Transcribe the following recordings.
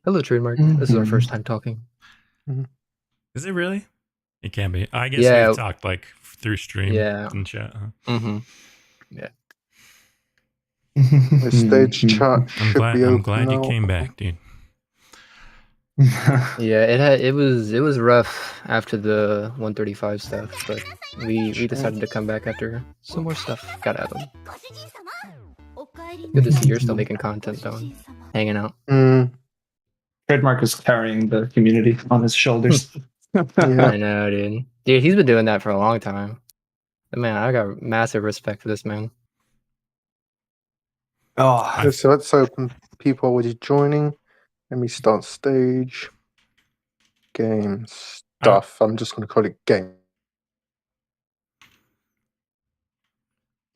Hello, Trademark. This is our first time talking. Is it really? It can be. I guess Yeah. we've talked like through stream and chat. Huh? Yeah. The stage chat I'm glad you came back, dude. Yeah, it was rough after the 135 stuff, but we decided to come back after some more stuff got added. Good to see you're still making content though, hanging out. Trademark is carrying the community on his shoulders. I know, dude. Dude, he's been doing that for a long time. Man, I got massive respect for this man. Oh, so let's open. People already joining. Let me start stage. Game stuff. I'm just going to call it game.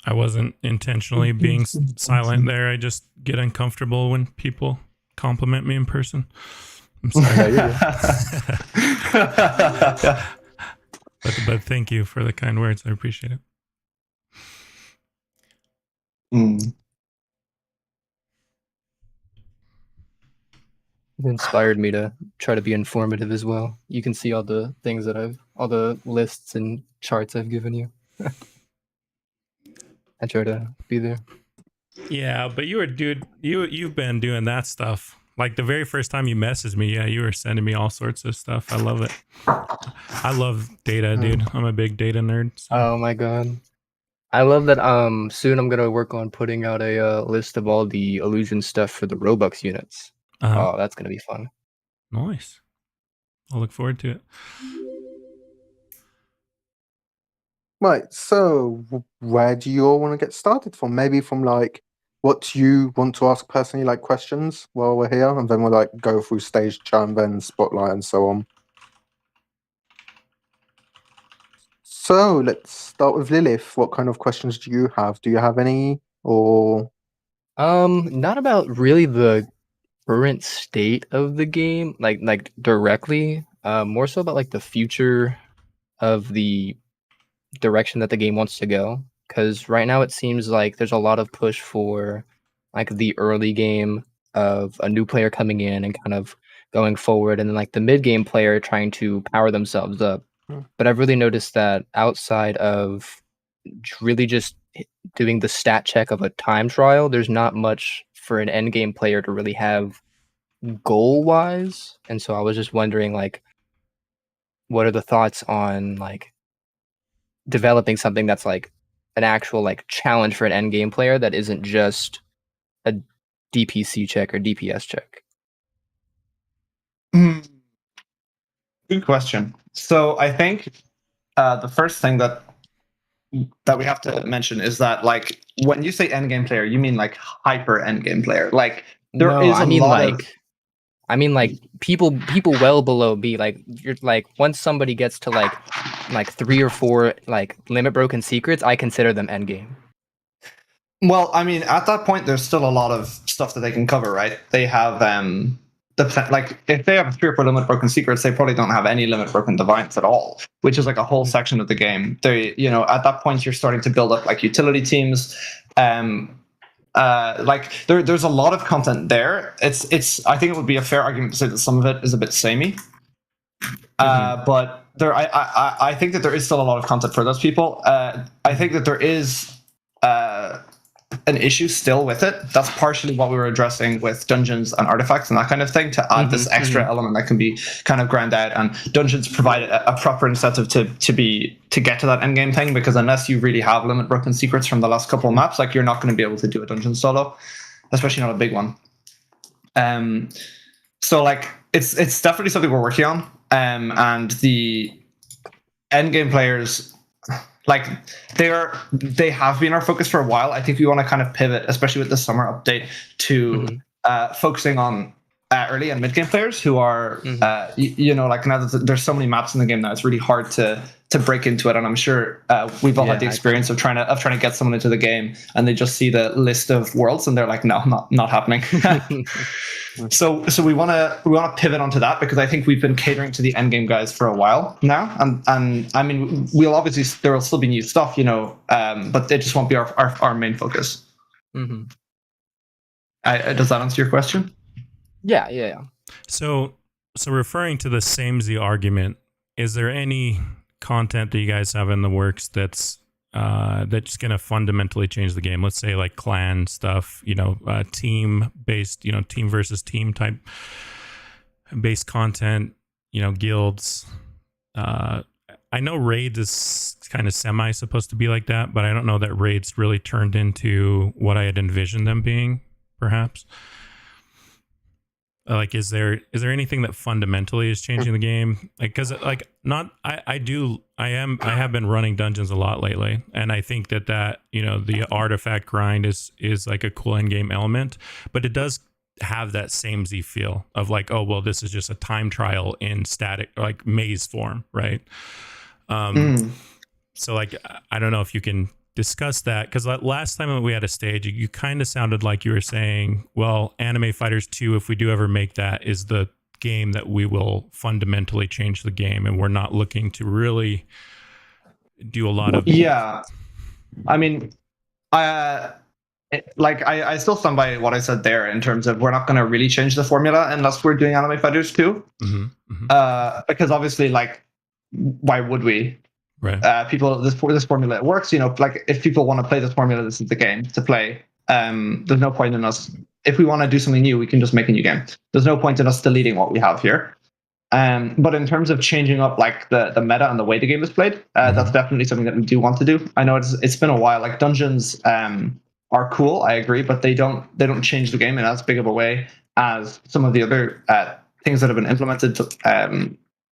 I wasn't intentionally being silent there. I just get uncomfortable when people compliment me in person. I'm sorry. but thank you for the kind words. I appreciate it. It inspired me to try to be informative as well. You can see all the things that all the lists and charts I've given you. I try to be there. Yeah, but you've been doing that stuff. Like the very first time you messaged me, you were sending me all sorts of stuff. I love it. I love data, dude. I'm a big data nerd. So. Oh my god. I love that soon I'm gonna work on putting out a list of all the illusion stuff for the Robux units. Oh, that's gonna be fun. Nice. I'll look forward to it. Right, so where do you all want to get started from? Maybe from like what you want to ask personally, like questions while we're here, and then we'll like go through stage chat and then spotlight and so on. So let's start with Lilith. What kind of questions do you have? Do you have any, or not about really the current state of the game, like directly. More so about like the future of the direction that the game wants to go. Because right now it seems like there's a lot of push for like the early game of a new player coming in and kind of going forward, and then like the mid game player trying to power themselves up. But I've really noticed that outside of really just doing the stat check of a time trial, there's not much for an end game player to really have goal wise. And so I was just wondering, like, what are the thoughts on like developing something that's like an actual like challenge for an end game player that isn't just a DPC check or DPS check? Good question. So I think the first thing that we have to mention is that like when you say end game player, you mean like hyper end game player. Like I mean like people well below B. Like you're like once somebody gets to like 3 or 4 like limit broken secrets, I consider them end game. Well, I mean, at that point, there's still a lot of stuff that they can cover, right? They have like if they have 3 or 4 limit broken secrets, they probably don't have any limit broken divines at all, which is like a whole section of the game. They, at that point, you're starting to build up like utility teams. Like there's a lot of content there. It's I think it would be a fair argument to say that some of it is a bit samey. But I think that there is still a lot of content for those people. I think that there is an issue still with it. That's partially what we were addressing with dungeons and artifacts and that kind of thing, to add this extra element that can be kind of ground out, and dungeons provide a proper incentive to get to that end game thing, because unless you really have limit broken secrets from the last couple of maps, like you're not going to be able to do a dungeon solo, especially not a big one. So like it's definitely something we're working on, and the end game players, like they have been our focus for a while. I think we want to kind of pivot, especially with the summer update, to focusing on early and mid game players who are, like now that there's so many maps in the game now, it's really hard to break into it. And I'm sure we've all had the experience of trying to get someone into the game, and they just see the list of worlds and they're like, no, not happening. So we want to pivot onto that, because I think we've been catering to the end game guys for a while now, and I mean there will still be new stuff, but it just won't be our main focus. Does that answer your question? Yeah. So referring to the samey argument, is there any content that you guys have in the works that's going to fundamentally change the game? Let's say like clan stuff, team based, team versus team type based content, guilds. I know raids is kind of semi supposed to be like that, but I don't know that raids really turned into what I had envisioned them being, perhaps. Like, is there anything that fundamentally is changing the game? Like, because like I have been running dungeons a lot lately, and I think that the artifact grind is like a cool end game element, but it does have that samey feel of like, oh well, this is just a time trial in static like maze form, right? So like, I don't know if you can discuss that, because last time we had a stage, you kind of sounded like you were saying, well, Anime Fighters 2, if we do ever make that, is the game that we will fundamentally change the game, and we're not looking to really do a lot of... Yeah. I mean, I still stand by what I said there in terms of we're not going to really change the formula unless we're doing Anime Fighters 2. Because obviously, like, why would we? Right. This formula works. Like if people want to play this formula, this is the game to play. There's no point in us. If we want to do something new, we can just make a new game. There's no point in us deleting what we have here. But in terms of changing up like the meta and the way the game is played, that's definitely something that we do want to do. I know it's been a while. Like dungeons are cool, I agree, but they don't change the game in as big of a way as some of the other things that have been implemented.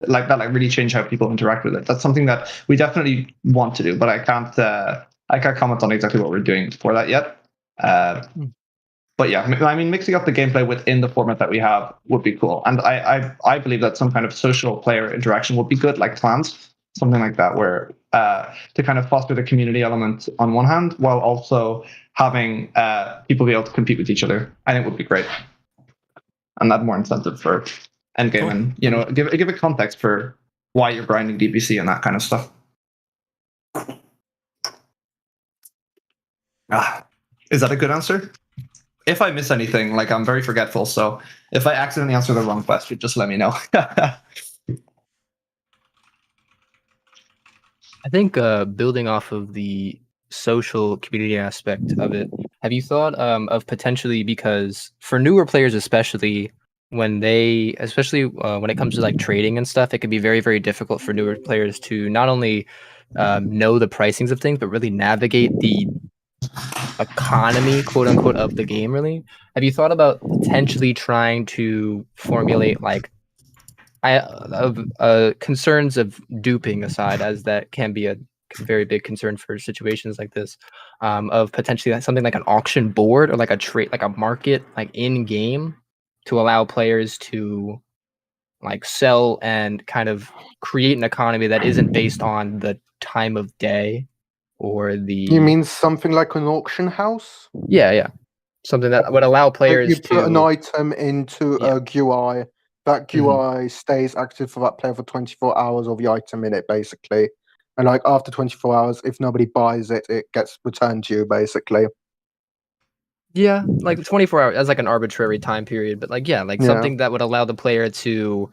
Like that, like really change how people interact with it. That's something that we definitely want to do, but I can't comment on exactly what we're doing for that yet. But yeah, I mean, mixing up the gameplay within the format that we have would be cool, and I believe that some kind of social player interaction would be good, like clans, something like that, where to kind of foster the community element on one hand, while also having people be able to compete with each other. I think would be great, and add more incentive for endgame, cool. And give it context for why you're grinding DPC and that kind of stuff. Is that a good answer? If I miss anything, like I'm very forgetful, so if I accidentally answer the wrong question, just let me know. I think building off of the social community aspect of it, have you thought of potentially, because for newer players especially, when it comes to like trading and stuff, it can be very, very difficult for newer players to not only know the pricings of things, but really navigate the economy, quote unquote, of the game. Really, have you thought about potentially trying to formulate like concerns of duping aside, as that can be a very big concern for situations like this, of potentially something like an auction board or like a trade, like a market, like in game, to allow players to like sell and kind of create an economy that isn't based on the time of day or the... You mean something like an auction house? Yeah. Something that would allow players you put an item into a GUI. That GUI stays active for that player for 24 hours of the item in it, basically. And like after 24 hours, if nobody buys it, it gets returned to you, basically. Yeah, like 24 hours as like an arbitrary time period, but like something that would allow the player to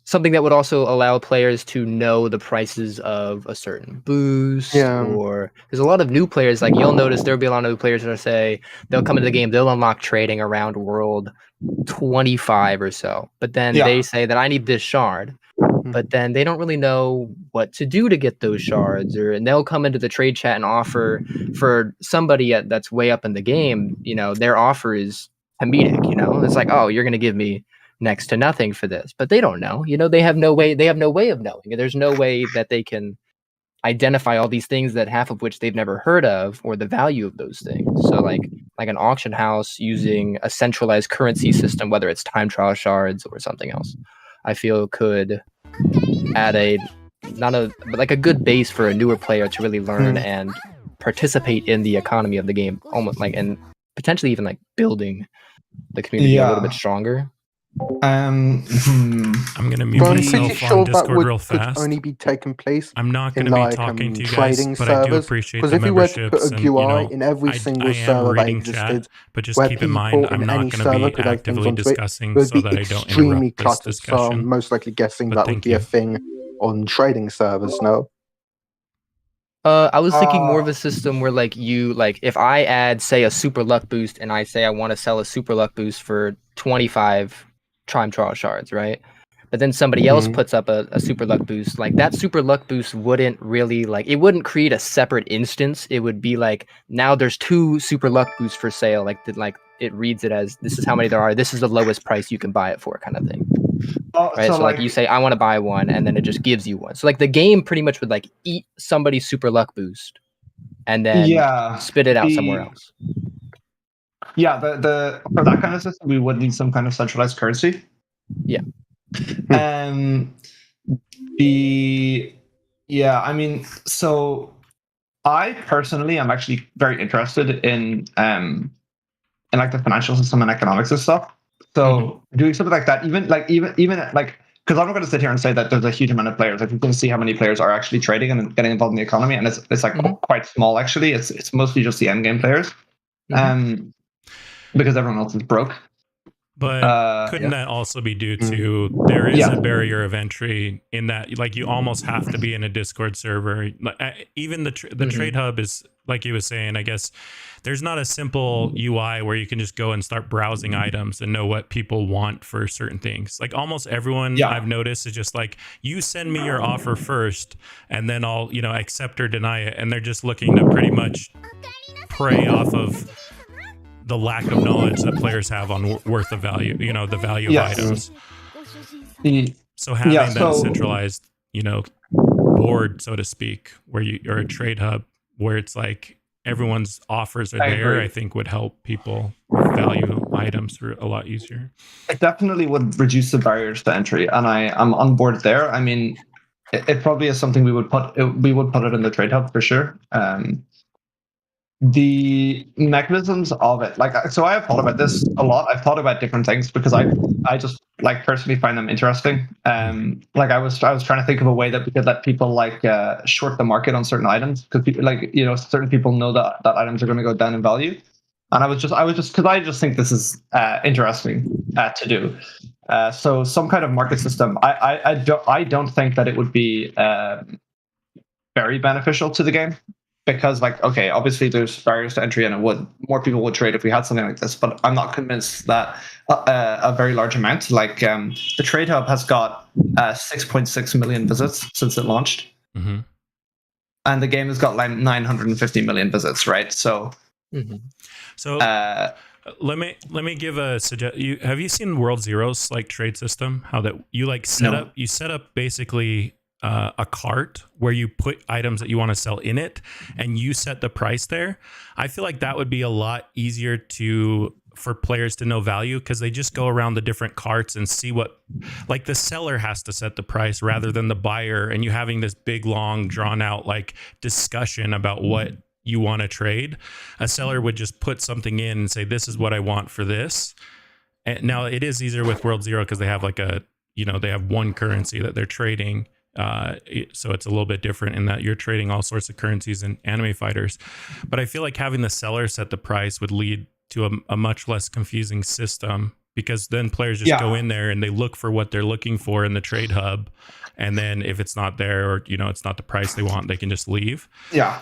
something that would also allow players to know the prices of a certain boost. Or there's a lot of new players, like you'll notice there'll be a lot of new players that say they'll come into the game, they'll unlock trading around world 25 or so, but then they say that I need this shard, but then they don't really know what to do to get those shards, and they'll come into the trade chat and offer for somebody that's way up in the game, their offer is comedic, it's like, oh, you're going to give me next to nothing for this, but they don't know, they have no way of knowing. There's no way that they can identify all these things, that half of which they've never heard of, or the value of those things. So like an auction house using a centralized currency system, whether it's time trial shards or something else, I feel could add a good base for a newer player to really learn and participate in the economy of the game, almost and potentially even building the community a little bit stronger. I'm gonna mute So I'm myself pretty on sure that Discord real could fast. only be taken place I'm not in going to be like talking to you guys, trading but I do servers. appreciate Because the if you were to put memberships, a and GUI in every I single am server that reading chat, existed, but just where keep in mind people I'm in not any going to server be could have things actively onto it, it discussing would so be that I don't extremely interrupt this cluttered. So I'm discussion. most likely guessing But that would thank be a you. thing on trading servers. No. I was thinking more of a system where like you like if I add say a super luck boost and I say I want to sell a super luck boost for 25 time trial shards, right? But then somebody else Mhm. puts up a super luck boost, like that super luck boost wouldn't really like it wouldn't create a separate instance. It would be like now there's 2 super luck boosts for sale, like it reads it as this is how many there are, this is the lowest price you can buy it for kind of thing. Right, So so like you say I want to buy one and then it just gives you one, so like the game pretty much would like eat somebody's super luck boost and then yeah, spit it out somewhere the else. yeah the for that kind of system, we would need some kind of centralized currency. Yeah. Um, the yeah, I mean, so I personally am actually very interested in like the financial system and economics and stuff. So doing something like that, even like because I'm not going to sit here and say that there's a huge amount of players. Like we're going to see how many players are actually trading and getting involved in the economy, and it's like Mhm. quite small actually. It's mostly just the end game players, um, because everyone else is broke. But couldn't Yeah. that also be due to there is Yeah. a barrier of entry in that like you almost have to be in a Discord server. Even the trade hub is like you was saying. I guess there's not a simple UI where you can just go and start browsing items and know what people want for certain things. Like almost everyone Yeah. I've noticed is just like you send me your offer first, and then I'll accept or deny it, and they're just looking to pretty much prey off of the lack of knowledge that players have on worth of value, the value of Yes. items. The- So having Yeah, that so- centralized, board, so to speak, where you're a trade hub where it's like everyone's offers are I there, agree. I think would help people value items for a lot easier. It definitely would reduce the barriers to entry, and I'm on board there. I mean, it probably is something we would put it in the trade hub for sure. The mechanisms of it, like, so I have thought about this a lot. I've thought about different things because I just like personally find them interesting. Like I was trying to think of a way that we could let people like short the market on certain items, because people like certain people know that items are going to go down in value, and I was just because I just think this is interesting to do. So some kind of market system. I don't think that it would be very beneficial to the game, because like, okay, obviously there's barriers to entry and more people would trade if we had something like this, but I'm not convinced that a very large amount, like the trade hub has got 6.6 million visits since it launched, and the game has got like 950 million visits, right? So so let me give a suggestion. Have you seen World Zero's like trade system? How that you like set up basically a cart where you put items that you want to sell in it, and you set the price there. I feel like that would be a lot easier for players to know value, because they just go around the different carts and see what, like the seller has to set the price rather than the buyer, and you having this big long drawn out like discussion about what you want to trade. A seller would just put something in and say, this is what I want for this. And now it is easier with World Zero because they have like they have one currency that they're trading. So it's a little bit different in that you're trading all sorts of currencies in anime fighters. But I feel like having the seller set the price would lead to a much less confusing system, because then players just go in there and they look for what they're looking for in the trade hub. And then if it's not there, or, it's not the price they want, they can just leave. Yeah.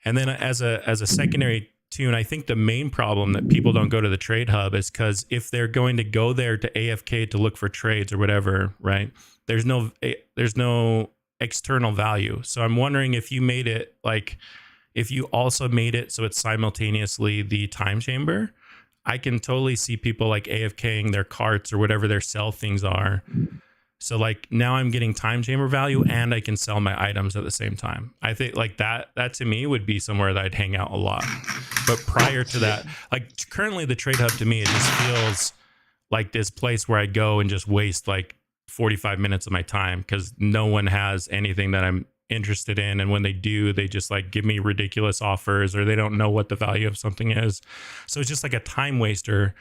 And then as a secondary tune, I think the main problem that people don't go to the trade hub is because if they're going to go there to AFK to look for trades or whatever, right? There's no external value. So I'm wondering if you made it like, if you also made it so it's simultaneously the time chamber, I can totally see people like AFKing their carts or whatever their sell things are. So like now I'm getting time chamber value and I can sell my items at the same time. I think like that to me would be somewhere that I'd hang out a lot. But prior to that, like currently the trade hub to me, it just feels like this place where I go and just waste like 45 minutes of my time, because no one has anything that I'm interested in, and when they do, they just like give me ridiculous offers, or they don't know what the value of something is. So it's just like a time waster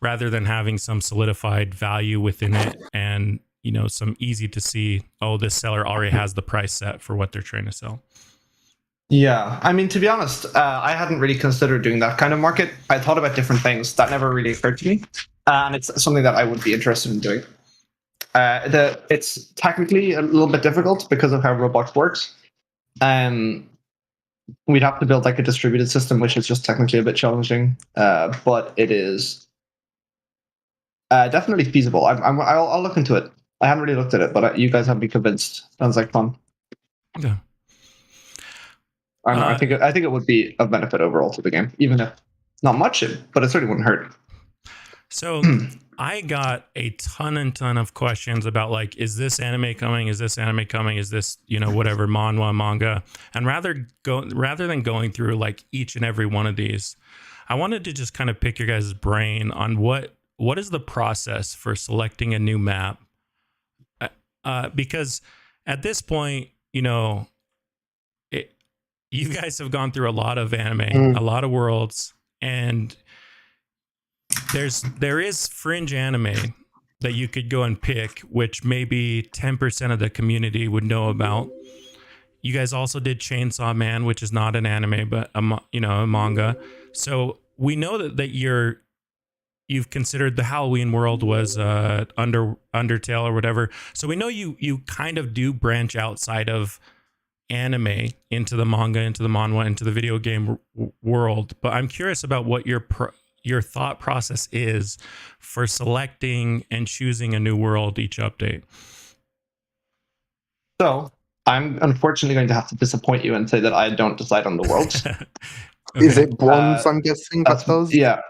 rather than having some solidified value within it and, you know, some easy to see, oh, this seller already has the price set for what they're trying to sell. Yeah, I mean, to be honest, I hadn't really considered doing that kind of market. I thought about different things that never really occurred to me, and it's something that I would be interested in doing. It's technically a little bit difficult because of how Roblox works. We'd have to build like a distributed system, which is just technically a bit challenging, but it is definitely feasible. I'll look into it. I haven't really looked at it, but you guys have me convinced. Sounds like fun. Yeah. I don't know, I think it would be of benefit overall to the game, even if not much, but it certainly wouldn't hurt. So I got a ton of questions about like, is this anime coming? Is this anime coming? Is this, you know, whatever, manhwa, manga? And rather than going through like each and every one of these, I wanted to just kind of pick your guys' brain on what is the process for selecting a new map? Because at this point, you know, you guys have gone through a lot of anime, a lot of worlds, and there is fringe anime that you could go and pick, which maybe 10% of the community would know about. You guys also did Chainsaw Man, which is not an anime, but a manga. So we know that you've considered the Halloween world was Undertale or whatever. So we know you kind of do branch outside of anime into the manga, into the manhwa, into the video game world. But I'm curious about what your thought process is for selecting and choosing a new world each update. So I'm unfortunately going to have to disappoint you and say that I don't decide on the worlds. Okay. Is it bronze? I'm guessing that does. Yeah.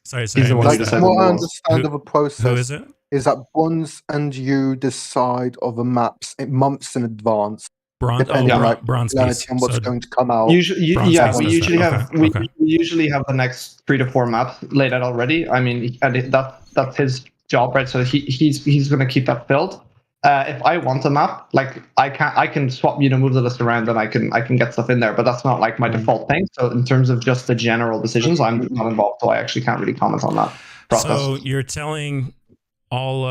Sorry. He's the one who Like decided what on the I worlds. understand of a process Who is it? is that bronze and you decide of the maps months in advance, Bronze. depending on like bronze clarity piece. on what's So going to come out. Usually, Bronze yeah, piece we does usually that. have Okay. we usually have the next 3 to 4 maps laid out already. I mean, and that's his job, right? So he's going to keep that filled. If I want a map, like I can swap, move the list around, and I can get stuff in there. But that's not like my default thing. So in terms of just the general decisions, I'm not involved, so I actually can't really comment on that process. So you're telling all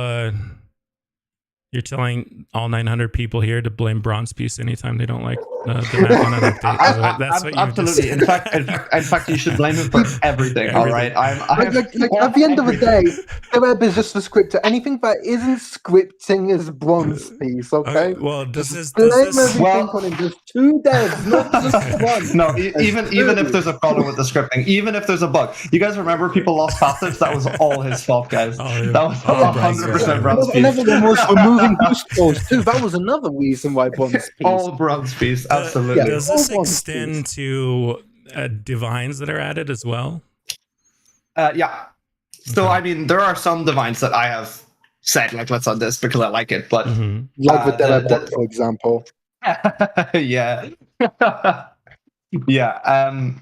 900 people here to blame Bronze Piece anytime they don't like the map on an update. That's what you absolutely. In fact, you should blame him for everything. All right. Like, at the end of the day, Daireb is just the scripter. Anything that isn't scripting is bronze piece. Okay. Well, blame everything on him. There's 2 devs, not just one. No, even if there's a problem with the scripting, even if there's a bug, you guys remember people lost passives? That was all his fault, guys. Oh, yeah. That was 100% Bronze Another Piece. one was removing boost calls too. That was another reason why bronze piece. All Bronze Piece, absolutely. Does this extend to divines that are added as well? Yeah. So Okay. I mean, there are some divines that I have said like, let's add this because I like it, but Like with Daireb, for example. yeah. Yeah.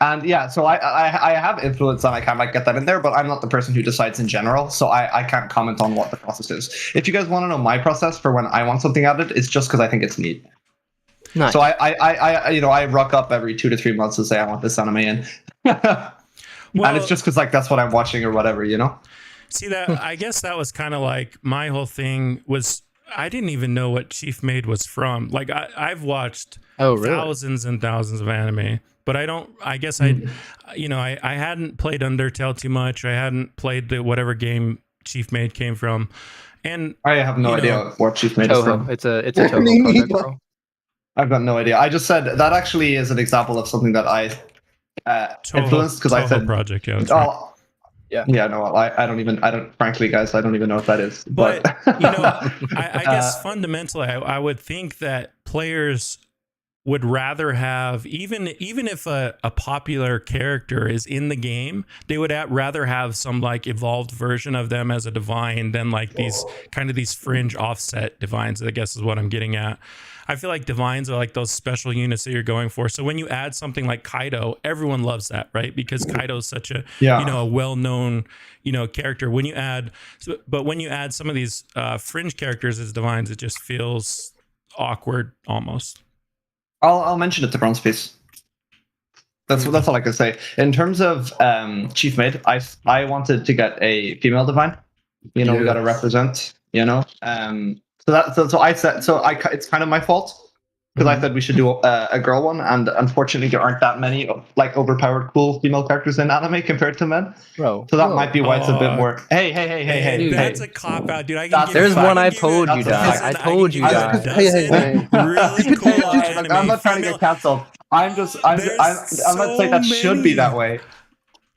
And yeah, so I have influence and I can like get that in there, but I'm not the person who decides in general, so I can't comment on what the process is. If you guys want to know my process for when I want something added, it's just because I think it's neat. Nice. So I rock up every 2 to 3 months to say I want this anime in. And it's just because like that's what I'm watching or whatever, See that? I guess that was kind of like my whole thing was I didn't even know what Chief Made was from. Like I've watched thousands and thousands of anime, but I guess I hadn't played Undertale too much. I hadn't played the whatever game Chief Made came from. And I have no idea what Chief Made is from. It's a Toho project, bro. I've got no idea. I just said that actually is an example of something that I influenced because I said project. Yeah. That's right. No, frankly, guys, I don't even know what that is. But I guess fundamentally, I would think that players would rather have even if a popular character is in the game, they would rather have some like evolved version of them as a divine than like these fringe offset divines, I guess is what I'm getting at. I feel like divines are like those special units that you're going for. So when you add something like Kaido, everyone loves that, right? Because Kaido is such a a well-known character. When you add some of these fringe characters as divines, it just feels awkward almost. I'll mention it to Bronze Piece. That's all I can say. In terms of chief mid, I wanted to get a female divine. We got to represent. So I said it's kind of my fault because I said we should do a girl one, and unfortunately there aren't that many like overpowered cool female characters in anime compared to men. Bro. So that might be why it's a bit more. Hey, Dude, hey. that's a cop out, dude. I can give There's you, one I can told give you, a Doc. dozen- I can told give you, a Doc. dozen really cool anime I'm not trying to female- get canceled. I'm not saying that should be that way.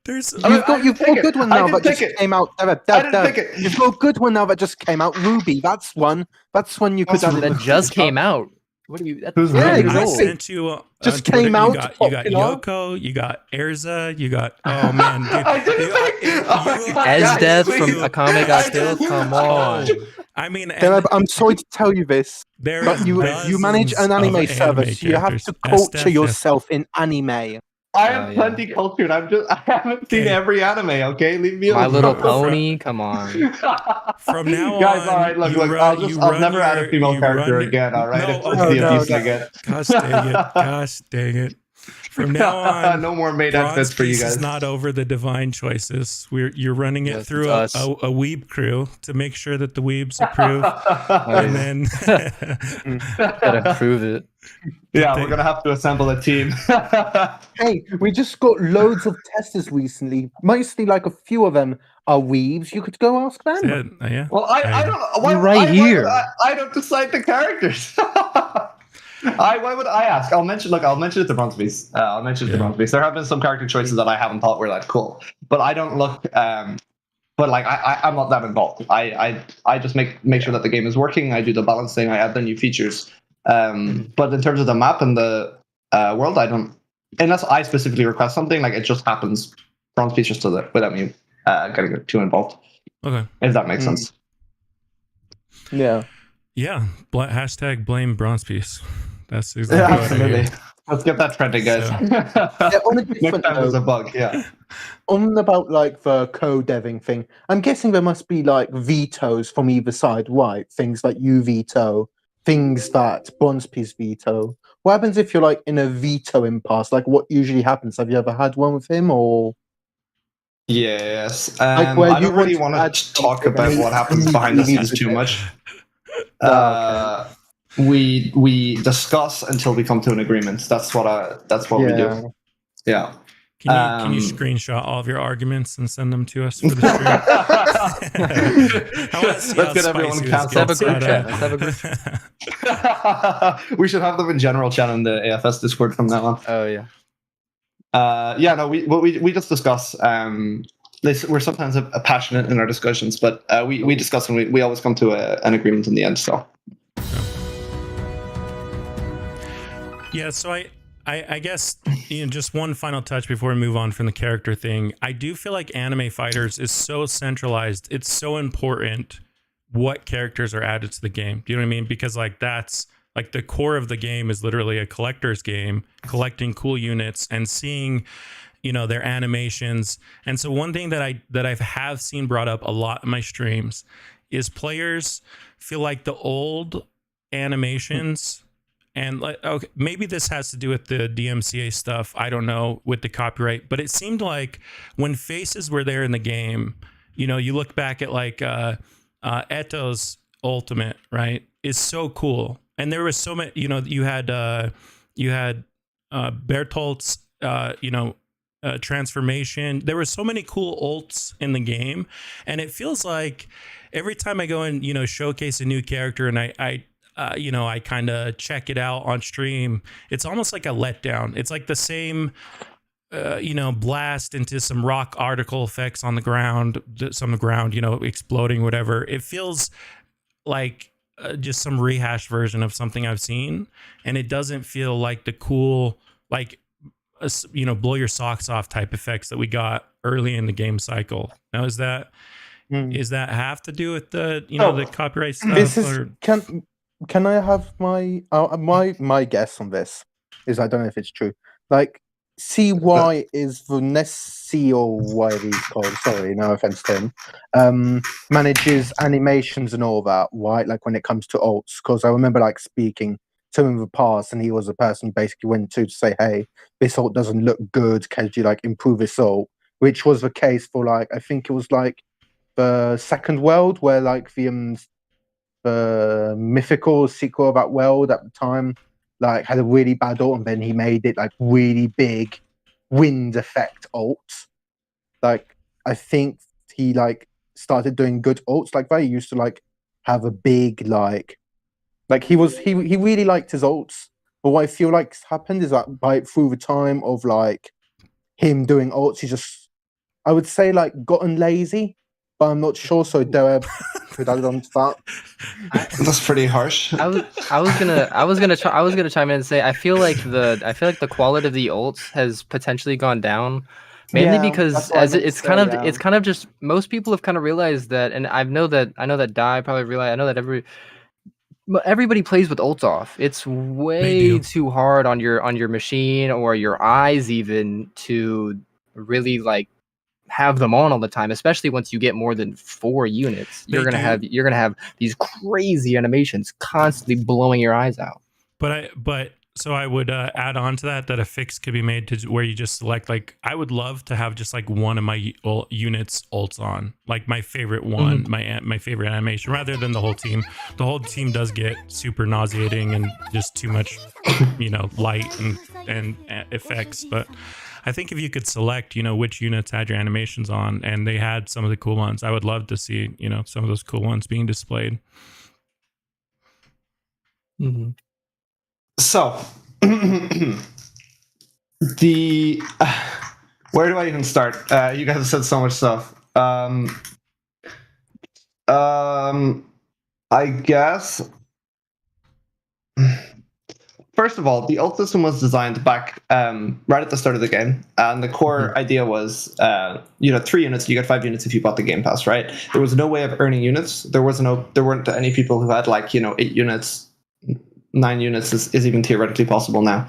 There's You've got a good one now that just came out. I didn't pick it. You've got a good one now that just came out. Ruby, that's one. That's one you could add in That the just future. came out. What are you? That's Who's Yeah, Ruby? I exactly. sent you Just on Twitter, came out, You got popular. Yoko, you got Erza, you got man, dude. I didn't Esdeath Guys, from please. Akame ga Kill. Come on. I mean, Daireb, I'm sorry to tell you this, there but you manage an dozens anime of service. You have characters. to culture Esdeath, yourself in anime. I Oh, am yeah. plenty cultured. I haven't seen Okay. every anime. Okay, leave me My alone. Little Pony. Come on. From now Guys, on, all right, look, you look. run- I'll run never add a your- female you character run- again. All right, No, it's okay, the no, abuse no. I get. Gosh dang it! Gosh dang it! From now on, no more maid Bronze outfits for you Piece guys. is not over the divine choices. You're running it Yes, through it's a us. weeb crew to make sure that the weebs approve, and then Gotta prove it. Yeah, we're gonna have to assemble a team. Hey, we just got loads of testers recently. Mostly, like a few of them are weaves. You could go ask them. yeah. Well, I don't. Why, You're right why would here. I don't decide the characters. Why would I ask? I'll mention it to Bronze Beast. I'll mention it to Bronze Beast. There have been some character choices that I haven't thought were that cool, but I don't look. But like I'm not that involved. I just make sure that the game is working. I do the balancing. I add the new features. But in terms of the map and the world, I don't. Unless I specifically request something, like it just happens. Bronze Beast just does it without me getting too involved. Okay. If that makes sense. Yeah. Yeah. Hashtag blame Bronze Piece. That's exactly what I Absolutely. hear. Let's get that trending, guys. Yeah, on a Next different time there's a note, bug. Yeah. on about like the co-deving thing, I'm guessing there must be like vetoes from either side, right? Things like you veto, things that Bronze Piece veto. What happens if you're like in a veto impasse? Like, what usually happens? Have you ever had one with him, or Yes. Like where I you don't really want want to to add talk something about and what happens you behind the need scenes to too do it. much. Okay. We discuss until we come to an agreement. That's what we do. Yeah. Can you screenshot all of your arguments and send them to us for the stream? I wanna see Let's how get everyone spicy canceled. this Let's have a gets. group But, chat. Let's have a group We should have them in general chat in the AFS Discord from now on. Oh yeah. Yeah, no, we just discuss. We're sometimes passionate in our discussions, but we discuss and we always come to an agreement in the end. So Yeah, so I guess just one final touch before we move on from the character thing. I do feel like Anime Fighters is so centralized. It's so important what characters are added to the game. Do you know what I mean? Because like that's like the core of the game is literally a collector's game, collecting cool units and seeing their animations. And so one thing that I have seen brought up a lot in my streams is players feel like the old animations. And like, okay, maybe this has to do with the DMCA stuff. I don't know with the copyright, but it seemed like when faces were there in the game, you look back at like Eto's Ultimate, right? Is so cool, and there was so many. You had Bertolt's, transformation. There were so many cool ults in the game, and it feels like every time I go and showcase a new character, and I kind of check it out on stream, it's almost like a letdown. It's like the same, blast into some rock article effects on the ground, exploding, whatever. It feels like just some rehashed version of something I've seen. And it doesn't feel like the cool, like, blow your socks off type effects that we got early in the game cycle. Now, is that have to do with the, the copyright stuff? This is Can I have my my guess on this? Is I don't know if it's true. Like CY is Vanessa or whatever he's called. Sorry, no offense to him. Manages animations and all that, right? Like when it comes to alts, because I remember like speaking to him in the past, and he was the person who basically went to say, "Hey, this ult doesn't look good. Can you like improve this ult?" Which was the case for like I think it was like the second world where like the mythical sequel of that world at the time like had a really bad ult, and then he made it like really big wind effect ult. Like I think he like started doing good ults like that. He used to like have a big like he really liked his ults. But what I feel like happened is that by through the time of like him doing ults, he just I would say like gotten lazy, but I'm not sure. So Daireb could add on to that. That's pretty harsh. I was gonna chime in and say I feel like the quality of the ults has potentially gone down, mainly Yeah, because that's what I as meant to it's say, kind of yeah. it's kind of just most people have kind of realized that, and I know that Dai probably realized. I know that everybody plays with ults off. It's way do. too hard on your machine or your eyes even to really like have them on all the time, especially once you get more than 4 units. They do. You're gonna have these crazy animations constantly blowing your eyes out. But so I would add on to that a fix could be made to where you just select like I would love to have just like one of my units ults on, like my favorite one, my favorite animation, rather than the whole team. The whole team does get super nauseating and just too much, light and effects. But I think if you could select, which units had your animations on, and they had some of the cool ones, I would love to see, some of those cool ones being displayed. Mm-hmm. So, where do I even start? You guys have said so much stuff. I guess. First of all, the ult system was designed back right at the start of the game, and the core idea was, 3 units. You get 5 units if you bought the Game Pass, right? There was no way of earning units. There weren't any people who had 8 units. 9 units is even theoretically possible now.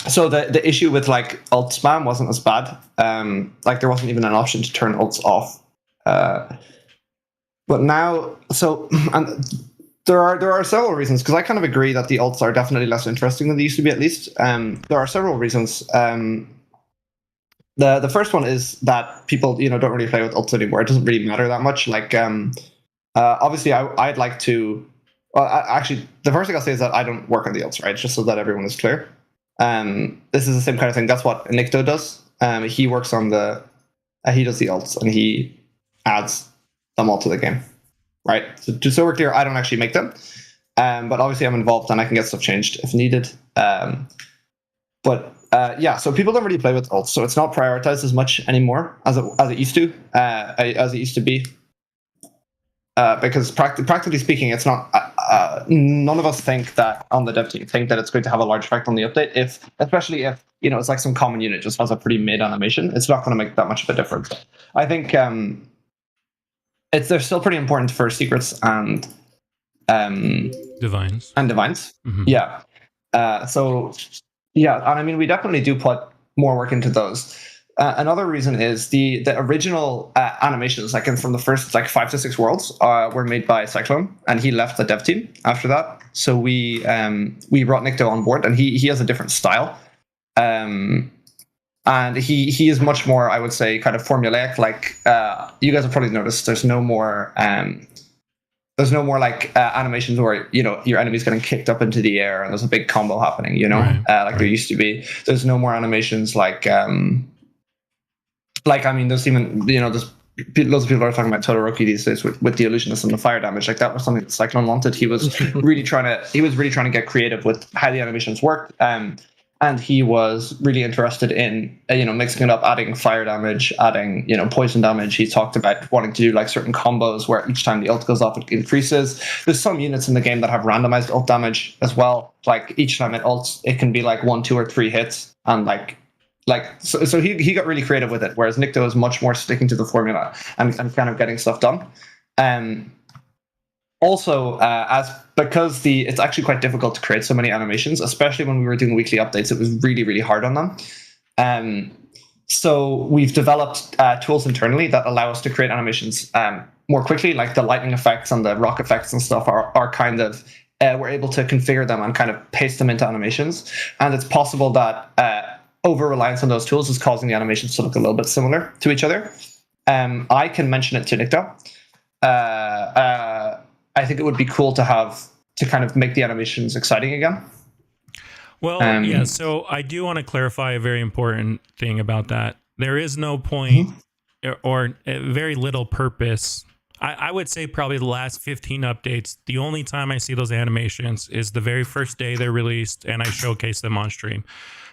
So the issue with ult spam wasn't as bad. There wasn't even an option to turn ults off. But now, and there are several reasons, because I kind of agree that the ults are definitely less interesting than they used to be, at least. There are several reasons. The first one is that people don't really play with ults anymore. It doesn't really matter that much. Obviously, I'd like to. Well, actually, the first thing I'll say is that I don't work on the ults, right? Just so that everyone is clear. This is the same kind of thing. That's what Nikto does. He works on he does the ults, and he adds them all to the game, right? So just so we're clear, I don't actually make them. But obviously I'm involved, and I can get stuff changed if needed. So people don't really play with ults, so it's not prioritized as much anymore as it used to, be. Because practically speaking, it's not. None of us think that on the dev team think that it's going to have a large effect on the update. Especially if it's like some common unit just has a pretty mid animation, it's not going to make that much of a difference. I think they're still pretty important for secrets and divines. Mm-hmm. Yeah. And I mean, we definitely do put more work into those. Another reason is the original animations, from the first 5 to 6 worlds, were made by Cyclone, and he left the dev team after that. So we brought Nikto on board, and he has a different style, and he is much more, I would say, kind of formulaic. You guys have probably noticed, there's no more animations where your enemy's getting kicked up into the air and there's a big combo happening. Right. There used to be. There's no more animations there's even, there's loads of people are talking about Todoroki these days with the illusionist and the fire damage. That was something that Cyclone wanted. He was really trying to get creative with how the animations worked. And he was really interested in, mixing it up, adding fire damage, adding, poison damage. He talked about wanting to do certain combos where each time the ult goes off, it increases. There's some units in the game that have randomized ult damage as well. Each time it ults, it can be 1, 2, or 3 hits, and so he got really creative with it, whereas Nikto is much more sticking to the formula and kind of getting stuff done. Also, because it's actually quite difficult to create so many animations, especially when we were doing weekly updates, it was really, really hard on them. So we've developed tools internally that allow us to create animations more quickly, like the lightning effects and the rock effects and stuff are kind of we're able to configure them and kind of paste them into animations. And it's possible that over reliance on those tools is causing the animations to look a little bit similar to each other. I can mention it to Nikto. I think it would be cool to have to kind of make the animations exciting again. Well, yeah, so I do want to clarify a very important thing about that. There is no point or very little purpose. I would say probably the last 15 updates, the only time I see those animations is the very first day they're released and I showcase them on stream.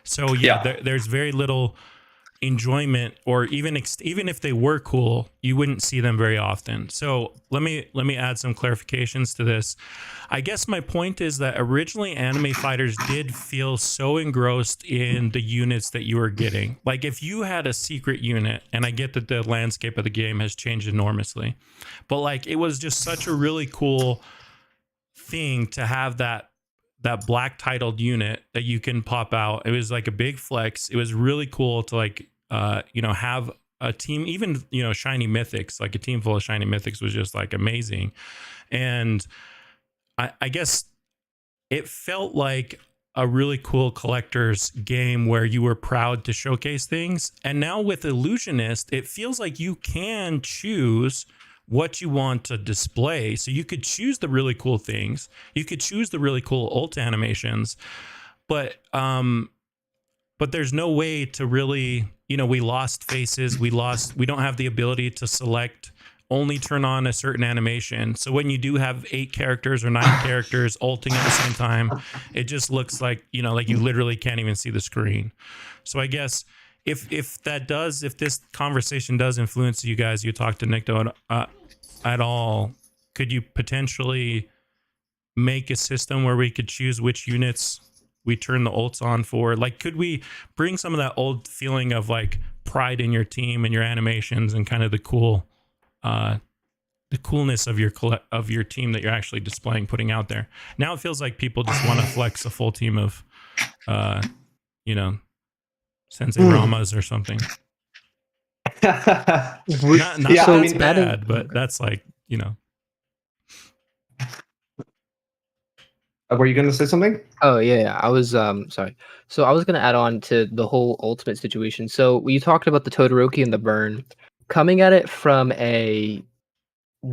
So yeah. There's very little enjoyment, or even if they were cool, you wouldn't see them very often. So let me add some clarifications to this. I guess my point is that originally anime fighters did feel so engrossed in the units that you were getting. Like if you had a secret unit, and I get that the landscape of the game has changed enormously, but like it was just such a really cool thing to have that black titled unit that you can pop out. It was like a big flex. It was really cool to like have a team, even shiny mythics, like a team full of shiny mythics was just like amazing. And I guess it felt like a really cool collector's game where you were proud to showcase things. And now with Illusionist, it feels like you can choose what you want to display. So you could choose the really cool things. You could choose the really cool ult animations, but there's no way to really, we lost faces. We don't have the ability to select, only turn on a certain animation. So when you do have 8 characters or 9 characters ulting at the same time, it just looks like, like you literally can't even see the screen. So I guess if this conversation does influence you guys, you talk to Nikto at all, could you potentially make a system where we could choose which units we turn the ults on for? Like, could we bring some of that old feeling of like pride in your team and your animations and kind of the coolness of your team that you're actually displaying, putting out there? Now it feels like people just want to flex a full team of Sensei Ramas or something. not Yeah, so I it's mean, bad, but that's like, Were you going to say something? Oh yeah, I was sorry. So I was gonna add on to the whole ultimate situation. So you talked about the Todoroki and the burn, coming at it from a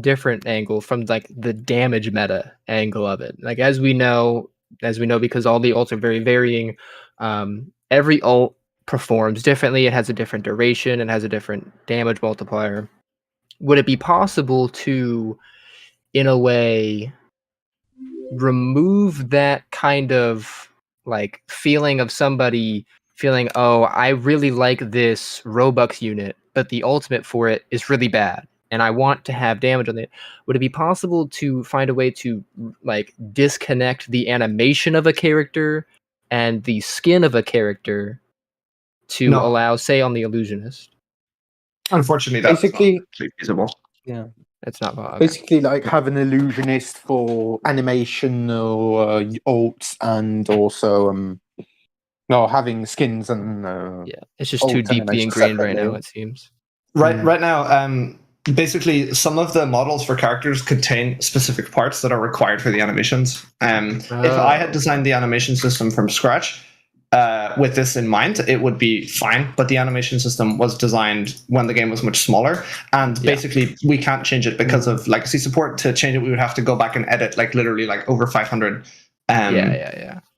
different angle, from like the damage meta angle of it. Like as we know, because all the ults are very varying. Every ult performs differently. It has a different duration. It has a different damage multiplier. Would it be possible to, in a way, remove that kind of like feeling of somebody feeling, oh, I really like this Robux unit, but the ultimate for it is really bad and I want to have damage on it? Would it be possible to find a way to like disconnect the animation of a character and the skin of a character to No. allow, say, on the Illusionist? Unfortunately, that's Basically, not feasible. yeah. That's not okay. Basically, like have an illusionist for animation or ults, and also having skins and Yeah, it's just too ult deeply animations ingrained right now, separately. it seems. Right now, basically, some of the models for characters contain specific parts that are required for the animations. If I had designed the animation system from scratch with this in mind, it would be fine. But the animation system was designed when the game was much smaller, and basically we can't change it because of legacy support. To change it, we would have to go back and edit like literally like over 500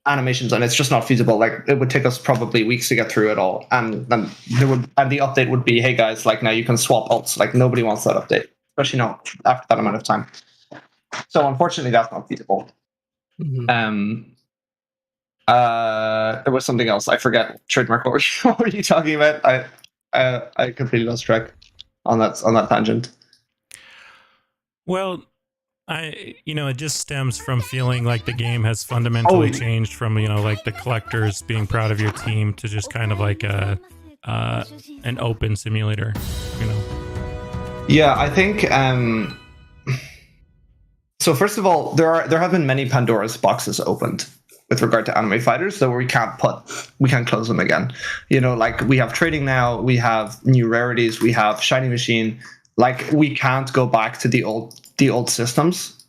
animations, and it's just not feasible. Like it would take us probably weeks to get through it all, and the update would be, hey guys, like now you can swap ults. Like nobody wants that update, especially not after that amount of time. So unfortunately, that's not feasible. Mm-hmm. There was something else. I forget. Trademark. What were you talking about? I completely lost track on that tangent. Well, it just stems from feeling like the game has fundamentally changed from, like the collectors being proud of your team to just kind of like an open simulator, Yeah, I think. So first of all, there have been many Pandora's boxes opened with regard to anime fighters, so we can't close them again. Like we have trading now, we have new rarities, we have shiny machine. Like we can't go back to the old systems.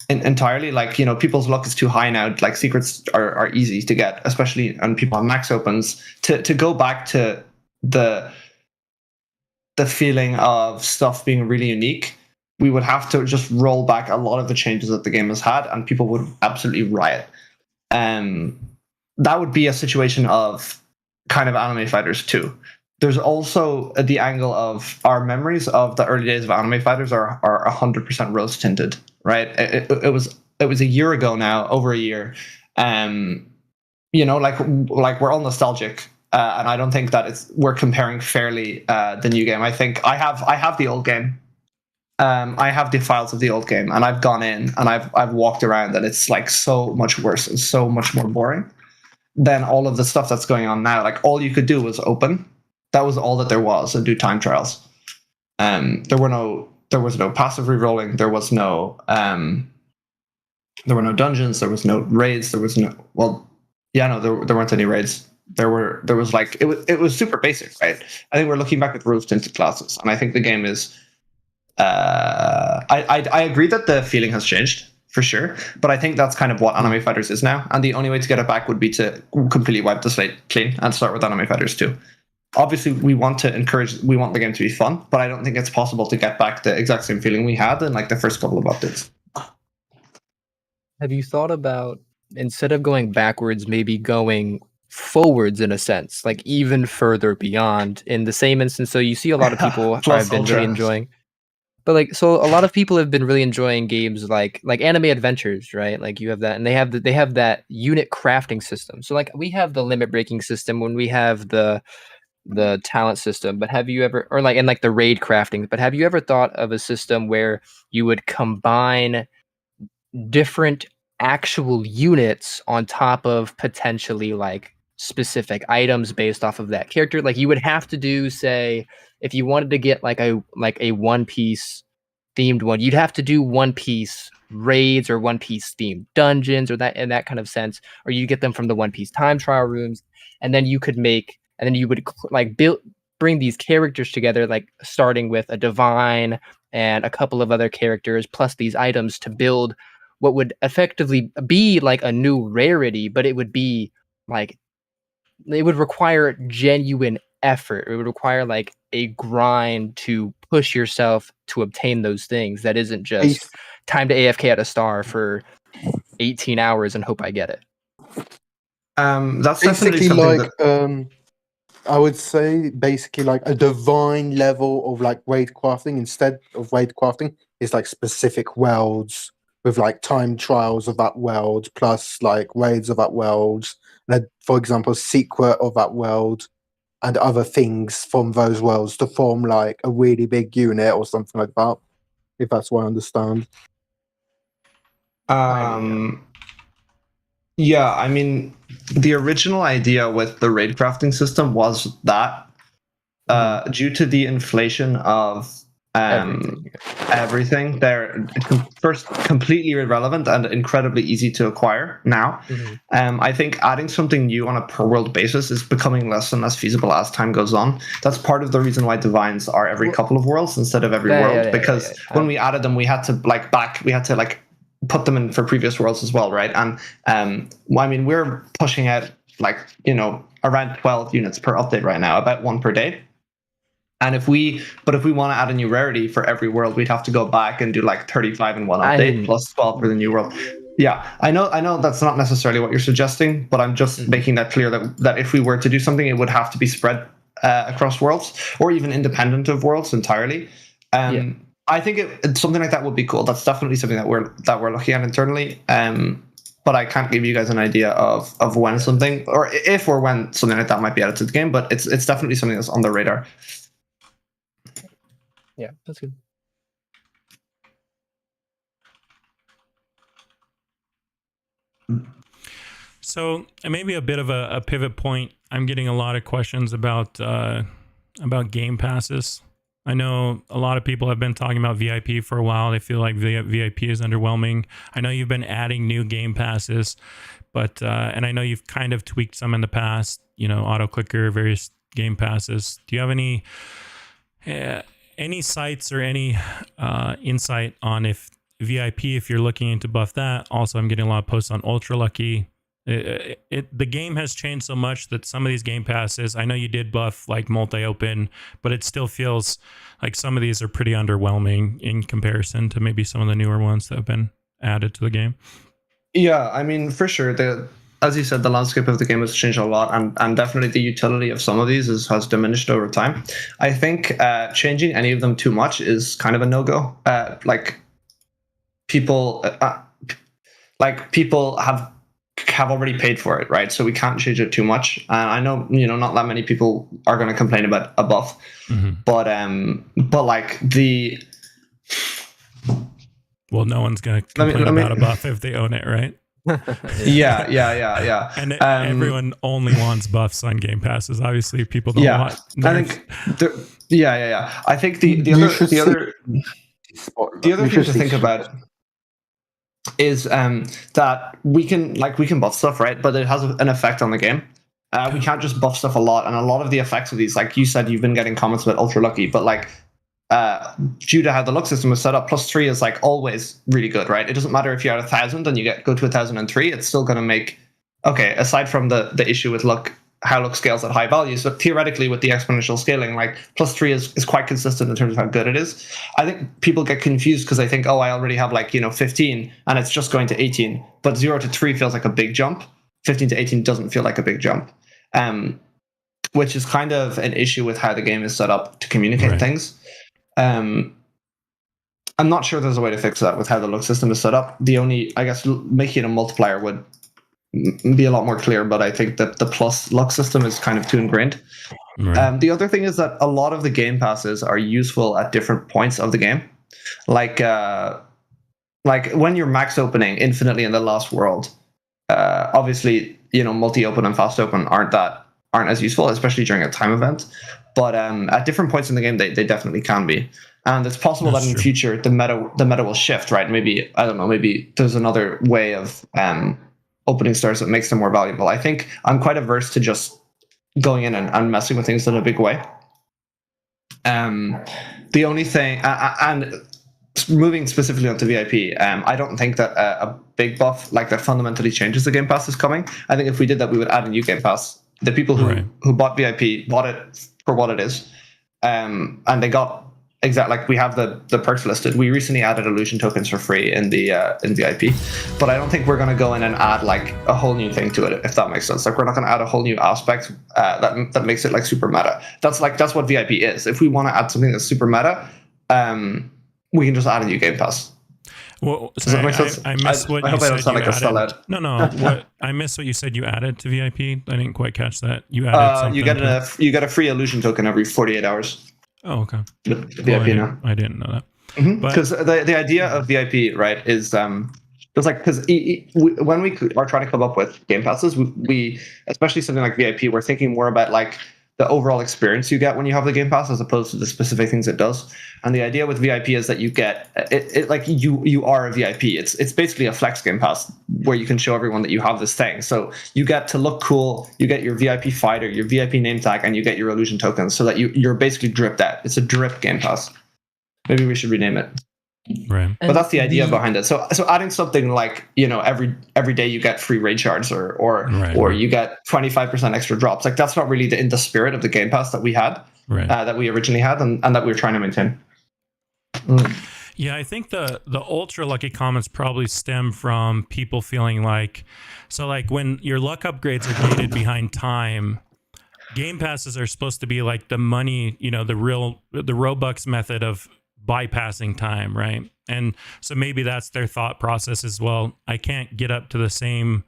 entirely. Like, you know, people's luck is too high now. Like secrets are easy to get, especially on people on max opens. To go back to the feeling of stuff being really unique, we would have to just roll back a lot of the changes that the game has had, and people would absolutely riot. That would be a situation of kind of Anime Fighters 2. There's also the angle of our memories of the early days of Anime Fighters are 100% rose tinted, right? It was a year ago now, over a year. You know, like we're all nostalgic, and I don't think that we're comparing fairly the new game. I think I have the old game. I have the files of the old game, and I've gone in and I've walked around, and it's like so much worse and so much more boring than all of the stuff that's going on now. Like all you could do was open. That was all that there was, and do time trials. There was no passive rerolling. There was no there were no dungeons. There was no raids. There was no there weren't any raids. There was like it was super basic, right? I think we're looking back at rose tinted classes, and I think the game is. I agree that the feeling has changed for sure, but I think that's kind of what Anime Fighters is now, and the only way to get it back would be to completely wipe the slate clean and start with Anime Fighters 2. Obviously, we want the game to be fun, but I don't think it's possible to get back the exact same feeling we had in like the first couple of updates. Have you thought about, instead of going backwards, maybe going forwards in a sense, like even further beyond in the same instance? So you see a lot of people have been really enjoying. But like, so a lot of people have been really enjoying games like Anime Adventures, right? Like you have that, and they have that unit crafting system. So like we have the limit breaking system when we have the talent system. But have you ever, or like, and like the raid crafting, but have you ever thought of a system where you would combine different actual units on top of potentially like specific items based off of that character? Like you would have to do, say, if you wanted to get like a One Piece themed one, you'd have to do One Piece raids or One Piece themed dungeons, or that in that kind of sense, or you get them from the One Piece time trial rooms, and then you would like bring these characters together, like starting with a divine and a couple of other characters plus these items to build what would effectively be like a new rarity, but it would be like, it would require genuine effort. It would require like a grind to push yourself to obtain those things. That isn't just time to AFK at a star for 18 hours and hope I get it. That's basically definitely something like that... I would say basically like a divine level of like raid crafting. Instead of raid crafting, is like specific worlds with like time trials of that world plus like raids of that world. And for example, secret of that world and other things from those worlds to form like a really big unit or something like that. If that's what I understand. Yeah, I mean, the original idea with the raid crafting system was that due to the inflation of everything, they're first completely irrelevant and incredibly easy to acquire now. I think adding something new on a per world basis is becoming less and less feasible as time goes on. That's part of the reason why divines are every couple of worlds instead of every world, because when we added them, we had to put them in for previous worlds as well, right? And I mean, we're pushing out like, you know, around 12 units per update right now, about one per day. And if we want to add a new rarity for every world, we'd have to go back and do like 35 in one update plus 12 for the new world. Yeah, I know that's not necessarily what you're suggesting, but I'm just making that clear that if we were to do something, it would have to be spread across worlds or even independent of worlds entirely. I think something like that would be cool. That's definitely something that we're looking at internally. But I can't give you guys an idea of when something, or if or when something like that might be added to the game. But it's definitely something that's on the radar. Yeah, that's good. So maybe a bit of a pivot point. I'm getting a lot of questions about game passes. I know a lot of people have been talking about VIP for a while. They feel like VIP is underwhelming. I know you've been adding new game passes, but and I know you've kind of tweaked some in the past. You know, auto clicker, various game passes. Do you have any sites or any insight on if VIP if you're looking to buff that. Also, I'm getting a lot of posts on Ultra Lucky. The game has changed so much that some of these game passes, I know you did buff like multi-open, but it still feels like some of these are pretty underwhelming in comparison to maybe some of the newer ones that have been added to the game. Yeah, I mean, for sure. As you said, the landscape of the game has changed a lot, and definitely the utility of some of these has diminished over time. I think changing any of them too much is kind of a no-go. People have already paid for it, right? So we can't change it too much. I know, not that many people are going to complain about a buff, but like the. Well, no one's going to complain about a buff if they own it, right? Yeah. And everyone only wants buffs on Game Passes. Obviously, people don't want. I think. I think the other thing to think about is that we can buff stuff, right? But it has an effect on the game. We can't just buff stuff a lot, and a lot of the effects of these, like you said, you've been getting comments about Ultra Lucky, but like due to how the luck system is set up, +3 is like always really good, right? It doesn't matter if you're at 1,000 and you go to 1,003, it's still going to make aside from the issue with luck, how luck scales at high values, but theoretically with the exponential scaling, like +3 is quite consistent in terms of how good it is. I think people get confused because they think, I already have 15 and it's just going to 18, but 0 to 3 feels like a big jump. 15 to 18 doesn't feel like a big jump, which is kind of an issue with how the game is set up to communicate things. I'm not sure there's a way to fix that with how the luck system is set up. I guess making it a multiplier would be a lot more clear, but I think that the plus luck system is kind of too ingrained. Right. The other thing is that a lot of the game passes are useful at different points of the game. Like when you're max opening infinitely in the last world, obviously, multi-open and fast open aren't as useful, especially during a time event. But at different points in the game, they definitely can be. And it's possible that in the future, the meta will shift, right? Maybe, I don't know, maybe there's another way of opening stars that makes them more valuable. I think I'm quite averse to just going in and messing with things in a big way. The only thing, and moving specifically onto VIP, I don't think that a big buff like that fundamentally changes the Game Pass is coming. I think if we did that, we would add a new Game Pass. The people who bought VIP bought it for what it is, and they got we have the perks listed. We recently added illusion tokens for free in VIP, but I don't think we're going to go in and add like a whole new thing to it, if that makes sense. Like we're not going to add a whole new aspect that makes it like super meta. That's what VIP is. If we want to add something that's super meta, we can just add a new Game Pass. Well, sorry, I missed what you said. I hope I don't sound like a sellout. No. I missed what you said you added to VIP. I didn't quite catch that. You added something. You get a free illusion token every 48 hours. Oh, okay. With VIP now. I didn't know that. Because the idea of VIP, right, is because when we are trying to come up with Game Passes, we especially something like VIP, we're thinking more about like the overall experience you get when you have the Game Pass as opposed to the specific things it does. And the idea with VIP is that you get it like you are a VIP. It's basically a flex Game Pass where you can show everyone that you have this thing. So you get to look cool, you get your VIP fighter, your VIP name tag, and you get your illusion tokens so that you're basically dripped out. It's a drip Game Pass. Maybe we should rename it. Right. But that's the idea behind it. So adding something like, every day you get free raid shards or you get 25% extra drops. Like that's not really in the spirit of the Game Pass that we had, that we originally had and that we were trying to maintain. Yeah, I think the ultra lucky comments probably stem from people feeling like when your luck upgrades are gated behind time, Game Passes are supposed to be like the money, the Robux method of bypassing time, right? And so maybe that's their thought process as well. I can't get up to the same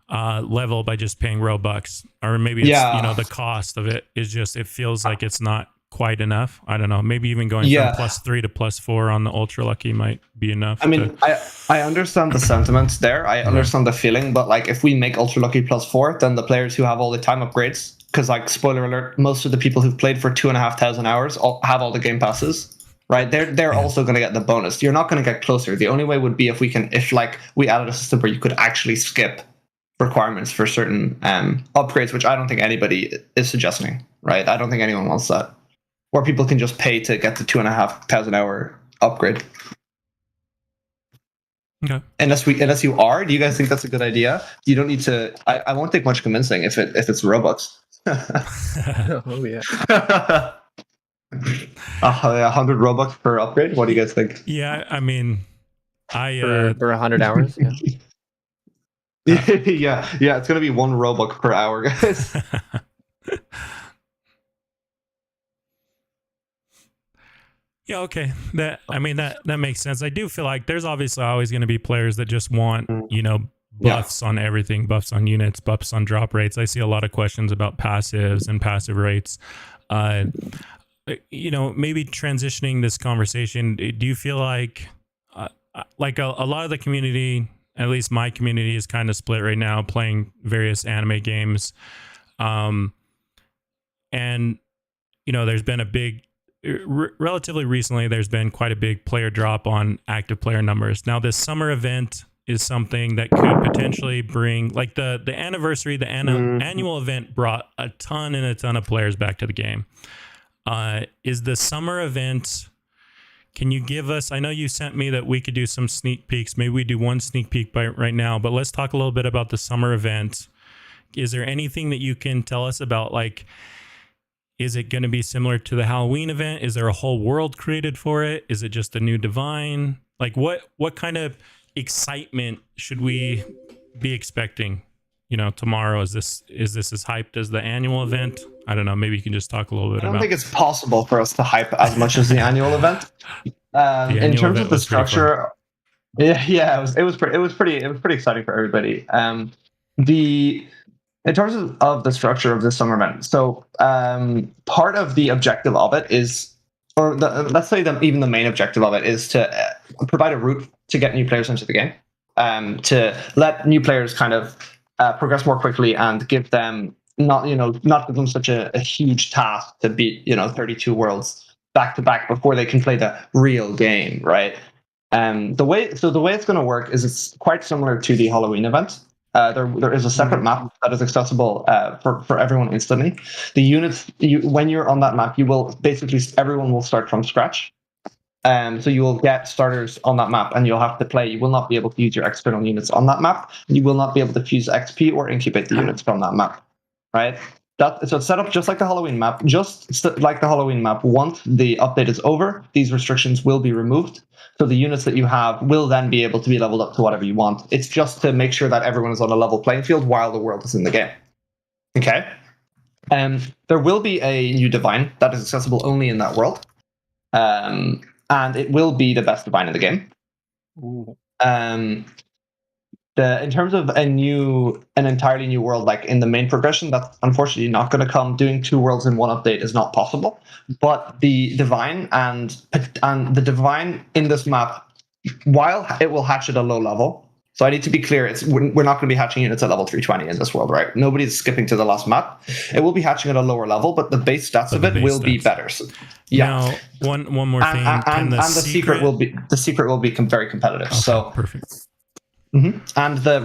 level by just paying Robux, or maybe it's the cost of it is just, it feels like it's not quite enough. I don't know. Maybe even going from +3 to +4 on the ultra lucky might be enough. I mean, I understand the sentiments there. I understand the feeling, but like if we make ultra lucky +4, then the players who have all the time upgrades, because like spoiler alert, most of the people who've played for 2,500 hours have all the Game Passes. Right, they're also going to get the bonus. You're not going to get closer. The only way would be if we added a system where you could actually skip requirements for certain upgrades, which I don't think anybody is suggesting. Right, I don't think anyone wants that. Where people can just pay to get the 2,500 hour upgrade. Okay. Unless you are, do you guys think that's a good idea? You don't need to. I won't take much convincing if it's Robux. Oh yeah. 100 Robux per upgrade. What do you guys think? Yeah, I mean, For 100 hours. Yeah. Yeah, it's gonna be 1 Robux per hour, guys. Yeah, okay. That makes sense. I do feel like there's obviously always going to be players that just want, buffs on everything, buffs on units, buffs on drop rates. I see a lot of questions about passives and passive rates. Maybe transitioning this conversation, do you feel like a lot of the community, at least my community, is kind of split right now playing various anime games. And there's been a big relatively recently, there's been quite a big player drop on active player numbers. Now, this summer event is something that could potentially bring, like the anniversary, the annual event brought a ton of players back to the game. Is the summer event, can you give us, I know you sent me that we could do some sneak peeks. Maybe we do one sneak peek right now, but let's talk a little bit about the summer event. Is there anything that you can tell us about, like, is it going to be similar to the Halloween event? Is there a whole world created for it? Is it just a new divine? Like, what kind of excitement should we be expecting, tomorrow? Is this as hyped as the annual event? I don't know. Maybe you can just talk a little bit about. I don't think it's possible for us to hype as much as the annual event. In terms of the structure, it was pretty exciting for everybody. In terms of the structure of this summer event, so part of the objective of it is, let's say even the main objective of it is to provide a route to get new players into the game, to let new players kind of progress more quickly and give them not give them such a huge task to beat 32 worlds back to back before they can play the real game, right? The way it's going to work is it's quite similar to the Halloween event. There is a separate map that is accessible for everyone instantly. The units, when you're on that map, everyone will start from scratch. So you will get starters on that map, and you'll have to play. You will not be able to use your external units on that map. You will not be able to fuse XP or incubate the units from that map, right? So it's set up just like the Halloween map. Once the update is over, these restrictions will be removed. So the units that you have will then be able to be leveled up to whatever you want. It's just to make sure that everyone is on a level playing field while the world is in the game. Okay? There will be a new divine that is accessible only in that world. And it will be the best divine in the game. In terms of an entirely new world, like in the main progression, that's unfortunately not going to come. Doing 2 worlds in one update is not possible. But the divine and the divine in this map, while it will hatch at a low level, so I need to be clear, we're not going to be hatching units at level 320 in this world, right? Nobody's skipping to the last map. It will be hatching at a lower level, but the base stats of it will be better. So, yeah. Now, one more thing, the secret will be very competitive. Okay, so perfect. Mm-hmm. And the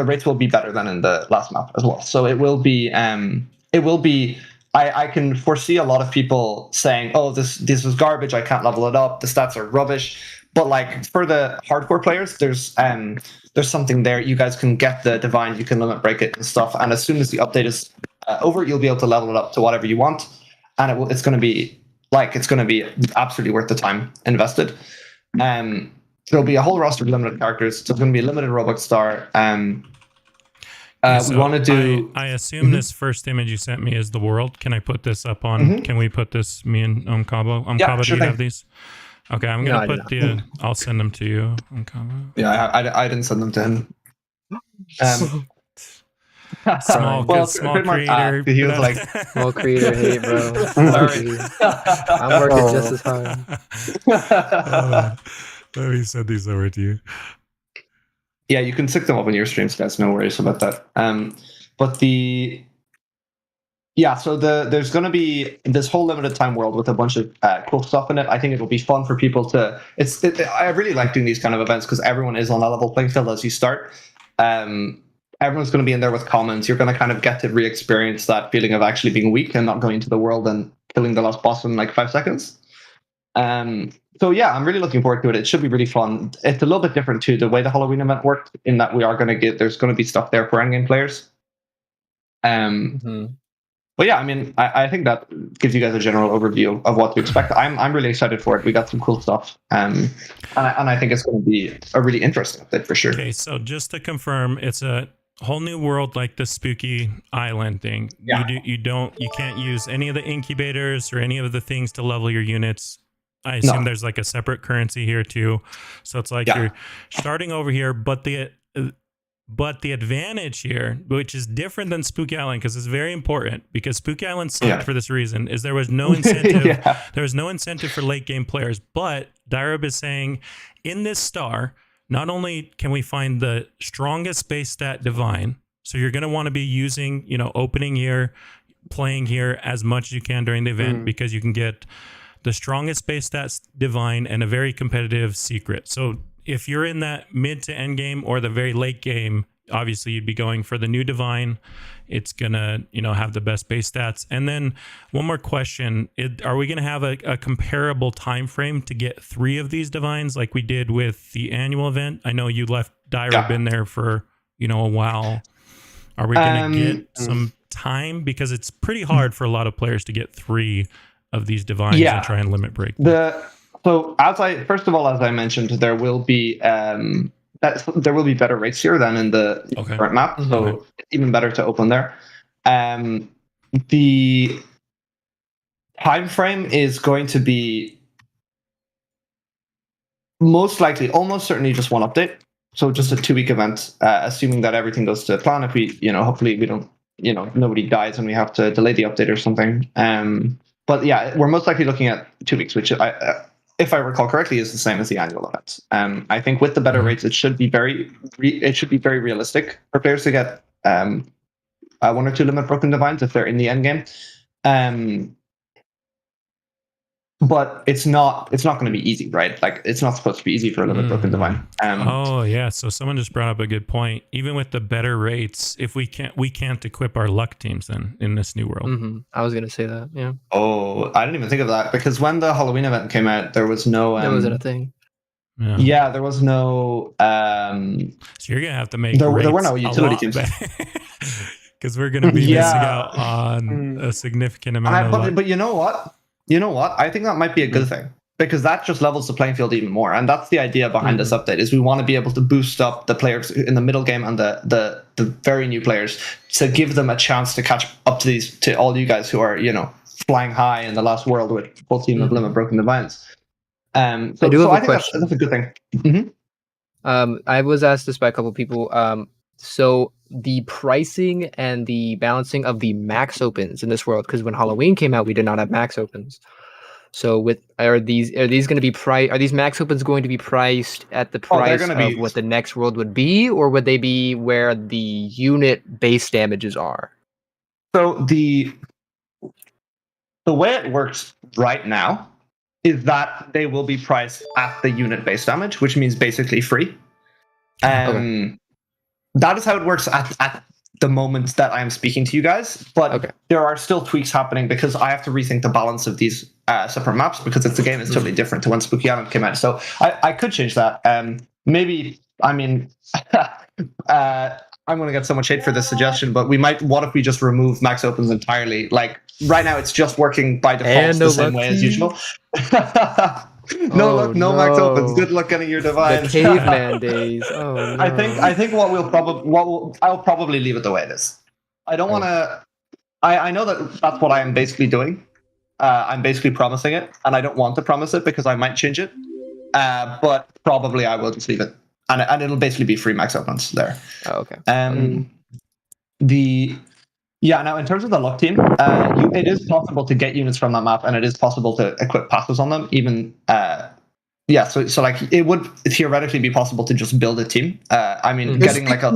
rates will be better than in the last map as well. So it will be I can foresee a lot of people saying, "Oh, this was garbage. I can't level it up. The stats are rubbish." But like for the hardcore players, there's something there. You guys can get the divine, you can limit break it and stuff. And as soon as the update is over, you'll be able to level it up to whatever you want, and it's going to be absolutely worth the time invested. There'll be a whole roster of limited characters. So it's going to be a limited Robux star. We want to do. I assume this first image you sent me is the world. Can I put this up on? Can we put this? Me and Cabo. Cabo, do you have these? Okay, I'm gonna put the. I'll send them to you, Cabo. Yeah, I didn't send them to him. Small creator. He was like, small creator hate, bro. Sorry. I'm working just as hard. Let me send these over to you. Yeah, you can stick them up on your streams, guys. No worries about that. So there's going to be this whole limited time world with a bunch of cool stuff in it. I think it will be fun for people to. I really like doing these kind of events because everyone is on a level playing field as you start. Everyone's going to be in there with comments. You're going to kind of get to re-experience that feeling of actually being weak and not going into the world and killing the last boss in like 5 seconds. So yeah, I'm really looking forward to it. It should be really fun. It's a little bit different to the way the Halloween event worked, in that there's going to be stuff there for endgame players. Mhm. But yeah, I mean, I think that gives you guys a general overview of what to expect. I'm really excited for it. We got some cool stuff, and I think it's going to be a really interesting update for sure. Okay, so just to confirm, it's a whole new world like the spooky island thing. Yeah. You can't use any of the incubators or any of the things to level your units. I assume there's like a separate currency here too. So it's like you're starting over here, but the advantage here, which is different than Spooky Island, because it's very important, because Spooky Island sucked for this reason, is there was no incentive. There was no incentive for late game players. But Daireb is saying, in this star, not only can we find the strongest base stat divine, so you're going to want to be using, opening here, playing here as much as you can during the event, because you can get the strongest base stats divine and a very competitive secret. So if you're in that mid to end game or the very late game, obviously you'd be going for the new divine. It's gonna, have the best base stats. And then one more question: are we gonna have a comparable time frame to get 3 of these divines like we did with the annual event? I know you left Daireb in there for a while. Are we gonna get some time, because it's pretty hard for a lot of players to get 3 of these divines and try and limit break? So as I mentioned, there will be better rates here than in the current map. So even better to open there. The time frame is going to be most likely, almost certainly, just one update. So just a 2-week event, assuming that everything goes to plan. If we, hopefully we don't, nobody dies and we have to delay the update or something. But yeah, we're most likely looking at 2 weeks, which if I recall correctly, is the same as the annual event. I think with the better rates, it should be very realistic for players to get 1 or 2 limit broken divines if they're in the end game. But it's not going to be easy, right? Like, it's not supposed to be easy for a limit broken divine. So someone just brought up a good point. Even with the better rates, if we can't equip our luck teams then in this new world. I was gonna say that. Yeah. Oh, I didn't even think of that, because when the Halloween event came out, there was no. That wasn't a thing. Yeah, there was no. So you're gonna have to make. There were no utility teams. Because we're gonna be missing out on a significant amount of luck. But you know what? I think that might be a good thing, because that just levels the playing field even more. And that's the idea behind this update, is we want to be able to boost up the players in the middle game and the very new players, to give them a chance to catch up to all you guys who are, flying high in the last world with full team of limit broken divines. I think that's a good thing. I was asked this by a couple of people. So the pricing and the balancing of the max opens in this world, because when Halloween came out, we did not have max opens. So are these going to be are these max opens going to be priced at the price of what the next world would be, or would they be where the unit base damages are? So the way it works right now is that they will be priced at the unit base damage, which means basically free. That is how it works at the moment that I am speaking to you guys. But there are still tweaks happening, because I have to rethink the balance of these separate maps, because the game is totally different to when Spooky Island came out. So I could change that. Maybe, I mean, I'm going to get so much hate for this suggestion, but what if we just remove max opens entirely? Like, right now it's just working by default the same way as usual. No max opens. Good luck getting your divines. The caveman days. Oh, no. I think I'll probably leave it the way it is. I don't want to. I know that's what I am basically doing. I'm basically promising it, and I don't want to promise it, because I might change it. But probably I will just leave it, and it'll basically be free max opens there. Oh, okay. Now in terms of the luck team, it is possible to get units from that map, and it is possible to equip passes on them. Even so like, it would theoretically be possible to just build a team. I mean, getting like a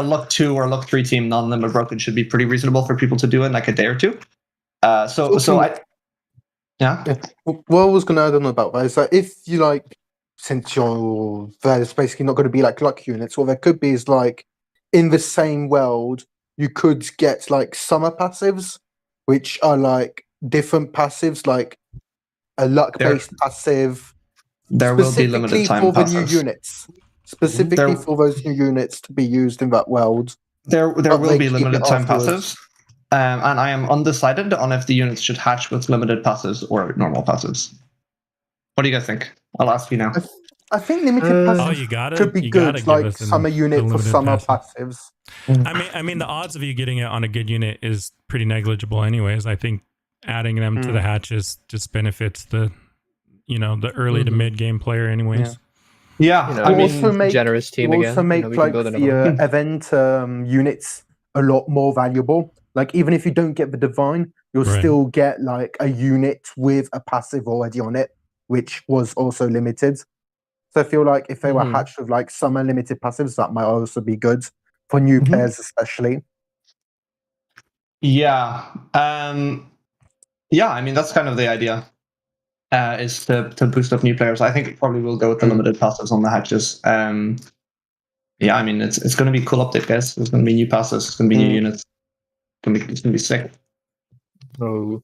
luck 2 or luck 3 team non-limit broken should be pretty reasonable for people to do in like a day or two. What I was going to add on about that is that if you since there's basically not going to be like luck units, what there could be is like, in the same world, you could get like summer passives, which are like different passives, like a luck-based passive, there will be limited Specifically time for the new passes. units. Specifically There- for those new units to be used in that world. There But will they be keep limited it time afterwards. passes, and I am undecided on if the units should hatch with limited passes or normal passes. What do you guys think? I'll ask you now. I think limited Uh, passes Oh, you gotta could be give good, like us summer the unit for limited summer passes. passives. I mean, the odds of you getting it on a good unit is pretty negligible, anyways. I think adding them to the hatches just benefits the early to Mhm. mid game player, anyways. Yeah, You know, I I mean, mean, generous team again. Also make we can like build another the one. event units a lot more valuable. Like even if you don't get the divine, you'll Right. still get like a unit with a passive already on it, which was also limited. So I feel like if they were Mhm. hatched with like some unlimited passives, that might also be good for new Mhm. players, especially. yeah, yeah. I mean, that's kind of the idea. Is to boost up new players. I think it probably will go with the limited passes on the hatches. Yeah, I mean, it's going to be a cool update, guys. There's going to be new passes. It's going to be new units. It's going to be sick. Oh,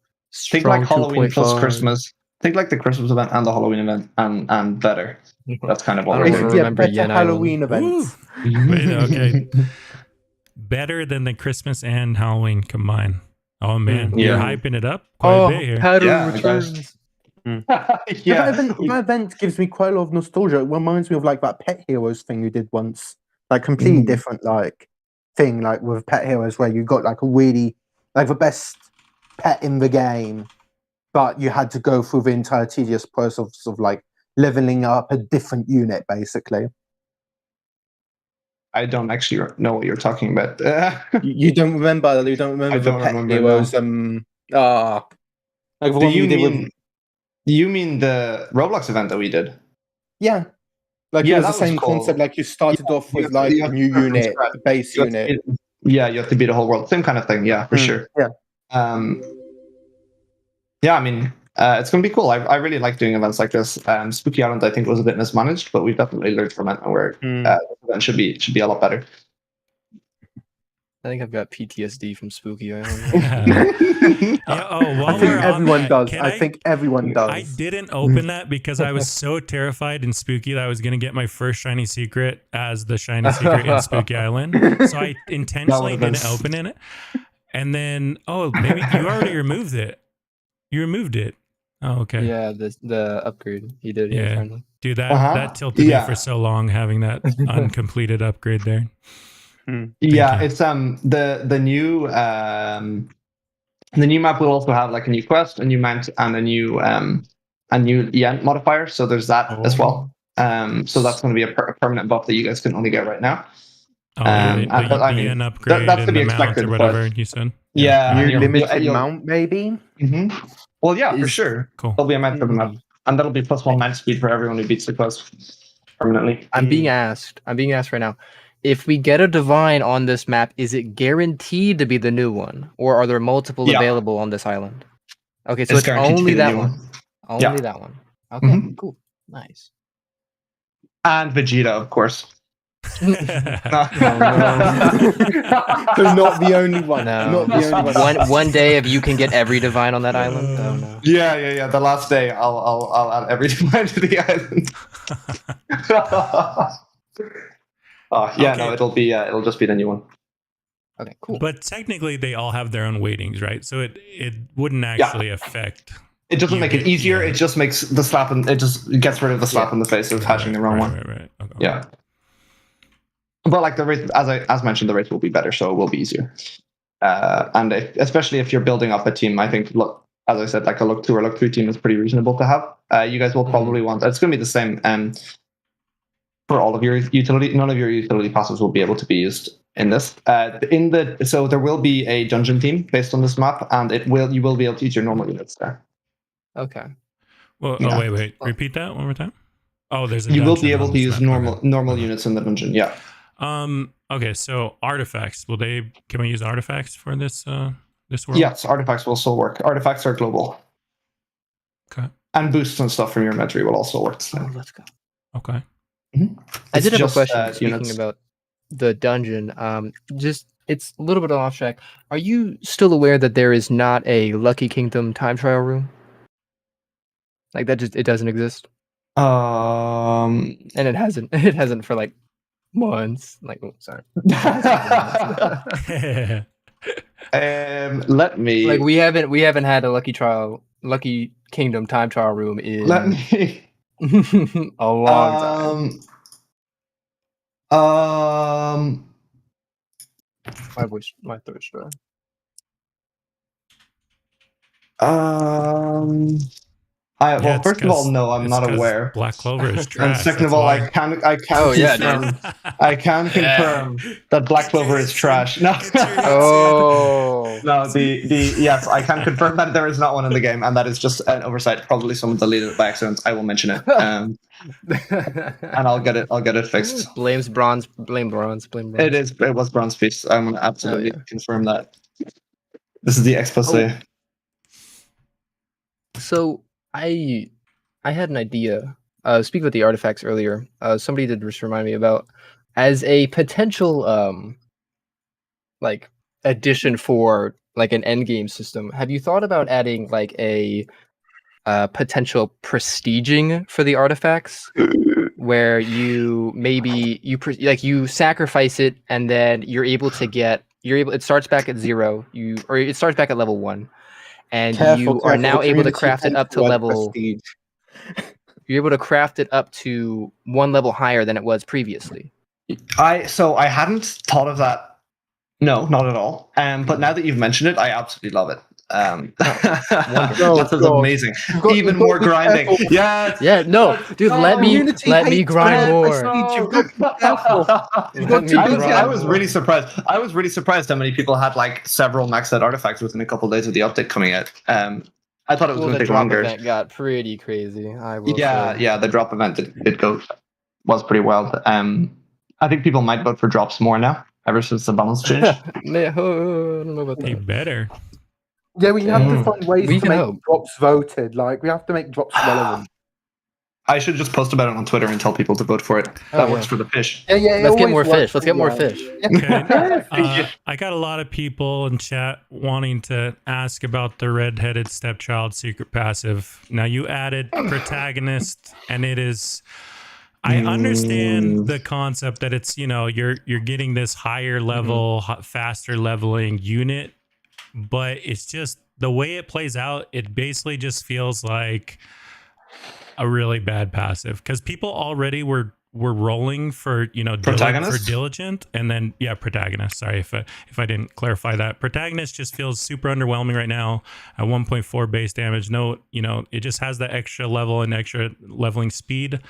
Think like strong Halloween plus 2.5. Christmas. Think like the Christmas event and the Halloween event, and better. That's kind of what I we're don't doing. remember better Yen Halloween Island. events. Wait, okay. Better than the Christmas and Halloween combined. Oh man, you're Yeah. hyping it up quite a bit here. Pattern Yeah, returns. yeah. That event gives me quite a lot of nostalgia. It reminds me of like that Pet Heroes thing you did once. Like completely different like thing, like with Pet Heroes where you got like a really like the best pet in the game, but you had to go through the entire tedious process of like leveling up a different unit basically. I don't actually know what you're talking about. You don't remember I the don't Pet remember, Heroes like the Do one you we did with mean? You mean the Roblox event that we did? yeah. Like Yeah, it was that the was same cool. concept. Like you started off You with have to- like you a have to new start from unit, scratch. a base You have to unit. you have to beat the whole world. Same kind of thing. Yeah, for sure. Yeah. Yeah, I mean, it's going to be cool. I really like doing events like this. Spooky Island, I think, was a bit mismanaged, but we've definitely learned from it, and where this event should be a lot better. I think I've got PTSD from Spooky Island. Yeah, oh, while I think we're on everyone that, does. can I think everyone does. I didn't open that because I was so terrified in Spooky that I was going to get my first shiny secret as the shiny secret in Spooky Island. So I intentionally been didn't open it. And then, oh, maybe you already removed it. You removed it. Oh, okay. Yeah, the upgrade he did. Yeah, Yeah. finally. Dude, that tilted me for so long having that uncompleted upgrade there. Yeah, you. it's the new map will also have like a new quest, a new mount, and a new event modifier. So there's that as well. So that's going to be a permanent buff that you guys can only get right now. Oh, the an upgrade that's to and be the mount expected, or whatever you said. Yeah, New limited mount, maybe. Well, yeah, for sure. Cool. There'll be a mount for the map, and that'll be +1 mount speed for everyone who beats the quest permanently. I'm being asked right now. If we get a divine on this map, is it guaranteed to be the new one, or are there multiple available on this island? Okay, so it's guaranteed to only be the that new one. Only that one. Okay, cool, nice. And Vegeta, of course. Oh, no. So not the only one. No. Not the only one. One day, if you can get every divine on that island. Oh no. Yeah. The last day, I'll add every divine to the island. No, it'll just be the new one. Okay, cool. But technically, they all have their own weightings, right? So it wouldn't actually affect. It doesn't make it easier. It just makes the slap, and it just gets rid of the slap in the face of hatching the wrong one. Right. Okay. Yeah. But like the race, as mentioned, the race will be better, so it will be easier. And especially if you're building up a team, I think, as I said, like a look 2 or look 3 team is pretty reasonable to have. You guys will probably want. It's going to be the same for all of your utility. None of your utility passes will be able to be used in this. So there will be a dungeon team based on this map, and you will be able to use your normal units there. Okay. Well, wait. Repeat that one more time. Oh, there's you will be able to use normal units in the dungeon. Yeah. Okay, so artifacts. Can we use artifacts for this world? Yes, artifacts will still work. Artifacts are global. Okay. And boosts and stuff from your inventory will also work. Oh, let's go. Okay. I did have a question. Speaking about the dungeon, it's a little bit off track. Are you still aware that there is not a Lucky Kingdom time trial room? Like that, it doesn't exist. Um, And it hasn't for like months. Like, oh, sorry. let me Like we haven't had a Lucky Kingdom time trial room in let me a long time. My throat's dry. Well, it's first of all, 'cause- no, I'm it's not 'cause aware. Black Clover is And trash. second of that's all, why. I can Oh, yeah, dude. confirm. I can confirm that Black Clover is trash. No, Oh, no. The yes, I can confirm that there is not one in the game, and that is just an oversight. Probably someone deleted it by accident. I will mention it, and I'll get it fixed. Blame bronze. It was Bronze Piece. I'm gonna absolutely confirm that. This is the expose. Oh. So I had an idea. Speaking about the artifacts earlier, somebody did just remind me about as a potential like addition for like an end game system. Have you thought about adding like a potential prestiging for the artifacts, where you maybe you sacrifice it and then it starts back at 0, it starts back at level 1. And you are now able to craft it up to level. prestige. You're able to craft it up to 1 level higher than it was previously. I hadn't thought of that. No, not at all. But now that you've mentioned it, I absolutely love it. That is amazing. Even more grinding. Yes. Yeah. No, dude. Let me grind more. I was really surprised. I was really surprised how many people had like several maxed out artifacts within a couple of days of the update coming out. I thought it was going to take longer. The drop event got pretty crazy. The drop event was pretty wild. I think people might vote for drops more now, ever since the balance changed. I don't know about that. They better. Yeah, we have to find ways We to can make help. drops voted. Like, we have to make drops relevant. I should just post about it on Twitter and tell people to vote for it. That works for the fish. Yeah. Let's get more fish. Let's get more fish. Okay. I got a lot of people in chat wanting to ask about the redheaded stepchild secret passive. Now you added protagonist, and it is. I understand the concept that it's you're getting this higher level, faster leveling unit, but it's just the way it plays out. It basically just feels like a really bad passive because people already were rolling for protagonist for diligent, and then protagonist. Sorry if I didn't clarify that. Protagonist just feels super underwhelming right now at 1.4 base damage. No, it just has the extra level and extra leveling speed.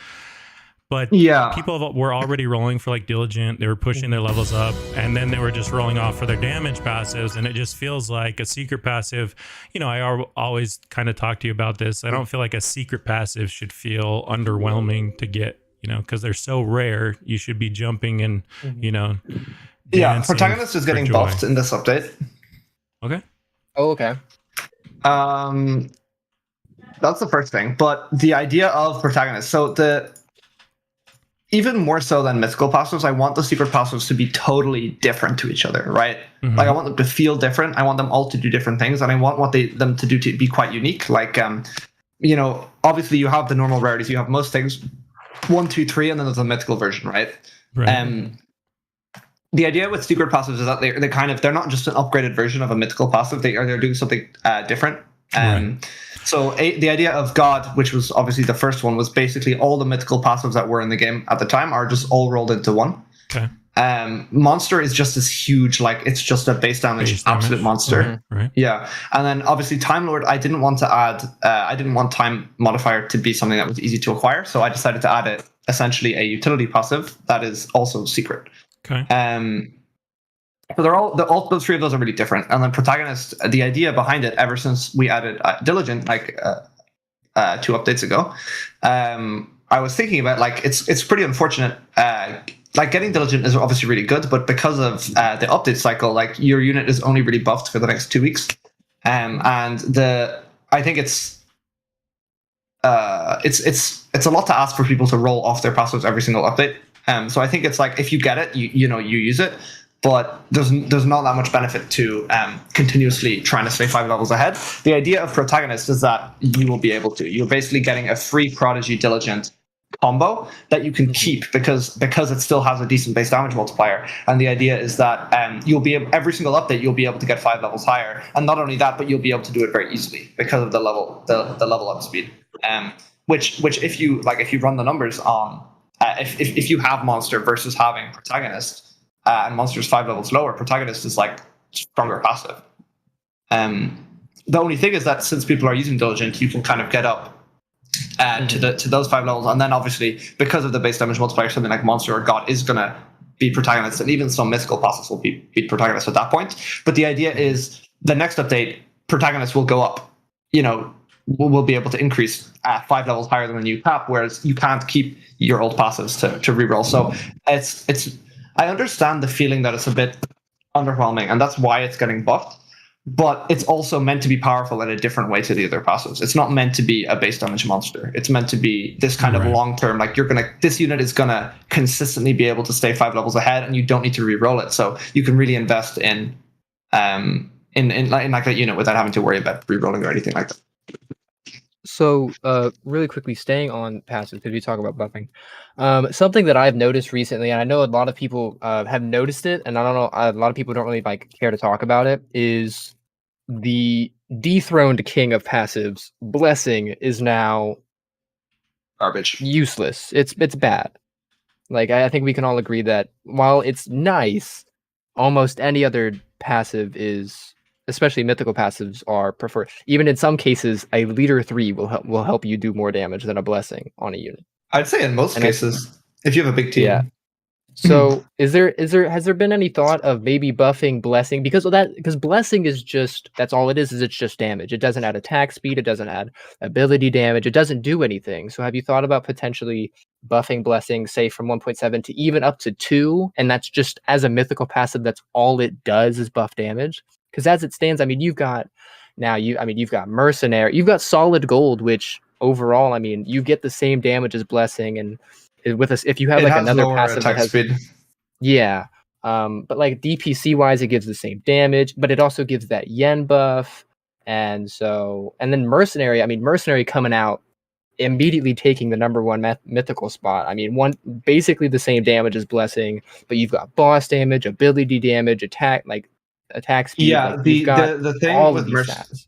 But people were already rolling for like diligent. They were pushing their levels up, and then they were just rolling off for their damage passives. And it just feels like a secret passive. I always kind of talk to you about this. I don't feel like a secret passive should feel underwhelming to get, because they're so rare. You should be jumping and, protagonist is getting buffed in this update. Okay. Oh, okay. That's the first thing. But the idea of protagonist, even more so than mythical passives, I want the secret passives to be totally different to each other, right? Mm-hmm. Like I want them to feel different. I want them all to do different things, and I want them to do to be quite unique. Like, obviously you have the normal rarities. You have most things, 1, 2, 3, and then there's a mythical version, right? The idea with secret passives is that they're not just an upgraded version of a mythical passive. They're doing something different. So the idea of God, which was obviously the first one, was basically all the mythical passives that were in the game at the time are just all rolled into one. Okay. Monster is just this huge, like it's just a base damage absolute monster. Mm-hmm. Right. Yeah. And then obviously Time Lord, I didn't want to add, I didn't want time modifier to be something that was easy to acquire. So I decided to add essentially a utility passive that is also secret. Okay. So all those 3 of those are really different. And then protagonist, the idea behind it, ever since we added diligent, like 2 updates ago, I was thinking about like it's pretty unfortunate. Like getting diligent is obviously really good, but because of the update cycle, like your unit is only really buffed for the next 2 weeks, and I think it's a lot to ask for people to roll off their passives every single update. So I think it's like if you get it, you use it. But there's not that much benefit to continuously trying to stay 5 levels ahead. The idea of protagonist is that you will be able to. You're basically getting a free prodigy diligent combo that you can keep because it still has a decent base damage multiplier. And the idea is that you'll be able, every single update you'll be able to get 5 levels higher, and not only that, but you'll be able to do it very easily because of the level up speed. Which if you run the numbers on if you have monster versus having protagonist, and monster's 5 levels lower, protagonist is like stronger passive. The only thing is that since people are using diligent, you can kind of get up to those 5 levels, and then obviously because of the base damage multiplier, something like monster or god is gonna be protagonist, and even some mystical passives will be protagonist at that point. But the idea is the next update, protagonist will go up. Will be able to increase 5 levels higher than the new cap, whereas you can't keep your old passives to reroll. So it's I understand the feeling that it's a bit underwhelming, and that's why it's getting buffed. But it's also meant to be powerful in a different way to the other passives. It's not meant to be a base damage monster. It's meant to be this kind of long-term, like this unit is gonna consistently be able to stay 5 levels ahead, and you don't need to re-roll it. So you can really invest in like that unit without having to worry about re-rolling or anything like that. So, really quickly, staying on passive, because we talk about buffing, something that I've noticed recently, and I know a lot of people have noticed it, and I don't know, a lot of people don't really care to talk about it, is the dethroned king of passives, Blessing, is now Garbage. useless. It's bad. I think we can all agree that while it's nice, almost any other passive is, especially mythical passives, are preferred. Even in some cases, a leader 3 will help you do more damage than a Blessing on a unit. I'd say in most cases, if you have a big team. Yeah. So has there been any thought of maybe buffing Blessing because Blessing is just, that's all it is it's just damage. It doesn't add attack speed, it doesn't add ability damage, it doesn't do anything. So have you thought about potentially buffing Blessing, say from 1.7 to even up to 2, and that's just as a mythical passive, that's all it does is buff damage? Because as it stands, you've got Mercenary, you've got Solid Gold, which overall, you get the same damage as Blessing, and with us, if you have another passive that has speed. Yeah. But DPC wise, it gives the same damage, but it also gives that yen buff. And then Mercenary coming out immediately taking the number 1 mythical spot. Basically the same damage as Blessing, but you've got boss damage, ability damage, attack speed. Yeah, the thing all with of these stats.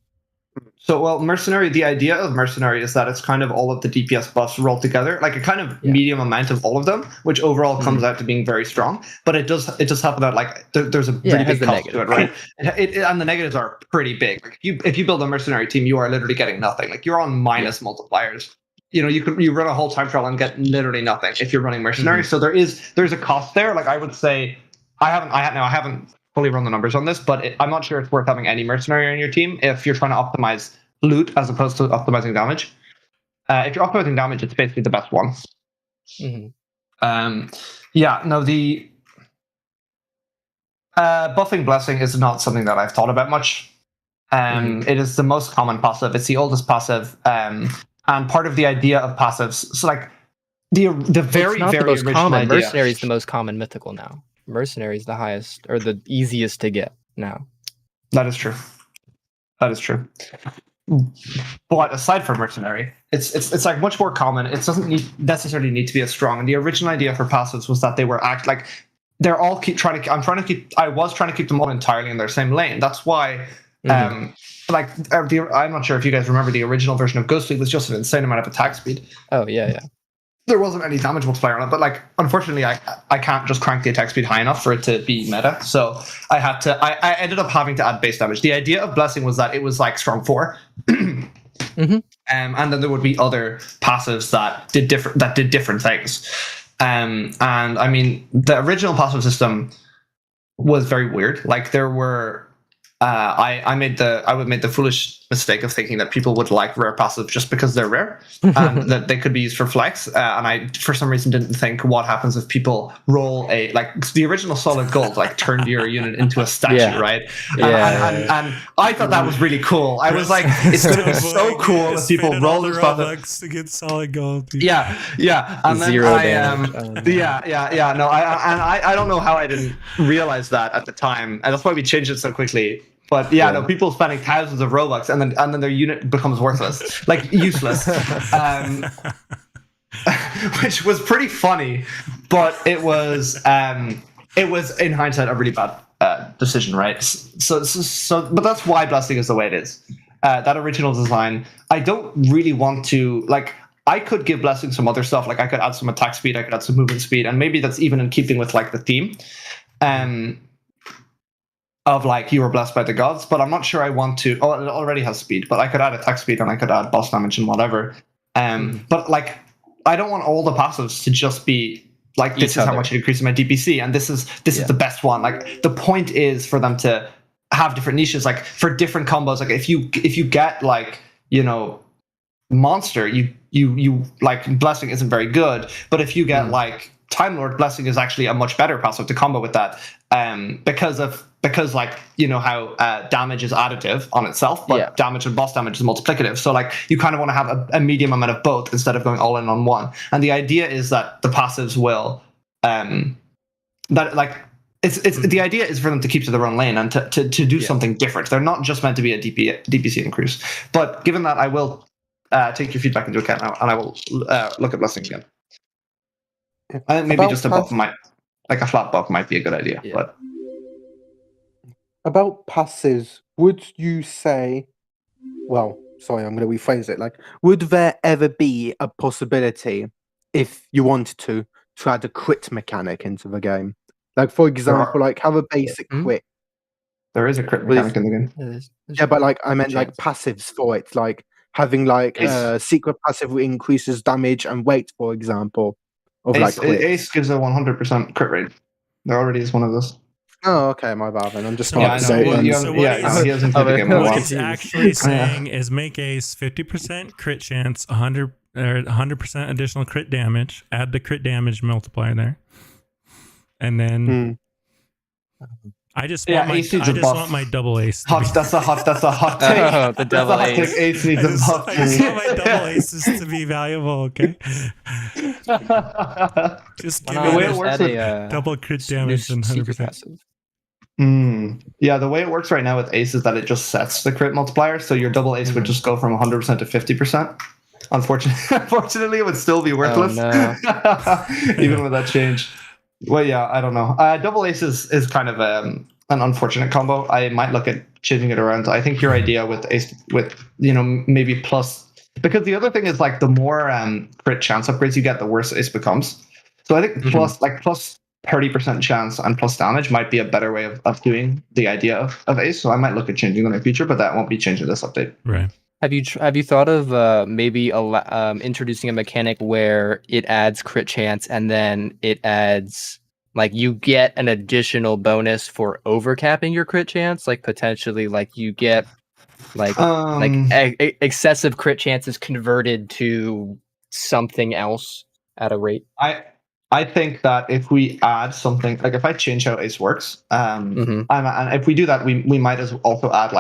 So, Mercenary, the idea of Mercenary is that it's kind of all of the DPS buffs rolled together, like a kind of medium amount of all of them, which overall comes out to being very strong. But it does happen that there's a pretty big cost to it, right? And the negatives are pretty big. If you build a Mercenary team, you are literally getting nothing. You're on minus multipliers. You run a whole time trial and get literally nothing if you're running Mercenary. So there's a cost there. I would say I haven't fully run the numbers on this, but I'm not sure it's worth having any Mercenary on your team if you're trying to optimize loot as opposed to optimizing damage. If you're optimizing damage, it's basically the best one. The buffing Blessing is not something that I've thought about much. It is the most common passive. It's the oldest passive, and part of the idea of passives. So the very it's not very the most original common. idea. Mercenary is the most common mythical now. Mercenary is the highest or the easiest to get now. That is true. But aside from Mercenary, it's much more common. It doesn't necessarily need to be as strong. And the original idea for passives was that they were I was trying to keep them all entirely in their same lane. That's why I'm not sure if you guys remember the original version of Ghostly was just an insane amount of attack speed. Oh yeah. There wasn't any damage multiplier on it, but unfortunately I can't just crank the attack speed high enough for it to be meta. So I ended up having to add base damage. The idea of Blessing was that it was strong 4. And then there would be other passives that did different things. The original passive system was very weird. There were I would make the foolish mistake of thinking that people would like rare passives just because they're rare and that they could be used for flex. And I, for some reason, didn't think what happens if people roll the original Solid Gold turned your unit into a statue, right? And I thought that was really cool. I was like, it's going to be so cool if people roll this roblox to get Solid Gold. Yeah. And then Zero damage. No, I don't know how I didn't realize that at the time, and that's why we changed it so quickly. But no, people spending thousands of Robux and then their unit becomes worthless, useless. which was pretty funny, but it was in hindsight a really bad decision, right? But that's why Blessing is the way it is. That original design, I don't really want to like. I could give Blessing some other stuff, like I could add some attack speed, I could add some movement speed, and maybe that's even in keeping with like the theme. Of like you were blessed by the gods, but I'm not sure I want to. Oh, it already has speed, but I could add attack speed and I could add boss damage and whatever. But like, I don't want all the passives to just be like this is how much it increases my DPC, and this is the best one. Like the point is for them to have different niches, like for different combos. Like if you get like monster, you like blessing isn't very good, but if you get like Time Lord, blessing is actually a much better passive to combo with that, because like how damage is additive on itself, but damage and boss damage is multiplicative. So like you kind of want to have a medium amount of both instead of going all in on one. And the idea is that the passives will that like it's the idea is for them to keep to their own lane and to do something different. They're not just meant to be a DPC increase. But given that, I will take your feedback into account now, and I will look at blessing again. I think maybe just a buff a flat buff might be a good idea. Yeah. But about passives, would you say? Well, sorry, I'm going to rephrase it. Like, would there ever be a possibility, if you wanted to add a crit mechanic into the game? Like, for example, like have a basic crit. There is a crit mechanic in the game. Yeah, but like I meant like passives for it, like having like secret passive increases damage and weight, for example. Ace gives a 100% crit rate. There already is one of those. Oh, okay, my bad. And I'm just he hasn't played the game in a while. What it's actually saying is make Ace 50% crit chance, 100% additional crit damage. Add the crit damage multiplier there, and then I just want my double ace. That's a hot take. The double ace. Ace needs a buff. I just want my double aces to be valuable. Okay. Just give me the way it works with double crit damage and 100%. Yeah, the way it works right now with Ace is that it just sets the crit multiplier, so your double ace would just go from 100% to 50%. Unfortunately, it would still be worthless, even with that change. Well, yeah, I don't know. Double ace is kind of an unfortunate combo. I might look at changing it around. I think your idea with ace, with maybe plus, because the other thing is like the more crit chance upgrades you get, the worse ace becomes. So I think plus 30% chance and plus damage might be a better way of doing the idea of ace. So I might look at changing them in the future, but that won't be changing this update. Right. Have you thought of maybe introducing a mechanic where it adds crit chance and then it adds like you get an additional bonus for overcapping your crit chance, like potentially like you get excessive crit chances converted to something else at a rate? I think that if we add something, like if I change how Ace works, and if we do that, we might as well also add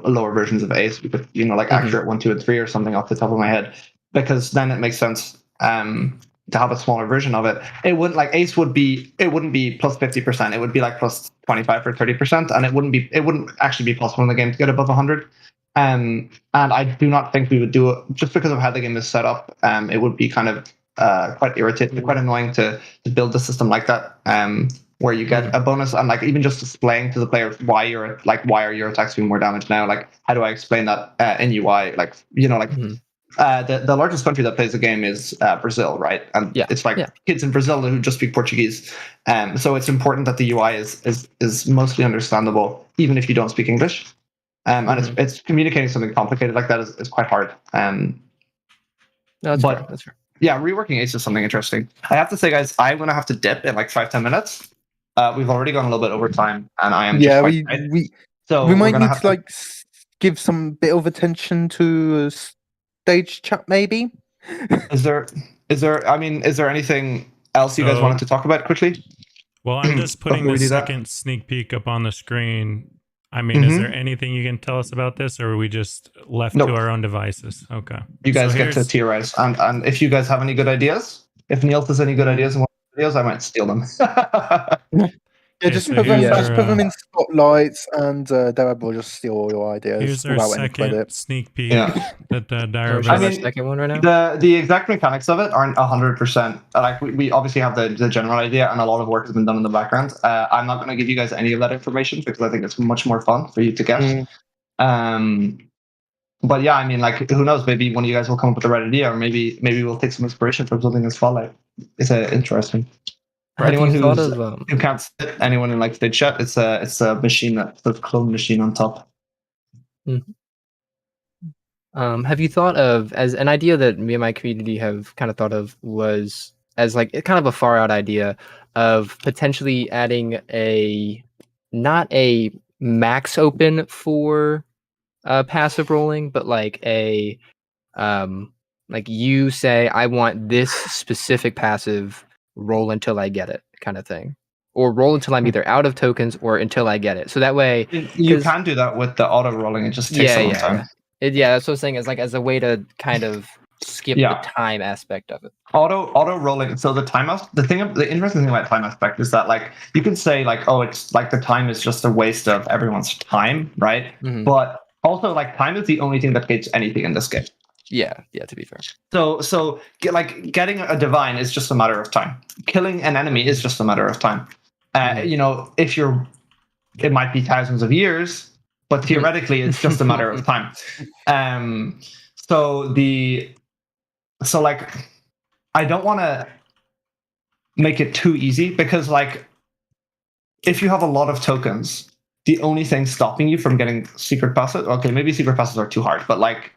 lower versions of Ace. We could Accurate 1, 2, and 3 or something off the top of my head, because then it makes sense to have a smaller version of it. It wouldn't Ace wouldn't be plus 50%. It would be like plus 25 or 30%, and it wouldn't actually be possible in the game to get above 100. And I do not think we would do it just because of how the game is set up. It would be kind of quite irritating, quite annoying to build a system like that, where you get a bonus and even just displaying to the player why are your attacks doing more damage now? Like, how do I explain that in UI? The largest country that plays the game is Brazil, right? And it's kids in Brazil who just speak Portuguese. So it's important that the UI is mostly understandable, even if you don't speak English. And it's communicating something complicated like that is quite hard. No, that's fair. That's fair. Yeah, reworking Ace is something interesting. I have to say, guys, I'm going to have to dip in 5-10 minutes. We've already gone a little bit over time, and I am we might need to give some bit of attention to stage chat, maybe. Is there anything else you guys wanted to talk about quickly? Well, I'm just putting the second sneak peek up on the screen. I mean, is there anything you can tell us about this, or are we just left to our own devices? Okay. You guys get to theorize. And if you guys have any good ideas, if Niels has any good ideas in one of the videos, I might steal them. Yeah, Okay, just so put them, here's just our, put them in spotlights, and Daireb will just steal all your ideas here's our without any second credit. sneak peek Yeah. that Are we Daireb showing I our mean, second one right now? the exact mechanics of it aren't 100%. Like we obviously have the general idea, and a lot of work has been done in the background. I'm not going to give you guys any of that information because I think it's much more fun for you to guess. Mm. But yeah, I mean, like, who knows? Maybe one of you guys will come up with the right idea, or maybe we'll take some inspiration from something in Spotlight. It's interesting. For Have anyone you thought who's of who can't sit, anyone in like stage chat, it's a machine that's a clone machine on top. have you thought of, as an idea that me and my community have kind of thought of, was as like kind of a far out idea of potentially adding not a max open for passive rolling, but like like you say, I want this specific passive, roll until I get it kind of thing, or roll until I'm either out of tokens or until I get it. So that way, You can do that with the auto rolling. It just takes a long time. yeah, that's what I'm saying. Is like as a way to kind of skip the time aspect of it. Auto rolling. So the the interesting thing about time aspect is that like you can say like, oh, it's like the time is just a waste of everyone's time, right? Mhm. But also like time is the only thing that gates anything in this game. Yeah, to be fair. So like getting a divine is just a matter of time. Killing an enemy is just a matter of time. You know, it might be thousands of years, but theoretically it's just a matter of time. So like I don't want to make it too easy because like if you have a lot of tokens, the only thing stopping you from getting secret passes, okay, maybe secret passes are too hard, but like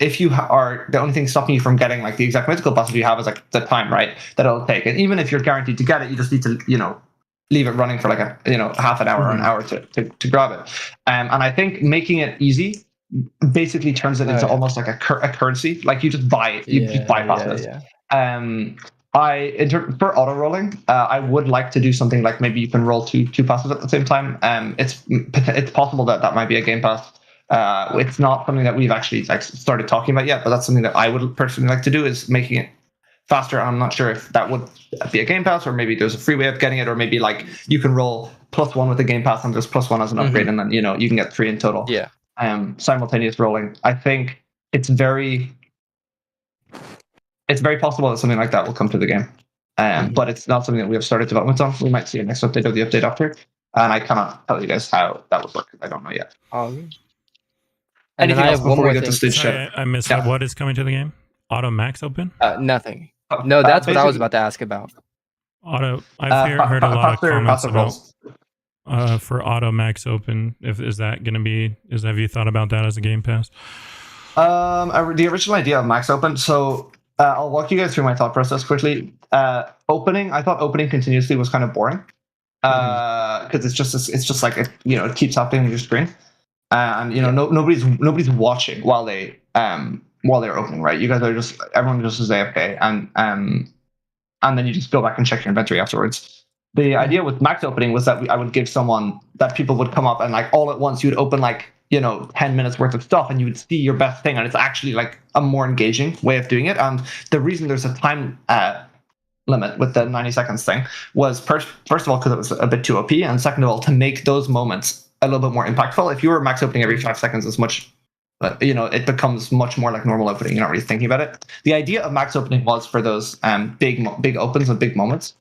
if you are the only thing stopping you from getting like the exact mythical passes you have is like the time, right, that it'll take. And even if you're guaranteed to get it, you just need to, you know, leave it running for like a, you know, half an hour or an hour to grab it. And I think making it easy basically turns it into almost like a currency. Like you just buy it, you just buy passes. For auto rolling, I would like to do something like maybe you can roll two passes at the same time. It's possible that might be a game pass. It's not something that we've actually like started talking about yet, but that's something that I would personally like to do, is making it faster. I'm not sure if that would be a game pass, or maybe there's a free way of getting it, or maybe like you can roll +1 with the game pass and there's +1 as an upgrade, and then you know you can get 3 in total. Yeah. Simultaneous rolling. I think it's very possible that something like that will come to the game. But it's not something that we have started development on. We might see a next update of the update after, and I cannot tell you guys how that would work. I don't know yet. And then I have one more thing. Sorry, I missed that. What is coming to the game? Auto max open? Nothing. No, that's what I was about to ask about. Auto. I've heard a lot of comments about for auto max open. Is that going to be? Have you thought about that as a game pass? The original idea of max open. So I'll walk you guys through my thought process quickly. I thought opening continuously was kind of boring because it's just like it keeps happening on your screen. And nobody's watching while they're opening, right? You guys are everyone just is AFK, and then you just go back and check your inventory afterwards. The idea with max opening was that I would give someone that people would come up and like all at once you would open like 10 minutes worth of stuff and you would see your best thing, and it's actually like a more engaging way of doing it. And the reason there's a time limit with the 90 seconds thing was first of all because it was a bit too OP, and second of all to make those moments a little bit more impactful. If you were max opening every 5 seconds as much, it becomes much more like normal opening. You're not really thinking about it. The idea of max opening was for those big opens and big moments.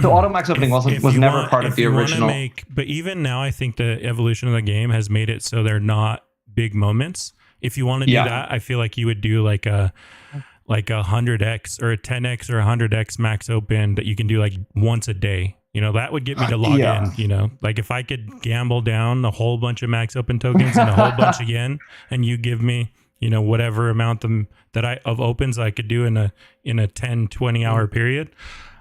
So auto max opening was never part of the original. But even now, I think the evolution of the game has made it so they're not big moments. If you want to do that, I feel like you would do like a 100x or a 10x or 100x max open that you can do like once a day. That would get me to log in. Like if I could gamble down a whole bunch of max open tokens and a whole bunch again, and you give me, whatever amount of opens I could do in a 10, 20 hour period,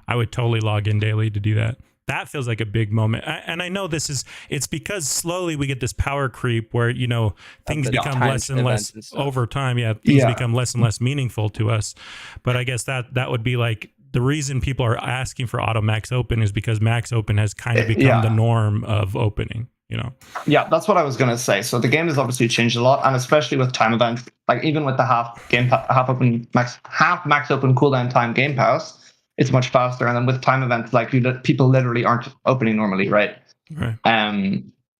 I would totally log in daily to do that. That feels like a big moment. And I know it's because slowly we get this power creep where, things become less and less over time. Yeah. Things become less and less meaningful to us. But I guess that would be like, the reason people are asking for auto max open is because max open has kind of become the norm of opening, Yeah, that's what I was going to say. So the game has obviously changed a lot, and especially with time events, like even with the half max open cooldown time game pass, it's much faster. And then with time events, like people literally aren't opening normally, right? Right.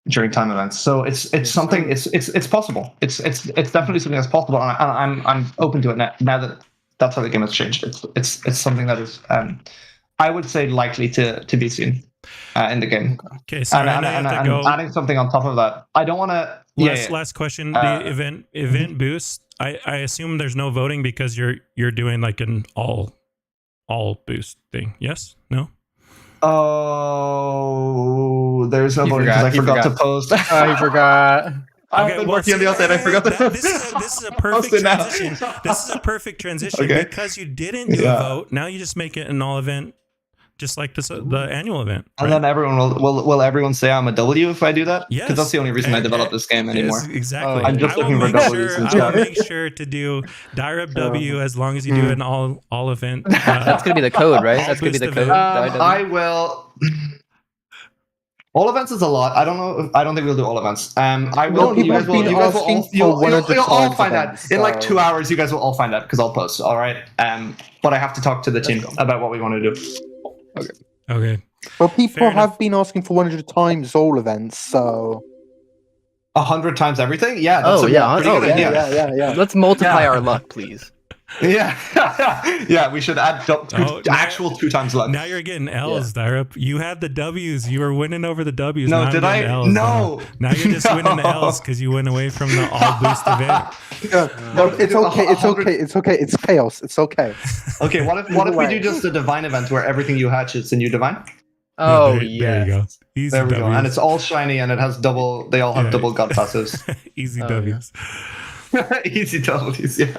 During time events, so it's something. It's possible. It's definitely something that's possible, and I'm open to it now that that's how the game has changed. It's something that is I would say likely to be seen in the game. Okay, so and adding something on top of that, I don't want to. Last question. The event boost. I assume there's no voting because you're doing like an all boost thing. Yes? No? Oh, there's no voting because I forgot to post. I forgot. I've been working on the update. I forgot to post. This is a perfect transition. This is a perfect transition because you didn't do a vote. Now you just make it an all event, just like the annual event. And then everyone will everyone say I'm a W if I do that? Yes. Because that's the only reason I developed this game anymore. Yes, exactly. I'm just looking for W's in I will make sure to do Daireb W as long as you do an all event. That's gonna be the code, right? That's gonna be the code. I will. All events is a lot. I don't know. I don't think we'll do all events. I will. You guys will all find out in like 2 hours. You guys will all find out because I'll post. All right. But I have to talk to the team about what we want to do. Okay. Well, people have been asking for 100 times all events, so 100 times everything. Yeah. Yeah. Let's multiply our luck, please. Yeah. Yeah. We should add actual 2 times luck. Now you're getting L's, Daireb. You had the W's. You were winning over the W's. No, did I? L's, no. Now you're just winning the L's because you went away from the all boost event. No, it's okay. It's okay. It's okay. It's chaos. It's okay. Okay. What if we do just a divine event where everything you hatch is a new divine? Oh there you go. Easy there we W's. go. And it's all shiny and it has double. They all have double god passives. Easy W's. Easy W's. Yeah.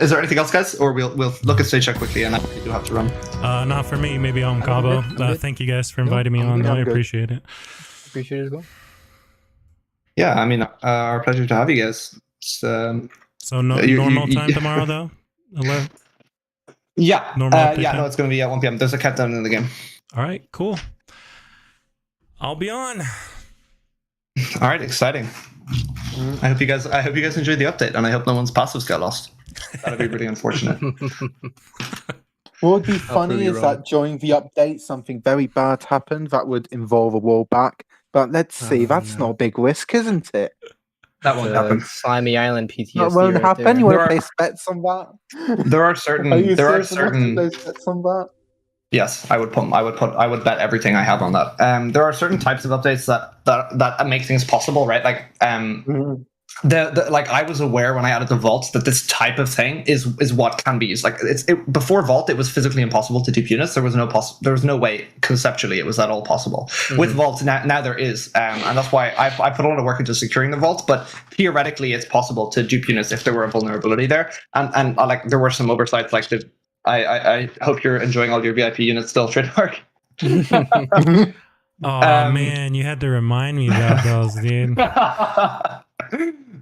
Is there anything else, guys, or we'll look at stage check quickly, and I do have to run. Not for me. Maybe on Cabo. Thank you guys for inviting me on. I appreciate it. Appreciate it as well. Yeah, I mean, our pleasure to have you guys. So normal time tomorrow though. 11? Yeah. Normal. No, it's going to be at 1 p.m. There's a countdown in the game. All right. Cool. I'll be on. All right. Exciting. I hope you guys enjoyed the update, and I hope no one's passives got lost. That'd be pretty unfortunate. What would be funny is that during the update, something very bad happened that would involve a rollback. But let's see, that's not a big risk, isn't it? That won't happen. Slimy Island PTSD. That won't happen. You want to place bets on that? There are certain. Place bets on that? Yes, I would bet everything I have on that. There are certain types of updates that make things possible, right? Like like I was aware when I added the vault that this type of thing is what can be used. Like before vault, it was physically impossible to dupe units. There was no way conceptually it was at all possible. With vault now there is, and that's why I put a lot of work into securing the vault. But theoretically, it's possible to dupe units if there were a vulnerability there, and like there were some oversights like the. I hope you're enjoying all your VIP units still, trademark. Oh man, you had to remind me about those, dude. You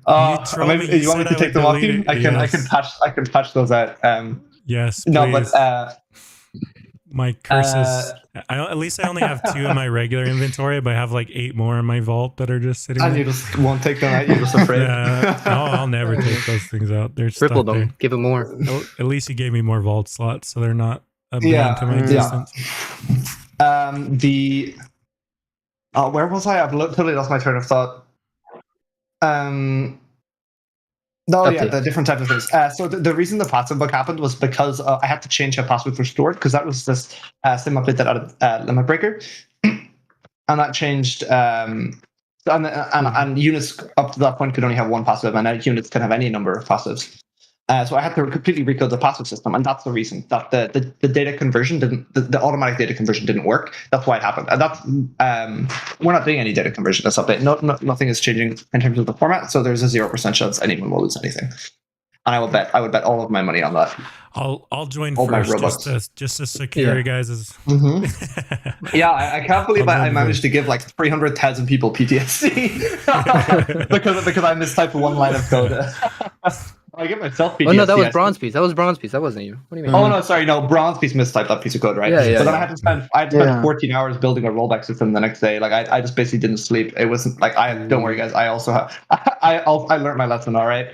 want me to take them off you? I can patch those out. Yes, please. No, but my curses. At least I only have 2 in my regular inventory, but I have like 8 more in my vault that are just sitting. And there. you just won't take them out. You're just afraid. I'll never take those things out. They're triple them. There. Give them more. At least you gave me more vault slots, so they're not a bane to my existence. Where was I? I've totally lost my train of thought. The different types of things. So the reason the passive bug happened was because I had to change how passwords were stored, because that was this same update that added limit breaker, and that changed. And units up to that point could only have 1 passive, and now units can have any number of passives. So I had to completely recode the passive system, and that's the reason that the data conversion the automatic data conversion didn't work. That's why it happened. And that's we're not doing any data conversion this update. Nothing is changing in terms of the format. So there's a 0% chance anyone will lose anything. And I would bet all of my money on that. I'll join first just to secure you guys'. Yeah, I can't believe I managed to give like 300,000 people PTSD because I mistyped 1 line of code. I give myself PTSD. Oh no, that was Bronze Piece. That wasn't you. What do you mean? Oh no, sorry, no. Bronze Piece mistyped that piece of code, right? Yeah. So then I had to spend 14 hours building a rollback system the next day. Like I just basically didn't sleep. It wasn't like don't worry, guys. I also have I learned my lesson. All right.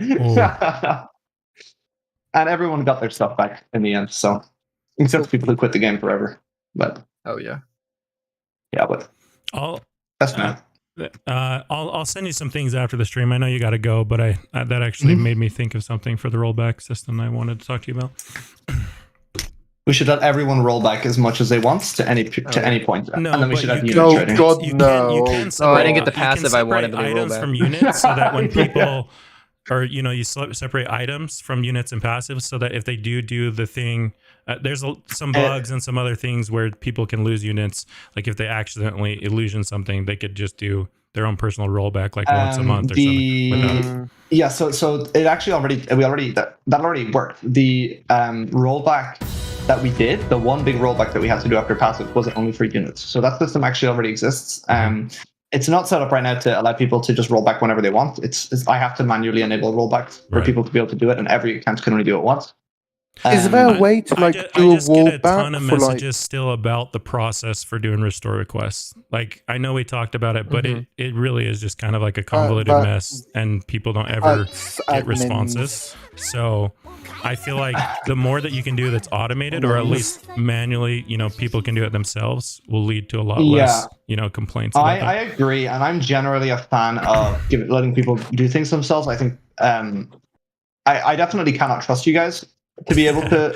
and everyone got their stuff back in the end. So except people who quit the game forever. But Oh yeah. but I'll that's not. I'll send you some things after the stream. I know you got to go, but that actually made me think of something for the rollback system I wanted to talk to you about. We should let everyone roll back as much as they want to any point, No, and then we but should have you unit can- trading. God, You no. can Oh, I didn't get the you can passive I wanted separate to be items rollback. from units, so that when people, or you separate items from units and passives, so that if they do the thing, there's some bugs and some other things where people can lose units. Like if they accidentally illusion something, they could just do their own personal rollback like once a month or something. Yeah, so it actually that already worked. The rollback that we did, the one big rollback that we had to do after passive, was only for units. So that system actually already exists. It's not set up right now to allow people to just roll back whenever they want. I have to manually enable rollbacks for people to be able to do it, and every account can only do it once. Is there a way to I do a just get a rollback ton of for messages still about the process for doing restore requests. Like I know we talked about it, but it really is just kind of like a convoluted mess, and people don't ever get responses. So I feel like the more that you can do that's automated, or at least manually, people can do it themselves, will lead to a lot less, complaints. I agree, and I'm generally a fan of letting people do things themselves. I think I definitely cannot trust you guys to be able to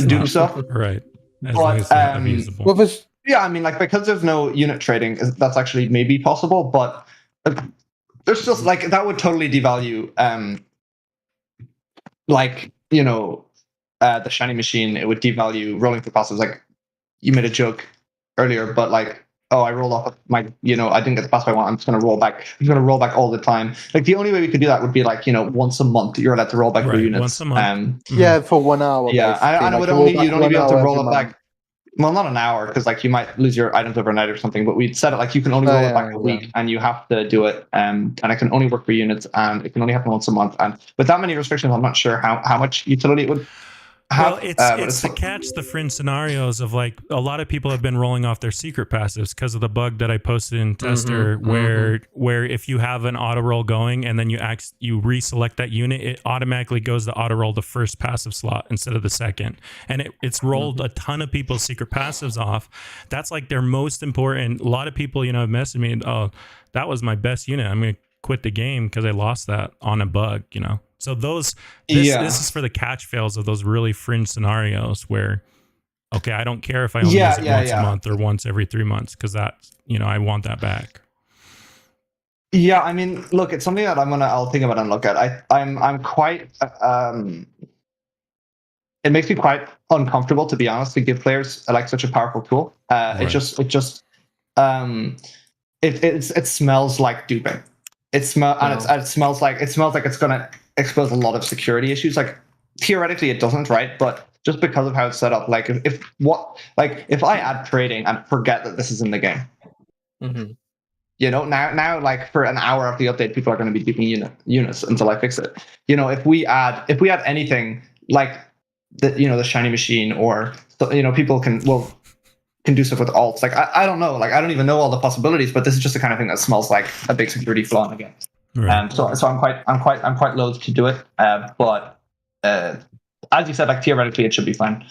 do stuff. Right. As long as it's not abusable. Well, yeah, I mean, like, because there's no unit trading, that's actually maybe possible, but there's just like that would totally devalue the shiny machine. It would devalue rolling for passives. Like you made a joke earlier, but like, oh, I rolled off my, I didn't get the passive I want. I'm just going to roll back. I'm going to roll back all the time. Like the only way we could do that would be like, once a month you're allowed to roll back your units. Once a month. Yeah, for 1 hour. Yeah, I know. You'd only be able to roll it back. Well, not an hour, because like you might lose your items overnight or something. But we'd set it like you can only roll it back a week, and you have to do it. And it can only work for units, and it can only happen once a month. And with that many restrictions, I'm not sure how much utility it would have. Well, it's to catch the fringe scenarios of like a lot of people have been rolling off their secret passives because of the bug that I posted in Tester, where if you have an auto roll going and then you reselect that unit, it automatically goes to auto roll the first passive slot instead of the second, and it's rolled a ton of people's secret passives off. That's like their most important. A lot of people, have messaged me, oh, that was my best unit. I'm gonna quit the game because I lost that on a bug. So this is for the catch fails of those really fringe scenarios where, okay, I don't care if I only use it once a month or once every 3 months, because that, I want that back. Yeah, I mean, look, it's something that I'll think about and look at. I'm quite it makes me quite uncomfortable, to be honest, to give players like such a powerful tool. Right. It smells like duping. It smells like it's gonna expose a lot of security issues. Like theoretically it doesn't, right? But just because of how it's set up, like if I add trading and forget that this is in the game, now like for an hour after the update, people are going to be duping units until I fix it. If we add anything like the shiny machine, or people can do stuff with alts. Like I don't know, like I don't even know all the possibilities, but this is just the kind of thing that smells like a big security flaw in the game. Right. So I'm quite loath to do it. But as you said, like theoretically it should be fine.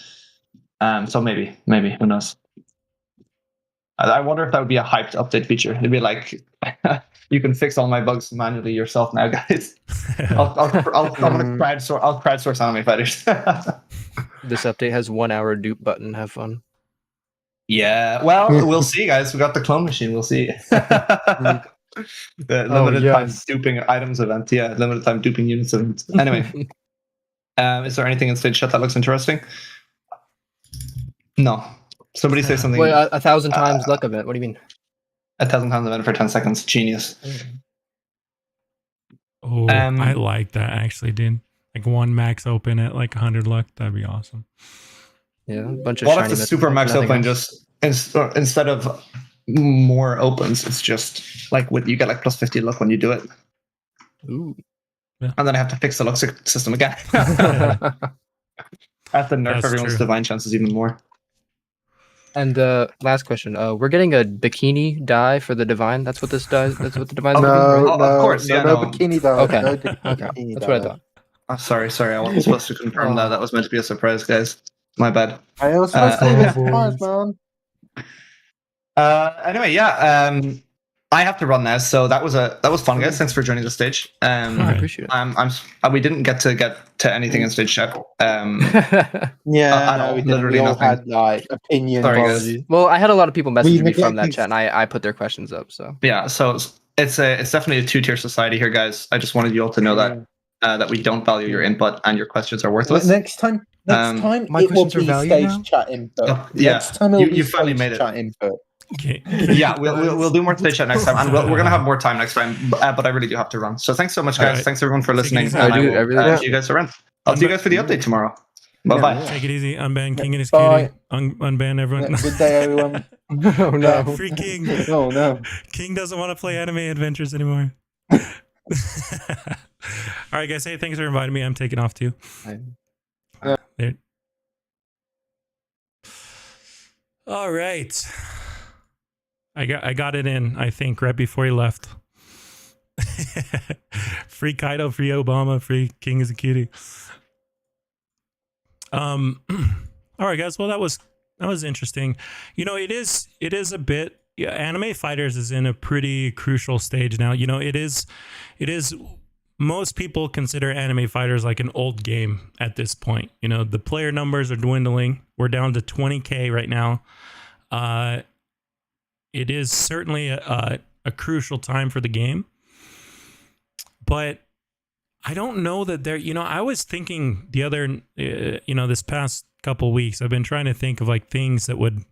So maybe who knows? I wonder if that would be a hyped update feature. It'd be like, you can fix all my bugs manually yourself now, guys. I'm gonna crowdsource anime fighters. This update has 1 hour dupe button. Have fun. Yeah, well, we'll see, guys. We got the clone machine. We'll see. The limited time duping items event. Yeah, limited time duping units event. Anyway, is there anything in stage chat that looks interesting? No. Somebody say something. Well, 1,000 times luck event. What do you mean? 1,000 times event for 10 seconds. Genius. Oh, I like that actually, dude. Like one max open at like 100 luck. That'd be awesome. Yeah, a bunch of what if the super max open just instead of more opens, it's just like you get like plus 50 luck when you do it. Ooh. Yeah. And then I have to fix the luck system again. I have to nerf everyone's divine chances even more. And last question. We're getting a bikini dye for the divine. That's what this does. That's what the divine. Of course. No bikini dye. Okay. No Okay. bikini That's dye. what I thought. Oh, sorry. I wasn't supposed to confirm that. That was meant to be a surprise, guys. My bad. I was supposed to be Oh, a surprise, boys. man. Anyway, yeah. I have to run now, so that was fun, guys. Thanks for joining the stage. I Alright. appreciate it. We didn't get to anything in stage chat. Yeah, at no, all. we didn't. Literally We all nothing. had like opinions. Sorry, guys. Apologies. Well, I had a lot of people message me from that neglected- chat, and I put their questions up. So Yeah, so it's definitely a two-tier society here, guys. I just wanted you all to know that we don't value your input and your questions are worthless. Next time, my it will questions are be valued stage now? chat input. Yeah, Next time, it'll be you finally stage made it. chat input. Okay. Yeah, we'll do more stage chat next time, and we're gonna have more time next time. But I really do have to run. So thanks so much, guys. All right. Thanks everyone for Take it listening. easy. And I I really will do. see you guys around. I'll see you guys for the update tomorrow. Bye bye. Take it easy. Unban King and his Bye. cutie. Unban everyone. Good day, everyone. oh no. Free King. Oh no. King doesn't want to play anime adventures anymore. All right, guys. Hey, thanks for inviting me. I'm taking off too. There. All right. I got it in, I think, right before he left. Free Kaido, free Obama, free King is a cutie. All right, guys. Well, that was interesting. You know, it is a bit. Yeah, Anime Fighters is in a pretty crucial stage now. You know, it is. Most people consider Anime Fighters like an old game at this point. You know, the player numbers are dwindling. We're down to 20K right now. It is certainly a crucial time for the game, but I don't know that there, you know, I was thinking the other, this past couple weeks, I've been trying to think of like things that would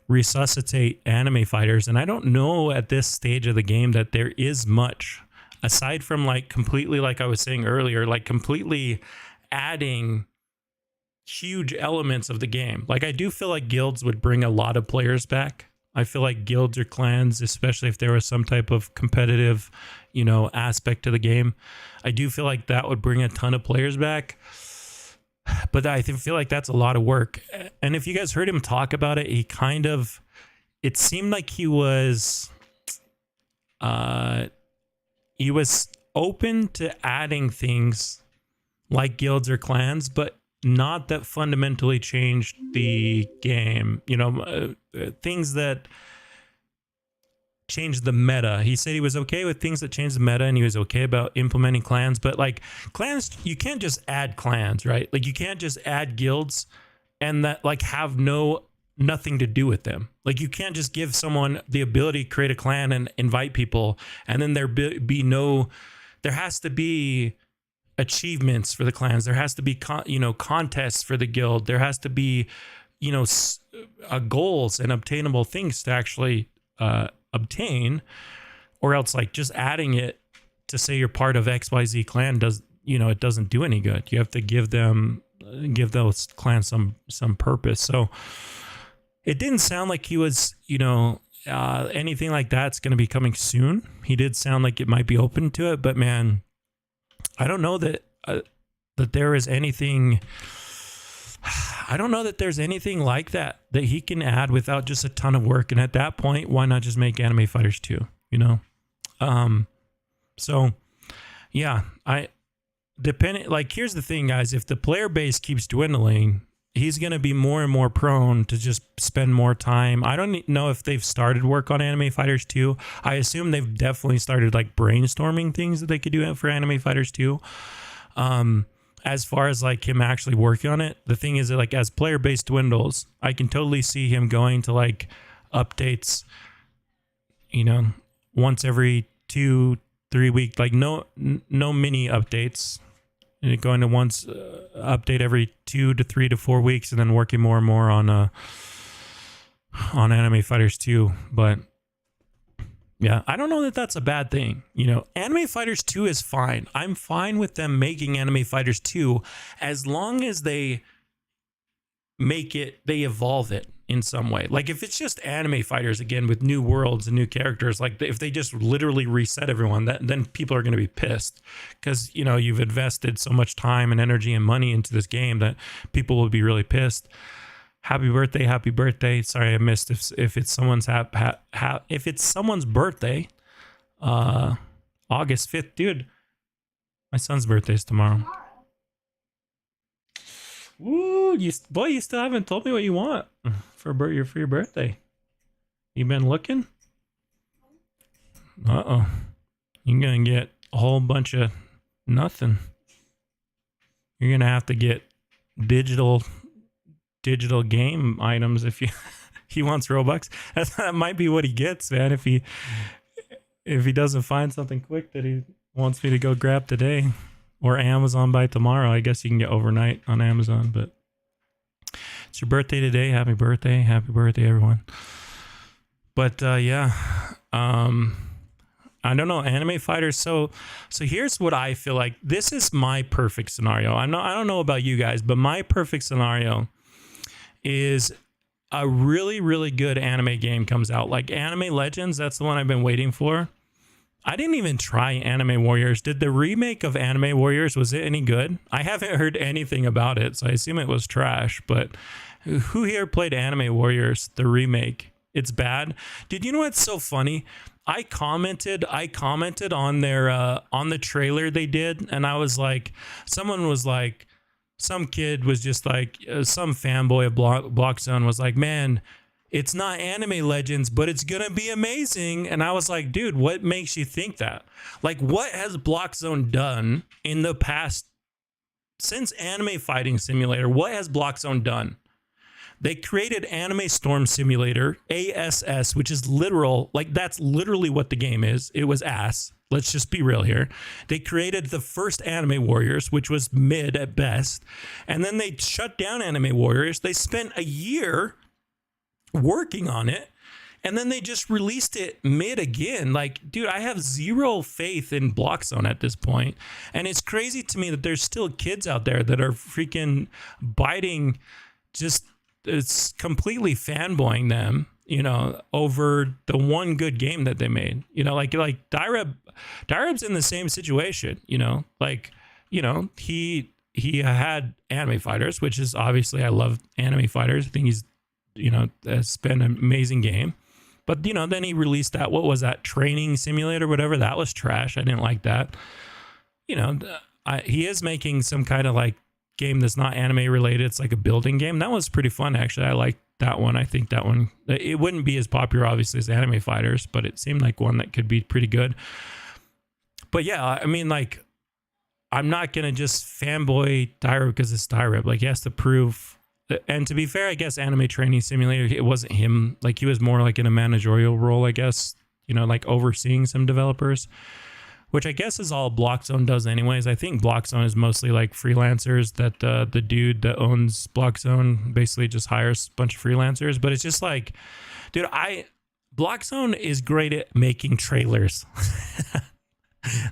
resuscitate Anime Fighters. And I don't know at this stage of the game that there is much aside from like completely, like I was saying earlier, like completely adding huge elements of the game. Like I do feel like guilds would bring a lot of players back. I feel like guilds or clans, especially if there was some type of competitive, aspect to the game, I do feel like that would bring a ton of players back. But I feel like that's a lot of work. And if you guys heard him talk about it, it seemed like he was open to adding things like guilds or clans, but not that fundamentally changed the game. Things that changed the meta. He said he was okay with things that changed the meta, and he was okay about implementing clans. But like clans, you can't just add clans, right? Like you can't just add guilds and that like have nothing to do with them. Like you can't just give someone the ability to create a clan and invite people, and then there has to be achievements for the clans. There has to be contests for the guild. There has to be goals and obtainable things to actually obtain, or else like just adding it to say you're part of XYZ clan it doesn't do any good. You have to give those clans some purpose. So it didn't sound like he was anything like that's going to be coming soon. He did sound like it might be open to it, but man, I don't know that there is anything. I don't know that there's anything like that he can add without just a ton of work. And at that point, why not just make Anime Fighters 2? So yeah, here's the thing, guys. If the player base keeps dwindling, he's going to be more and more prone to just spend more time. I don't know if they've started work on Anime Fighters 2. I assume they've definitely started like brainstorming things that they could do for Anime Fighters 2. As far as like him actually working on it, the thing is that like as player base dwindles, I can totally see him going to like updates, once every 2-3 weeks, like no mini updates. And going to once update every 2 to 3 to 4 weeks, and then working more and more on Anime Fighters 2. But yeah, I don't know that that's a bad thing. Anime Fighters 2 is fine. I'm fine with them making Anime Fighters 2 as long as they evolve it in some way. Like if it's just Anime Fighters again with new worlds and new characters, like if they just literally reset everyone, then people are going to be pissed because you've invested so much time and energy and money into this game that people will be really pissed. Happy birthday. Sorry, I missed if it's someone's if it's someone's birthday, August 5th, dude. My son's birthday is tomorrow. Woo, you still haven't told me what you want for your birthday. You been looking? Uh-oh. You're gonna get a whole bunch of nothing. You're gonna have to get digital game items if you he wants Robux. That might be what he gets, man, if he doesn't find something quick that he wants me to go grab today. Or Amazon by tomorrow. I guess you can get overnight on Amazon, but it's your birthday today. Happy birthday. Happy birthday, everyone. But yeah. I don't know, anime fighters. So here's what I feel like. This is my perfect scenario. I don't know about you guys, but my perfect scenario is a really, really good anime game comes out. Like Anime Legends, that's the one I've been waiting for. I didn't even try Anime Warriors. Did the remake of Anime Warriors, was it any good? I haven't heard anything about it, so I assume it was trash. But who here played Anime Warriors, the remake? It's bad. Dude, you know what's so funny? I commented on their on the trailer they did, and I was like, someone was like, some kid was just like, some fanboy of Blockzone was like, man, it's not Anime Legends, but it's gonna be amazing. And I was like, dude, what makes you think that? Like, what has Blockzone done in the past since Anime Fighting Simulator? What has Blockzone done? They created Anime Storm Simulator, ASS, which is literal, like that's literally what the game is. It was ass. Let's just be real here. They created the first Anime Warriors, which was mid at best. And then they shut down Anime Warriors. They spent a year working on it, and then they just released it mid again. Like, dude, I have zero faith in Blockzone at this point. And it's crazy to me that there's still kids out there that are freaking biting, just it's completely fanboying them, you know, over the one good game that they made. You know, like Daireb's in the same situation, you know, like, you know, he had Anime Fighters, which is obviously, I love Anime Fighters. I think he's, you know, it's been an amazing game. But, you know, then he released that, what was that, Training Simulator, whatever. That was trash. I didn't like that. You know, he is making some kind of like game that's not anime related. It's like a building game. That was pretty fun, actually. I liked that one. I think that one, it wouldn't be as popular, obviously, as Anime Fighters, but it seemed like one that could be pretty good. But yeah, I mean, like, I'm not going to just fanboy Daireb because it's Daireb. Like, he has to prove. And to be fair, I guess Anime Training Simulator, it wasn't him. Like, he was more like in a managerial role, I guess, you know, like overseeing some developers, which I guess is all Blockzone does anyways. I think Blockzone is mostly like freelancers that the dude that owns Blockzone basically just hires a bunch of freelancers. But it's just like, dude, Blockzone is great at making trailers.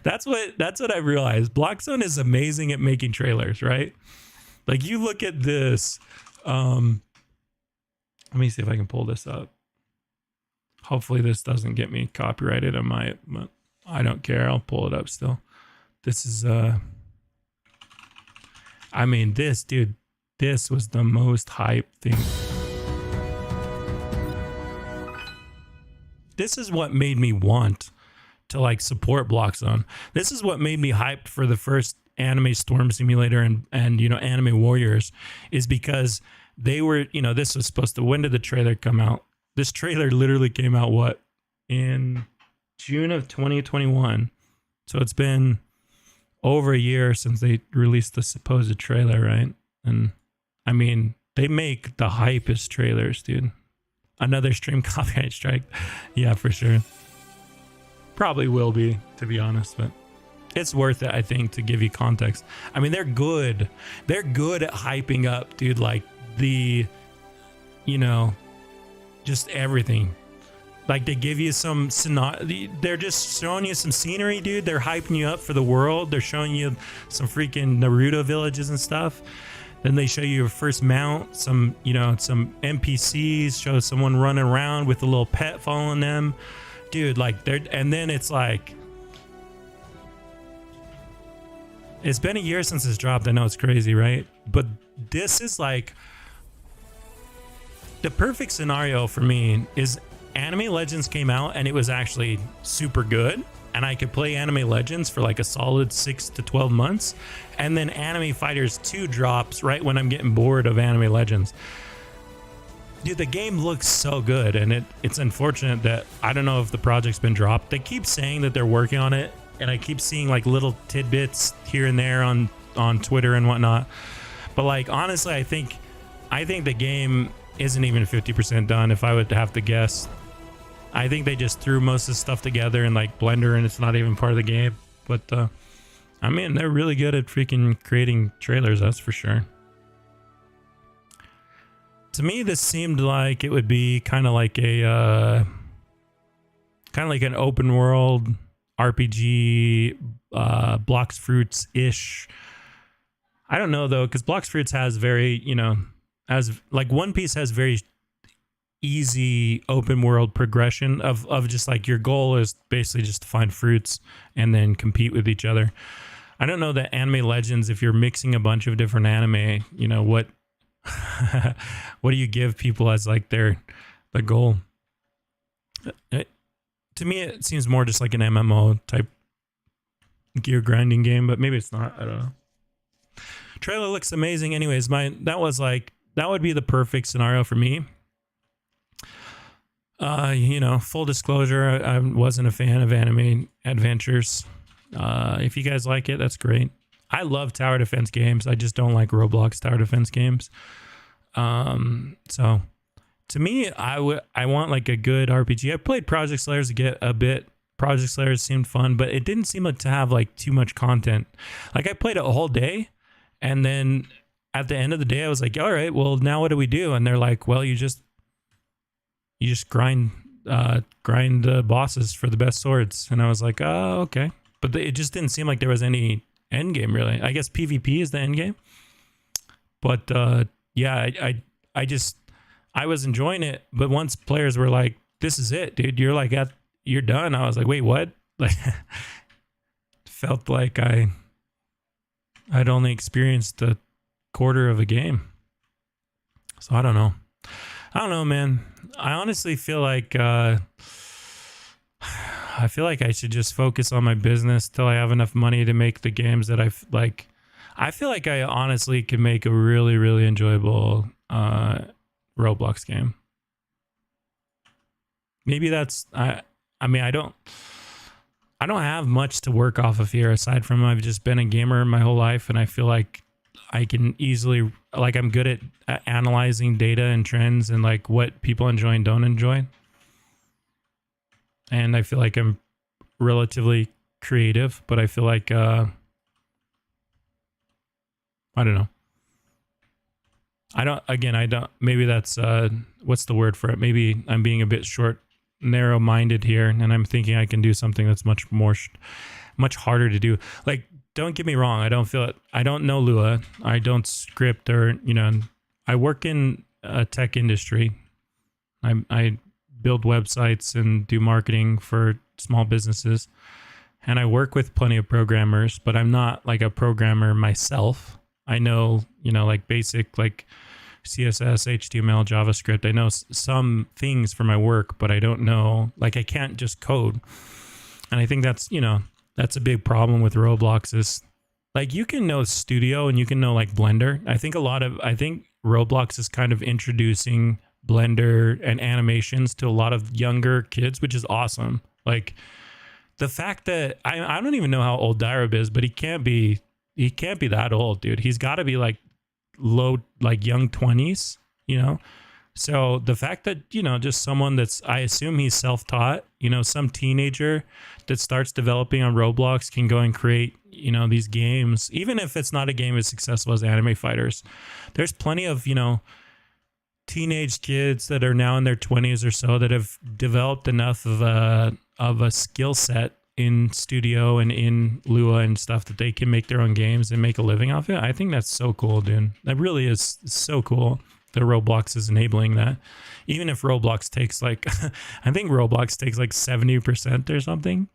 That's what I realized. Blockzone is amazing at making trailers, right? Like, you look at this. Let me see if I can pull this up. Hopefully this doesn't get me copyrighted. I might, but I don't care. I'll pull it up still. This is I mean, this, dude, this was the most hype thing. This is what made me want to like support Blockzone. This is what made me hyped for the first Anime Storm Simulator and you know, Anime Warriors, is because they were, you know, this was supposed to, when did the trailer come out? This trailer literally came out, what, in June of 2021. So it's been over a year since they released the supposed trailer, right? And I mean, they make the hypest trailers, dude. Another stream copyright strike. Yeah, for sure. Probably will be, to be honest, but it's worth it, I think, to give you context. I mean, they're good. They're good at hyping up, dude, like the, you know, just everything. Like, they give you some, they're just showing you some scenery, dude. They're hyping you up for the world. They're showing you some freaking Naruto villages and stuff. Then they show you your first mount, some, you know, some NPCs, show someone running around with a little pet following them. Dude, like, they're, and then it's like, it's been a year since it's dropped. I know it's crazy, right? But this is like the perfect scenario for me. Is Anime Legends came out and it was actually super good, and I could play Anime Legends for like a solid 6 to 12 months, and then Anime Fighters 2 drops right when I'm getting bored of Anime Legends. Dude, the game looks so good, and it's unfortunate that I don't know if the project's been dropped. They keep saying that they're working on it, and I keep seeing like little tidbits here and there on Twitter and whatnot. But like honestly, I think the game isn't even 50% done if I would have to guess. I think they just threw most of the stuff together in like Blender, and it's not even part of the game. But I mean, they're really good at freaking creating trailers, that's for sure. To me, this seemed like it would be kind of like an open world RPG, Blocks Fruits ish. I don't know though, because Blocks Fruits has very, as like One Piece has very easy open world progression of just like your goal is basically just to find fruits and then compete with each other. I don't know that Anime Legends, if you're mixing a bunch of different anime, what what do you give people as like the goal? To me, it seems more just like an MMO type gear grinding game, but maybe it's not. I don't know. Trailer looks amazing. Anyways, that would be the perfect scenario for me. Full disclosure, I wasn't a fan of anime adventures. If you guys like it, that's great. I love tower defense games. I just don't like Roblox tower defense games. So to me, I want like a good RPG. I played Project Slayers a bit. Project Slayers seemed fun, but it didn't seem like to have like too much content. Like I played it a whole day, and then at the end of the day, I was like, all right, well now what do we do? And they're like, well, you just grind the bosses for the best swords. And I was like, oh, okay. But it just didn't seem like there was any end game really. I guess PvP is the end game. But yeah, I was enjoying it. But once players were like, this is it, dude, you're done. I was like, wait, what? Like, felt like I'd only experienced a quarter of a game. So I don't know, man. I honestly feel like I should just focus on my business till I have enough money to make the games that I like. I feel like I honestly could make a really, really enjoyable Roblox game. Maybe that's I mean, I don't have much to work off of here aside from I've just been a gamer my whole life, and I feel like I can easily, like, I'm good at analyzing data and trends and like what people enjoy and don't enjoy. And I feel like I'm relatively creative, but I feel like I don't know. I don't, maybe that's what's the word for it? Maybe I'm being a bit narrow-minded here, and I'm thinking I can do something that's much harder to do. Like, don't get me wrong, I don't feel it. I don't know Lua. I don't script or, I work in a tech industry. I build websites and do marketing for small businesses. And I work with plenty of programmers, but I'm not like a programmer myself. I know, like basic like CSS, HTML, JavaScript. I know some things for my work, but I don't know, like I can't just code. And I think that's, that's a big problem with Roblox is like you can know Studio and you can know like Blender. I think Roblox is kind of introducing Blender and animations to a lot of younger kids, which is awesome. Like the fact that I don't even know how old Daireb is, but he can't be that old, dude. He's got to be like young 20s, So the fact that, just someone that's, I assume he's self-taught, some teenager that starts developing on Roblox can go and create, these games, even if it's not a game as successful as Anime Fighters. There's plenty of, teenage kids that are now in their 20s or so that have developed enough of a skill set in Studio and in Lua and stuff that they can make their own games and make a living off it. I think that's so cool, dude. That really is so cool that Roblox is enabling that. Even if Roblox takes like, I think Roblox takes like 70% or something.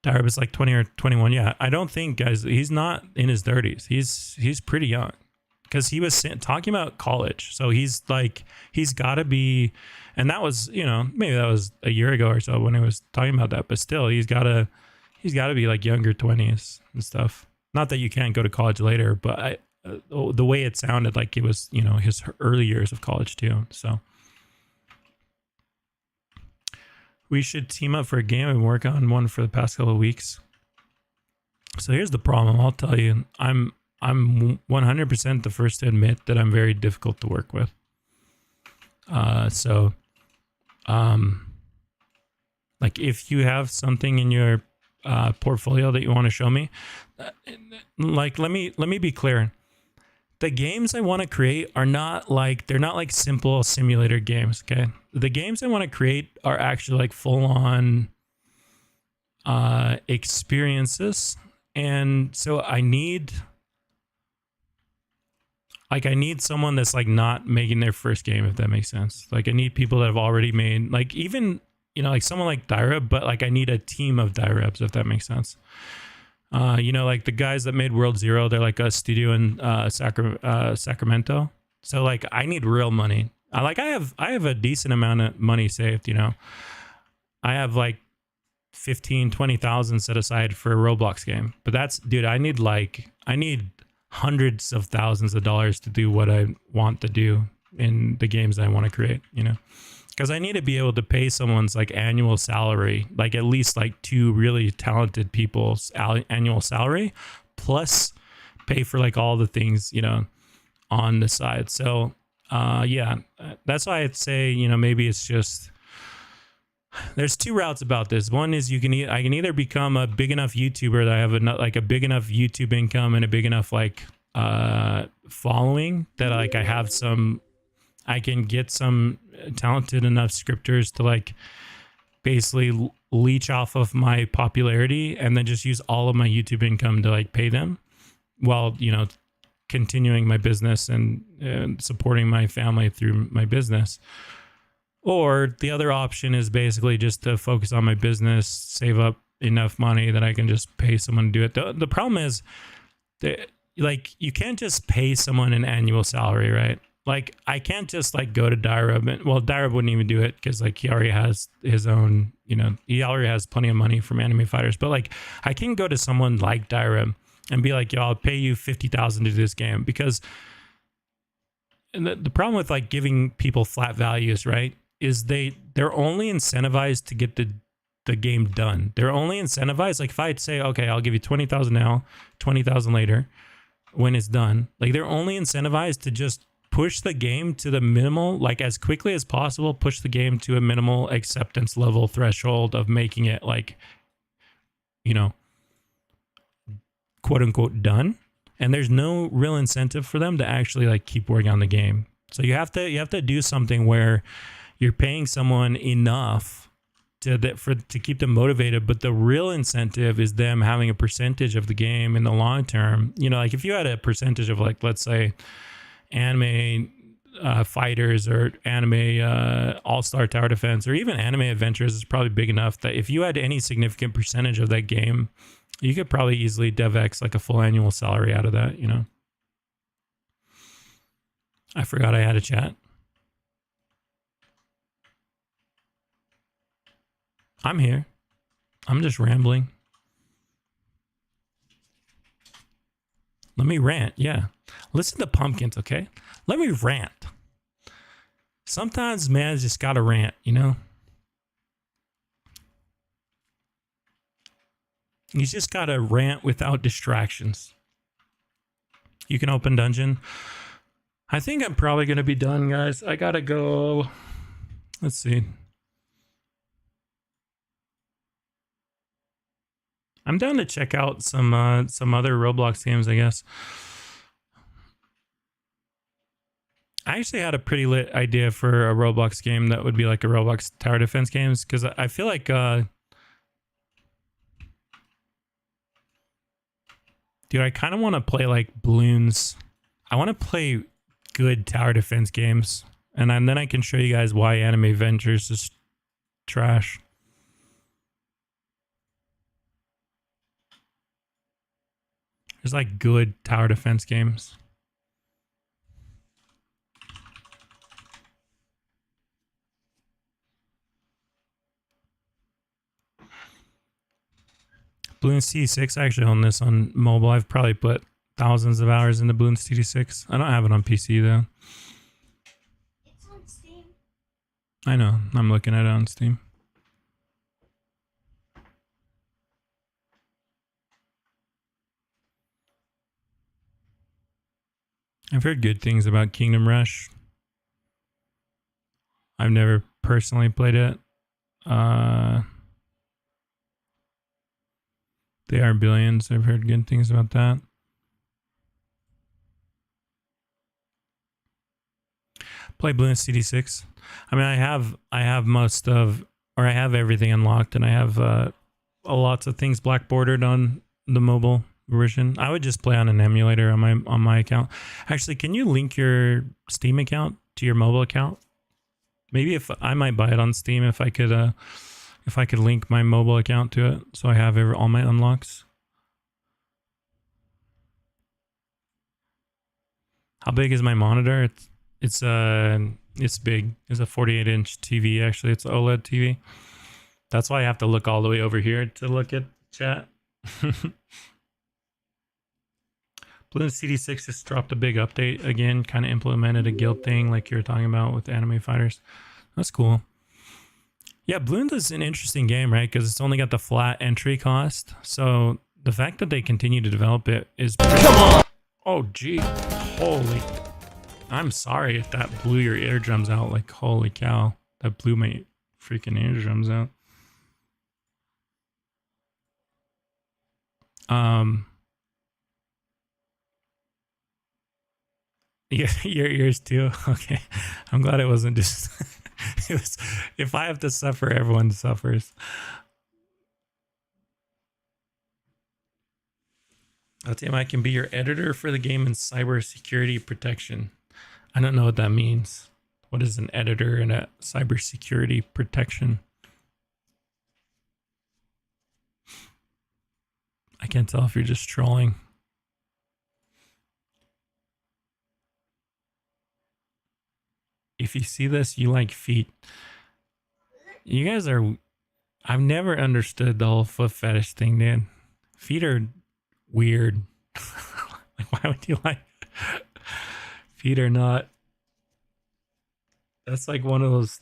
Daireb is like 20 or 21. Yeah, I don't think, guys, he's not in his 30s. He's pretty young. because he was talking about college. So he's like, he's got to be, and that was, you know, maybe that was a year ago or so when he was talking about that, but still he's got to be like younger 20s and stuff. Not that you can't go to college later, but the way it sounded like it was, you know, his early years of college too. So we should team up for a game and work on one for the past couple of weeks. So here's the problem. I'll tell you, I'm 100% the first to admit that I'm very difficult to work with. Like if you have something in your portfolio that you want to show me, like let me be clear. The games I want to create are not like, they're not like simple simulator games. Okay, the games I want to create are actually like full on experiences, and so I need someone that's like not making their first game, if that makes sense. Like I need people that have already made, like, even, you know, like someone like Daireb, but like I need a team of Dairebs, if that makes sense. You know, like the guys that made World Zero, they're like a studio in Sacramento. So like I need real money. I have a decent amount of money saved, you know. I have like 15,000-20,000 set aside for a Roblox game. But that's, dude, I need hundreds of thousands of dollars to do what I want to do in the games I want to create, you know. Because I need to be able to pay someone's like annual salary, like at least like 2 really talented people's annual salary, plus pay for like all the things, you know, on the side. So yeah, that's why I'd say, you know, maybe it's just, there's 2 routes about this. One is I can either become a big enough YouTuber that I have a big enough YouTube income and a big enough like following that like I can get some talented enough scripters to like basically leech off of my popularity and then just use all of my YouTube income to like pay them while, you know, continuing my business and supporting my family through my business. Or the other option is basically just to focus on my business, save up enough money that I can just pay someone to do it. The problem is that, like, you can't just pay someone an annual salary, right? Like, I can't just like go to Daireb, well, Daireb wouldn't even do it because like he already has his own, you know, he already has plenty of money from anime fighters. But like, I can go to someone like Daireb and be like, yo, I'll pay you 50,000 to do this game, because the problem with like giving people flat values, right, is they're only incentivized to get the game done. They're only incentivized, like if I'd say, okay, I'll give you 20,000 now, 20,000 later when it's done, like they're only incentivized to just push the game to the minimal, like as quickly as possible, push the game to a minimal acceptance level threshold of making it like, you know, quote unquote done. And there's no real incentive for them to actually like keep working on the game. So you have to do something where you're paying someone enough to keep them motivated, but the real incentive is them having a percentage of the game in the long term. You know, like if you had a percentage of like, let's say, anime fighters or anime all-star tower defense or even anime adventures is probably big enough that if you had any significant percentage of that game, you could probably easily DevX like a full annual salary out of that, you know. I forgot I had a chat. I'm here. I'm just rambling. Let me rant. Yeah. Listen to Pumpkins, okay? Let me rant. Sometimes man's just gotta rant, you know? You just gotta rant without distractions. You can open dungeon. I think I'm probably gonna be done, guys. I gotta go. Let's see. I'm down to check out some other Roblox games, I guess. I actually had a pretty lit idea for a Roblox game that would be like a Roblox tower defense games, because I feel like dude, I kind of want to play like balloons. I want to play good tower defense games, and then I can show you guys why Anime Ventures is trash. There's like good tower defense games. Balloon CD6, I actually own this on mobile. I've probably put thousands of hours into Balloon CD6. I don't have it on PC though. It's on Steam. I know. I'm looking at it on Steam. I've heard good things about Kingdom Rush. I've never personally played it. They are billions. I've heard good things about that. Play Balloon CD6. I mean, I have most of, or I have everything unlocked, and I have lots of things black bordered on the mobile version. I would just play on an emulator on my account. Actually, can you link your Steam account to your mobile account? Maybe if I might buy it on Steam if I could link my mobile account to it, so I have all my unlocks. How big is my monitor? It's big. It's a 48-inch TV. Actually, it's an OLED TV. That's why I have to look all the way over here to look at chat. Balloon CD6 just dropped a big update again, kind of implemented a guild thing like you were talking about with anime fighters. That's cool. Yeah, Balloon is an interesting game, right? Because it's only got the flat entry cost. So the fact that they continue to develop it is pretty... Come on! Oh, gee. Holy... I'm sorry if that blew your eardrums out. Like, holy cow. That blew my freaking eardrums out. Yeah, your ears too. Okay. I'm glad it wasn't just... it was, if I have to suffer, everyone suffers. I'll tell you, I can be your editor for the game in cybersecurity protection. I don't know what that means. What is an editor in a cybersecurity protection? I can't tell if you're just trolling. If you see this, you like feet. You guys are... I've never understood the whole foot fetish thing, dude. Feet are weird. Like, why would you like... Feet are not... That's like one of those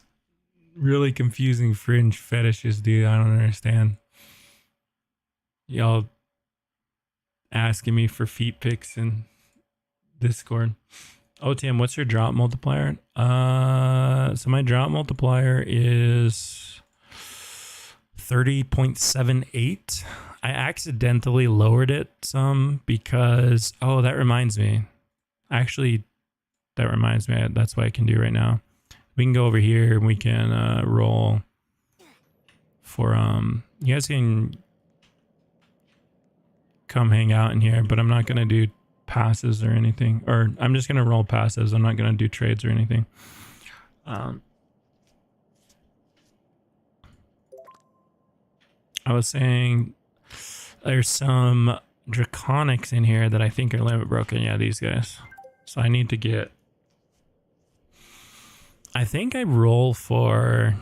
really confusing fringe fetishes, dude. I don't understand. Y'all asking me for feet pics in Discord. Oh, Tim, what's your drop multiplier? So my drop multiplier is 30.78. I accidentally lowered it some because... Oh, that reminds me. Actually, that reminds me. That's what I can do right now. We can go over here and we can roll for... You guys can come hang out in here, but I'm not going to do passes or anything. Or I'm just going to roll passes. I'm not going to do trades or anything. I was saying there's some draconics in here that I think are limit broken. Yeah, these guys. So I need to get... I think I roll for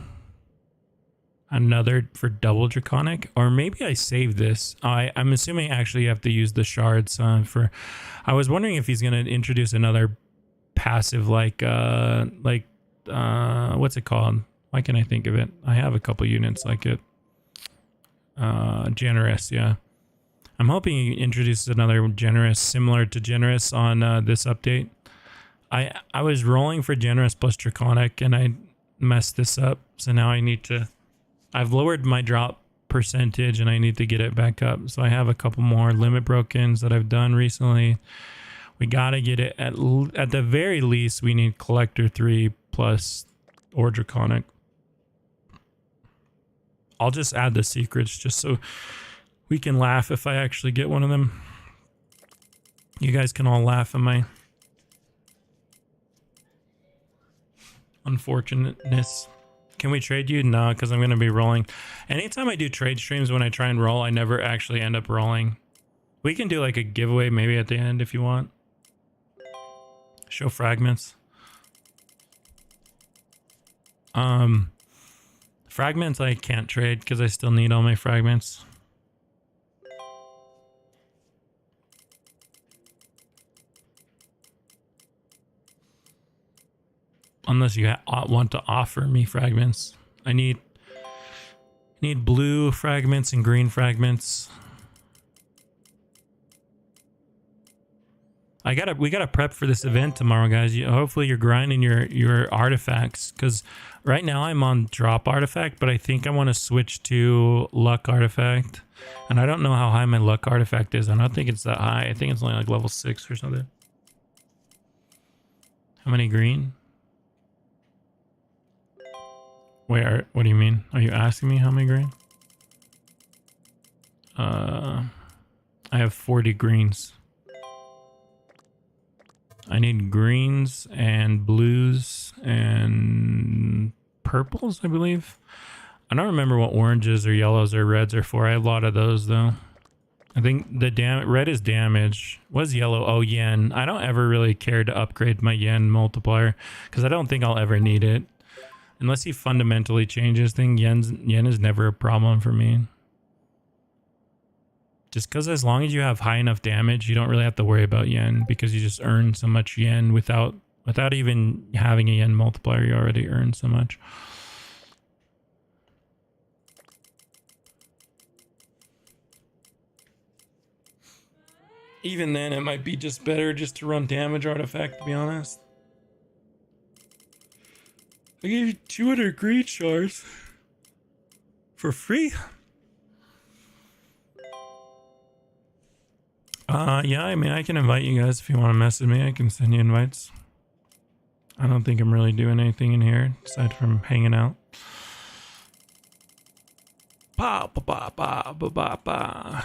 another for double draconic, or maybe I save this. I'm assuming actually you have to use the shards for... I was wondering if he's going to introduce another passive like what's it called? Why can't I think of it? I have a couple units like it. Generous, yeah. I'm hoping he introduces another generous similar to generous on this update. I was rolling for generous plus draconic and I messed this up, so now I need to... I've lowered my drop percentage and I need to get it back up. So I have a couple more limit brokens that I've done recently. We gotta get it at the very least. We need collector 3 plus or draconic. I'll just add the secrets just so we can laugh if I actually get one of them. You guys can all laugh at my unfortunateness. Can we trade you? No, because I'm going to be rolling. Anytime I do trade streams, when I try and roll, I never actually end up rolling. We can do like a giveaway maybe at the end if you want. Show fragments. Fragments I can't trade because I still need all my fragments. unless you want to offer me fragments. I need blue fragments and green fragments. We gotta prep for this event tomorrow, guys. Hopefully you're grinding your artifacts, because right now I'm on drop artifact, but I think I want to switch to luck artifact, and I don't know how high my luck artifact is. I don't think it's that high. I think it's only like level 6 or something. How many green? Wait, what do you mean? Are you asking me how many green? I have 40 greens. I need greens and blues and purples, I believe. I don't remember what oranges or yellows or reds are for. I have a lot of those though. I think the red is damage. What's yellow? Oh, yen. I don't ever really care to upgrade my yen multiplier because I don't think I'll ever need it. Unless he fundamentally changes things, yen is never a problem for me. Just because as long as you have high enough damage, you don't really have to worry about yen, because you just earn so much yen without even having a yen multiplier. You already earn so much. Even then, it might be just better just to run damage artifact, to be honest. I gave you 200 green shards for free. Yeah, I mean, I can invite you guys if you want to message me. I can send you invites. I don't think I'm really doing anything in here aside from hanging out.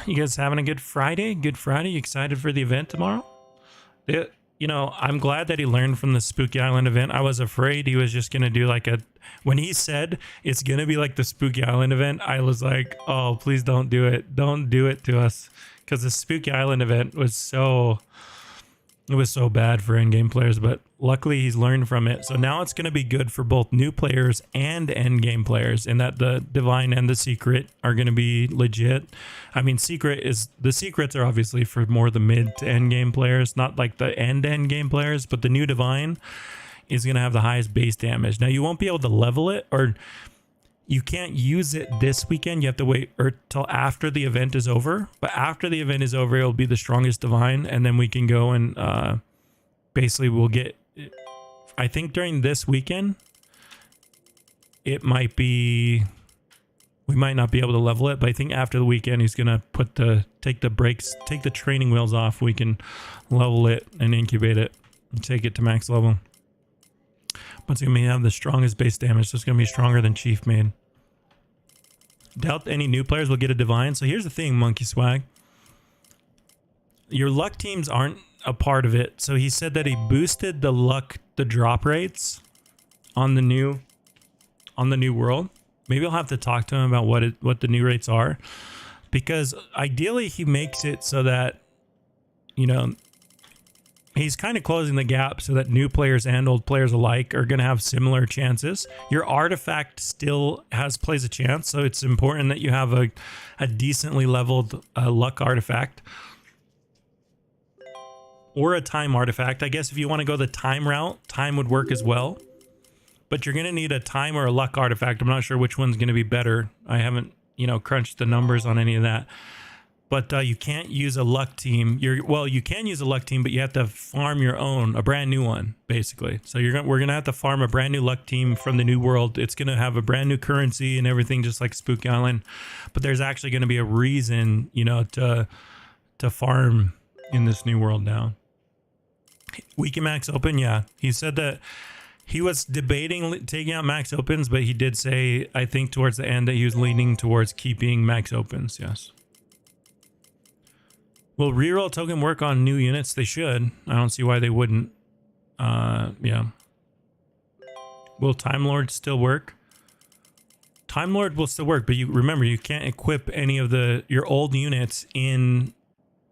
You guys having a good Friday? Good Friday? You excited for the event tomorrow? You know, I'm glad that he learned from the Spooky Island event. I was afraid he was just going to do like when he said it's going to be like the Spooky Island event, I was like, oh, please don't do it. Don't do it to us. Because the Spooky Island event was so bad for endgame players, but luckily he's learned from it. So now it's going to be good for both new players and endgame players, in that the Divine and the Secret are going to be legit. I mean, the secrets are obviously for more the mid to endgame players, not like the endgame players, but the new Divine is going to have the highest base damage. Now you won't be able to level it, or you can't use it this weekend. You have to wait till after the event is over. But after the event is over, it'll be the strongest Divine, and then we can go and basically we'll get. I think during this weekend, it might be. We might not be able to level it, but I think after the weekend, he's gonna take the training wheels off. We can level it and incubate it and take it to max level. But it's going to have the strongest base damage, so it's going to be stronger than Chief Made. Doubt any new players will get a Divine. So here's the thing, Monkey Swag. Your luck teams aren't a part of it. So he said that he boosted the drop rates on the new world. Maybe I'll have to talk to him about what the new rates are. Because ideally he makes it so that, you know, he's kind of closing the gap so that new players and old players alike are going to have similar chances. Your artifact still plays a chance, so it's important that you have a decently leveled luck artifact. Or a time artifact. I guess if you want to go the time route, time would work as well. But you're going to need a time or a luck artifact. I'm not sure which one's going to be better. I haven't, crunched the numbers on any of that. But you can't use a luck team. You can use a luck team, but you have to farm a brand new one, basically. So we're gonna have to farm a brand new luck team from the new world. It's gonna have a brand new currency and everything, just like Spooky Island. But there's actually gonna be a reason, to farm in this new world now. We can max open, yeah. He said that he was debating taking out max opens, but he did say, I think towards the end, that he was leaning towards keeping max opens. Yes. Will reroll token work on new units? They should. I don't see why they wouldn't. Yeah. Will Time Lord still work? Time Lord will still work, but remember, you can't equip any of your old units in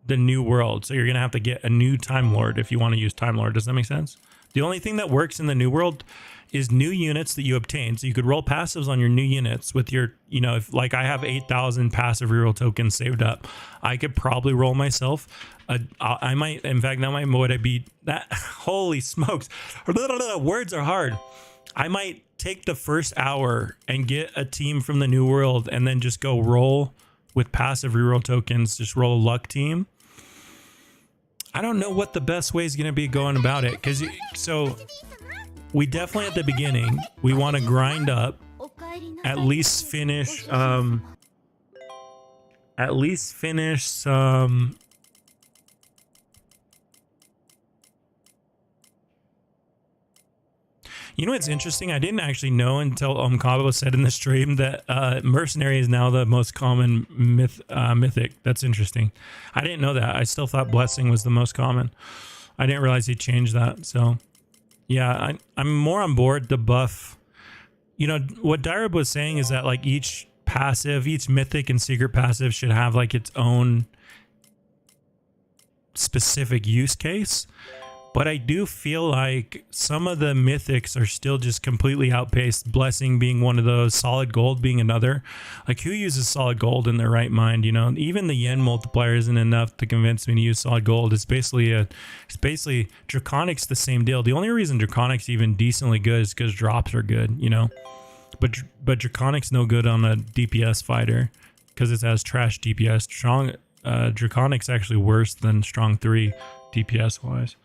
the new world. So you're going to have to get a new Time Lord if you want to use Time Lord. Does that make sense? The only thing that works in the new world is new units that you obtain. So you could roll passives on your new units with your, if like I have 8,000 passive reroll tokens saved up, I could probably roll myself I might, in fact, that might what I be that. Holy smokes, words are hard. I might take the first hour and get a team from the New World, and then just go roll with passive reroll tokens. Just roll a luck team. I don't know what the best way is going to be going about it, because so we definitely at the beginning we want to grind up, at least finish some. You know what's interesting? I didn't actually know until Cabo said in the stream that Mercenary is now the most common mythic. That's interesting. I didn't know that. I still thought Blessing was the most common. I didn't realize he changed that. So, yeah, I'm more on board the buff. You know, what Daireb was saying is that like each passive, each mythic and secret passive should have like its own specific use case. But I do feel like some of the mythics are still just completely outpaced. Blessing being one of those, solid gold being another. Like, who uses solid gold in their right mind? You know, even the yen multiplier isn't enough to convince me to use solid gold. It's basically Draconic's the same deal. The only reason Draconic's even decently good is because drops are good, you know. But Draconic's no good on a DPS fighter because it has trash DPS. Draconic's actually worse than strong 3 DPS wise.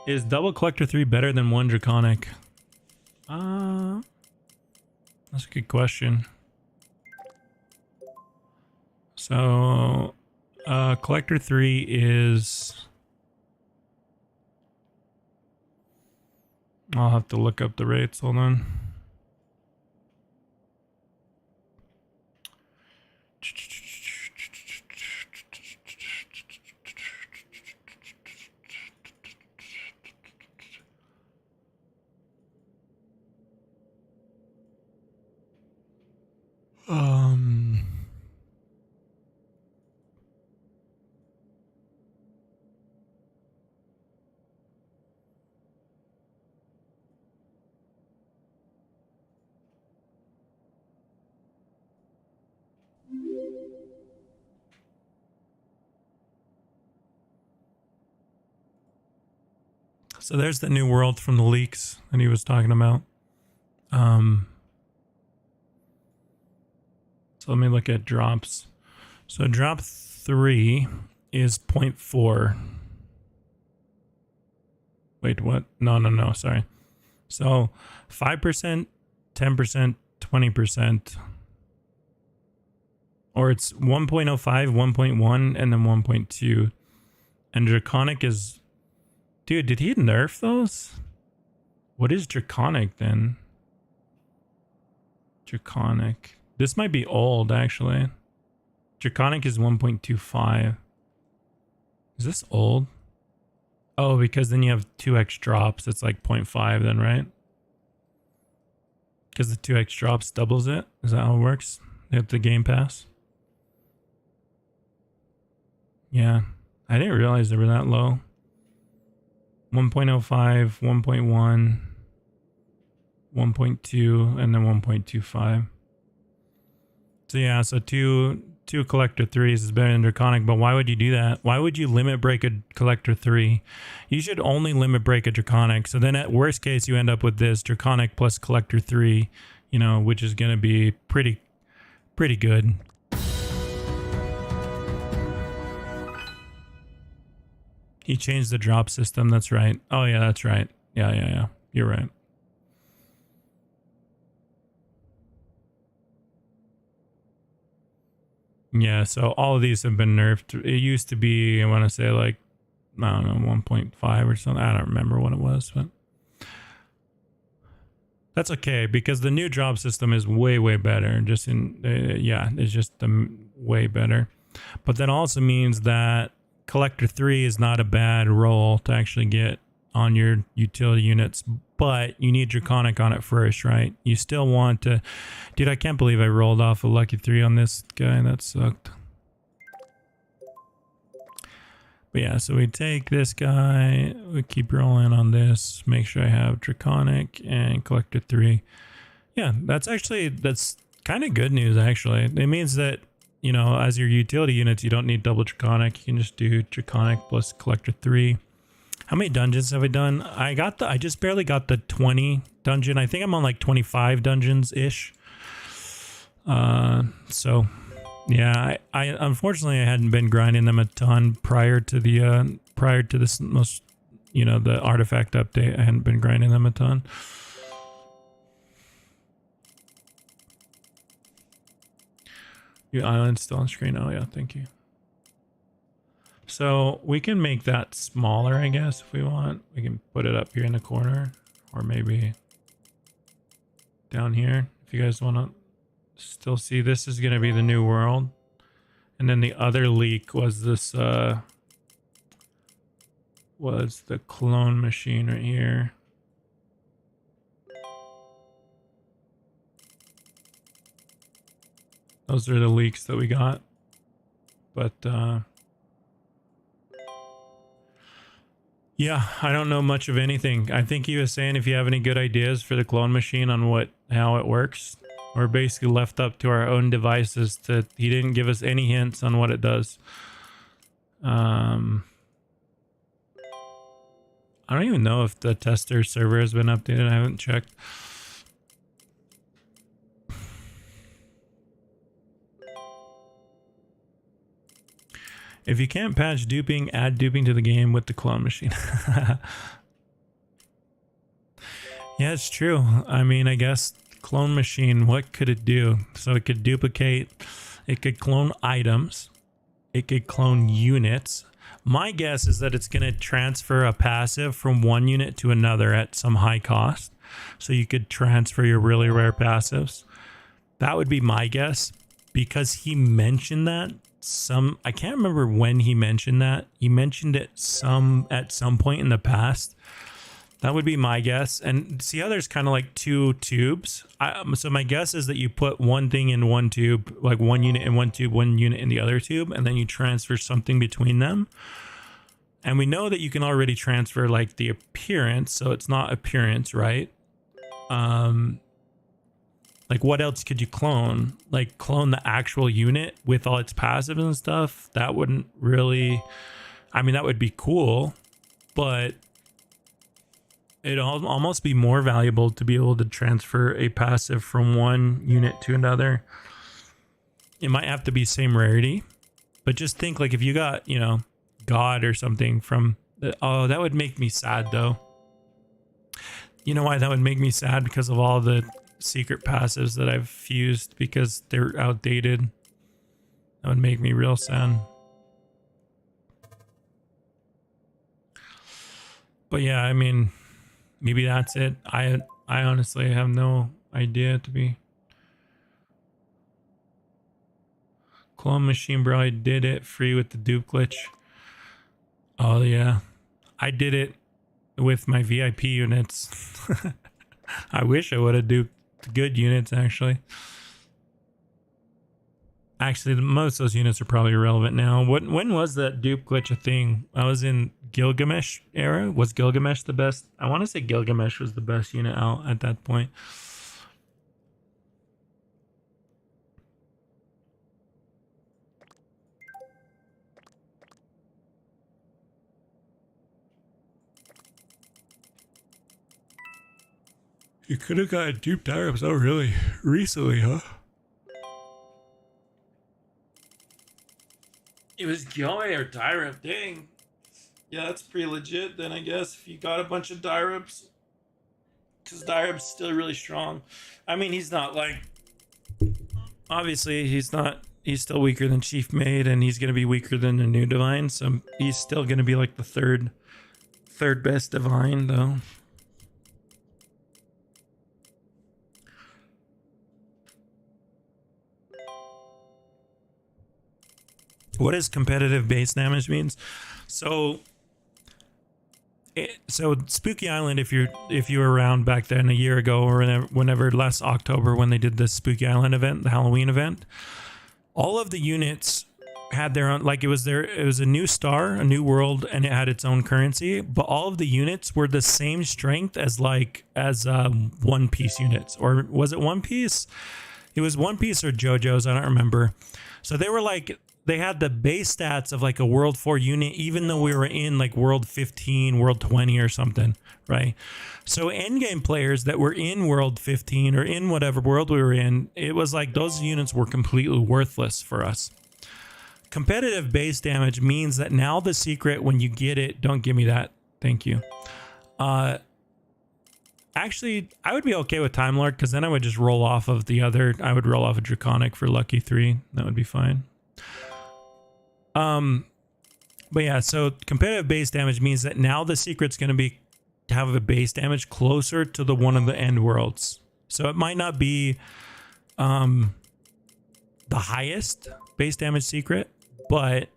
Is double collector 3 better than 1 draconic? That's a good question. So collector 3 is, I'll have to look up the rates, hold on. So there's the new world from the leaks that he was talking about. So let me look at drops. So drop 3 is 0.4. Wait, what? No, sorry. So 5%, 10%, 20%. Or it's 1.05, 1.1, and then 1.2. And Draconic is... Dude, did he nerf those? What is Draconic then? Draconic. This might be old, actually. Draconic is 1.25. Is this old? Oh, because then you have 2x drops. It's like 0.5 then, right? Because the 2x drops doubles it? Is that how it works? They have the Game Pass? Yeah. I didn't realize they were that low. 1.05, 1.1, 1.2, and then 1.25. So yeah, so two collector 3s is better than Draconic, but why would you do that? Why would you limit break a collector 3? You should only limit break a Draconic. So then at worst case, you end up with this Draconic plus collector 3, you know, which is going to be pretty good. He changed the drop system. That's right. Oh yeah, that's right. Yeah. You're right. Yeah, so all of these have been nerfed. It used to be, I want to say like, I don't know, 1.5 or something. I don't remember what it was, but that's okay because the new drop system is way better. Just in, yeah, it's just way better. But that also means that Collector 3 is not a bad roll to actually get on your utility units, but you need Draconic on it first, right? You still want to... Dude, I can't believe I rolled off a lucky 3 on this guy. That sucked. But yeah, so we take this guy, we keep rolling on this, make sure I have Draconic and Collector 3. Yeah, that's kind of good news, actually. It means that, you know, as your utility units, you don't need double Draconic. You can just do Draconic plus Collector 3. How many dungeons have I done? I just barely got the 20 dungeon. I think I'm on like 25 dungeons-ish. So... yeah, I unfortunately I hadn't been grinding them a ton prior to this most, you know, the artifact update. I hadn't been grinding them a ton. Your island's still on screen. Oh yeah, thank you. So we can make that smaller, I guess, if we want. We can put it up here in the corner, or maybe down here if you guys want to still see. This is going to be the new world, and then the other leak was this was the clone machine right here. Those are the leaks that we got, but yeah, I don't know much of anything. I think he was saying if you have any good ideas for the clone machine on how it works. We're basically left up to our own devices. He didn't give us any hints on what it does. I don't even know if the tester server has been updated. I haven't checked. If you can't patch duping, add duping to the game with the clone machine. Yeah, it's true. I mean, I guess clone machine, what could it do? So it could duplicate, it could clone items, it could clone units. My guess is that it's going to transfer a passive from one unit to another at some high cost. So you could transfer your really rare passives. That would be my guess, because he mentioned that I can't remember when he mentioned that. He mentioned it at some point in the past. That would be my guess. And see how there's kind of like two tubes? So my guess is that you put one thing in one tube, like one unit in one tube, one unit in the other tube, and then you transfer something between them. And we know that you can already transfer like the appearance, so it's not appearance, right? Like what else could you clone? Like clone the actual unit with all its passives and stuff? That wouldn't really... I mean, that would be cool, but... it'd almost be more valuable to be able to transfer a passive from one unit to another. It might have to be same rarity, but just think like if you got, you know, God or something from oh, that would make me sad though. You know why that would make me sad? Because of all the secret passives that I've fused because they're outdated. That would make me real sad. But yeah, I mean, maybe that's it. I honestly have no idea, to be. Clone machine, bro. I did it free with the dupe glitch. Oh yeah, I did it with my VIP units. I wish I would have duped good units actually. Actually, most of those units are probably irrelevant now. When was that dupe glitch a thing? I was in Gilgamesh era. Was Gilgamesh the best? I want to say Gilgamesh was the best unit out at that point. You could have gotten dupe Daireb, oh really? Recently, huh? It was Gilme or Daireb, dang. Yeah, that's pretty legit then, I guess, if you got a bunch of Dairebs. Because Daireb's still really strong. I mean, he's not like... obviously, he's still weaker than Chief Maid, and he's going to be weaker than the new Divine, so he's still going to be like the third best Divine, though. What does competitive base damage means? So Spooky Island, if you were around back then a year ago or whenever last October when they did the Spooky Island event, the Halloween event, all of the units had their own, like it was a new star, a new world, and it had its own currency, but all of the units were the same strength as One Piece units. Or was it One Piece? It was One Piece or JoJo's, I don't remember. So they were like, they had the base stats of like a World 4 unit, even though we were in like World 15, World 20 or something, right? So endgame players that were in World 15 or in whatever world we were in, it was like those units were completely worthless for us. Competitive base damage means that now the secret, when you get it, don't give me that, thank you. Actually, I would be okay with Time Lord, because then I would just roll off of the other. I would roll off a Draconic for Lucky 3. That would be fine. But yeah, so competitive base damage means that now the secret's going to be to have a base damage closer to the one of the end worlds. So it might not be the highest base damage secret, but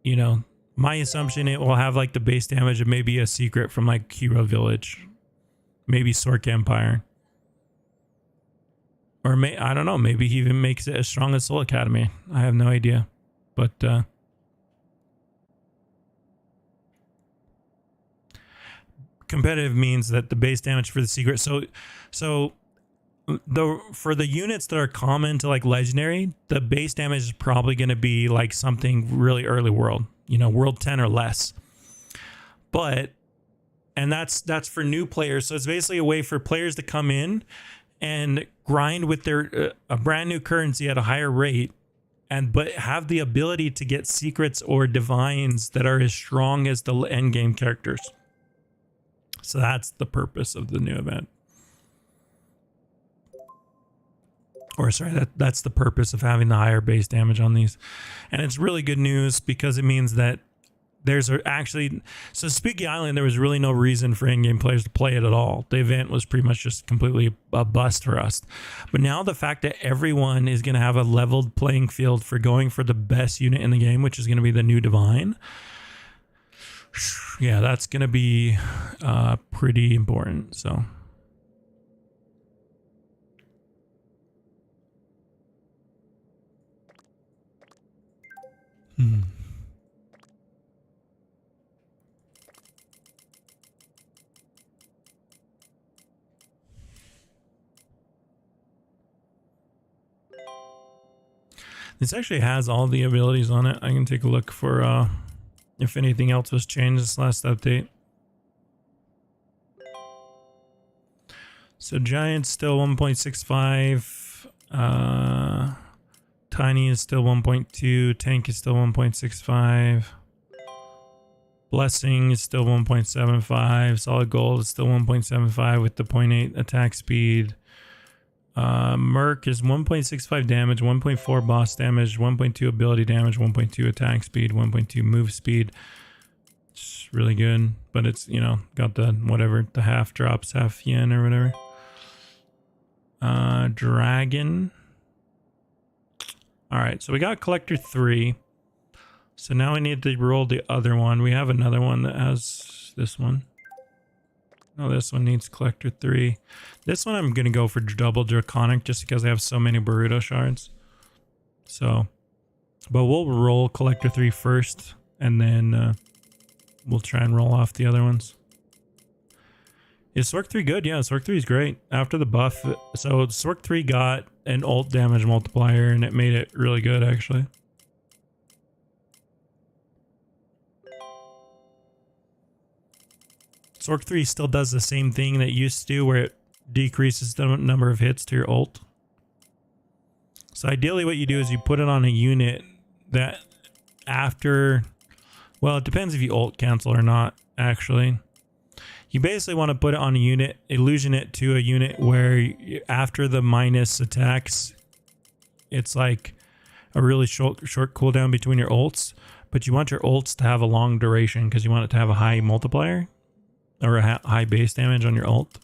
you know, my assumption it will have like the base damage of maybe a secret from like Hero Village, maybe Sork Empire, or I don't know, maybe he even makes it as strong as Soul Academy. I have no idea, but competitive means that the base damage for the secret. So for the units that are common to like legendary, the base damage is probably going to be like something really early world, you know, world 10 or less. And that's for new players. So it's basically a way for players to come in and grind with their a brand new currency at a higher rate, but have the ability to get secrets or divines that are as strong as the end game characters. So that's the purpose of the new event. Or sorry, that's the purpose of having the higher base damage on these. And it's really good news because it means that there's actually... So Spooky Island, there was really no reason for in-game players to play it at all. The event was pretty much just completely a bust for us. But now the fact that everyone is going to have a leveled playing field for going for the best unit in the game, which is going to be the new Divine. Yeah, that's going to be pretty important, so... This actually has all the abilities on it. I can take a look for if anything else was changed this last update. So Giant's still 1.65. Tiny is still 1.2. Tank is still 1.65. Blessing is still 1.75. Solid Gold is still 1.75 with the 0.8 attack speed. Merc is 1.65 damage, 1.4 boss damage, 1.2 ability damage, 1.2 attack speed, 1.2 move speed. It's really good, but it's, you know, got the whatever, the half drops, half yen or whatever. Dragon. All right, so we got Collector 3. So now we need to roll the other one. We have another one that has this one. No, this one needs Collector 3. This one I'm going to go for double Draconic just because I have so many Burrito shards. So, but we'll roll Collector 3 first, and then we'll try and roll off the other ones. Is Sork 3 good? Yeah, Sork 3 is great. After the buff, so Sork 3 got an ult damage multiplier, and it made it really good, actually. Sork 3 still does the same thing that it used to do, where it decreases the number of hits to your ult. So ideally what you do is you put it on a unit that after... Well, it depends if you ult cancel or not, actually. You basically want to put it on a unit, illusion it to a unit where after the minus attacks, it's like a really short cooldown between your ults, but you want your ults to have a long duration because you want it to have a high multiplier or a high base damage on your ult.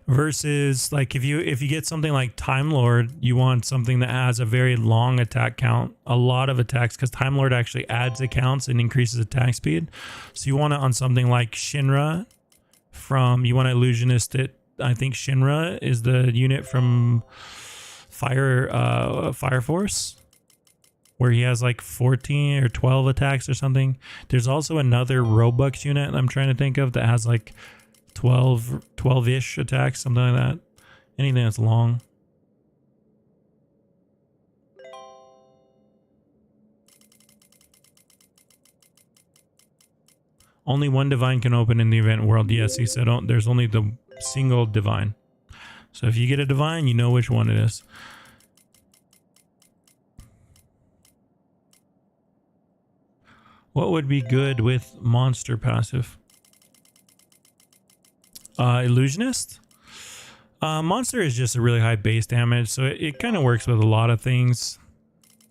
Versus like if you get something like Time Lord, you want something that has a very long attack count, a lot of attacks, because Time Lord actually adds accounts and increases attack speed. So you want it on something like Shinra from, you want to illusionist it. I think Shinra is the unit from Fire Force, where he has like 14 or 12 attacks or something. There's also another Robux unit I'm trying to think of that has like 12-ish attacks, something like that. Anything that's long. Only one divine can open in the event world. Yes, he said there's only the single divine. So if you get a divine, you know which one it is. What would be good with monster passive? Illusionist? Monster is just a really high base damage, so it kind of works with a lot of things.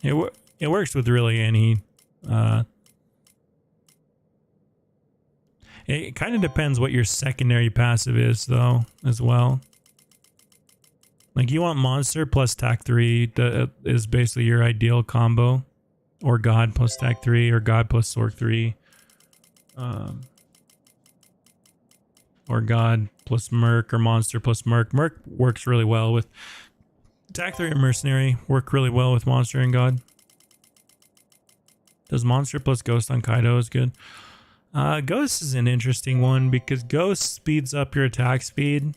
It works with really any... it kind of depends what your secondary passive is, though, as well. Like, you want monster plus tac 3, that is basically your ideal combo. Or god plus tac 3, or god plus sorc 3. Or god plus merc, or monster plus merc. Merc works really well with... tac 3 and mercenary work really well with monster and god. Does monster plus ghost on Kaido is good. Ghost is an interesting one because ghost speeds up your attack speed.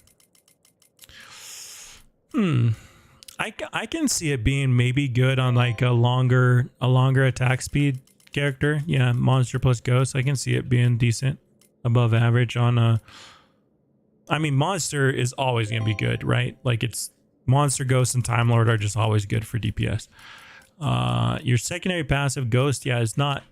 I can see it being maybe good on like a longer attack speed character. Yeah, monster plus ghost. I can see it being decent, above average on a... I mean, monster is always going to be good, right? Like, it's monster, ghost, and time lord are just always good for DPS. Your secondary passive ghost, yeah, is not...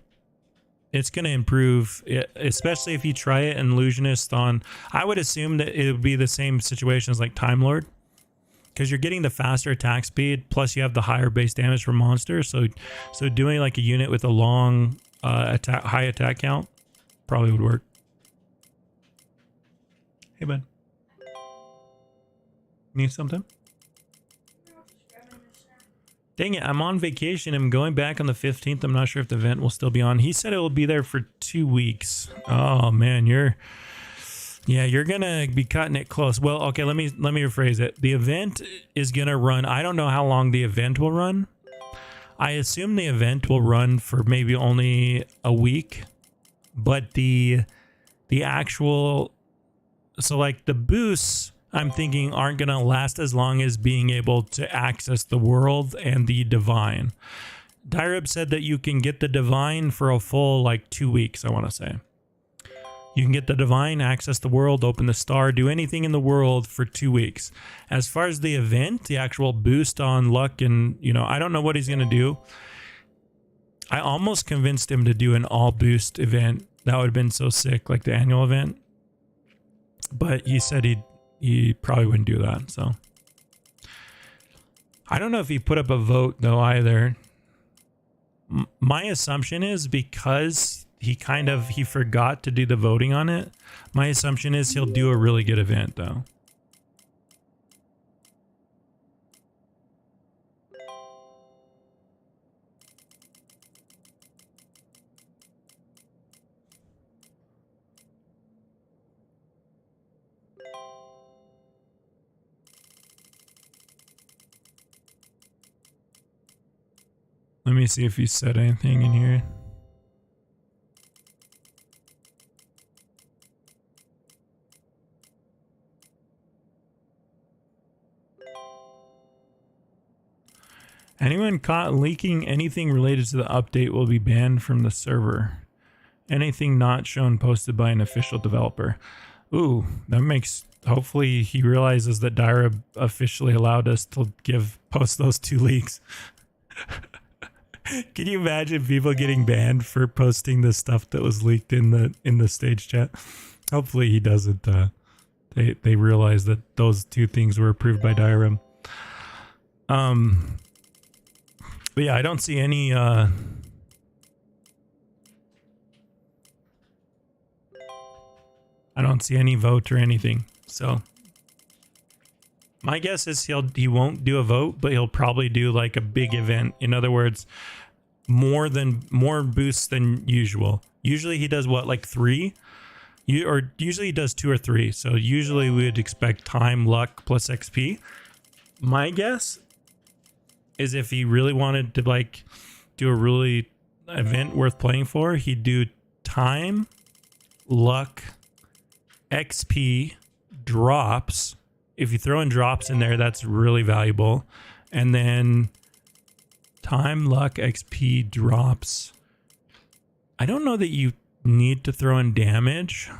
It's going to improve, especially if you try it and illusionist on... I would assume that it would be the same situation as like time lord, because you're getting the faster attack speed, plus you have the higher base damage from monster. So doing like a unit with a long high attack count probably would work. Hey, bud. Need something? Dang it, I'm on vacation. I'm going back on the 15th. I'm not sure if the event will still be on. He said it will be there for 2 weeks. Oh man, you're gonna be cutting it close. Well, okay, let me rephrase it. The event is gonna run. I don't know how long the event will run. I assume the event will run for maybe only a week, but the actual, so like the boosts, I'm thinking aren't going to last as long as being able to access the world and the divine. Daireb said that you can get the divine for a full like 2 weeks, I want to say. You can get the divine, access the world, open the star, do anything in the world for 2 weeks. As far as the event, the actual boost on luck and, you know, I don't know what he's going to do. I almost convinced him to do an all boost event. That would have been so sick, like the annual event. But he said he probably wouldn't do that, so. I don't know if he put up a vote, though, either. My assumption is because he forgot to do the voting on it, my assumption is he'll do a really good event, though. Let me see if he said anything in here. Anyone caught leaking anything related to the update will be banned from the server. Anything not shown posted by an official developer. Ooh, that makes... Hopefully he realizes that Daireb officially allowed us to post those 2 leaks. Can you imagine people getting banned for posting the stuff that was leaked in the stage chat? Hopefully he doesn't. They realize that those 2 things were approved by Daireb. But yeah, I don't see any. I don't see any vote or anything. So my guess is he won't do a vote, but he'll probably do like a big event. In other words, more boosts than usual. Usually he does what, like 3? Or usually he does 2 or 3. So usually we would expect time, luck plus XP. My guess is if he really wanted to like do a really event worth playing for, he'd do time, luck, XP, drops. If you throw in drops in there, that's really valuable. And then time, luck, XP, drops. I don't know that you need to throw in damage.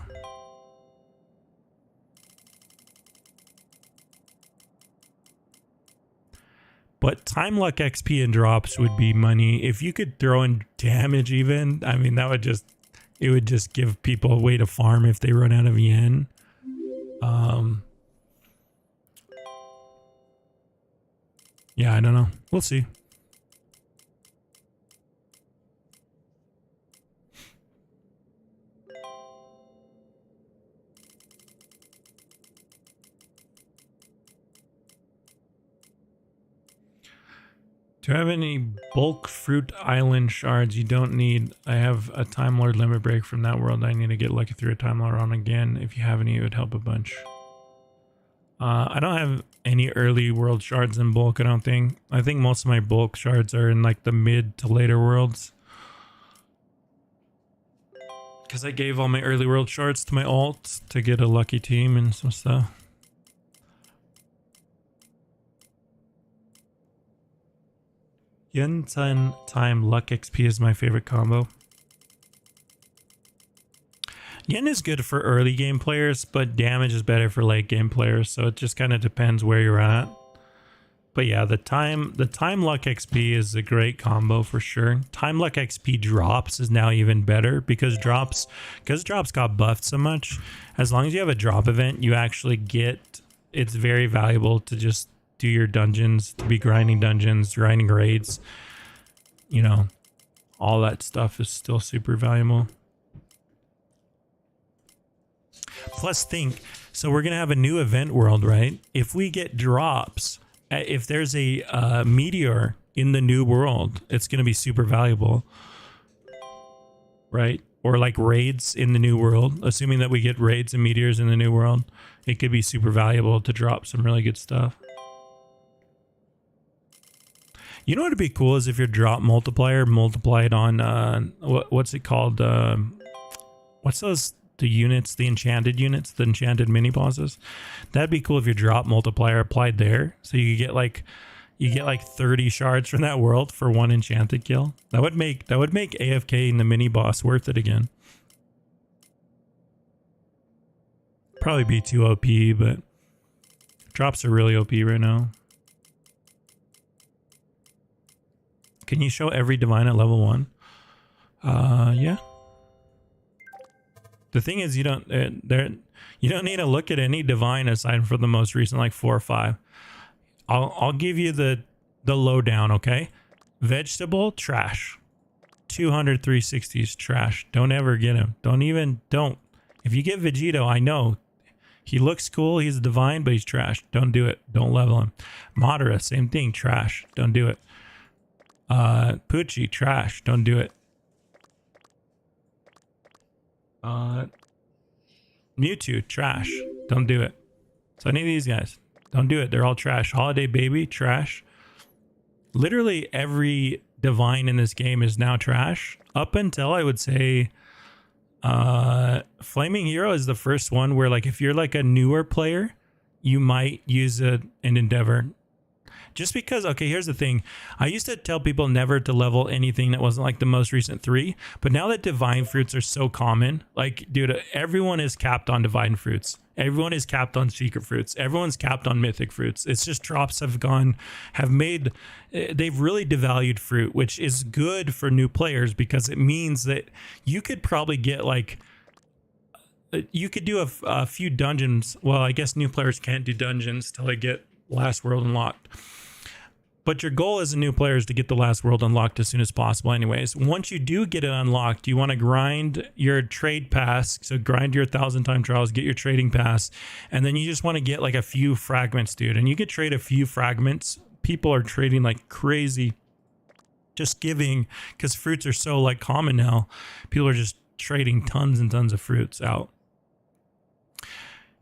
But time, luck, XP, and drops would be money. If you could throw in damage even, I mean, that would just, it would just give people a way to farm if they run out of yen. Yeah, I don't know. We'll see. Do I have any bulk fruit island shards? You don't need. I have a Time Lord limit break from that world. I need to get lucky through a Time Lord on again. If you have any, it would help a bunch. I don't have any early world shards in bulk, I don't think. I think most of my bulk shards are in like the mid to later worlds. Because I gave all my early world shards to my alt to get a lucky team and some stuff. Yen time luck XP is my favorite combo. Yen is good for early game players, but damage is better for late game players, so it just kind of depends where you're at. But yeah, the time luck XP is a great combo for sure. Time luck XP drops is now even better because drops got buffed so much. As long as you have a drop event, you actually get, it's very valuable to just do your dungeons, to be grinding dungeons, grinding raids. You know, all that stuff is still super valuable. Plus think, so we're going to have a new event world, right? If we get drops, if there's a meteor in the new world, it's going to be super valuable, right? Or like raids in the new world, assuming that we get raids and meteors in the new world, it could be super valuable to drop some really good stuff. You know what would be cool is if your drop multiplier multiplied on, what's it called? What's those? The units, the enchanted units, the enchanted mini bosses. That'd be cool if your drop multiplier applied there. So you get like 30 shards from that world for one enchanted kill. That would make AFK and the mini boss worth it again. Probably be too OP, but drops are really OP right now. Can you show every divine at level 1? Yeah. The thing is, you don't need to look at any divine aside from the most recent, like 4 or 5. I'll give you the lowdown, okay? Vegetable, trash. 200 360s, trash. Don't ever get him. Don't. If you get Vegito, I know he looks cool. He's divine, but he's trash. Don't do it. Don't level him. Madara, same thing, trash. Don't do it. Poochie, trash. Don't do it. Mewtwo, trash. Don't do it. So any of these guys, don't do it. They're all trash. Holiday Baby, trash. Literally every divine in this game is now trash. Up until I would say Flaming Hero is the first one where, like, if you're like a newer player, you might use an Endeavor. Just because, okay, here's the thing. I used to tell people never to level anything that wasn't like the most recent 3. But now that divine fruits are so common, like, dude, everyone is capped on divine fruits. Everyone is capped on secret fruits. Everyone's capped on mythic fruits. It's just drops they've really devalued fruit, which is good for new players because it means that you could probably get like, you could do a few dungeons. Well, I guess new players can't do dungeons till they get last world unlocked. But your goal as a new player is to get the last world unlocked as soon as possible anyways. Once you do get it unlocked, you want to grind your trade pass. So grind your 1,000 time trials, get your trading pass. And then you just want to get like a few fragments, dude. And you could trade a few fragments. People are trading like crazy. Just giving, because fruits are so like common now. People are just trading tons and tons of fruits out.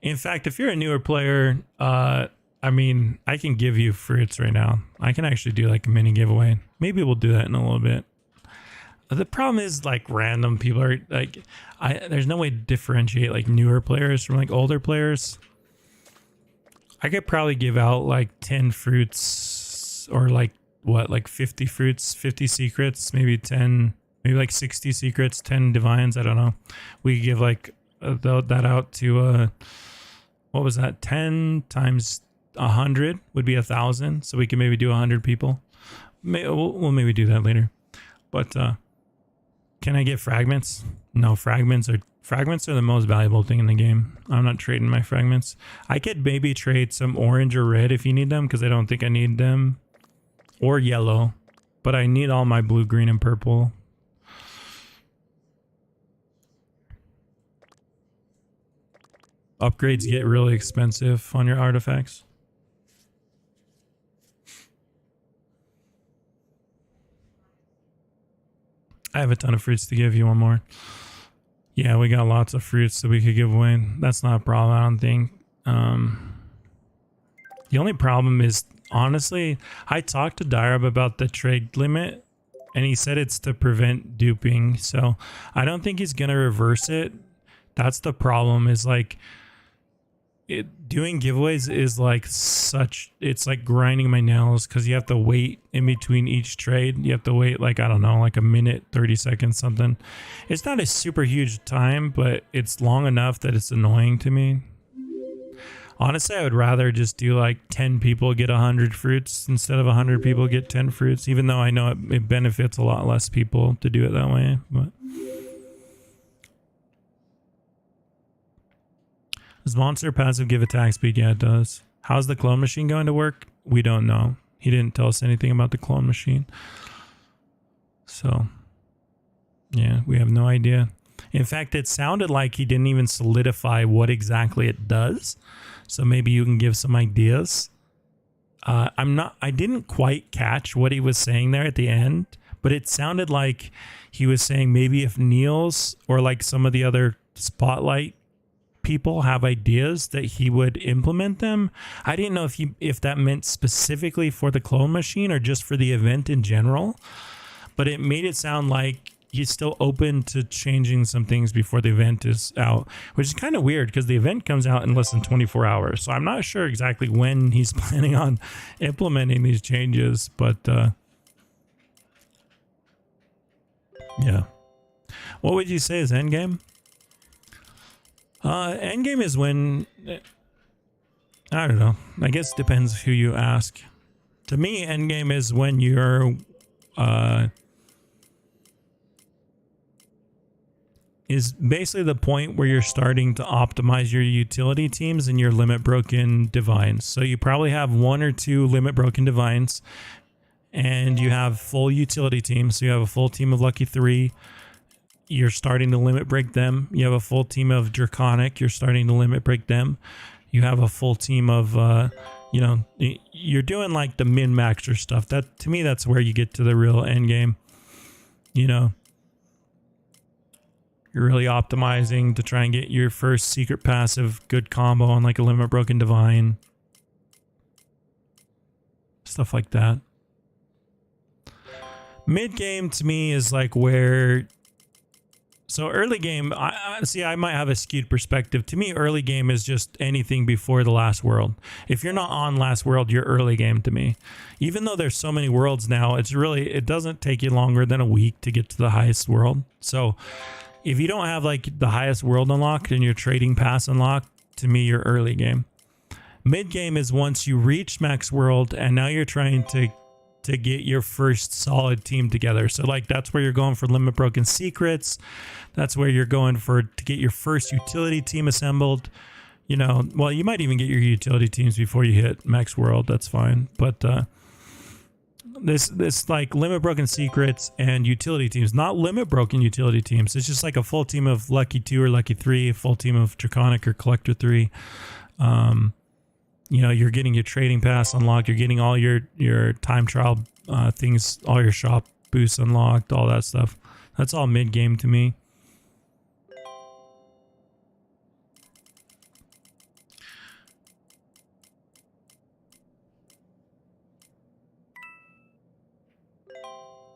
In fact, if you're a newer player, I mean, I can give you fruits right now. I can actually do like a mini giveaway. Maybe we'll do that in a little bit. The problem is like random people are like, there's no way to differentiate like newer players from like older players. I could probably give out like 10 fruits or like what, like 50 fruits, 50 secrets, maybe 10, maybe like 60 secrets, 10 divines. I don't know. We could give like that out to, what was that? 10 times 100 would be 1,000. So we can maybe do 100 people. We'll maybe do that later. But, can I get fragments? No, fragments are the most valuable thing in the game. I'm not trading my fragments. I could maybe trade some orange or red if you need them, because I don't think I need them. Or yellow. But I need all my blue, green, and purple. Upgrades get really expensive on your artifacts. I have a ton of fruits to give you. One more. Yeah, we got lots of fruits that we could give away. That's not a problem, I don't think. The only problem is, honestly, I talked to Daireb about the trade limit, and he said it's to prevent duping. So I don't think he's going to reverse it. That's the problem, is like, doing giveaways is like it's like grinding my nails, because you have to wait in between each trade. You have to wait like, I don't know, like a minute, 30 seconds, something. It's not a super huge time, but it's long enough that it's annoying to me. Honestly, I would rather just do like 10 people get 100 fruits instead of 100 people get 10 fruits, even though I know it benefits a lot less people to do it that way. But does monster passive give attack speed? Yeah, it does. How's the clone machine going to work? We don't know. He didn't tell us anything about the clone machine. So, yeah, we have no idea. In fact, it sounded like he didn't even solidify what exactly it does. So maybe you can give some ideas. I didn't quite catch what he was saying there at the end, but it sounded like he was saying maybe if Niels or like some of the other spotlight people have ideas that he would implement them. I didn't know if that meant specifically for the clone machine or just for the event in general, but it made it sound like he's still open to changing some things before the event is out, which is kind of weird because the event comes out in less than 24 hours. So I'm not sure exactly when he's planning on implementing these changes, but yeah. What would you say is endgame? Endgame is when, I don't know. I guess it depends who you ask. To me, endgame is when you're, is basically the point where you're starting to optimize your utility teams and your limit broken divines. So you probably have 1 or 2 limit broken divines, and you have full utility teams. So you have a full team of lucky 3. You're starting to limit break them. You have a full team of draconic. You're starting to limit break them. You have a full team of, you know, you're doing like the min-maxer stuff. That, to me, that's where you get to the real end game. You know, you're really optimizing to try and get your first secret passive good combo on like a limit broken divine. Stuff like that. Mid game to me is like where, so early game, I might have a skewed perspective. To me, early game is just anything before the last world. If you're not on last world, you're early game to me. Even though there's so many worlds now, it doesn't take you longer than a week to get to the highest world. So if you don't have like the highest world unlocked and your trading pass unlocked, to me, you're early game. Mid game is once you reach max world and now you're trying to get your first solid team together. So like that's where you're going for limit broken secrets. That's where you're going to get your first utility team assembled. You know, well, you might even get your utility teams before you hit max world. That's fine. But this like limit broken secrets and utility teams, not limit broken utility teams. It's just like a full team of lucky 2 or lucky 3, a full team of draconic or collector 3. You know, you're getting your trading pass unlocked. You're getting all your time trial things, all your shop boosts unlocked, all that stuff. That's all mid game to me.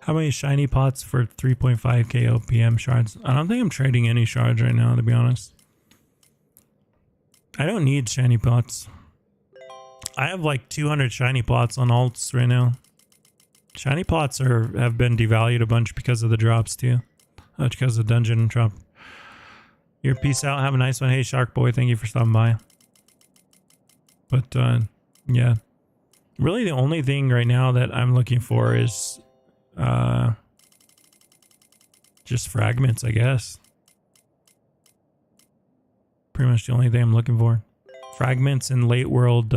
How many shiny pots for 3.5k OPM shards? I don't think I'm trading any shards right now, to be honest. I don't need shiny pots. I have like 200 shiny pots on alts right now. Shiny pots have been devalued a bunch because of the drops too. Because of the dungeon drop. Your peace out. Have a nice one. Hey Shark Boy, thank you for stopping by. But yeah. Really the only thing right now that I'm looking for is just fragments, I guess. Pretty much the only thing I'm looking for. Fragments and late world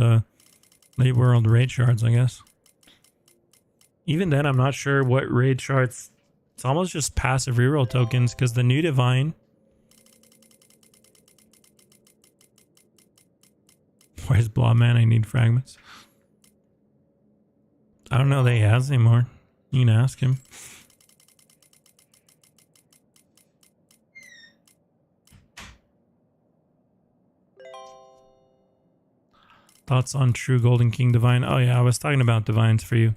raid shards, I guess. Even then, I'm not sure what raid shards. It's almost just passive reroll tokens because the new divine. Where's Blob Man? I need fragments. I don't know that he has anymore. You can ask him. Thoughts on True Golden King Divine? Oh yeah, I was talking about divines for you.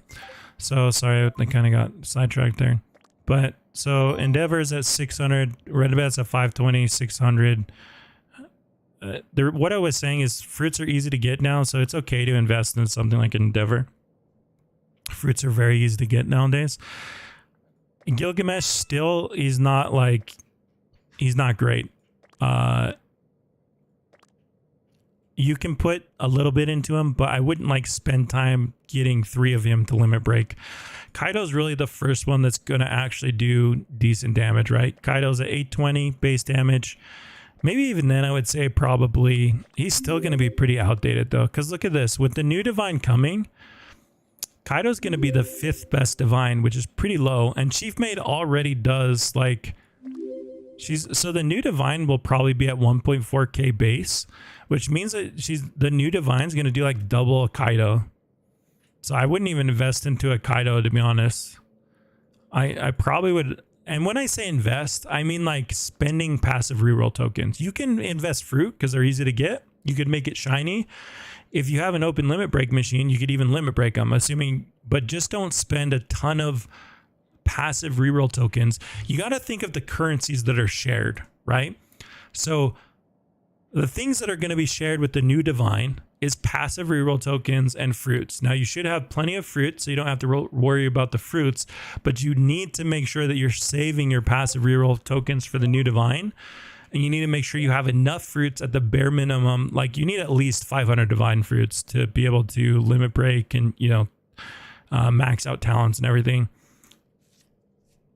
So sorry, I kind of got sidetracked there. But so Endeavor's at 600, Red Bet's at 520, 600. What I was saying is fruits are easy to get now, so it's okay to invest in something like Endeavor. Fruits are very easy to get nowadays. Gilgamesh still is not like, he's not great. You can put a little bit into him, but I wouldn't like spend time getting 3 of him to limit break. Kaido's really the first one that's going to actually do decent damage, right? Kaido's at 820 base damage. Maybe even then I would say probably he's still going to be pretty outdated though. Because look at this, with the new divine coming, Kaido's going to be the 5th best divine, which is pretty low. And Chief Maid already does like, so the new divine will probably be at 1.4k base, which means that the new divine's going to do like double a Kaido. So I wouldn't even invest into a Kaido, to be honest. I probably would. And when I say invest, I mean like spending passive reroll tokens. You can invest fruit because they're easy to get. You could make it shiny. If you have an open limit break machine, you could even limit break them, assuming, but just don't spend a ton of passive reroll tokens. You got to think of the currencies that are shared, right? So the things that are going to be shared with the new divine is passive reroll tokens and fruits. Now you should have plenty of fruits, so you don't have to worry about the fruits, but you need to make sure that you're saving your passive reroll tokens for the new divine. And you need to make sure you have enough fruits at the bare minimum. Like you need at least 500 divine fruits to be able to limit break and, you know, max out talents and everything.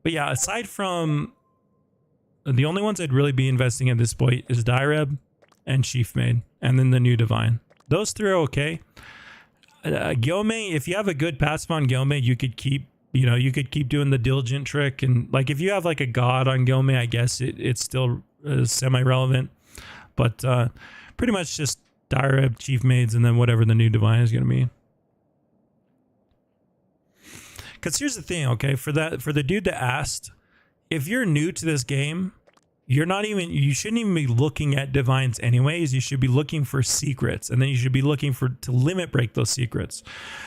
But yeah, aside from the only ones I'd really be investing at this point is Daireb and Chief Maid, and then the new divine. Those 3 are okay. Gyomei, if you have a good passive on Gyomei, you could keep, you know, you could keep doing the diligent trick. And like if you have like a god on Gyomei, I guess it's still semi-relevant. But pretty much just Daireb, Chief Maids, and then whatever the new divine is going to be. Because here's the thing, okay, for the dude that asked, if you're new to this game, you shouldn't even be looking at divines anyways. You should be looking for secrets, and then you should be looking to limit break those secrets.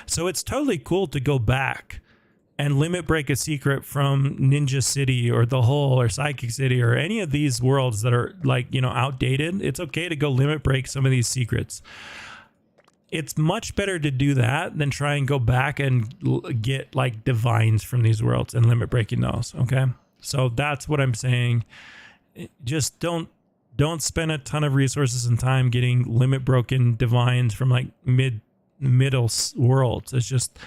So it's totally cool to go back and limit break a secret from Ninja City or the Hole or Psychic City or any of these worlds that are like, you know, outdated. It's okay to go limit break some of these secrets. It's much better to do that than try and go back and get like divines from these worlds and limit breaking those. Okay. So that's what I'm saying. Just don't spend a ton of resources and time getting limit broken divines from like middle worlds. It's just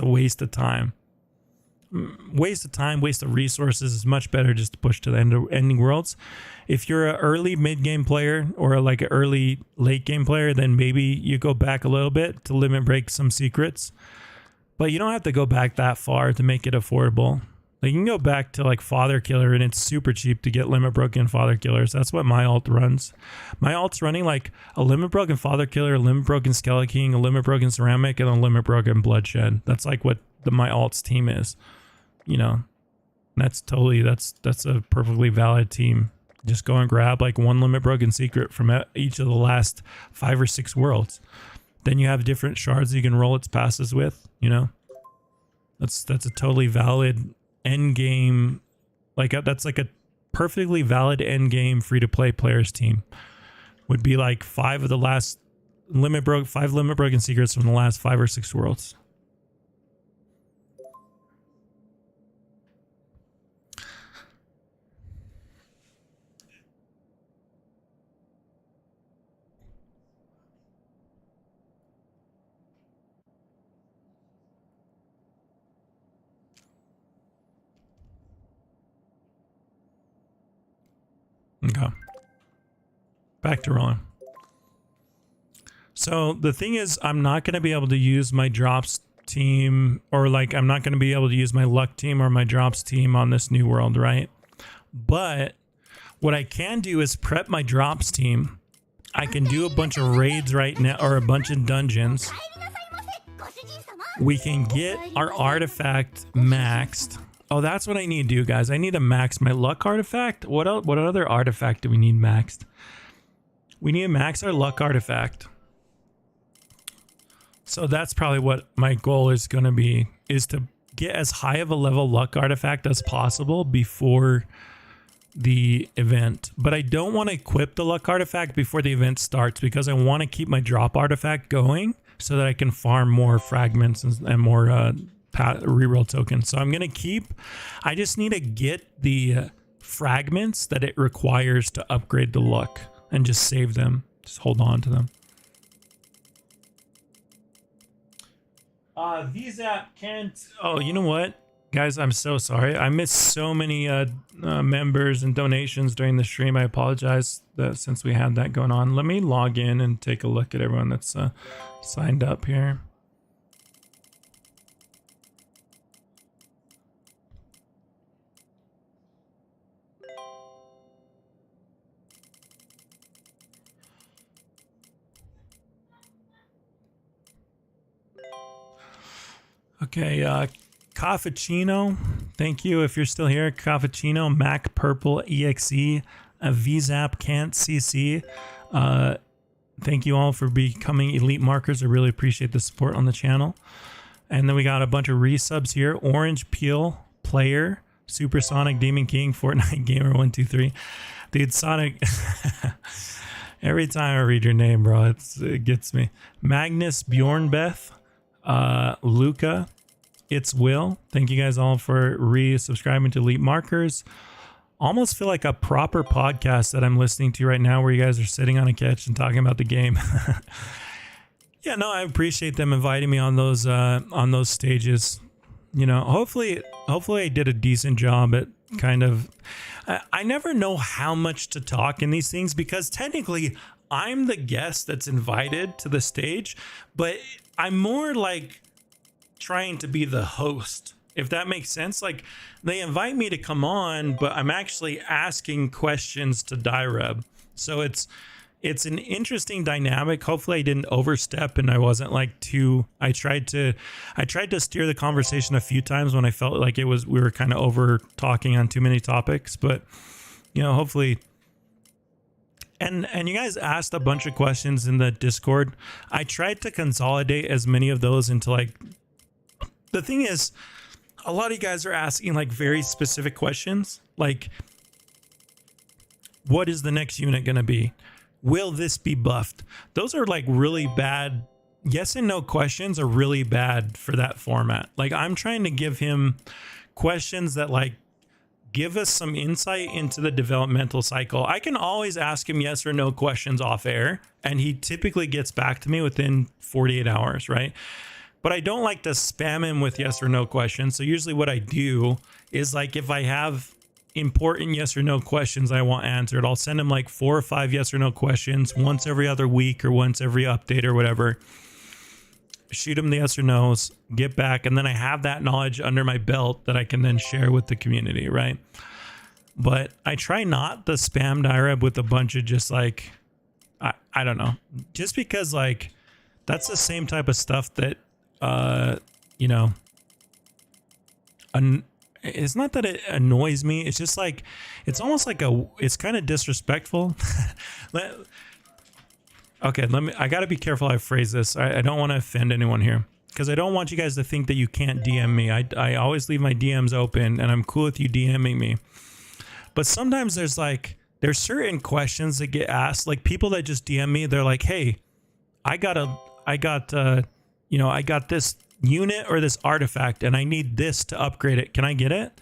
a waste of time. Waste of resources. Is much better just to push to the ending worlds. If you're an early mid game player or like an early late game player, then maybe you go back a little bit to limit break some secrets, but you don't have to go back that far to make it affordable. Like you can go back to like Father Killer and it's super cheap to get limit broken Father Killers. That's what my alt runs. My alt's running like a limit broken Father Killer, a limit broken Skeleton King, a limit broken Ceramic, and a limit broken Bloodshed. That's like what my alt's team is. You know, that's a perfectly valid team. Just go and grab like one limit broken secret from each of the last 5 or 6 worlds. Then you have different shards you can roll its passes with, you know. That's a totally valid end game, that's like a perfectly valid end game free to play players team. Would be like 5 limit broken secrets from the last 5 or 6 worlds. Okay. Back to rolling. So the thing is, I'm not going to be able to use my drops team, or like I'm not going to be able to use my luck team or my drops team on this new world, right? But what I can do is prep my drops team. I can do a bunch of raids right now, or a bunch of dungeons. We can get our artifact maxed. Oh, that's what I need to do, guys. I need to max my luck artifact. What other artifact do we need maxed? We need to max our luck artifact. So that's probably what my goal is going to be, is to get as high of a level luck artifact as possible before the event. But I don't want to equip the luck artifact before the event starts, because I want to keep my drop artifact going so that I can farm more fragments and more reroll tokens. So I'm going to keep, I just need to get the fragments that it requires to upgrade the luck and just save them. Just hold on to them. Visa can't. Oh, you know what, guys? I'm so sorry. I missed so many members and donations during the stream. I apologize that since we had that going on. Let me log in and take a look at everyone that's signed up here. Okay, Caffuccino, thank you if you're still here. Caffuccino, Mac Purple EXE, VZAP Can't CC. Thank you all for becoming elite markers. I really appreciate the support on the channel. And then we got a bunch of resubs here. Orange Peel Player, Supersonic Demon King, Fortnite Gamer 123. Dude, Sonic. Every time I read your name, bro, it gets me. Magnus Bjornbeth. Luca, It's Will, thank you guys all for resubscribing to Elite Markers. Almost feel like a proper podcast that I'm listening to right now, where you guys are sitting on a couch and talking about the game. Yeah, no, I appreciate them inviting me on those stages. You know, hopefully I did a decent job at kind of. I never know how much to talk in these things, because technically I'm the guest that's invited to the stage, but I'm more like trying to be the host, if that makes sense. Like, they invite me to come on, but I'm actually asking questions to Daireb. So it's an interesting dynamic. Hopefully I didn't overstep and I wasn't like too, I tried to steer the conversation a few times when I felt like we were kind of over talking on too many topics, but you know, hopefully. And you guys asked a bunch of questions in the Discord. I tried to consolidate as many of those into like, the thing is, a lot of you guys are asking like very specific questions, like, what is the next unit going to be? Will this be buffed? Those are like really bad. Yes and no questions are really bad for that format. Like, I'm trying to give him questions that like give us some insight into the developmental cycle. I can always ask him yes or no questions off air, and he typically gets back to me within 48 hours, right? But I don't like to spam him with yes or no questions. So usually what I do is, like, if I have important yes or no questions I want answered, I'll send him like 4 or 5 yes or no questions once every other week or once every update or whatever. Shoot him the yes or no's, get back, and then I have that knowledge under my belt that I can then share with the community, right? But I try not to spam Daireb with a bunch of just like, I don't know, just because like that's the same type of stuff that you know, it's not that it annoys me, it's just like, it's almost like it's kind of disrespectful. Okay, I gotta be careful how I phrase this. I don't want to offend anyone here. because I don't want you guys to think that you can't DM me. I always leave my DMs open, and I'm cool with you DMing me. But sometimes there's certain questions that get asked, like people that just DM me. They're like, "Hey, I got this unit or this artifact, and I need this to upgrade it. Can I get it?"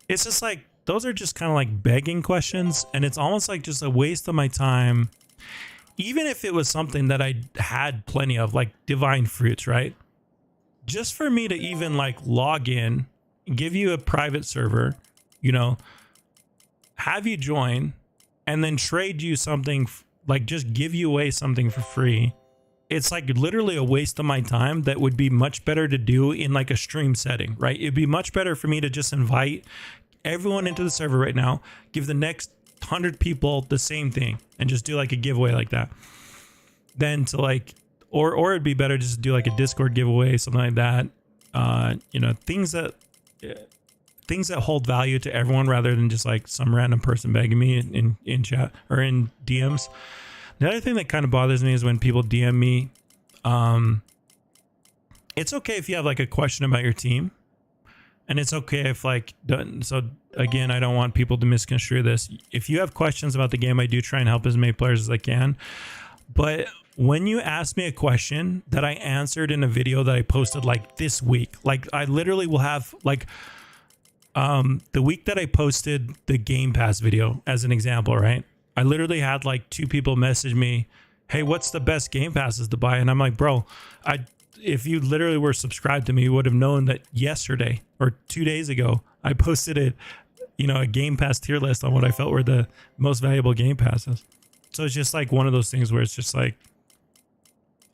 It's just like, those are just kind of like begging questions, and it's almost like just a waste of my time. Even if it was something that I had plenty of, like divine fruits, right? Just for me to even like log in, give you a private server, have you join, and then trade you something, like just give you away something for free. It's like literally a waste of my time that would be much better to do in like a stream setting, right? It'd be much better for me to just invite everyone into the server right now, give the next 100 people the same thing, and just do like a giveaway like that. Then to like, or it'd be better just to do like a Discord giveaway, something like that. Things that hold value to everyone rather than just like some random person begging me in chat or in DMs. The other thing that kind of bothers me is when people DM me. It's okay if you have like a question about your team, and it's okay if like, so again, I don't want people to misconstrue this. If you have questions about the game, I do try and help as many players as I can. But when you ask me a question that I answered in a video that I posted like this week, like I literally will have like, the week that I posted the Game Pass video as an example, right? I literally had like 2 people message me, "Hey, what's the best Game Passes to buy?" And I'm like, bro, if you literally were subscribed to me, you would have known that yesterday or 2 days ago, I posted a Game Pass tier list on what I felt were the most valuable Game Passes. So it's just like one of those things where it's just like,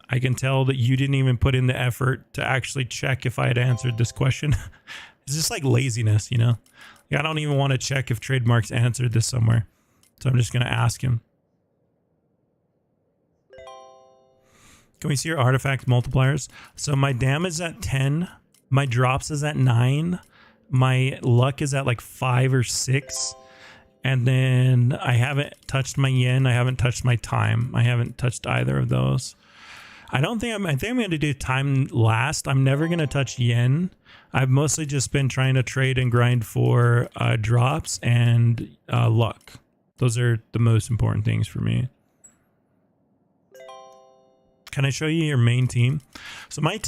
I can tell that you didn't even put in the effort to actually check if I had answered this question. It's just like laziness, Like, I don't even want to check if Trademarks answered this somewhere. So I'm just going to ask him. Can we see your artifact multipliers? So my damage is at 10. My drops is at 9. My luck is at like 5 or 6. And then I haven't touched my yen. I haven't touched my time. I haven't touched either of those. I think I'm going to do time last. I'm never going to touch yen. I've mostly just been trying to trade and grind for drops and luck. Those are the most important things for me. Can I show you your main team? So my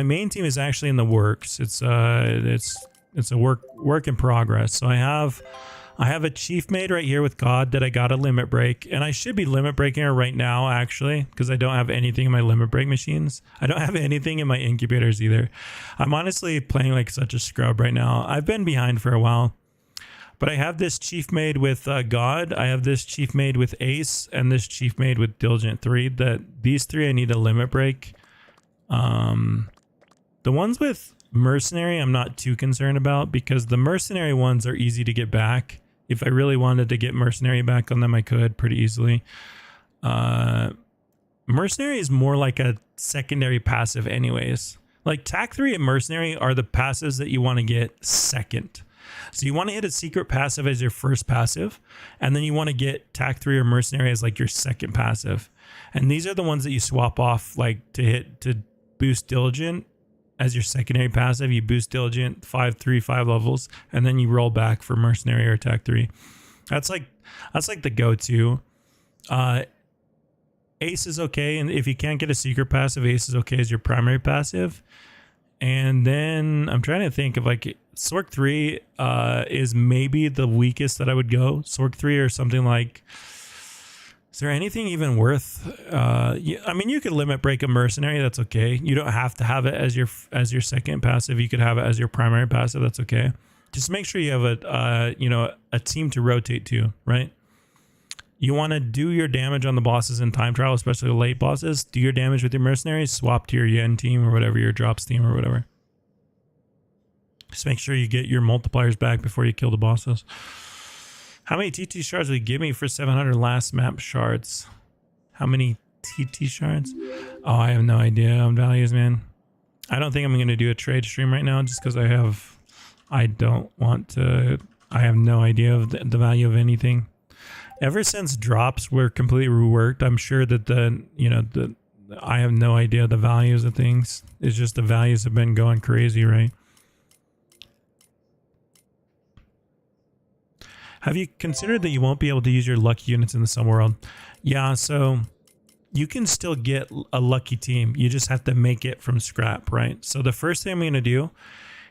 main team is actually in the works. It's a work in progress. So I have a chief maid right here with God that I got a limit break, and I should be limit breaking her right now actually, because I don't have anything in my limit break machines. I don't have anything in my incubators either. I'm honestly playing like such a scrub right now. I've been behind for a while, but I have this chief maid with God. I have this chief maid with Ace, and this chief maid with Diligent 3. These 3 I need a limit break. The ones with Mercenary I'm not too concerned about, because the Mercenary ones are easy to get back. If I really wanted to get Mercenary back on them, I could pretty easily. Mercenary is more like a secondary passive anyways. Like TAC 3 and Mercenary are the passives that you want to get second. So you want to hit a secret passive as your first passive, and then you want to get TAC 3 or Mercenary as like your second passive. And these are the ones that you swap off like to boost Diligent as your secondary passive. You boost Diligent 5 levels, and then you roll back for Mercenary or TAC 3. That's like the go-to. Ace is okay, and if you can't get a secret passive, Ace is okay as your primary passive. And then I'm trying to think of like Sork 3 is maybe the weakest that I would go. Sork 3 or something like. Is there anything even worth? I mean, you could limit break a Mercenary. That's okay. You don't have to have it as your second passive. You could have it as your primary passive. That's okay. Just make sure you have a team to rotate to, right? You want to do your damage on the bosses in time trial, especially the late bosses. Do your damage with your Mercenaries. Swap to your Yen team or whatever, your drops team or whatever. Just make sure you get your multipliers back before you kill the bosses. How many TT shards will you give me for 700 last map shards? How many TT shards? Oh, I have no idea on values, man. I don't think I'm going to do a trade stream right now just because I don't want to. I have no idea of the value of anything. Ever since drops were completely reworked, I'm sure that I have no idea the values of things. It's just the values have been going crazy, right? Have you considered that you won't be able to use your lucky units in the summer world? Yeah, so you can still get a lucky team. You just have to make it from scrap, right? So the first thing I'm going to do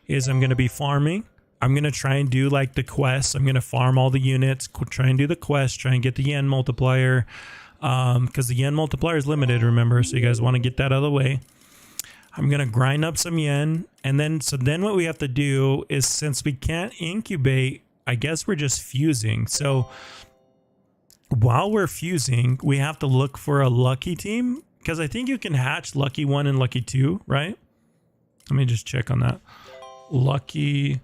is I'm going to be farming. I'm going to try and do like the quests. I'm going to farm all the units, try and do the quest, try and get the yen multiplier. Because the yen multiplier is limited, remember? So you guys want to get that out of the way. I'm going to grind up some yen. And then what we have to do is, since we can't incubate, I guess we're just fusing. So while we're fusing, we have to look for a lucky team, because I think you can hatch lucky 1 and lucky 2, right? Let me just check on that. Lucky.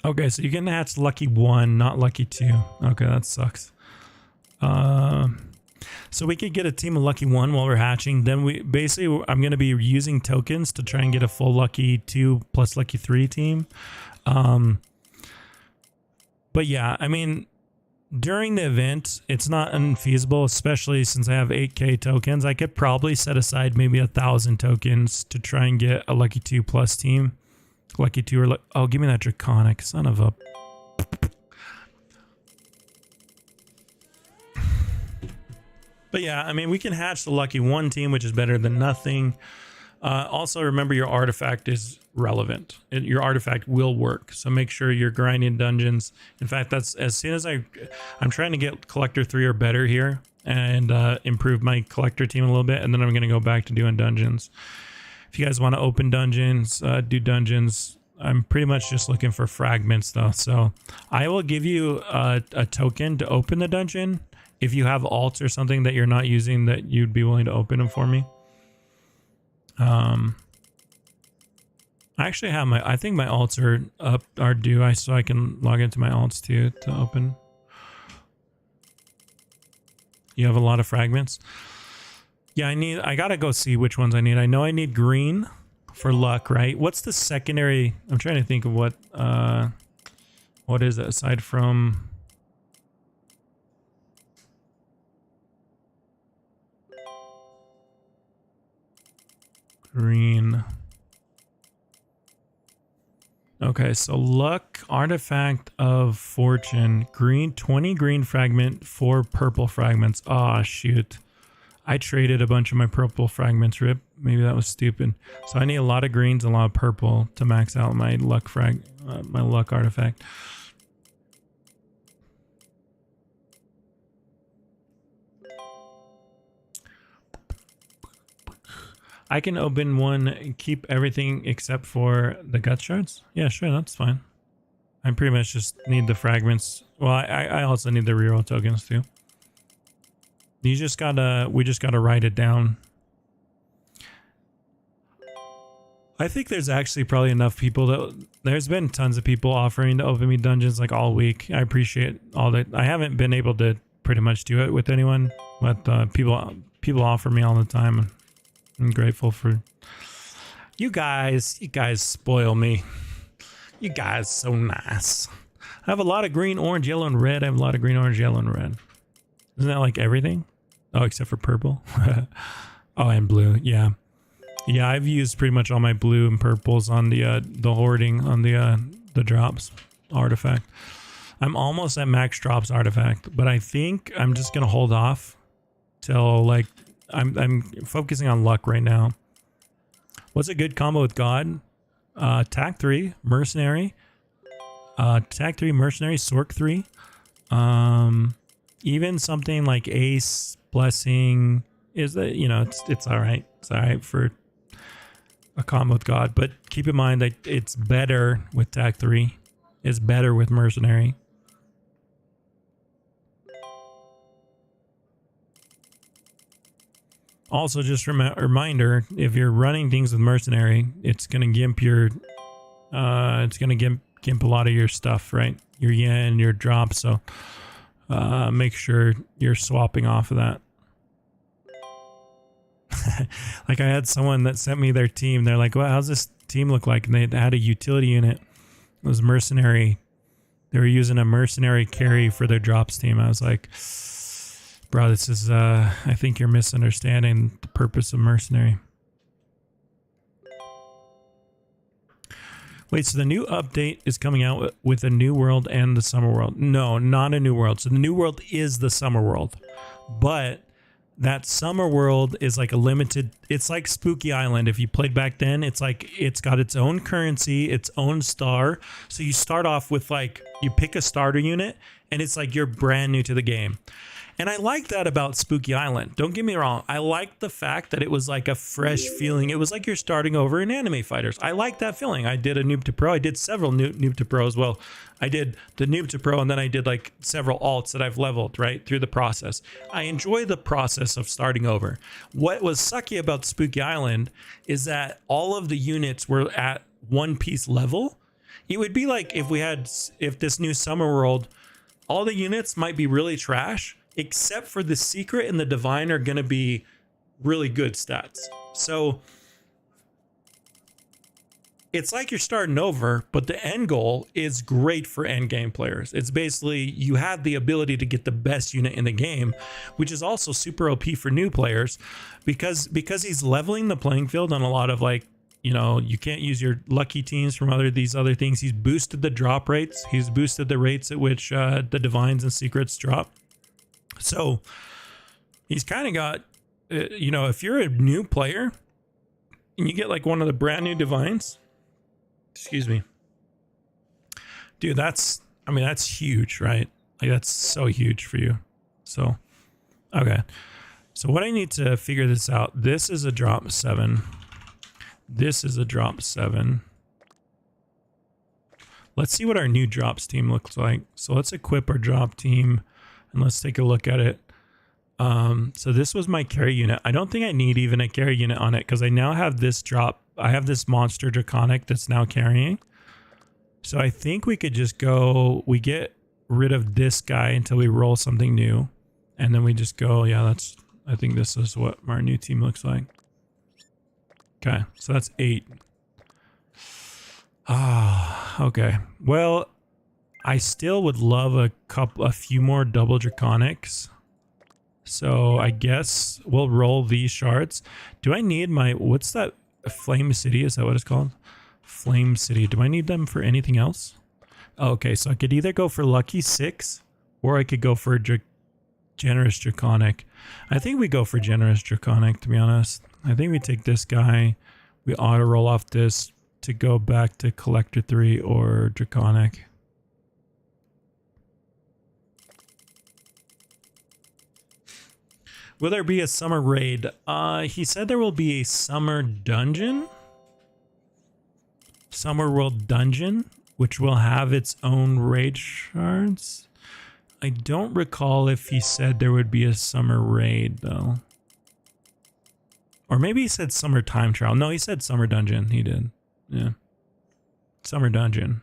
Okay, so you can hatch lucky 1, not lucky 2. Okay, that sucks. So we could get a team of lucky 1 while we're hatching. Then I'm going to be using tokens to try and get a full lucky 2 plus lucky 3 team. But yeah, I mean, during the event, it's not unfeasible, especially since I have 8k tokens. I could probably set aside maybe 1,000 tokens to try and get a lucky 2 plus team. Lucky 2 or oh, give me that draconic, son of a. But yeah, I mean, we can hatch the lucky 1 team, which is better than nothing. Also, remember your artifact is relevant. Your artifact will work, so make sure you're grinding dungeons. In fact, that's as soon as I'm trying to get collector 3 or better here and improve my collector team a little bit, and then I'm going to go back to doing dungeons. If you guys want to open dungeons, do dungeons. I'm pretty much just looking for fragments though. So I will give you a token to open the dungeon. If you have alts or something that you're not using, that you'd be willing to open them for me. I actually have I think my alts are due, so I can log into my alts too to open. You have a lot of fragments. Yeah, I gotta go see which ones I need. I know I need green for luck, right? What's the secondary? I'm trying to think of what is it aside from green. Okay, so luck, artifact of fortune, green, 20 green fragment, 4 purple fragments. Oh shoot. I traded a bunch of my purple fragments, rip. Maybe that was stupid. So I need a lot of greens, a lot of purple to max out my luck my luck artifact. I can open one, keep everything except for the gut shards. Yeah, sure, that's fine. I pretty much just need the fragments. Well, I also need the reroll tokens too. We just gotta write it down. I think there's actually probably enough people there's been tons of people offering to open me dungeons like all week. I appreciate all that. I haven't been able to pretty much do it with anyone, but people offer me all the time. I'm grateful for you guys. You guys spoil me. You guys so nice. I have a lot of green, orange, yellow, and red. I have a lot of green, orange, yellow, and red. Isn't that like everything? Oh, except for purple. Oh, and blue. Yeah. Yeah, I've used pretty much all my blue and purples on the hoarding on the drops artifact. I'm almost at max drops artifact, but I think I'm just gonna hold off till like I'm focusing on luck right now. What's a good combo with God? Tack 3, mercenary. Tack 3, mercenary, Sork 3. Even something like Ace, Blessing is that, you know, it's all right. It's all right for a combo with God, but keep in mind that it's better with Tack 3. It's better with mercenary. Also, just reminder: if you're running things with mercenary, it's gonna gimp your, gimp a lot of your stuff, right? Your yen, your drop. So make sure you're swapping off of that. Like I had someone that sent me their team. They're like, well, how's this team look like? And they had a utility unit. It was mercenary. They were using a mercenary carry for their drops team. I was like, bro, this is, I think you're misunderstanding the purpose of mercenary. Wait, so the new update is coming out with a new world and the summer world? No, not a new world. So the new world is the summer world. But that summer world is like a limited, it's like Spooky Island. If you played back then, it's like, it's got its own currency, its own star. So you start off with like, you pick a starter unit and it's like you're brand new to the game. And I like that about Spooky Island. Don't get me wrong. I like the fact that it was like a fresh feeling. It was like you're starting over in Anime Fighters. I like that feeling. I did a noob to pro. I did several noob to pros. Well, I did the noob to pro and then I did like several alts that I've leveled right through the process. I enjoy the process of starting over. What was sucky about Spooky Island is that all of the units were at One Piece level. It would be like if this new summer world, all the units might be really trash, except for the secret and the divine are going to be really good stats. So it's like you're starting over, but the end goal is great for end game players. It's basically you have the ability to get the best unit in the game, which is also super OP for new players because he's leveling the playing field on a lot of like, you know, you can't use your lucky teams from these other things. He's boosted the drop rates. He's boosted the rates at which the divines and secrets drop. So he's kind of got, you know, if you're a new player and you get like one of the brand new divines, excuse me, dude, that's huge, right? Like that's so huge for you. So, okay. So what I need to figure this out, this is a drop 7. This is a drop 7. Let's see what our new drops team looks like. So let's equip our drop team. And let's take a look at it. So this was my carry unit. I don't think I need even a carry unit on it because I now have this drop. I have this monster draconic that's now carrying. So I think we could just go, we get rid of this guy until we roll something new. And then we just go, yeah, I think this is what our new team looks like. Okay, so that's 8. Ah, okay. Well, I still would love a few more double draconics. So I guess we'll roll these shards. Do I need what's that? Flame City? Is that what it's called? Flame City. Do I need them for anything else? Oh, okay, so I could either go for Lucky 6 or I could go for Generous Draconic. I think we go for Generous Draconic, to be honest. I think we take this guy. We auto roll off this to go back to Collector 3 or Draconic. Will there be a summer raid? He said there will be a summer dungeon. Summer world dungeon, which will have its own raid shards. I don't recall if he said there would be a summer raid though. Or maybe he said summer time trial. No, he said summer dungeon. He did. Yeah. Summer dungeon,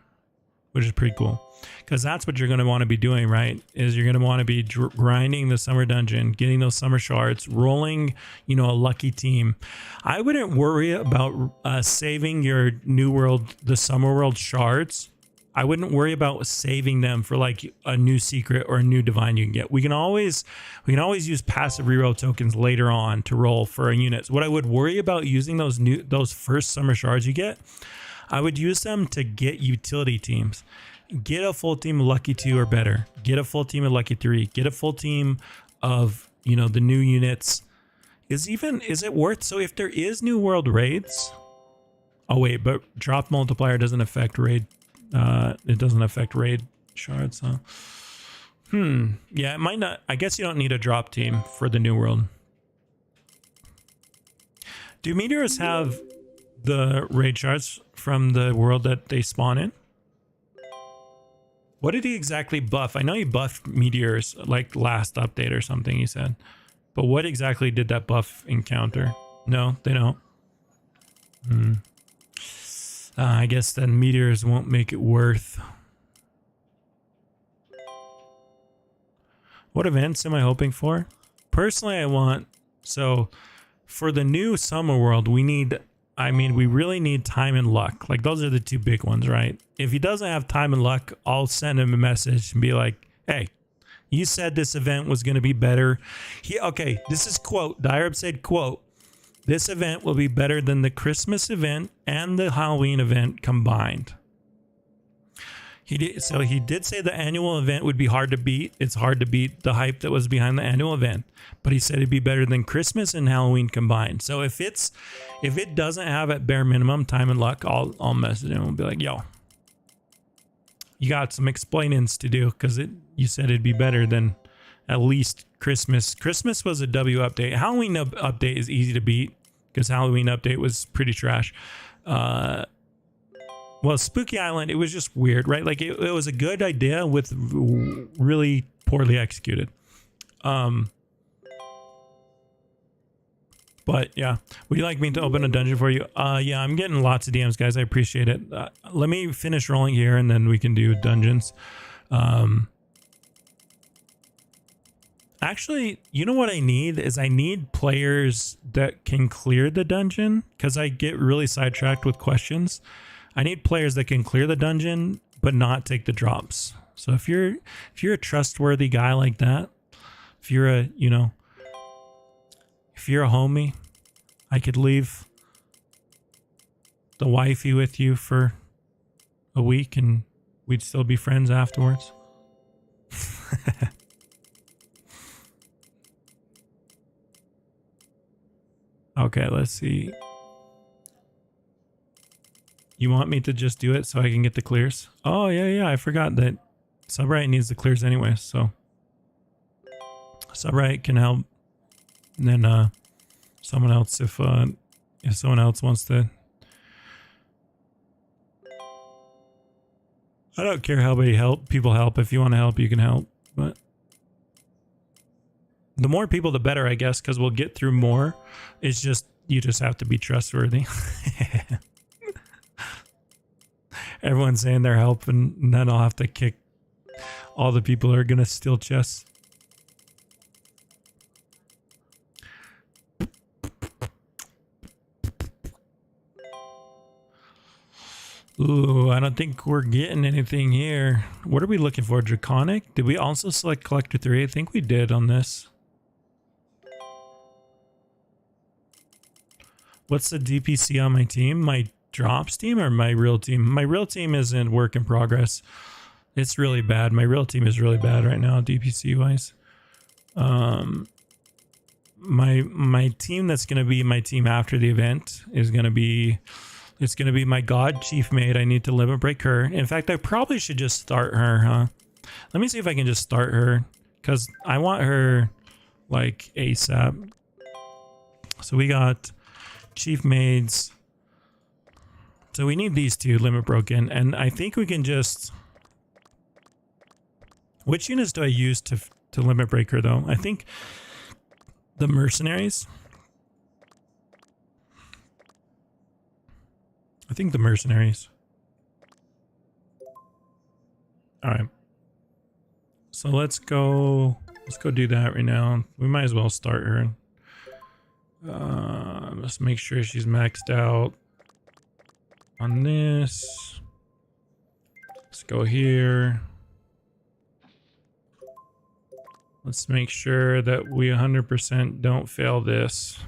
which is pretty cool. Because that's what you're going to want to be doing, right? Is you're going to want to be grinding the summer dungeon, getting those summer shards, rolling, you know, a lucky team. I wouldn't worry about saving your new world, the summer world shards. I wouldn't worry about saving them for like a new secret or a new divine you can get. We can always use passive reroll tokens later on to roll for a unit. What I would worry about using those first summer shards you get, I would use them to get utility teams. Get a full team of Lucky 2 or better. Get a full team of Lucky 3. Get a full team of, you know, the new units. Is it worth? So if there is new world raids, oh wait, but drop multiplier doesn't affect raid. It doesn't affect raid shards, huh? Yeah, it might not. I guess you don't need a drop team for the new world. Do meteors have the raid shards from the world that they spawn in? What did he exactly buff? I know he buffed meteors like last update or something he said. But what exactly did that buff encounter? No, they don't. I guess then meteors won't make it worth. What events am I hoping for? Personally, I want... So, for the new summer world, we really need time and luck. Like, those are the two big ones, right? If he doesn't have time and luck, I'll send him a message and be like, hey, you said this event was going to be better. This is quote. Daireb said, quote, this event will be better than the Christmas event and the Halloween event combined. He did say the annual event would be hard to beat. It's hard to beat the hype that was behind the annual event, but he said it'd be better than Christmas and Halloween combined. So if it doesn't have at bare minimum time and luck, I'll message him and be like, yo, you got some explainings to do, because you said it'd be better than at least Christmas. Christmas was a W update. Halloween update is easy to beat because Halloween update was pretty trash. Well, Spooky Island, it was just weird, right? Like, it was a good idea with really poorly executed. But yeah, would you like me to open a dungeon for you? Yeah, I'm getting lots of DMs, guys. I appreciate it. Let me finish rolling here and then we can do dungeons. Actually, you know what I need is I need players that can clear the dungeon, because I get really sidetracked with questions. I need players that can clear the dungeon but not take the drops. So if you're a trustworthy guy like that, if you're a homie, I could leave the wifey with you for a week and we'd still be friends afterwards. Okay, let's see. You want me to just do it so I can get the clears? Oh, yeah. I forgot that Subright needs the clears anyway, so Subright can help. And then someone else, if someone else wants to. I don't care how many people help. If you want to help, you can help. But the more people, the better, I guess, because we'll get through more. It's just, you just have to be trustworthy. Everyone's saying they're helping, and then I'll have to kick all the people who are going to steal chests. Ooh, I don't think we're getting anything here. What are we looking for? Draconic? Did we also select Collector 3? I think we did on this. What's the DPC on my team? My drops team or my real team? My real team is in work in progress. It's really bad. My real team is really bad right now, DPC wise. My team that's gonna be my team after the event is gonna be, it's gonna be my god chief maid. I need to limit break her. In fact, I probably should just start her, huh? Let me see if I can just start her, because I want her like ASAP. So we got chief maids. So we need these two limit broken, and I think we can just. Which units do I use to limit break her though? I think the mercenaries. All right. So let's go do that right now. We might as well start her. Let's make sure she's maxed out on this. Let's go here. Let's make sure that we 100% don't fail this.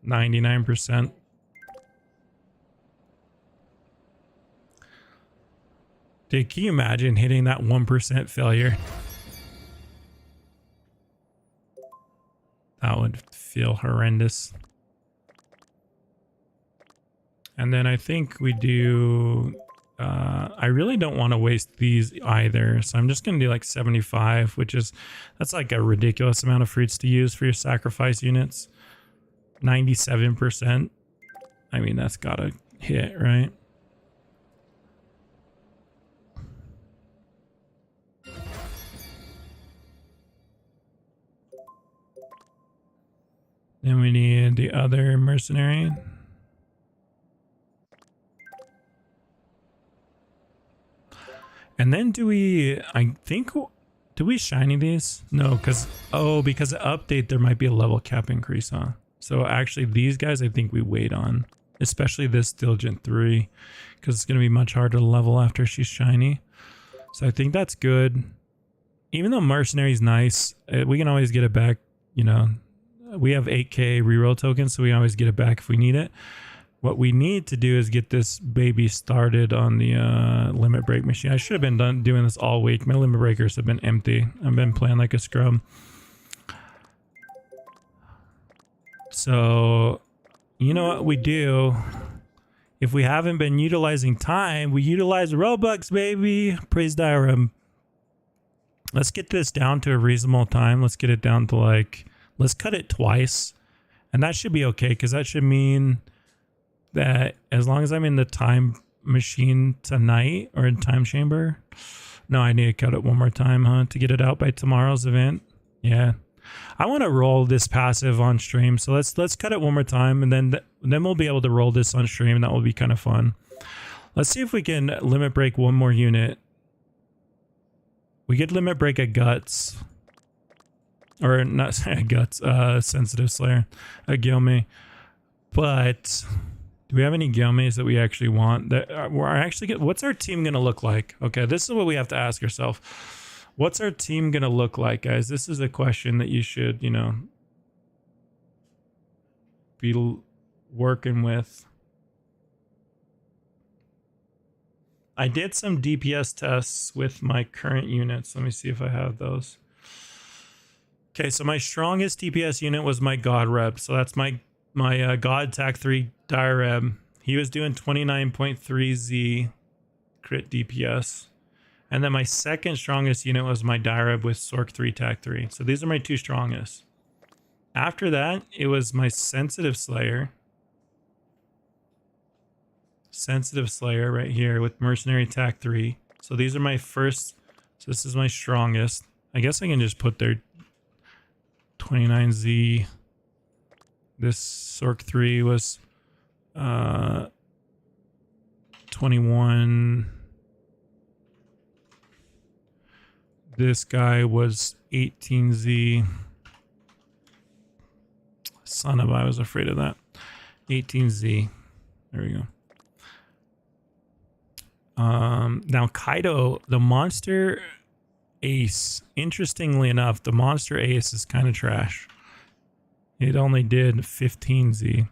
99%. Dude, can you imagine hitting that 1% failure? That would feel horrendous. And then I think we do... I really don't want to waste these either, so I'm just going to do like 75, which is... That's like a ridiculous amount of fruits to use for your sacrifice units. 97%. I mean, that's gotta hit, right? Then we need the other mercenary. And then do we, I think, do we shiny these? No, because, oh, because of update, there might be a level cap increase, huh? So actually these guys I think we wait on, especially this Diligent 3, because it's going to be much harder to level after she's shiny. So I think that's good. Even though Mercenary's nice, we can always get it back, you know. We have 8k reroll tokens, so we always get it back if we need it. What we need to do is get this baby started on the limit break machine. I should have been doing this all week. My limit breakers have been empty. I've been playing like a scrub. So, you know what we do? If we haven't been utilizing time, we utilize Robux, baby. Praise Daireb. Let's get this down to a reasonable time. Let's get it down to like, let's cut it twice. And that should be okay, because that should mean that as long as I'm in the time machine tonight or in time chamber. No, I need to cut it one more time, huh? To get it out by tomorrow's event. Yeah. I want to roll this passive on stream. So let's cut it one more time, and then we'll be able to roll this on stream. That will be kind of fun. Let's see if we can limit break one more unit. We could limit break a guts. Or not a guts, sensitive slayer. A Gilme. But do we have any Gilmes that we actually want? That we're actually what's our team gonna look like? Okay, this is what we have to ask ourselves. What's our team gonna look like, guys? This is a question that you should, you know, be working with. I did some DPS tests with my current units. Let me see if I have those. Okay, so my strongest DPS unit was my God Rep. So that's my God Tac 3 Daireb. He was doing 29.3 Z crit DPS. And then my second strongest unit was my Daireb with Sork 3 Tac 3. So these are my two strongest. After that, it was my Sensitive Slayer. Sensitive Slayer right here with Mercenary Tac 3. So these are my first. So this is my strongest. I guess I can just put their 29Z. This Sork 3 was 21. This guy was 18Z. Son of, I was afraid of that. 18Z. There we go. Now Kaido, the monster ace. Interestingly enough, the monster ace is kind of trash. It only did 15Z.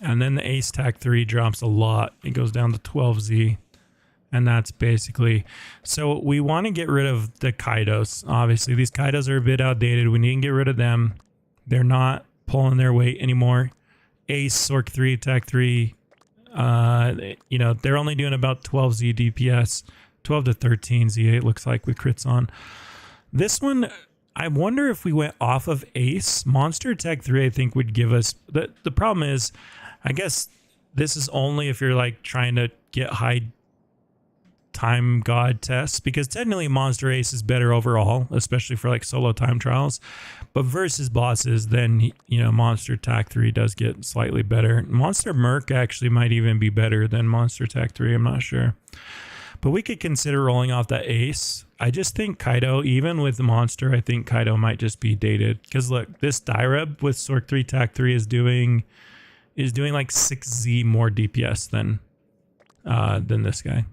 And then the ace tac 3 drops a lot. It goes down to 12Z. And that's basically... So we want to get rid of the Kaidos. Obviously, these Kaidos are a bit outdated. We need to get rid of them. They're not pulling their weight anymore. Ace, Sork 3, Tac 3. You know, they're only doing about 12Z DPS. 12 to 13Z, it looks like, with crits on. This one... I wonder if we went off of Ace. Monster Tech 3, I think, would give us... The problem is, I guess this is only if you're, like, trying to get high time god tests, because technically Monster Ace is better overall, especially for, like, solo time trials. But versus bosses, then, you know, Monster Tech 3 does get slightly better. Monster Merc actually might even be better than Monster Tech 3, I'm not sure. But we could consider rolling off that Ace. I just think Kaido, even with the monster, I think Kaido might just be dated. Because look, this Daireb with Sork 3 Tac 3 is doing like 6Z more DPS than this guy.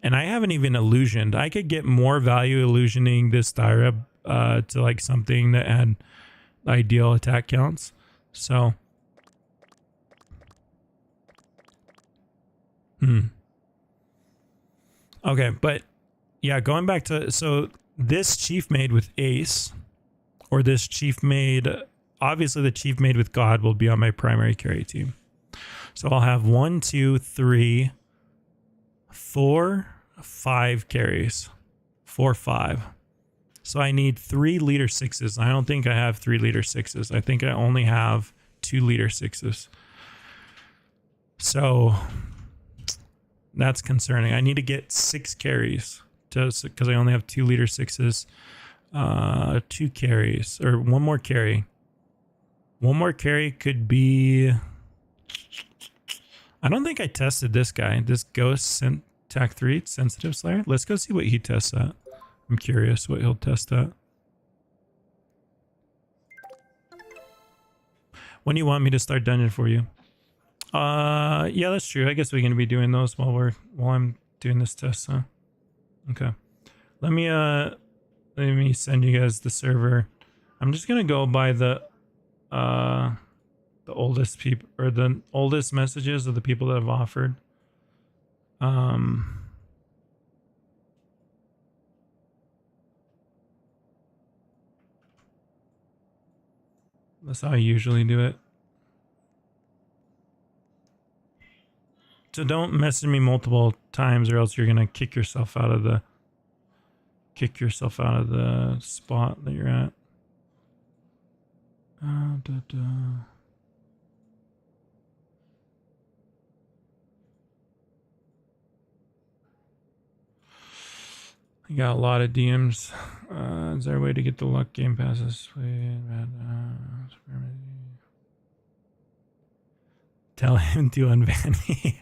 And I haven't even illusioned. I could get more value illusioning this Daireb to like something that had ideal attack counts. So okay, but yeah, going back to, so this chief made with Ace, or this chief made, obviously the chief made with God will be on my primary carry team. So I'll have 1, 2, 3, 4, 5 carries. 4, 5. So I need 3 leader 6s. I don't think I have 3 leader 6s. I think I only have 2 leader 6s. So that's concerning. I need to get 6 carries just because I only have 2 leader 6s. 2 carries, or 1 more carry. 1 more carry could be... I don't think I tested this guy. This Ghost Tac 3 Sensitive Slayer. Let's go see what he tests at. I'm curious what he'll test at. When do you want me to start dungeon for you? Yeah, that's true. I guess we're gonna be doing those while I'm doing this test, huh? Okay. Let me send you guys the server. I'm just gonna go by the oldest people, or the oldest messages of the people that have offered. That's how I usually do it. So don't message me multiple times, or else you're gonna kick yourself out of the spot that you're at. I got a lot of DMs. Is there a way to get the luck game passes? Tell him to unban me.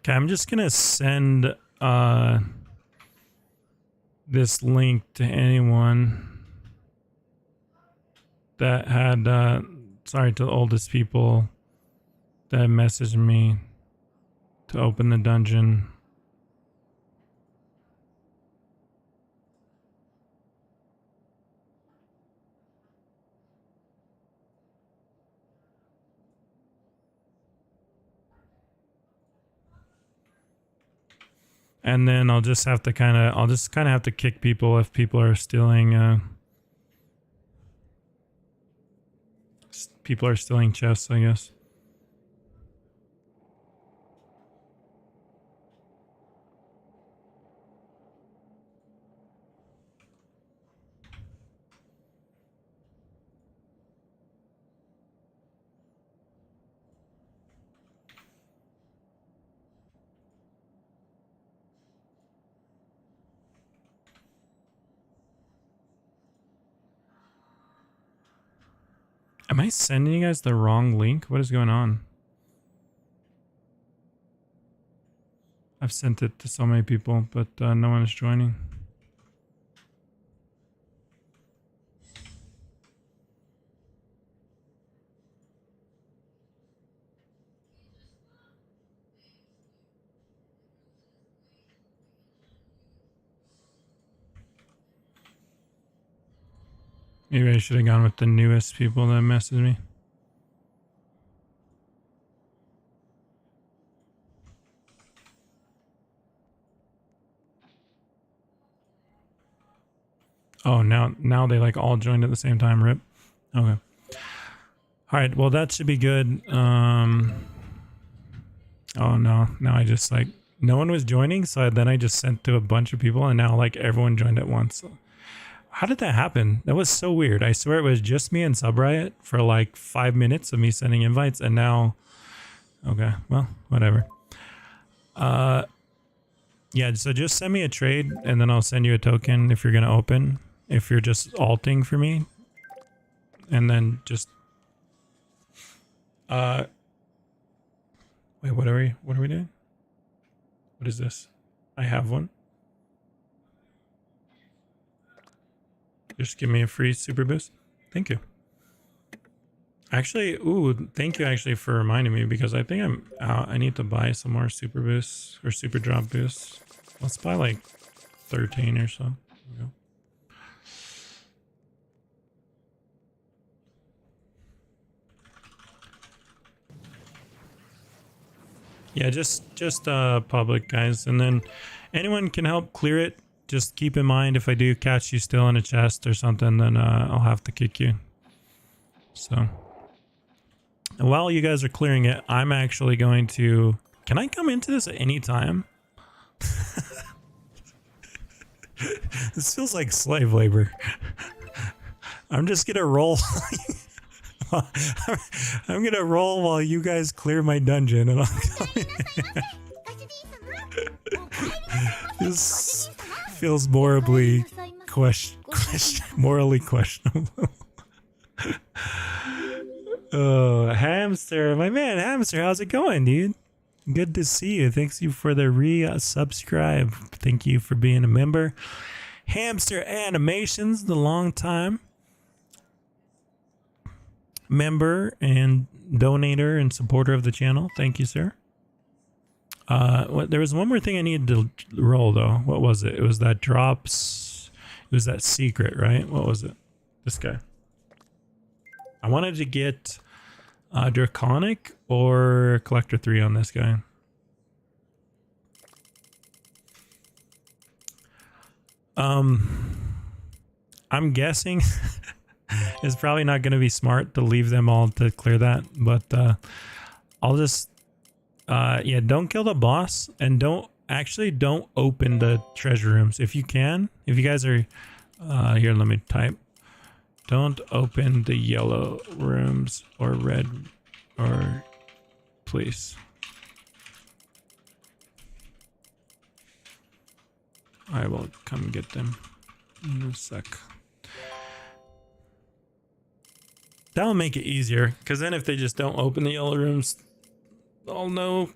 Okay, I'm just gonna send this link to anyone that had sorry, to the oldest people that messaged me to open the dungeon. And then I'll just have to kind of have to kick people if people are stealing chests, I guess. Am I sending you guys the wrong link? What is going on? I've sent it to so many people, but no one is joining. Maybe I should have gone with the newest people that messaged me. Oh, now they like all joined at the same time. Rip. Okay. All right. Well, that should be good. Oh no. Now I just like no one was joining, so then I just sent to a bunch of people, and now like everyone joined at once. How did that happen? That was so weird. I swear it was just me and Subriot for like 5 minutes of me sending invites, and now okay, well, whatever. Yeah, so just send me a trade and then I'll send you a token if you're gonna open. If you're just alting for me. And then just wait, what are we doing? What is this? I have one. Just give me a free super boost. Thank you. Actually, ooh, thank you actually for reminding me, because I think I'm out. I need to buy some more super boosts or super drop boosts. Let's buy like 13 or so. There we go. Yeah, just public, guys, and then anyone can help clear it. Just keep in mind, if I do catch you still in a chest or something, then I'll have to kick you. So, and while you guys are clearing it, I'm actually going to... Can I come into this at any time? This feels like slave labor. I'm just gonna roll. I'm gonna roll while you guys clear my dungeon, and I'll come in. This feels morally morally questionable. Oh, Hamster, my man, Hamster, how's it going, dude? Good to see you. Thanks you for the re-subscribe. Thank you for being a member. Hamster Animations, the long time member and donator and supporter of the channel. Thank you, sir. There was one more thing I needed to roll, though. What was it? It was that drops. It was that secret, right? What was it? This guy. I wanted to get Draconic or Collector 3 on this guy. I'm guessing it's probably not going to be smart to leave them all to clear that, but I'll just yeah, don't kill the boss, and don't open the treasure rooms if you can. If you guys are here, let me type. Don't open the yellow rooms or red, or please. I will come get them in a sec. That'll make it easier, because then if they just don't open the yellow rooms, I'll know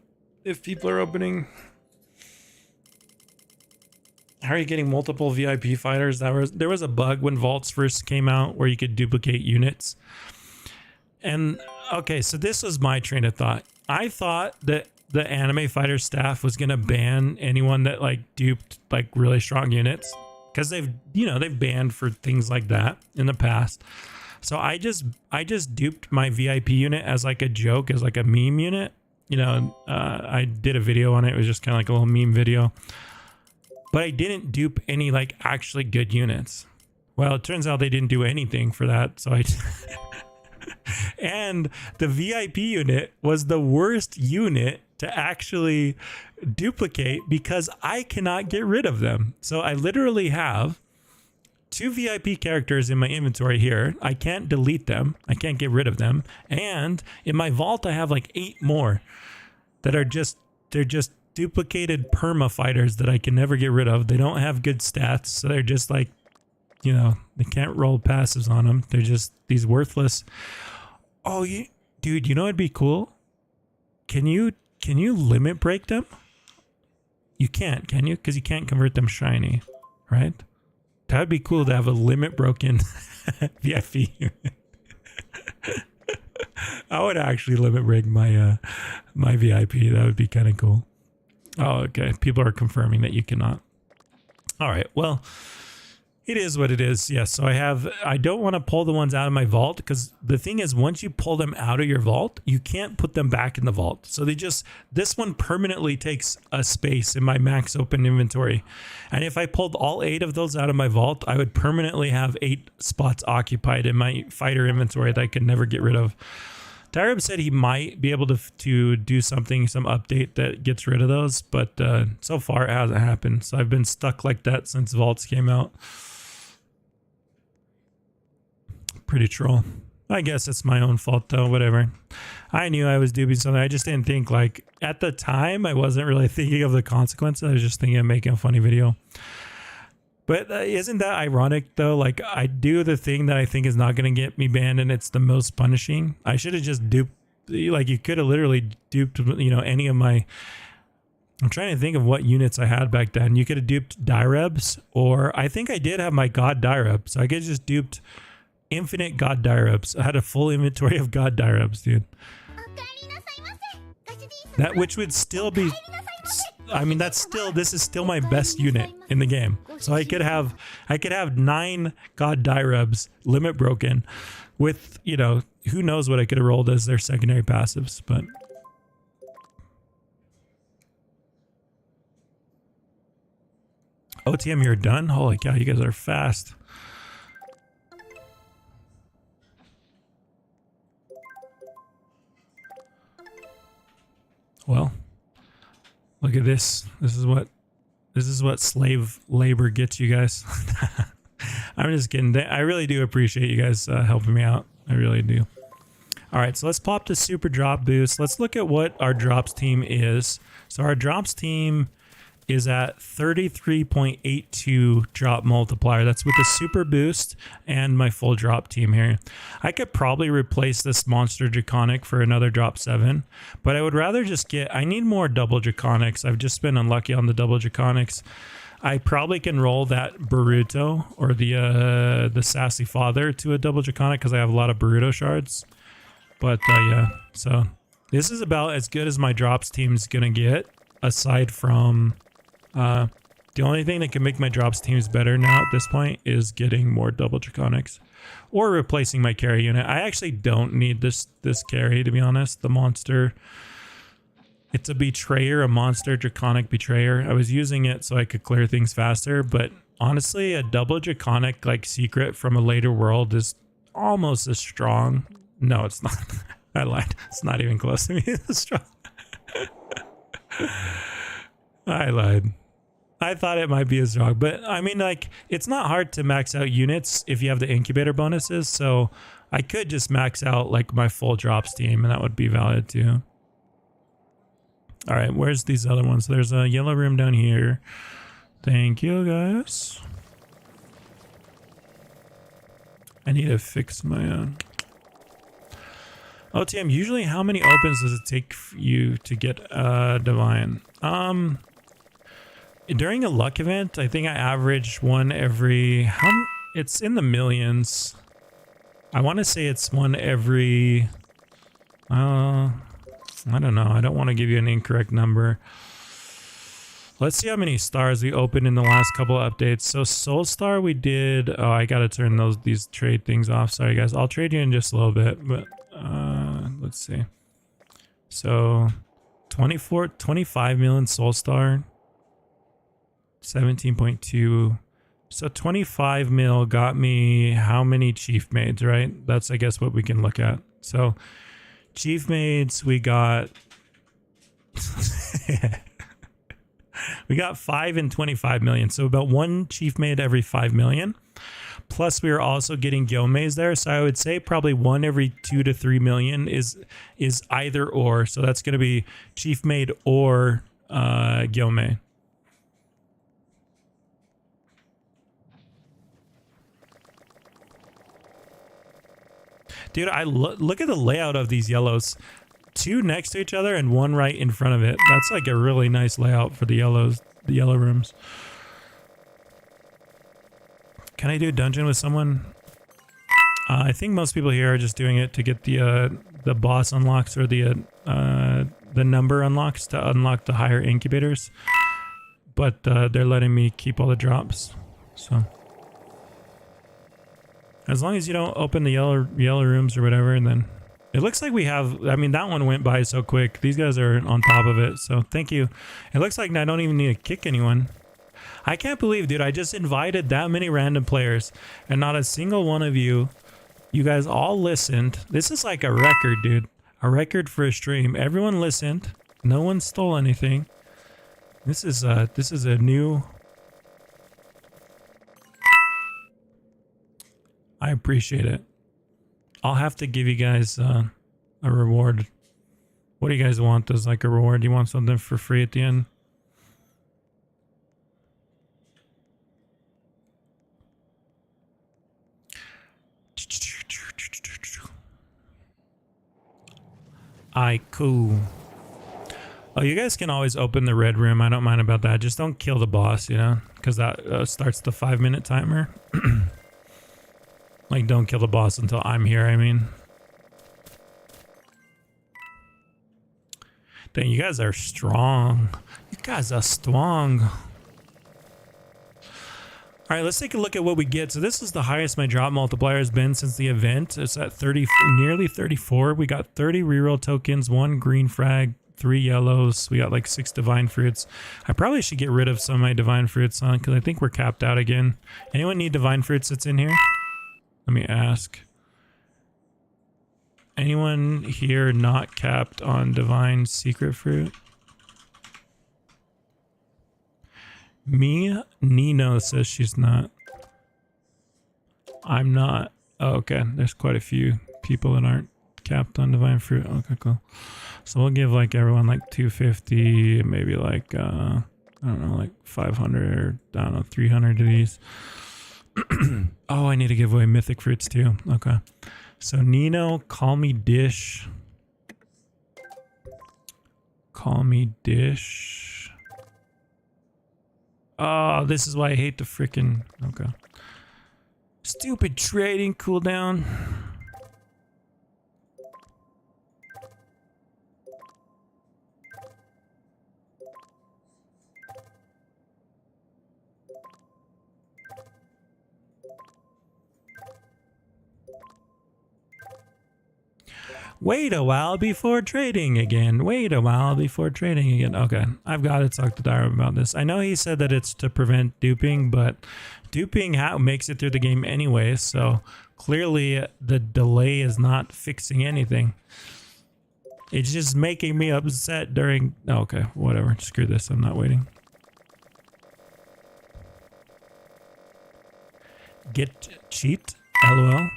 if people are opening. How are you getting multiple VIP fighters? There was a bug when vaults first came out where you could duplicate units. And okay, so this was my train of thought. I thought that the anime fighter staff was gonna ban anyone that like duped like really strong units, because they've banned for things like that in the past. So I just duped my VIP unit as like a joke, as like a meme unit. I did a video on it. It was just kind of like a little meme video. But I didn't dupe any like actually good units. Well, it turns out they didn't do anything for that. So and the VIP unit was the worst unit to actually duplicate, because I cannot get rid of them. So I literally have 2 VIP characters in my inventory here. I can't delete them. I can't get rid of them. And in my vault, I have like 8 more that are they're just duplicated perma fighters that I can never get rid of. They don't have good stats. So they're just like, they can't roll passives on them. They're just these worthless. Oh, dude, it'd be cool. Can you limit break them? You can't, can you? Because you can't convert them shiny, right? That would be cool to have a limit broken VIP unit. I would actually limit break my my VIP. That would be kind of cool. Oh, okay. People are confirming that you cannot. All right. Well, it is what it is. Yes. So I don't want to pull the ones out of my vault, because the thing is, once you pull them out of your vault, you can't put them back in the vault. So this one permanently takes a space in my max open inventory. And if I pulled all 8 of those out of my vault, I would permanently have 8 spots occupied in my fighter inventory that I could never get rid of. Daireb said he might be able to do some update that gets rid of those, but so far it hasn't happened. So I've been stuck like that since vaults came out. Pretty troll. I guess it's my own fault though, whatever. I knew I was doing something. I just didn't think, like, at the time, I wasn't really thinking of the consequences. I was just thinking of making a funny video. But isn't that ironic though? Like, I do the thing that I think is not going to get me banned, and it's the most punishing. I should have just duped, like, you could have literally duped, any of my... I'm trying to think of what units I had back then. You could have duped Dairebs, or I think I did have my god Daireb, so I could have just duped infinite god Dairebs. I had a full inventory of god Dairebs, dude. That which would still be, I mean, that's still, this is still my best unit in the game. So I could have 9 god Dairebs limit broken with, you know, who knows what I could have rolled as their secondary passives, but OTM, you're done? Holy cow, you guys are fast. Well, look at this. This is what slave labor gets you guys. I'm just kidding. I really do appreciate you guys helping me out. I really do. All right, so let's pop the super drop boost. Let's look at what our drops team is. So our drops team is at 33.82 drop multiplier. That's with the super boost and my full drop team here. I could probably replace this monster draconic for another drop 7, but I would rather just get, I need more double draconics. I've just been unlucky on the double draconics. I probably can roll that Boruto or the sassy father to a double draconic because I have a lot of Boruto shards. But yeah, so this is about as good as my drops team's gonna get, aside from the only thing that can make my drops teams better now at this point is getting more double draconics or replacing my carry unit. I actually don't need this carry, to be honest. The monster, it's a betrayer, a monster draconic betrayer. I was using it so I could clear things faster, but honestly, a double draconic like secret from a later world is almost as strong. No, it's not. I lied. It's not even close to me as strong. I lied. I thought it might be as strong, but I mean, like, it's not hard to max out units if you have the incubator bonuses, so I could just max out like my full drops team and that would be valid too. All right, where's these other ones? There's a yellow room down here. Thank you, guys. I need to fix my OTM, usually how many opens does it take you to get divine? During a luck event, I think I average one every, it's in the millions. I want to say it's one every, I don't know. I don't want to give you an incorrect number. Let's see how many stars we opened in the last couple of updates. So Soul Star we did, oh, I got to turn these trade things off. Sorry guys, I'll trade you in just a little bit, but let's see. So 25 million Soul Star. 17.2. So 25 mil got me how many chief maids, right? That's, I guess, what we can look at. So chief maids, we got we got 5 and 25 million. So about 1 chief maid every 5 million. Plus we are also getting Gyomeis there. So I would say probably 1 every 2 to 3 million is either or. So that's going to be chief maid or Gyomei. Dude, look at the layout of these yellows. 2 next to each other and 1 right in front of it. That's like a really nice layout for the yellow rooms. Can I do a dungeon with someone? I think most people here are just doing it to get the boss unlocks or the number unlocks to unlock the higher incubators. But they're letting me keep all the drops. So as long as you don't open the yellow rooms or whatever, and then it looks like we have, I mean, that one went by so quick. These guys are on top of it, so thank you. It looks like I don't even need to kick anyone. I can't believe, dude, I just invited that many random players, and not a single one of you guys all listened. This is like a record, dude. A record for a stream. Everyone listened. No one stole anything. This is a new... I appreciate it. I'll have to give you guys a reward. What do you guys want as like a reward? You want something for free at the end? Cool. Oh, you guys can always open the red room. I don't mind about that. Just don't kill the boss, you know, because that starts the 5-minute timer. Like, don't kill the boss until I'm here, I mean. Dang, you guys are strong. You guys are strong. All right, let's take a look at what we get. So this is the highest my drop multiplier has been since the event. It's at 30, nearly 34. We got 30 reroll tokens, 1 green frag, 3 yellows. We got like 6 divine fruits. I probably should get rid of some of my divine fruits on because I think we're capped out again. Anyone need divine fruits that's in here? Let me ask. Anyone here not capped on divine secret fruit? Mia Nino says she's not. I'm not. Oh, okay. There's quite a few people that aren't capped on divine fruit. Okay, cool. So we'll give like everyone like 250, maybe like I don't know, like 500 or I don't know, 300 of these. Oh, I need to give away mythic fruits too. Okay. So Nino, call me Dish. Call me Dish. Oh, this is why I hate the freaking... Okay. Stupid trading cooldown. Wait a while before trading again. Wait a while before trading again. Okay, I've got to talk to Daireb about this. I know he said that it's to prevent duping, but duping makes it through the game anyway, so clearly the delay is not fixing anything. It's just making me upset during... Oh, okay, whatever. Screw this. I'm not waiting. Get cheat? LOL.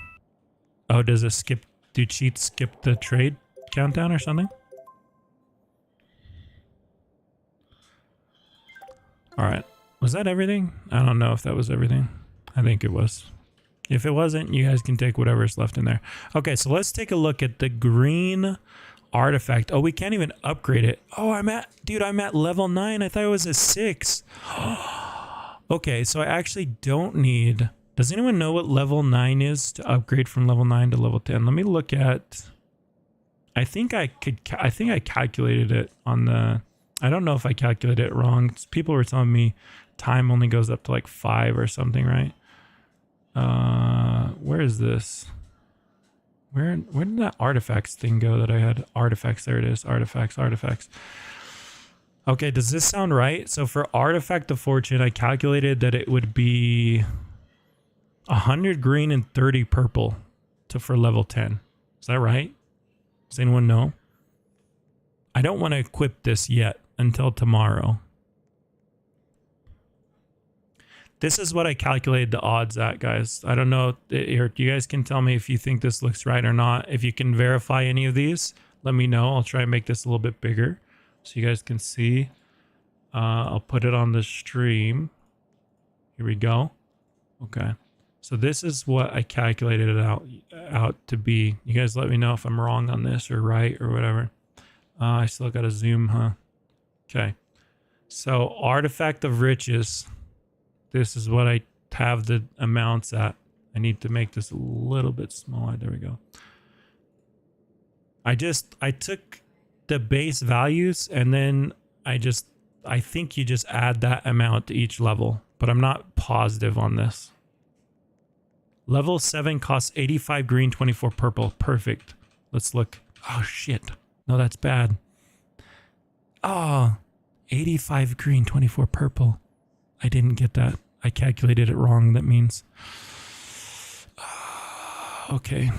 Oh, does it skip... Do cheats skip the trade countdown or something? Alright. Was that everything? I don't know if that was everything. I think it was. If it wasn't, you guys can take whatever's left in there. Okay, so let's take a look at the green artifact. Oh, we can't even upgrade it. Oh, I'm at level 9. I thought it was a 6. Okay, so I actually don't need... Does anyone know what level 9 is to upgrade from level 9 to level 10? Let me look at... I think I calculated it on the... I don't know if I calculated it wrong. People were telling me time only goes up to like 5 or something, right? Where is this? Where did that artifacts thing go that I had? Artifacts, there it is. Artifacts. Okay, does this sound right? So for Artifact of Fortune, I calculated that it would be 100 green and 30 purple for level 10. Is that right? Does anyone know? I don't want to equip this yet until tomorrow. This is what I calculated the odds at, guys. I don't know. You guys can tell me if you think this looks right or not. If you can verify any of these, let me know. I'll try and make this a little bit bigger so you guys can see. I'll put it on the stream. Here we go. Okay. So this is what I calculated it out to be. You guys let me know if I'm wrong on this or right or whatever. I still got to zoom, huh? Okay. So Artifact of Riches. This is what I have the amounts at. I need to make this a little bit smaller. There we go. I took the base values and then I think you just add that amount to each level, but I'm not positive on this. Level 7 costs 85 green, 24 purple. Perfect. Let's look. Oh, shit. No, that's bad. Oh, 85 green, 24 purple. I didn't get that. I calculated it wrong, that means. Okay.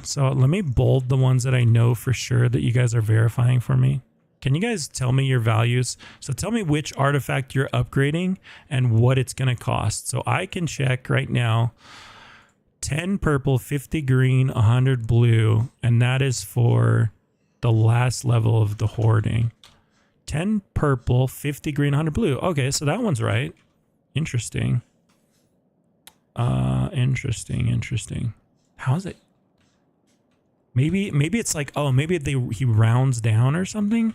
So let me bold the ones that I know for sure that you guys are verifying for me. Can you guys tell me your values? So tell me which artifact you're upgrading and what it's going to cost. So I can check right now. 10 purple, 50 green, 100 blue, and that is for the last level of the hoarding. 10 purple, 50 green, 100 blue. Okay, so that one's right. Interesting. Interesting. How is it? Maybe it's like, oh, maybe he rounds down or something.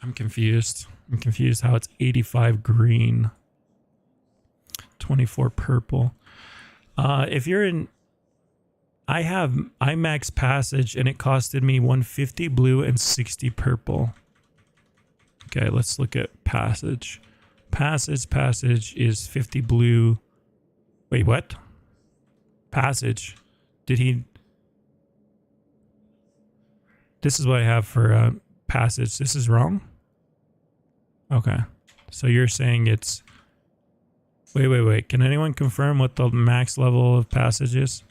I'm confused how it's 85 green, 24 purple. If you're in, I max passage and it costed me 150 blue and 60 purple. Okay, let's look at passage. Passage is 50 blue. Wait, what? Passage. Did he? This is what I have for passage. This is wrong? Okay. So you're saying it's... Wait. Can anyone confirm what the max level of passage is?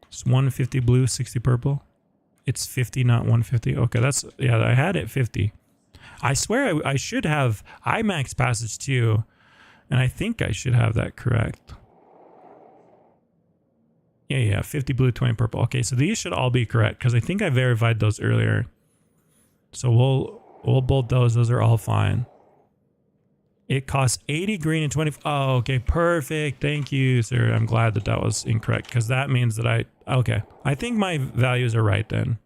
It's 150 blue, 60 purple. It's 50, not 150. Okay, that's... Yeah, I had it 50. I swear I should have... I max passage too. And I think I should have that correct. Yeah, 50 blue, 20 purple. Okay, so these should all be correct because I think I verified those earlier. So we'll bolt those. Those are all fine. It costs 80 green and 20. Oh, okay, perfect. Thank you, sir. I'm glad that was incorrect because that means that okay. I think my values are right then.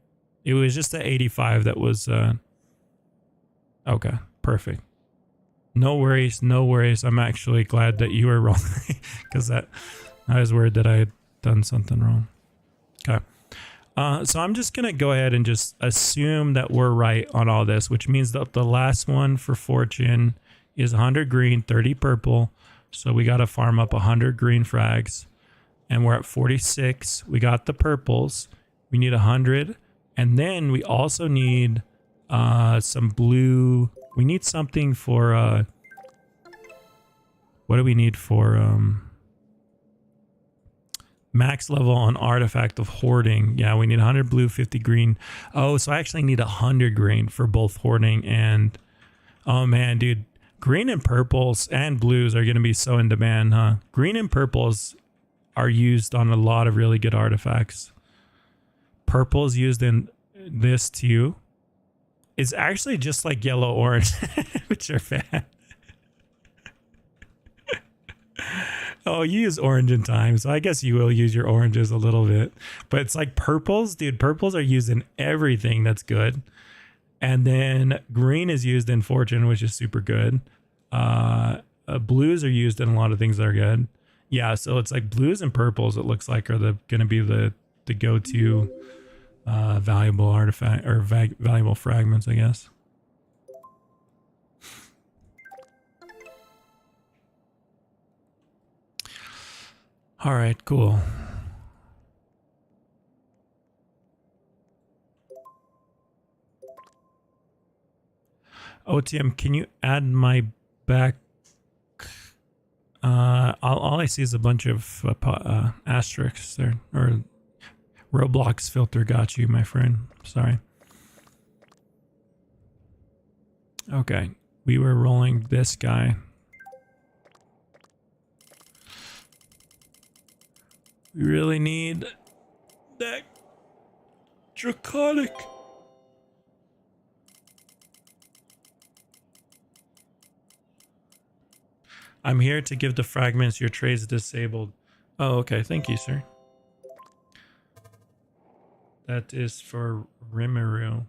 It was just the 85 that was... Okay, perfect. No worries. I'm actually glad that you were wrong because I was worried that I had done something wrong. Okay. So I'm just going to go ahead and just assume that we're right on all this, which means that the last one for fortune is 100 green, 30 purple. So we got to farm up 100 green frags and we're at 46. We got the purples. We need 100. And then we also need some blue. We need something for, what do we need for, max level on artifact of hoarding? Yeah, we need 100 blue, 50 green. Oh, so I actually need 100 green for both hoarding and... Oh man, dude. Green and purples and blues are going to be so in demand, huh? Green and purples are used on a lot of really good artifacts. Purple's used in this too. It's actually just like yellow orange, which are bad. Oh, you use orange in time, so I guess you will use your oranges a little bit. But it's like purples, dude. Purples are used in everything that's good. And then green is used in fortune, which is super good. Blues are used in a lot of things that are good. Yeah, so it's like blues and purples, it looks like, are going to be the go-to valuable artifact or valuable fragments, I guess. All right, cool. OTM, can you add my back? All I see is a bunch of asterisks there, or Roblox filter got you, my friend. Sorry. Okay, we were rolling this guy. We really need that draconic. I'm here to give the fragments. Your trade's disabled. Oh, okay. Thank you, sir. That is for Rimuru.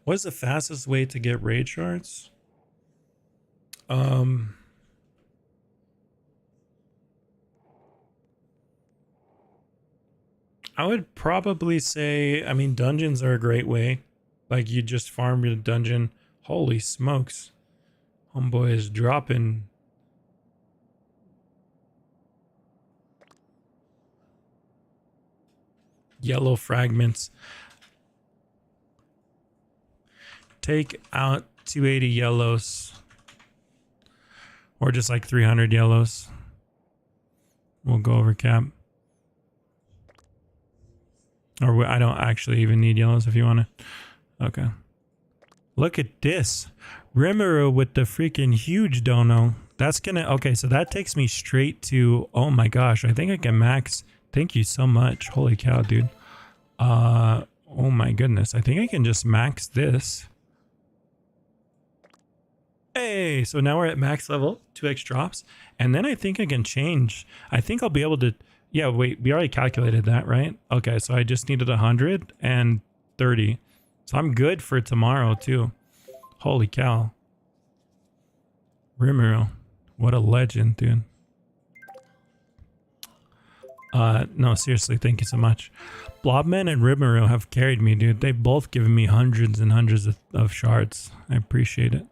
What is the fastest way to get raid shards? I would probably say, I mean, dungeons are a great way. Like, you just farm your dungeon. Holy smokes. Homeboy is dropping. Yellow fragments. Take out 280 yellows. Or just like 300 yellows. We'll go over cap. Or I don't actually even need yellows if you want to. Okay. Look at this. Rimuru with the freaking huge dono. That's gonna... Okay, so that takes me straight to... Oh my gosh, I think I can max... Thank you so much. Holy cow, dude. Oh my goodness. I think I can just max this. Hey, so now we're at max level. 2x drops. And then I think I can change. I think I'll be able to... Yeah, wait, we already calculated that, right? Okay, so I just needed 130. So I'm good for tomorrow, too. Holy cow. Rimuru. What a legend, dude. No, seriously, thank you so much. Blobman and Rimero have carried me, dude. They've both given me hundreds and hundreds of shards. I appreciate it.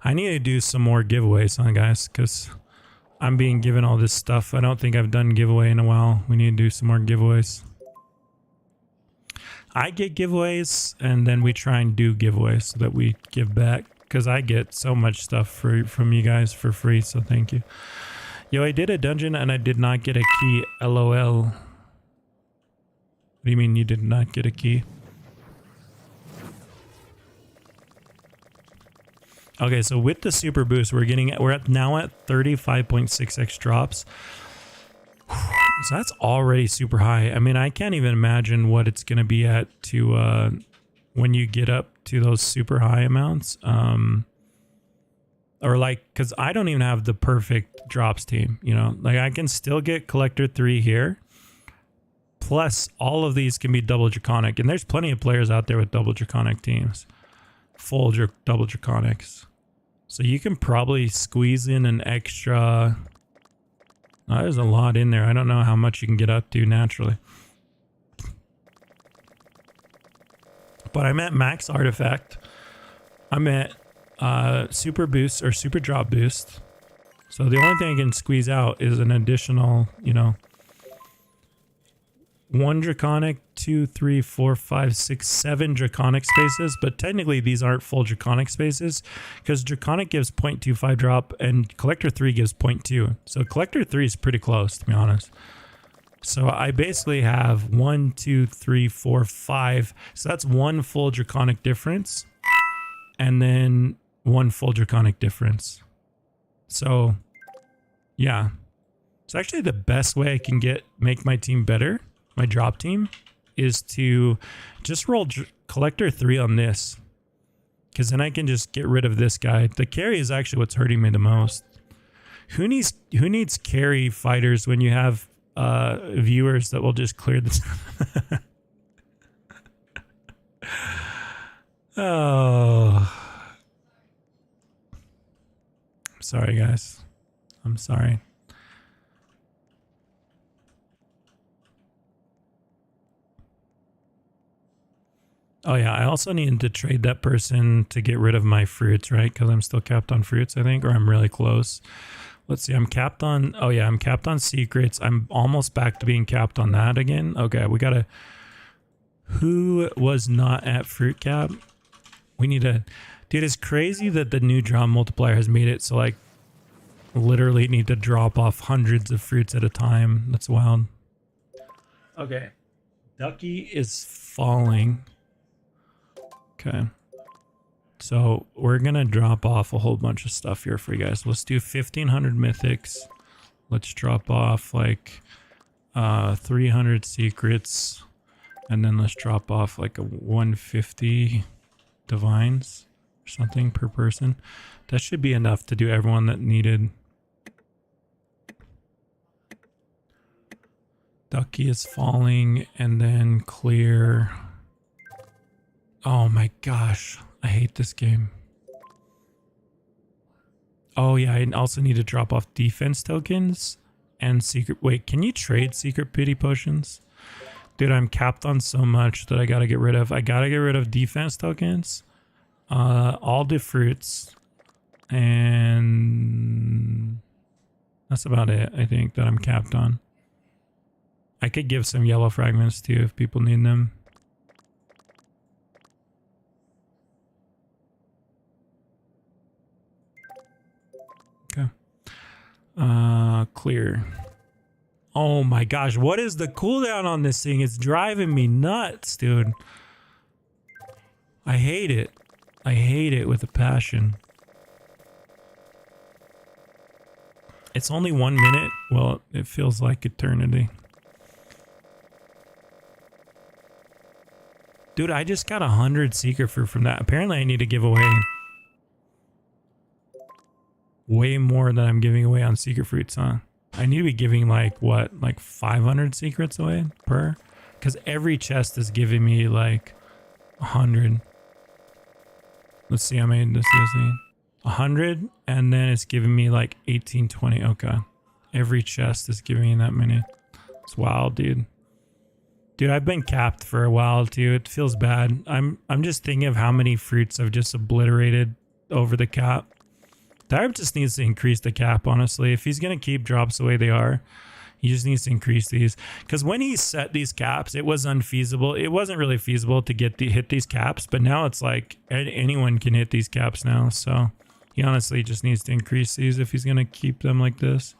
I need to do some more giveaways, huh, guys, because I'm being given all this stuff. I don't think I've done giveaway in a while. We need to do some more giveaways. I get giveaways, and then we try and do giveaways so that we give back, because I get so much stuff from you guys for free, so thank you. Yo, I did a dungeon and I did not get a key. LOL. What do you mean you did not get a key? Okay, so with the super boost, we're now at 35.6x drops. So that's already super high. I mean, I can't even imagine what it's going to be at to when you get up to those super high amounts. Or like, because I don't even have the perfect drops team, you know, like I can still get collector 3 here. Plus all of these can be double draconic, and there's plenty of players out there with double draconic teams, full double draconics. So you can probably squeeze in an extra. There's a lot in there. I don't know how much you can get up to naturally. But I'm at max artifact. I'm at super boost or super drop boost. So the only thing I can squeeze out is an additional, you know, 1 draconic, 2, 3, 4, 5, 6, 7 draconic spaces. But technically these aren't full draconic spaces, because draconic gives 0.25 drop and collector 3 gives 0.2. So collector 3 is pretty close, to be honest. So I basically have 1, 2, 3, 4, 5. So that's 1 full draconic difference. And then 1 full draconic difference. So yeah, it's actually the best way I can make my team better, my drop team, is to just roll collector 3 on this, because then I can just get rid of this guy. The carry is actually what's hurting me the most. Who needs carry fighters when you have viewers that will just clear this? Oh, I'm sorry, guys. I'm sorry. Oh yeah, I also need to trade that person to get rid of my fruits, right? Because I'm still capped on fruits, I think, or I'm really close. Let's see, I'm capped on, oh yeah, I'm capped on secrets. I'm almost back to being capped on that again. Okay, we gotta, who was not at fruit cap? We need to, dude, it's crazy that the new draw multiplier has made it so like literally need to drop off hundreds of fruits at a time. That's wild. Okay, Ducky is falling. Okay, so we're gonna drop off a whole bunch of stuff here for you guys. Let's do 1500 mythics. Let's drop off like 300 secrets, and then let's drop off like a 150 divines or something per person. That should be enough to do everyone that needed. Ducky is falling, and then clear. Oh my gosh, I hate this game. Oh yeah, I also need to drop off defense tokens and secret. Wait, can you trade secret pity potions? Dude, I'm capped on so much that I gotta get rid of. I gotta get rid of defense tokens, all the fruits, and that's about it, I think, that I'm capped on. I could give some yellow fragments too if people need them. Okay. Clear. Oh my gosh, what is the cooldown on this thing? It's driving me nuts, dude. I hate it. I hate it with a passion. It's only 1 minute. Well, it feels like eternity. Dude, I just got 100 secret fruit from that. Apparently I need to give away way more than I'm giving away on secret fruits, huh? I need to be giving like, what, like 500 secrets away per? Because every chest is giving me like 100. Let's see how many this is. 100, and then it's giving me like 1820. Okay. Every chest is giving me that many. It's wild, dude. Dude, I've been capped for a while too. It feels bad. I'm just thinking of how many fruits I've just obliterated over the cap. Daireb just needs to increase the cap, honestly. If he's gonna keep drops the way they are, he just needs to increase these. Because when he set these caps, it was unfeasible. It wasn't really feasible to hit these caps, but now it's like anyone can hit these caps now. So he honestly just needs to increase these if he's gonna keep them like this.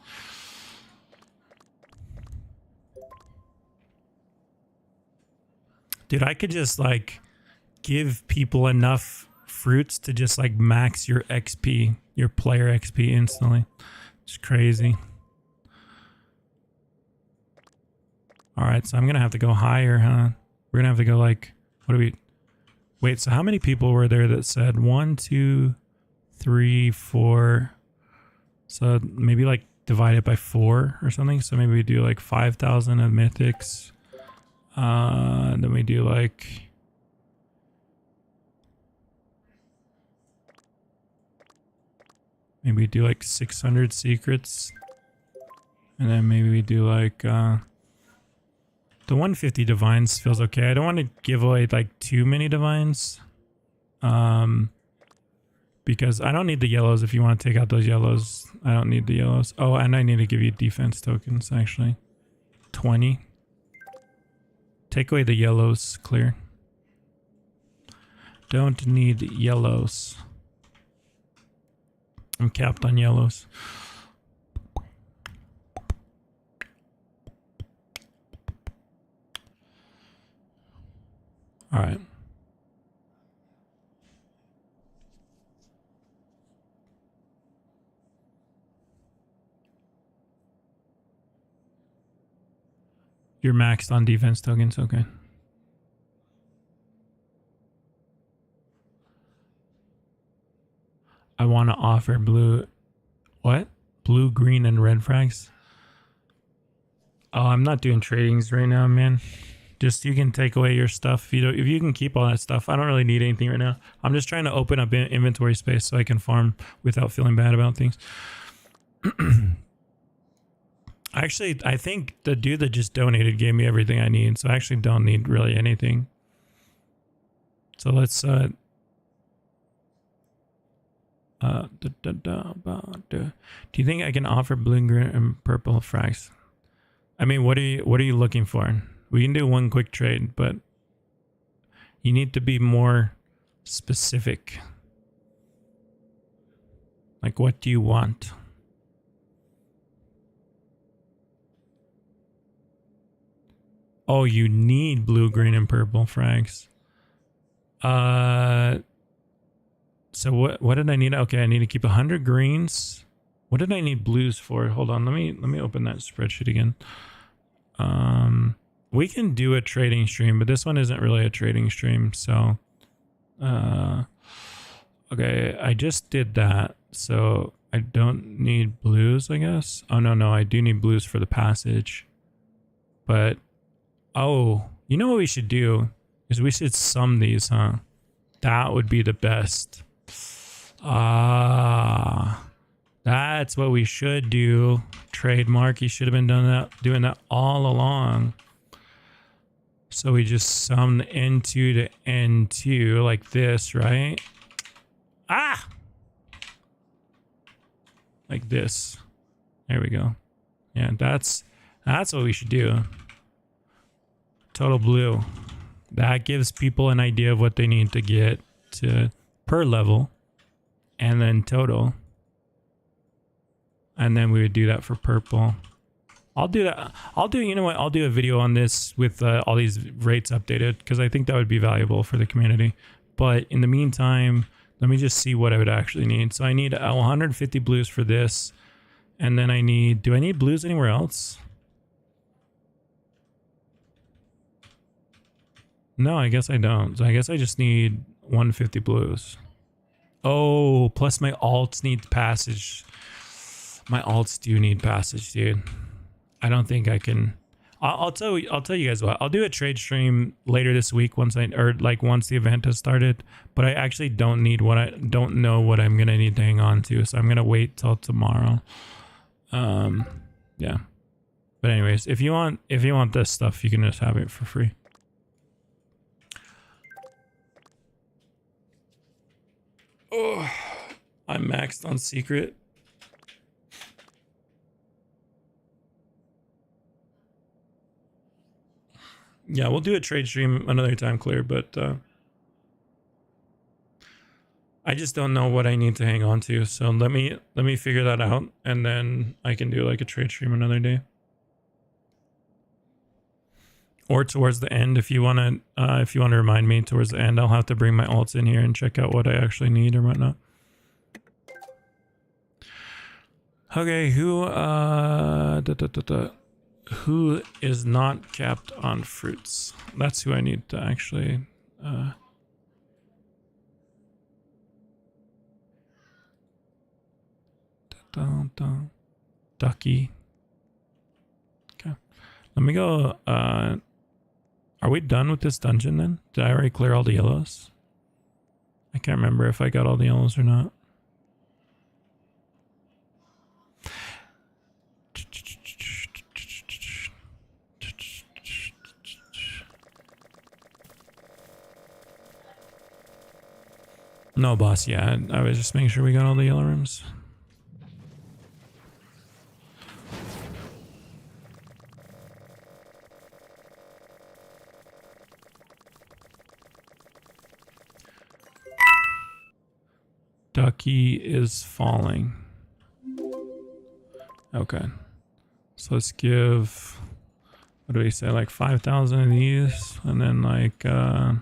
Dude, I could just like give people enough fruits to just like max your XP, your player XP instantly. It's crazy. All right, so I'm gonna have to go higher, huh? We're gonna have to go like, what do we? Wait, so how many people were there that said 1, 2, 3, 4? So maybe like divide it by 4 or something. So maybe we do like 5,000 of mythics. Then we do like maybe we do like 600 secrets, and then maybe we do like the 150 divines feels okay. I don't want to give away like too many divines, because I don't need the yellows. If you want to take out those yellows, I don't need the yellows. Oh, and I need to give you defense tokens actually. 20. Take away the yellows, clear. Don't need yellows. I'm capped on yellows. All right. You're maxed on defense tokens, okay. I want to offer blue, what? Blue, green, and red frags? Oh, I'm not doing tradings right now, man. Just you can take away your stuff. If you can keep all that stuff, I don't really need anything right now. I'm just trying to open up inventory space so I can farm without feeling bad about things. Actually, I think the dude that just donated gave me everything I need, so I actually don't need really anything. So let's do you think I can offer blue, green, and purple frags? I mean, what are you looking for? We can do one quick trade, but you need to be more specific. Like, what do you want? Oh, you need blue, green, and purple frags. So what did I need? Okay, I need to keep 100 greens. What did I need blues for? Hold on, let me open that spreadsheet again. We can do a trading stream, but this one isn't really a trading stream, so okay, I just did that, so I don't need blues, I guess. Oh no, I do need blues for the passage. But oh, you know what we should do is we should sum these, huh? That would be the best. That's what we should do. Trademark. You should have been doing that all along. So we just sum the N2 to N2 like this, right? Like this. There we go. Yeah, that's what we should do. Total blue. That gives people an idea of what they need to get to per level, and then total. And then we would do that for purple. I'll do that. You know what? I'll do a video on this with all these rates updated, because I think that would be valuable for the community. But in the meantime, let me just see what I would actually need. So I need 150 blues for this. And then do I need blues anywhere else? No, I guess I don't. So I guess I just need 150 blues. Oh, plus my alts need passage. My alts do need passage, dude. I don't think I can. I'll tell you guys what. I'll do a trade stream later this week once the event has started. But I actually don't know what I'm gonna need to hang on to, so I'm gonna wait till tomorrow. Yeah. But anyways, if you want this stuff, you can just have it for free. Oh, I'm maxed on secret. Yeah, we'll do a trade stream another time, Clear, but I just don't know what I need to hang on to. So let me figure that out, and then I can do like a trade stream another day. Or towards the end, if you want to remind me towards the end, I'll have to bring my alts in here and check out what I actually need or whatnot. Okay, who is not capped on fruits? That's who I need to actually Ducky. Okay. Let me go are we done with this dungeon then? Did I already clear all the yellows? I can't remember if I got all the yellows or not. No, boss, yeah. I was just making sure we got all the yellow rooms. Ducky is falling. Okay. So let's give, what do we say, like 5,000 of these, and then like I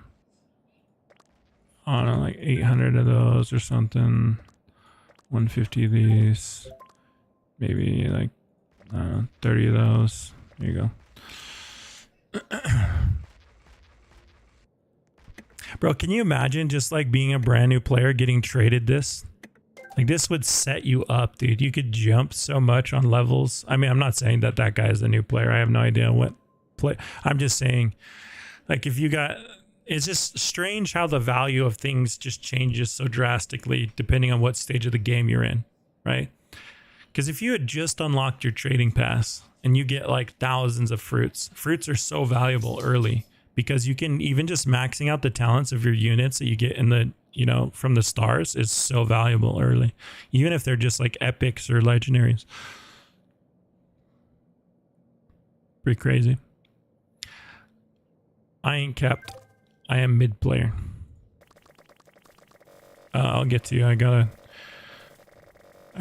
don't know, like 800 of those or something. 150 of these. Maybe like 30 of those. There you go. Bro, can you imagine just like being a brand new player getting traded this? Like this would set you up, dude. You could jump so much on levels. I mean, I'm not saying that guy is a new player. I have no idea what play. I'm just saying, like, if you got, it's just strange how the value of things just changes so drastically depending on what stage of the game you're in, right? Because if you had just unlocked your trading pass and you get like thousands of fruits are so valuable early. Because you can, even just maxing out the talents of your units that you get in the, you know, from the stars is so valuable early. Even if they're just like epics or legendaries. Pretty crazy. I ain't capped. I am mid player. I'll get to you. I'm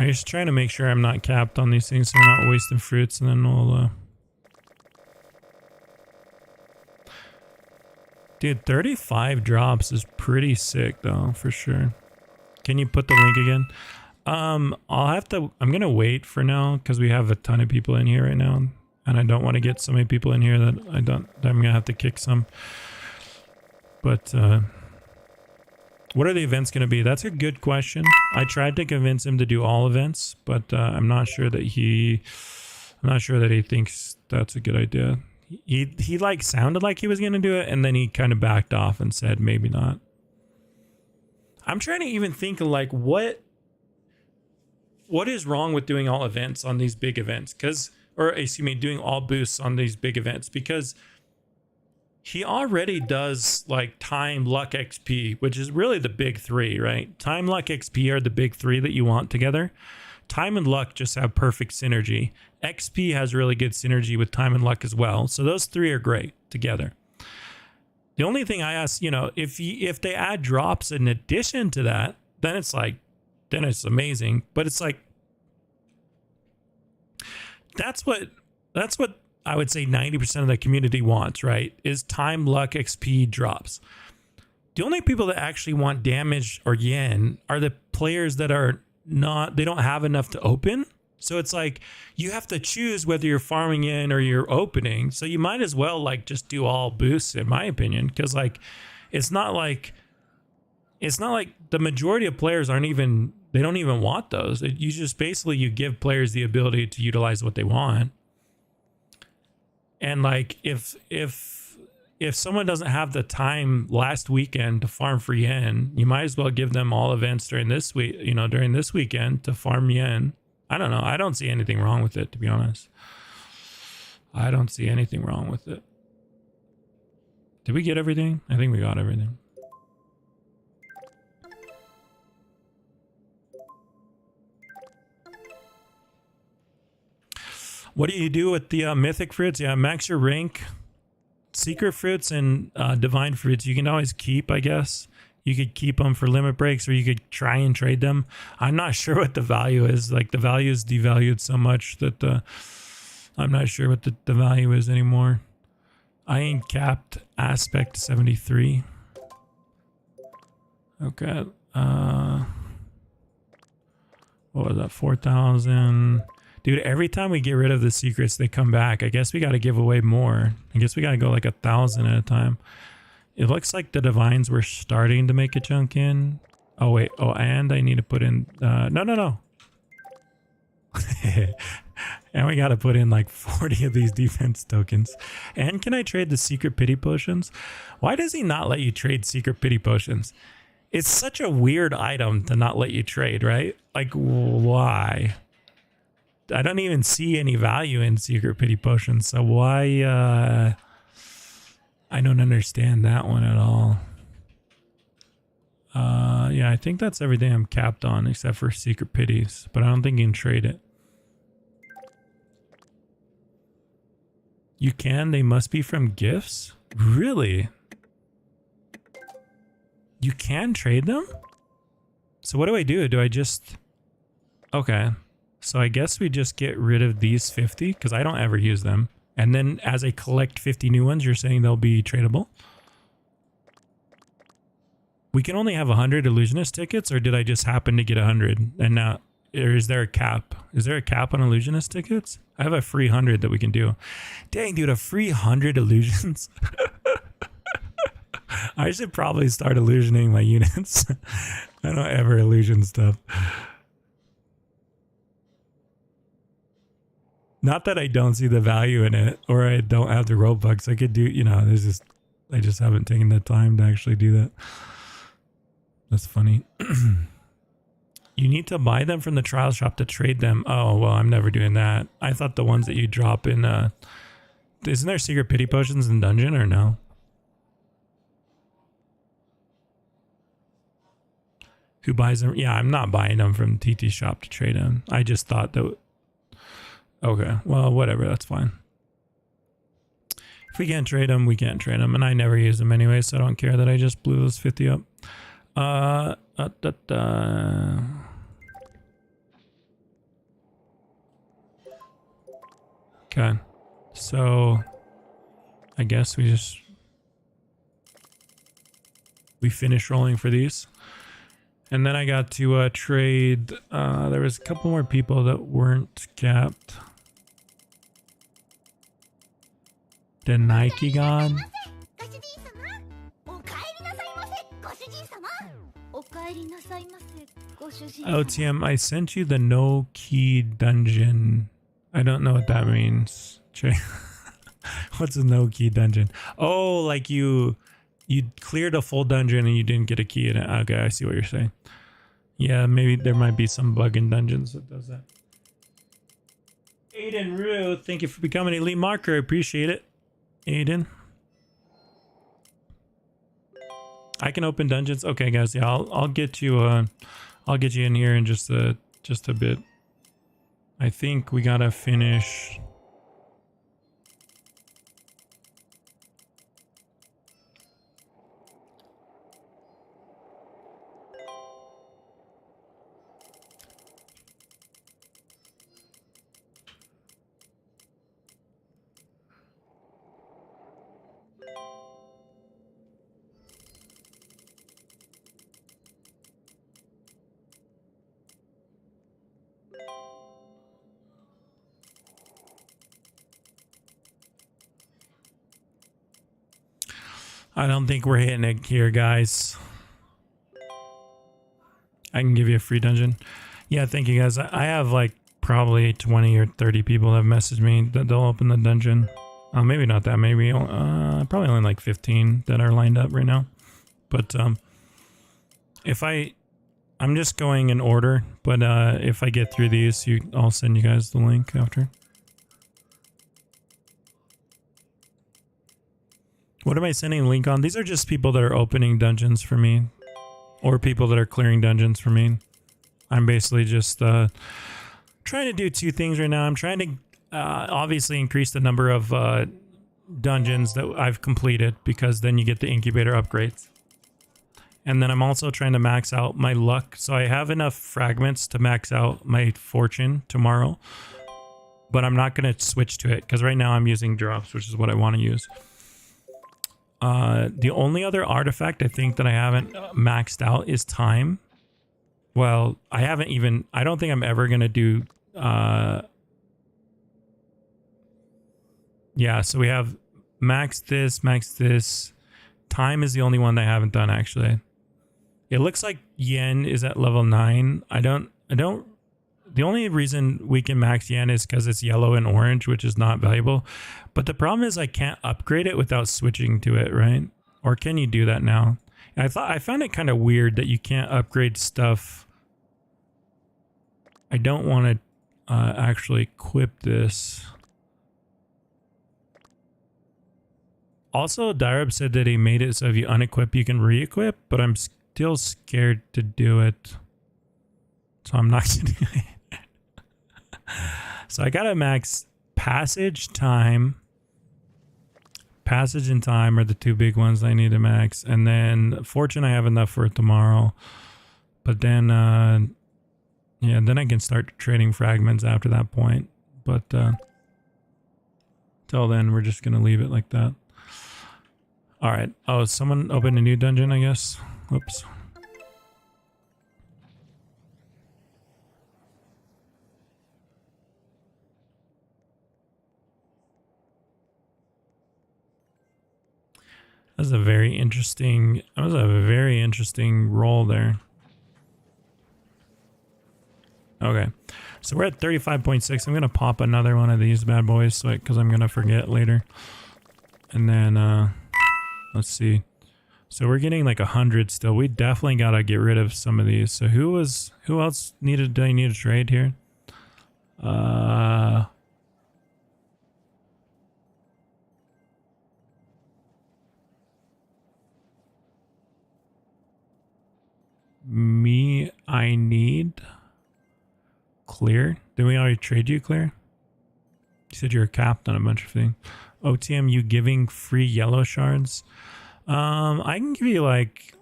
just trying to make sure I'm not capped on these things so I'm not wasting fruits, and then we'll... Dude, 35 drops is pretty sick though, for sure. Can you put the link again? I'm gonna wait for now because we have a ton of people in here right now, and I don't want to get so many people in here that I'm gonna have to kick some. But what are the events gonna be? That's a good question. I tried to convince him to do all events, but I'm not sure that he thinks that's a good idea. He like sounded like he was gonna do it, and then he kind of backed off and said maybe not. I'm trying to even think of like what is wrong with doing all events on these big events, doing all boosts on these big events, because he already does like time, luck, XP, which is really the big three, right? Time, luck, XP are the big three that you want together. Time and luck just have perfect synergy. XP has really good synergy with time and luck as well. So those three are great together. The only thing I ask, you know, if they add drops in addition to that, then it's amazing. But it's like, that's what I would say 90% of the community wants, right? Is time, luck, XP drops. The only people that actually want damage or yen are the players that are they don't have enough to open. So it's like you have to choose whether you're farming in or you're opening. So you might as well like just do all boosts, in my opinion, because like it's not like the majority of players don't even want those. You just basically you give players the ability to utilize what they want. And like if someone doesn't have the time last weekend to farm for yen, you might as well give them all events during this week, you know, during this weekend to farm yen. I don't know. I don't see anything wrong with it, to be honest. I don't see anything wrong with it. Did we get everything? I think we got everything. What do you do with the mythic fruits? Yeah, max your rank. Secret fruits and divine fruits you can always keep, I guess. You could keep them for limit breaks, or you could try and trade them. I'm not sure what the value is. Like, the value is devalued so much that I'm not sure what the value is anymore. I ain't capped aspect 73. Okay. What was that? 4,000. Dude, every time we get rid of the secrets, they come back. I guess we got to give away more. I guess we got to go like 1,000 at a time. It looks like the divines were starting to make a chunk in. Oh, wait. Oh, and I need to put in... No. And we got to put in like 40 of these defense tokens. And can I trade the secret pity potions? Why does he not let you trade secret pity potions? It's such a weird item to not let you trade, right? Like, why? I don't even see any value in secret pity potions, so why I don't understand that one at all. Yeah, I think that's everything I'm capped on except for secret pities, but I don't think you can trade it. You can? They must be from gifts? Really? You can trade them? So what do I do? Do I just... Okay. So I guess we just get rid of these 50 because I don't ever use them. And then as I collect 50 new ones, you're saying they'll be tradable? We can only have 100 illusionist tickets, or did I just happen to get 100? And now, or is there a cap? Is there a cap on illusionist tickets? I have a free 100 that we can do. Dang, dude, a free 100 illusions? I should probably start illusioning my units. I don't ever illusion stuff. Not that I don't see the value in it, or I don't have the Robux. I could do, you know, there's just, I just haven't taken the time to actually do that. That's funny. You need to buy them from the trial shop to trade them. Oh, well, I'm never doing that. I thought the ones that you drop in, isn't there secret pity potions in dungeon or no? Who buys them? Yeah, I'm not buying them from TT shop to trade them. I just thought that... Okay, well, whatever, that's fine. If we can't trade them, we can't trade them. And I never use them anyway, so I don't care that I just blew those 50 up. Okay, so I guess we finish rolling for these. And then I got to trade, there was a couple more people that weren't capped. The Nike God. OTM, I sent you the no key dungeon. I don't know what that means. What's a no key dungeon? Oh, like you cleared a full dungeon and you didn't get a key in it. Okay, I see what you're saying. Yeah, maybe there might be some bug in dungeons that does that. Aiden Rue, thank you for becoming an elite marker. I appreciate it. Aiden. I can open dungeons. Okay, guys. Yeah, I'll get you. I'll get you in here in just a bit. I think we gotta finish. I don't think we're hitting it here, guys. I can give you a free dungeon. Yeah, thank you, guys. I have like probably 20 or 30 people that have messaged me that they'll open the dungeon. Oh, maybe not that. Maybe probably only like 15 that are lined up right now. But if I'm just going in order. But if I get through these, I'll send you guys the link after. What am I sending a link on? These are just people that are opening dungeons for me, or people that are clearing dungeons for me. I'm basically just trying to do two things right now. I'm trying to obviously increase the number of dungeons that I've completed, because then you get the incubator upgrades. And then I'm also trying to max out my luck. So I have enough fragments to max out my fortune tomorrow. But I'm not going to switch to it, because right now I'm using drops, which is what I want to use. The only other artifact I think that I haven't maxed out is time. Well, I don't think I'm ever going to do... yeah, so we have max this. Time is the only one that I haven't done, actually. It looks like yen is at level 9. The only reason we can max yen is because it's yellow and orange, which is not valuable. But the problem is I can't upgrade it without switching to it, right? Or can you do that now? And I found it kind of weird that you can't upgrade stuff. I don't want to actually equip this. Also, Daireb said that he made it so if you unequip, you can re-equip, but I'm still scared to do it. So I'm not going to do it. So I got to max passage, time. Passage and time are the two big ones I need to max. And then fortune, I have enough for tomorrow. But then, yeah, then I can start trading fragments after that point. But till then, we're just going to leave it like that. All right. Oh, someone opened a new dungeon, I guess. Whoops. That was a very interesting roll there. Okay. So we're at 35.6. I'm going to pop another one of these bad boys because I'm going to forget later. And then let's see. So we're getting like 100 still. We definitely got to get rid of some of these. So who else did I need to trade here? Me, I need clear. Did we already trade you, Claire? You said you're capped on a bunch of things. OTM, you giving free yellow shards? I can give you like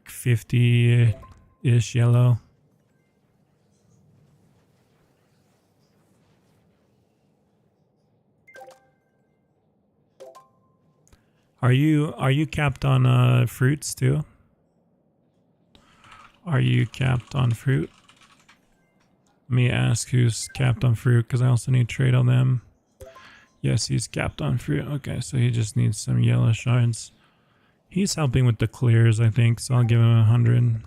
50-ish yellow. Are you capped on fruits too? Are you capped on fruit? Let me ask who's capped on fruit, because I also need to trade on them. Yes, he's capped on fruit. Okay, so he just needs some yellow shards. He's helping with the clears, I think, so I'll give him 100.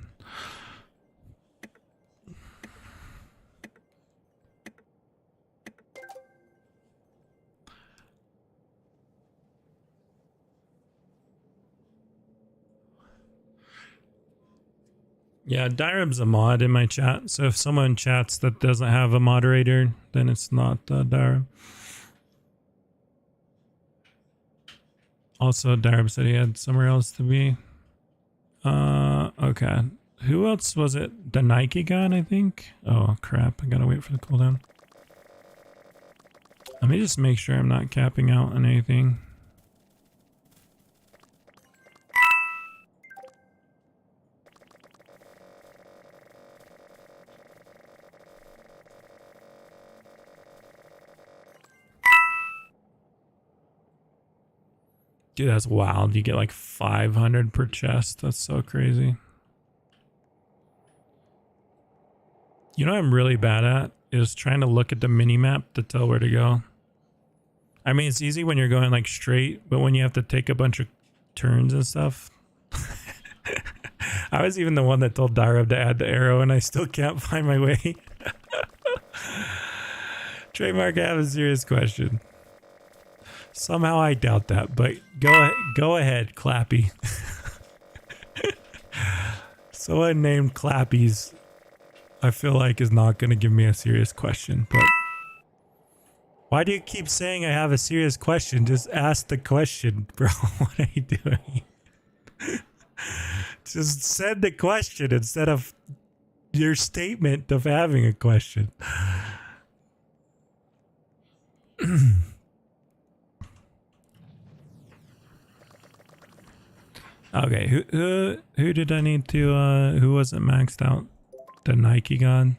Yeah, Daireb's a mod in my chat, so if someone chats that doesn't have a moderator, then it's not Daireb. Also, Daireb said he had somewhere else to be. Okay. Who else was it? The Nike gun, I think? Oh, crap. I gotta wait for the cooldown. Let me just make sure I'm not capping out on anything. Dude, that's wild. You get like 500 per chest. That's so crazy. You know what I'm really bad at? Is trying to look at the mini-map to tell where to go. I mean, it's easy when you're going like straight, but when you have to take a bunch of turns and stuff. I was even the one that told Daireb to add the arrow, and I still can't find my way. Trademark, I have a serious question. Somehow I doubt that, but go ahead, Clappy. Someone named Clappies, I feel like is not going to give me a serious question, but why do you keep saying I have a serious question? Just ask the question, bro. What are you doing? Just send the question instead of your statement of having a question. Okay, who did I need to who wasn't maxed out? The Nike god.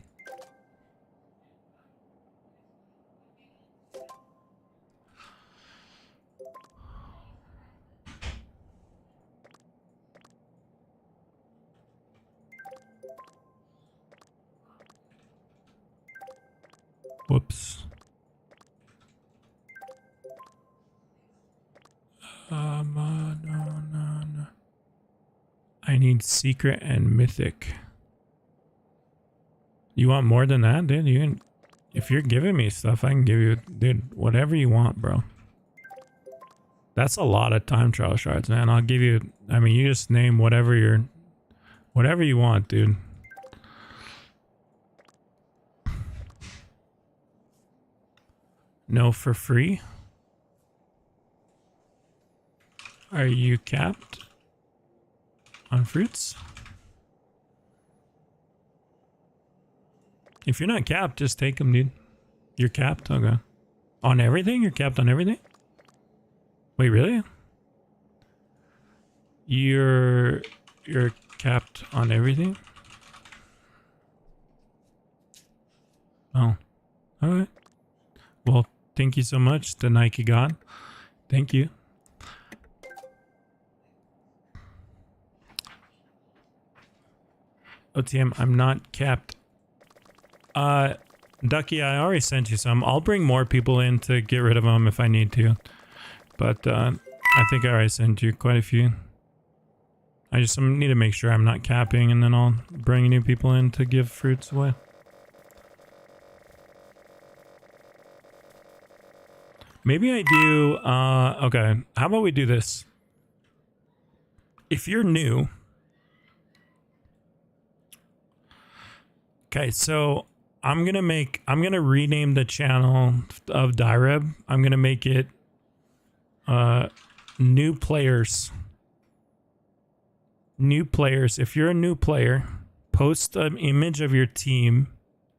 Whoops. No. I need secret and mythic. You want more than that, dude? You can, if you're giving me stuff, I can give you, dude, whatever you want, bro. That's a lot of time trial shards, man. I'll give you, I mean, you just name whatever you want, dude. No for free? Are you capped on fruits? If you're not capped, just take them, dude. You're capped? Okay. On everything? You're capped on everything? Wait, really? You're capped on everything? Oh. Alright. Well, thank you so much, the Nike god. Thank you. OTM, I'm not capped. Ducky, I already sent you some. I'll bring more people in to get rid of them if I need to. But, I think I already sent you quite a few. I just need to make sure I'm not capping, and then I'll bring new people in to give fruits away. Maybe I do, okay. How about we do this? If you're new... Okay, so I'm gonna rename the channel of Daireb. I'm gonna make it new players. New players. If you're a new player, post an image of your team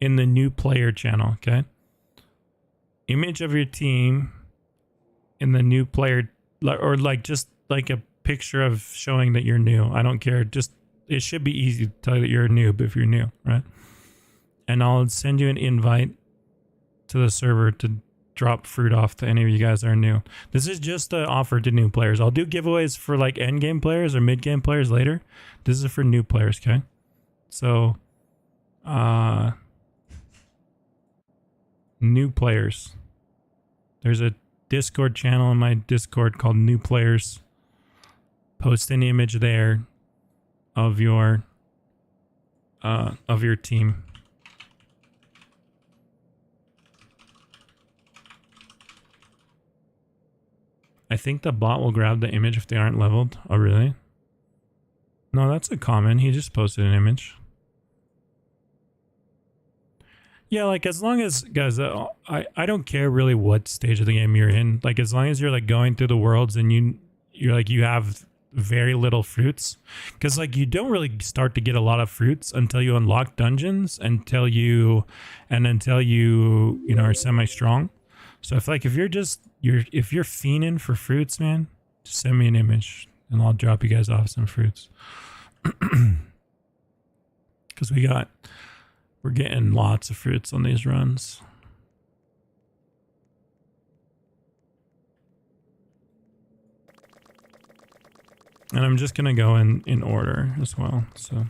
in the new player channel, okay? Image of your team in the new player, or like just like a picture of showing that you're new. I don't care. Just it should be easy to tell you that you're a noob if you're new, right? And I'll send you an invite to the server to drop fruit off to any of you guys that are new. This is just an offer to new players. I'll do giveaways for like end game players or mid game players later. This is for new players, okay? So, new players. There's a Discord channel in my Discord called New Players. Post an image there of your team. I think the bot will grab the image if they aren't leveled. Oh, really? No, that's a comment. He just posted an image. Yeah, like as long as, guys, I don't care really what stage of the game you're in. Like as long as you're like going through the worlds and you're like, you have very little fruits. Because like you don't really start to get a lot of fruits until you unlock dungeons, until you are semi-strong. So if you're fiending for fruits, man, just send me an image and I'll drop you guys off some fruits. Because we're getting lots of fruits on these runs. And I'm just gonna go in order as well, so.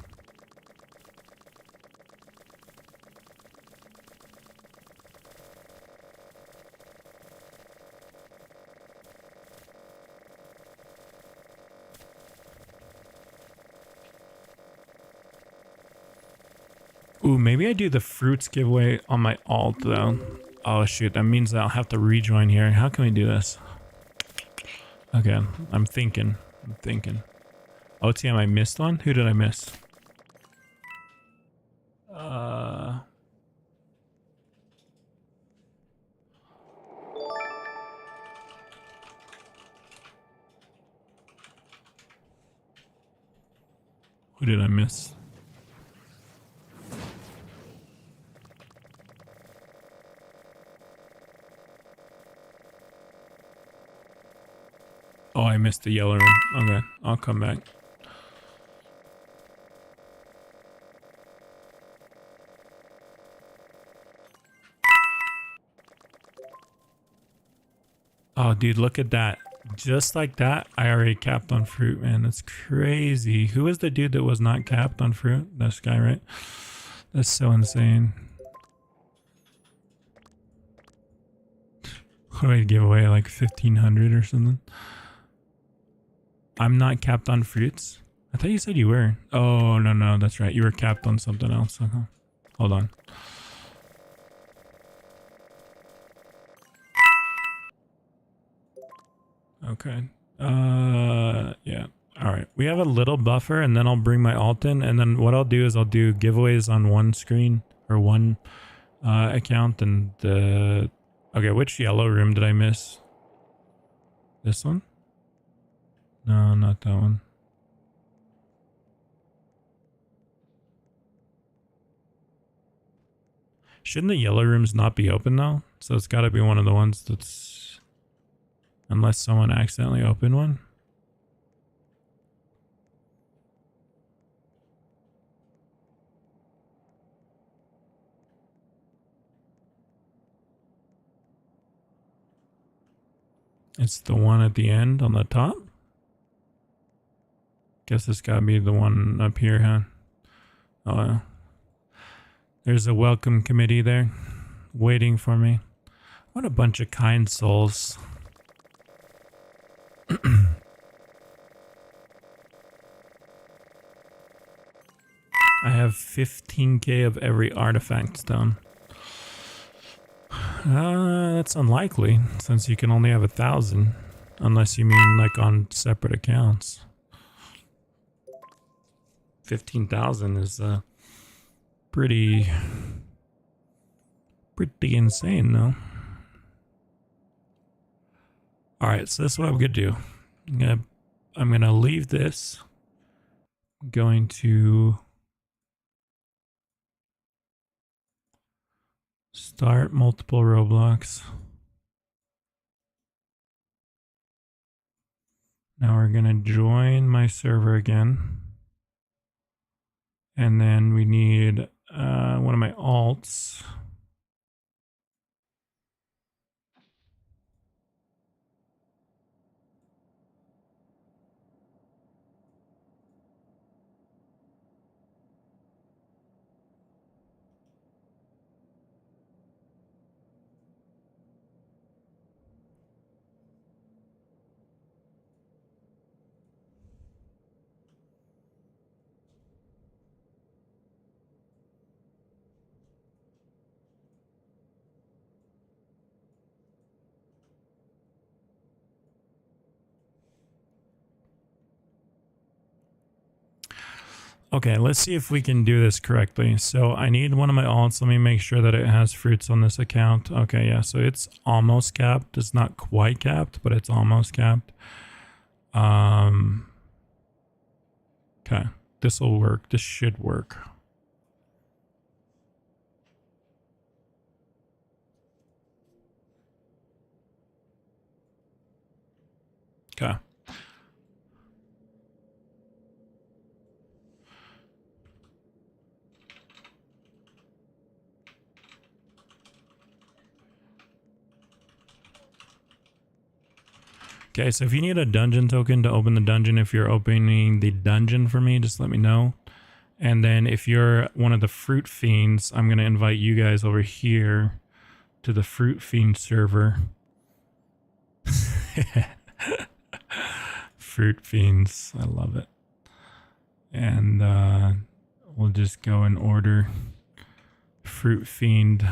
Ooh, maybe I do the fruits giveaway on my alt though. Oh shoot, that means that I'll have to rejoin here. How can we do this? Okay, I'm thinking. OTM, I missed one? Who did I miss? Who did I miss? Oh, I missed the yellow room. Okay, I'll come back. Oh, dude, look at that. Just like that, I already capped on fruit, man. That's crazy. Who was the dude that was not capped on fruit? This guy, right? That's so insane. What do I give away? Like 1,500 or something? I'm not capped on fruits? I thought you said you were. Oh, no, that's right. You were capped on something else. Okay. Hold on. Okay. Yeah. All right. We have a little buffer, and then I'll bring my alt in, and then what I'll do is I'll do giveaways on one screen or one account, and the... Okay, which yellow room did I miss? This one? No, not that one. Shouldn't the yellow rooms not be open though? So it's got to be one of the ones that's... Unless someone accidentally opened one. It's the one at the end on the top. Guess it's got to be the one up here, huh? Oh, there's a welcome committee there waiting for me. What a bunch of kind souls. I have 15k of every artifact stone. That's unlikely, since you can only have 1,000. Unless you mean like on separate accounts. 15,000 is pretty insane though. Alright, so this is what I'm gonna do. I'm gonna leave this. I'm going to start multiple Roblox. Now we're gonna join my server again. And then we need one of my alts. Okay, let's see if we can do this correctly. So I need one of my alts. Let me make sure that it has fruits on this account. Okay, yeah, so it's almost capped. It's not quite capped, but it's almost capped. Okay, this will work. This should work. Okay. Okay, so if you need a dungeon token to open the dungeon, if you're opening the dungeon for me, just let me know. And then if you're one of the fruit fiends, I'm going to invite you guys over here to the fruit fiend server. Fruit fiends, I love it. And we'll just go in order. Fruit fiend.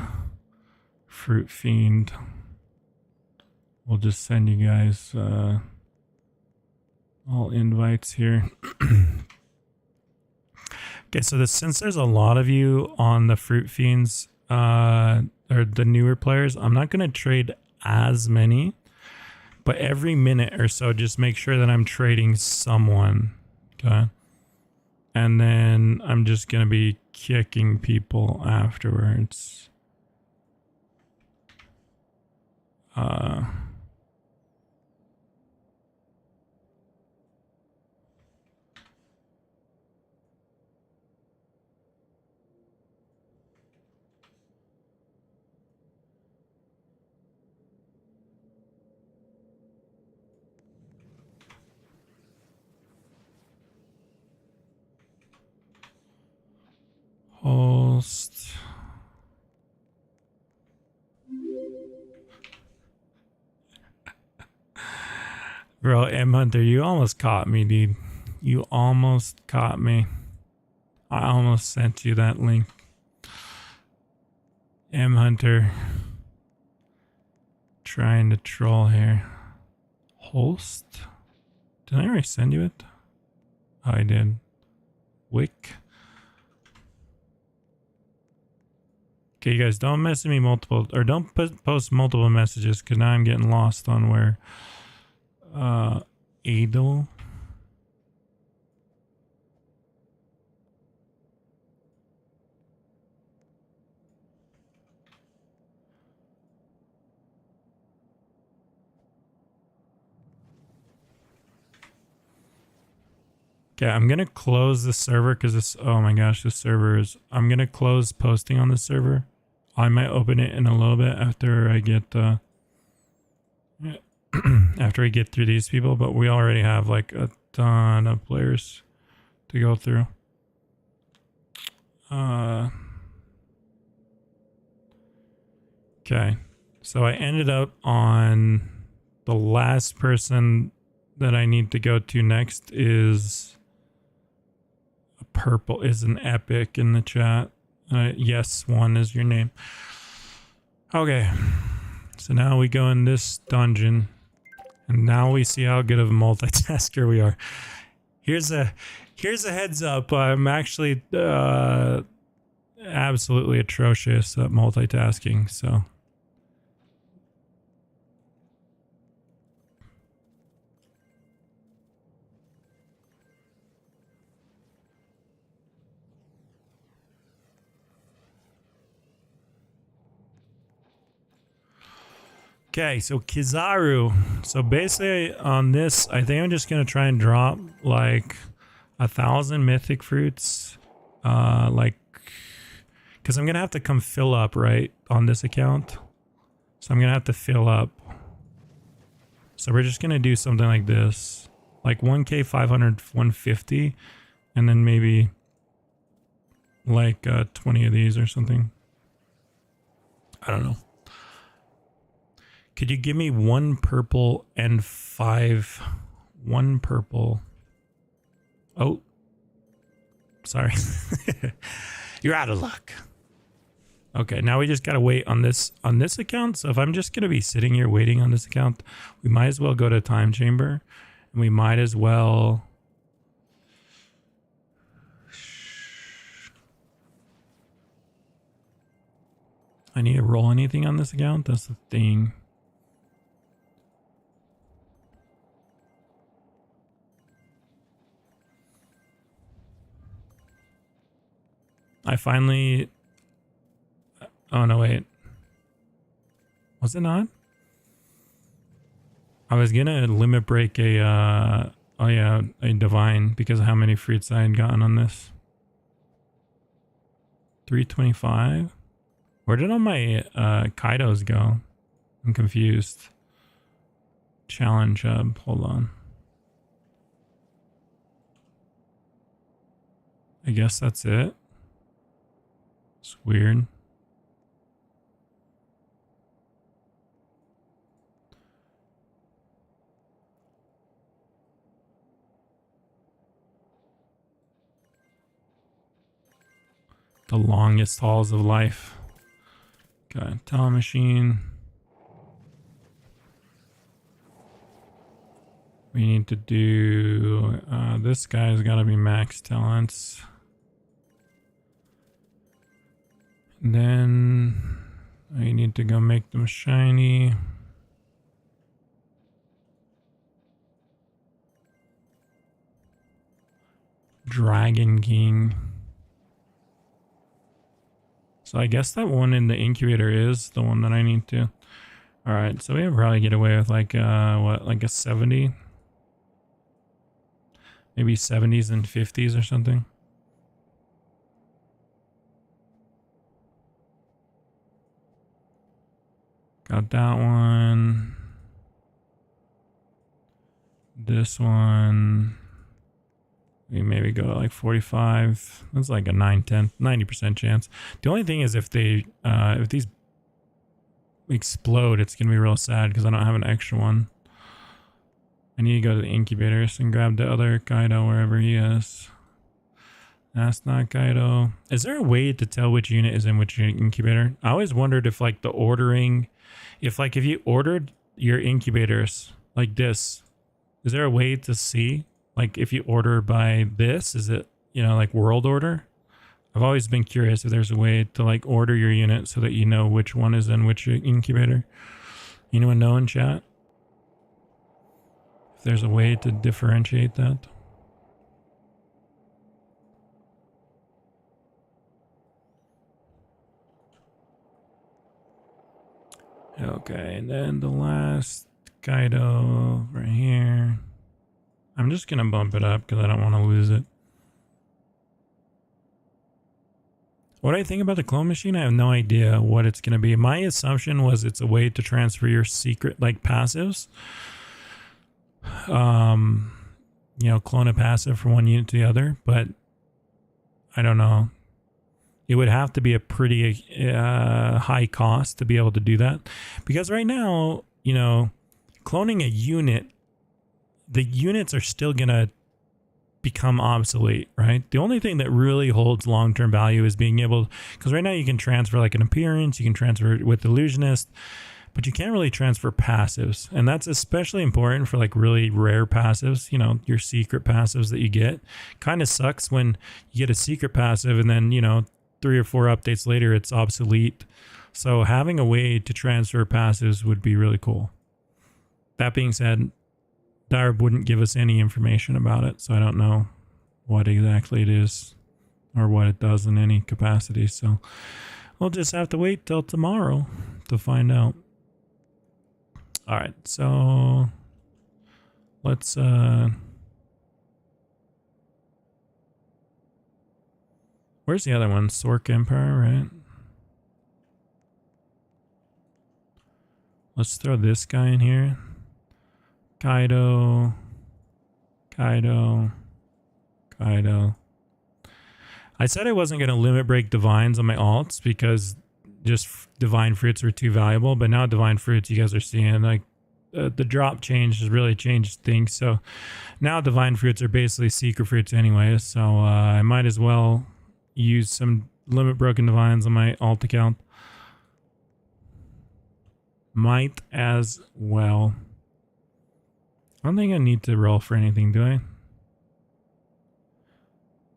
Fruit fiend. We'll just send you guys all invites here. Okay, so since there's a lot of you on the Fruit Fiends, or the newer players, I'm not going to trade as many, but every minute or so, just make sure that I'm trading someone, okay? And then I'm just going to be kicking people afterwards. Host. Bro, M Hunter, you almost caught me, dude. You almost caught me. I almost sent you that link. M Hunter. Trying to troll here. Host? Did I already send you it? Oh, I did. Wick. Okay, you guys, don't message me multiple, or don't post multiple messages, because now I'm getting lost on where Adel. Okay, I'm gonna close the server because this, oh my gosh, this server is, I'm gonna close posting on the server. I might open it in a little bit after I get after we get through these people, but we already have like a ton of players to go through. Okay, so I ended up on the last person that I need to go to next is purple, is an epic in the chat. Yes, one is your name. Okay, so now we go in this dungeon, and now we see how good of a multitasker we are. Here's a heads up. I'm actually absolutely atrocious at multitasking. So. Okay, so Kizaru. So basically on this, I think I'm just gonna try and drop like 1,000 mythic fruits. Like, because I'm gonna have to come fill up, right, on this account. So I'm gonna have to fill up. So we're just gonna do something like this. Like 1k 500, 150, and then maybe like 20 of these or something. I don't know. Could you give me 1 purple and 1 purple? Oh, sorry. You're out of luck. Okay, now we just gotta wait on this account. So if I'm just gonna be sitting here waiting on this account, we might as well go to time chamber, and we might as well. I need to roll anything on this account. That's the thing. I finally, oh no, wait, was it not? I was gonna limit break a, oh yeah, a divine because of how many fruits I had gotten on this. 325? Where did all my Kaidos go? I'm confused. Challenge hub, hold on. I guess that's it. It's weird. The longest halls of life. Okay, tele machine. We need to do this guy's got to be max talents. Then I need to go make them shiny. Dragon King. So I guess that one in the incubator is the one that I need to. All right, so we can probably get away with like what, like a 70, maybe 70s and 50s or something. Got that one. This one. We maybe go to like 45. That's like a 90% chance. The only thing is if they if these explode, it's gonna be real sad because I don't have an extra one. I need to go to the incubators and grab the other Kaido wherever he is. That's not Kaido. Is there a way to tell which unit is in which incubator? I always wondered if like the ordering, if you ordered your incubators like this, is there a way to see? Like if you order by this, is it, you know, like world order? I've always been curious if there's a way to like order your unit so that you know which one is in which incubator. Anyone know in chat? If there's a way to differentiate that. Okay, and then the last Kaido right here. I'm just gonna bump it up because I don't want to lose it. What I think about the clone machine, I have no idea what it's gonna be. My assumption was it's a way to transfer your secret like passives. You know, clone a passive from one unit to the other, but I don't know. It would have to be a pretty high cost to be able to do that, because right now, you know, cloning a unit, the units are still gonna become obsolete, right? The only thing that really holds long-term value is being able, because right now you can transfer like an appearance, you can transfer it with illusionist, but you can't really transfer passives, and that's especially important for like really rare passives, you know, your secret passives that you get. Kind of sucks when you get a secret passive and then, you know, 3 or 4 updates later it's obsolete. So having a way to transfer passives would be really cool. That being said, Daireb wouldn't give us any information about it, so I don't know what exactly it is or what it does in any capacity. So we'll just have to wait till tomorrow to find out. All right, so let's where's the other one? Sork Empire, right? Let's throw this guy in here. Kaido, Kaido, Kaido. I said I wasn't going to limit break divines on my alts because just divine fruits were too valuable, but now divine fruits, you guys are seeing like the drop change has really changed things. So now divine fruits are basically secret fruits anyway, so I might as well use some limit broken divines on my alt account. Might as well. I don't think I need to roll for anything, do I?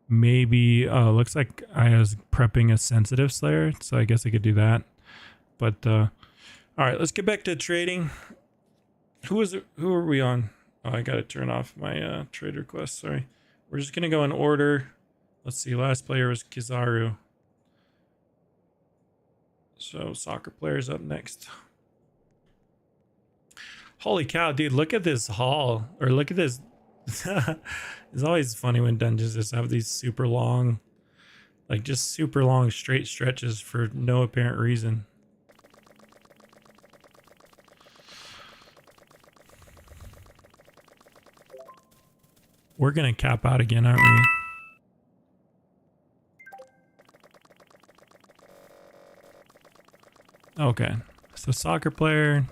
Maybe, oh, looks like I was prepping a sensitive slayer, so I guess I could do that. But, all right, let's get back to trading. Who are we on? Oh, I gotta turn off my trade request, sorry. We're just gonna go in order. Let's see, last player was Kizaru. So, soccer player's up next. Holy cow, dude, look at this haul. Or look at this. It's always funny when dungeons just have these super long, like just super long straight stretches for no apparent reason. We're gonna cap out again, aren't we? Okay, so soccer player.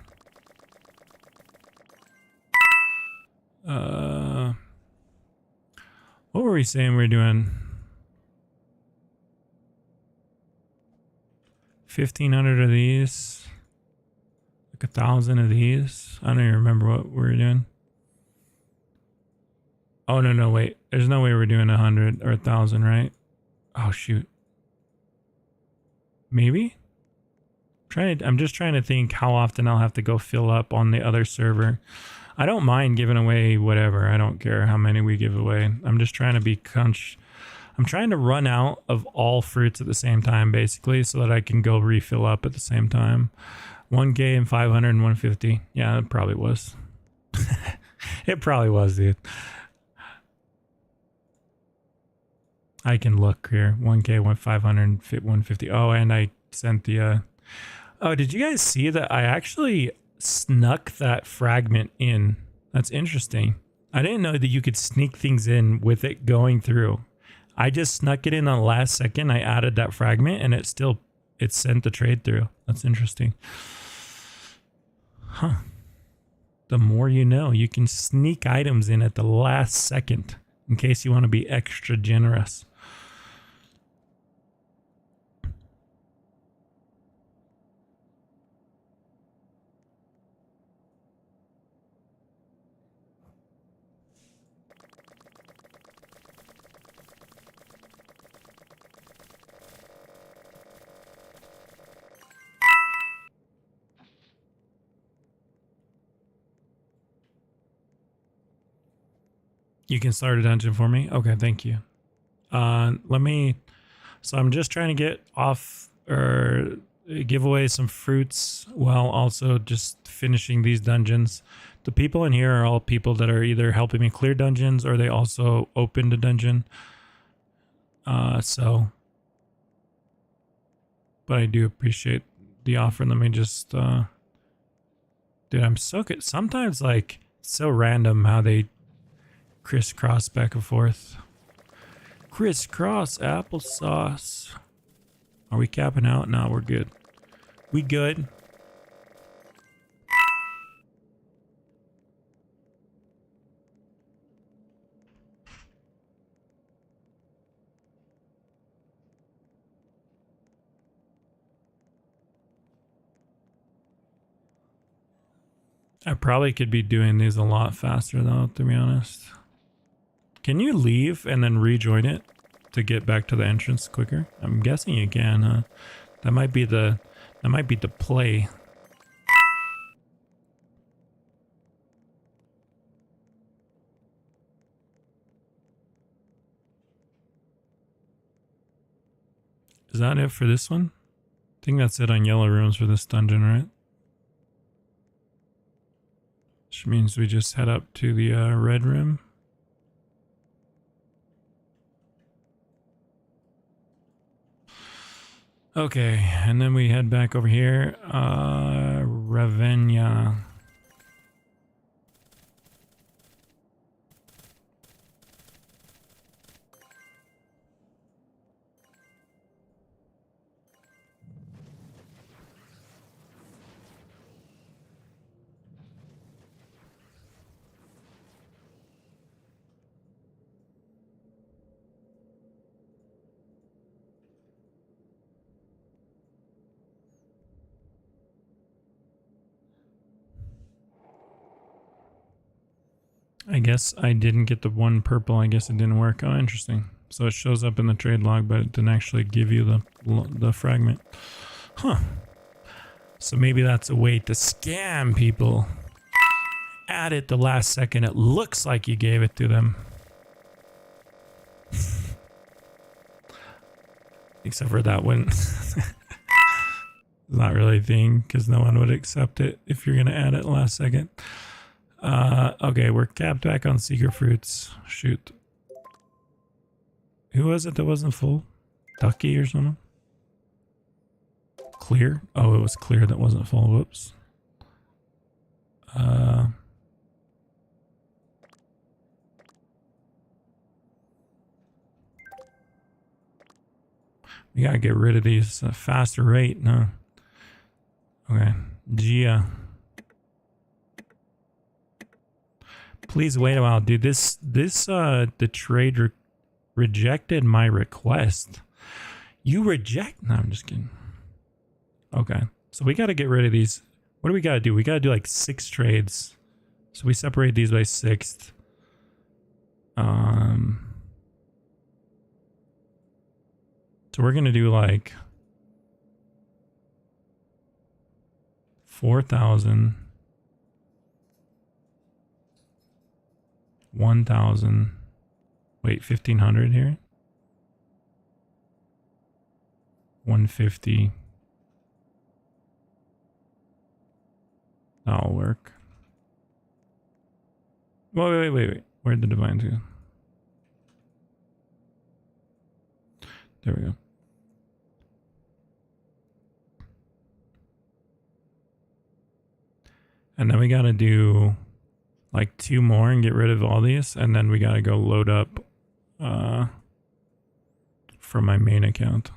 What were we saying we're doing? 1,500 of these, like 1,000 of these. I don't even remember what we were doing. Oh, no, wait. There's no way we're doing 100 or 1,000, right? Oh, shoot. Maybe? I'm just trying to think how often I'll have to go fill up on the other server. I don't mind giving away whatever. I don't care how many we give away. I'm just trying to be I'm trying to run out of all fruits at the same time, basically, so that I can go refill up at the same time. 1K and 500 and 150. Yeah, it probably was. It probably was, dude. I can look here. 1K, 500, 150. Oh, and I sent the... Oh, did you guys see that I actually snuck that fragment in? That's interesting. I didn't know that you could sneak things in with it going through. I just snuck it in on the last second. I added that fragment and it sent the trade through. That's interesting. Huh. The more you know, you can sneak items in at the last second in case you want to be extra generous. You can start a dungeon for me? Okay, thank you. So I'm just trying to get off or give away some fruits while also just finishing these dungeons. The people in here are all people that are either helping me clear dungeons or they also opened a dungeon. But I do appreciate the offer. Let me just, dude, I'm so good. Sometimes like it's so random how they crisscross back and forth. Crisscross applesauce. Are we capping out? No, we're good. We good. I probably could be doing these a lot faster though, to be honest. Can you leave and then rejoin it to get back to the entrance quicker? I'm guessing you can, huh? That might be the play. Is that it for this one? I think that's it on yellow rooms for this dungeon, right? Which means we just head up to the red room. Okay, and then we head back over here. Ravenna. I guess I didn't get the one purple. I guess it didn't work. Oh, interesting. So it shows up in the trade log, but it didn't actually give you the fragment. Huh. So maybe that's a way to scam people. Add it the last second. It looks like you gave it to them. Except for that one. It's not really a thing because no one would accept it if you're going to add it last second. Okay, we're capped back on secret fruits. Shoot. Who was it that wasn't full? Ducky or something? Clear? Oh, it was clear that wasn't full. Whoops. We gotta get rid of these at a faster rate. No. Okay. Gia. Please wait a while, dude. The trade rejected my request. You reject? No, I'm just kidding. Okay, so we got to get rid of these. What do we got to do? We got to do like 6 trades. So we separate these by 6. So we're gonna do like 4,000, 1,000. Wait, 1,500 here. 150. That'll work. Wait. Where'd the divines go? There we go. And then we gotta do like 2 more and get rid of all these, and then we gotta go load up for my main account.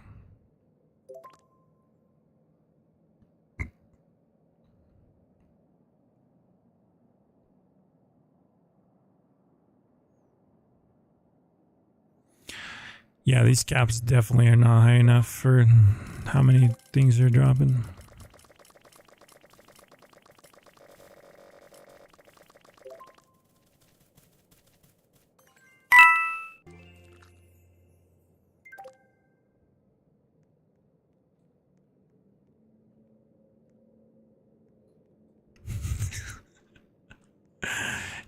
Yeah, these caps definitely are not high enough for how many things they're dropping.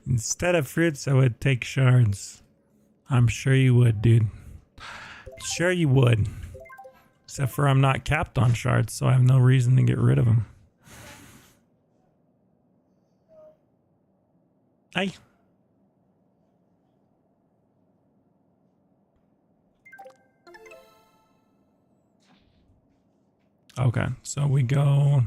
Instead of fruits, I would take shards. I'm sure you would, dude. Sure you would. Except for I'm not capped on shards, so I have no reason to get rid of them. Aye. Okay, so we go...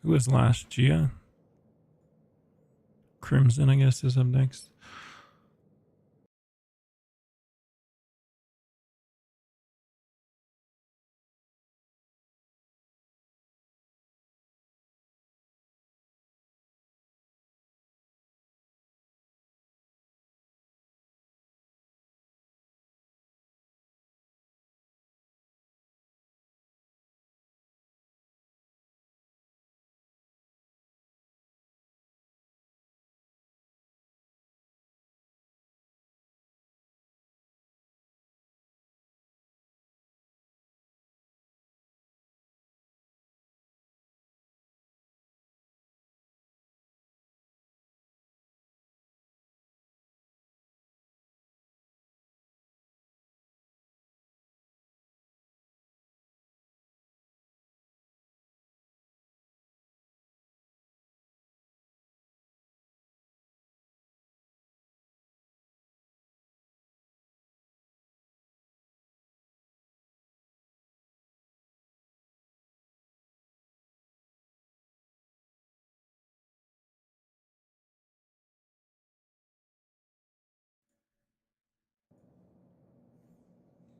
Who was last? Gia? Crimson, I guess, is up next.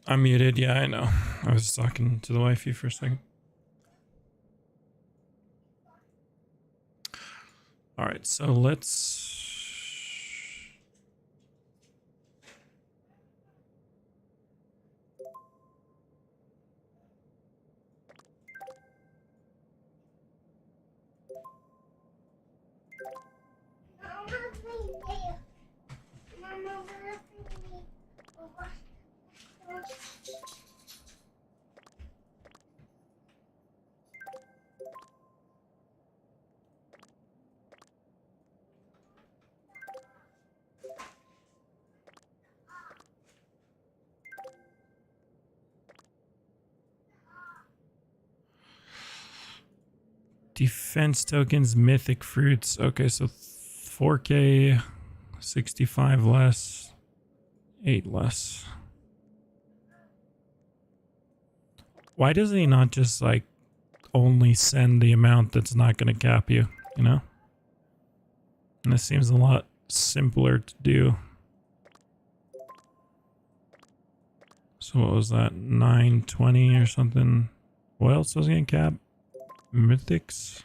I'm muted. Yeah, I know. I was talking to the wifey for a second. All right, so let's... Defense tokens, mythic fruits. Okay, so 4K, 65 less, 8 less. Why doesn't he not just like only send the amount that's not going to cap you, you know? And this seems a lot simpler to do. So what was that? 920 or something? What else was getting capped? Mythics?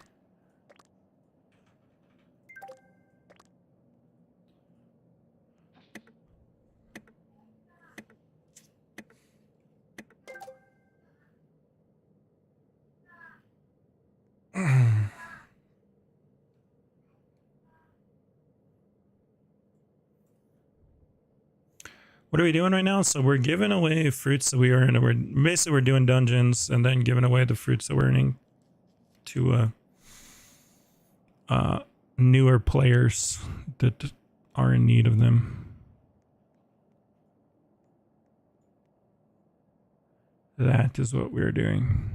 What are we doing right now? So we're giving away fruits that we earn. We're doing dungeons and then giving away the fruits that we're earning to newer players that are in need of them. That is what we're doing.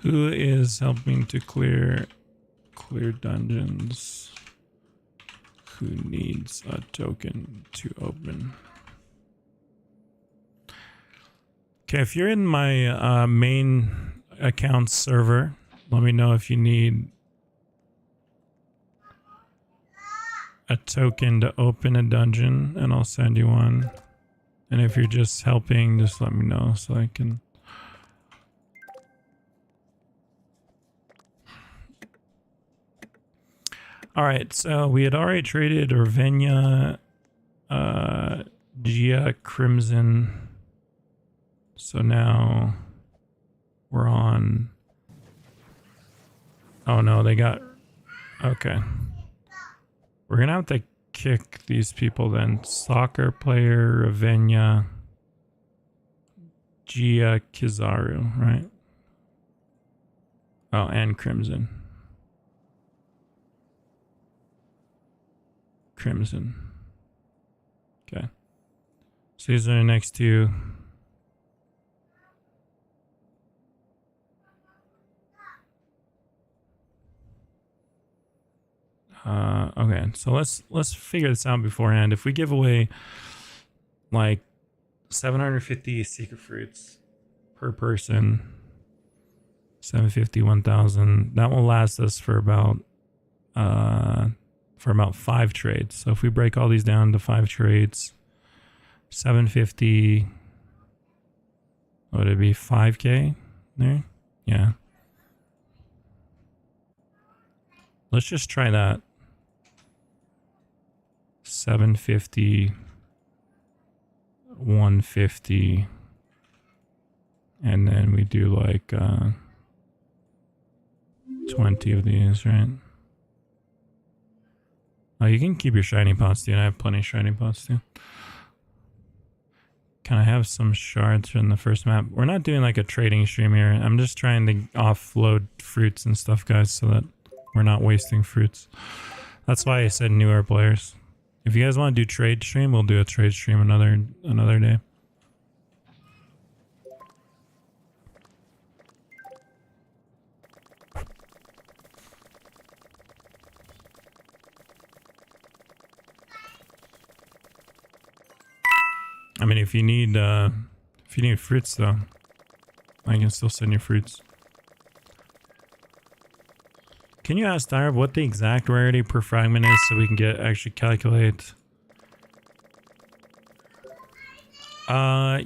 Who is helping to clear dungeons? Who needs a token to open? Okay, if you're in my main account server, let me know if you need a token to open a dungeon, and I'll send you one. And if you're just helping, just let me know so I can... Alright, so we had already traded Urvenia, Gia, Crimson. So now we're on... Oh no, they got... Okay. We're gonna have to kick these people then. Soccer player, Urvenia, Gia, Kizaru, right? Oh, and Crimson. Crimson. Okay. So these are the next two. Okay, so let's figure this out beforehand. If we give away like 750 secret fruits per person, 750, 1,000, that will last us for about 5 trades. So if we break all these down to 5 trades, 750, would it be 5k there? Yeah. Let's just try that. 750, 150, and then we do like 20 of these, right? Oh, you can keep your shiny pots, dude. I have plenty of shiny pots too. Can I have some shards in the first map? We're not doing like a trading stream here. I'm just trying to offload fruits and stuff, guys, so that we're not wasting fruits. That's why I said newer players. If you guys want to do trade stream, we'll do a trade stream another day. I mean, if you need fruits though, I can still send you fruits. Can you ask Daireb what the exact rarity per fragment is so we can actually calculate? Yeah,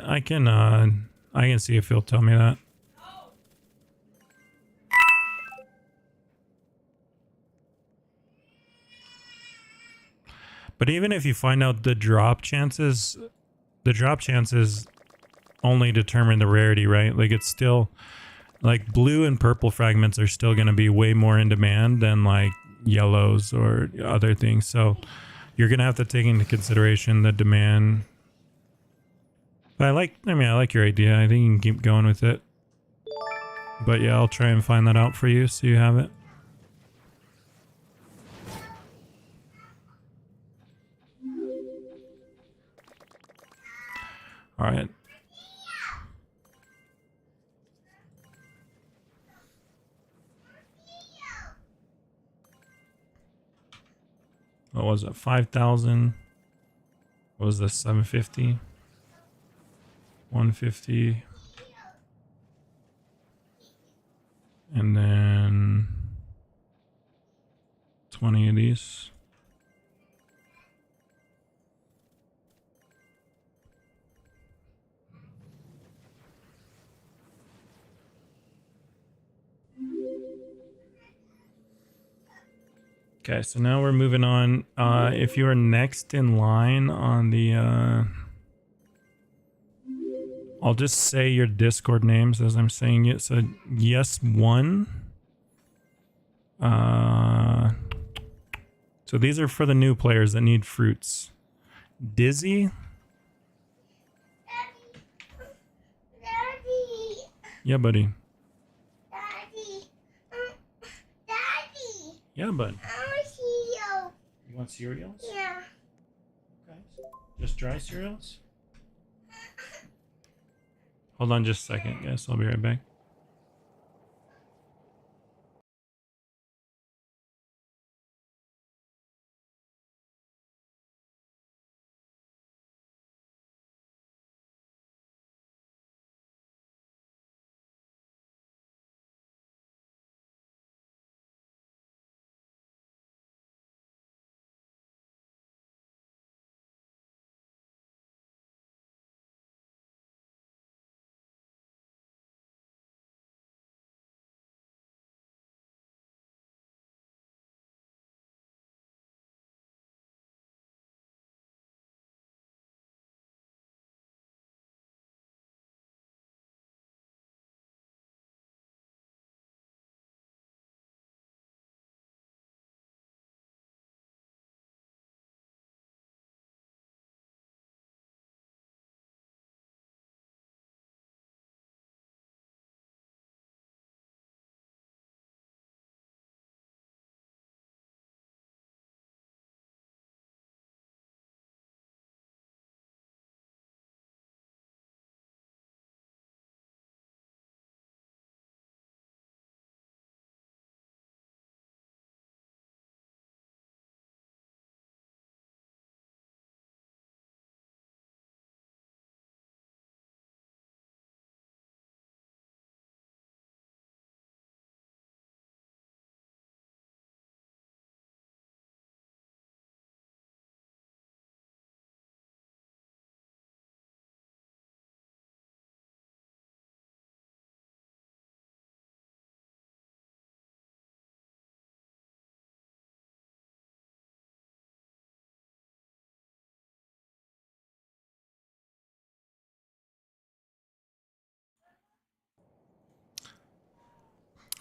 I can see if he'll tell me that. But even if you find out the drop chances only determine the rarity, right? Like it's still... Like blue and purple fragments are still going to be way more in demand than like yellows or other things. So you're going to have to take into consideration the demand. But I like your idea. I think you can keep going with it. But yeah, I'll try and find that out for you so you have it. All right. What was it? 5,000. What was this? 750? 150. And then 20 of these. Okay, so now we're moving on. If you are next in line on the I'll just say your Discord names as I'm saying it. So yes1. So these are for the new players that need fruits. Dizzy. Daddy, Yeah, buddy. Daddy, Daddy, Yeah, bud. I want cereal. You want cereals? Yeah. Okay. Just dry cereals? Hold on just a second. Yes, I'll be right back.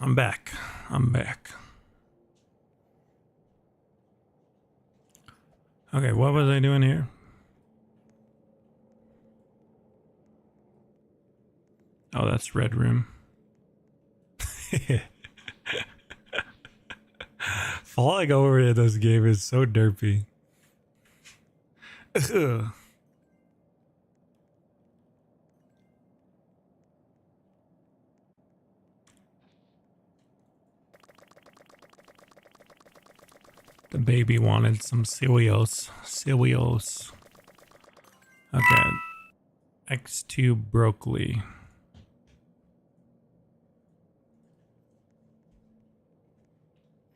I'm back. I'm back. Okay, what was I doing here? Oh, that's Red Room. Falling over in this game is so derpy. Ugh. The baby wanted some cereals. Cereals. Okay. X2 broccoli.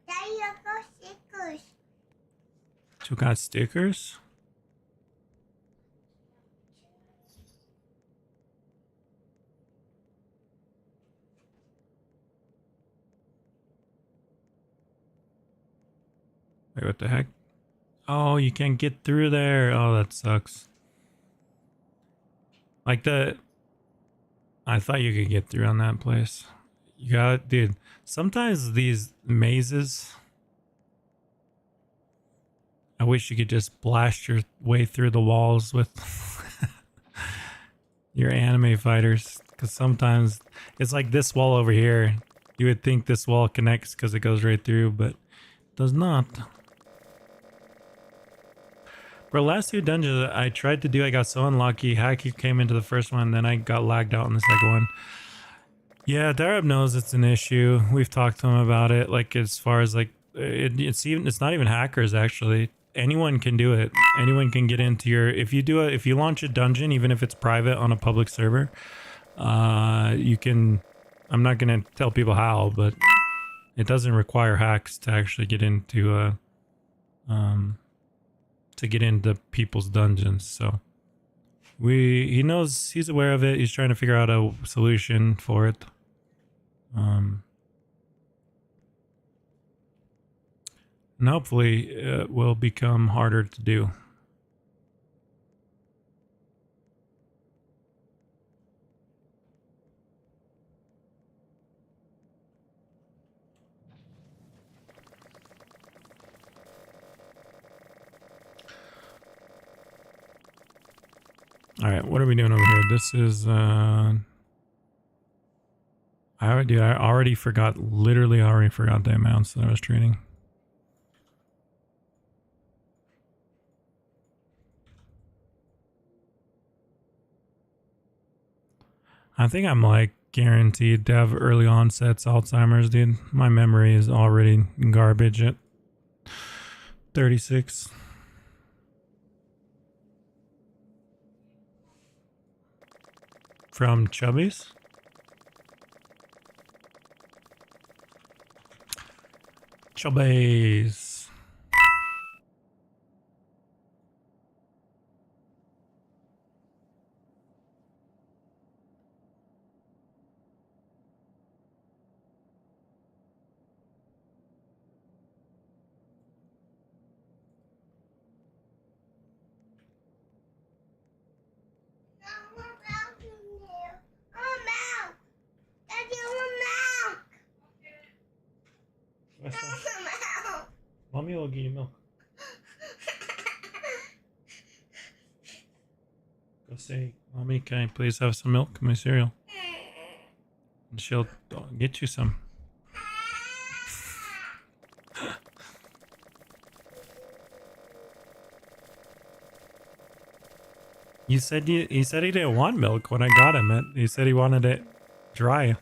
Daddy, I got stickers. You got stickers? Wait, what the heck? Oh, you can't get through there. Oh, that sucks. Like the... I thought you could get through on that place. You got... Dude, sometimes these mazes... I wish you could just blast your way through the walls with your anime fighters. Because sometimes it's like this wall over here. You would think this wall connects because it goes right through, but it does not. For last two dungeons I tried to do, I got so unlucky. Hacky came into the first one, then I got lagged out in the second one. Yeah, Daireb knows it's an issue. We've talked to him about it. Like as far as like it's not even hackers actually. Anyone can do it. Anyone can get into your if you launch a dungeon, even if it's private on a public server, you can. I'm not gonna tell people how, but it doesn't require hacks to actually get into people's dungeons. So he knows, he's aware of it. He's trying to figure out a solution for it. And hopefully it will become harder to do. All right, what are we doing over here? This is I already forgot, literally already forgot the amounts that I was trading. I think I'm like guaranteed to have early onsets Alzheimer's, dude. My memory is already garbage at 36. From Chubbies? Chubbies. Mommy will give you milk. Go say, Mommy, can I please have some milk in my cereal? And she'll get you some. He said he didn't want milk when I got him it. He said he wanted it dry.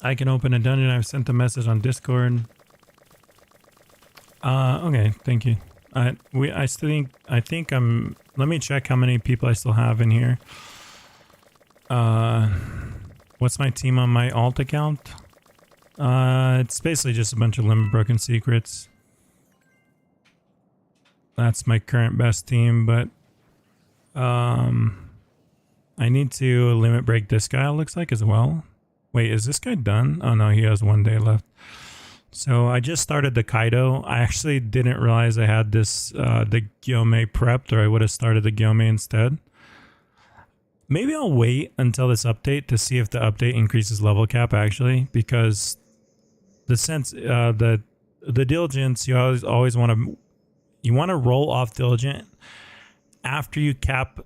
I can open a dungeon. I've sent a message on Discord. Okay, thank you. I think I'm. Let me check how many people I still have in here. What's my team on my alt account? It's basically just a bunch of limit broken secrets. That's my current best team, but I need to limit break this guy, it looks like, as well. Wait, is this guy done? Oh no, he has 1 day left. So I just started the Kaido. I actually didn't realize I had this the Gyome prepped, or I would have started the Gyome instead. Maybe I'll wait until this update to see if the update increases level cap actually, because the sense the diligence, you always want to roll off diligent after you cap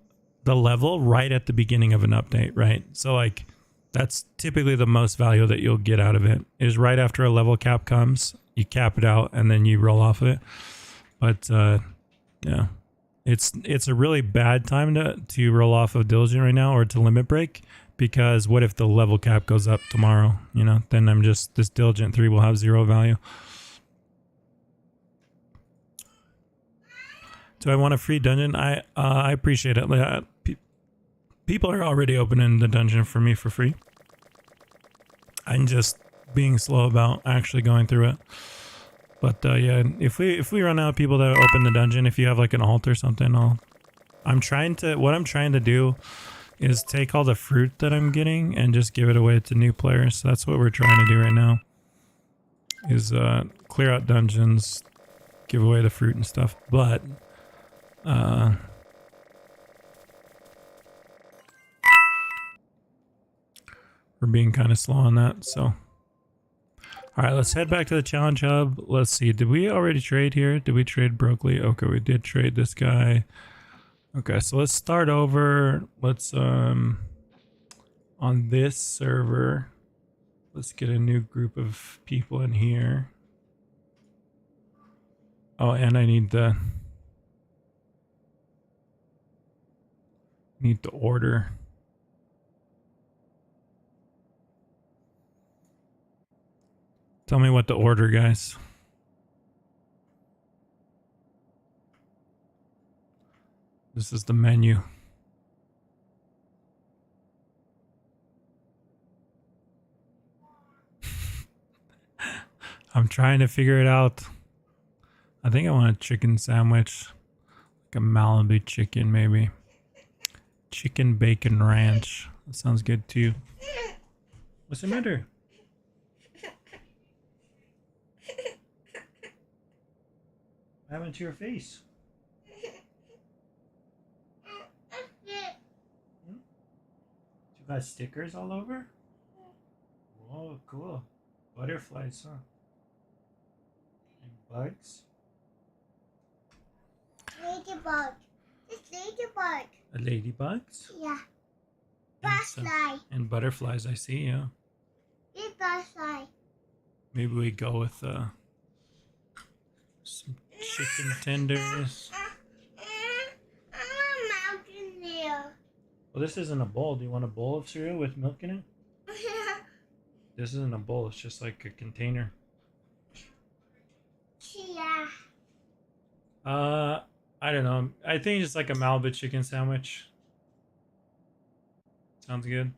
the level right at the beginning of an update, right? So like that's typically the most value that you'll get out of it, is right after a level cap comes, you cap it out and then you roll off of it. But yeah, it's a really bad time to roll off of diligent right now, or to limit break, because what if the level cap goes up tomorrow? You know, then this diligent 3 will have 0 value. Do I want a free dungeon? I appreciate it. People are already opening the dungeon for me for free. I'm just being slow about actually going through it. But yeah, if we run out of people that open the dungeon, if you have like an alt or something, what I'm trying to do is take all the fruit that I'm getting and just give it away to new players. So that's what we're trying to do right now. Is clear out dungeons, give away the fruit and stuff. But we're being kind of slow on that, so. All right, let's head back to the challenge hub. Let's see, did we already trade here? Did we trade Brooklyn? Okay, we did trade this guy. Okay, so let's start over. Let's, on this server, let's get a new group of people in here. Oh, and I need the order. Tell me what to order, guys. This is the menu. I'm trying to figure it out. I think I want a chicken sandwich. Like a Malibu chicken, maybe. Chicken bacon ranch. That sounds good too. What's the matter? What happened to your face? You got stickers all over? Whoa, cool. Butterflies, huh? And bugs? Ladybug. It's ladybug. Ladybugs? Yeah. And some- Butterfly. And butterflies, I see, yeah. It's butterfly. Maybe we go with some chicken tenders. I'm a mountain deer. Well, this isn't a bowl. Do you want a bowl of cereal with milk in it? This isn't a bowl. It's just like a container. Yeah. I don't know. I think it's like a Malibu chicken sandwich. Sounds good.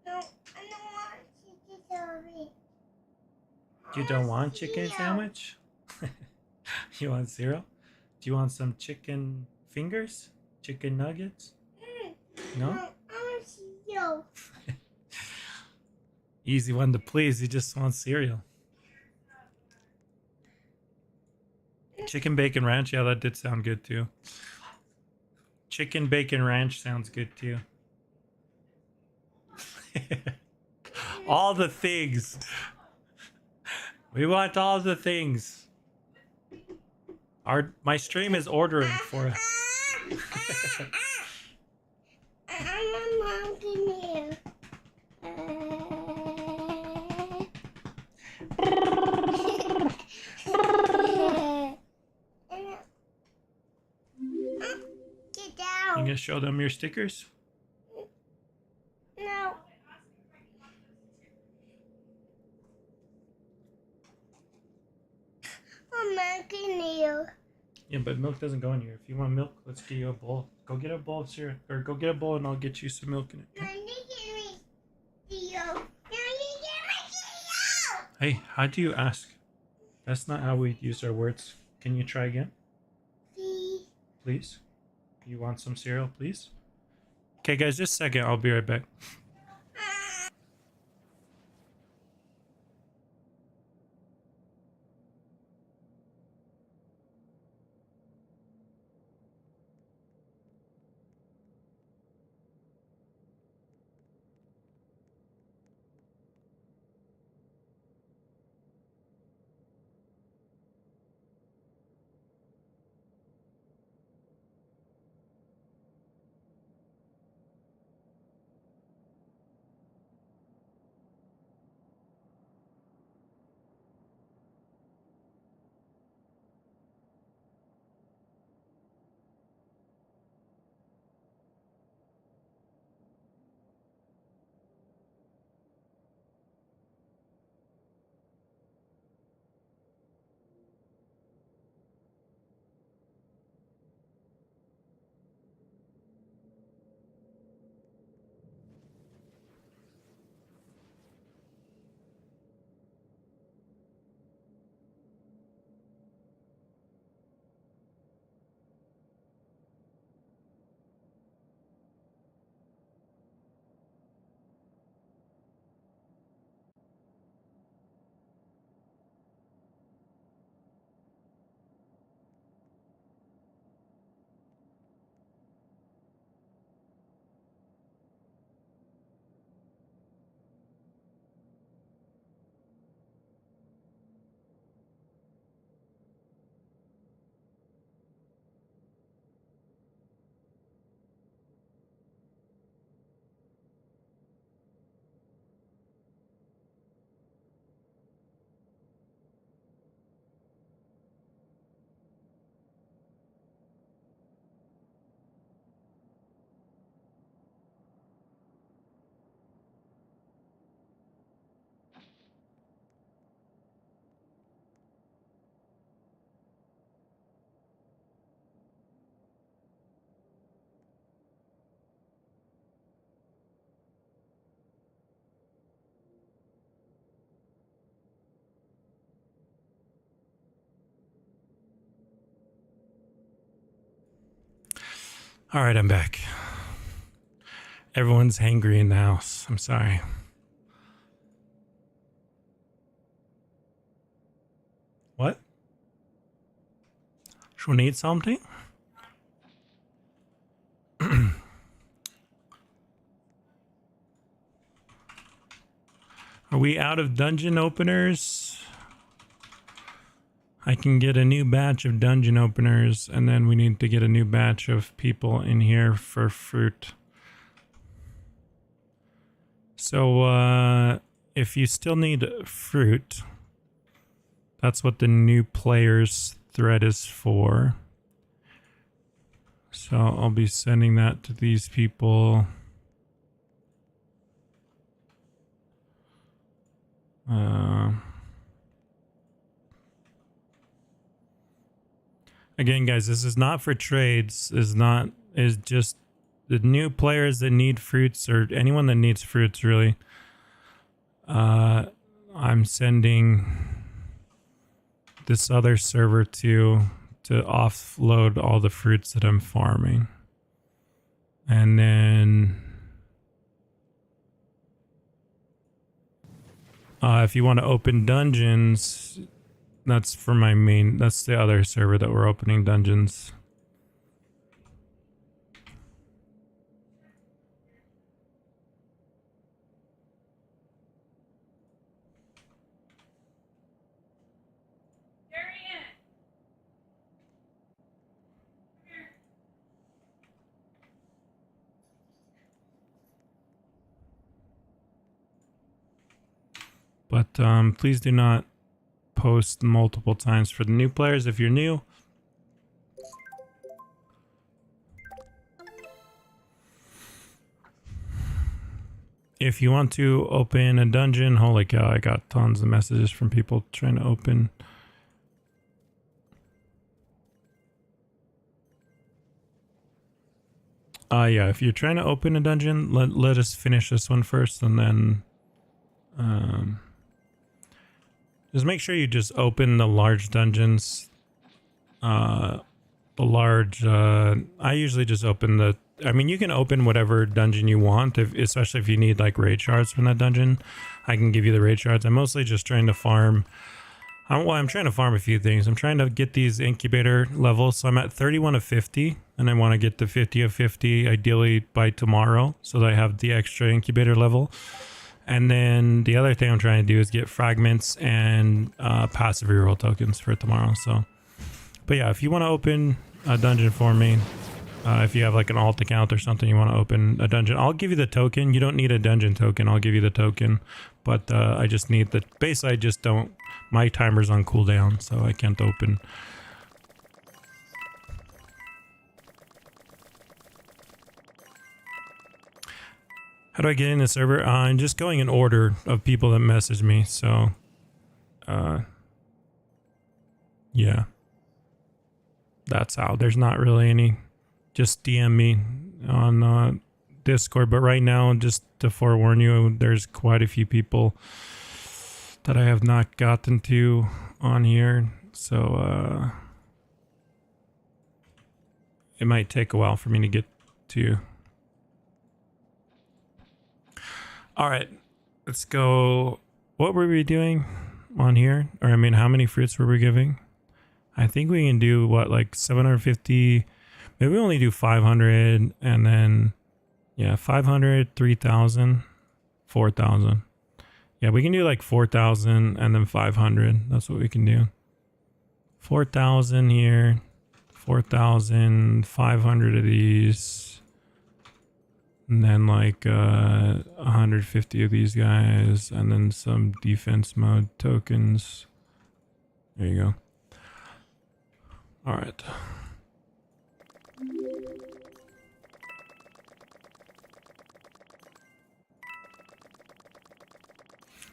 No, I don't want chicken sandwich. You don't want chicken sandwich? You want cereal? Do you want some chicken fingers? Chicken nuggets? No? I want cereal. Easy one to please. You just want cereal. Chicken bacon ranch. Yeah, that did sound good too. Chicken bacon ranch sounds good too. All the things. We want all the things. My stream is ordering for us. I'm a mountain deer. Get You down. gonna show them your stickers? No. I'm mountain deer. Yeah, but milk doesn't go in here. If you want milk, let's get you a bowl. Go get a bowl of cereal. Or go get a bowl and I'll get you some milk in it. Now you get me cereal. Now you get my cereal. Hey, how do you ask? That's not how we use our words. Can you try again, Please. please? You want some cereal, please? Okay, guys, just a second. I'll be right back. All right, I'm back. Everyone's hangry in the house. I'm sorry. What? She'll need something? Are we out of dungeon openers? I can get a new batch of dungeon openers, and then we need to get a new batch of people in here for fruit. So, if you still need fruit, that's what the new players thread is for. So I'll be sending that to these people. Again, guys, this is not for trades. Is just the new players that need fruits, or anyone that needs fruits, really. I'm sending this other server to offload all the fruits that I'm farming. And then if you want to open dungeons, that's for my main, that's the other server that we're opening dungeons. But please do not post multiple times for the new players if you're new. If you want to open a dungeon, holy cow, I got tons of messages from people trying to open. Yeah, if you're trying to open a dungeon, let us finish this one first, and then just make sure you just open the large dungeons. I usually just open I mean, you can open whatever dungeon you want, especially if you need like raid shards from that dungeon. I can give you the raid shards. I'm mostly just trying to farm. I'm trying to farm a few things. I'm trying to get these incubator levels. So I'm at 31 of 50, and I want to get to 50 of 50, ideally by tomorrow, so that I have the extra incubator level. And then the other thing I'm trying to do is get fragments and passive reroll tokens for tomorrow. So, but yeah, if you want to open a dungeon for me, if you have like an alt account or something, you want to open a dungeon, I'll give you the token. You don't need a dungeon token. I'll give you the token, but I just need the base. I just don't. My timer's on cooldown, so I can't open. How do I get in the server? I'm just going in order of people that message me. So, yeah, that's how. There's not really any. Just DM me on Discord. But right now, just to forewarn you, there's quite a few people that I have not gotten to on here. So, it might take a while for me to get to you. All right, let's go. What were we doing on here? Or I mean, how many fruits were we giving? I think we can do what, like 750. Maybe we only do 500, and then yeah, 500, 3,000, 4,000. Yeah, we can do like 4,000 and then 500. That's what we can do. 4,000 here, 4,000, 500 of these. And then like 150 of these guys, and then some defense mode tokens. There you go. All right.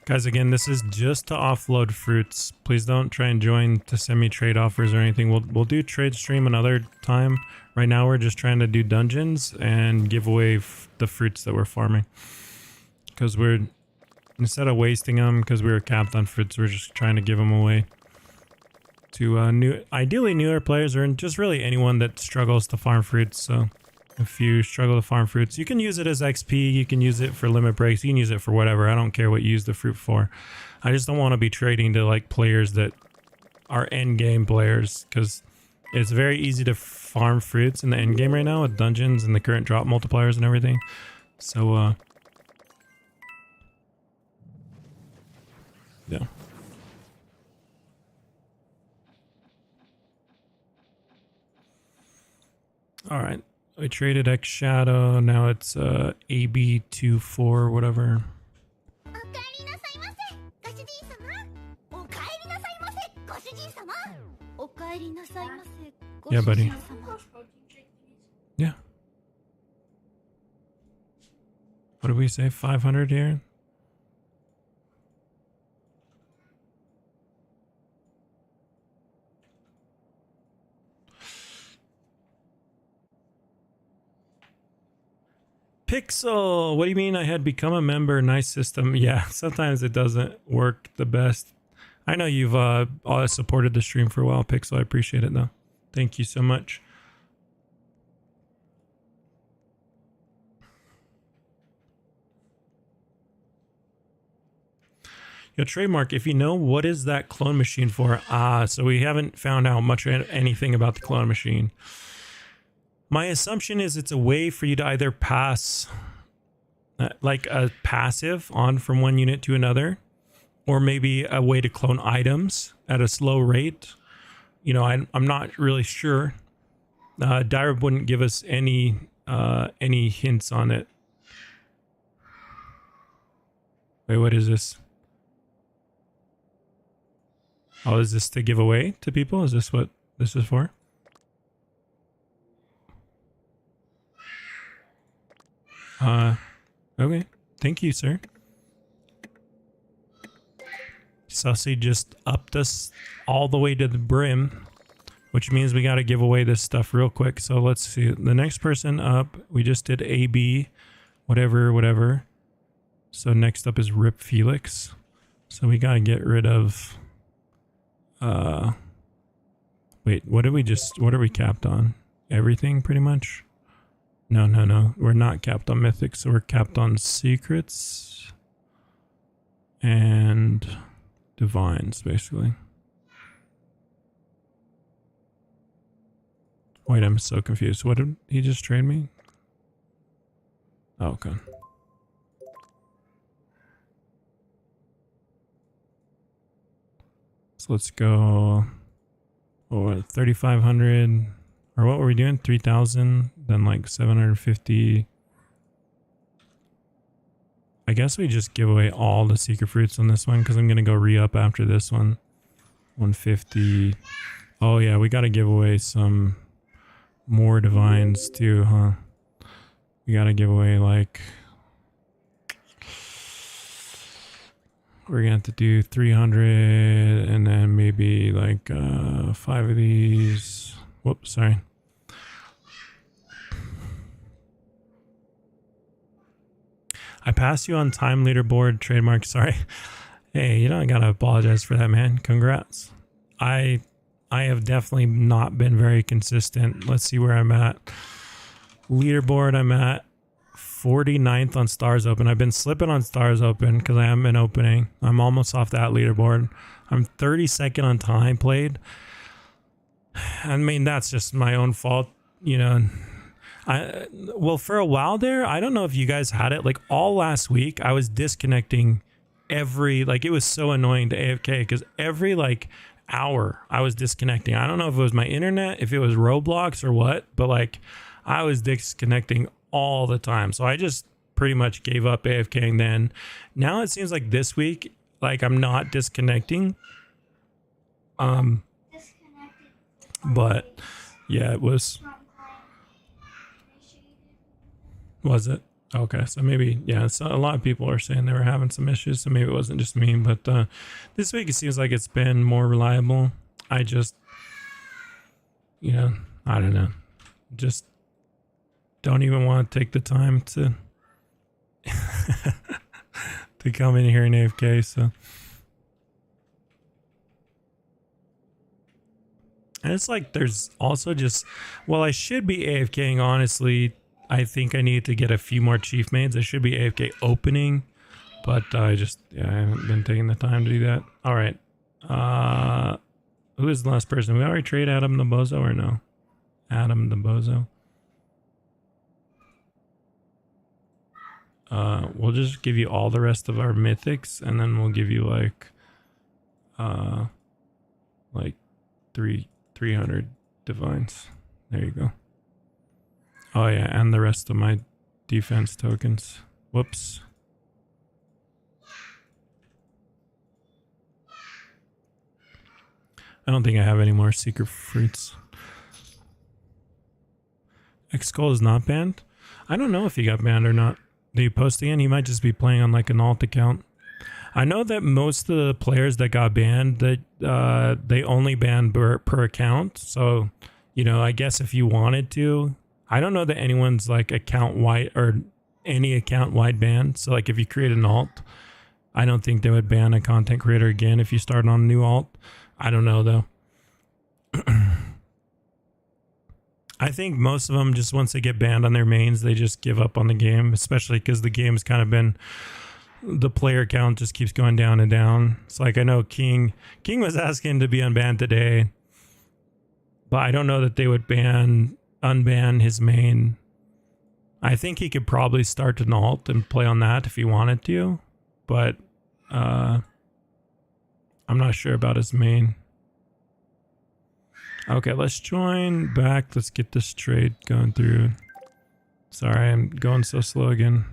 Guys, again, this is just to offload fruits. Please don't try and join to send me trade offers or anything. We'll do trade stream another time. Right now, we're just trying to do dungeons and give away the fruits that we're farming. Because instead of wasting them, because we were capped on fruits, we're just trying to give them away to ideally newer players, or just really anyone that struggles to farm fruits. So if you struggle to farm fruits. You can use it as XP, you can use it for limit breaks, you can use it for whatever. I don't care what you use the fruit for. I just don't want to be trading to like players that are end game players, because it's very easy to farm fruits in the end game right now with dungeons and the current drop multipliers and everything. So yeah. All right, we traded X Shadow. Now it's AB24 whatever. おかえりなさいませご主人様。おかえりなさいませご主人様。おかえりなさいませご Yeah, 主 buddy. 人様。 Yeah. What did we say? 500 here. Pixel, what do you mean I had become a member? Nice system. Yeah, sometimes it doesn't work the best. I know you've supported the stream for a while, Pixel. I appreciate it though. Thank you so much. Yo, Trademark, if you know, what is that clone machine for? So we haven't found out much anything about the clone machine. My assumption is it's a way for you to either pass like a passive on from one unit to another, or maybe a way to clone items at a slow rate. You know, I'm not really sure. Daireb wouldn't give us any hints on it. Wait, what is this? Oh, is this to give away to people? Is this what this is for? Okay. Thank you, sir. Sussy just upped us all the way to the brim, which means we got to give away this stuff real quick. So let's see. The next person up, we just did AB, whatever. So next up is Rip Felix. So we got to get rid of... Wait, what are we capped on? Everything, pretty much? No. We're not capped on mythics, so we're capped on secrets and divines, basically. Wait, I'm so confused. What did he just trade me? Oh, okay. So let's go 3,500. Or what were we doing? 3,000, then like 750. I guess we just give away all the secret fruits on this one, because I'm going to go re-up after this one. 150. Oh yeah, we got to give away some more divines too, huh? We got to give away like... We're going to have to do 300 and then maybe like 5 of these. Whoops, sorry. I passed you on time leaderboard, Trademark. Sorry. Hey, you don't gotta apologize for that, man. Congrats. I have definitely not been very consistent. Let's see where I'm at. Leaderboard, I'm at 49th on Stars Open. I've been slipping on Stars Open because I haven't been opening. I'm almost off that leaderboard. I'm 32nd on time played. I mean, that's just my own fault, you know. Well, for a while there, I don't know if you guys had it, like all last week, I was disconnecting it was so annoying to AFK because every like hour I was disconnecting. I don't know if it was my internet, if it was Roblox or what, but like I was disconnecting all the time. So I just pretty much gave up AFKing then. Now it seems like this week, like I'm not disconnecting. But yeah, it was. Was it? Okay, so maybe, yeah, so a lot of people are saying they were having some issues, so maybe it wasn't just me, but this week it seems like it's been more reliable. I just, you know, I don't know. Just don't even want to take the time to to come in here in AFK, so. And it's like there's also just, well, I should be AFKing, honestly, I think I need to get a few more chief maids. I should be AFK opening, but I haven't been taking the time to do that. All right. Who is the last person? We already trade Adam the Bozo or no? Adam the Bozo. We'll just give you all the rest of our mythics, and then we'll give you like 300 divines. There you go. Oh yeah, and the rest of my defense tokens. Whoops. I don't think I have any more secret fruits. X-Skull is not banned? I don't know if he got banned or not. Did he post again? He might just be playing on like an alt account. I know that most of the players that got banned, that they only ban per account. So, you know, I guess if you wanted to, I don't know that anyone's like account wide or any account wide ban. So like if you create an alt, I don't think they would ban a content creator again if you start on a new alt. I don't know though. I think most of them just once they get banned on their mains, they just give up on the game, especially because the game's kind of been, the player count just keeps going down and down. It's like I know King was asking to be unbanned today, but I don't know that they would unban his main. I think he could probably start an alt and play on that if he wanted to, but I'm not sure about his main. Okay, let's join back. Let's get this trade going through. Sorry, I'm going so slow again.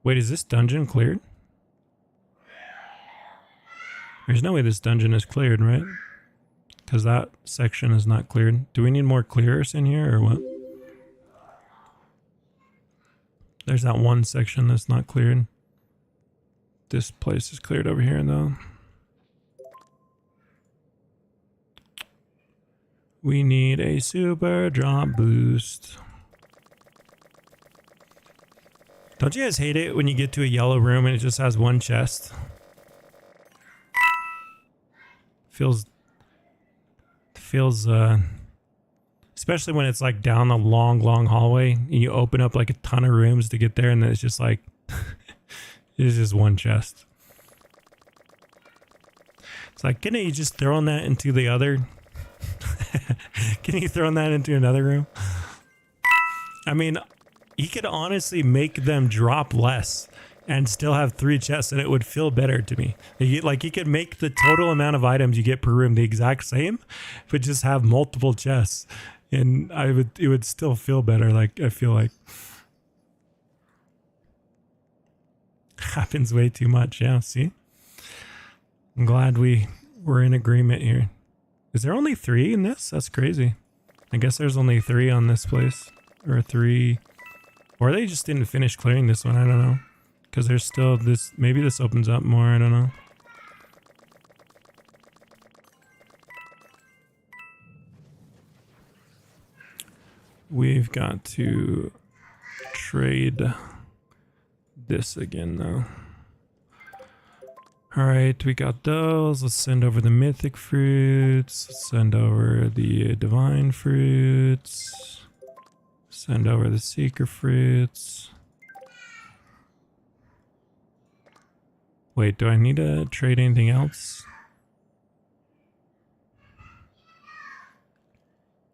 Wait, is this dungeon cleared? There's no way this dungeon is cleared, right? Because that section is not cleared. Do we need more clearers in here or what? There's that one section that's not cleared. This place is cleared over here though. We need a super drop boost. Don't you guys hate it when you get to a yellow room and it just has one chest? Feels especially when it's like down a long hallway and you open up like a ton of rooms to get there and then it's just like it's just one chest. It's like, can you just throw that into the other? Can you throw that into another room? I mean, he could honestly make them drop less and still have 3 chests and it would feel better to me. Like he could make the total amount of items you get per room the exact same, but just have multiple chests. And it would still feel better. Like I feel like happens way too much. Yeah, see? I'm glad we're in agreement here. Is there only 3 in this? That's crazy. I guess there's only 3 on this place. Or 3. Or they just didn't finish clearing this one. I don't know. Because there's still this. Maybe this opens up more. I don't know. We've got to trade this again though. All right, we got those. Let's send over the mythic fruits. Let's send over the divine fruits. Send over the seeker fruits. Wait, do I need to trade anything else?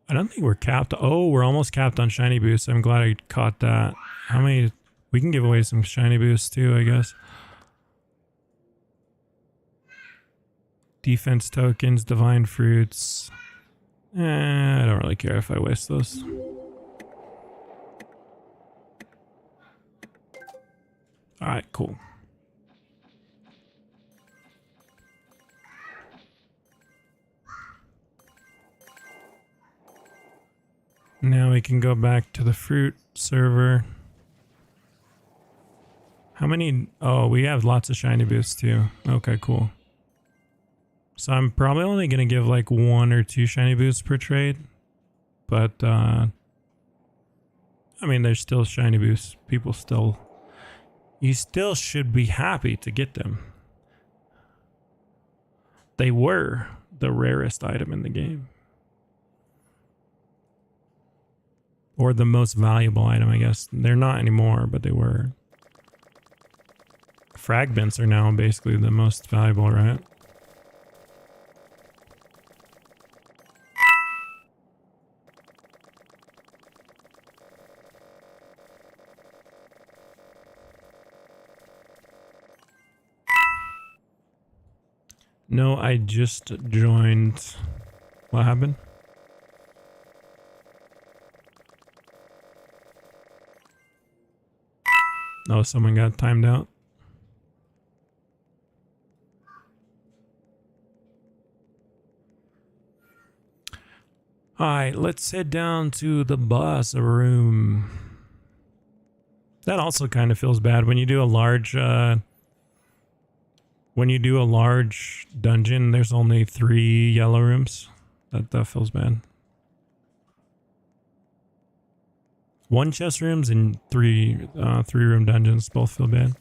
I don't think we're capped. Oh, we're almost capped on shiny boosts. I'm glad I caught that. How many? We can give away some shiny boosts too, I guess. Defense tokens, divine fruits. I don't really care if I waste those. Alright, cool. Now we can go back to the fruit server. How many? Oh, we have lots of shiny boosts too. Okay, cool. So I'm probably only going to give like 1 or 2 shiny boosts per trade. But, I mean, there's still shiny boosts. You still should be happy to get them. They were the rarest item in the game. Or the most valuable item, I guess. They're not anymore, but they were. Fragments are now basically the most valuable, right? No, I just joined. What happened? Oh, someone got timed out. Alright, let's head down to the boss room. That also kind of feels bad when you do a large dungeon, there's only 3 yellow rooms. That feels bad. 1 chest rooms and 3 room dungeons both feel bad.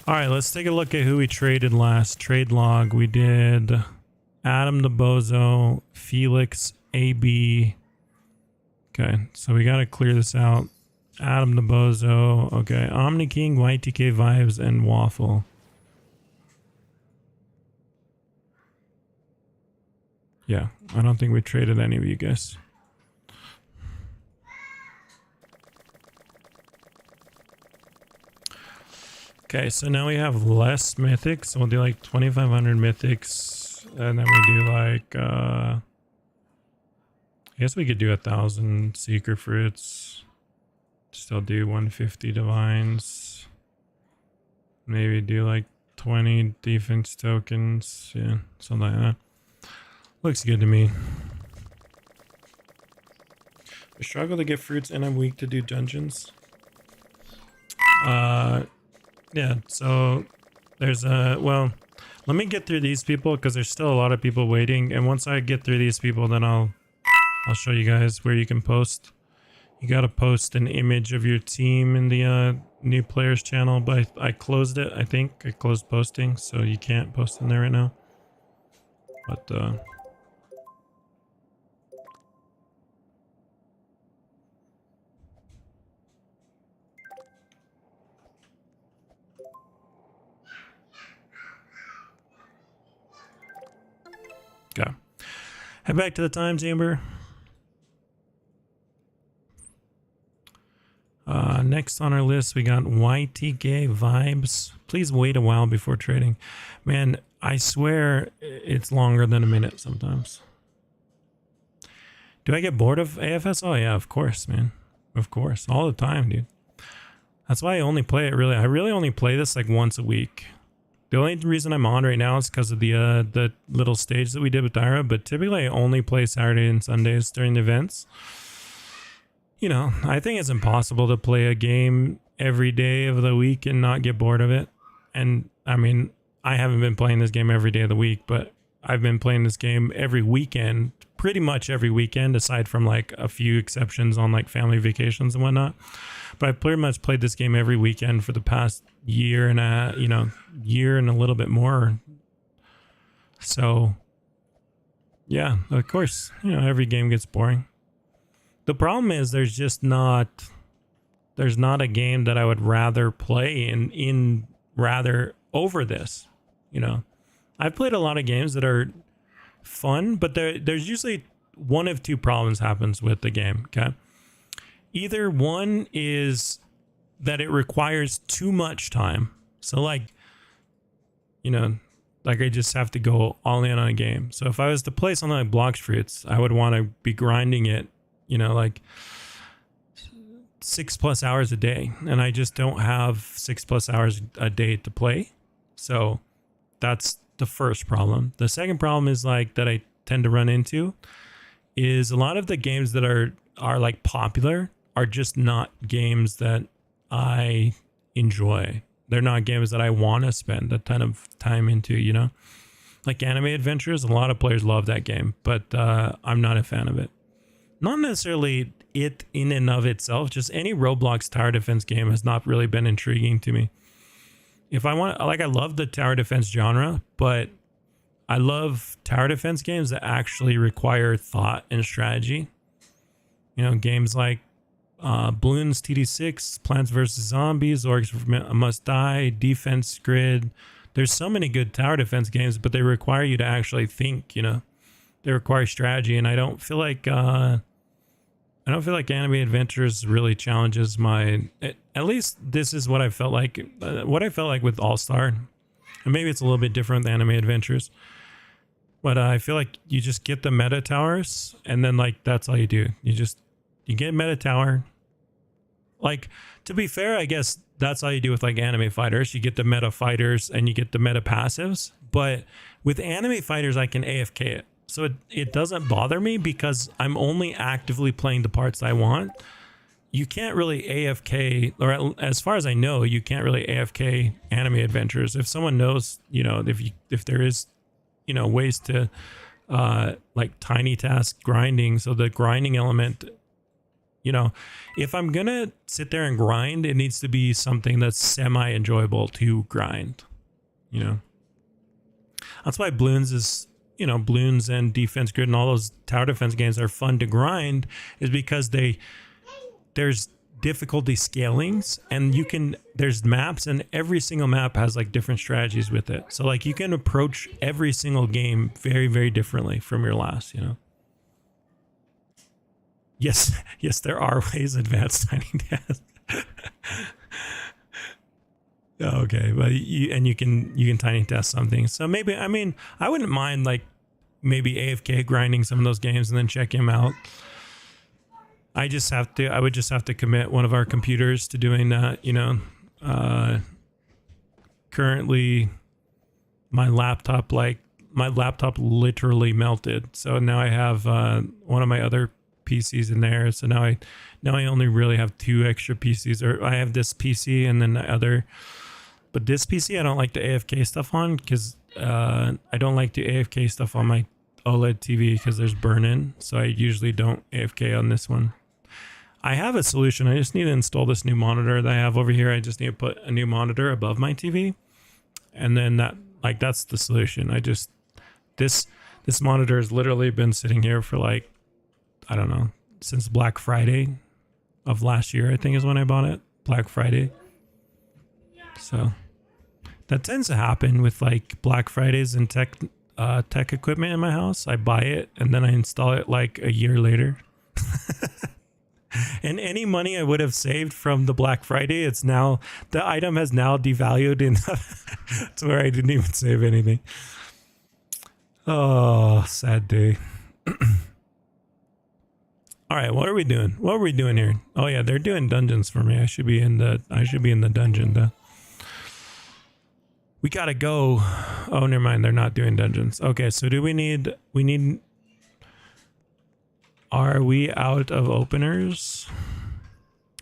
Alright, let's take a look at who we traded last. Trade log. We did Adam the Bozo, Felix, AB. Okay, so we gotta clear this out. Adam the Bozo. Okay, Omni King, YTK Vibes, and Waffle. Yeah, I don't think we traded any of you guys. Okay, so now we have less mythics. So we'll do like 2,500 mythics, and then we do like I guess we could do 1,000 secret fruits. Still do 150 divines. Maybe do like 20 defense tokens. Yeah, something like that. Looks good to me. I struggle to get fruits and I'm weak to do dungeons. Yeah, so there's well, let me get through these people because there's still a lot of people waiting, and once I get through these people, then I'll show you guys where you can post. You gotta post an image of your team in the new players channel, but I closed it. I think I closed posting, so you can't post in there right now. But okay. Head back to the time chamber. Next on our list, we got YTK Vibes. Please wait a while before trading. Man, I swear it's longer than a minute sometimes. Do I get bored of AFS? Oh yeah, of course, man. Of course. All the time, dude. That's why I only play it really. I really only play this like once a week. The only reason I'm on right now is because of the little stage that we did with Daireb, but typically I only play Saturday and Sundays during the events. You know, I think it's impossible to play a game every day of the week and not get bored of it. And I mean, I haven't been playing this game every day of the week, but I've been playing this game every weekend, pretty much every weekend, aside from like a few exceptions on like family vacations and whatnot. But I pretty much played this game every weekend for the past year and year and a little bit more. So yeah, of course, every game gets boring. The problem is there's not a game that I would rather play in rather over this. I've played a lot of games that are fun, but there's usually one of 2 problems happens with the game. Okay, either one is that it requires too much time. So like I just have to go all in on a game. So if I was to play something like Blox Fruits, I would want to be grinding it, like 6+ hours a day, and I just don't have 6+ hours a day to play. So that's the first problem. The second problem is like that I tend to run into is a lot of the games that are like popular are just not games that I enjoy. They're not games that I want to spend a ton of time into, like Anime Adventures. A lot of players love that game, but I'm not a fan of it. Not necessarily it in and of itself, just any Roblox tower defense game has not really been intriguing to me. If I want, like, I love the tower defense genre, but I love tower defense games that actually require thought and strategy. You know, games like Bloons TD6, Plants vs Zombies, Orcs Must Die, Defense Grid. There's so many good tower defense games, but they require you to actually think. You know, they require strategy, and I don't feel like Anime Adventures really challenges my. At least this is what I felt like. What I felt like with All Star, and maybe it's a little bit different with Anime Adventures. But I feel like you just get the meta towers, and then like that's all you do. You get meta tower. Like, to be fair, I guess that's all you do with like anime fighters. You get the meta fighters and you get the meta passives. But with anime fighters, I can AFK it. So it doesn't bother me because I'm only actively playing the parts I want. You can't really AFK, or as far as I know, you can't really AFK Anime Adventures. If someone knows, you know, if there is, you know, ways to like tiny task grinding, so the grinding element, you know, if I'm gonna sit there and grind, it needs to be something that's semi enjoyable to grind, you know. That's why Bloons is, you know, Bloons and Defense Grid and all those tower defense games are fun to grind, is because there's difficulty scalings, and there's maps, and every single map has like different strategies with it. So like you can approach every single game very, very differently from your last, you know. Yes, there are ways advanced tiny task. Okay, but you can tiny task something. So maybe, I mean, I wouldn't mind like maybe AFK grinding some of those games and then check them out. I would just have to commit one of our computers to doing that, you know. Currently my laptop literally melted. So now I have one of my other PCs in there. So now I only really have 2 extra PCs, or I have this PC and then the other. But this PC I don't like the AFK stuff on, because I don't like to AFK stuff on my OLED TV because there's burn-in. So I usually don't AFK on this one. I have a solution. I just need to install this new monitor that I have over here. I just need to put a new monitor above my TV, and then that's the solution. This monitor has literally been sitting here for like, I don't know, since Black Friday of last year, I think is when I bought it. Black Friday. So that tends to happen with like Black Fridays and tech equipment in my house. I buy it and then I install it like a year later. And any money I would have saved from the Black Friday, the item has now devalued enough to where I didn't even save anything. Oh, sad day. All right, what are we doing? What are we doing here? Oh yeah, they're doing dungeons for me. I should be in the dungeon though. We gotta go. Oh, never mind. They're not doing dungeons. Okay, so are we out of openers?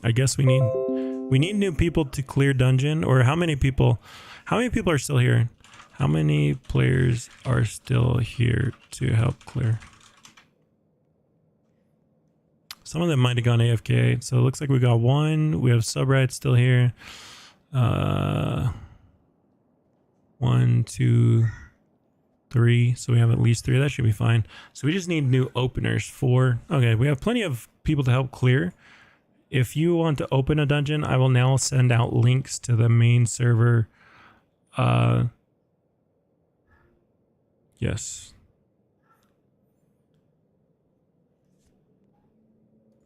I guess we need new people to clear dungeon. Or how many people are still here? How many players are still here to help clear? Some of them might have gone AFK. So it looks like we got 1. We have Subright still here. 1, 2, 3. So we have at least 3. That should be fine. So we just need new openers. 4. Okay, we have plenty of people to help clear. If you want to open a dungeon, I will now send out links to the main server. Yes.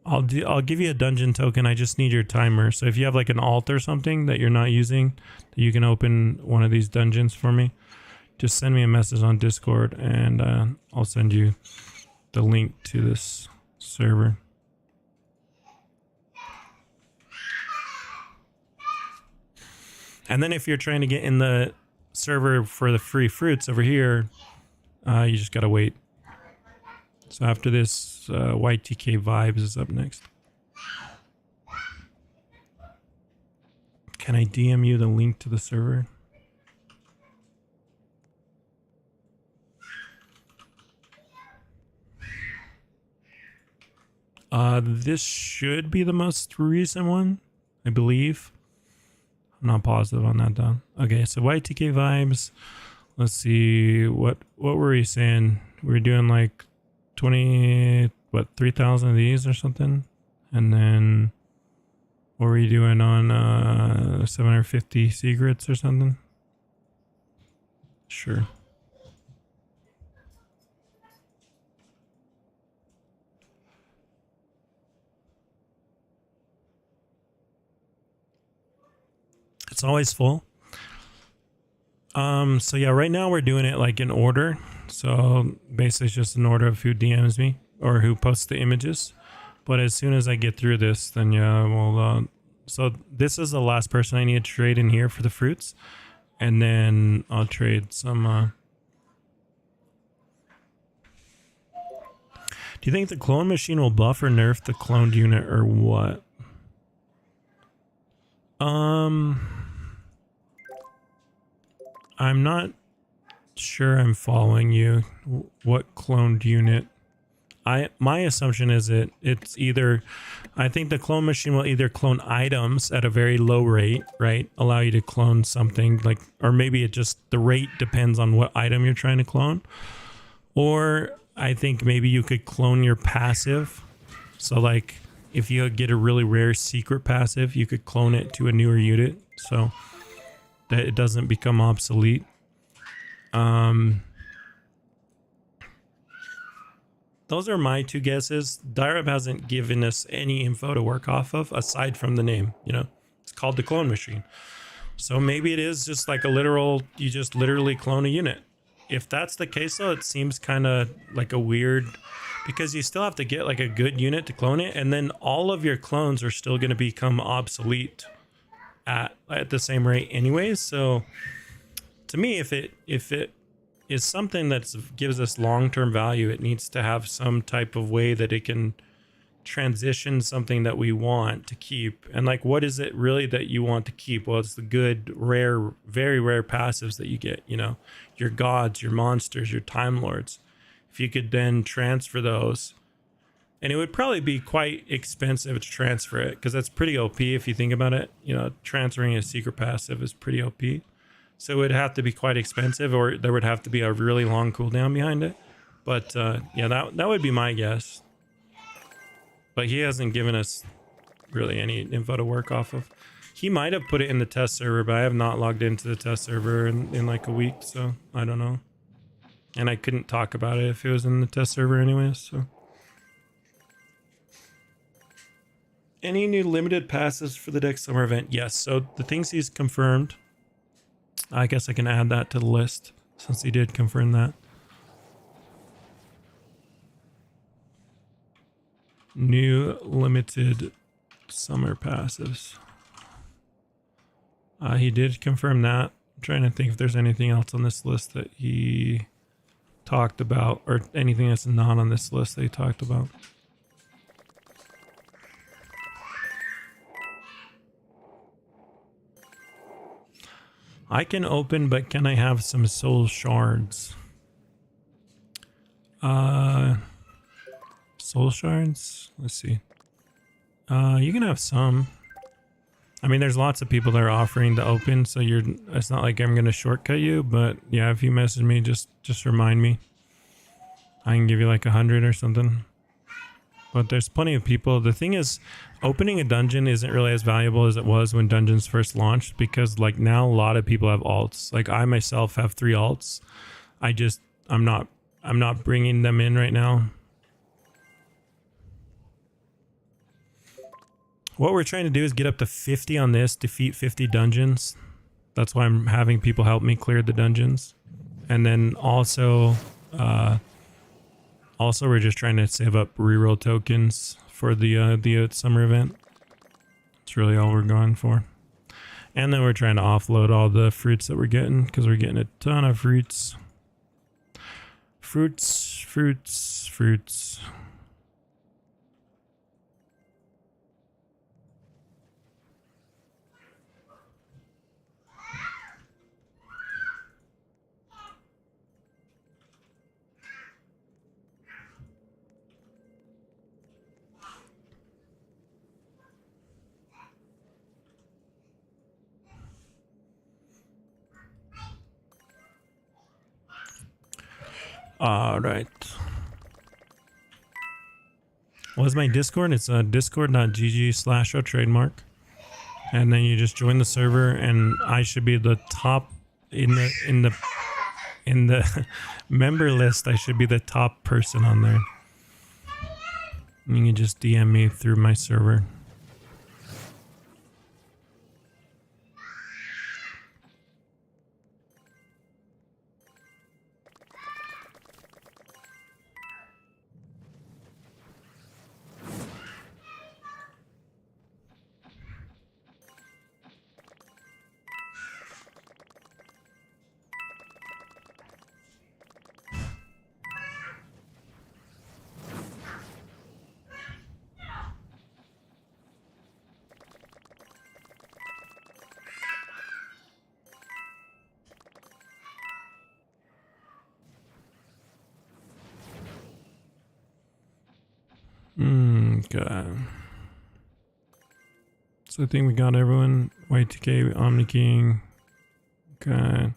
I'll give you a dungeon token. I just need your timer. So if you have like an alt or something that you're not using, you can open one of these dungeons for me. Just send me a message on Discord and I'll send you the link to this server. And then if you're trying to get in the server for the free fruits over here, you just gotta wait. So after this, YTK Vibes is up next. Can I DM you the link to the server? This should be the most recent one, I believe. I'm not positive on that though. Okay, so YTK Vibes. let's see, what were we saying? We were doing like 3,000 of these or something, and then what were you doing on 750 secrets or something? Sure. It's always full. So yeah, right now we're doing it like in order. So basically it's just an order of who DMs me or who posts the images. But as soon as I get through this, then yeah, well, so this is the last person I need to trade in here for the fruits. And then I'll trade some, do you think the clone machine will buff or nerf the cloned unit or what? I'm not sure I'm following you. What cloned unit? My assumption is it's either, I think the clone machine will either clone items at a very low rate, right? Allow you to clone something like, or maybe it just, the rate depends on what item you're trying to clone. Or I think maybe you could clone your passive. So like if you get a really rare secret passive, you could clone it to a newer unit so that it doesn't become obsolete. Those are my two guesses. Daireb hasn't given us any info to work off of aside from the name, you know. It's called the clone machine. So maybe it is just like a literal, you just literally clone a unit. If that's the case though, it seems kind of like a weird, because you still have to get like a good unit to clone it, and then all of your clones are still going to become obsolete at the same rate anyways. So to me, if it is something that gives us long-term value, it needs to have some type of way that it can transition something that we want to keep. And like, what is it really that you want to keep? Well, it's the good, rare, very rare passives that you get, you know, your gods, your monsters, your time lords. If you could then transfer those, and it would probably be quite expensive to transfer it, because that's pretty OP if you think about it. You know, transferring a secret passive is pretty OP. So it would have to be quite expensive, or there would have to be a really long cooldown behind it. But yeah, that would be my guess. But he hasn't given us really any info to work off of. He might have put it in the test server, but I have not logged into the test server in like a week, so I don't know. And I couldn't talk about it if it was in the test server anyways, so. Any new limited passes for the next summer event? Yes, so the things he's confirmed, I guess I can add that to the list since he did confirm that. New limited summer passives. He did confirm that. I'm trying to think if there's anything else on this list that he talked about, or anything that's not on this list that he talked about. I can open, but can I have some soul shards? Soul shards? Let's see. You can have some. I mean, there's lots of people that are offering to open, so it's not like I'm gonna shortcut you, but yeah, if you message me, just remind me. I can give you like 100 or something. But there's plenty of people. The thing is, opening a dungeon isn't really as valuable as it was when dungeons first launched, because like now a lot of people have alts. Like I myself have 3 alts. I'm not bringing them in right now. What we're trying to do is get up to 50 on this, defeat 50 dungeons. That's why I'm having people help me clear the dungeons. And then also we're just trying to save up reroll tokens for the summer event. That's really all we're going for. And then we're trying to offload all the fruits that we're getting, because we're getting a ton of fruits. Fruits. All right. What's my Discord? It's discord.gg/o trademark. And then you just join the server, and I should be the top in the member list. I should be the top person on there. And you can just DM me through my server. Okay. So I think we got everyone. Y2K, Omni King. Okay.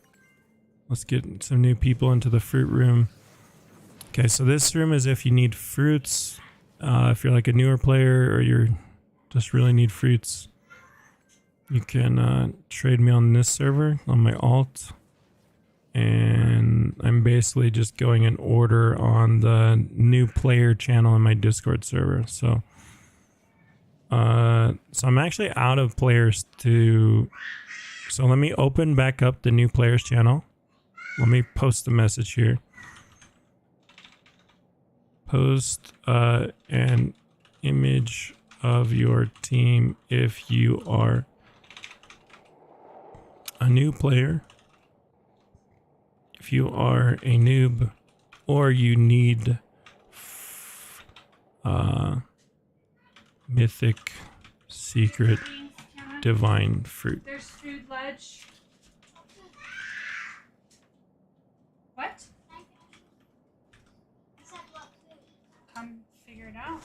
Let's get some new people into the fruit room. Okay, so this room is if you need fruits. If you're like a newer player or you're just really need fruits, you can trade me on this server on my alt. And I'm basically just going in order on the new player channel in my Discord server. So I'm actually out of players so let me open back up the new players channel. Let me post the message here. Post an image of your team if you are a new player. If you are a noob or you need mythic, secret, divine fruit. There's food ledge. What? Come figure it out.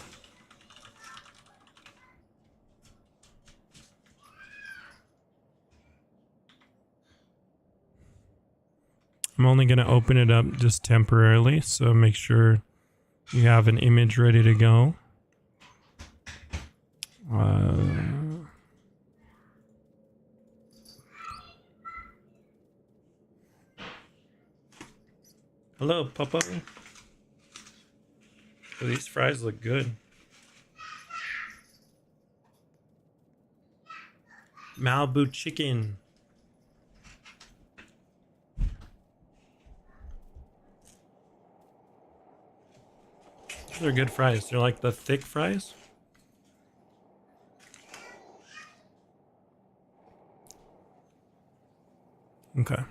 I'm only going to open it up just temporarily, so make sure you have an image ready to go. Hello, Papa. Oh, these fries look good. Malibu chicken. They're good fries. They're like the thick fries. Okay.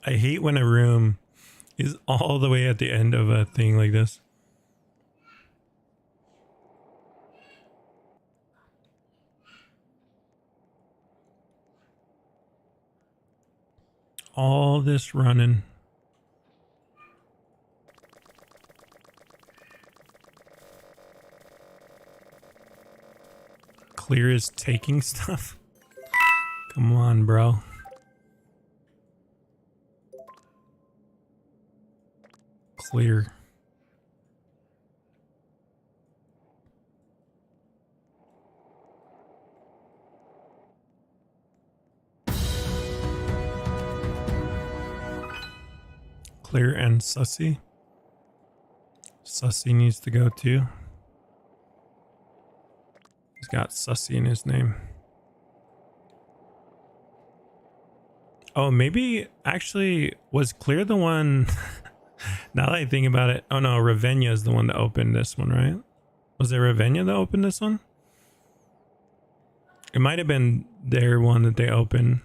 I hate when a room is all the way at the end of a thing like this. All this running. Clear is taking stuff. Come on, bro. Clear. Clear and Sussy. Sussy needs to go too. He's got Sussy in his name. Oh, maybe actually was Clear the one... Now that I think about it, oh no, Ravenna is the one that opened this one, right? Was it Ravenna that opened this one? It might have been their one that they opened.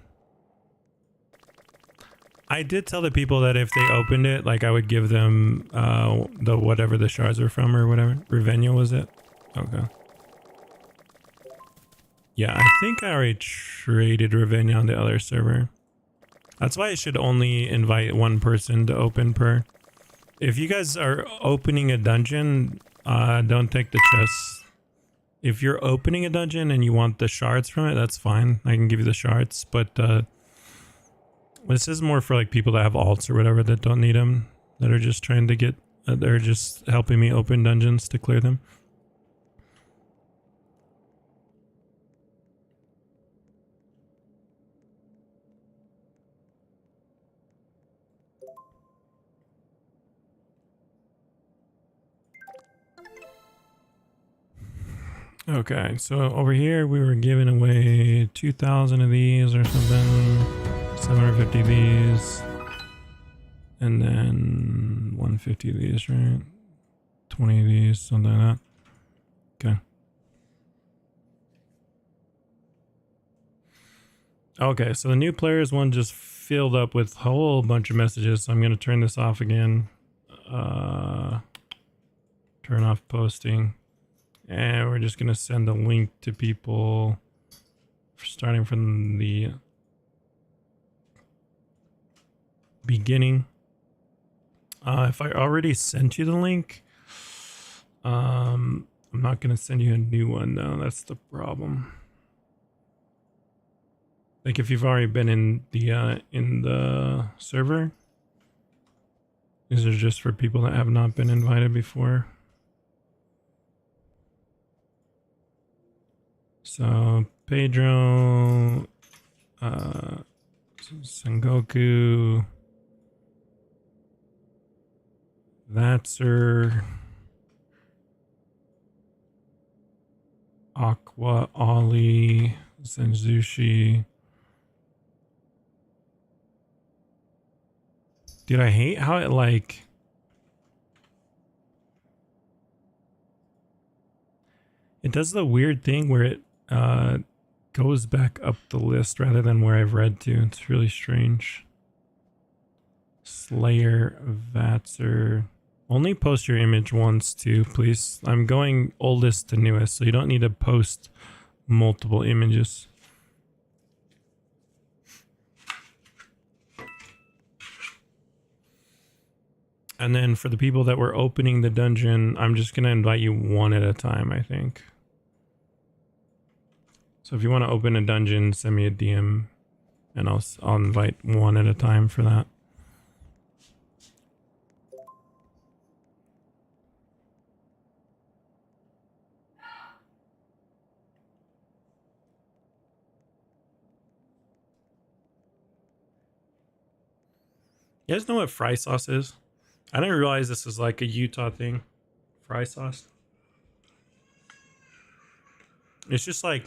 I did tell the people that if they opened it, like I would give them the whatever the shards are from or whatever. Revenia was it? Okay. Yeah, I think I already traded Revenia on the other server. That's why I should only invite one person to open per. If you guys are opening a dungeon, don't take the chests. If you're opening a dungeon and you want the shards from it, that's fine. I can give you the shards, but this is more for like people that have alts or whatever that don't need them, that are just trying to get, they're just helping me open dungeons to clear them. Okay, so over here we were giving away 2,000 of these or something, 750 of these, and then 150 of these, right? 20 of these, something like that. Okay. Okay, so the new players one just filled up with a whole bunch of messages, so I'm going to turn this off again. Turn off posting. And we're just going to send a link to people starting from the beginning. If I already sent you the link, I'm not going to send you a new one though. That's the problem. Like if you've already been in the server, these are just for people that have not been invited before. So Pedro, Sengoku, Vatser, Aqua, Ollie, Senzushi. Dude, I hate how it like... It does the weird thing where it goes back up the list rather than where I've read to. It's really strange. Slayer, Vatser. Only post your image once too, please. I'm going oldest to newest, so you don't need to post multiple images. And then for the people that were opening the dungeon, I'm just going to invite you one at a time, I think. So if you want to open a dungeon, send me a DM and I'll invite one at a time for that. You guys know what fry sauce is? I didn't realize this is like a Utah thing. Fry sauce. It's just like...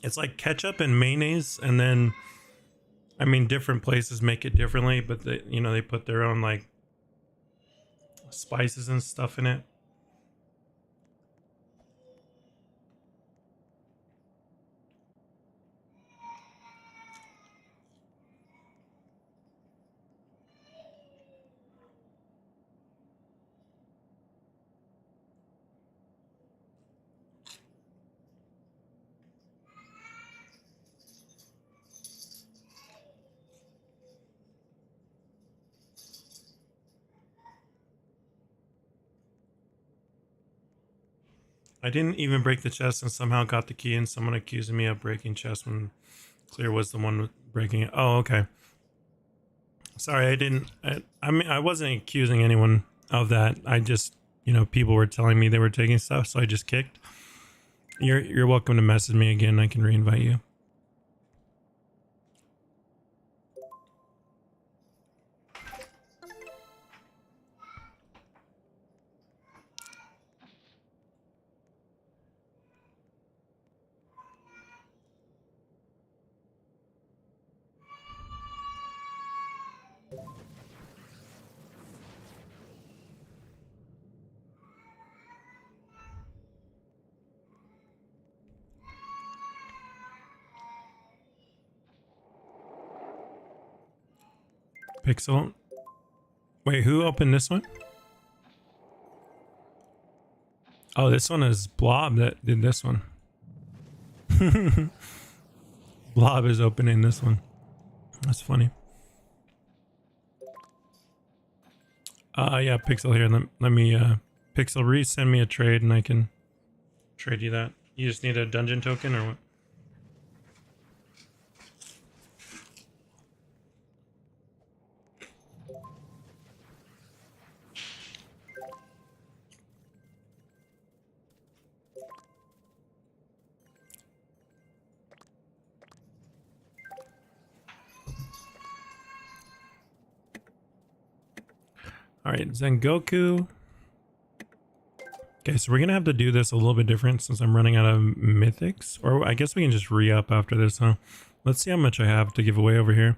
It's like ketchup and mayonnaise, and then... I mean, different places make it differently, but they, you know, they put their own like spices and stuff in it. I didn't even break the chest and somehow got the key, and someone accusing me of breaking chest when Clear was the one breaking it. Oh, okay. Sorry, I didn't. I mean, I wasn't accusing anyone of that. I just, you know, people were telling me they were taking stuff, so I just kicked. You're welcome to message me again. I can reinvite you. Pixel. Wait, who opened this one? Oh, this one is Blob that did this one. Blob is opening this one. That's funny. Yeah, Pixel here. Let me Pixel resend me a trade and I can trade you that. You just need a dungeon token or what? All right, Zengoku. Okay, so we're gonna have to do this a little bit different since I'm running out of mythics. Or I guess we can just re-up after this, huh? Let's see how much I have to give away over here.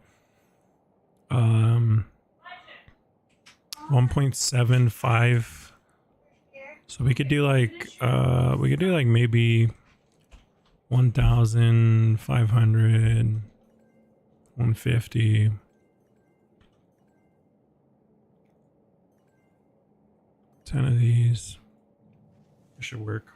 1.75. So we could do like maybe 1,500, 150. Ten of these. It should work.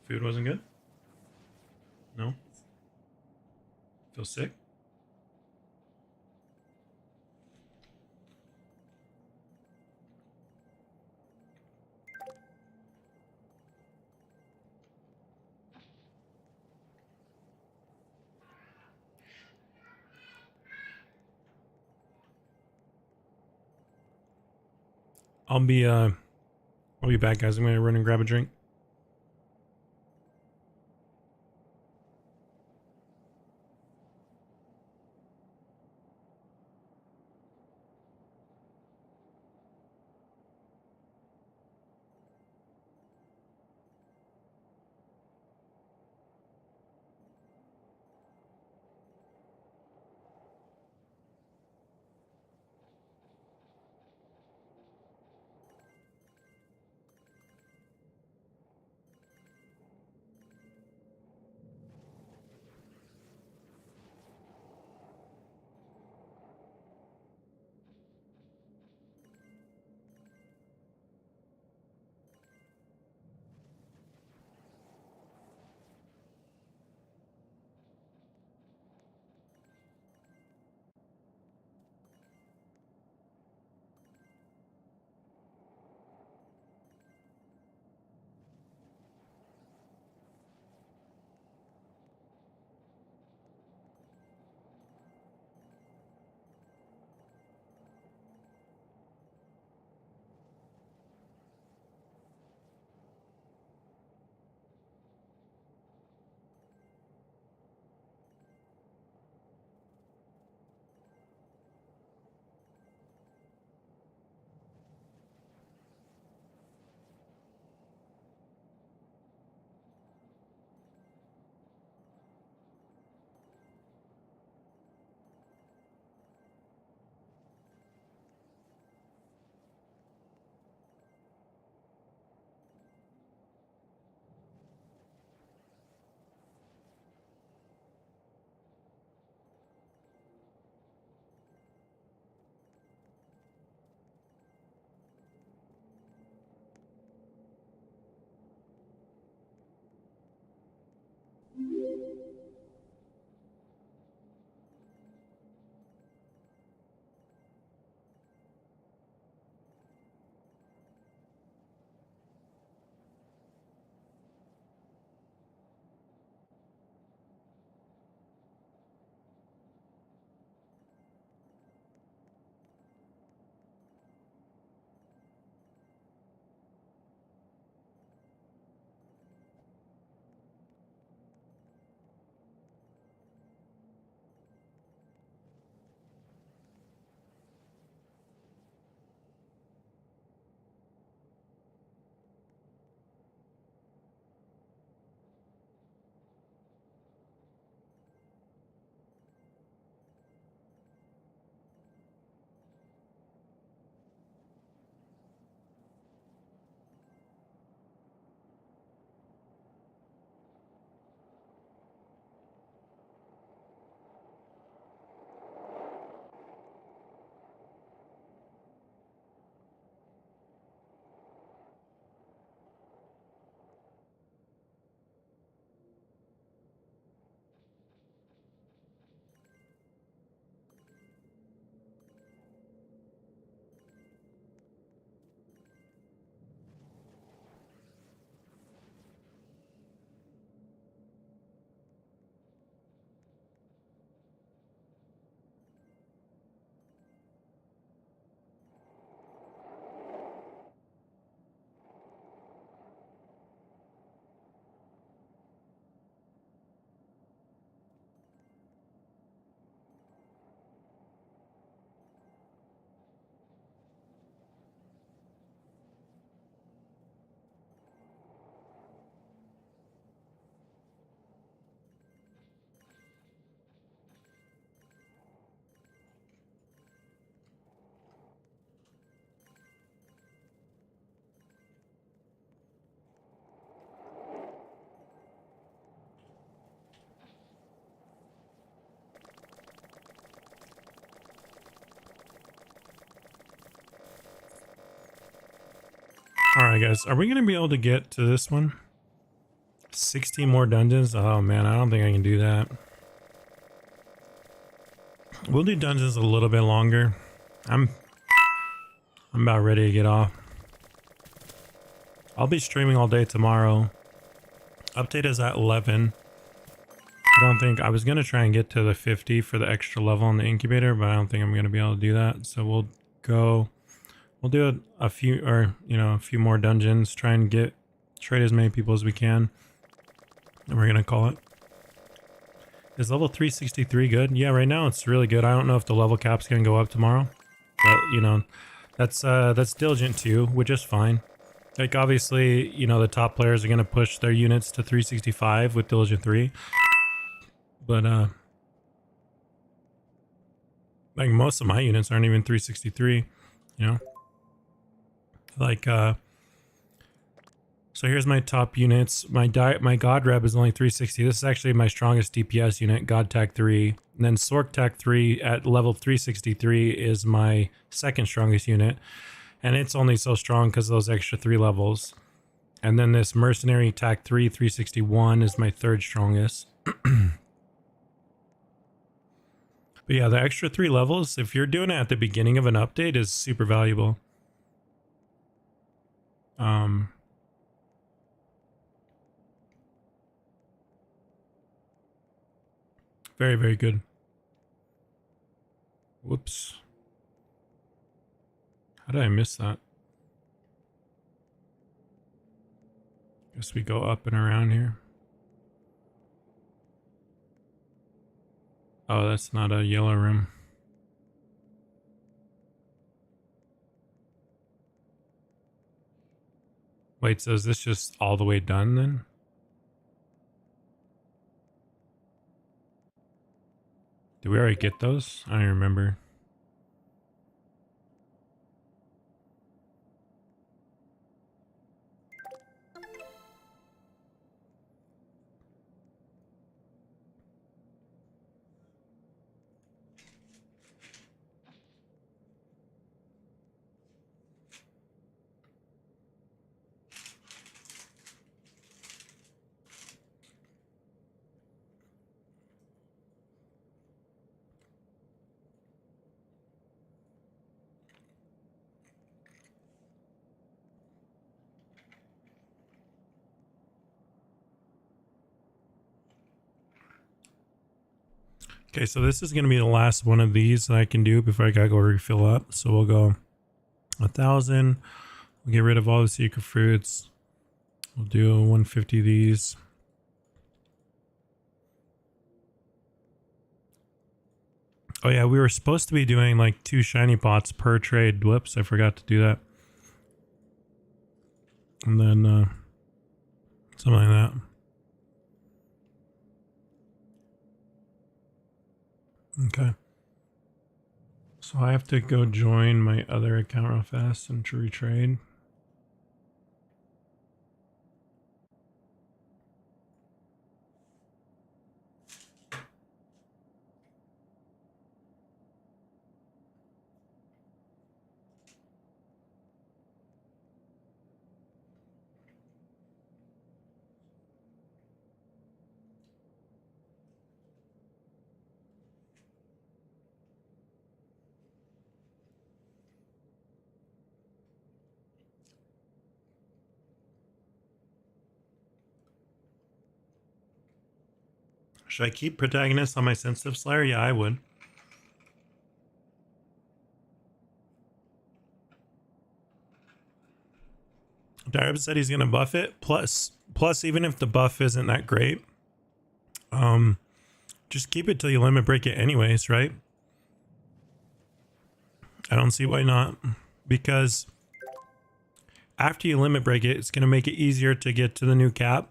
Food wasn't good? No? Feel sick? I'll be back, guys. I'm gonna run and grab a drink. right, guys. Are we going to be able to get to this one? 16 more dungeons? Oh, man. I don't think I can do that. We'll do dungeons a little bit longer. I'm about ready to get off. I'll be streaming all day tomorrow. Update is at 11. I don't think I was going to try and get to the 50 for the extra level in the incubator, but I don't think I'm going to be able to do that. So we'll do a few, or a few more dungeons, try and trade as many people as we can. And we're going to call it. Is level 363 good? Yeah, right now it's really good. I don't know if the level cap's going to go up tomorrow. But, that's Diligent 2, which is fine. Like, obviously, the top players are going to push their units to 365 with Diligent 3. But, like, most of my units aren't even 363, Like, so here's my top units. My God-Reb is only 360. This is actually my strongest DPS unit, God-Tag 3. And then Sork-Tag 3 at level 363 is my second strongest unit. And it's only so strong because of those extra 3 levels. And then this Mercenary Tag 3, 361 is my third strongest. But yeah, the extra 3 levels, if you're doing it at the beginning of an update, is super valuable. Very, very good. Whoops. How did I miss that? Guess we go up and around here. Oh, that's not a yellow room. Wait, so is this just all the way done then? Did we already get those? I don't remember. Okay, so this is going to be the last one of these that I can do before I gotta go refill up. So we'll go 1,000. We'll get rid of all the secret fruits. We'll do 150 of these. Oh yeah, we were supposed to be doing like 2 shiny pots per trade. Whoops, I forgot to do that. And then something like that. Okay. So I have to go join my other account real fast and to retrade. Should I keep protagonist on my sensitive slayer? Yeah, I would. Daireb said he's gonna buff it. Plus, even if the buff isn't that great, just keep it till you limit break it anyways, right? I don't see why not. Because after you limit break it, it's gonna make it easier to get to the new cap.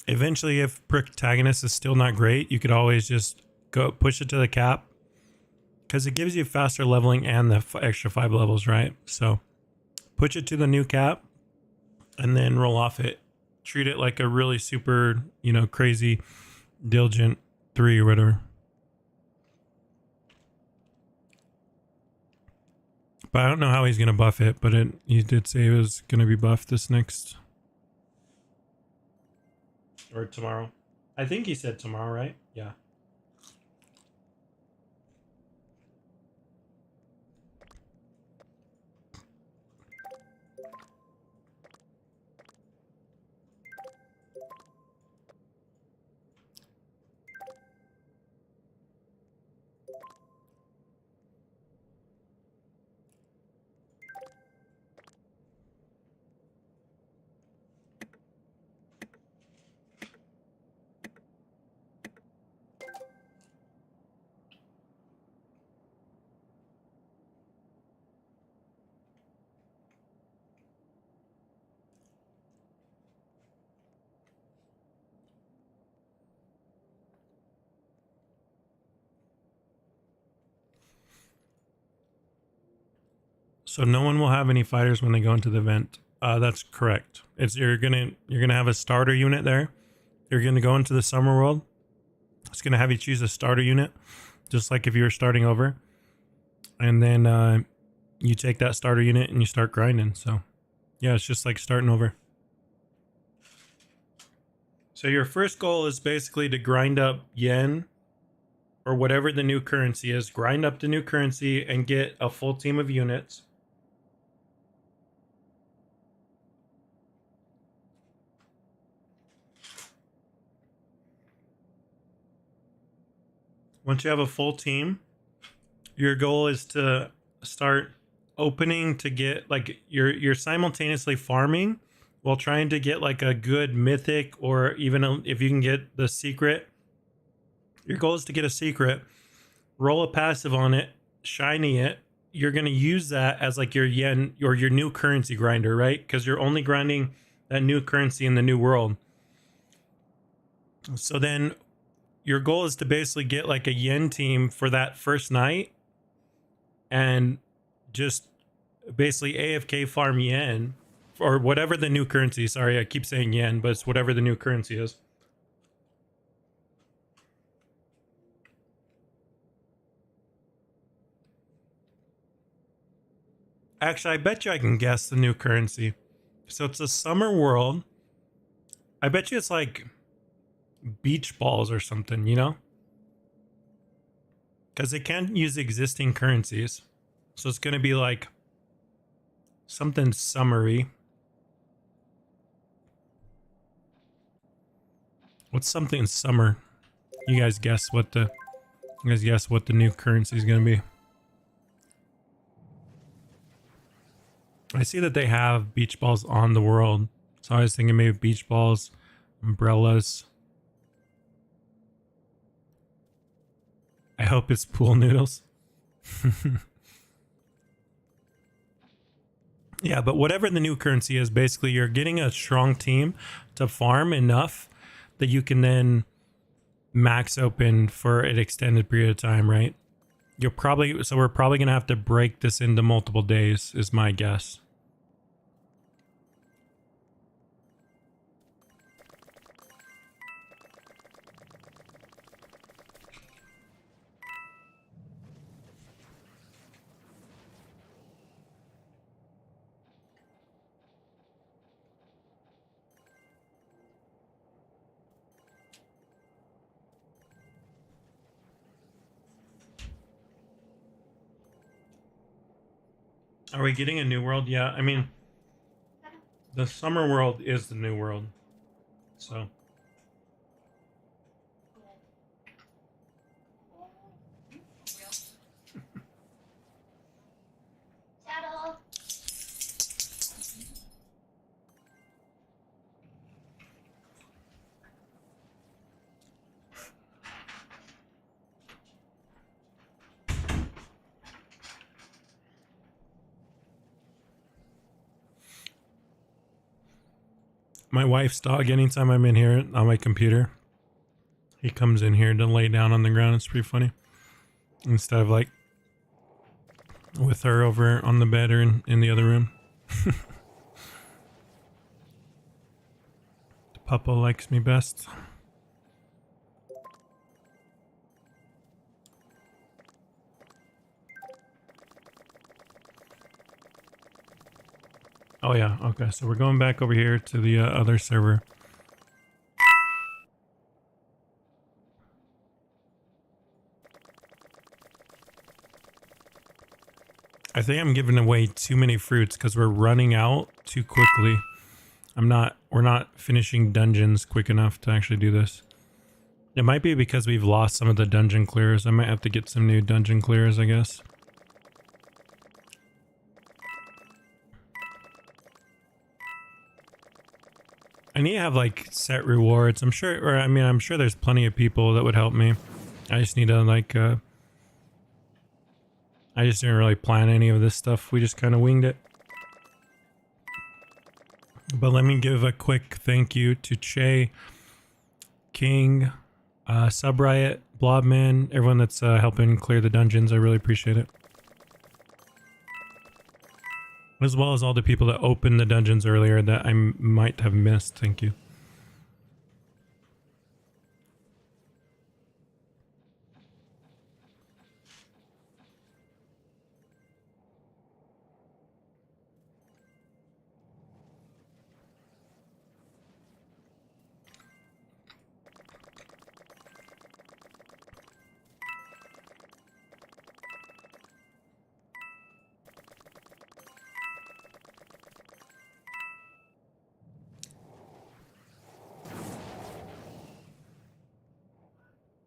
Eventually, if protagonist is still not great, you could always just go push it to the cap because it gives you faster leveling and the extra 5 levels, right? So push it to the new cap and then roll off it. Treat it like a really super, crazy Diligent 3 or whatever. But I don't know how he's gonna buff it. But he did say it was gonna be buffed this next or tomorrow. I think he said tomorrow, right? Yeah. So no one will have any fighters when they go into the event. That's correct. It's you're gonna have a starter unit there. You're gonna go into the summer world. It's gonna have you choose a starter unit, just like if you were starting over. And then you take that starter unit and you start grinding. So yeah, it's just like starting over. So your first goal is basically to grind up yen or whatever the new currency is. Grind up the new currency and get a full team of units. Once you have a full team, your goal is to start opening to get like you're simultaneously farming while trying to get like a good mythic or even if you can get the secret. Your goal is to get a secret, roll a passive on it, shiny it. You're going to use that as like your yen or your new currency grinder, right? Because you're only grinding that new currency in the new world. So then your goal is to basically get like a yen team for that first night and just basically AFK farm yen or whatever the new currency. Sorry, I keep saying yen, but it's whatever the new currency is. Actually, I bet you I can guess the new currency. So it's a summer world. I bet you it's like beach balls or something, you know? Because they can't use existing currencies. So it's going to be like something summery. What's something summer? You guys guess what the new currency is going to be. I see that they have beach balls on the world. So I was thinking maybe beach balls, umbrellas. I hope it's pool noodles. Yeah, but whatever the new currency is, basically you're getting a strong team to farm enough that you can then max open for an extended period of time, right? We're probably going to have to break this into multiple days is my guess. Are we getting a new world? Yeah, I mean, the summer world is the new world. So. My wife's dog, anytime I'm in here on my computer, he comes in here to lay down on the ground. It's pretty funny. Instead of like with her over on the bed or in the other room. The puppo likes me best. Oh yeah, okay. So we're going back over here to the other server. I think I'm giving away too many fruits because we're running out too quickly. We're not finishing dungeons quick enough to actually do this. It might be because we've lost some of the dungeon clears. I might have to get some new dungeon clears, I guess. I need to have like set rewards. I'm sure, I'm sure there's plenty of people that would help me. I just need to like, I just didn't really plan any of this stuff. We just kind of winged it. But let me give a quick thank you to Che, King, Subriot, Blobman, everyone that's helping clear the dungeons. I really appreciate it. As well as all the people that opened the dungeons earlier that I might have missed. Thank you.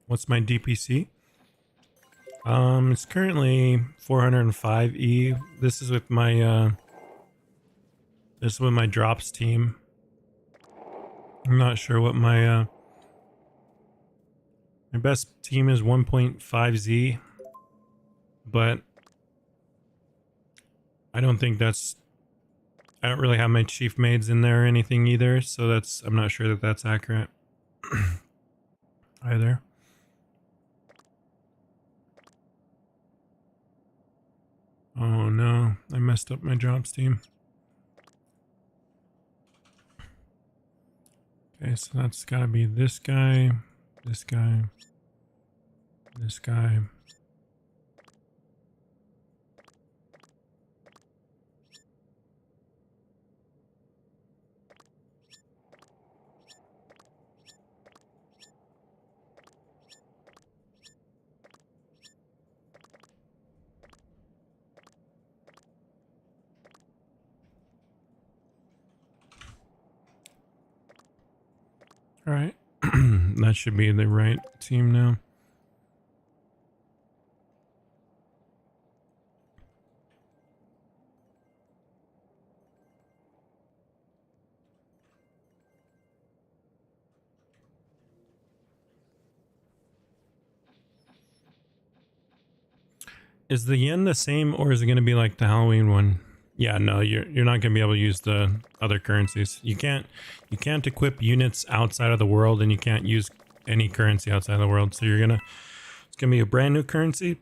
What's my DPC? It's currently 405E. This is with my drops team. I'm not sure what my best team is 1.5Z, but I don't think that's, I don't really have my chief maids in there or anything either, so that's, I'm not sure that that's accurate either. Oh no, I messed up my drops team. Okay, so that's gotta be this guy, this guy, this guy. All right, that should be the right team now. Is the yen the same, or is it going to be like the Halloween one? Yeah, no, you're not going to be able to use the other currencies. You can't equip units outside of the world, and you can't use any currency outside of the world. So it's gonna be a brand new currency.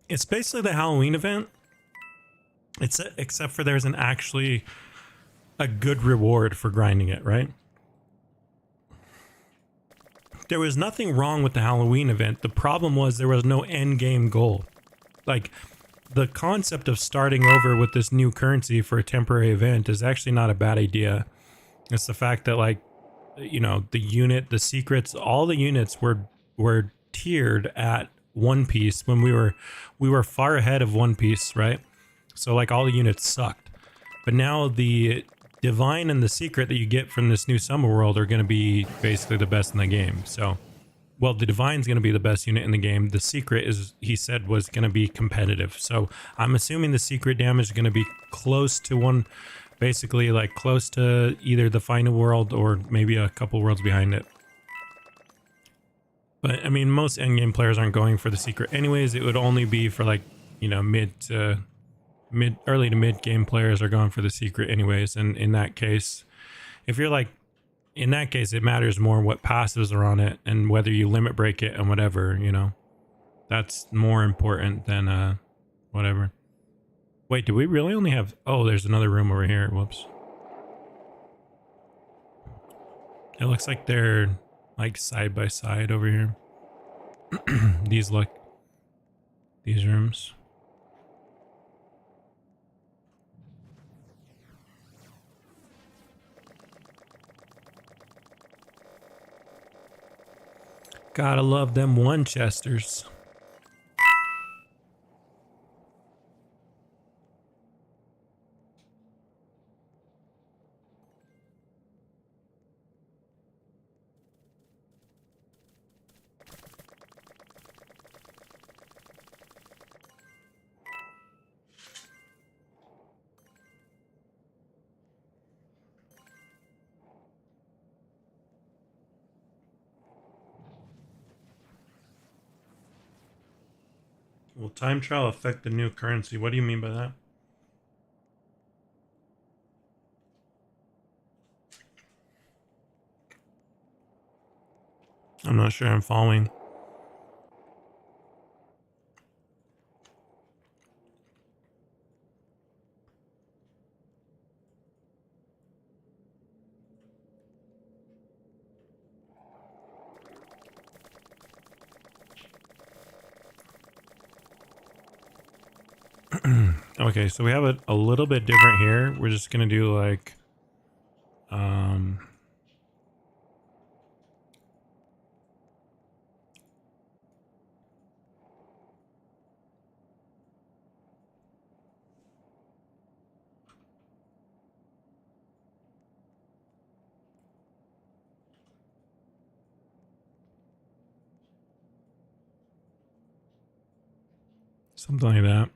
It's basically the Halloween event. Except for there's actually a good reward for grinding it, right? There was nothing wrong with the Halloween event. The problem was there was no end game goal. Like, the concept of starting over with this new currency for a temporary event is actually not a bad idea. It's the fact that, like, you know, the secrets, all the units were tiered at One Piece when we were far ahead of One Piece, right? So like all the units sucked. But now the divine and the secret that you get from this new summer world are going to be basically the best in the game. So, well, the divine's going to be the best unit in the game. The secret is, he said, was going to be competitive. So I'm assuming the secret damage is going to be close to one, basically like close to either the final world or maybe a couple worlds behind it. But I mean, most endgame players aren't going for the secret anyways. It would only be for, like, you know, early to mid game players are going for the secret anyways. And in that case, if you're like, in that case, it matters more what passives are on it and whether you limit break it and whatever, you know. That's more important than whatever. Wait, do we really only have... Oh, there's another room over here. Whoops. It looks like they're like side by side over here. These rooms. Gotta love them Winchesters. Will time trial affect the new currency? What do you mean by that? I'm not sure I'm following. Okay, so we have it a little bit different here. We're just gonna do like something like that.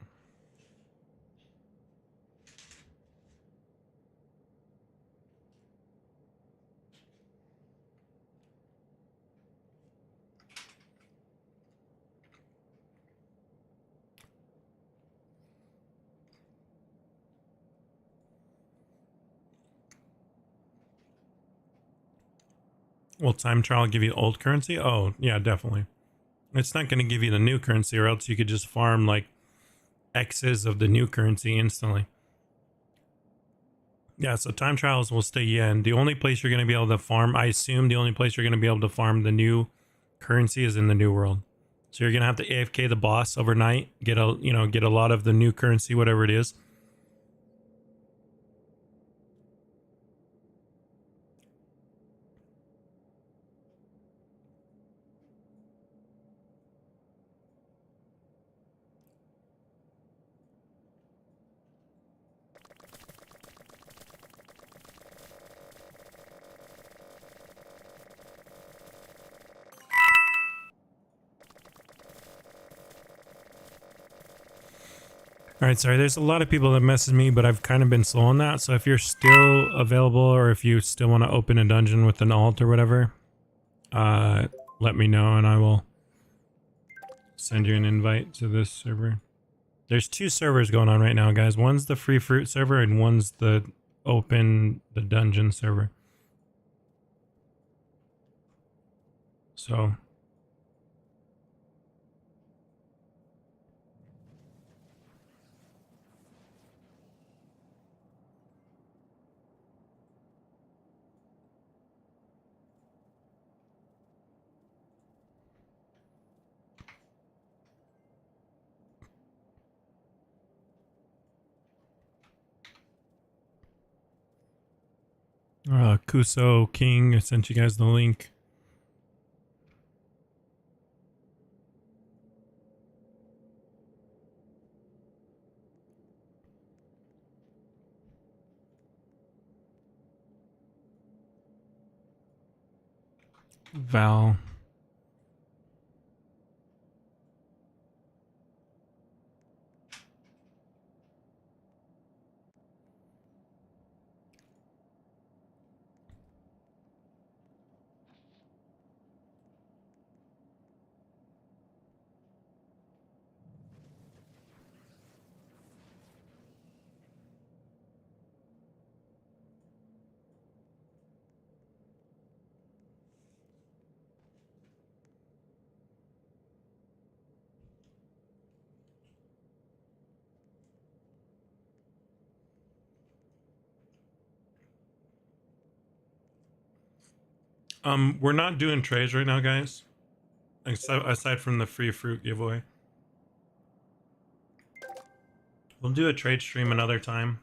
Will time trial give you old currency? Oh, yeah, definitely. It's not going to give you the new currency, or else you could just farm like X's of the new currency instantly. Yeah, so time trials will stay yen. The only place you're going to be able to farm, I assume the only place you're going to be able to farm the new currency is in the new world. So you're going to have to AFK the boss overnight, get a lot of the new currency, whatever it is. All right, sorry. There's a lot of people that message me, but I've kind of been slow on that. So if you're still available, or if you still want to open a dungeon with an alt or whatever, let me know and I will send you an invite to this server. There's two servers going on right now, guys. One's the free fruit server and one's the dungeon server. So Kuso King, I sent you guys the link. Val. We're not doing trades right now, guys. Aside from the free fruit giveaway. We'll do a trade stream another time.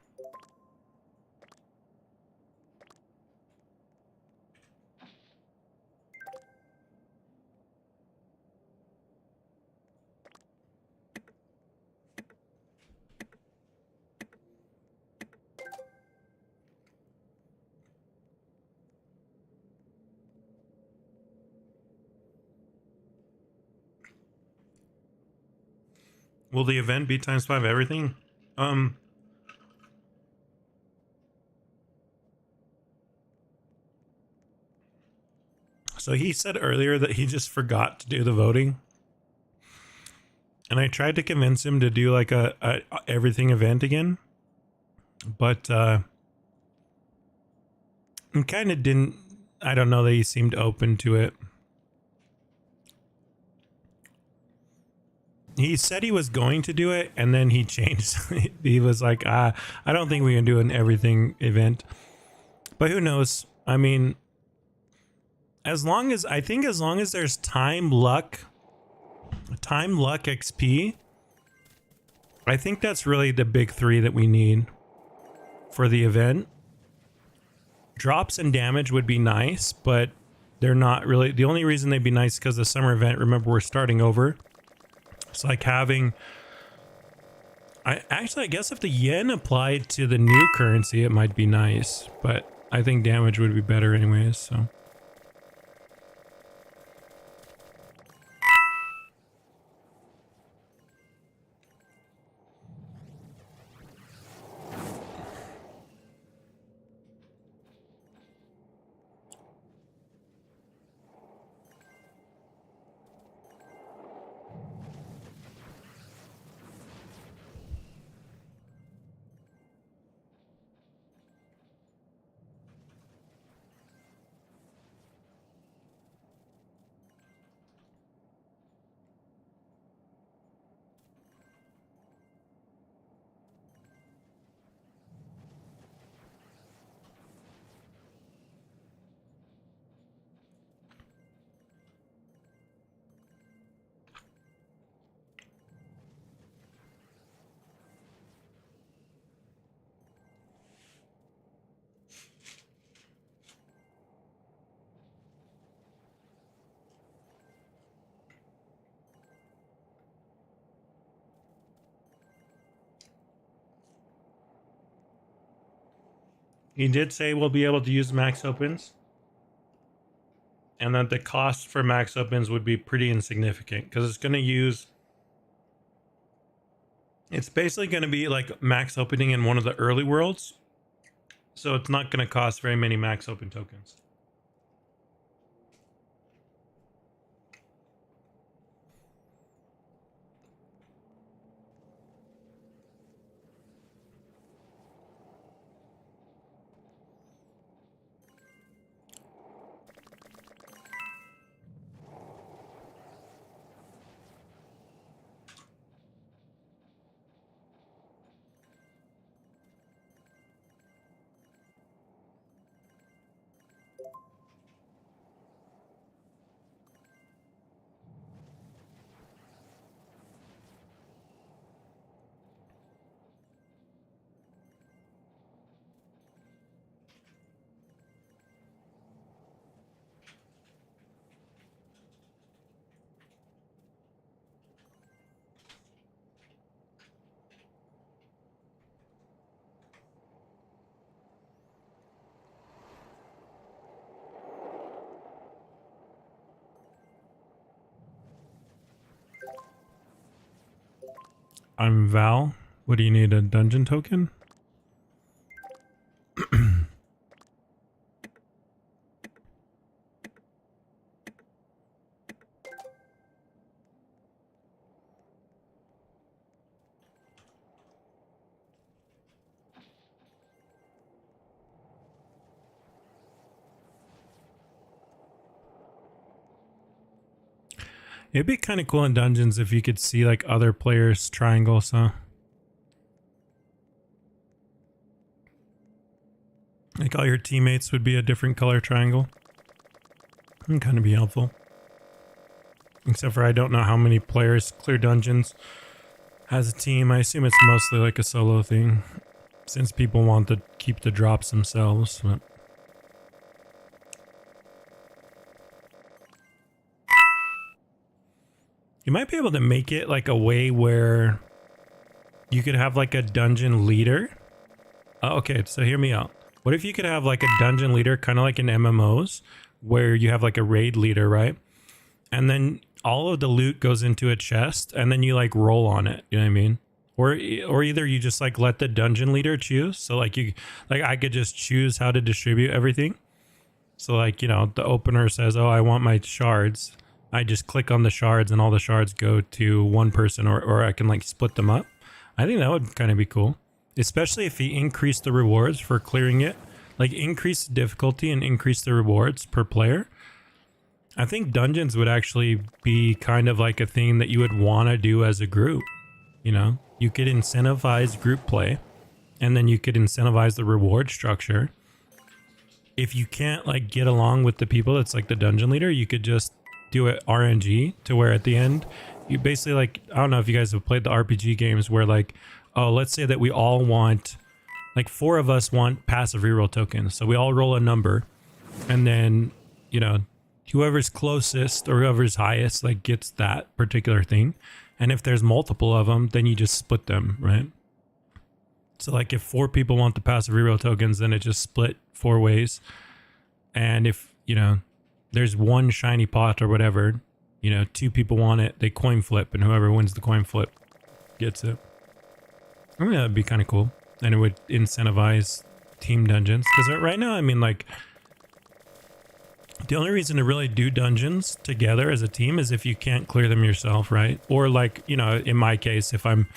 Will the event be ×5 everything? So he said earlier that he just forgot to do the voting. And I tried to convince him to do like a everything event again. But he kind of didn't. I don't know that he seemed open to it. He said he was going to do it, and then he changed. He was like, I don't think we can do an everything event. But who knows? I mean, as long as there's time, luck, XP, I think that's really the big three that we need for the event. Drops and damage would be nice, but they're not really. The only reason they'd be nice is because the summer event, remember, we're starting over. It's like having... I guess if the yen applied to the new currency, it might be nice, but I think damage would be better anyways, so... He did say we'll be able to use max opens, and that the cost for max opens would be pretty insignificant because it's going to use... It's basically going to be like max opening in one of the early worlds, so it's not going to cost very many max open tokens. I'm Val. What do you need, a dungeon token? It'd be kind of cool in dungeons if you could see like other players' triangles, huh? Like all your teammates would be a different color triangle. It'd kind of be helpful. Except for I don't know how many players clear dungeons as a team. I assume it's mostly like a solo thing, since people want to keep the drops themselves. But you might be able to make it like a way where you could have like a dungeon leader. Okay, so hear me out. What if you could have like a dungeon leader, kind of like in MMOs, where you have like a raid leader, right? And then all of the loot goes into a chest and then you like roll on it, you know what I mean? Or either you just like let the dungeon leader choose. So like I could just choose how to distribute everything. So like, you know, the opener says, "Oh, I want my shards." I just click on the shards and all the shards go to one person, or I can like split them up. I think that would kind of be cool, especially if he increased the rewards for clearing it, like increase the difficulty and increase the rewards per player. I think dungeons would actually be kind of like a thing that you would want to do as a group. You know, you could incentivize group play, and then you could incentivize the reward structure. If you can't like get along with the people that's like the dungeon leader, you could just do it RNG to where at the end you basically like, I don't know if you guys have played the RPG games where like, oh, let's say that we all want, like 4 of us want passive reroll tokens. So we all roll a number, and then, you know, whoever's closest or whoever's highest like gets that particular thing. And if there's multiple of them, then you just split them, right? So like if 4 people want the passive reroll tokens, then it just split 4 ways. And if, you know, there's one shiny pot or whatever, you know, 2 people want it, they coin flip, and whoever wins the coin flip gets it. I mean, that'd be kind of cool. And it would incentivize team dungeons. Because right now, I mean, like, the only reason to really do dungeons together as a team is if you can't clear them yourself, right? Or like, you know, in my case, if I'm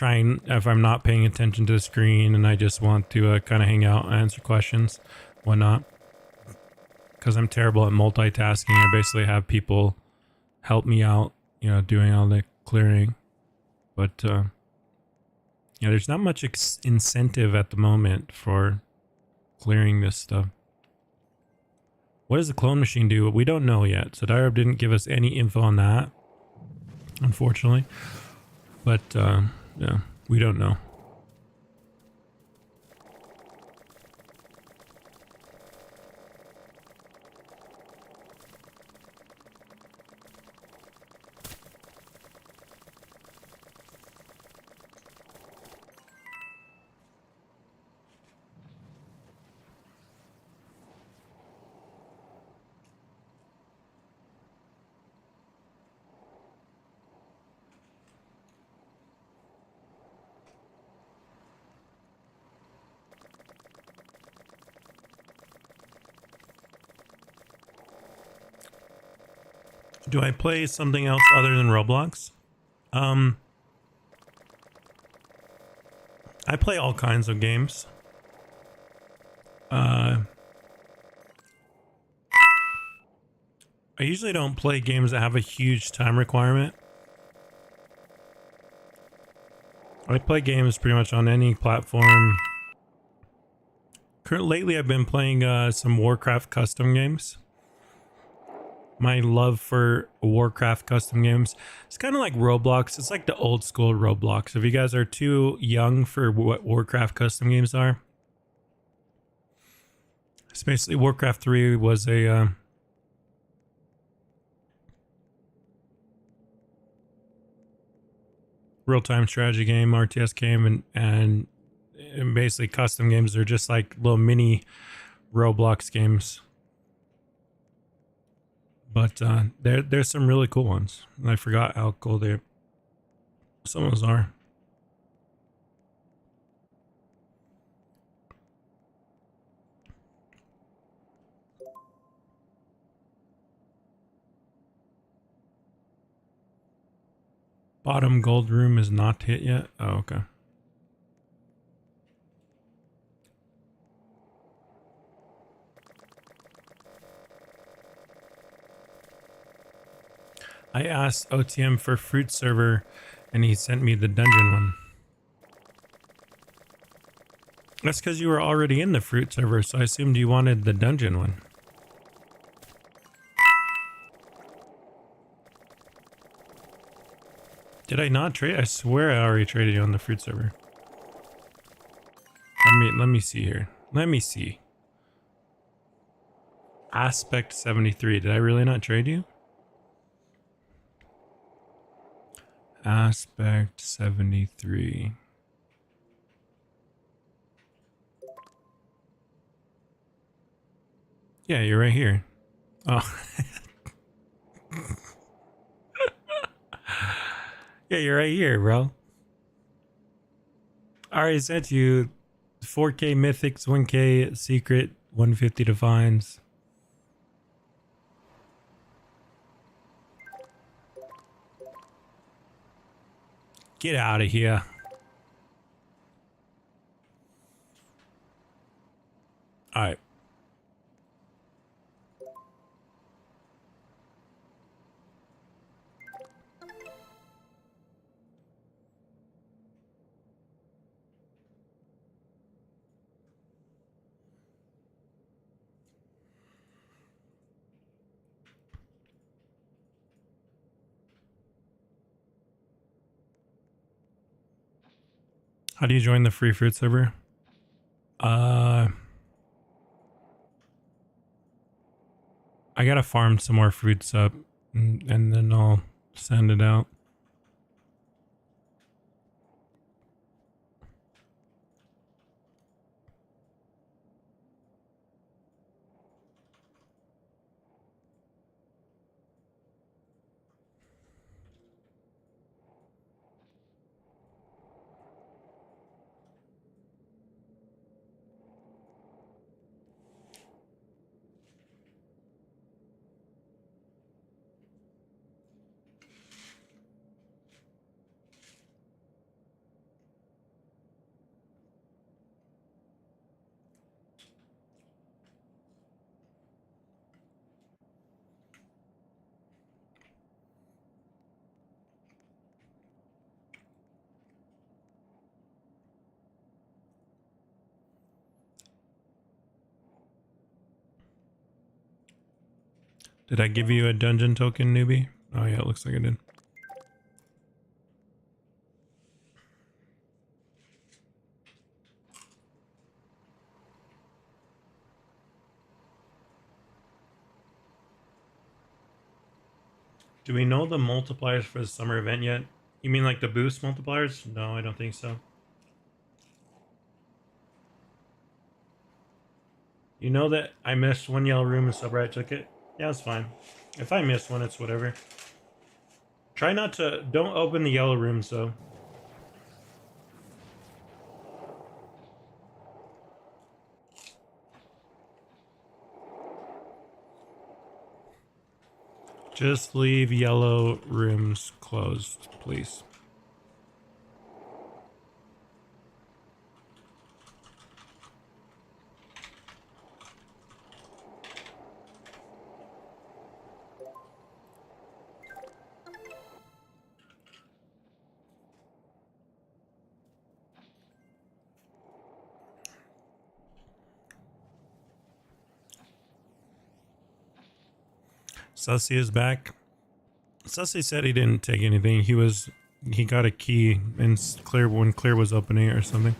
not paying attention to the screen and I just want to kind of hang out and answer questions, whatnot. Because I'm terrible at multitasking. I basically have people help me out, you know, doing all the clearing. But, yeah, there's not much incentive at the moment for clearing this stuff. What does the clone machine do? We don't know yet. So Daireb didn't give us any info on that, unfortunately. But, yeah, we don't know. Do I play something else other than Roblox? I play all kinds of games. I usually don't play games that have a huge time requirement. I play games pretty much on any platform. Lately, I've been playing some Warcraft custom games. My love for Warcraft custom games, it's kind of like Roblox. It's like the old school Roblox. If you guys are too young for what Warcraft custom games are, it's basically Warcraft 3 was a real-time strategy game, RTS game, and basically custom games are just like little mini Roblox games. But there's some really cool ones. I forgot how cool some of those are. Bottom gold room is not hit yet. Oh, okay. I asked OTM for fruit server and he sent me the dungeon one. That's because you were already in the fruit server, so I assumed you wanted the dungeon one. Did I not trade? I swear I already traded you on the fruit server. Let me see here. Let me see. Aspect 73. Did I really not trade you? Aspect 73. Yeah, you're right here. Oh. Yeah, you're right here, bro. I already sent you 4K mythics, 1K secret, 150 divines. Get out of here. All right. How do you join the free fruit server? I gotta farm some more fruits up and then I'll send it out. Did I give you a dungeon token, newbie? Oh yeah, it looks like I did. Do we know the multipliers for the summer event yet? You mean like the boost multipliers? No, I don't think so. You know that I missed one yellow room and subreddit took it? Yeah, it's fine. If I miss one, it's whatever. Try not to... Don't open the yellow rooms, though. Just leave yellow rooms closed, please. Sussy is back. Sussy said he didn't take anything. He got a key and Clear when Clear was opening it or something.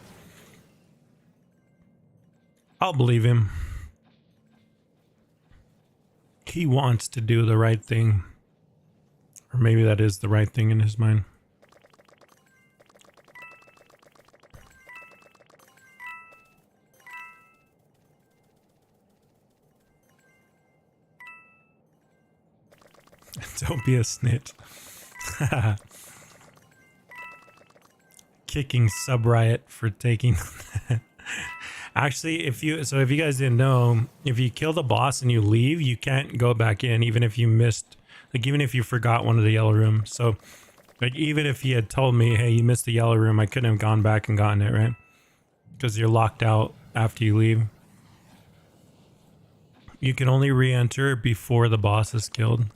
I'll believe him. He wants to do the right thing. Or maybe that is the right thing in his mind. Don't be a snitch. Kicking Sub Riot for taking. Actually, if you guys didn't know, if you kill the boss and you leave, you can't go back in, even if you missed, like even if you forgot one of the yellow rooms. So, like even if he had told me, hey, you missed the yellow room, I couldn't have gone back and gotten it, right? Because you're locked out after you leave. You can only re-enter before the boss is killed.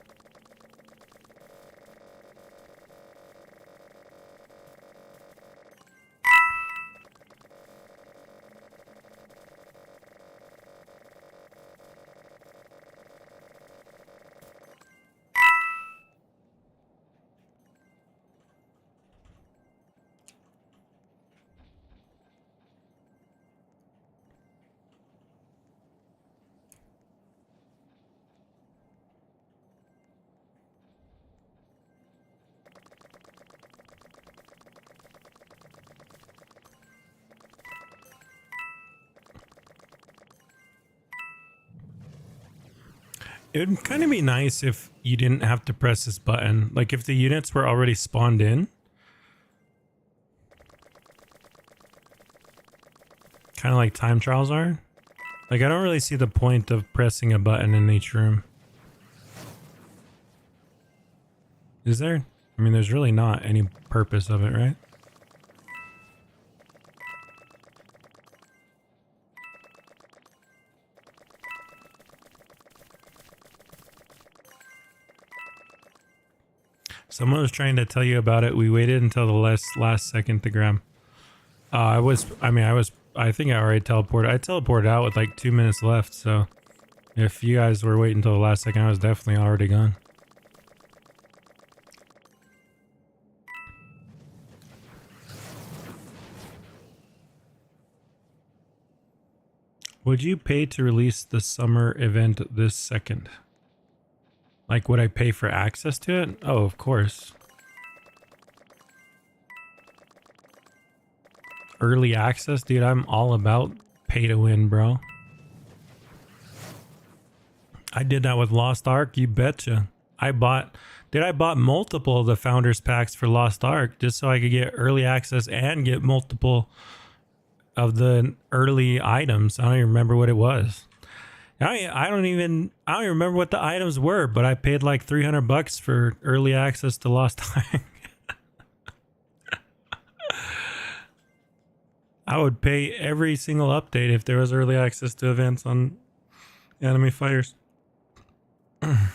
It would kind of be nice if you didn't have to press this button. Like if the units were already spawned in Kind of like time trials are. Like, I don't really see the point of pressing a button in each room. Is there? I mean, there's really not any purpose of it, right? Someone was trying to tell you about it. We waited until the last second to grab. I think I already teleported. I teleported out with like 2 minutes left, so if you guys were waiting until the last second, I was definitely already gone. Would you pay to release the summer event this second? Like, would I pay for access to it? Oh, of course. Early access? Dude, I'm all about pay to win, bro. I did that with Lost Ark, you betcha. I bought multiple of the Founders Packs for Lost Ark just so I could get early access and get multiple of the early items. I don't even remember what it was. I don't even remember what the items were, but I paid like $300 for early access to Lost Ark. I would pay every single update if there was early access to events on Anime Fighters. I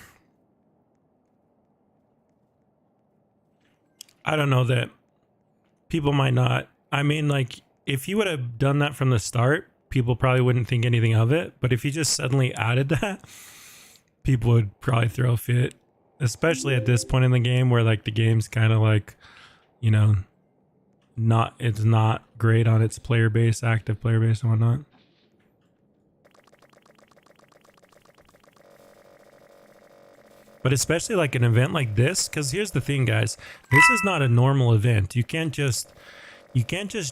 don't know that people might not. I mean, like, if you would have done that from the start, people probably wouldn't think anything of it. But if you just suddenly added that, people would probably throw a fit, especially at this point in the game where like the game's kind of like, you know, it's not great on its player base, active player base and whatnot. But especially like an event like this, because here's the thing, guys, this is not a normal event. You can't just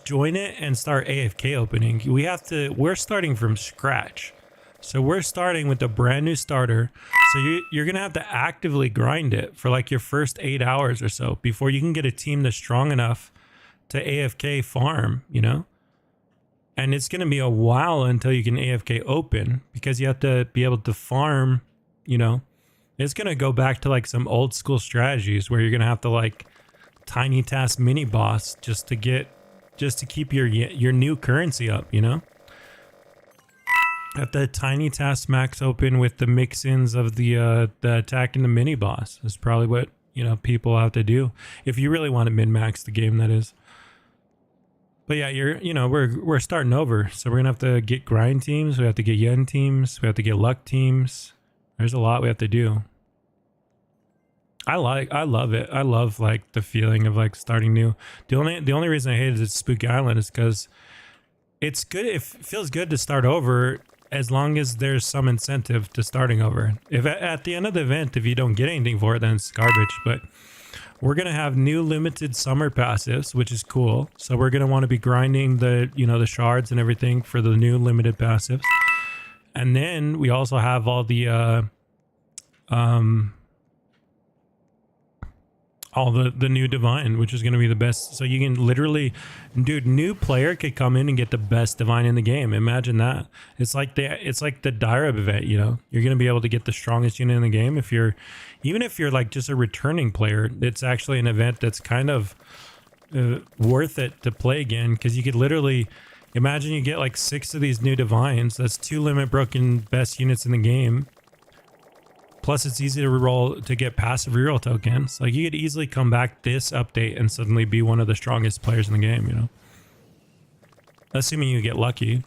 join it and start AFK opening. We're starting from scratch. So we're starting with a brand new starter. So you're going to have to actively grind it for like your first 8 hours or so before you can get a team that's strong enough to AFK farm, you know? And it's going to be a while until you can AFK open because you have to be able to farm, you know? It's going to go back to like some old school strategies where you're going to have to like tiny task mini boss just to keep your new currency up, you know? Have the tiny task max open with the mix-ins of the attack and the mini boss is probably what, you know, people have to do if you really want to min-max the game, that is. But yeah, we're starting over, so we're gonna have to get grind teams, we have to get yen teams, we have to get luck teams. There's a lot we have to do. I love it. I love like the feeling of like starting new. The only reason I hated Spooky Island is because it's good. It feels good to start over as long as there's some incentive to starting over. If at the end of the event, if you don't get anything for it, then it's garbage. But we're gonna have new limited summer passives, which is cool. So we're gonna want to be grinding the shards and everything for the new limited passives. And then we also have all the new divine, which is going to be the best. So you can literally, dude, new player could come in and get the best divine in the game. Imagine that. It's like the Daireb event, you know. You're going to be able to get the strongest unit in the game even if you're like just a returning player. It's actually an event that's kind of worth it to play again, because you could literally imagine you get like 6 of these new divines. That's 2 limit broken best units in the game. Plus, it's easy to get passive reroll tokens. Like, you could easily come back this update and suddenly be one of the strongest players in the game, you know? Assuming you get lucky.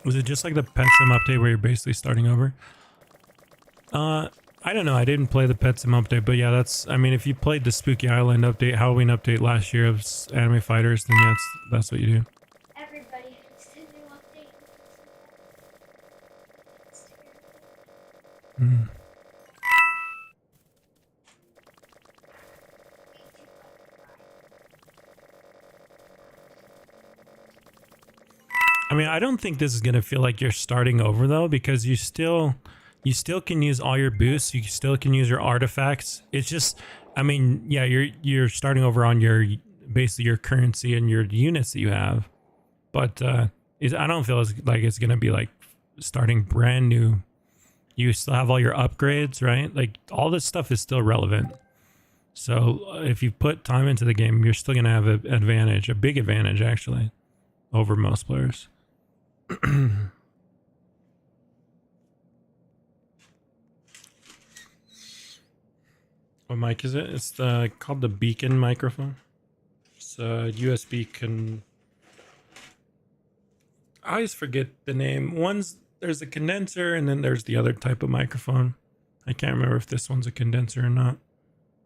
Was it just like the Pet Sim update where you're basically starting over? I don't know. I didn't play the Pet Sim update, but yeah, I mean, if you played the Spooky Island update, Halloween update last year of Anime Fighters, then yeah, that's what you do. Everybody has a new update. Mm. I mean, I don't think this is going to feel like you're starting over though, because you still can use all your boosts. You still can use your artifacts. It's just I mean, yeah, you're starting over on your basically your currency and your units that you have, but I don't feel like it's gonna be like starting brand new. You still have all your upgrades, right? Like all this stuff is still relevant. So if you put time into the game, you're still gonna have an advantage, a big advantage actually, over most players. What mic is it? It's called the Beacon microphone. It's a USB I always forget the name. There's a condenser and then there's the other type of microphone. I can't remember if this one's a condenser or not.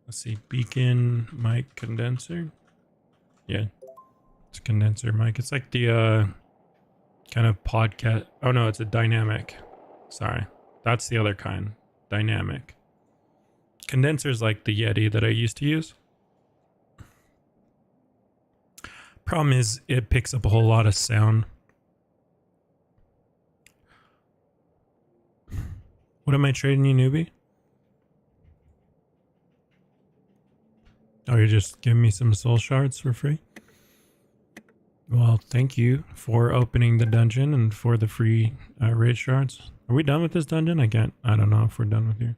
Let's see, Beacon mic condenser. Yeah, it's a condenser mic. It's like the kind of podcast. Oh no, it's a dynamic. Sorry, that's the other kind. Dynamic. Condenser's like the Yeti that I used to use. Problem is, it picks up a whole lot of sound. What am I trading you, newbie? Oh, you're just giving me some soul shards for free? Well, thank you for opening the dungeon and for the free raid shards. Are we done with this dungeon? I don't know if we're done with here.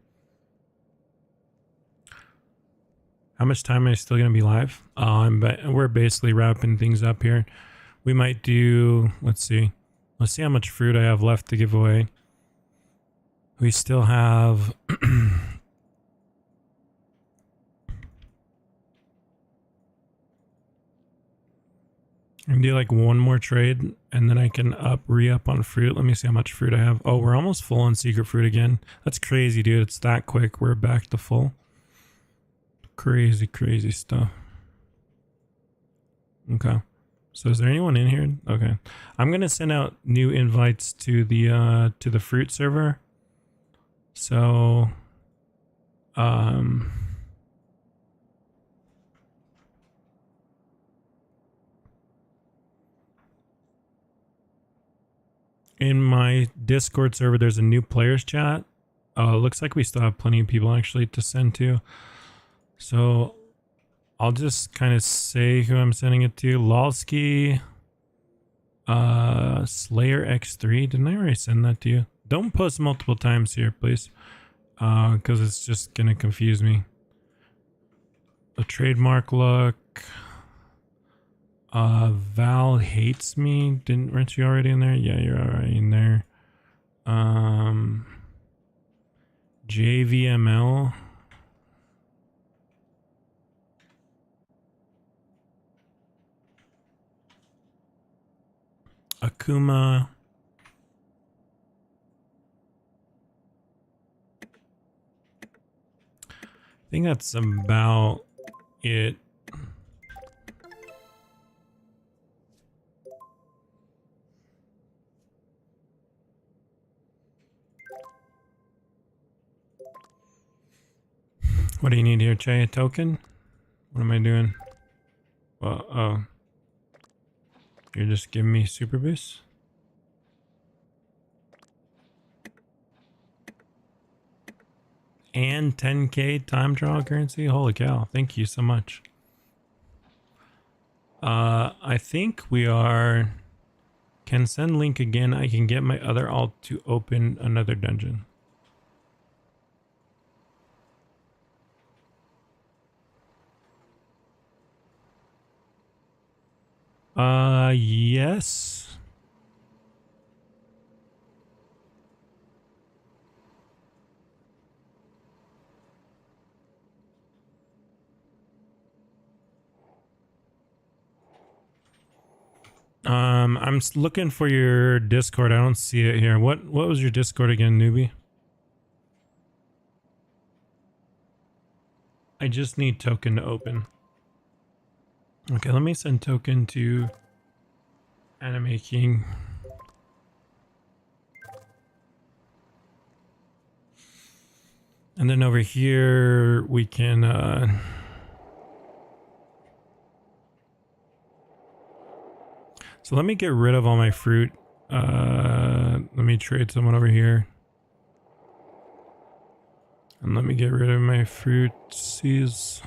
How much time am I still going to be live? We're basically wrapping things up here. We might do, let's see how much fruit I have left to give away. We still have I'm gonna do like one more trade and then I can re-up on fruit. Let me see how much fruit I have. Oh, we're almost full on secret fruit again. That's crazy, dude. It's that quick. We're back to full. Crazy stuff. Okay. So is there anyone in here? Okay. I'm gonna send out new invites to the fruit server. So in my Discord server, there's a new players chat. Looks like we still have plenty of people actually to send to. So I'll just kind of say who I'm sending it to. Lolski, Slayer X3. Didn't I already send that to you? Don't post multiple times here, please. Because it's just going to confuse me. A trademark look. Val hates me. Weren't you already in there? Yeah, you're already in there. JVML. Akuma. I think that's about it. What do you need here, Che? A token? What am I doing? Well, oh. You're just giving me super boost? And 10k time trial currency? Holy cow. Thank you so much. I think we are... Can send link again. I can get my other alt to open another dungeon. Yes. I'm looking for your Discord. I don't see it here. What was your Discord again, newbie? I just need token to open. Okay, let me send token to Anime King. And then over here we can so let me get rid of all my fruit. Let me trade someone over here. And let me get rid of my fruitsies.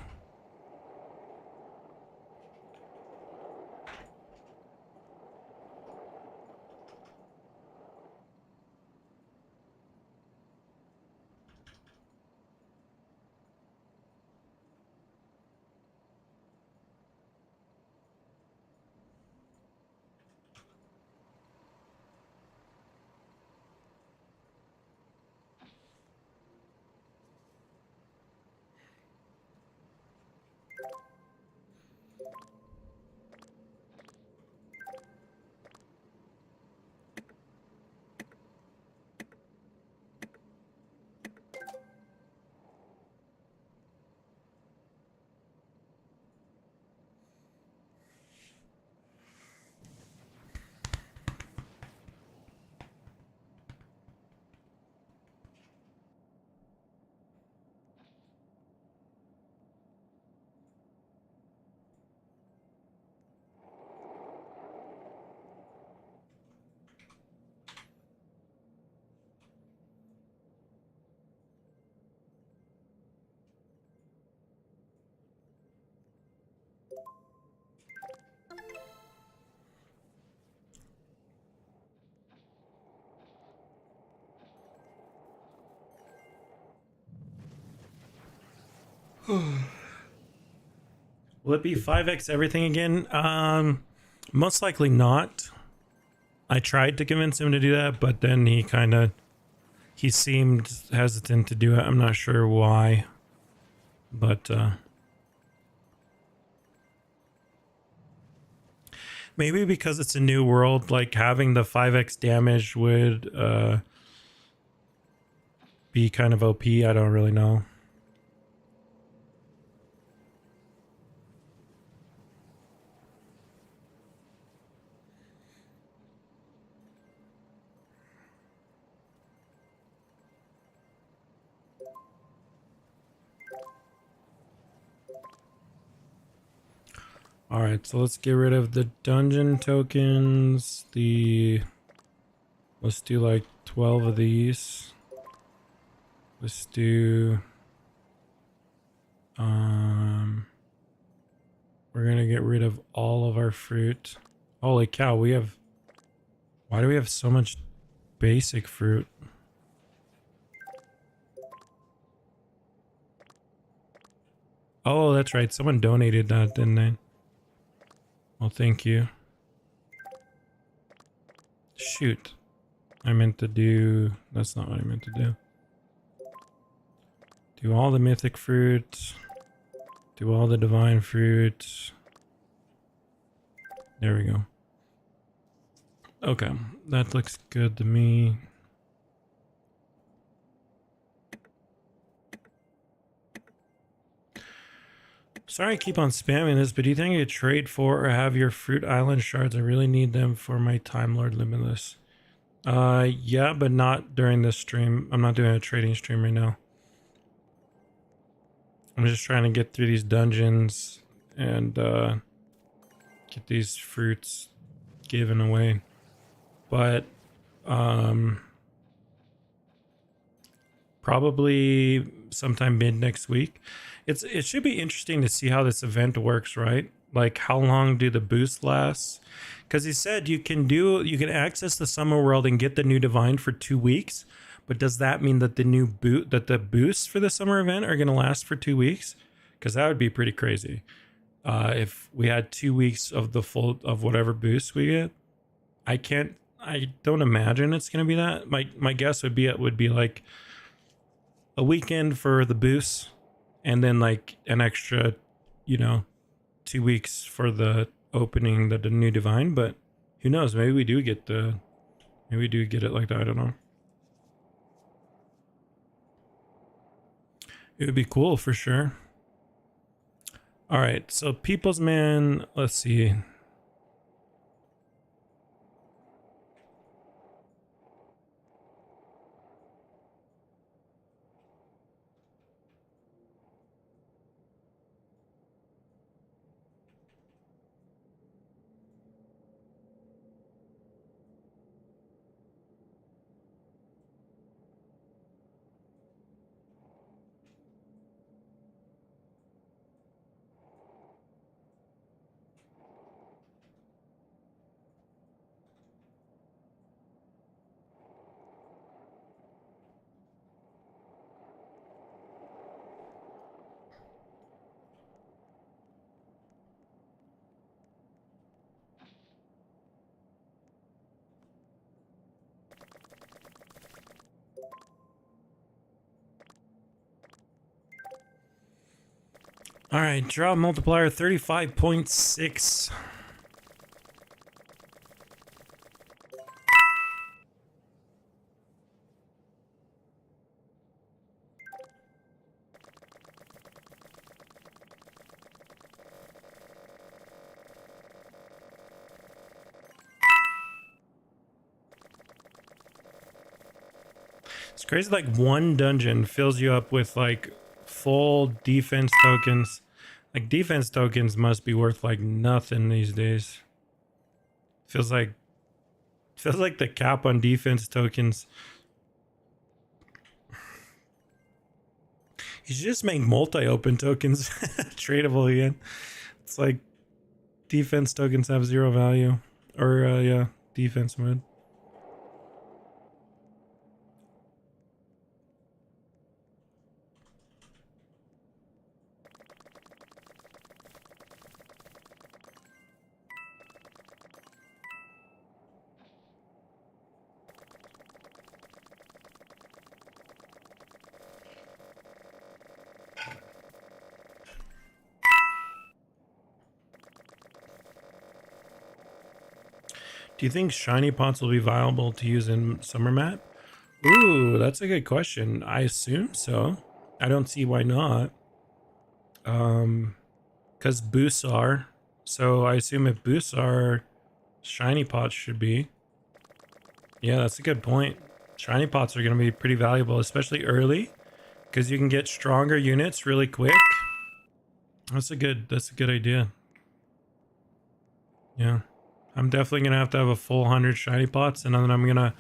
Will it be 5x everything again? Most likely not. I tried to convince him to do that, but then he seemed hesitant to do it. I'm not sure why, but maybe because it's a new world, like having the 5x damage would be kind of OP. I don't really know. All right, so let's get rid of the dungeon tokens. Let's do like 12 of these. Let's do we're gonna get rid of all of our fruit. Holy cow, why do we have so much basic fruit? Oh, that's right, someone donated that, didn't they? Well, thank you. Shoot. I meant to do... That's not what I meant to do. Do all the mythic fruit. Do all the divine fruit. There we go. Okay, that looks good to me. Sorry I keep on spamming this, but do you think I could trade for or have your Fruit Island shards? I really need them for my Time Lord Limitless. Yeah, but not during this stream. I'm not doing a trading stream right now. I'm just trying to get through these dungeons and get these fruits given away. But probably sometime mid next week. It should be interesting to see how this event works, right? Like how long do the boosts last? Because he said you can access the summer world and get the new divine for 2 weeks. But does that mean that the boosts for the summer event are going to last for 2 weeks? Because that would be pretty crazy. If we had 2 weeks of the full of whatever boosts we get, I don't imagine it's going to be that. My guess would be it would be like a weekend for the boosts, and then like an extra, 2 weeks for the opening the new divine. But who knows? Maybe we do get it like that. I don't know. It would be cool for sure. All right, so People's Man, let's see. All right, draw multiplier 35.6. It's crazy, like one dungeon fills you up with like full defense tokens. Like defense tokens must be worth like nothing these days. Feels like the cap on defense tokens. You should just make multi-open tokens tradable again. It's like defense tokens have 0 value. Or yeah, defense mode. Do you think shiny pots will be viable to use in summer map? Ooh, that's a good question. I assume so. I don't see why not. Because boosts are. So I assume if boosts are, shiny pots should be. Yeah, that's a good point. Shiny pots are going to be pretty valuable, especially early, because you can get stronger units really quick. That's a good idea. Yeah. I'm definitely going to have a full 100 shiny pots, and then I'm going to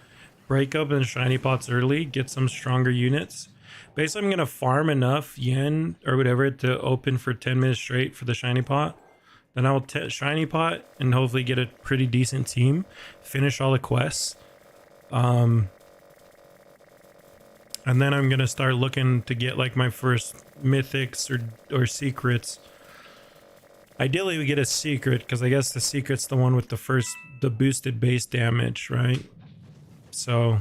break open shiny pots early, get some stronger units. Basically, I'm going to farm enough yen or whatever to open for 10 minutes straight for the shiny pot. Then I will shiny pot and hopefully get a pretty decent team, finish all the quests. And then I'm going to start looking to get like my first mythics or secrets. Ideally, we get a secret, because I guess the secret's the one with the boosted base damage, right? So...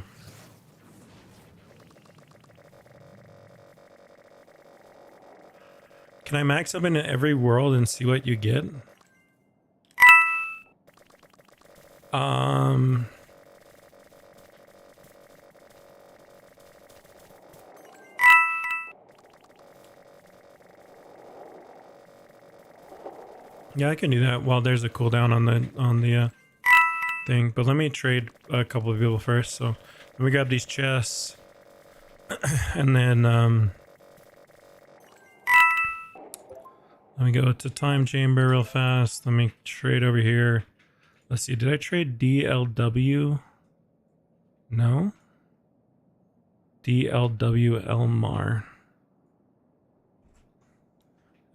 Can I max up into every world and see what you get? Yeah, I can do that while there's a cooldown on the thing. But let me trade a couple of people first. So let me grab these chests, and then let me go to time chamber real fast. Let me trade over here. Let's see. Did I trade DLW? No. DLW Elmar.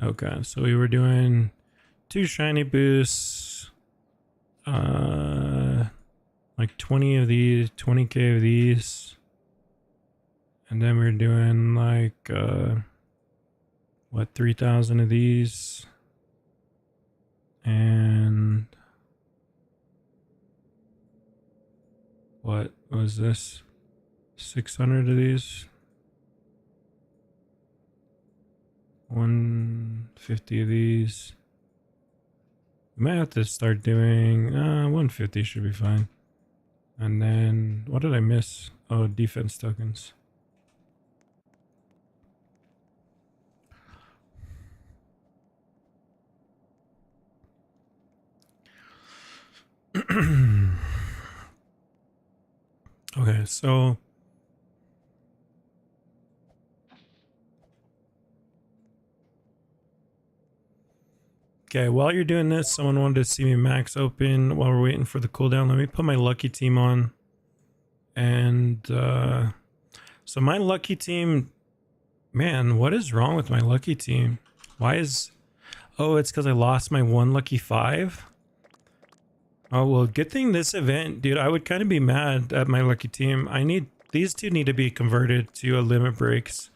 Okay, so we were doing 2 shiny boosts, like 20 of these, 20k of these, and then we're doing like what, 3,000 of these, and what was this, 600 of these, 150 of these. We might have to start doing 150 should be fine. And then what did I miss? Oh, defense tokens. Okay, so okay, while you're doing this, someone wanted to see me max open while we're waiting for the cooldown. Let me put my lucky team on. And so my lucky team, man, what is wrong with my lucky team? Why is... Oh, it's because I lost my 1 lucky 5? Oh, well, good thing this event, dude, I would kind of be mad at my lucky team. These two need to be converted to a limit breaks.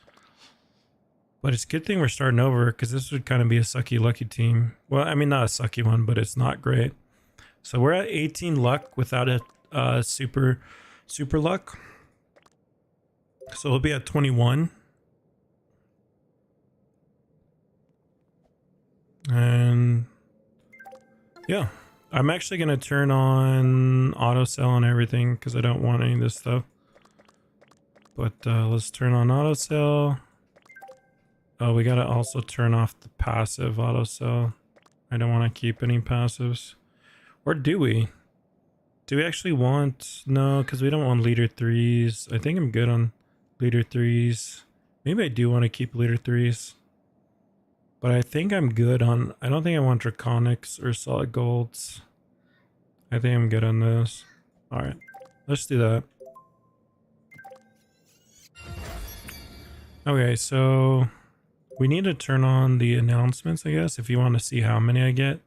But it's a good thing we're starting over, because this would kind of be a sucky lucky team. Well, I mean, not a sucky one, but it's not great. So we're at 18 luck without a super luck. So we'll be at 21. And yeah, I'm actually going to turn on auto sell and everything because I don't want any of this stuff. But let's turn on auto sell. Oh, we got to also turn off the passive auto sell. I don't want to keep any passives. Or do we? Do we actually want... No, because we don't want leader 3s. I think I'm good on leader 3s. Maybe I do want to keep leader 3s. But I think I'm good on... I don't think I want draconics or solid golds. I think I'm good on those. Alright, let's do that. Okay, so... we need to turn on the announcements, I guess, if you want to see how many I get.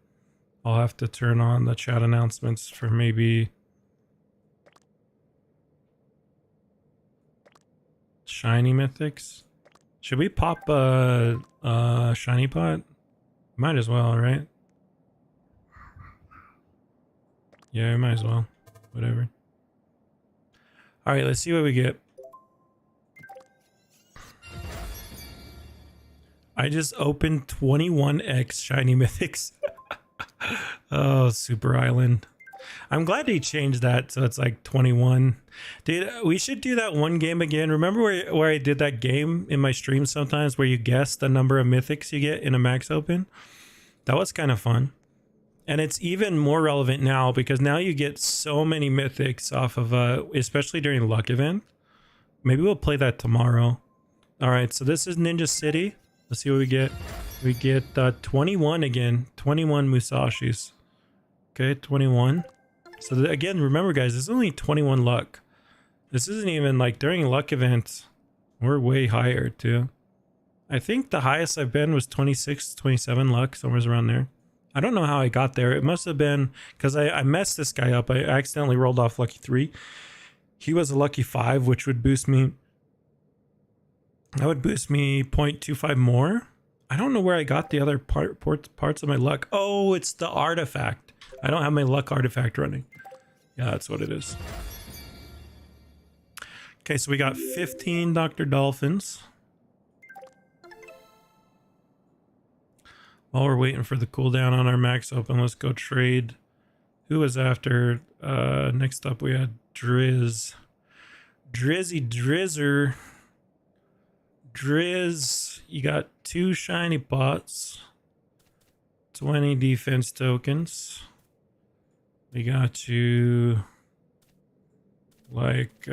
I'll have to turn on the chat announcements for maybe shiny mythics. Should we pop a shiny pot? Might as well, right? Yeah, we might as well. Whatever. All right, let's see what we get. I just opened 21x shiny mythics. Oh, Super Island. I'm glad they changed that so it's like 21. Dude, we should do that one game again. Remember where I did that game in my stream sometimes where you guess the number of mythics you get in a max open? That was kind of fun. And it's even more relevant now because now you get so many mythics off of, especially during the luck event. Maybe we'll play that tomorrow. All right, so this is Ninja City. Let's see what we get. We get 21 again. 21 Musashis. Okay, 21. So again, remember guys, this is only 21 luck. This isn't even like during luck events. We're way higher too. I think the highest I've been was 26, 27 luck, somewhere around there. I don't know how I got there. It must have been because I messed this guy up. I accidentally rolled off lucky 3. He was a lucky 5, which would boost me. That would boost me 0.25 more. I don't know where I got the other parts of my luck. Oh, it's the artifact. I don't have my luck artifact running. Yeah, that's what it is. Okay, so we got 15 Dr. Dolphins. While we're waiting for the cooldown on our max open, let's go trade. Who was after? Next up we had Drizzy Drizzer. Driz, you got 2 shiny pots, 20 defense tokens. We got you like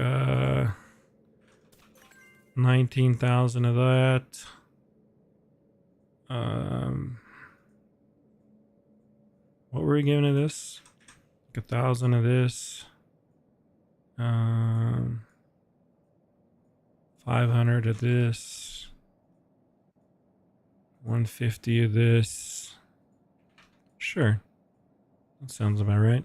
19,000 of that. What were we giving to this? Like 1,000 of this. 500 of this. 150 of this. Sure. That sounds about right.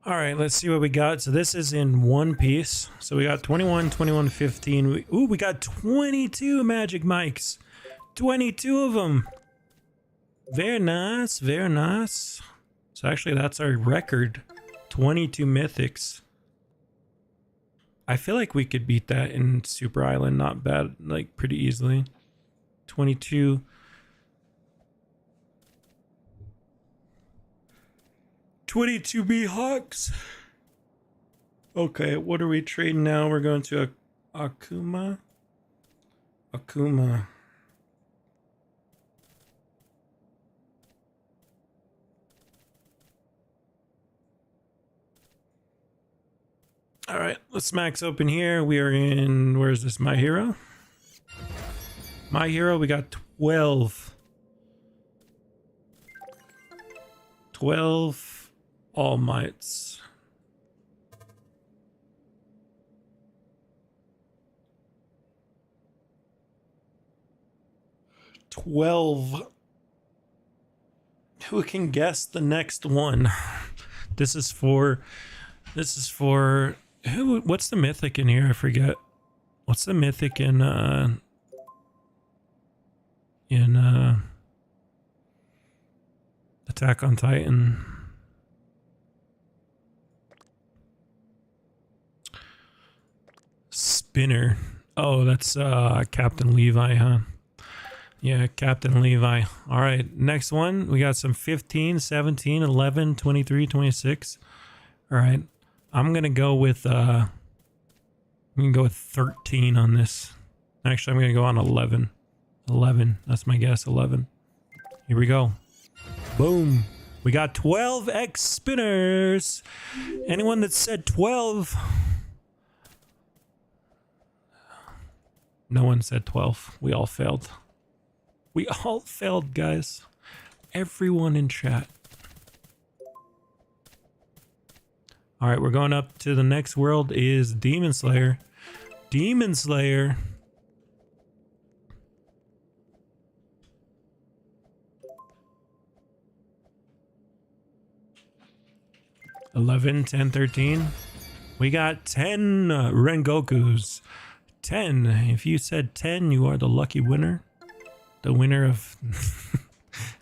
All right, let's see what we got. So this is in one piece. So we got 21, 21, 15. We got 22 magic mics. 22 of them. Very nice, very nice. So actually that's our record. 22 mythics. I feel like we could beat that in Super Island. Not bad, like pretty easily. 22. 22 Hawks. Okay, what are we trading now? We're going to Akuma. Akuma. All right, let's max open here. We are in, where is this? My Hero? My Hero, we got 12. 12 All Mights. Who can guess the next one? This is for who? What's the mythic in here? I forget. What's the mythic in Attack on Titan? Spinner. Oh, that's Captain Levi, huh? Yeah, Captain Levi. All right, next one. We got some 15, 17, 11, 23, 26. All right. I'm going to go with 13 on this. Actually, I'm going to go on 11. 11. That's my guess, 11. Here we go. Boom. We got 12x spinners. Anyone that said 12? No one said 12. We all failed. We all failed, guys. Everyone in chat. All right, we're going up to the next world is Demon Slayer. Demon Slayer. $11, $10, $13. We got 10 Rengokus. 10. If you said 10, you are the lucky winner. The winner of...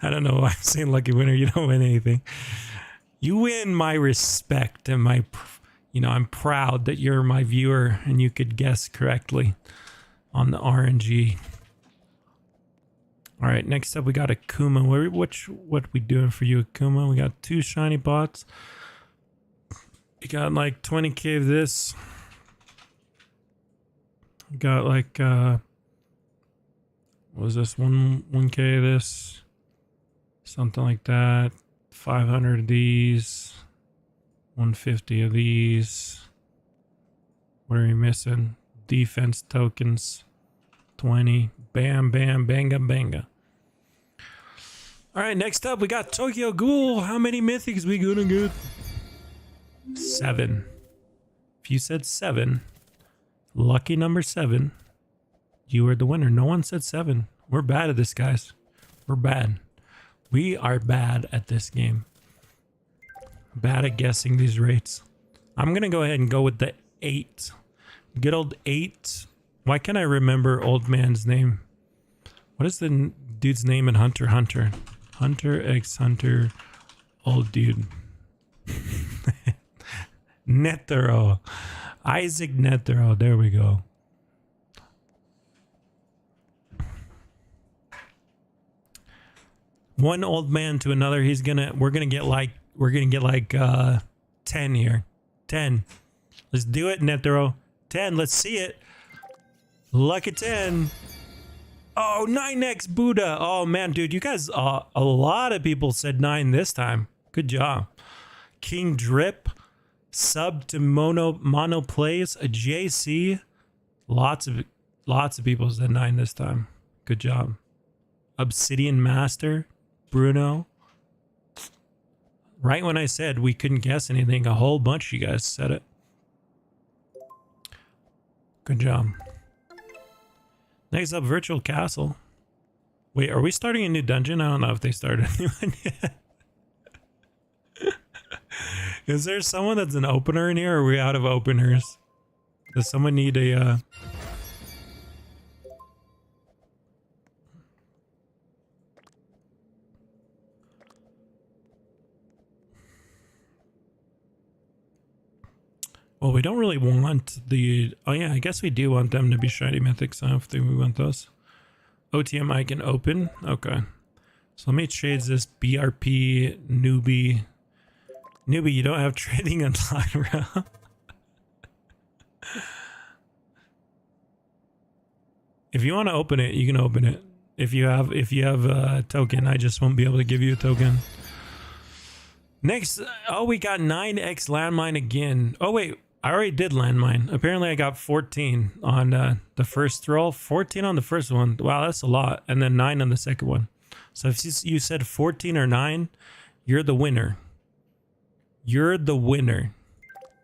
I don't know why I'm saying lucky winner. You don't win anything. You win my respect and my... You know, I'm proud that you're my viewer and you could guess correctly on the RNG. All right, next up we got Akuma. What we doing for you, Akuma? We got 2 shiny bots. We got like 20k of this. We got like what was this? 1k of this. Something like that. 500 of these. 150 of these. What are we missing? Defense tokens. 20. Bam, bam, banga, banga. All right, next up we got Tokyo Ghoul. How many mythics we gonna get? 7. If you said 7, lucky number 7, you are the winner. No one said 7. We're bad at this, guys. We're bad. We are bad at this game. Bad at guessing these rates. I'm gonna go ahead and go with the 8. Good old 8. Why can't I remember old man's name? What is the dude's name in Hunter x Hunter? Hunter x Hunter, old dude. Netero. Isaac Netero. There we go. One old man to another. We're gonna get like 10 here. 10. Let's do it, Netero. 10. Let's see it. Lucky 10. Oh, 9x Buddha. Oh man, dude, you guys, a lot of people said 9 this time. Good job. King Drip. Sub to mono plays. A JC. Lots of people said 9 this time. Good job. Obsidian Master. Bruno. Right when I said we couldn't guess anything, a whole bunch of you guys said it. Good job. Next up, Virtual Castle. Wait, are we starting a new dungeon? I don't know if they started a new one yet. Is there someone that's an opener in here, or are we out of openers? Does someone need a... Well, we don't really want the... Oh yeah, I guess we do want them to be shiny mythics. I don't think we want those. OTM I can open. Okay. So let me trade this BRP newbie. Newbie, you don't have trading unlocked, bro. If you want to open it, you can open it. If you have a token, I just won't be able to give you a token. Next, oh, we got 9x landmine again. Oh wait, I already did landmine. Apparently I got 14 on the first roll. 14 on the first one. Wow, that's a lot. And then 9 on the second one. So if you said 14 or 9, you're the winner. You're the winner.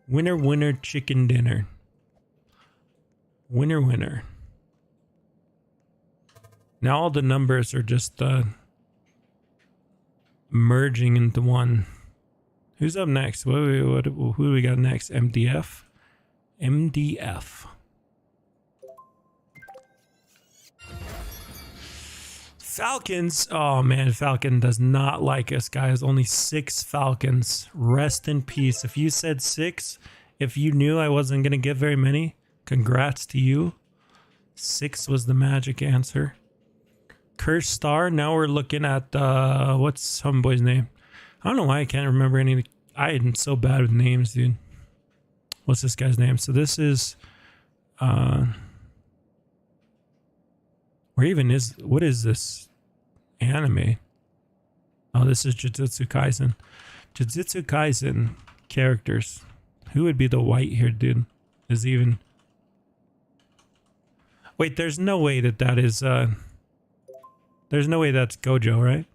Winner, winner, chicken dinner. Winner, winner. Now all the numbers are just merging into one. Who's up next? Who do we got next? MDF? MDF. Falcons. Oh man, Falcon does not like us, guys. Only 6 Falcons. Rest in peace. If you said 6, if you knew I wasn't going to get very many, congrats to you. 6 was the magic answer. Cursed Star. Now we're looking at what's some boy's name? I don't know why I can't remember any. I am so bad with names, dude. What's this guy's name? So this is where even is, what is this anime? Oh, this is Jujutsu Kaisen. Jujutsu Kaisen characters. Who would be the white here, dude? Is even... Wait, there's no way that is... There's no way that's Gojo, right?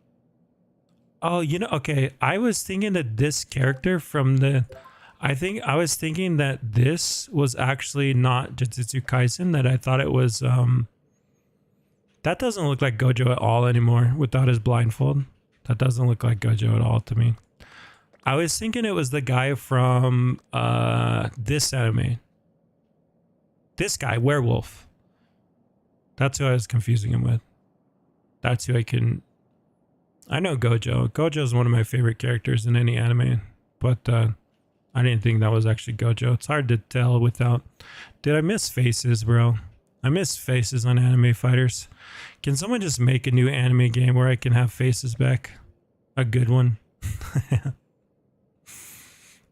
Oh, you know, okay. I was thinking that this character from the... I was thinking that this was actually not Jujutsu Kaisen, that I thought it was... That doesn't look like Gojo at all anymore without his blindfold. That doesn't look like Gojo at all to me. I was thinking it was the guy from this anime. This guy, Werewolf. That's who I was confusing him with. That's who I can... I know Gojo. Gojo is one of my favorite characters in any anime. But I didn't think that was actually Gojo. It's hard to tell without... Did I miss faces, bro? I miss faces on anime fighters. Can someone just make a new anime game where I can have faces back? A good one.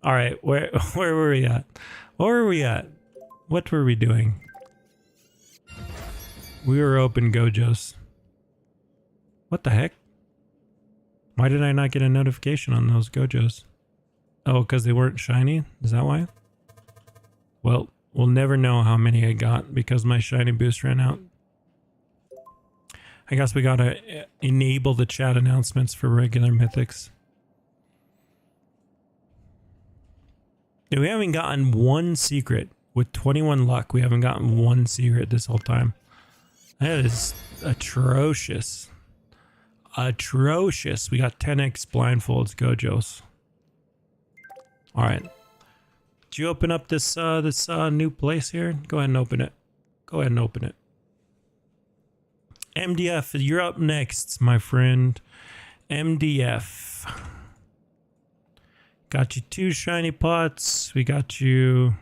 All right, where were we at? Where were we at? What were we doing? We were open Gojos. What the heck? Why did I not get a notification on those Gojos? Oh, because they weren't shiny? Is that why? Well, we'll never know how many I got because my shiny boost ran out. I guess we gotta enable the chat announcements for regular mythics. Dude, we haven't gotten one secret. With 21 luck, we haven't gotten one secret this whole time. That is atrocious. Atrocious. We got 10x blindfolds, Gojos. Alright. Did you open up this new place here? Go ahead and open it. Go ahead and open it. MDF, you're up next, my friend. MDF. Got you 2 shiny pots. We got you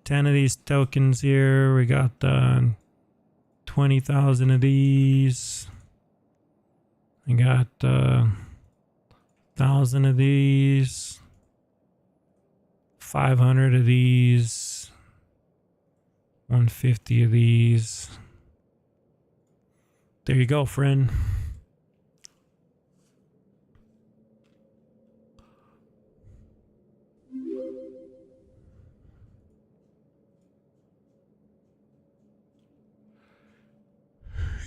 10 of these tokens here. We got 20,000 of these. We got 1,000 of these. 500 of these. 150 of these. There you go, friend.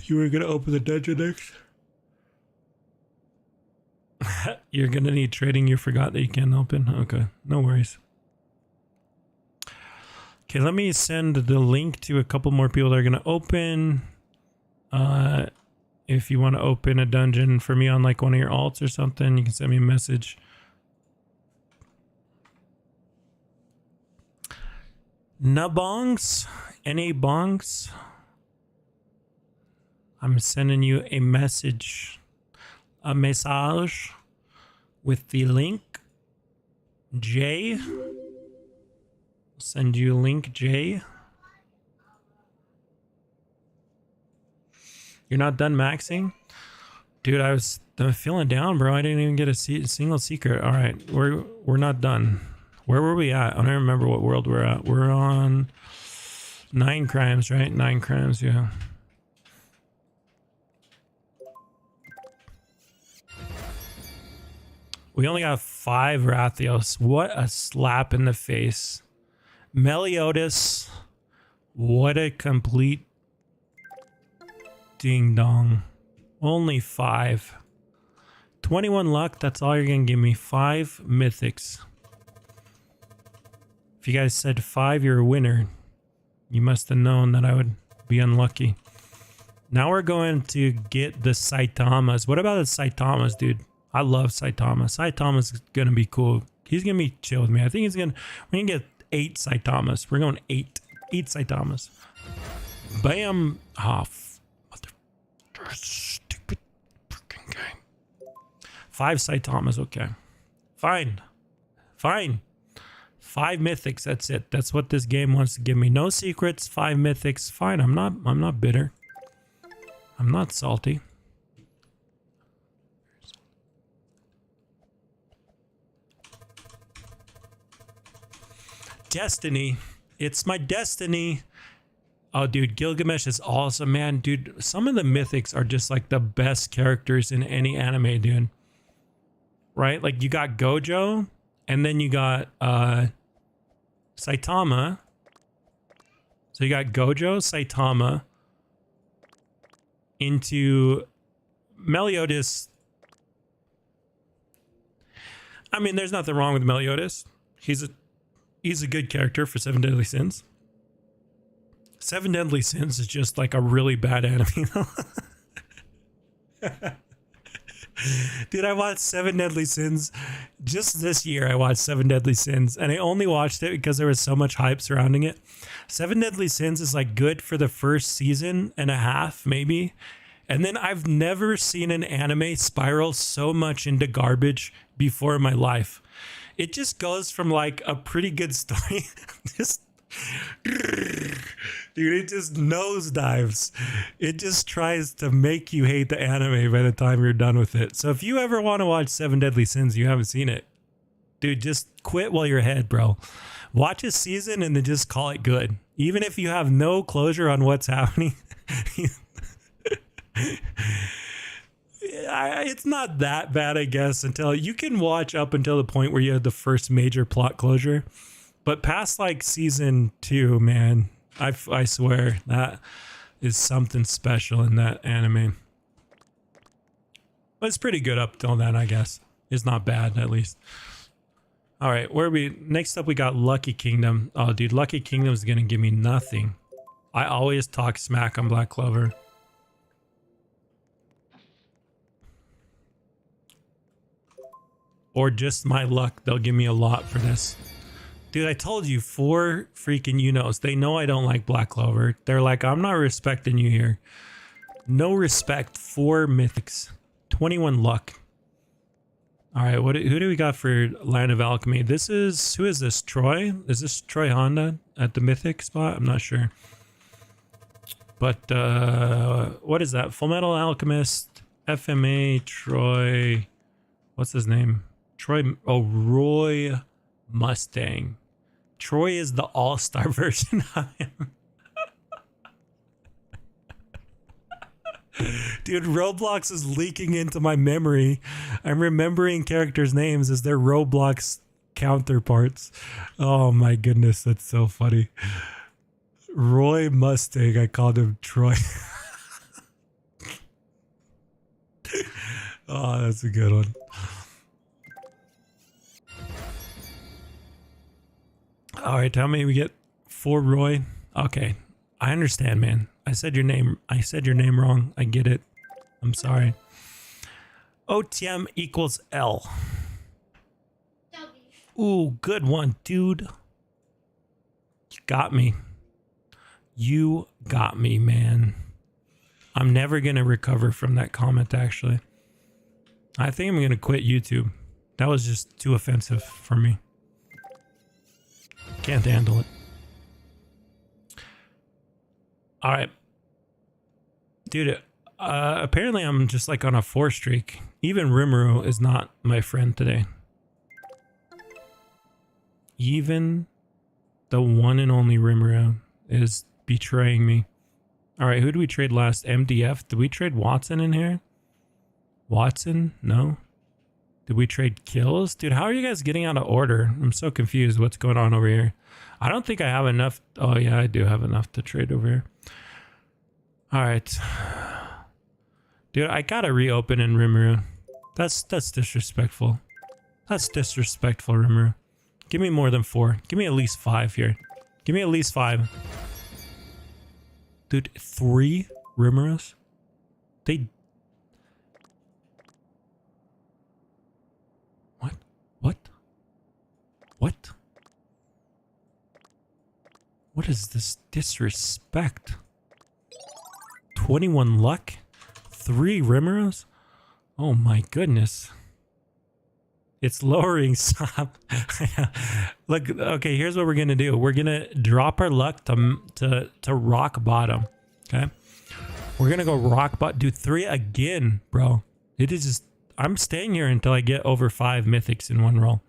You were gonna open the dungeon next? You're gonna need trading you forgot that you can't open? Okay, no worries. Okay, let me send the link to a couple more people that are gonna open. If you want to open a dungeon for me on like one of your alts or something, you can send me a message. Nabongs? Any bongs? I'm sending you a message. A message with the link. Jay. Send you a link, Jay. You're not done maxing? Dude, I'm feeling down, bro. I didn't even get a single secret. All right, we're not done. Where were we at? I don't remember what world we're at. We're on 9 crimes, right? 9 crimes, yeah. We only got 5 Rathios. What a slap in the face. Meliodas. What a complete ding dong. Only 5. 21 luck. That's all you're going to give me. 5 mythics. If you guys said 5, you're a winner. You must have known that I would be unlucky. Now we're going to get the Saitamas. What about the Saitamas, dude? I love Saitama. Saitama's going to be cool. He's going to be chill with me. I think we're going to get 8 Saitamas. We're going 8. 8 Saitamas. Bam. Ah, stupid freaking game. 5 Saitamas, okay. Fine. Fine. 5 mythics, that's it. That's what this game wants to give me. No secrets, 5 mythics. Fine, I'm not bitter. I'm not salty. Destiny. It's my destiny. Oh, dude, Gilgamesh is awesome, man. Dude, some of the mythics are just like the best characters in any anime, dude. Right? Like you got Gojo, and then you got Saitama. So you got Gojo, Saitama, into Meliodas. I mean, there's nothing wrong with Meliodas. He's a good character for Seven Deadly Sins. Seven Deadly Sins is just like a really bad anime. Dude, I watched Seven Deadly Sins just this year. I watched Seven Deadly Sins, and I only watched it because there was so much hype surrounding it. Seven Deadly Sins is like good for the first season and a half, maybe. And then I've never seen an anime spiral so much into garbage before in my life. It just goes from like a pretty good story, just dude, it just nosedives. It just tries to make you hate the anime by the time you're done with it. So if you ever want to watch Seven Deadly Sins, you haven't seen it, dude, just quit while you're ahead, bro. Watch a season and then just call it good. Even if you have no closure on what's happening. It's not that bad, I guess, until you can watch up until the point where you have the first major plot closure. But past like season 2, man, I swear that is something special in that anime. But it's pretty good up till then, I guess. It's not bad, at least. All right, where are we? Next up, we got Lucky Kingdom. Oh, dude, Lucky Kingdom is gonna give me nothing. I always talk smack on Black Clover. Or just my luck, they'll give me a lot for this. Dude, I told you, 4 freaking you-knows. They know I don't like Black Clover. They're like, I'm not respecting you here. No respect. 4 mythics. 21 luck. All right, who do we got for Land of Alchemy? Who is this? Troy? Is this Troy Honda at the mythic spot? I'm not sure. But what is that? Fullmetal Alchemist, FMA, Troy. What's his name? Roy Mustang. Troy is the all-star version of him. Dude, Roblox is leaking into my memory. I'm remembering characters' names as their Roblox counterparts. Oh my goodness, that's so funny. Roy Mustang, I called him Troy. Oh, that's a good one. All right, tell me we get 4 Roy. Okay, I understand, man. I said your name wrong. I get it. I'm sorry. OTM equals L. Ooh, good one, dude. You got me. You got me, man. I'm never going to recover from that comment, actually. I think I'm going to quit YouTube. That was just too offensive for me. Can't handle it. All right. Dude, apparently I'm just like on a 4 streak. Even Rimuru is not my friend today. Even the one and only Rimuru is betraying me. All right, who do we trade last? MDF? Did we trade Watson in here? Watson? No. Did we trade kills? Dude, how are you guys getting out of order? I'm so confused what's going on over here. I don't think I have enough. Oh, yeah, I do have enough to trade over here. All right. Dude, I gotta reopen in Rimuru. That's disrespectful. That's disrespectful, Rimuru. Give me more than 4. Give me at least 5 here. Give me at least 5. Dude, 3 Rimurus? They... What? What? What is this disrespect? 21 luck? 3 Rimurus? Oh my goodness. It's lowering. Stop. Look, okay, here's what we're gonna do. We're gonna drop our luck to rock bottom. Okay. We're gonna go rock bottom. Do 3 again, bro. It is just, I'm staying here until I get over 5 mythics in one roll.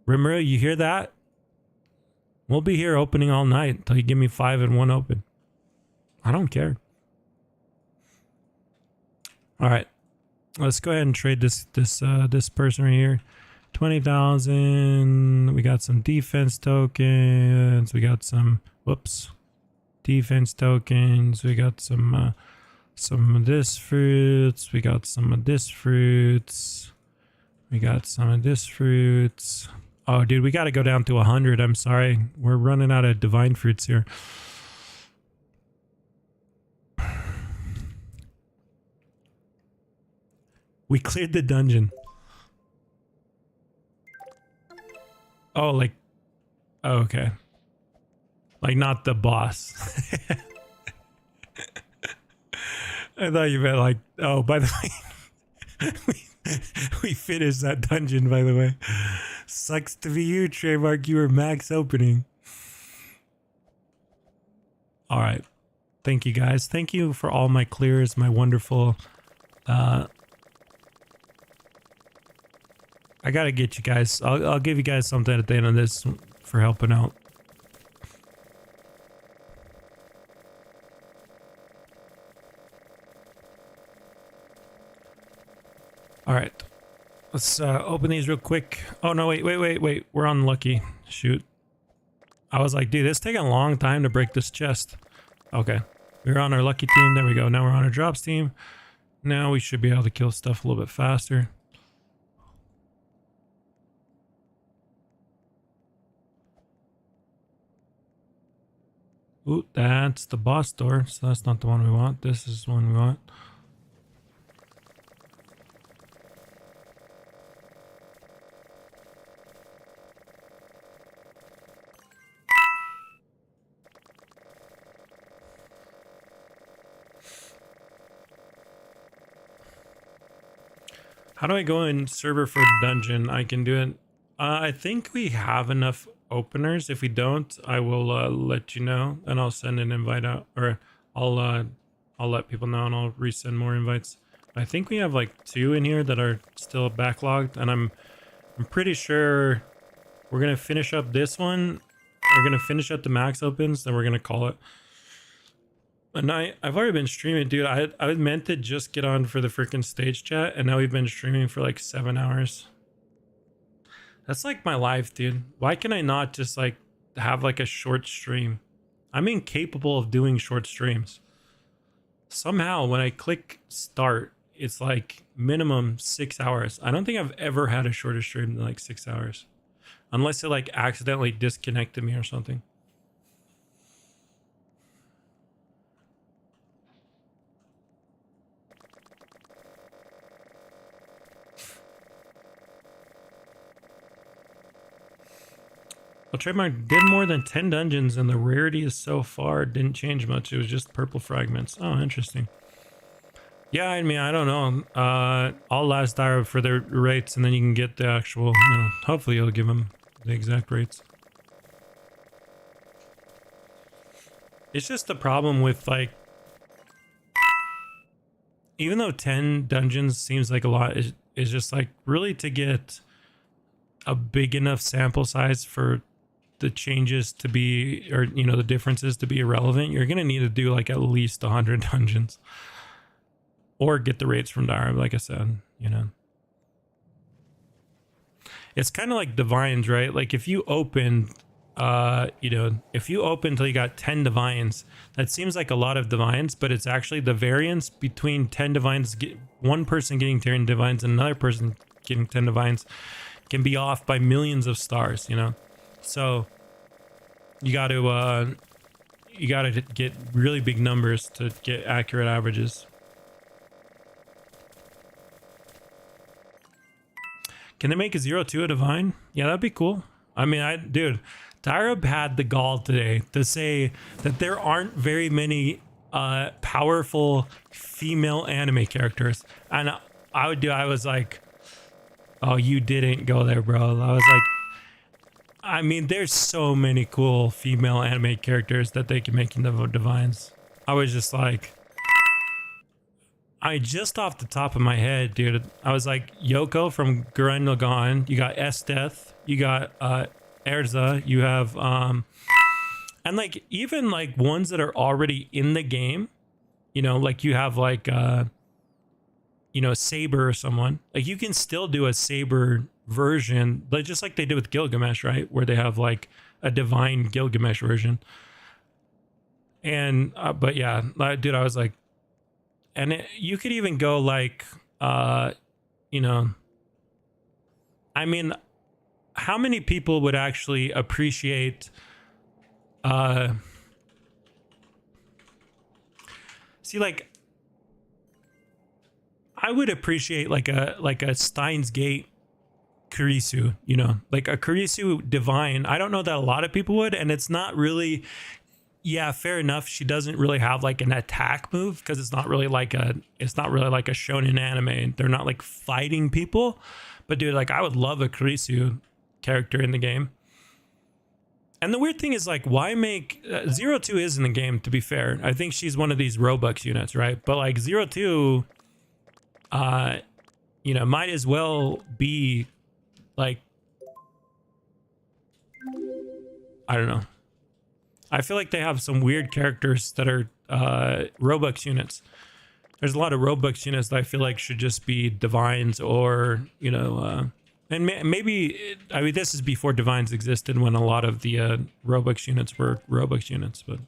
Rimuru, you hear that? We'll be here opening all night until you give me 5 and 1 open. I don't care. All right. Let's go ahead and trade this person right here. 20,000. We got some defense tokens. We got some defense tokens. We got some of this fruits. We got some of this fruits. We got some of this fruits. Oh, dude, we got to go down to 100. I'm sorry. We're running out of divine fruits here. We cleared the dungeon. Oh, like... Oh, okay. Like, not the boss. I thought you meant like... Oh, by the way... we finished that dungeon, by the way. Sucks to be you, Trademark. You were max opening. Alright. Thank you, guys. Thank you for all my clears, my wonderful... I gotta get you guys. I'll give you guys something at the end of this for helping out. All right, let's open these real quick. Oh no, wait. We're unlucky. Shoot. I was like, dude, it's taking a long time to break this chest. Okay, we're on our lucky team. There we go. Now we're on our drops team. Now we should be able to kill stuff a little bit faster. Ooh, that's the boss door, so that's not the one we want. This is the one we want. How do I go in server for dungeon? I can do it. I think we have enough openers. If we don't, I will let you know, and I'll send an invite out, or I'll let people know, and I'll resend more invites. I think we have like 2 in here that are still backlogged, and I'm pretty sure we're gonna finish up this one. We're gonna finish up the max opens, then we're gonna call it. And I've already been streaming, dude. I meant to just get on for the freaking stage chat, and now we've been streaming for like 7 hours. That's like my life, dude. Why can I not just like have like a short stream? I'm incapable of doing short streams. Somehow when I click start, it's like minimum 6 hours. I don't think I've ever had a shorter stream than like 6 hours. Unless it like accidentally disconnected me or something. Well, Trademark did more than 10 dungeons, and the rarity is so far didn't change much. It was just purple fragments. Oh, interesting. Yeah, I mean, I don't know. I'll ask Daireb for their rates, and then you can get the actual, you know, hopefully you'll give them the exact rates. It's just the problem with, like, even though 10 dungeons seems like a lot, it's just like really to get a big enough sample size for the changes to be, or you know, the differences to be irrelevant, you're gonna need to do like at least 100 dungeons, or get the rates from Daireb, like I said. You know, it's kind of like divines, right? Like if you open you know, if you open till you got 10 divines, that seems like a lot of divines, but it's actually the variance between 10 divines, one person getting 10 divines and another person getting 10 divines can be off by millions of stars, you know. So you got to get really big numbers to get accurate averages. Can they make a 0-2 a divine? Yeah, that'd be cool. I mean, dude, Daireb had the gall today to say that there aren't very many powerful female anime characters, and I was like, Oh, you didn't go there, bro. I was like, I mean, there's so many cool female anime characters that they can make into Divines. I was just like, I just off the top of my head, dude, I was like, Yoko from Gurren Lagann, you got Esteth, you got Erza, you have and like even like ones that are already in the game, you know, like you have like you know, Saber or someone. Like you can still do a Saber version, but just like they did with Gilgamesh, right? Where they have like a divine Gilgamesh version. And but yeah, dude, I was like, and you could even go like you know, I mean, how many people would actually appreciate see, like I would appreciate like a Steins Gate Kurisu, you know, like a Kurisu divine. I don't know that a lot of people would, and it's not really, yeah, fair enough. She doesn't really have like an attack move because it's not really like a shonen anime. They're not like fighting people, but dude, like I would love a Kurisu character in the game. And the weird thing is, like, why make 02 is in the game, to be fair. I think she's one of these Robux units, right? But like 02, you know, might as well be like, I don't know. I feel like they have some weird characters that are Robux units. There's a lot of Robux units that I feel like should just be divines, or, you know, and maybe, I mean, this is before divines existed, when a lot of the Robux units were Robux units, but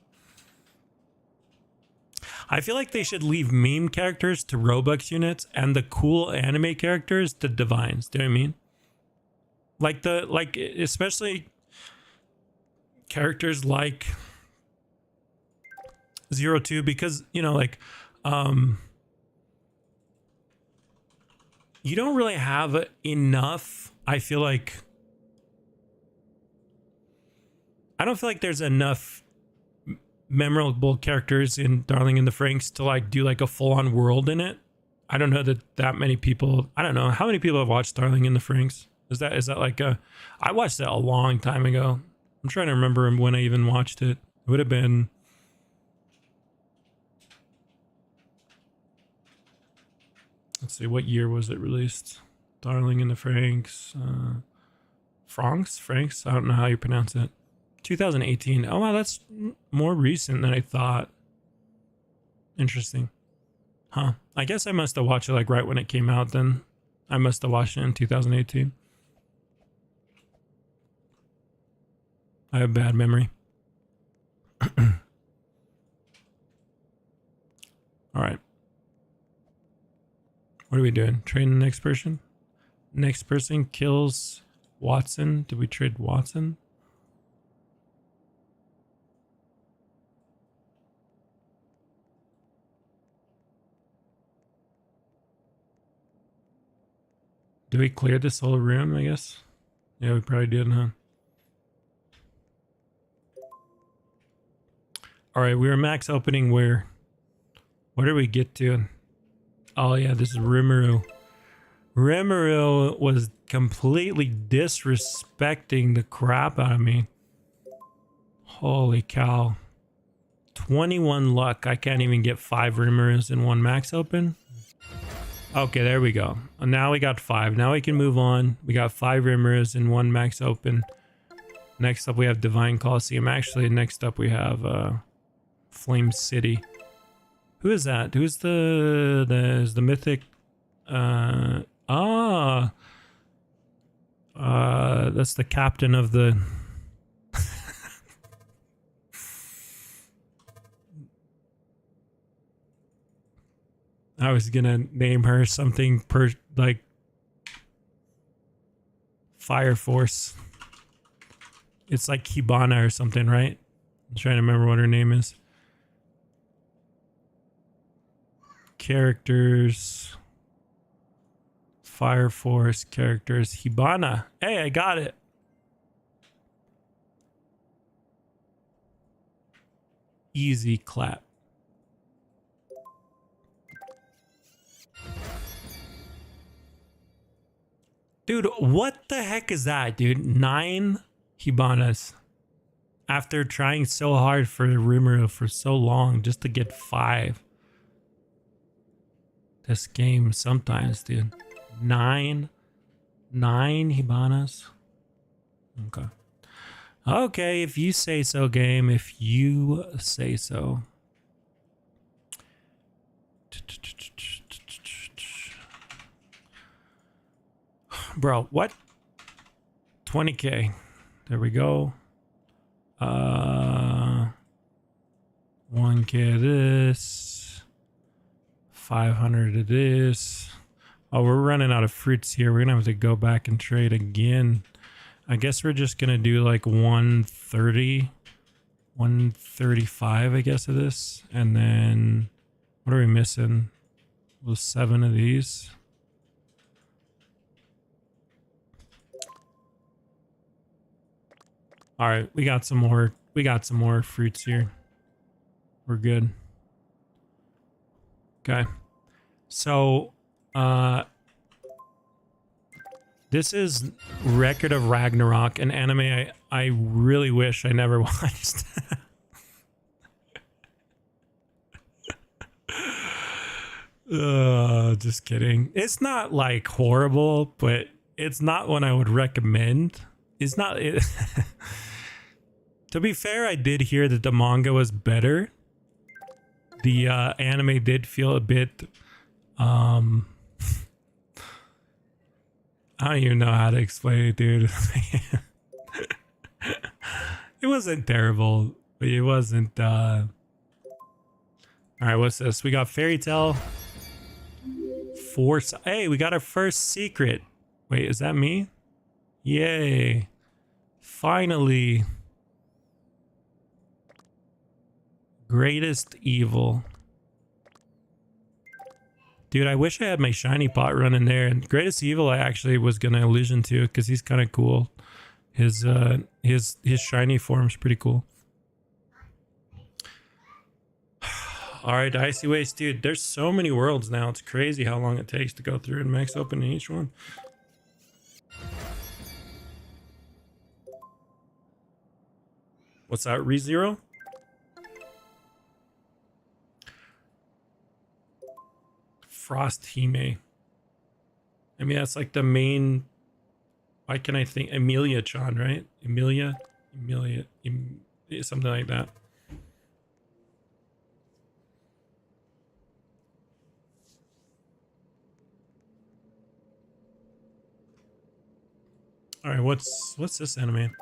I feel like they should leave meme characters to Robux units and the cool anime characters to divines. Do you know what I mean? Like especially characters like 02, because, you know, like you don't really have enough. I feel like I don't feel like there's enough memorable characters in Darling in the Franxx to like do like a full-on world in it. I don't know that many people. I don't know how many people have watched Darling in the Franxx. Is that like a? I watched that a long time ago. I'm trying to remember when I even watched it. It would have been. Let's see, what year was it released? Darling in the Franxx. Franxx? I don't know how you pronounce it. 2018. Oh wow, that's more recent than I thought. Interesting. Huh. I guess I must have watched it like right when it came out then. I must have watched it in 2018. I have bad memory. All right. What are we doing? Train the next person? Next person kills Watson. Did we trade Watson? Do we clear this whole room, I guess? Yeah, we probably did, huh? Alright, we were max opening where? Where did we get to? Oh yeah, this is Rimuru. Rimuru was completely disrespecting the crap out of me. Holy cow. 21 luck. I can't even get 5 Rimurus in one max open. Okay, there we go. Now we got 5. Now we can move on. We got 5 Rimurus in one max open. Next up we have Divine Coliseum. Actually, next up we have Flame City. Who is that? Who's the mythic that's the captain of the I was gonna name her something like Fire Force. It's like Hibana or something, right? I'm trying to remember what her name is. Characters. Fire Force characters. Hibana. Hey, I got it. Easy clap. Dude, what the heck is that, dude? 9 Hibanas. After trying so hard for Rimuru for so long just to get 5. This game sometimes, dude. 9 Hibanas. Okay. Okay, if you say so, game. If you say so. Bro, what? 20k. There we go. 1k of this. 500 of this. Oh, we're running out of fruits here. We're gonna have to go back and trade again. I guess we're just gonna do like 130, 135, I guess, of this. And then what are we missing? Well, 7 of these. All right, we got some more. We got some more fruits here. We're good. Okay. So, this is Record of Ragnarok, an anime I really wish I never watched. Just kidding. It's not like horrible, but it's not one I would recommend. It's not. To be fair, I did hear that the manga was better. The anime did feel a bit. I don't even know how to explain it, dude. It wasn't terrible, but it wasn't. All right, what's this? We got Fairy Tale. Force. Hey, we got our first secret. Wait, is that me? Yay! Finally. Greatest evil. Dude, I wish I had my shiny pot running there. And greatest evil I actually was gonna illusion to because he's kind of cool. His shiny form's pretty cool. Alright, Icy Waste, dude. There's so many worlds now. It's crazy how long it takes to go through and max open each one. What's that? ReZero? Frost Hime. I mean, that's like the main. Why can I think Emilia Chan, right? Emilia, something like that. All right, what's this anime?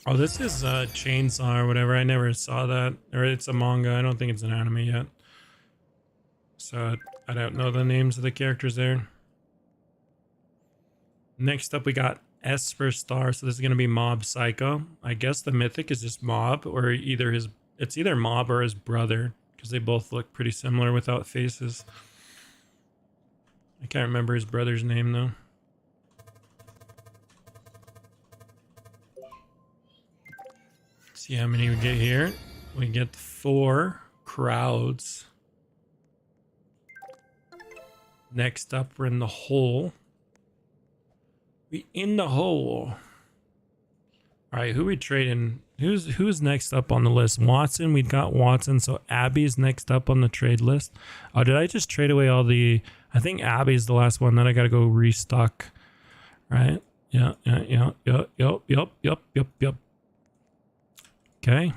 Oh, this is Chainsaw or whatever. I never saw that, or it's a manga. I don't think it's an anime yet. So I don't know the names of the characters there. Next up, we got Esper Star. So this is gonna be Mob Psycho. I guess the mythic is just Mob, or it's either Mob or his brother, because they both look pretty similar without faces. I can't remember his brother's name though. Let's see how many we get here. We get 4 crowds. Next up, we're in the hole. We in the hole. All right, who we trading? Who's next up on the list? Watson. We got Watson. So Abby's next up on the trade list. Oh, did I just trade away all the? I think Abby's the last one. Then I gotta go restock. Right? Yeah. Yep. Okay.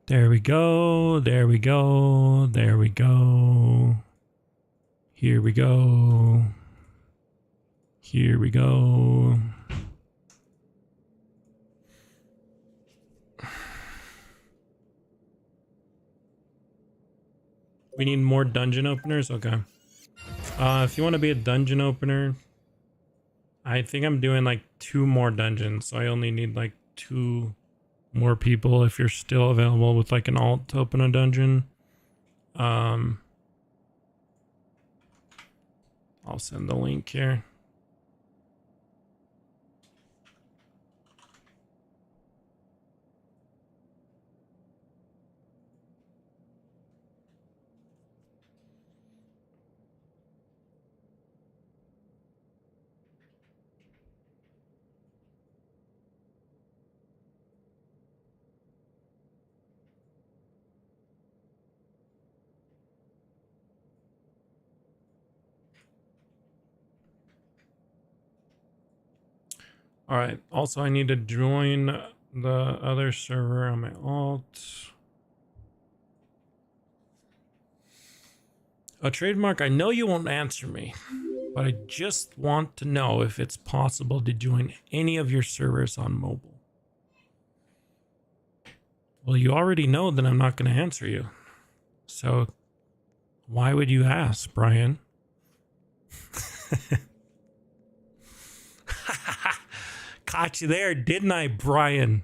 There we go. Here we go. We need more dungeon openers? Okay. If you want to be a dungeon opener, I think I'm doing like 2 more dungeons. So I only need like 2 more people if you're still available with like an alt to open a dungeon. I'll send the link here. All right. Also, I need to join the other server on my alt. A trademark, I know you won't answer me, but I just want to know if it's possible to join any of your servers on mobile. Well, you already know that I'm not going to answer you. So why would you ask, Brian? Caught you there, didn't I, Brian?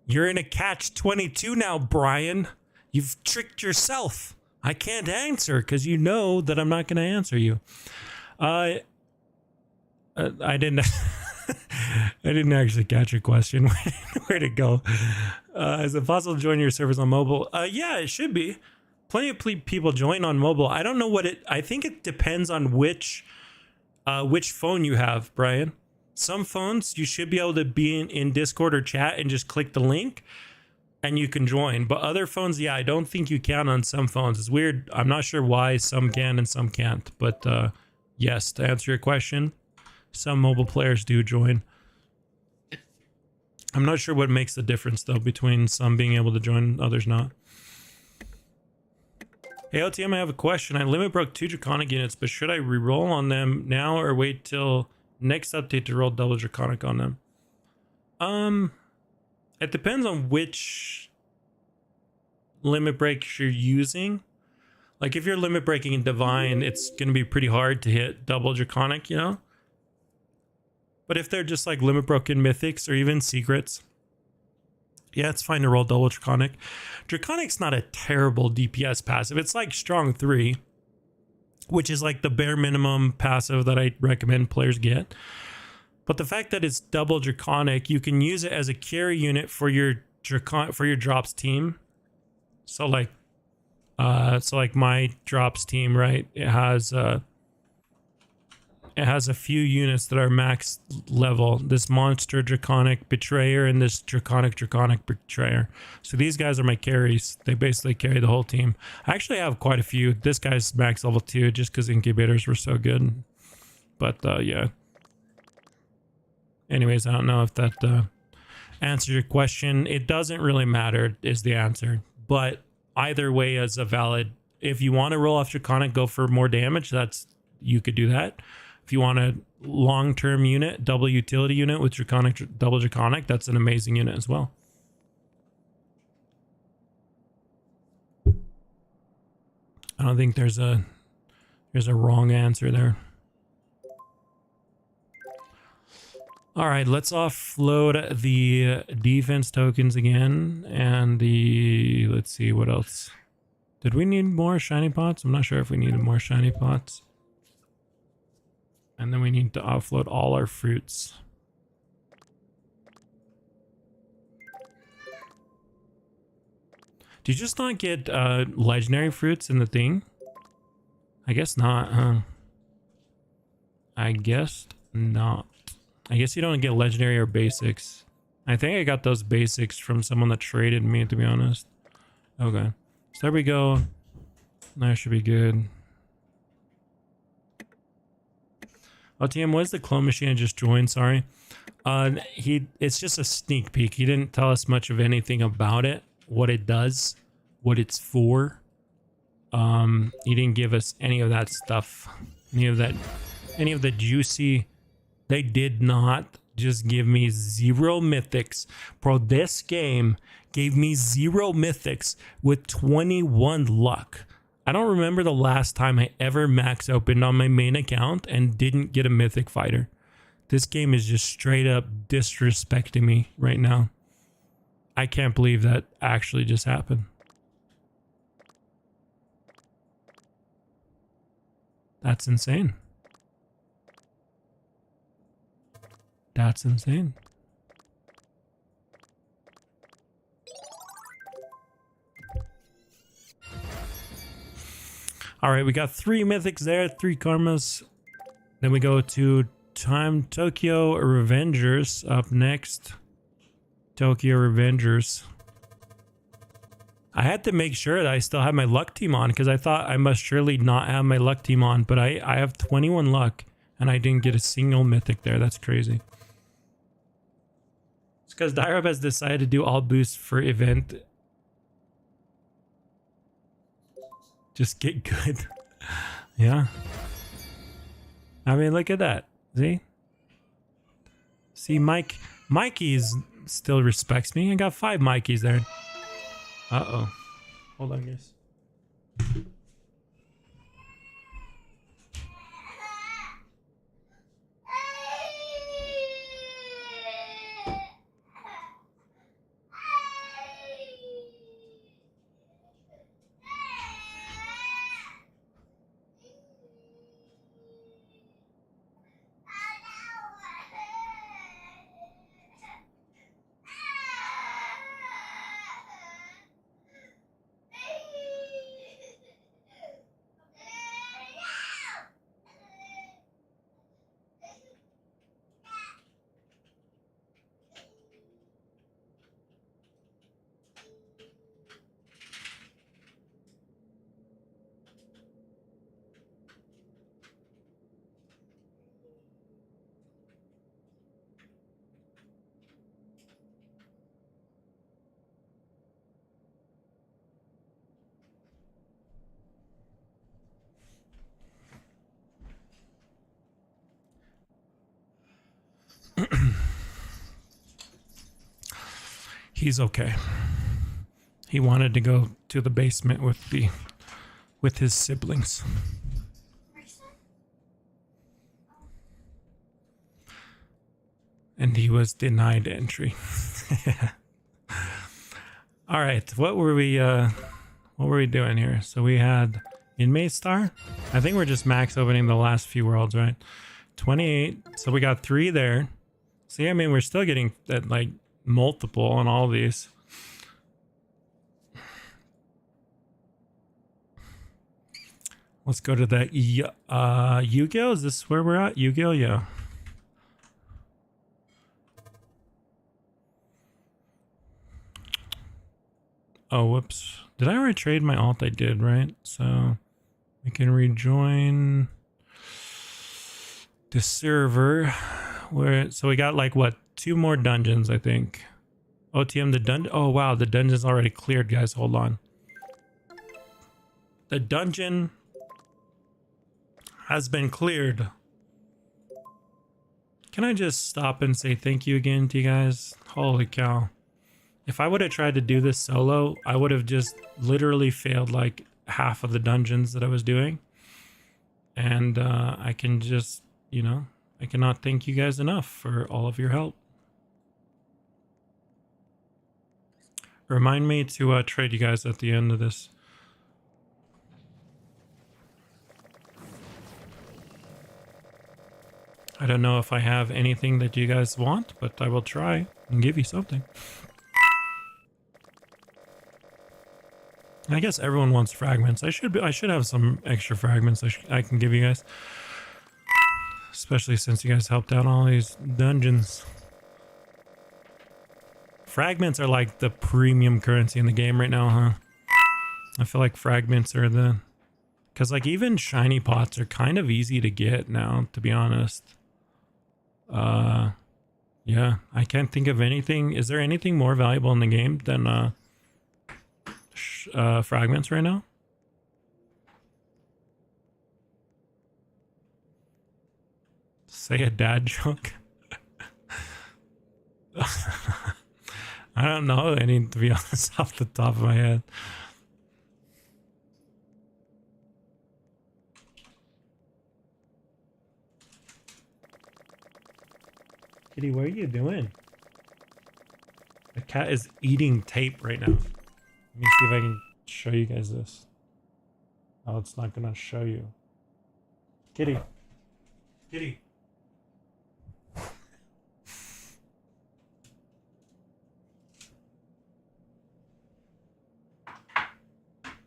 You're in a catch-22 now, Brian. You've tricked yourself. I can't answer because you know that I'm not going to answer you. I didn't. I didn't actually catch your question. Where'd it go? Is it possible to join your servers on mobile? Yeah, it should be. Plenty of people join on mobile. I don't know what it. I think it depends on which phone you have, Brian. Some phones you should be able to be in Discord or chat and just click the link, and you can join. But other phones, yeah, I don't think you can on some phones. It's weird. I'm not sure why some can and some can't. But yes, to answer your question, some mobile players do join. I'm not sure what makes the difference, though, between some being able to join and others not. Hey, LTM, I have a question. I limit broke 2 Draconic units, but should I re-roll on them now or wait till next update to roll double Draconic on them? It depends on which limit break you're using. Like, if you're limit breaking in Divine, it's going to be pretty hard to hit double Draconic, you know? But if they're just like limit broken Mythics or even Secrets, yeah, it's fine to roll double Draconic. Draconic's not a terrible DPS passive. It's like Strong 3, which is like the bare minimum passive that I recommend players get. But the fact that it's double Draconic, you can use it as a carry unit for your drops team. So like my drops team, right? It has a few units that are max level. This monster Draconic Betrayer and this Draconic Betrayer. So these guys are my carries. They basically carry the whole team. I actually have quite a few. This guy's max level 2 just because incubators were so good. But yeah. Anyways, I don't know if that answers your question. It doesn't really matter is the answer. But either way is a valid. If you want to roll off Draconic, go for more damage. You could do that. If you want a long-term unit, double utility unit with double Draconic, that's an amazing unit as well. I don't think there's a wrong answer there. All right, let's offload the defense tokens again and let's see what else. Did we need more shiny pots? I'm not sure if we needed more shiny pots. And then we need to offload all our fruits. Do you just not get legendary fruits in the thing? I guess not, huh? I guess not. I guess you don't get legendary or basics. I think I got those basics from someone that traded me, to be honest. Okay. So there we go. That should be good. Oh, TM, what is the clone machine I just joined? Sorry. It's just a sneak peek. He didn't tell us much of anything about it, what it does, what it's for. He didn't give us any of that stuff, any of the juicy. They did not just give me 0 mythics. Bro, this game gave me 0 mythics with 21 luck. I don't remember the last time I ever max opened on my main account and didn't get a mythic fighter. This game is just straight up disrespecting me right now. I can't believe that actually just happened. That's insane. That's insane. All right, we got 3 mythics there, 3 karmas. Then we go to Time Tokyo Revengers up next. Tokyo Revengers. I had to make sure that I still have my luck team on because I thought I must surely not have my luck team on, but I have 21 luck And I didn't get a single mythic there. That's crazy. It's because Daireb has decided to do all boosts for event. Just get good. Yeah. I mean, look at that. See? See, Mikey's still respects me. I got 5 Mikeys there. Uh-oh. Hold on, guys. He's okay. He wanted to go to the basement with his siblings. And he was denied entry. All right, what were we doing here? So we had Inmate Star. I think we're just max opening the last few worlds, right? 28. So we got 3 there. See, I mean, we're still getting that like multiple on all these. Let's go to the Yu-Gi-Oh! Is this where we're at? Yu-Gi-Oh! Yeah. Oh, whoops. Did I already trade my alt? I did, right? So we can rejoin the server. So we got like, what, 2 more dungeons, I think. OTM, the dungeon. Oh, wow. The dungeon's already cleared, guys. Hold on. The dungeon has been cleared. Can I just stop and say thank you again to you guys? Holy cow. If I would have tried to do this solo, I would have just literally failed like half of the dungeons that I was doing. And I can just, you know, I cannot thank you guys enough for all of your help. Remind me to trade you guys at the end of this. I don't know if I have anything that you guys want, but I will try and give you something. I guess everyone wants fragments. I should have some extra fragments I can give you guys. Especially since you guys helped out all these dungeons. Fragments are like the premium currency in the game right now, huh? I feel like fragments are the... Because like even shiny pots are kind of easy to get now, to be honest. Yeah, I can't think of anything. Is there anything more valuable in the game than fragments right now? Say a dad joke. I don't know any, to be honest, off the top of my head. Kitty, what are you doing? The cat is eating tape right now. Let me see if I can show you guys this. Oh, it's not gonna show you. Kitty. Kitty. Come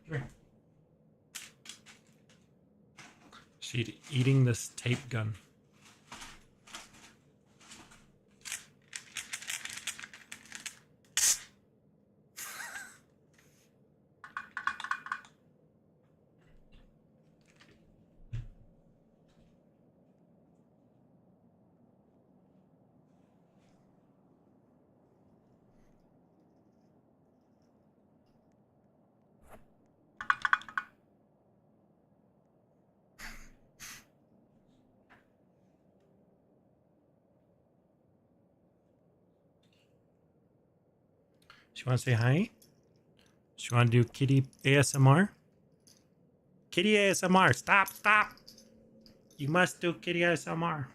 here. She's eating this tape gun. She want to say hi? She want to do kitty ASMR? Kitty ASMR. Stop, stop. You must do kitty ASMR.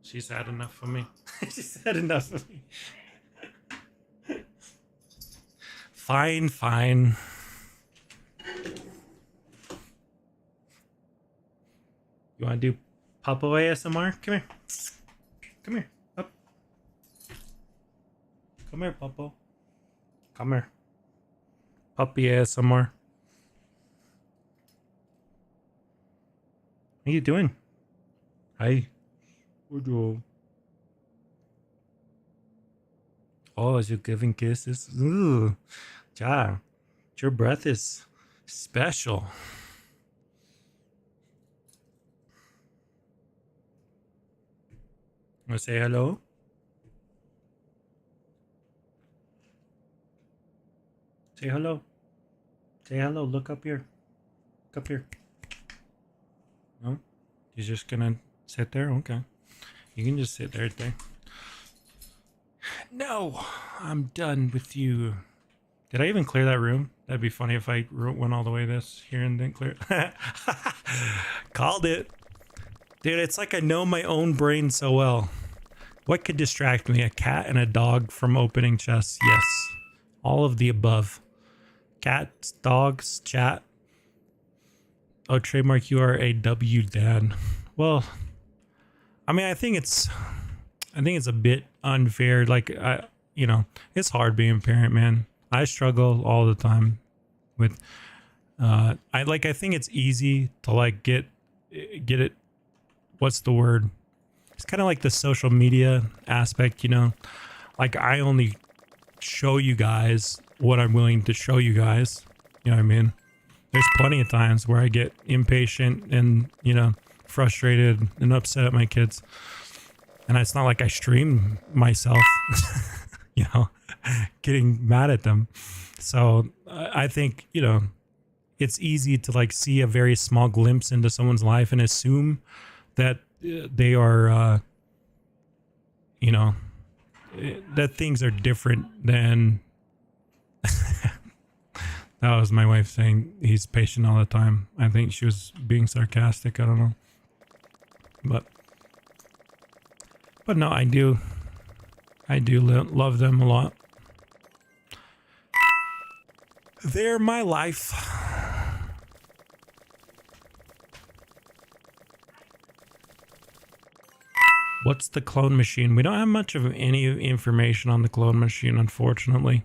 She's had enough of me. She's had enough of me. Fine, fine. You want to do Puppo ASMR? Come here. Come here. Up. Come here, Puppo. Come here. Puppy ASMR. What are you doing? Hi. What do? Oh, is you giving kisses? Ooh. Ja. Your breath is special. Want to say hello? Say hello. Say hello. Look up here. Look up here. No? You're just gonna sit there? Okay. You can just sit right there. No! I'm done with you. Did I even clear that room? That'd be funny if I went all the way this here and didn't clear it. Called it. Dude, it's like I know my own brain so well. What could distract me? A cat and a dog from opening chests? Yes. All of the above. Cats, dogs, chat. Oh, trademark, you are a W dad. Well, I mean, I think it's a bit unfair. Like, it's hard being a parent, man. I struggle all the time with, I think it's easy to like get it. What's the word? It's kind of like the social media aspect, like I only show you guys what I'm willing to show you guys. You know what I mean? There's plenty of times where I get impatient and, frustrated and upset at my kids. And it's not like I stream myself, getting mad at them. So I think, it's easy to like see a very small glimpse into someone's life and assume that they are, that things are different than. That was my wife saying he's patient all the time. I think she was being sarcastic. I don't know. But no, I do love them a lot. They're my life. What's the clone machine? We don't have much of any information on the clone machine, unfortunately.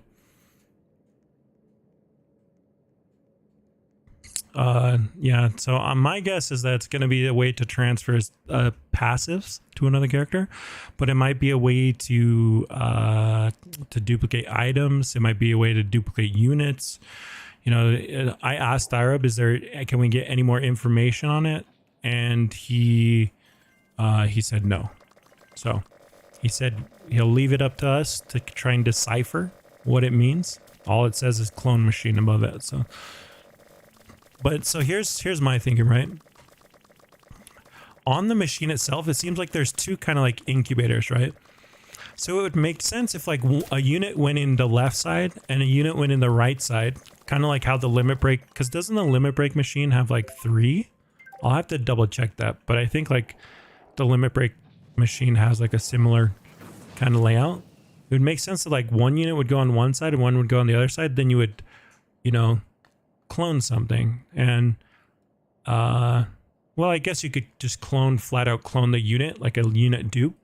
Yeah, so my guess is that it's going to be a way to transfer passives to another character, but it might be a way to duplicate items. It might be a way to duplicate units. I asked Daireb, can we get any more information on it? And he said no. So he said he'll leave it up to us to try and decipher what it means. All it says is clone machine above it. So here's my thinking, right? On the machine itself, it seems like there's two kind of like incubators, right? So it would make sense if like a unit went in the left side and a unit went in the right side, kind of like how the limit break, because doesn't the limit break machine have like 3? I'll have to double check that, but I think like the limit break machine has like a similar kind of layout. It would make sense that like one unit would go on one side and one would go on the other side. Then you would, clone something. And well, I guess you could just flat out clone the unit, like a unit dupe.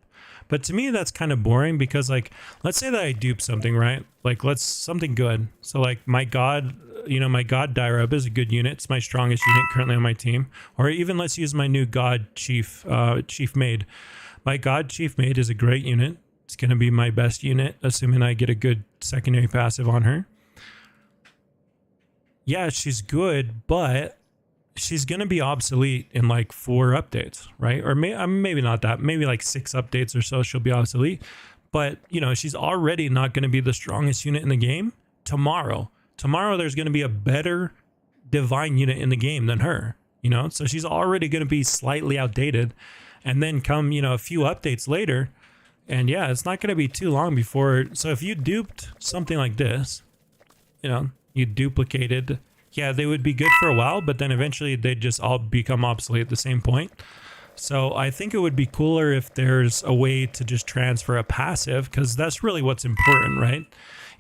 But to me, that's kind of boring because like, let's say that I dupe something, right? Like something good. So like my god Daireb is a good unit. It's my strongest unit currently on my team. Or even let's use my new god chief maid. My god chief maid is a great unit. It's going to be my best unit, assuming I get a good secondary passive on her. Yeah, she's good, but she's going to be obsolete in like 4 updates, right? Or maybe not that. Maybe like 6 updates or so she'll be obsolete. But, she's already not going to be the strongest unit in the game tomorrow. Tomorrow there's going to be a better divine unit in the game than her, So she's already going to be slightly outdated. And then come, a few updates later, And yeah, it's not going to be too long before. So if you duped something like this, you know, you duplicated, yeah, they would be good for a while, but then eventually they'd just all become obsolete at the same point. So I think it would be cooler if there's a way to just transfer a passive, because that's really what's important, right?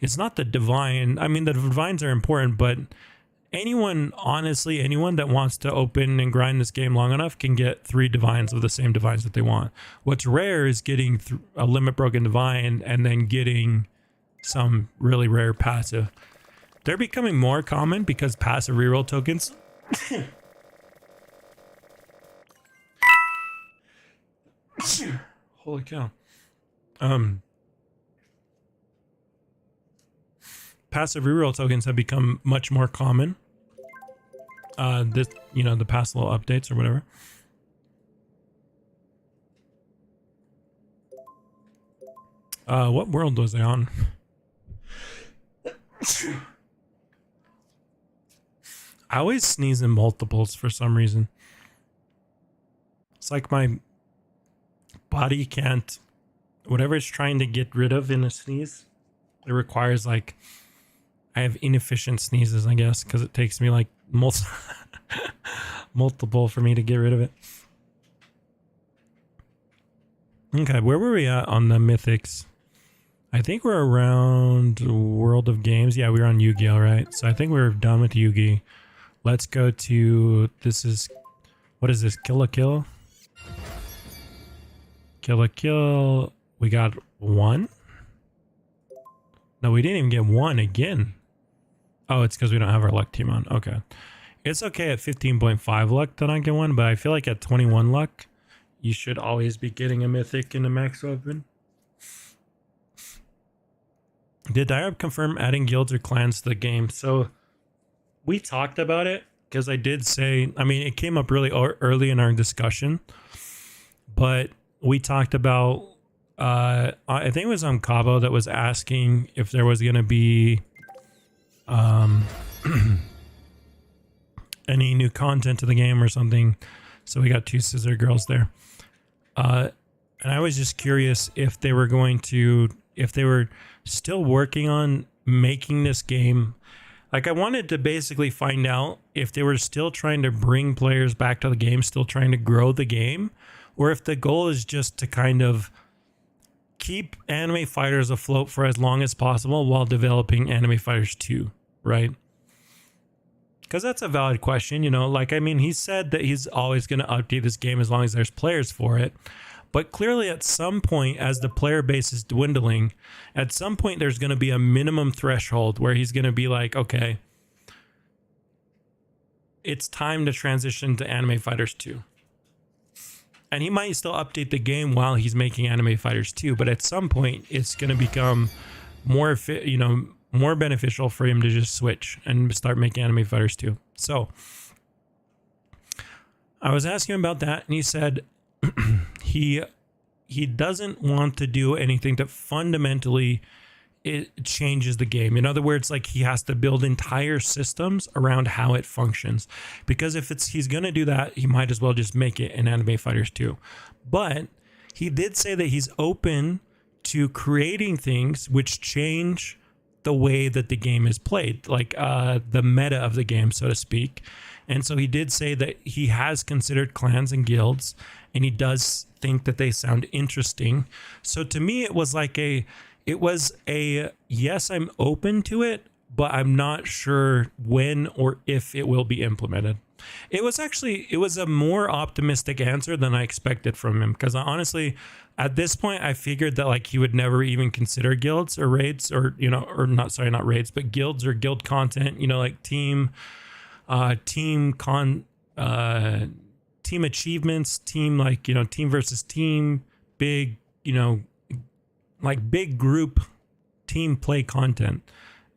It's not the divine. I mean, the divines are important, but anyone, honestly, anyone that wants to open and grind this game long enough can get 3 divines of the same divines that they want. What's rare is getting a limit broken divine and then getting some really rare passive. They're becoming more common because passive reroll tokens holy cow. Passive reroll tokens have become much more common. This, you know, the past little updates or whatever. What world was I on? I always sneeze in multiples for some reason. It's like my body can't, whatever it's trying to get rid of in a sneeze, it requires like, I have inefficient sneezes, I guess, because it takes me like multiple for me to get rid of it. Okay, where were we at on the mythics? I think we're around World of Games. Yeah, we were on Yu-Gi-Oh, right? So I think we're done with Yu-Gi. Let's go to, this is, what is this? Kill a Kill? Kill a Kill. We got 1. No, we didn't even get 1 again. Oh, it's because we don't have our luck team on. Okay. It's okay at 15.5 luck to not get 1, but I feel like at 21 luck, you should always be getting a mythic in the max open. Did Daireb confirm adding guilds or clans to the game? So we talked about it because I did say, I mean, it came up really early in our discussion, but we talked about, I think it was on Cabo that was asking if there was going to be any new content to the game or something. So we got 2 scissor girls there. And I was just curious if they were going to, if they were still working on making this game. Like, I wanted to basically find out if they were still trying to bring players back to the game, still trying to grow the game, or if the goal is just to kind of keep Anime Fighters afloat for as long as possible while developing Anime Fighters 2, right? Because that's a valid question, you know. Like, I mean, he said that he's always going to update this game as long as there's players for it. But clearly at some point, as the player base is dwindling, at some point there's going to be a minimum threshold where he's going to be like, okay, it's time to transition to Anime Fighters 2. And he might still update the game while he's making Anime Fighters 2, but at some point it's going to become more, you know, more beneficial for him to just switch and start making Anime Fighters 2. So I was asking him about that, and he said he doesn't want to do anything that fundamentally it changes the game. In other words, like, he has to build entire systems around how it functions, because if he's going to do that, he might as well just make it in Anime Fighters 2. But he did say that he's open to creating things which change the way that the game is played, like the meta of the game, so to speak. And so he did say that he has considered clans and guilds, and he does think that they sound interesting. So to me, it was a yes, I'm open to it, but I'm not sure when or if it will be implemented. It was a more optimistic answer than I expected from him, because honestly, at this point, I figured that like he would never even consider guilds or raids, or, you know, or not, sorry, not raids, but guilds or guild content, you know, like team achievements, team, like, you know, team versus team, big, you know, like big group team play content.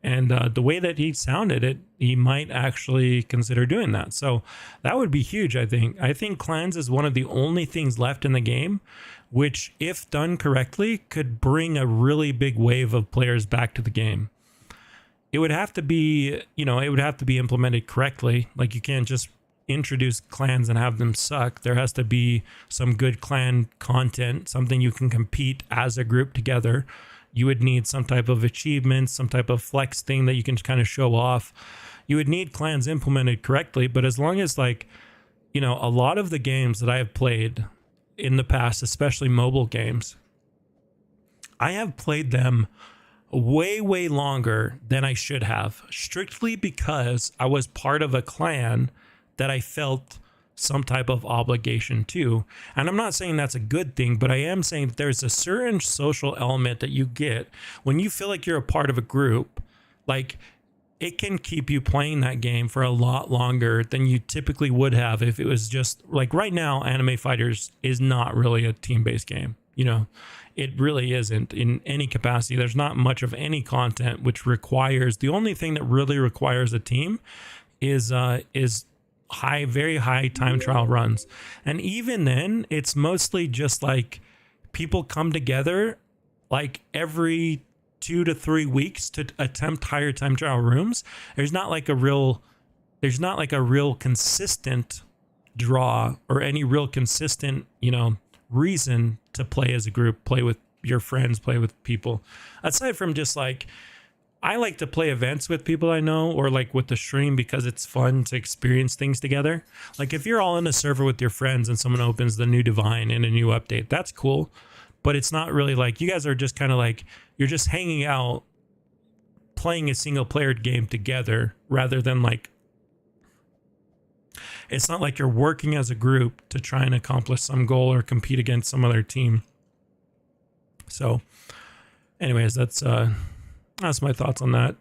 And the way that he sounded it, he might actually consider doing that. So that would be huge, I think. I think clans is one of the only things left in the game, which, if done correctly, could bring a really big wave of players back to the game. It would have to be, you know, it would have to be implemented correctly. Like, you can't just introduce clans and have them suck. There has to be some good clan content, something you can compete as a group together. You would need some type of achievement, some type of flex thing that you can kind of show off. You would need clans implemented correctly, but as long as like, you know, a lot of the games that I have played in the past, especially mobile games, I have played them way longer than I should have, strictly because I was part of a clan that I felt some type of obligation to. And I'm not saying that's a good thing, but I am saying that there's a certain social element that you get when you feel like you're a part of a group. Like, it can keep you playing that game for a lot longer than you typically would have if it was just like right now. Anime Fighters is not really a team-based game, you know. It really isn't in any capacity. There's not much of any content which requires, the only thing that really requires a team is very high time trial runs. And even then, it's mostly just like people come together like every 2 to 3 weeks to attempt higher time trial rooms. There's not like a real consistent draw or any real consistent, you know, reason to play as a group, play with your friends, play with people. Aside from just like, I like to play events with people I know, or like with the stream, because it's fun to experience things together. Like if you're all in a server with your friends and someone opens the new Divine in a new update, that's cool. But it's not really like, you guys are just kind of like, you're just hanging out, playing a single player game together, rather than like, it's not like you're working as a group to try and accomplish some goal or compete against some other team. So anyways, that's my thoughts on that.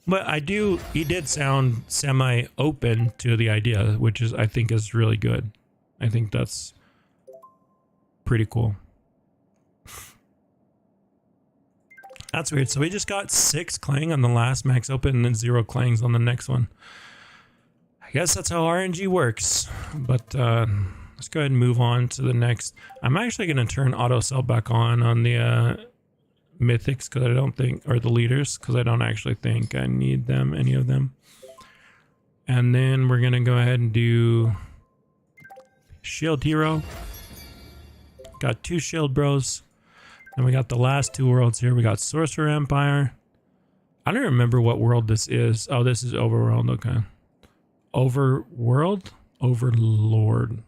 But he did sound semi open to the idea, which is, I think, is really good. I think that's pretty cool. That's weird. So we just got 6 Clang on the last max open and then 0 Clangs on the next one. I guess that's how RNG works. But let's go ahead and move on to the next. I'm actually going to turn auto sell back on the mythics, because I don't think, or the leaders, because I don't actually think I need them, any of them. And then we're going to go ahead and do Shield Hero. Got 2 Shield Bros. And we got the last 2 worlds here. We got Sorcerer Empire. I don't remember what world this is. Oh, this is Overworld. Okay. Overworld? Overlord.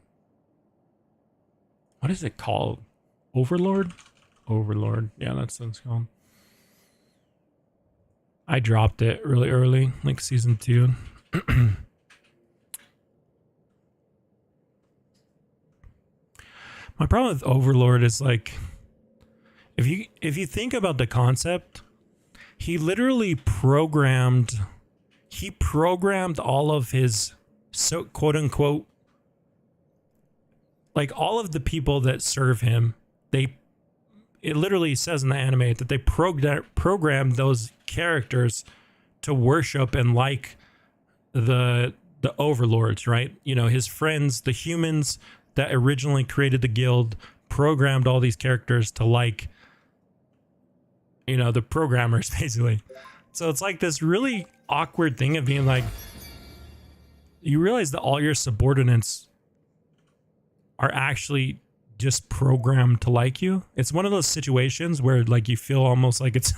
What is it called? Overlord? Overlord. Yeah, that's what it's called. I dropped it really early, like season 2. My problem with Overlord is like, if you think about the concept, he literally programmed all of his, so quote unquote, like all of the people that serve him, it literally says in the anime that they programmed those characters to worship and like the overlords, right? You know, his friends, the humans that originally created the guild, programmed all these characters to like, you know, the programmers, basically. So it's like this really awkward thing of being like, you realize that all your subordinates are actually just programmed to like you. It's one of those situations where like you feel almost like it's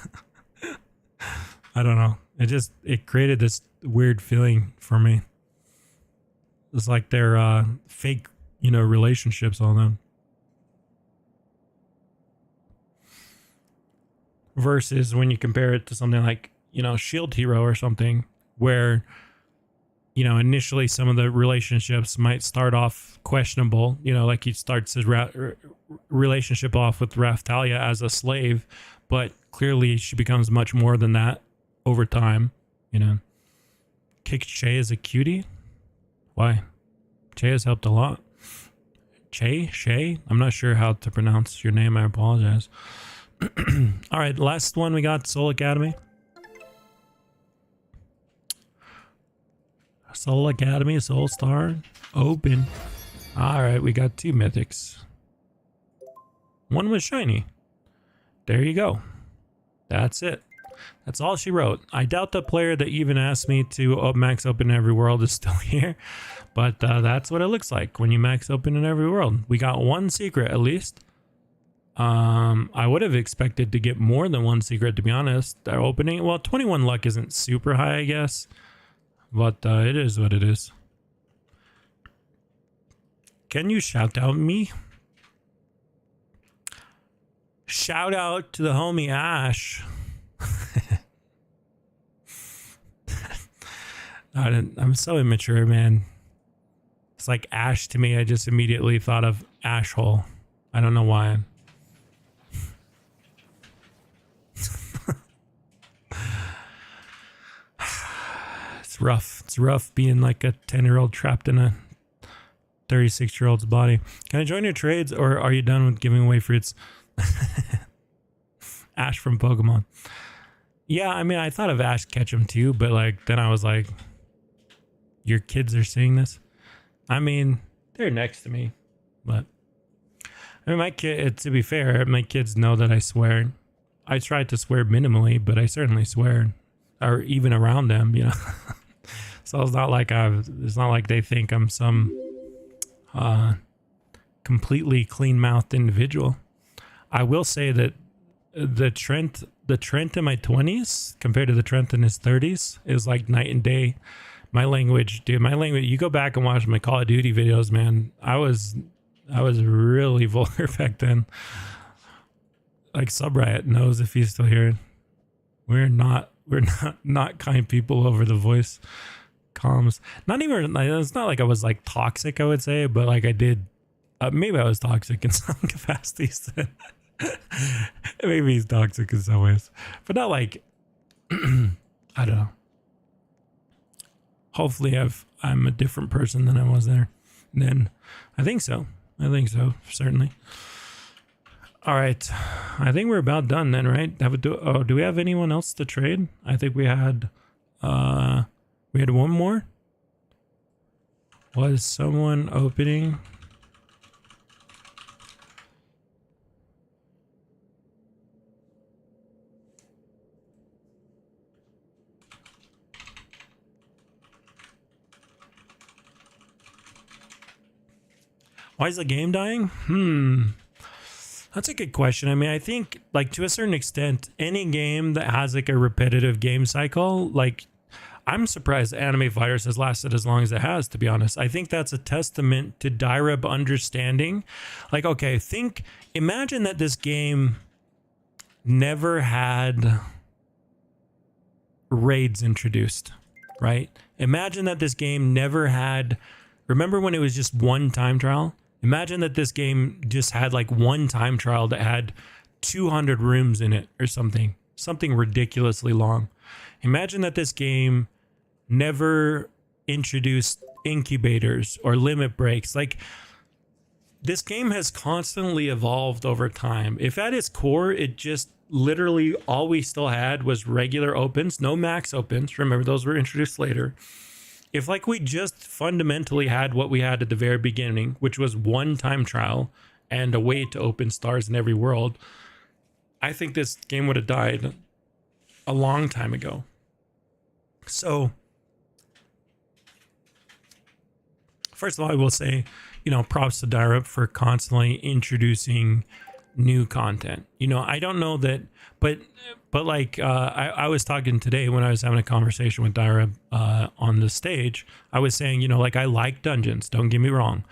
I don't know. It created this weird feeling for me. It's like they're fake, you know, relationships, all them. Versus when you compare it to something like, you know, Shield Hero or something, where, you know, initially some of the relationships might start off questionable. You know, like he starts his relationship off with Raftalia as a slave, but clearly she becomes much more than that over time, you know. Kicked Che as a cutie? Why? Che has helped a lot. Shay? I'm not sure how to pronounce your name. I apologize. All right, last one we got, Soul Academy. Soul Academy, Soul Star, open. All right, we got 2 mythics. One was shiny. There you go. That's it. That's all she wrote. I doubt the player that even asked me to max open every world is still here, but that's what it looks like when you max open in every world. We got one secret at least. I would have expected to get more than one secret, to be honest. They're opening, well, 21 luck isn't super high, I guess, but it is what it is. Can you shout out me? Shout out to the homie Ash. I'm so immature, man. It's like Ash to me. I just immediately thought of ash hole. I don't know why. It's rough. It's rough being like a 10-year-old trapped in a 36-year-old's body. Can I join your trades, or are you done with giving away fruits? Ash from Pokemon. Yeah, I mean, I thought of Ash Ketchum too, but like then I was like, your kids are seeing this? I mean, they're next to me, but I mean, my kid, to be fair, my kids know that I swear. I try to swear minimally, but I certainly swear, or even around them, you know. So it's not like they think I'm some completely clean-mouthed individual. I will say that the Trent in my 20s compared to the Trent in his 30s is like night and day. My language, you go back and watch my Call of Duty videos, man. I was really vulgar back then. Like Subriot knows if he's still here. We're not kind people over the voice comms. Not even, it's not like I was like toxic, I would say, but like I did, maybe I was toxic in some capacities. Maybe he's toxic in some ways, but not like, I don't know. Hopefully I'm a different person than I was there. Then I think so, certainly. All right, I think we're about done then, right? Do we have anyone else to trade? I think we had one more. Was someone opening? Why is the game dying? That's a good question. I mean, I think like to a certain extent, any game that has like a repetitive game cycle, like I'm surprised Anime Fighters has lasted as long as it has, to be honest. I think that's a testament to Daireb understanding. Like, okay, imagine that this game never had raids introduced, right? Imagine that this game never had, remember when it was just one time trial? Imagine that this game just had like one time trial that had 200 rooms in it or something ridiculously long. Imagine that this game never introduced incubators or limit breaks. Like, this game has constantly evolved over time. If at its core, it just literally all we still had was regular opens, no max opens. Remember, those were introduced later. If like we just fundamentally had what we had at the very beginning, which was one time trial and a way to open stars in every world, I think this game would have died a long time ago. So, first of all, I will say, props to Daireb for constantly introducing new content. I don't know that, but like I was talking today when I was having a conversation with Daireb on the stage. I was saying, like I like dungeons. Don't get me wrong.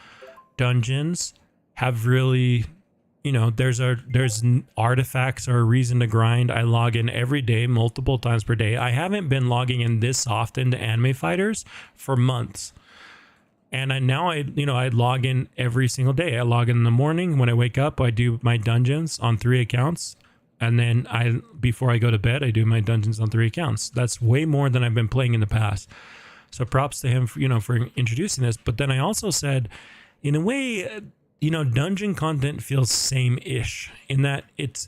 Dungeons have really, there's artifacts or a reason to grind. I log in every day, multiple times per day. I haven't been logging in this often to Anime Fighters for months. And I log in every single day. I log in the morning when I wake up. I do my dungeons on 3 accounts, and then before I go to bed, I do my dungeons on 3 accounts. That's way more than I've been playing in the past. So props to him for introducing this. But then I also said, in a way, dungeon content feels same-ish in that it's,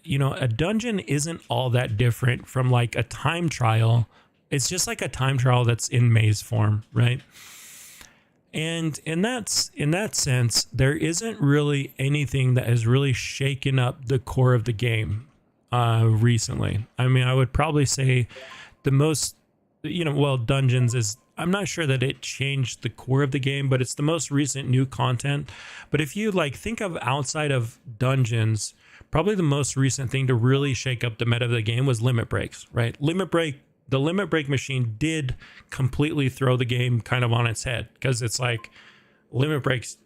a dungeon isn't all that different from like a time trial. It's just like a time trial that's in maze form, right? And in that sense, there isn't really anything that has really shaken up the core of the game. recently. I mean, I would probably say the most, Dungeons is, I'm not sure that it changed the core of the game, but it's the most recent new content. But if you like think of outside of Dungeons, probably the most recent thing to really shake up the meta of the game was limit breaks, right? The limit break machine did completely throw the game kind of on its head, because it's like limit breaks,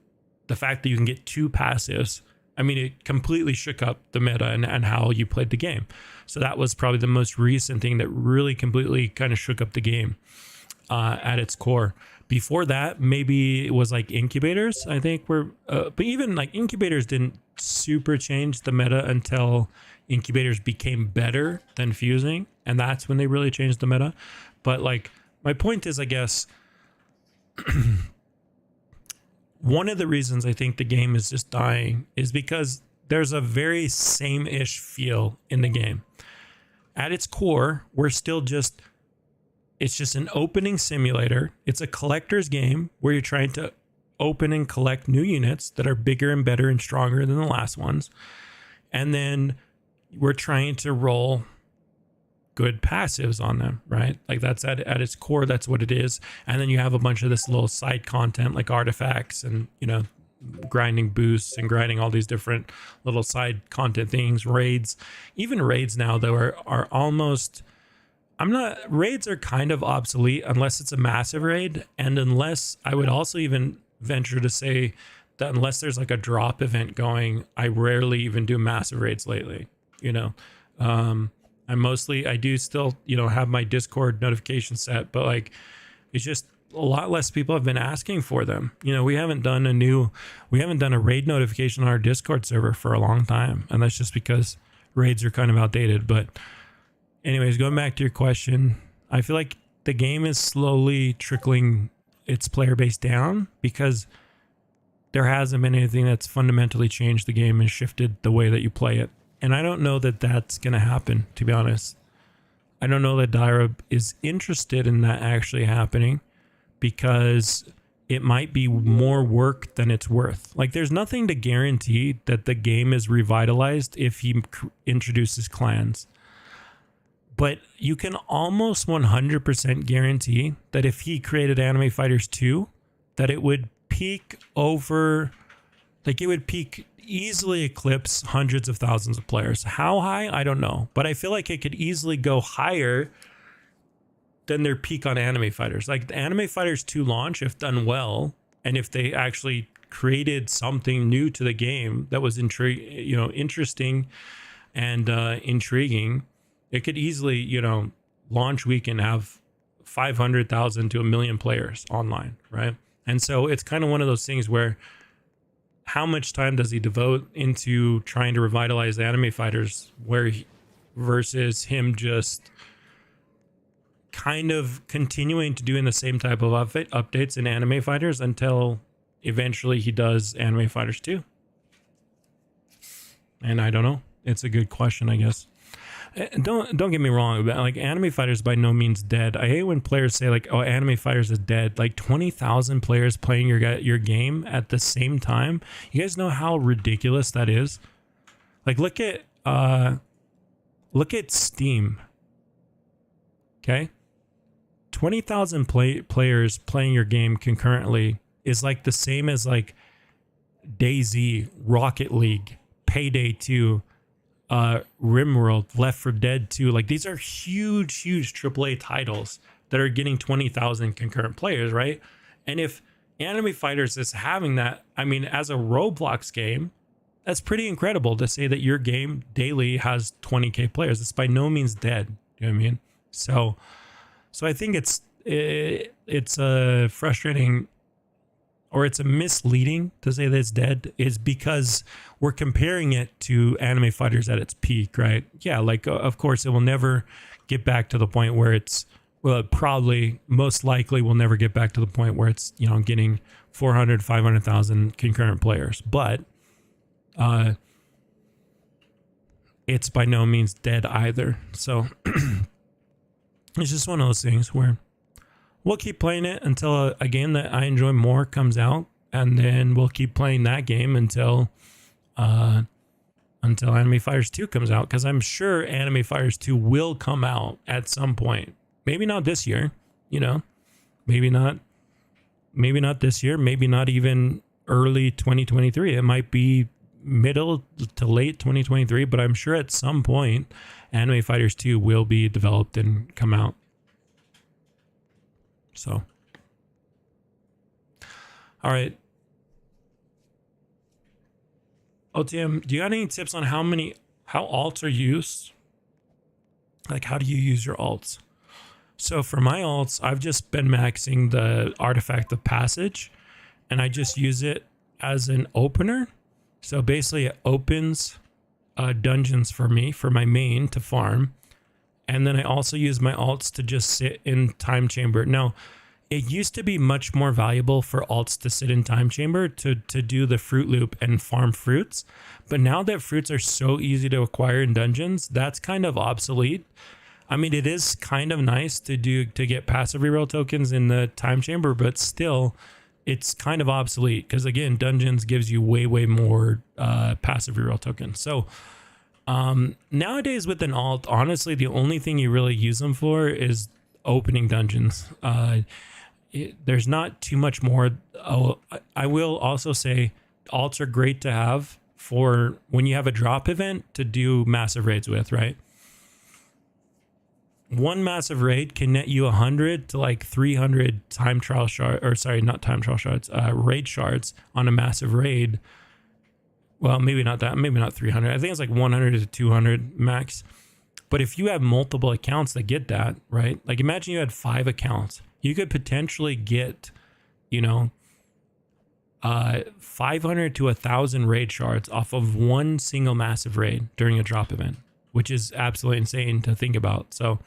the fact that you can get 2 passives, I mean, it completely shook up the meta and how you played the game. So that was probably the most recent thing that really completely kind of shook up the game at its core. Before that, maybe it was like incubators, I think but even like incubators didn't super change the meta until incubators became better than fusing, and that's when they really changed the meta. But like, my point is, I guess, one of the reasons I think the game is just dying is because there's a very same-ish feel in the game. At its core, it's just an opening simulator. It's a collector's game where you're trying to open and collect new units that are bigger and better and stronger than the last ones. And then we're trying to roll good passives on them, right? Like that's at its core, that's what it is. And then you have a bunch of this little side content like artifacts and, grinding boosts and grinding all these different little side content things, raids. Even raids now, though, are almost... raids are kind of obsolete unless it's a massive raid, and unless, I would also even venture to say that unless there's like a drop event going, I rarely even do massive raids lately. I do still, have my Discord notification set, but like, it's just a lot less people have been asking for them. We haven't done a raid notification on our Discord server for a long time, and that's just because raids are kind of outdated. But anyways, going back to your question, I feel like the game is slowly trickling its player base down because there hasn't been anything that's fundamentally changed the game and shifted the way that you play it. And I don't know that that's going to happen, to be honest. I don't know that Daireb is interested in that actually happening because it might be more work than it's worth. Like, there's nothing to guarantee that the game is revitalized if he introduces clans. But you can almost 100% guarantee that if he created Anime Fighters 2, that it would peak easily eclipse hundreds of thousands of players. How high? I don't know. But I feel like it could easily go higher than their peak on Anime Fighters. Like the Anime Fighters 2 launch, if done well, and if they actually created something new to the game that was interesting and intriguing, it could easily, launch week and have 500,000 to 1 million players online, right? And so it's kind of one of those things where how much time does he devote into trying to revitalize Anime Fighters versus him just kind of continuing to doing the same type of updates in Anime Fighters until eventually he does Anime Fighters 2? And I don't know. It's a good question, I guess. Don't get me wrong, but like Anime Fighters by no means dead. I hate when players say like, "Oh, Anime Fighters is dead." Like 20,000 players playing your game at the same time. You guys know how ridiculous that is? Like look at Steam. Okay? 20,000 players playing your game concurrently is like the same as like DayZ, Rocket League, Payday 2, RimWorld, Left 4 Dead 2. Like these are huge AAA titles that are getting 20,000 concurrent players, right? And if Anime Fighters is having that, I mean, as a Roblox game, that's pretty incredible to say that your game daily has 20k players. It's by no means dead. You know what I mean? So I think it's a frustrating, or it's a misleading to say that it's dead, is because we're comparing it to Anime Fighters at its peak, right? Yeah, like of course it will never get back to the point where it probably most likely will never get back to the point where it's, getting 400, 500,000 concurrent players, but it's by no means dead either. So it's just one of those things where we'll keep playing it until a game that I enjoy more comes out, and then we'll keep playing that game until until Anime Fighters 2 comes out, because I'm sure Anime Fighters 2 will come out at some point. Maybe not this year, you know, maybe not this year, maybe not even early 2023. It might be middle to late 2023, but I'm sure at some point Anime Fighters 2 will be developed and come out. So, all right. OTM, do you got any tips on how alts are used? Like, how do you use your alts? So for my alts, I've just been maxing the Artifact of Passage, and I just use it as an opener. So basically it opens dungeons for me, for my main to farm. And then I also use my alts to just sit in Time Chamber. Now, it used to be much more valuable for alts to sit in Time Chamber to do the fruit loop and farm fruits. But now that fruits are so easy to acquire in dungeons, that's kind of obsolete. I mean, it is kind of nice to get passive reroll tokens in the Time Chamber, but still, it's kind of obsolete because, again, dungeons gives you way more passive reroll tokens. So nowadays with an alt, honestly, the only thing you really use them for is opening dungeons. There's not too much more. I will also say alts are great to have for when you have a drop event to do massive raids with, right? One massive raid can net you 100 to like 300 time trial shards, or sorry, not time trial shards, raid shards on a massive raid. Well, maybe not that, maybe not 300. I think it's like 100 to 200 max. But if you have multiple accounts that get that, right? Like imagine you had 5 accounts. You could potentially get, 500 to 1,000 raid shards off of one single massive raid during a drop event, which is absolutely insane to think about. So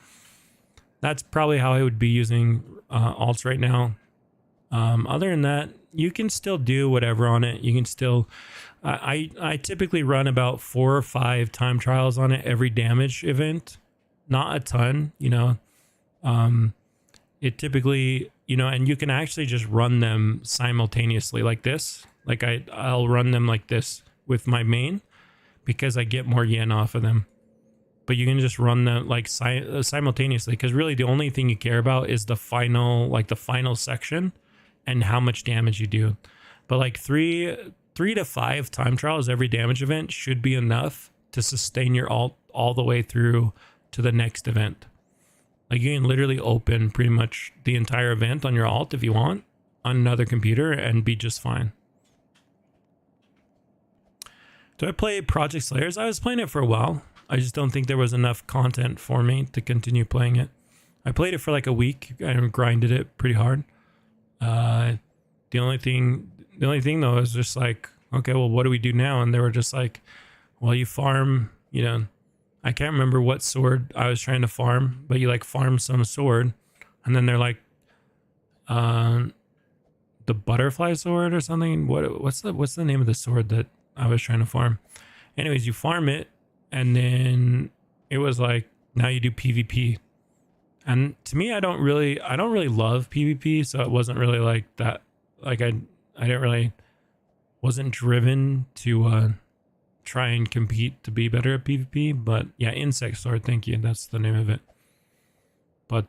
that's probably how I would be using alts right now. Other than that, you can still do whatever on it. You can still, I typically run about 4 or 5 time trials on it every damage event. Not a ton, it typically, and you can actually just run them simultaneously like this. Like I'll run them like this with my main because I get more yen off of them. But you can just run them like simultaneously because really the only thing you care about is the final section and how much damage you do. But like 3 to 5 time trials every damage event should be enough to sustain your alt all the way through to the next event. Like you can literally open pretty much the entire event on your alt if you want on another computer and be just fine. Do I play Project Slayers? I was playing it for a while. I just don't think there was enough content for me to continue playing it. I played it for like a week and grinded it pretty hard. The only thing though is just like, okay, well, what do we do now? And they were just like, well, you farm, I can't remember what sword I was trying to farm, but you like farm some sword, and then they're like, the butterfly sword or something. What's the name of the sword that I was trying to farm? Anyways, you farm it, and then it was like, now you do PvP. And to me, I don't really love PvP, so it wasn't really like that. Like I wasn't driven to try and compete to be better at PvP. But yeah, Insect Sword, thank you. That's the name of it. But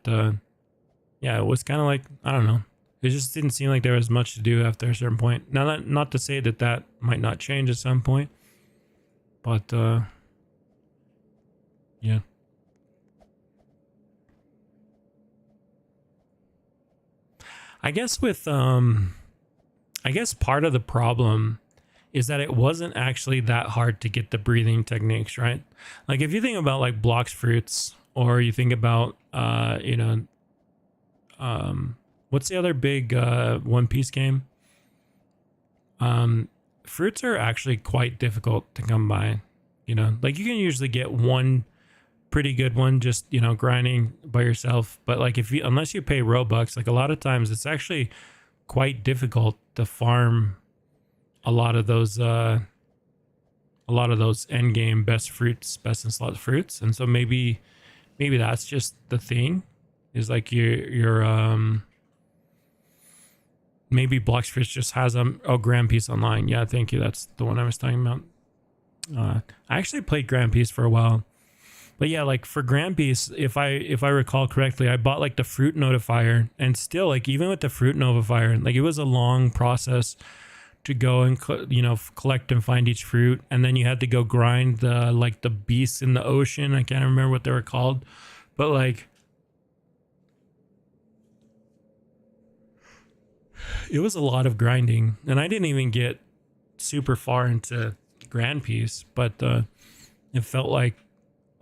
yeah, it was kind of like, I don't know. It just didn't seem like there was much to do after a certain point. Now, not to say that might not change at some point, but yeah. I guess part of the problem is that it wasn't actually that hard to get the breathing techniques, right? Like if you think about like blocks fruits, or you think about what's the other big One Piece game? Fruits are actually quite difficult to come by. Like you can usually get one pretty good one just grinding by yourself, but like unless you pay Robux, like a lot of times it's actually quite difficult to farm a lot of those end game best in slot fruits. And so maybe that's just the thing, is like your maybe blocks fruits just has Grand Piece Online. Yeah, thank you, that's the one I was talking about. I actually played Grand Peace for a while. But yeah, like for Grand Peace, if I recall correctly, I bought like the fruit notifier, and still like even with the fruit notifier, like it was a long process to go and collect and find each fruit, and then you had to go grind the beasts in the ocean. I can't remember what they were called, but like it was a lot of grinding, and I didn't even get super far into Grand Peace, but it felt like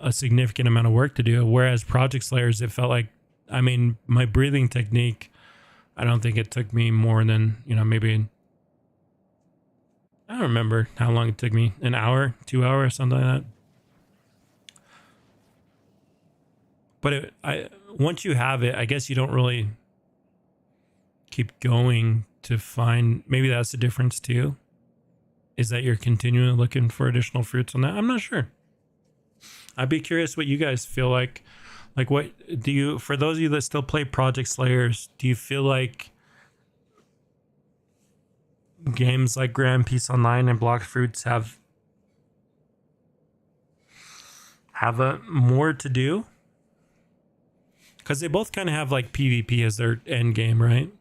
a significant amount of work to do. Whereas Project Slayers, it felt like, I mean, my breathing technique, I don't think it took me more than, maybe, I don't remember how long it took me, an hour, 2 hours, something like that. But once you have it, I guess you don't really keep going to find, maybe that's the difference too, is that you're continually looking for additional fruits on that. I'm not sure. I'd be curious what you guys feel like. Like, what do you, for those of you that still play Project Slayers, do you feel like games like Grand Peace Online and Blox Fruits have a more to do? Because they both kind of have like PvP as their end game, right?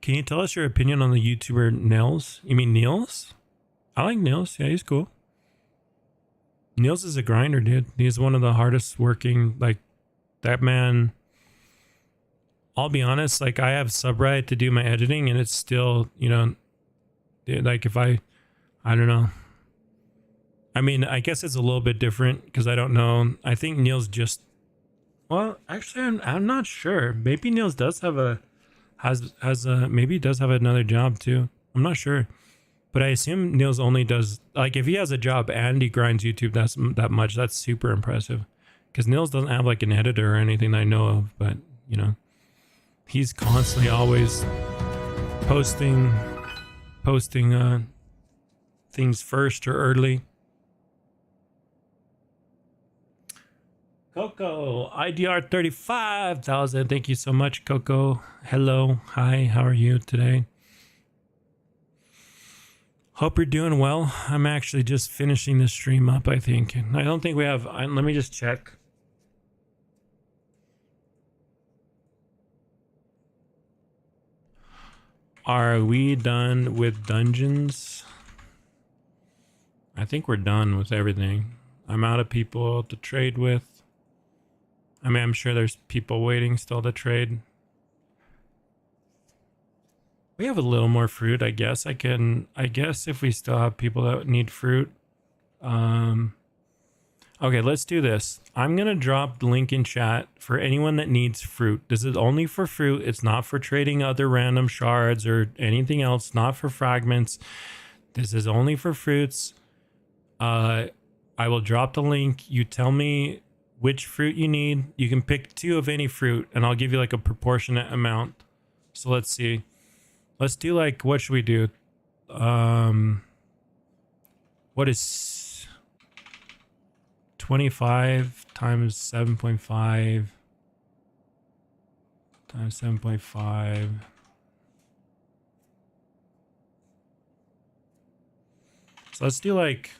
Can you tell us your opinion on the YouTuber Nils? You mean Niels? I like Niels. Yeah, he's cool. Niels is a grinder, dude. He's one of the hardest working, like, that man. I'll be honest, like, I have Subright to do my editing, and it's still, like, if I don't know. I mean, I guess it's a little bit different because I don't know. I think Niels just, well, actually, I'm not sure. Maybe Niels does have maybe he does have another job too. I'm not sure. But I assume Niels only does, like, if he has a job and he grinds YouTube that much, that's super impressive. Because Niels doesn't have like an editor or anything that I know of, but he's constantly always posting things first or early. Coco, IDR 35,000. Thank you so much, Coco. Hello, hi, how are you today? Hope you're doing well. I'm actually just finishing the stream up, I think. I don't think we have... let me just check. Are we done with dungeons? I think we're done with everything. I'm out of people to trade with. I mean, I'm sure there's people waiting still to trade. We have a little more fruit, I guess. I guess if we still have people that need fruit. Okay, let's do this. I'm going to drop the link in chat for anyone that needs fruit. This is only for fruit. It's not for trading other random shards or anything else. Not for fragments. This is only for fruits. I will drop the link. You tell me which fruit you need. You can pick 2 of any fruit, and I'll give you like a proportionate amount. So let's see. Let's do like, what should we do? What is 25 times 7.5 times 7.5? So let's do like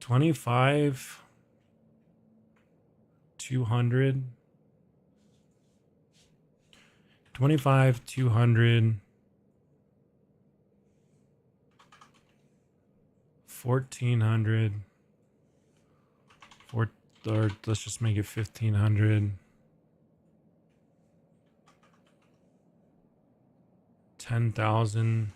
25, 200, 25, 200, 1400, or let's just make it 1500, 10,000,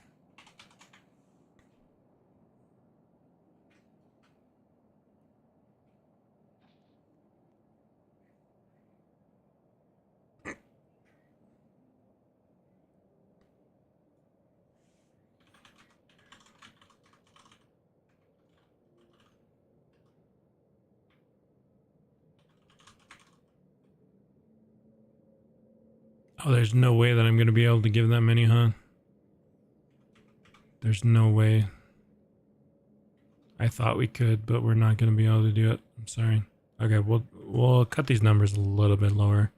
oh, there's no way that I'm going to be able to give that many, huh? There's no way. I thought we could, but we're not going to be able to do it. I'm sorry. Okay, we'll cut these numbers a little bit lower.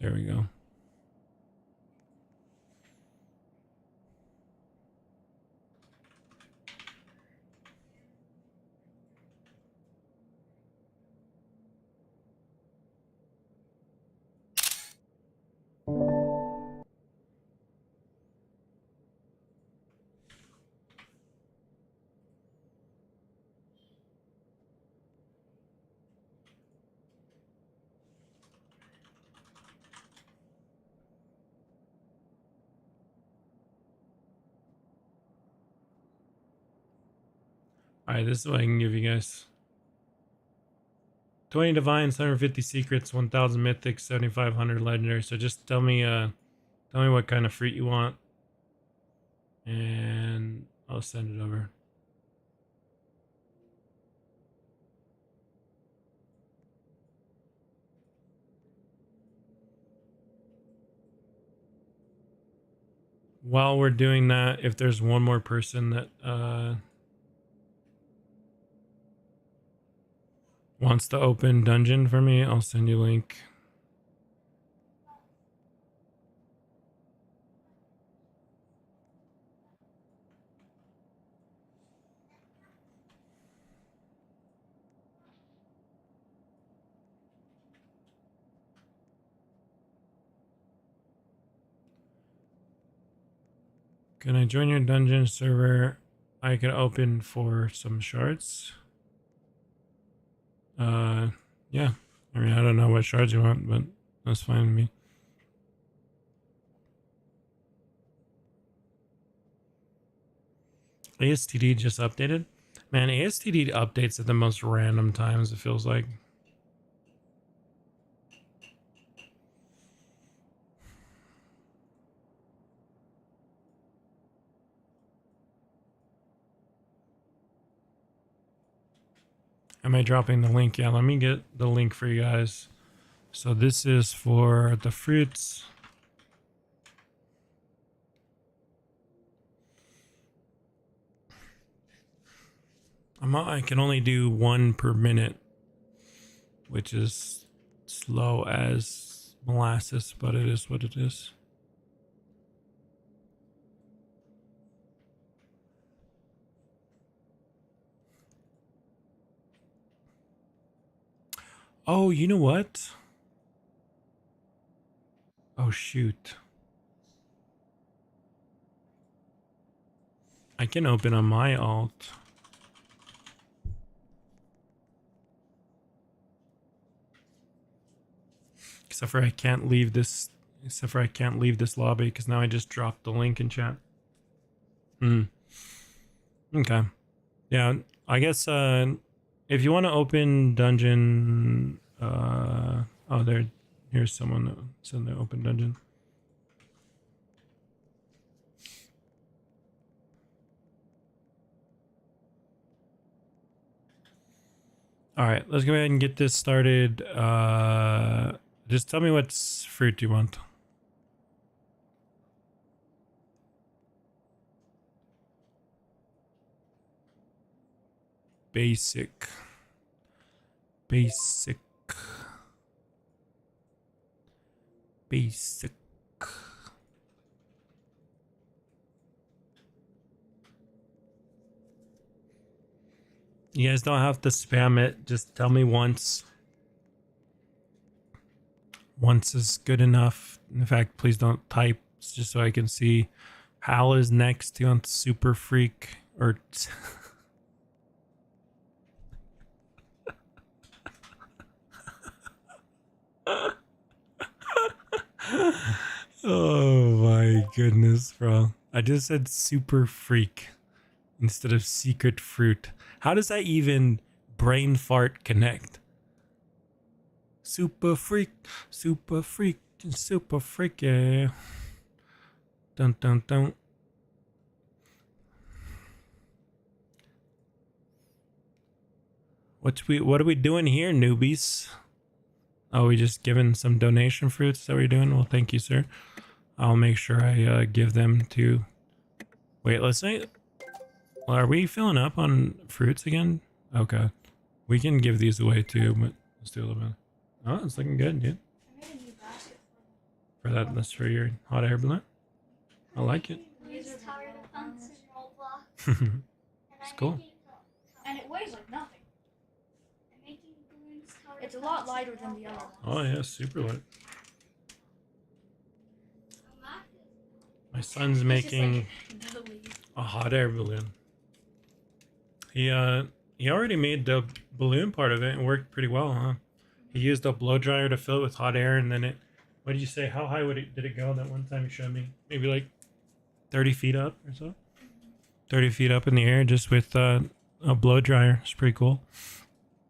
There we go. All right, this is what I can give you guys. 20 divine, 750 secrets, 1000 mythics, 7500 legendary. So just tell me what kind of fruit you want, and I'll send it over. While we're doing that, if there's one more person that wants to open dungeon for me, I'll send you a link. Can I join your dungeon server? I can open for some shards. Yeah. I mean, I don't know what shards you want, but that's fine with me. ASTD just updated? Man, ASTD updates at the most random times, it feels like. Am I dropping the link? Yeah, let me get the link for you guys. So this is for the fruits. I can only do one per minute, which is slow as molasses, but it is what it is. Oh, you know what? Oh, shoot. I can open on my alt. Except for I can't leave this lobby because now I just dropped the link in chat. Okay. Yeah, I guess if you want to open dungeon, here's someone that's in the open dungeon. All right, let's go ahead and get this started. Just tell me what fruit you want. Basic. Basic. Basic. You guys don't have to spam it. Just tell me once. Once is good enough. In fact, please don't type, just so I can see. Hal is next. You want Super Freak or... Oh my goodness, bro. I just said Super Freak instead of Secret Fruit. How does that even brain fart connect? Super Freak, Super Freak, Super Freak, yeah. Dun dun dun. What are we doing here, newbies? Oh, we just giving some donation fruits that we're doing? Well, thank you, sir. I'll make sure I give them to... Wait, let's say... Well, are we filling up on fruits again? Okay. We can give these away too, but let's do a little bit. Oh, it's looking good, dude. I made a new basket that's for your hot air balloon. I like it. Laser tower defense in Roblox. It's cool. And it weighs like nothing. I'm making balloons tower It's a defense lot in lighter than the other Roblox. one. Oh yeah, super light. My son's making a hot air balloon. He already made the balloon part of it and worked pretty well, huh? He used a blow dryer to fill it with hot air, and then it. What did you say? How high did it go that one time you showed me? Maybe like 30 feet up or so. 30 feet up in the air just with a blow dryer. It's pretty cool.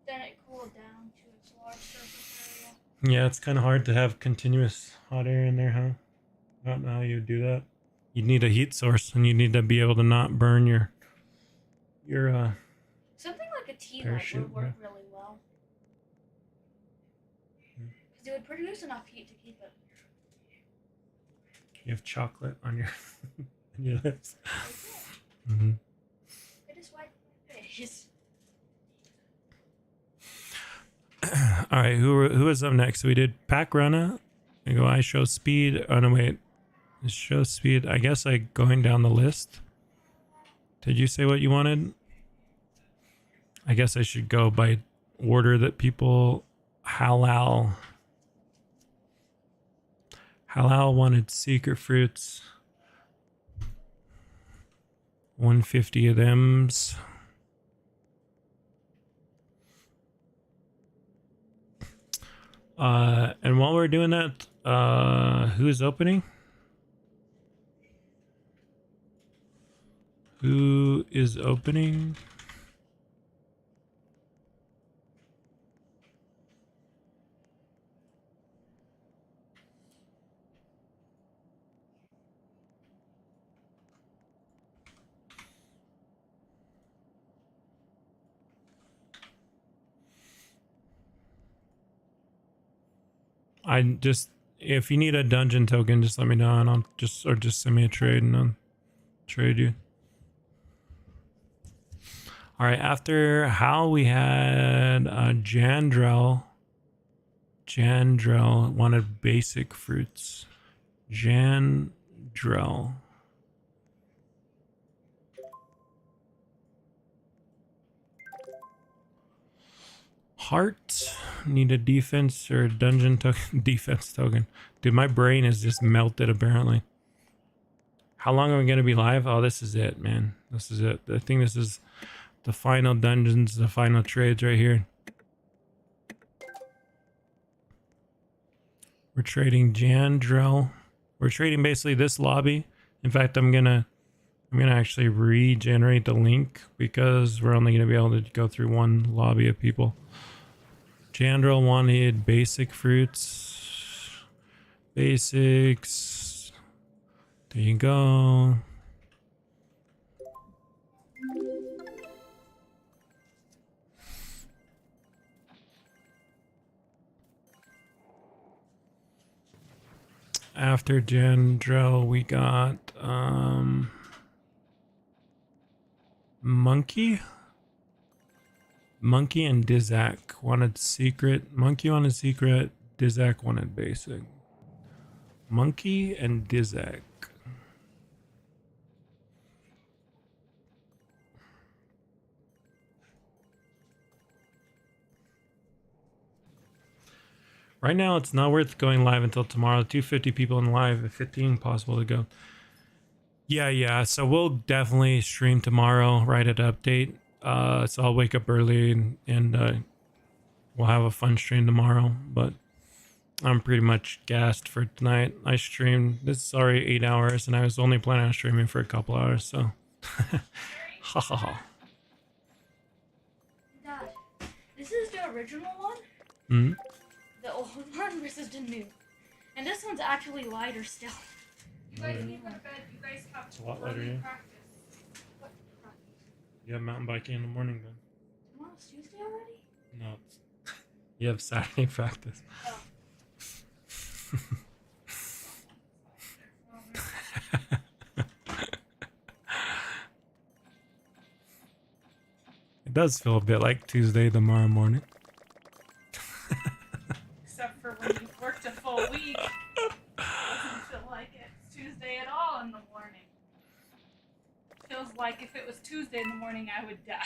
Then it cooled down to its large surface area. Yeah, it's kind of hard to have continuous hot air in there, huh? I don't know how you do that. You need a heat source, and you need to be able to not burn your Something like a tea light Parachute, would work really well. Because it would produce enough heat to keep it. You have chocolate on your on your lips. Like Mm-hmm. it is white face. All right, who is up next? We did pack runner. I go. I show speed. Oh no, wait. Show speed. I guess going down the list. Did you say what you wanted? I guess I should go by order that people. Halal wanted secret fruits. 150 of them's. And while we're doing that, who's opening? Who is opening? If you need a dungeon token, just let me know, and I'll just send me a trade, and I'll trade you. All right, after Hal, we had Jandrel. Jandrel wanted basic fruits. Jandrel. Heart, need a defense or a dungeon token. Defense token. Dude, my brain is just melted apparently. How long are we going to be live? Oh, this is it, man. This is it. I think this is the final dungeons, the final trades right here. We're trading Jandrel. We're trading basically this lobby. In fact, I'm gonna actually regenerate the link because we're only gonna be able to go through one lobby of people. Jandrel wanted basic fruits. Basics. There you go. After Jandrel, we got Monkey and Dizak wanted secret. Monkey wanted secret. Dizak wanted basic. Monkey and Dizak. Right now, it's not worth going live until tomorrow. 250 people in live, 15 possible to go. Yeah. So we'll definitely stream tomorrow right at update. So I'll wake up early and we'll have a fun stream tomorrow. But I'm pretty much gassed for tonight. I streamed. This is already 8 hours, and I was only planning on streaming for a couple hours. So, ha ha ha. Dad, this is the original one. Hmm. The old one versus the new. And this one's actually lighter still. You guys need to go to bed. You guys have It's a lot lighter, running yeah. practice. What practice? You have mountain biking in the morning, then? Tomorrow's Tuesday already? No. You have Saturday practice. Oh. It does feel a bit like Tuesday tomorrow morning. Except for when you've worked a full week. It's Tuesday at all in the morning. Feels like if it was Tuesday in the morning, I would die.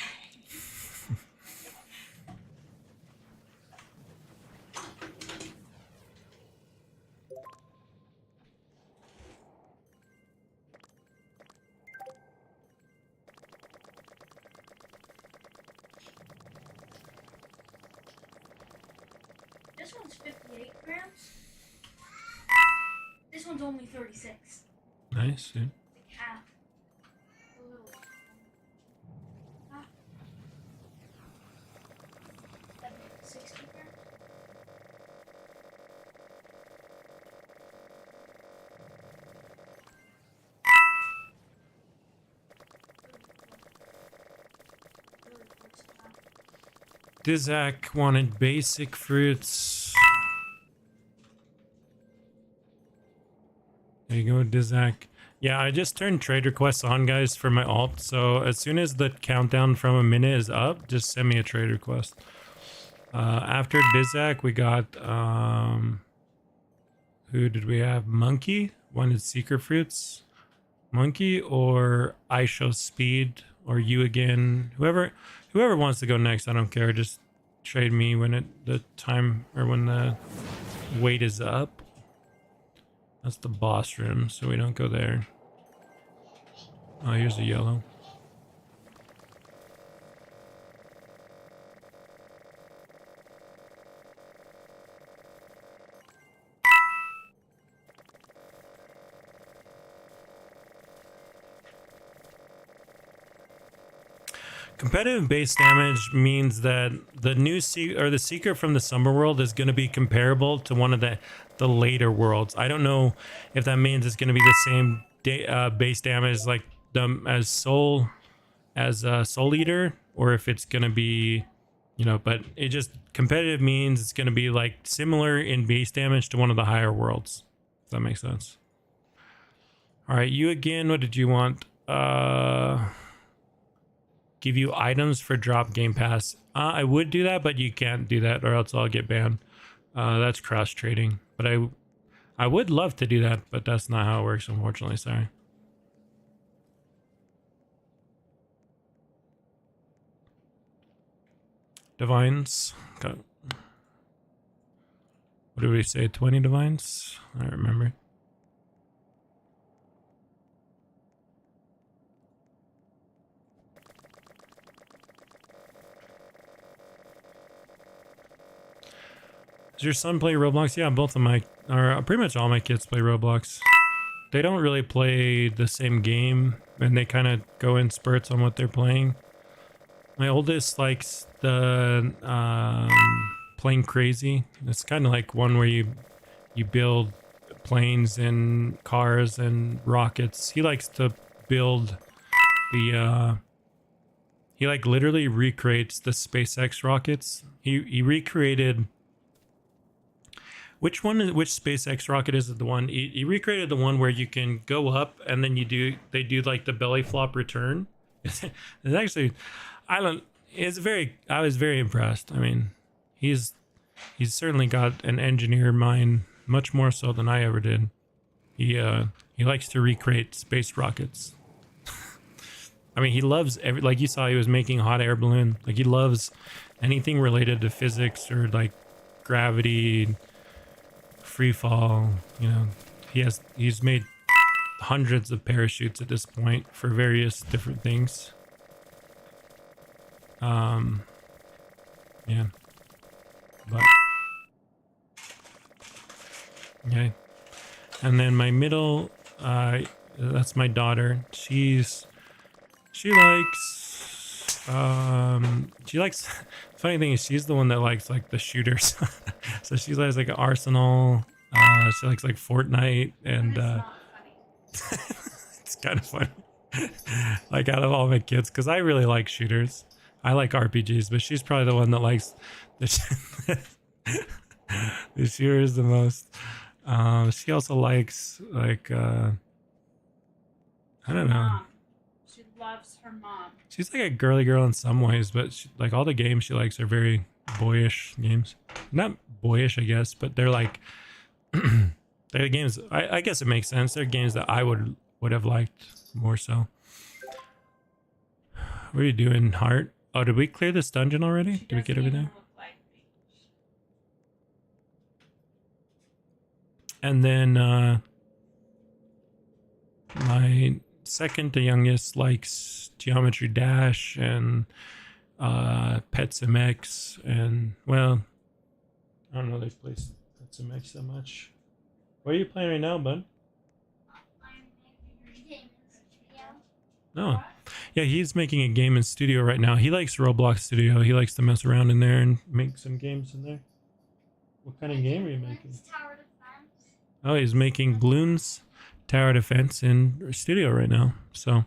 This one's 58 grams. This one's only 36. Nice, dude. Like half. A little. Ah. 60 grams. Dizak wanted basic fruits. There you go, Dizak. Yeah, I just turned trade requests on, guys, for my alt. So as soon as the countdown from a minute is up, just send me a trade request. After Dizak, we got who did we have? Monkey wanted secret fruits. Monkey or I show speed or you again. Whoever wants to go next, I don't care. Just trade me when the time or when the wait is up. That's the boss room, so we don't go there. Oh, here's a yellow. Competitive base damage means that the new the secret from the summer world is going to be comparable to one of the later worlds. I don't know if that means it's going to be the same base damage like as Soul Eater, or if it's going to be, you know, but it just competitive means it's going to be like similar in base damage to one of the higher worlds. If that makes sense. All right, you again. What did you want? Give you items for drop Game Pass. I would do that, but you can't do that or else I'll get banned. That's cross trading, but I would love to do that, but that's not how it works, unfortunately. Sorry. Divines. Okay. What did we say? 20 divines? I don't remember. Does your son play Roblox? Yeah, both of my, or pretty much all my kids play Roblox. They don't really play the same game, and they kind of go in spurts on what they're playing. My oldest likes the Plane Crazy. It's kind of like one where you build planes and cars and rockets. He likes to build the he like literally recreates the SpaceX rockets. He recreated. Which SpaceX rocket is it? The one he recreated, the one where you can go up and then they do like the belly flop return. It's actually, I was very impressed. I mean, he's certainly got an engineer mind, much more so than I ever did. He likes to recreate space rockets. I mean, he loves like you saw, he was making hot air balloon. Like he loves anything related to physics or like gravity, free fall. You know, he's made hundreds of parachutes at this point for various different things. Yeah, but okay. And then my middle, that's my daughter. She likes funny thing is she's the one that likes like the shooters. So she likes like Arsenal. She likes like Fortnite, and it's kind of funny. Like out of all my kids, because I really like shooters. I like RPGs, but she's probably the one that likes the shooters the most. She also likes like I don't know. Mom. She loves her mom. She's like a girly girl in some ways, but like all the games she likes are very boyish games. Not boyish, I guess, but they're like They're games. I guess it makes sense. They're games that I would have liked more so. What are you doing, Heart? Oh, did we clear this dungeon already? Did we get everything? And then my second to youngest likes Geometry Dash and Pets MX, and well, I don't know they play Pets MX that much. What are you playing right now, bud? No. Yeah, he's making a game in studio right now. He likes Roblox Studio. He likes to mess around in there and make some games in there. What kind of game are you making? Oh, he's making Bloons Tower Defense in studio right now. So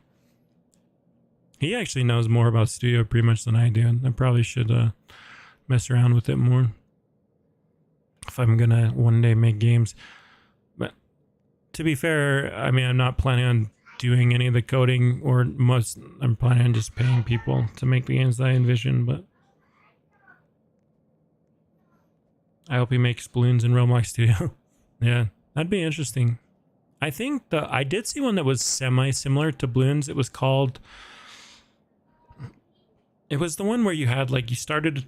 he actually knows more about studio pretty much than I do. I probably should mess around with it more if I'm gonna one day make games. But to be fair, I mean, I'm not planning on doing any of the coding, or most. I'm planning on just paying people to make the games that I envision. But I hope he makes Bloons in Roblox Studio. Yeah, that'd be interesting. I think I did see one that was semi-similar to Bloons. It was called... It was the one where you had, like, you started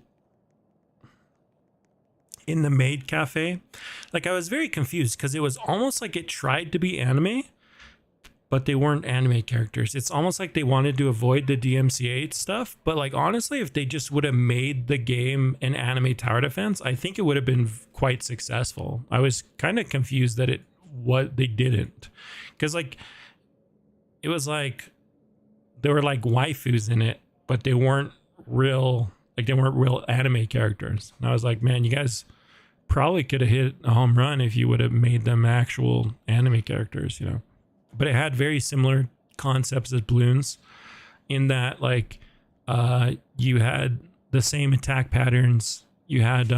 in the maid cafe. Like, I was very confused because it was almost like it tried to be anime, but they weren't anime characters. It's almost like they wanted to avoid the DMCA stuff. But, like, honestly, if they just would have made the game an anime tower defense, I think it would have been quite successful. I was kind of confused that they didn't. Because, like, it was like there were, like, waifus in it, but they weren't real, like, they weren't real anime characters. And I was like, man, you guys probably could have hit a home run if you would have made them actual anime characters, you know. But it had very similar concepts as Bloons in that, like, you had the same attack patterns. You had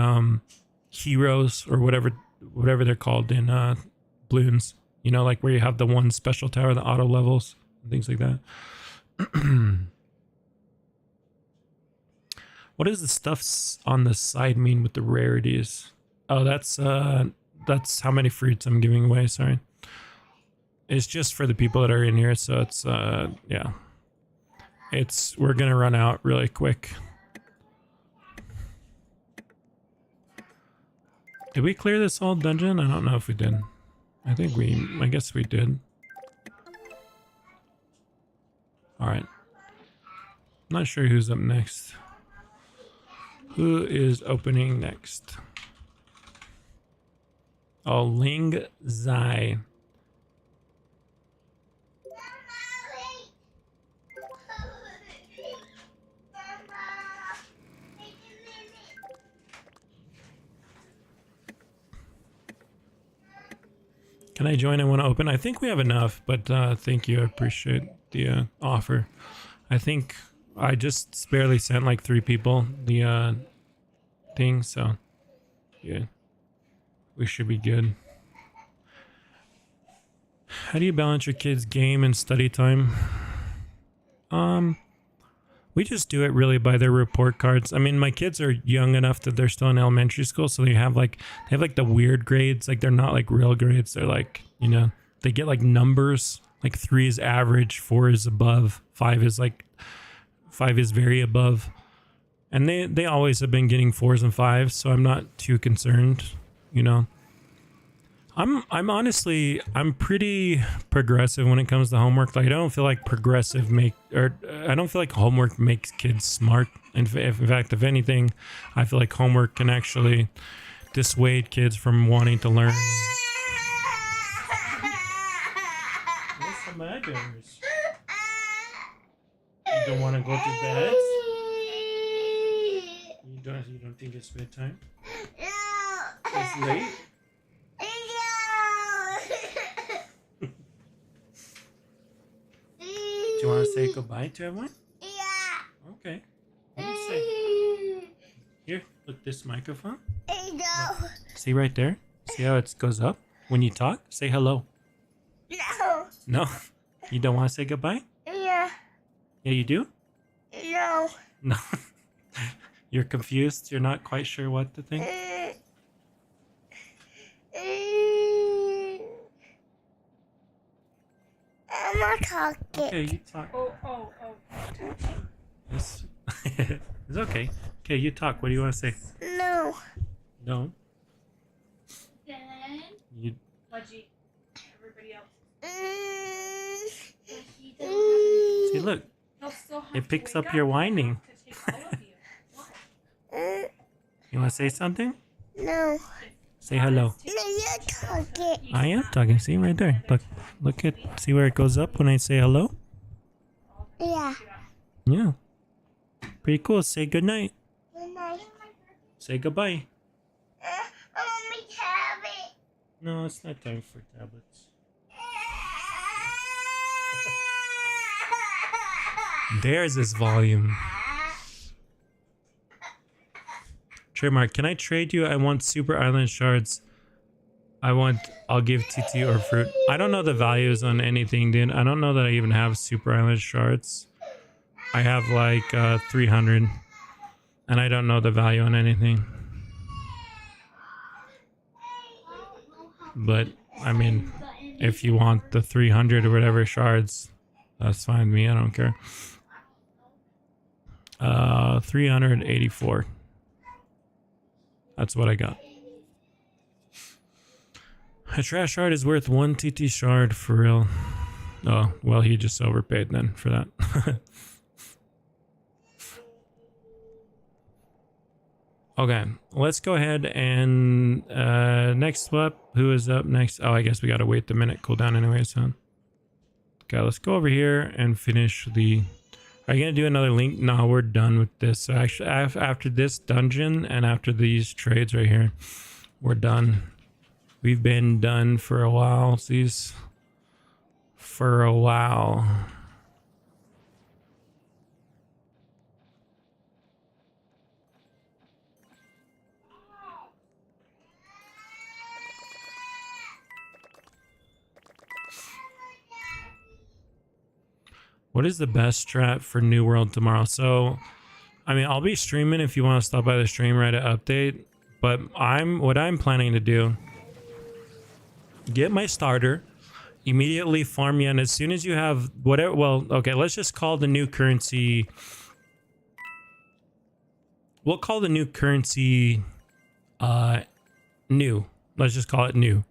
heroes, or whatever they're called in Bloons. You know, like where you have the one special tower, the auto levels, and things like that. What does the stuff on the side mean with the rarities? Oh, that's how many fruits I'm giving away. Sorry. It's just for the people that are in here, so it's yeah. We're gonna run out really quick. Did we clear this whole dungeon? I don't know if we did. I guess we did. Alright. Not sure who's up next. Who is opening next? Oh, Ling Zai. Can I join? I want to open. I think we have enough, but thank you. I appreciate the offer. I think I just barely sent like 3 people the thing, so yeah, we should be good. How do you balance your kids' game and study time? We just do it really by their report cards. I mean, my kids are young enough that they're still in elementary school, so they have like the weird grades. Like, they're not like real grades. They're like, you know, they get like numbers. Like 3 is average, 4 is above, 5 is very above. And they always have been getting 4s and 5s, so I'm not too concerned, you know. I'm honestly, I'm pretty progressive when it comes to homework. Like, I don't feel like I don't feel like homework makes kids smart. In fact, if anything, I feel like homework can actually dissuade kids from wanting to learn. What's the matter? You don't want to go to bed? You don't think it's bedtime? It's late? Do you want to say goodbye to everyone? Yeah. Okay. What do you say? Here, look, this microphone. No. See right there? See how it goes up? When you talk, say hello. No. No? You don't want to say goodbye? Yeah. Yeah, you do? No. No. You're confused? You're not quite sure what to think? not talking. Okay, you talk. Oh. It's, it's okay. Okay, you talk. What do you want to say? No. No. Then You. Pudgy. Everybody else. See, look. He'll still have It to picks wake up your and whining. have to take all of you. What? You want to say something? No. Say hello. No, you're talking. I am talking. See right there. Look at. See where it goes up when I say hello? Yeah. Yeah. Pretty cool. Say good night. Good night. Say goodbye. Mommy, have it. No, it's not time for tablets. There's this volume. Trademark, can I trade you? I want Super Island shards. I'll give TT or fruit. I don't know the values on anything, dude. I don't know that I even have Super Island shards. I have like 300. And I don't know the value on anything. But, I mean, if you want the 300 or whatever shards, that's fine with me. I don't care. 384. That's what I got. A trash shard is worth 1 TT shard for real. Oh, well, he just overpaid then for that. Okay, let's go ahead and next up. Who is up next? Oh, I guess we gotta wait the minute cooldown anyway, so. Okay, let's go over here and finish the... Are you gonna do another link? No, we're done with this. So actually, after this dungeon and after these trades right here, we're done. We've been done for a while. These for a while. What is the best strat for New World tomorrow? So, I mean, I'll be streaming if you want to stop by the stream right at update. But what I'm planning to do, get my starter, immediately farm yen as soon as you have whatever. Well, okay, let's just call the new currency. We'll call the new currency new. Let's just call it new.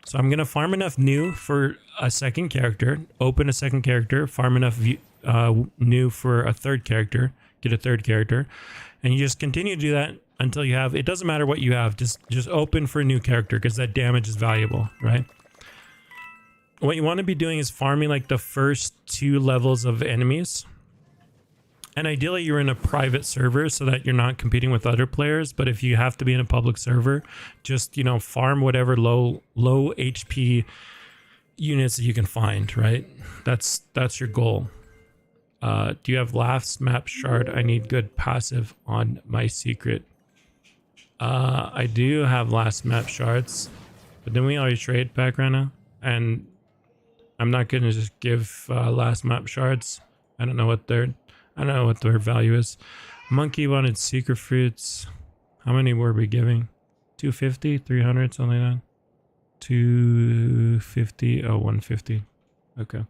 So I'm going to farm enough new for a second character, open a second character, farm enough new for a third character, get a third character, and you just continue to do that until you have, it doesn't matter what you have, just open for a new character because that damage is valuable, right? What you want to be doing is farming like the first 2 levels of enemies. And ideally you're in a private server so that you're not competing with other players. But if you have to be in a public server, just, you know, farm whatever low HP units that you can find, right? That's your goal. Do you have last map shard? I need good passive on my secret. I do have last map shards, but then we already trade back right now. And I'm not going to just give last map shards. I don't know what their value is. Monkey wanted secret fruits. How many were we giving? 250, 300, something like that. 250. Oh, 150. Okay.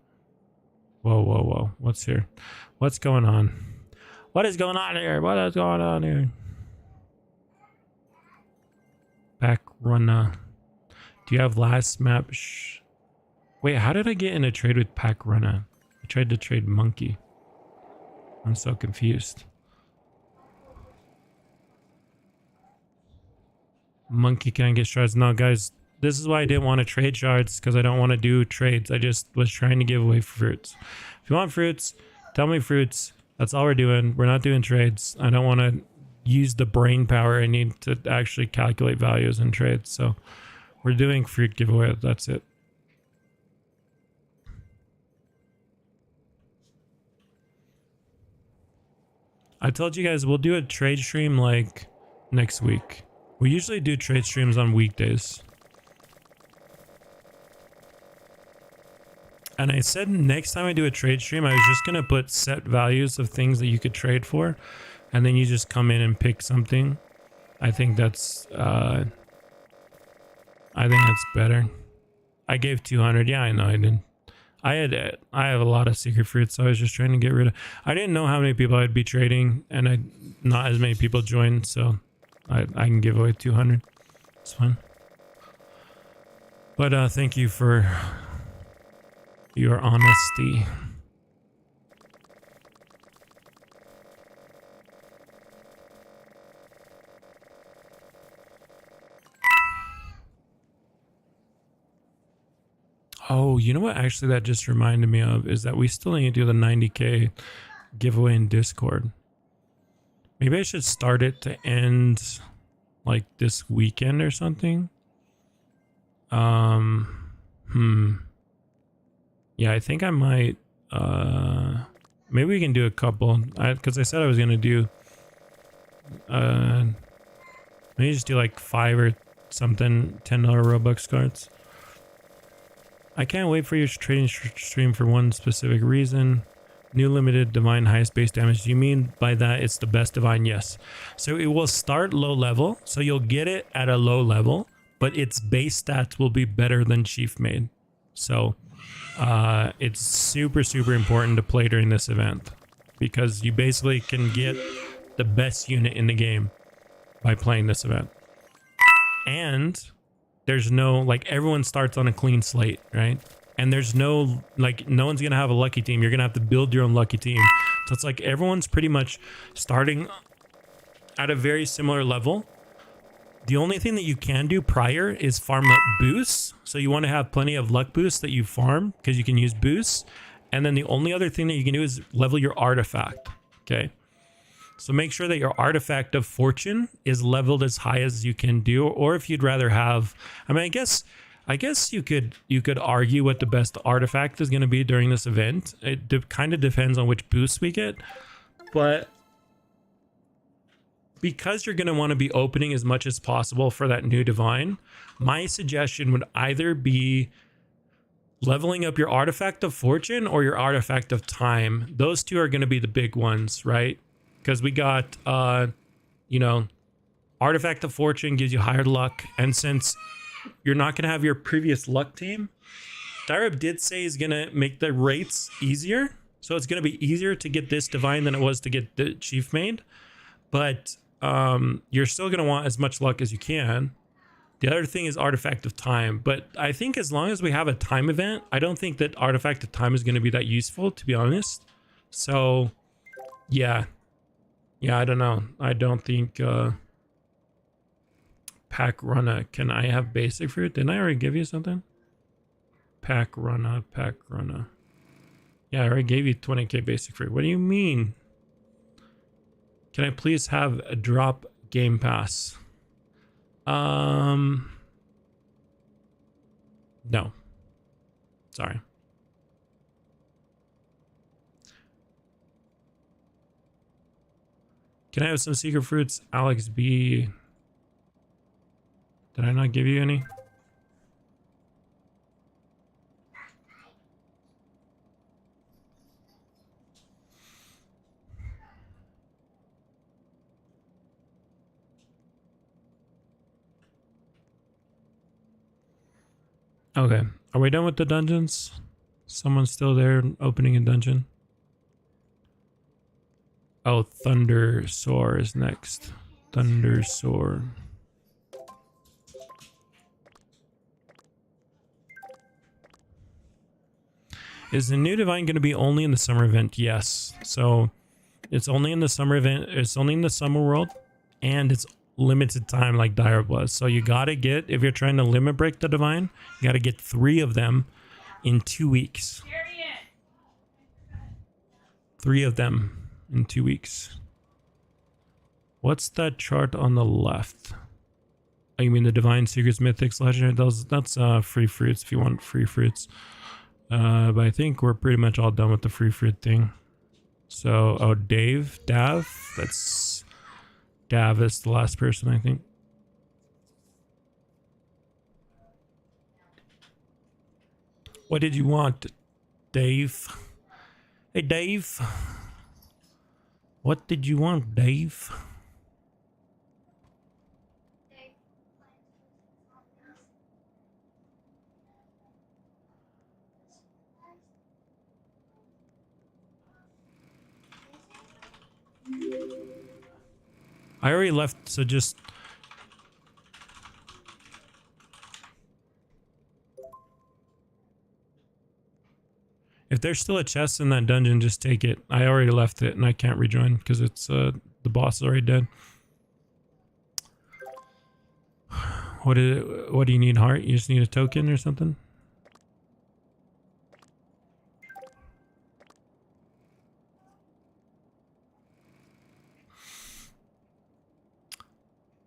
Whoa. What's here? What's going on? What is going on here? What is going on here? Back run. Do you have last map? Wait, how did I get in a trade with Pack Runner? I tried to trade Monkey. I'm so confused. Monkey can't get shards. No, guys, this is why I didn't want to trade shards, because I don't want to do trades. I just was trying to give away fruits. If you want fruits, tell me fruits. That's all we're doing. We're not doing trades. I don't want to use the brain power I need to actually calculate values in trades. So we're doing fruit giveaway. That's it. I told you guys we'll do a trade stream like next week. We usually do trade streams on weekdays. And I said next time I do a trade stream, I was just going to put set values of things that you could trade for. And then you just come in and pick something. I think that's better. I gave 200. Yeah, I know I did. I have a lot of secret fruits, so I was just trying to get rid of. I didn't know how many people I'd be trading, and not as many people joined, so I can give away 200. It's fine. But thank you for your honesty. Oh, you know what actually that just reminded me of is that we still need to do the 90k giveaway in Discord. Maybe I should start it to end like this weekend or something. Yeah, I think I might maybe we can do a couple. Because I said I was gonna do maybe just do like 5 or something $10 Robux cards. I can't wait for your trading stream for one specific reason. New limited divine highest base damage. Do you mean by that it's the best divine? Yes. So it will start low level. So you'll get it at a low level, but its base stats will be better than Chief Made. So it's super, super important to play during this event because you basically can get the best unit in the game by playing this event. And there's no, like, everyone starts on a clean slate, right? And there's no, like, no one's gonna have a lucky team. You're gonna have to build your own lucky team. So it's like everyone's pretty much starting at a very similar level. The only thing that you can do prior is farm up boosts. So you want to have plenty of luck boosts that you farm because you can use boosts. And then the only other thing that you can do is level your artifact. Okay. So make sure that your artifact of fortune is leveled as high as you can do, or if you'd rather have, I mean, I guess you could argue what the best artifact is going to be during this event. It kind of depends on which boost we get, but because you're going to want to be opening as much as possible for that new divine, my suggestion would either be leveling up your artifact of fortune or your artifact of time. Those two are going to be the big ones, right? Because we got, you know, artifact of fortune gives you higher luck. And since you're not going to have your previous luck team, Daireb did say he's going to make the rates easier. So it's going to be easier to get this divine than it was to get the Chief Made. But you're still going to want as much luck as you can. The other thing is artifact of time. But I think as long as we have a time event, I don't think that artifact of time is going to be that useful, to be honest. So, yeah. Yeah, I don't know. I don't think pack runner. Can I have basic fruit? Didn't I already give you something? Pack runner. Yeah, I already gave you 20k basic fruit. What do you mean? Can I please have a drop game pass? No. Sorry. Can I have some secret fruits? Alex B. Did I not give you any? Okay. Are we done with the dungeons? Someone's still there opening a dungeon. Oh, Thunder Soar is next. Thunder Soar. Is the new divine going to be only in the summer event? Yes. So it's only in the summer event. It's only in the summer world, and it's limited time like Daireb was. So you got to get, if you're trying to limit break the divine, you got to get 3 of them in 2 weeks. 3 of them in 2 weeks. What's that chart on the left? Oh, you mean the divine secrets, mythics, legendary? That's free fruits if you want free fruits. But I think we're pretty much all done with the free fruit thing. So, oh, Dav, that's Dav is the last person, I think. What did you want, Dave? Hey, Dave. What did you want, Dave? I already left, so just... If there's still a chest in that dungeon, just take it. I already left it and I can't rejoin because it's the boss is already dead. What do you need, heart? You just need a token or something?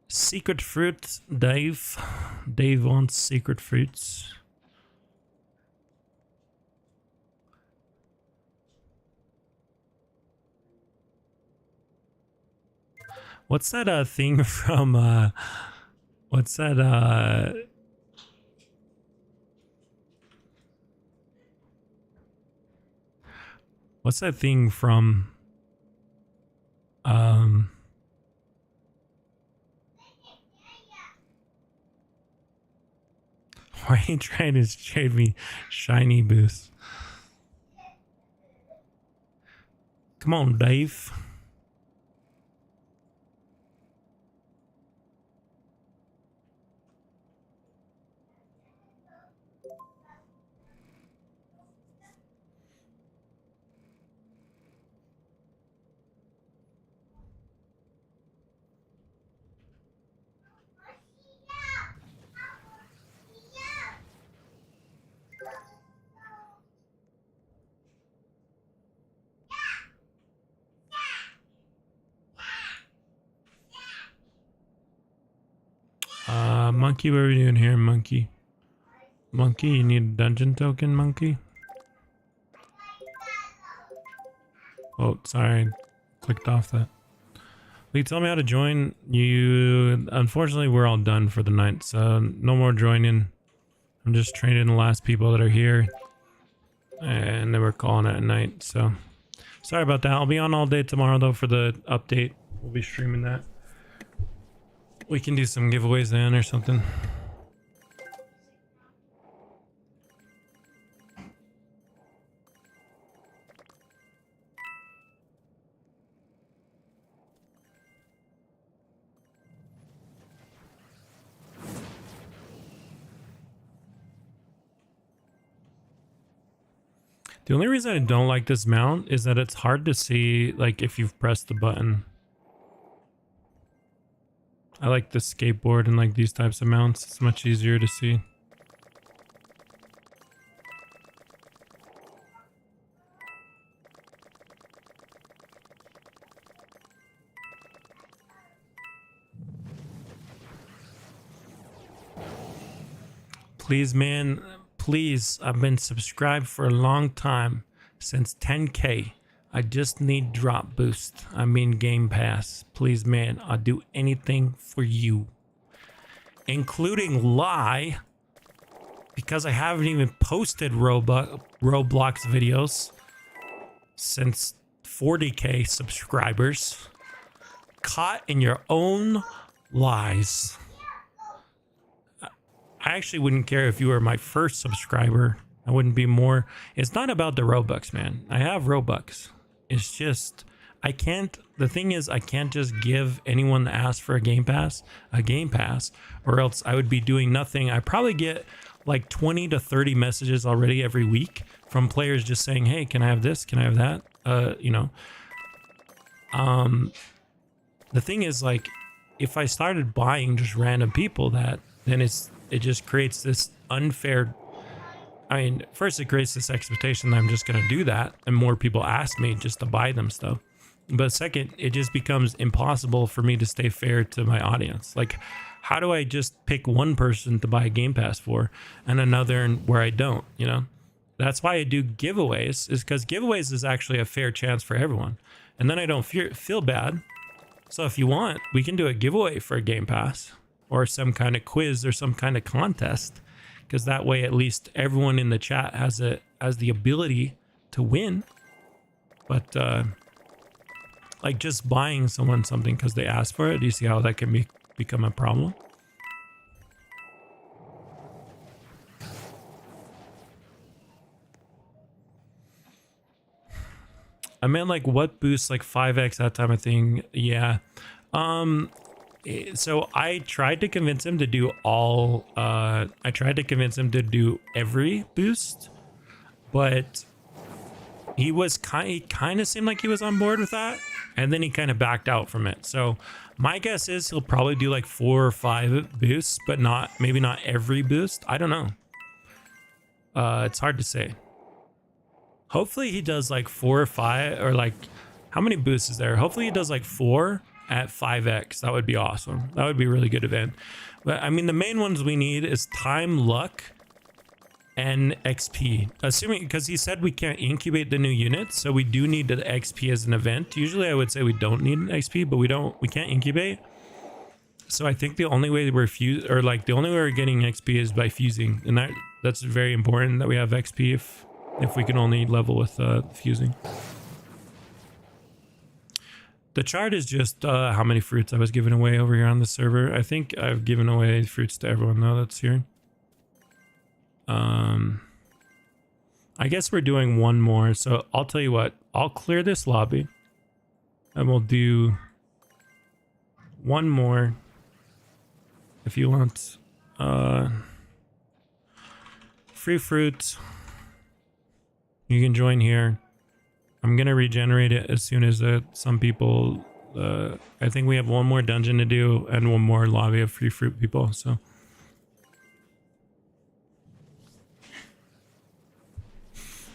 Secret fruit, Dave. Dave wants secret fruits. What's that thing from what's that what's that thing from why are you trying to trade me shiny boost? Come on, Dave. Monkey, what are we doing here, monkey? Monkey, you need a dungeon token, monkey? Oh, sorry. Clicked off that. Will you tell me how to join? Unfortunately, we're all done for the night, so no more joining. I'm just training the last people that are here. And then we're calling it a night, so... Sorry about that. I'll be on all day tomorrow, though, for the update. We'll be streaming that. We can do some giveaways then or something. The only reason I don't like this mount is that it's hard to see, like, if you've pressed the button. I like the skateboard and like these types of mounts. It's much easier to see. Please, man, please. I've been subscribed for a long time, since 10K. I just need drop boost. I mean Game Pass. Please, man, I'll do anything for you. Including lie. Because I haven't even posted Roblox videos since 40K subscribers. Caught in your own lies. I actually wouldn't care if you were my first subscriber. I wouldn't be more. It's not about the Robux, man. I have Robux. It's just, I can't, the thing is, I can't just give anyone that asks for a Game Pass, or else I would be doing nothing. I probably get like 20 to 30 messages already every week from players just saying, hey, can I have this? Can I have that? You know, the thing is, like, if I started buying just random people that, then it just creates this unfair. I mean, first it creates this expectation that I'm just going to do that, and more people ask me just to buy them stuff. But second, it just becomes impossible for me to stay fair to my audience. Like, how do I just pick one person to buy a Game Pass for and another where I don't, you know? That's why I do giveaways, is because giveaways is actually a fair chance for everyone. And then I don't feel bad. So if you want, we can do a giveaway for a Game Pass or some kind of quiz or some kind of contest. Because that way, at least everyone in the chat has the ability to win. But like just buying someone something because they asked for it, do you see how that can become a problem? I meant like what boosts like 5x, that type of thing. Yeah. So I tried to convince him to do all. I tried to convince him to do every boost, but he kind of seemed like he was on board with that, and then he kind of backed out from it. So my guess is he'll probably do like 4 or 5 boosts, but maybe not every boost. I don't know. It's hard to say. Hopefully he does like 4 or 5, or like, how many boosts is there? Hopefully he does like 4 at 5x. That would be awesome. That would be a really good event. But I mean, the main ones we need is time, luck, and XP. Assuming, because he said we can't incubate the new units, so we do need the XP as an event. Usually I would say we don't need an XP, but we can't incubate. So I think the only way the only way we're getting XP is by fusing, and that's very important that we have XP if we can only level with fusing. The chart is just how many fruits I was giving away over here on the server. I think I've given away fruits to everyone now that's here. I guess we're doing one more, so I'll tell you what. I'll clear this lobby, and we'll do one more. If you want free fruits, you can join here. I'm gonna regenerate it as soon as some people. I think we have one more dungeon to do and one more lobby of free fruit people. So,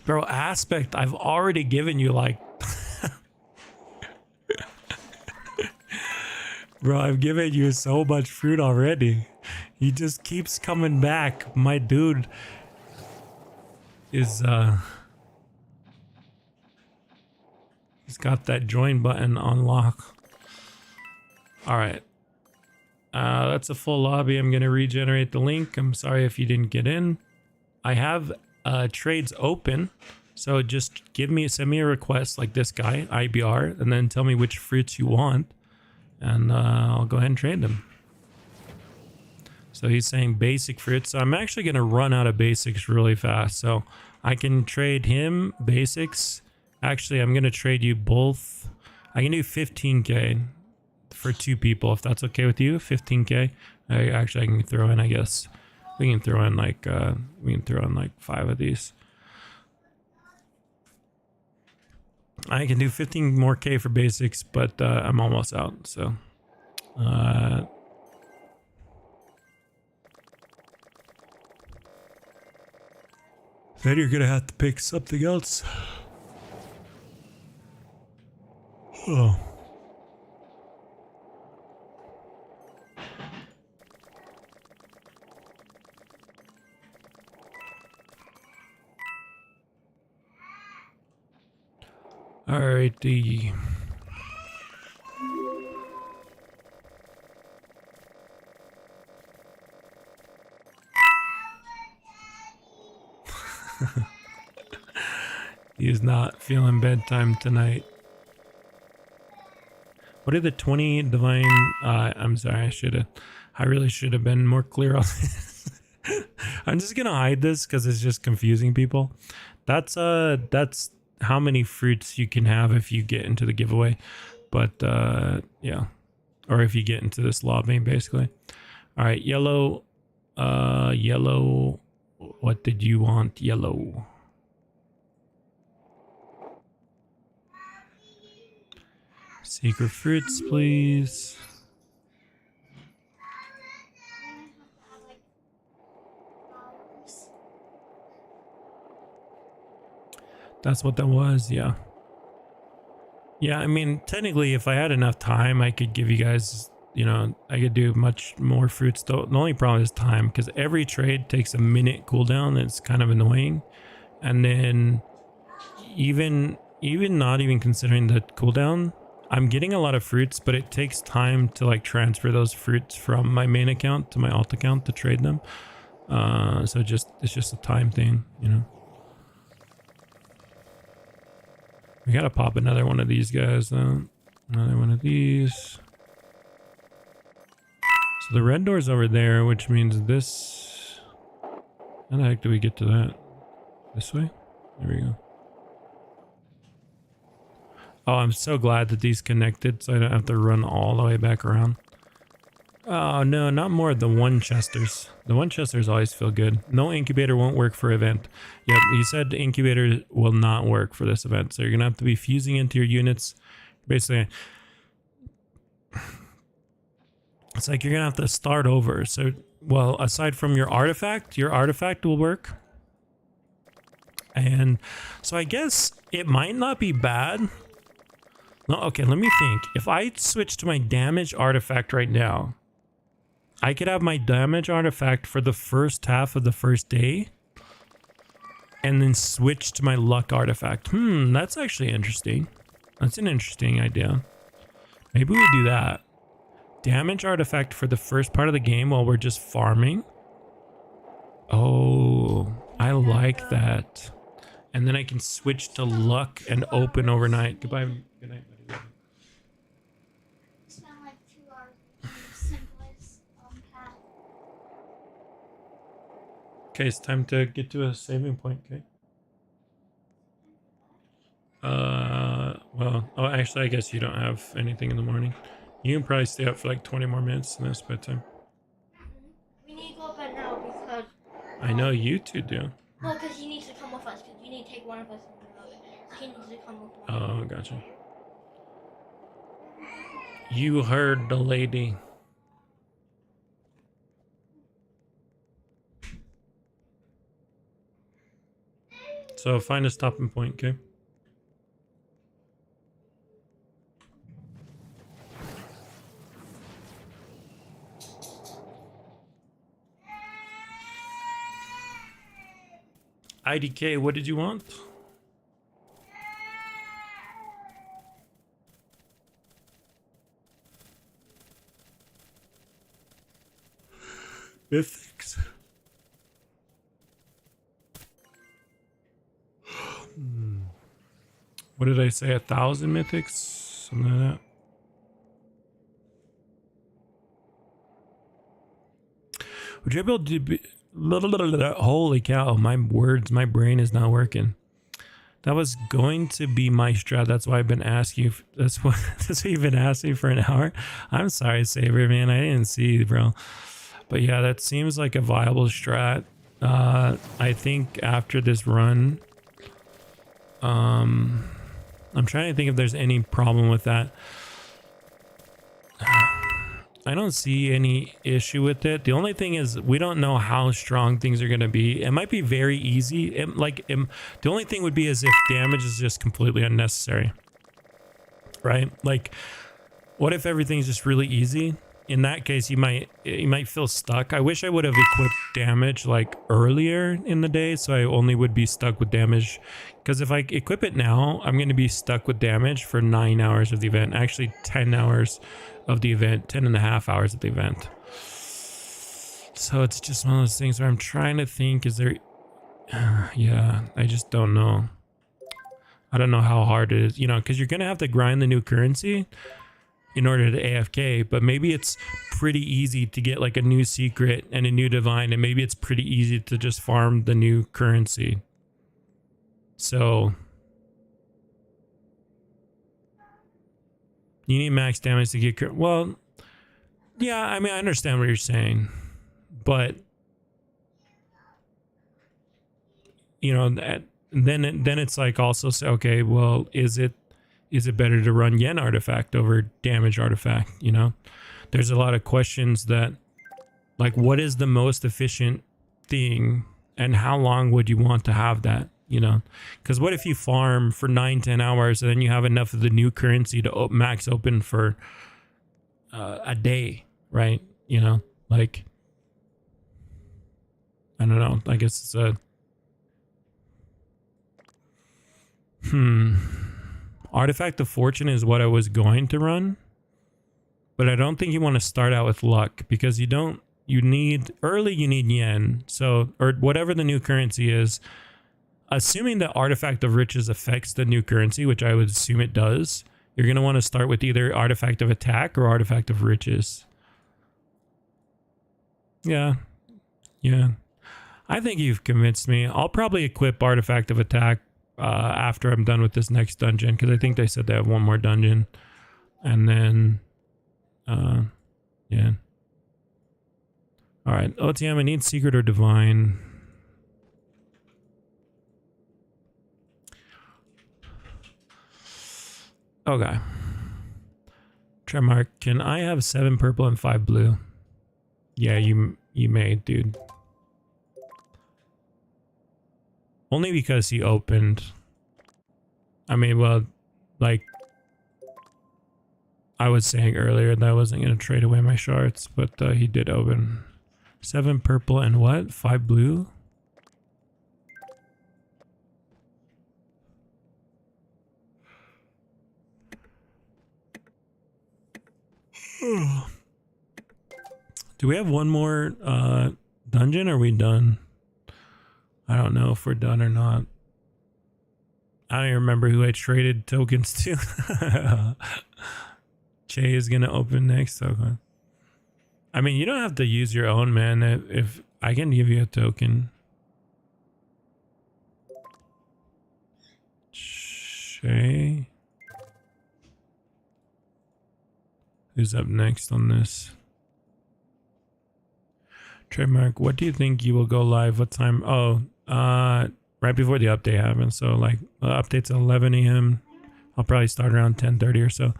bro, aspect. I've already given you like, bro. I've given you so much fruit already. He just keeps coming back. My dude is he's got that join button on lock. All right. That's a full lobby. I'm going to regenerate the link. I'm sorry if you didn't get in. I have trades open. So just send me a request like this guy, IBR, and then tell me which fruits you want. And I'll go ahead and trade them. So he's saying basic fruits. So I'm actually going to run out of basics really fast. So I can trade him basics. Actually, I'm going to trade you both. I can do 15k for 2 people, if that's okay with you. 15k. I can throw in, I guess. We can throw in like 5 of these. I can do 15 more k for basics, but I'm almost out. So then you're going to have to pick something else. Oh. Alrighty. He's not feeling bedtime tonight. What are the 20 divine? I'm sorry, I really should have been more clear on this. I'm just gonna hide this because it's just confusing people. That's how many fruits you can have if you get into the giveaway. But yeah, or if you get into this lobby, basically. All right, yellow. Yellow. What did you want? Yellow. Secret fruits, please. That's what that was, yeah. Yeah, I mean, technically, if I had enough time, I could give you guys, I could do much more fruits. Though the only problem is time, because every trade takes a minute cooldown. It's kind of annoying. And then even not even considering the cooldown, I'm getting a lot of fruits, but it takes time to like transfer those fruits from my main account to my alt account to trade them. So it's just a time thing, We gotta pop another one of these guys though. Another one of these. So the red door's over there, which means this. How the heck do we get to that? This way? There we go. Oh, I'm so glad that these connected so I don't have to run all the way back around. Oh, no, not more of the Winchesters. The Winchesters always feel good. No incubator won't work for event. Yep, he said the incubator will not work for this event. So you're going to have to be fusing into your units. Basically, it's like you're going to have to start over. So, well, aside from your artifact will work. And so I guess it might not be bad. No, okay, let me think. If I switch to my damage artifact right now, I could have my damage artifact for the first half of the first day and then switch to my luck artifact. That's actually interesting. That's an interesting idea. Maybe we do that. Damage artifact for the first part of the game while we're just farming. Oh, I like that. And then I can switch to luck and open overnight. Goodbye. Good night, buddy. Spent like 2 hours in the simplest path. Okay, it's time to get to a saving point, okay? Well, oh, actually, I guess you don't have anything in the morning. You can probably stay up for like 20 more minutes in this bedtime. We need to go up at now because. I know you two do. Well, because he needs to come with us because you need to take one of us and another. He needs to come with us. Oh, gotcha. You heard the lady. So find a stopping point, okay? IDK, what did you want? Mythics. What did I say? 1,000 mythics? Something like that. Would you be able to be... Holy cow, my brain is not working. That was going to be my strat. That's why I've been asking you. That's what you've been asking for an hour. I'm sorry, Saber, man. I didn't see, bro. But yeah, that seems like a viable strat. I think after this run, I'm trying to think if there's any problem with that. I don't see any issue with it. The only thing is we don't know how strong things are going to be. It might be very easy. The only thing would be as if damage is just completely unnecessary, right? Like, what if everything's just really easy? In that case, you might feel stuck. I wish I would have equipped damage like earlier in the day, so I only would be stuck with damage. Because if I equip it now, I'm going to be stuck with damage for 9 hours of the event. Actually, 10 hours of the event, 10.5 hours of the event. So it's just one of those things where I'm trying to think, is there... yeah, I just don't know. I don't know how hard it is, you know, because you're going to have to grind the new currency in order to AFK, but maybe it's pretty easy to get like a new secret and a new divine, and maybe it's pretty easy to just farm the new currency. So you need max damage to get well, yeah, I mean, I understand what you're saying, but you know, then it's like also say, okay, well, is it better to run yen artifact over damage artifact? You know, there's a lot of questions that, like, what is the most efficient thing and how long would you want to have that, you know? Because what if you farm for 9-10 hours and then you have enough of the new currency to max open for a day, right? You know, like, I don't know, I guess it's a Artifact of Fortune is what I was going to run, but I don't think you want to start out with luck, because you need yen, so, or whatever the new currency is. Assuming that Artifact of Riches affects the new currency, which I would assume it does, you're going to want to start with either Artifact of Attack or Artifact of Riches. Yeah. I think you've convinced me. I'll probably equip Artifact of Attack after I'm done with this next dungeon, because I think they said they have one more dungeon, and then yeah. All right, OTM, I need secret or divine. Okay. Tremark, can I have 7 purple and 5 blue? Yeah, you may, dude. Only because he opened. I mean, well, like I was saying earlier that I wasn't going to trade away my shards, but he did open. 7 purple and what? 5 blue? Do we have one more dungeon? Or are we done? I don't know if we're done or not. I don't even remember who I traded tokens to. Che is gonna open next. Okay. I mean, you don't have to use your own, man. If I can give you a token. Che. Who's up next on this? Trademark, what do you think you will go live? What time? Oh, right before the update happens. So like the update's at 11 a.m. I'll probably start around 10:30 or so.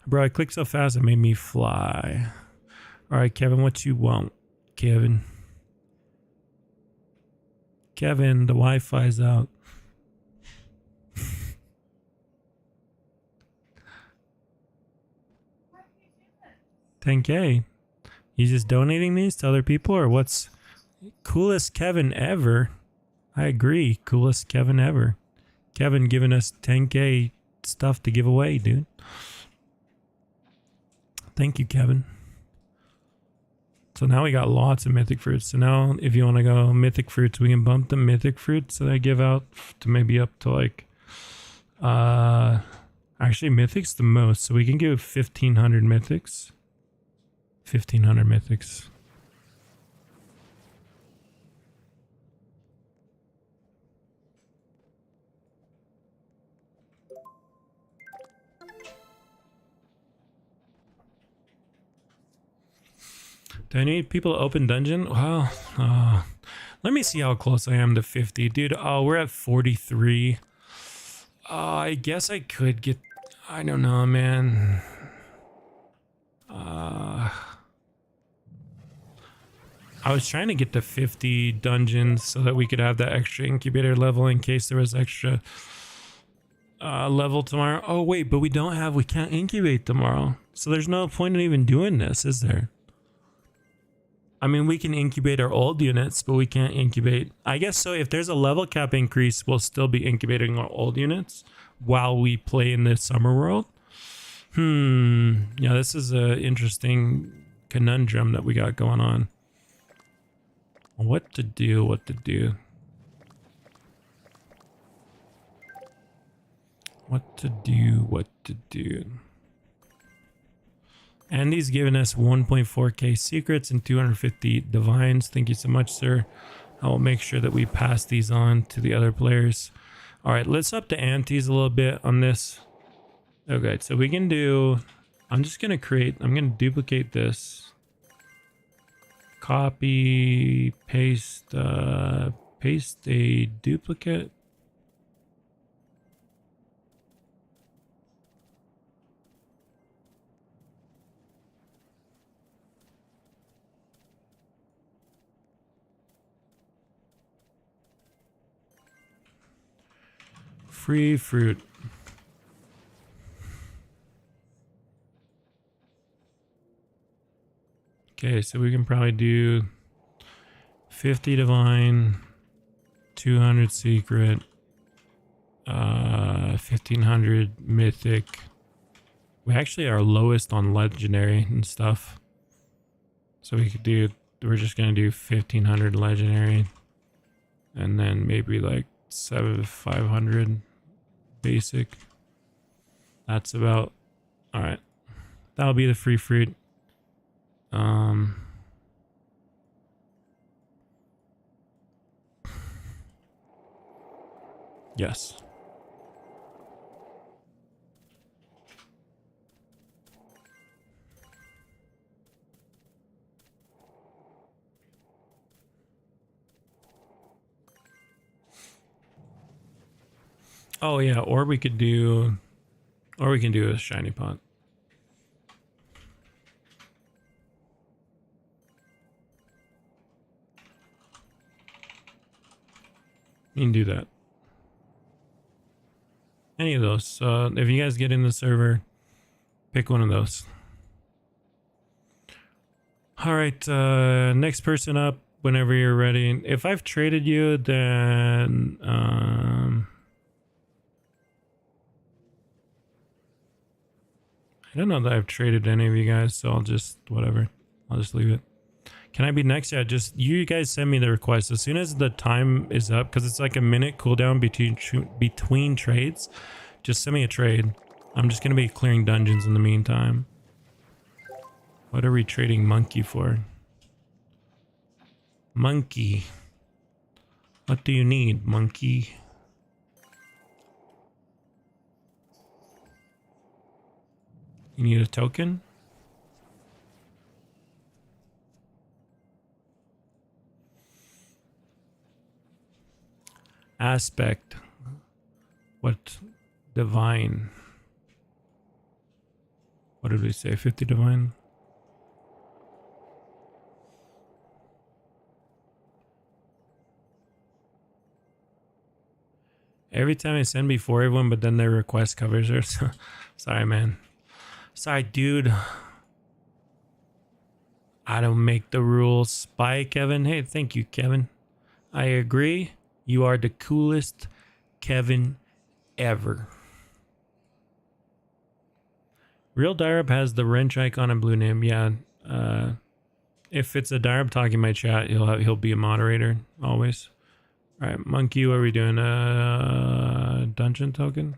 Bro, I clicked so fast it made me fly. All right, Kevin, what you want? Kevin, the Wi-Fi's out. 10K. You just donating these to other people, or what's coolest Kevin ever? I agree, coolest Kevin ever. Kevin giving us 10K stuff to give away, dude. Thank you, Kevin. So now we got lots of mythic fruits. So now if you want to go mythic fruits, we can bump the mythic fruits that I give out to maybe up to like actually mythics the most. So we can give 1,500 mythics. 1,500 mythics. Do I need people to open dungeon? Well, let me see how close I am to 50. Dude, oh, we're at 43. I guess I could get... I don't know, man. I was trying to get to 50 dungeons so that we could have that extra incubator level in case there was extra level tomorrow. Oh, wait, but we can't incubate tomorrow. So there's no point in even doing this, is there? I mean, we can incubate our old units, but we can't incubate. I guess so. If there's a level cap increase, we'll still be incubating our old units while we play in the summer world. Yeah, this is a interesting conundrum that we got going on. What to do, what to do. What to do, what to do. Andy's given us 1.4k secrets and 250 divines. Thank you so much, sir. I will make sure that we pass these on to the other players. All right, let's up the antes a little bit on this. Okay, so we can do... I'm going to duplicate this. Copy, paste a duplicate. Free fruit. Okay, so we can probably do 50 divine, 200 secret, 1500 mythic. We actually are lowest on legendary and stuff. So we're just gonna do 1500 legendary, and then maybe like 500 basic. That's about all right. That'll be the free fruit. Yes. Oh yeah, or we can do a shiny pot. You can do that. Any of those. If you guys get in the server, pick one of those. All right, next person up whenever you're ready. If I've traded you, then I don't know that I've traded any of you guys, so I'll just whatever. I'll just leave it. Can I be next? Yeah, just you guys send me the request as soon as the time is up, because it's like a minute cooldown between trades. Just send me a trade. I'm just gonna be clearing dungeons in the meantime. What are we trading monkey for? Monkey. What do you need, monkey? You need a token? Aspect. What? Divine. What did we say? 50 divine? Every time I send before everyone, but then their request covers her. Sorry, man. Sorry, dude. I don't make the rules. Bye, Kevin. Hey, thank you, Kevin. I agree. You are the coolest Kevin ever. Real Daireb has the wrench icon and blue name. Yeah. If it's a Daireb talking in my chat, he'll be a moderator always. All right, monkey. What are we doing? Dungeon token.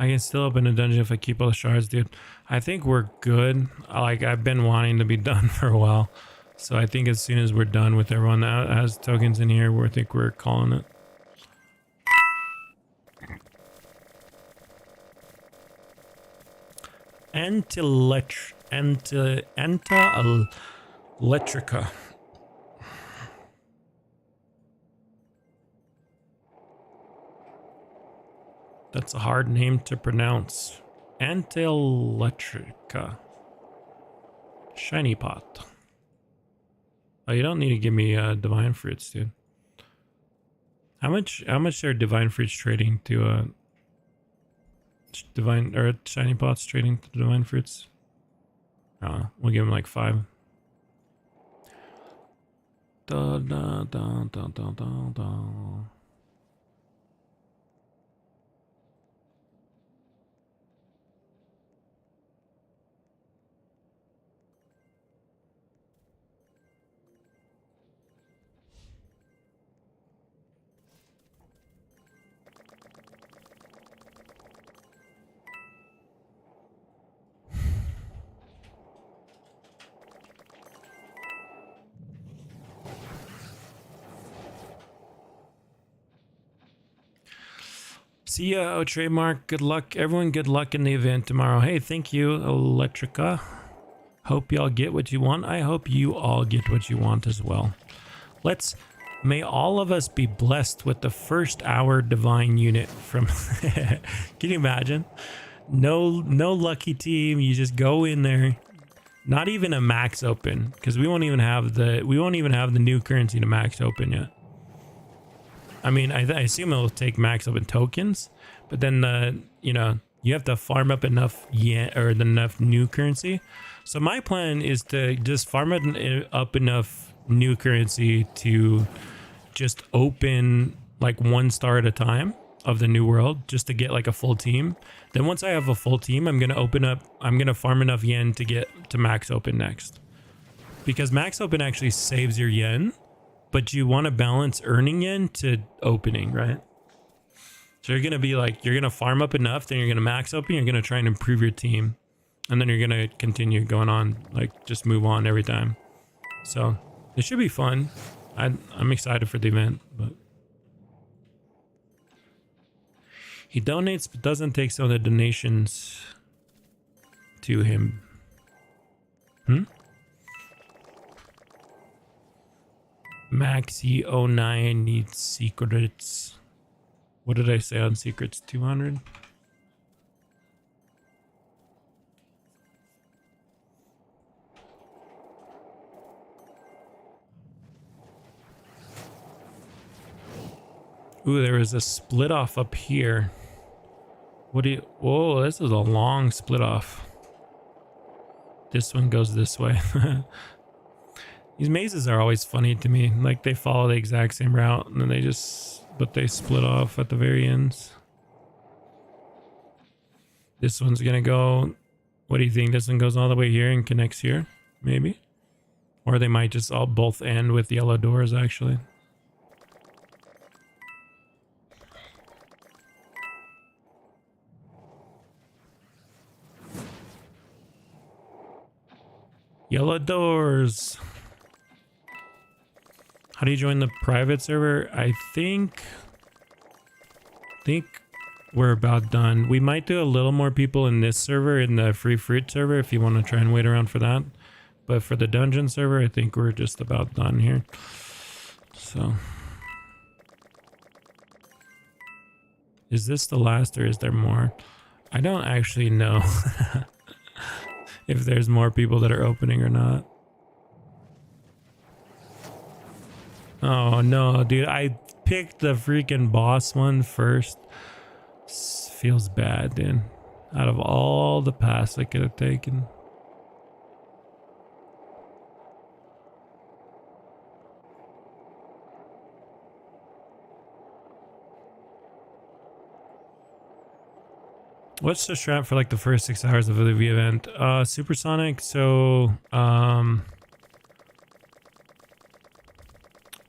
I can still open a dungeon if I keep all the shards, dude. I think we're good. Like, I've been wanting to be done for a while. So I think as soon as we're done with everyone that has tokens in here, I think we're calling it. Electrica. That's a hard name to pronounce. Anti-Electrica. Shiny pot. Oh, you don't need to give me divine fruits, dude. How much are divine fruits trading to divine or shiny pots trading to divine fruits? We'll give him like 5. Da, da, da, da, da, da, da. See ya, trademark. Good luck, everyone. Good luck in the event tomorrow. Hey, thank you, Electrica. Hope y'all get what you want. I hope you all get what you want as well. May all of us be blessed with the first hour divine unit from. Can you imagine? No lucky team. You just go in there. Not even a max open, because we won't even have the new currency to max open yet. I mean, I assume it'll take max open tokens, but then you have to farm up enough enough new currency. So my plan is to just farm up enough new currency to just open like 1 star at a time of the new world, just to get like a full team. Then once I have a full team, I'm gonna farm enough yen to get to max open next, because max open actually saves your yen. But you want to balance earning yen to opening, right? So you're gonna be like, you're gonna farm up enough, then you're gonna max up, and you're gonna try and improve your team, and then you're gonna continue going on, like just move on every time. So it should be fun. I'm excited for the event, but he donates but doesn't take some of the donations to him. Maxi09 needs secrets. What did I say on secrets? 200? Ooh, there is a split off up here. What do you... Whoa, this is a long split off. This one goes this way. These mazes are always funny to me. Like, they follow the exact same route, and then they just... But they split off at the very ends. This one's gonna go... What do you think? This one goes all the way here and connects here? Maybe? Or they might just all both end with yellow doors, actually. Yellow doors. How do you join the private server? I think we're about done. We might do a little more people in this server, in the free fruit server, if you want to try and wait around for that. But for the dungeon server, I think we're just about done here. So, is this the last, or is there more? I don't actually know if there's more people that are opening or not. Oh no, dude, I picked the freaking boss one first. Feels bad, dude. Out of all the paths I could have taken. What's the strat for like the first 6 hours of the event? Supersonic, so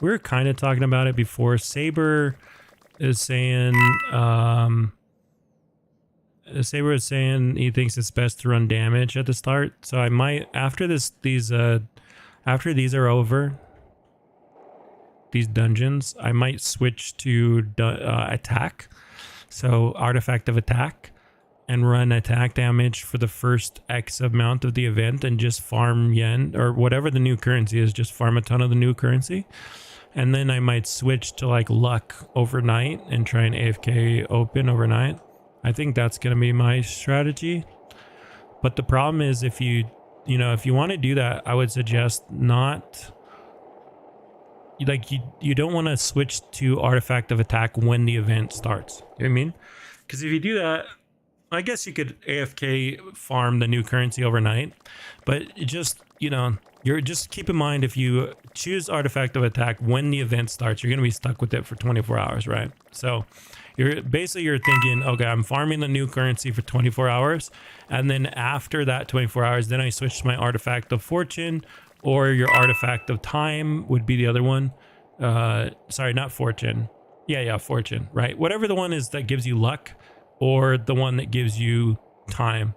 we were kind of talking about it before. Saber is saying he thinks it's best to run damage at the start. So I might, after these are over, these dungeons, I might switch to attack. So artifact of attack, and run attack damage for the first X amount of the event, and just farm yen or whatever the new currency is, just farm a ton of the new currency. And then I might switch to like luck overnight and try and AFK open overnight. I think that's going to be my strategy. But the problem is, if you want to do that, I would suggest not, like, you don't want to switch to artifact of attack when the event starts. You know what I mean? Because if you do that, I guess you could AFK farm the new currency overnight, but it just, you're just keep in mind, if you choose artifact of attack when the event starts, you're going to be stuck with it for 24 hours, right? So you're thinking, okay, I'm farming the new currency for 24 hours. And then after that 24 hours, then I switch to my artifact of fortune, or your artifact of time would be the other one. Sorry, not fortune. Yeah, fortune, right? Whatever the one is that gives you luck, or the one that gives you time.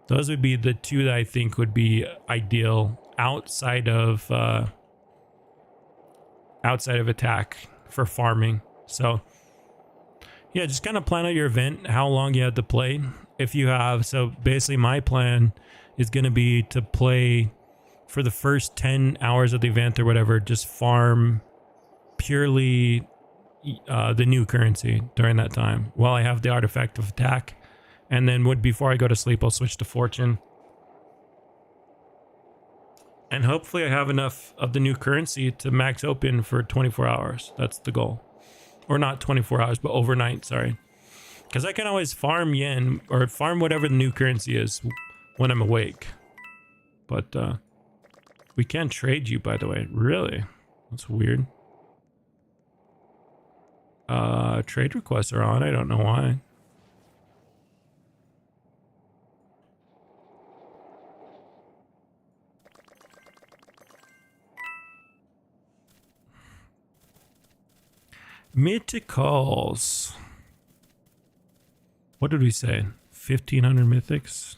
Those would be the two that I think would be ideal outside of attack for farming. So yeah, just kind of plan out your event, how long you have to play. If you have, so basically my plan is going to be to play for the first 10 hours of the event or whatever, just farm purely the new currency during that time while I have the artifact of attack. And then before I go to sleep, I'll switch to fortune. And hopefully I have enough of the new currency to max open for 24 hours. That's the goal. Or not 24 hours, but overnight, sorry. Because I can always farm yen or farm whatever the new currency is when I'm awake. But we can't trade you, by the way. Really? That's weird. Trade requests are on. I don't know why. Mythicals. What did we say? 1,500 mythics?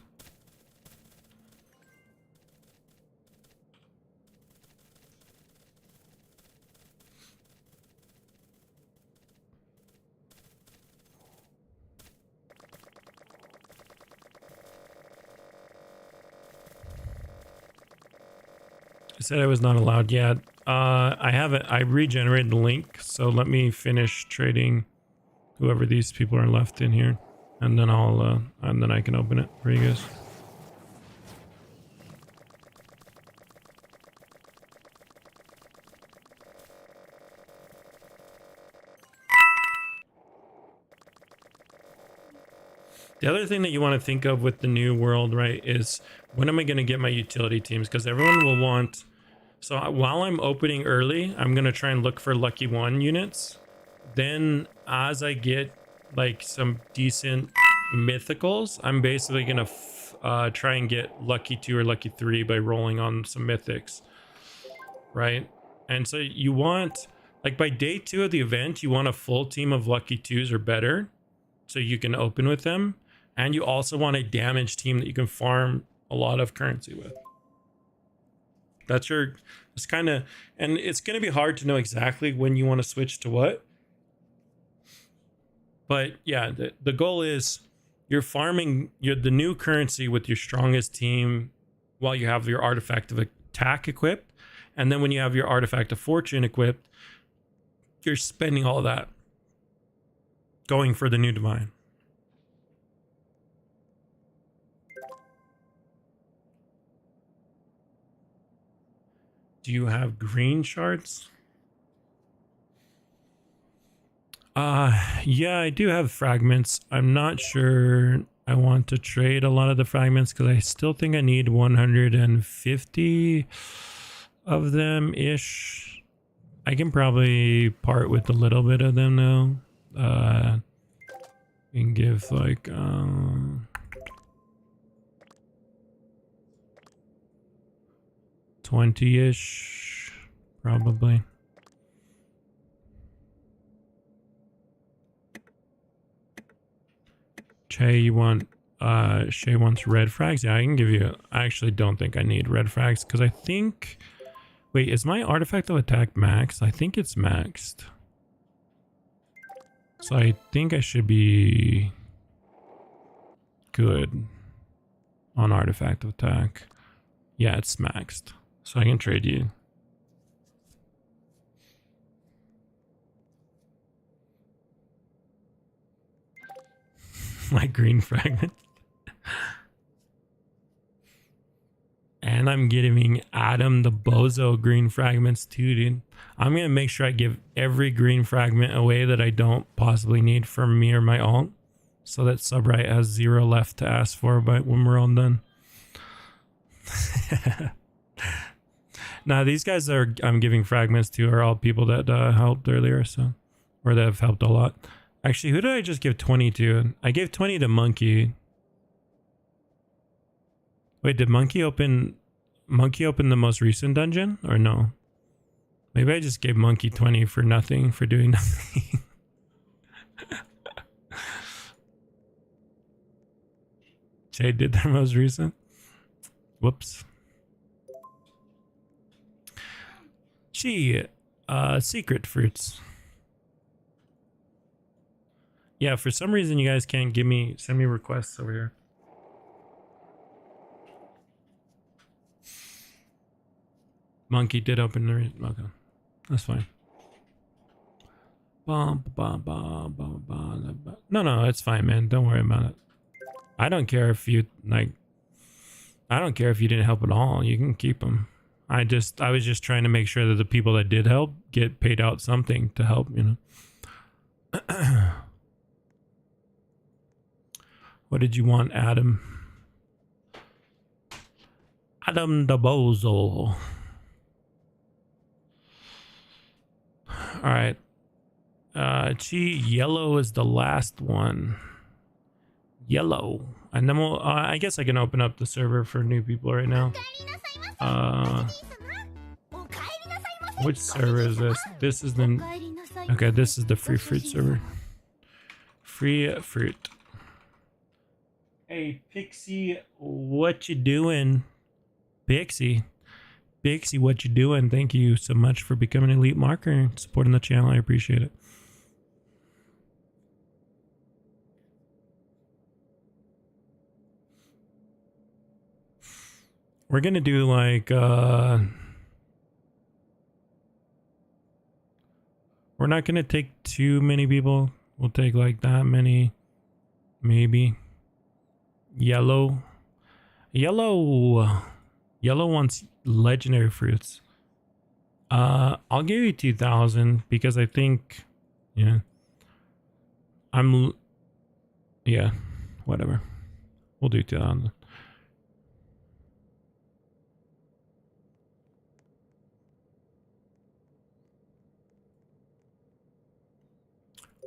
I said I was not allowed yet. I haven't. I regenerated the link, so let me finish trading whoever these people are left in here, and then I can open it for you guys. The other thing that you want to think of with the new world, right, is when am I going to get my utility teams? Because everyone will want... So while I'm opening early, I'm going to try and look for lucky 1 units. Then as I get like some decent mythicals, I'm basically going to try and get lucky 2 or lucky 3 by rolling on some mythics. Right? And so you want, like by day 2 of the event, you want a full team of lucky 2s or better so you can open with them. And you also want a damage team that you can farm a lot of currency with. It's kind of, and it's going to be hard to know exactly when you want to switch to what. But yeah, the goal is you're farming the new currency with your strongest team while you have your artifact of attack equipped. And then when you have your artifact of fortune equipped, you're spending all that going for the new divine. Do you have green shards? Yeah, I do have fragments. I'm not sure I want to trade a lot of the fragments because I still think I need 150 of them ish. I can probably part with a little bit of them now. And give like 20-ish, probably. Shay wants red frags. Yeah, I can give you. I actually don't think I need red frags because I think. Wait, is my artifact of attack maxed? I think it's maxed. So I think I should be good on artifact of attack. Yeah, it's maxed. So I can trade you. My green fragment. And I'm giving Adam the bozo green fragments too, dude. I'm going to make sure I give every green fragment away that I don't possibly need for me or my alt. So that Subright has 0 left to ask for when we're all done. Now these guys that I'm giving fragments to are all people that helped earlier, so, or that have helped a lot. Actually, who did I just give 20 to? I gave 20 to Monkey. Wait, did Monkey open the most recent dungeon or no? Maybe I just gave Monkey 20 for nothing, for doing nothing. Jade did their most recent. Whoops. Gee, secret fruits. Yeah, for some reason you guys can't send me requests over here. Monkey did open the okay. That's fine. No, it's fine, man. Don't worry about it. I don't care if you I don't care if you didn't help at all. You can keep them. I was just trying to make sure that the people that did help get paid out something to help, you know. What did you want, Adam? Adam the bozo. All right. Gee, yellow is the last one. Yellow. And then we'll, I guess I can open up the server for new people right now. Which server is this? This is the, okay, this is the free fruit server. Free fruit. Hey, Pixie, what you doing? Pixie, what you doing? Thank you so much for becoming an elite marker and supporting the channel. I appreciate it. We're gonna do like we're not gonna take too many people. We'll take like that many, maybe. Yellow wants legendary fruits. I'll give you 2,000 because I think, yeah, yeah, whatever. We'll do 2,000.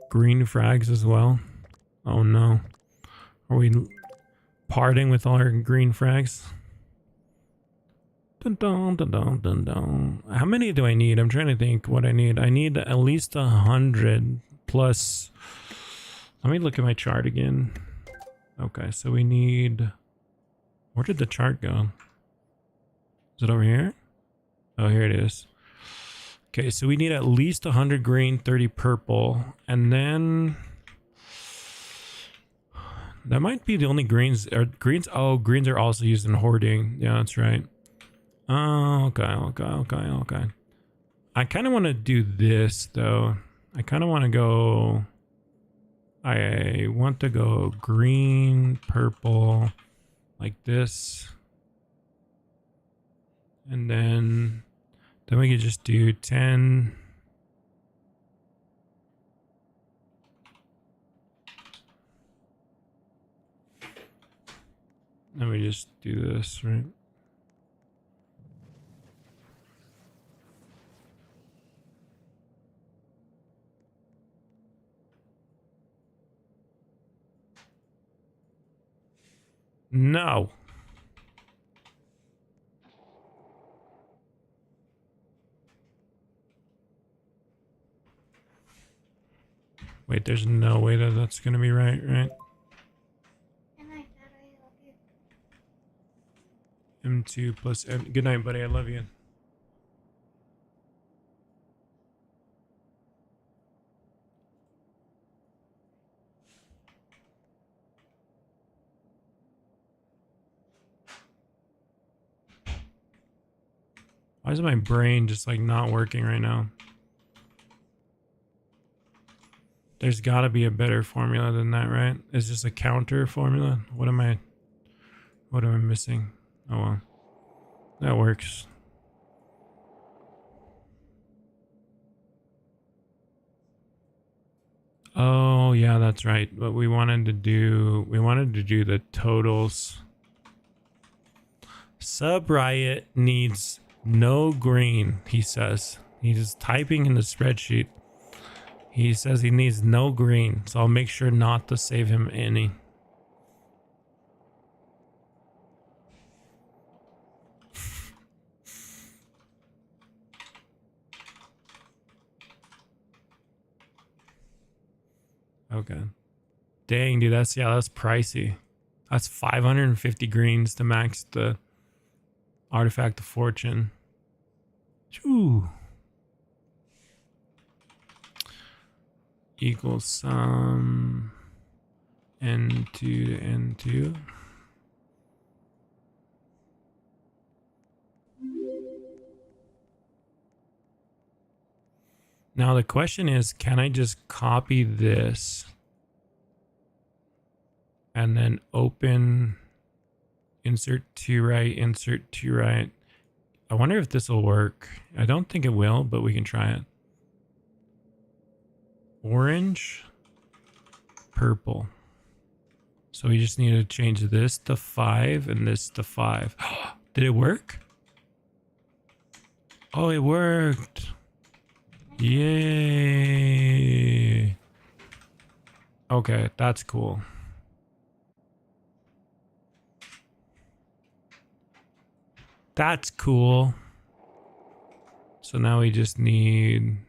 Green frags as well. Oh no. Are we parting with all our green frags? Dun, dun, dun, dun, dun, dun. How many do I need? I'm trying to think what I need. I need at least 100 plus. Let me look at my chart again. Okay, so we need... Where did the chart go? Is it over here? Oh, here it is. Okay, so we need at least 100 green, 30 purple, and then that might be the only greens. Greens? Oh, greens are also used in hoarding. Yeah, that's right. Oh, okay. I kind of want to do this though. I kind of want to go. I want to go green, purple, like this, and then we could just do 10. Then we just do this, right? No. Wait, there's no way that that's going to be right? Good night, Dad. I love you. M2 plus M. Good night, buddy. I love you. Why is my brain just like not working right now? There's got to be a better formula than that, right? It's just a counter formula. What am I missing? Oh well. That works. Oh yeah, that's right. But we wanted to do the totals. Sub Riot needs no green, he says. He's typing in the spreadsheet. He says he needs no green, so I'll make sure not to save him any. Okay. Dang, dude, that's pricey. That's 550 greens to max the Artifact of Fortune. Ooh. Equals sum N2 to N2. Now the question is, can I just copy this and then open, insert to right, insert to right? I wonder if this will work. I don't think it will, but we can try it. Orange, purple. So we just need to change this to 5 and this to 5. Did it work? Oh, it worked. Yay. Okay, that's cool. That's cool. So now we just need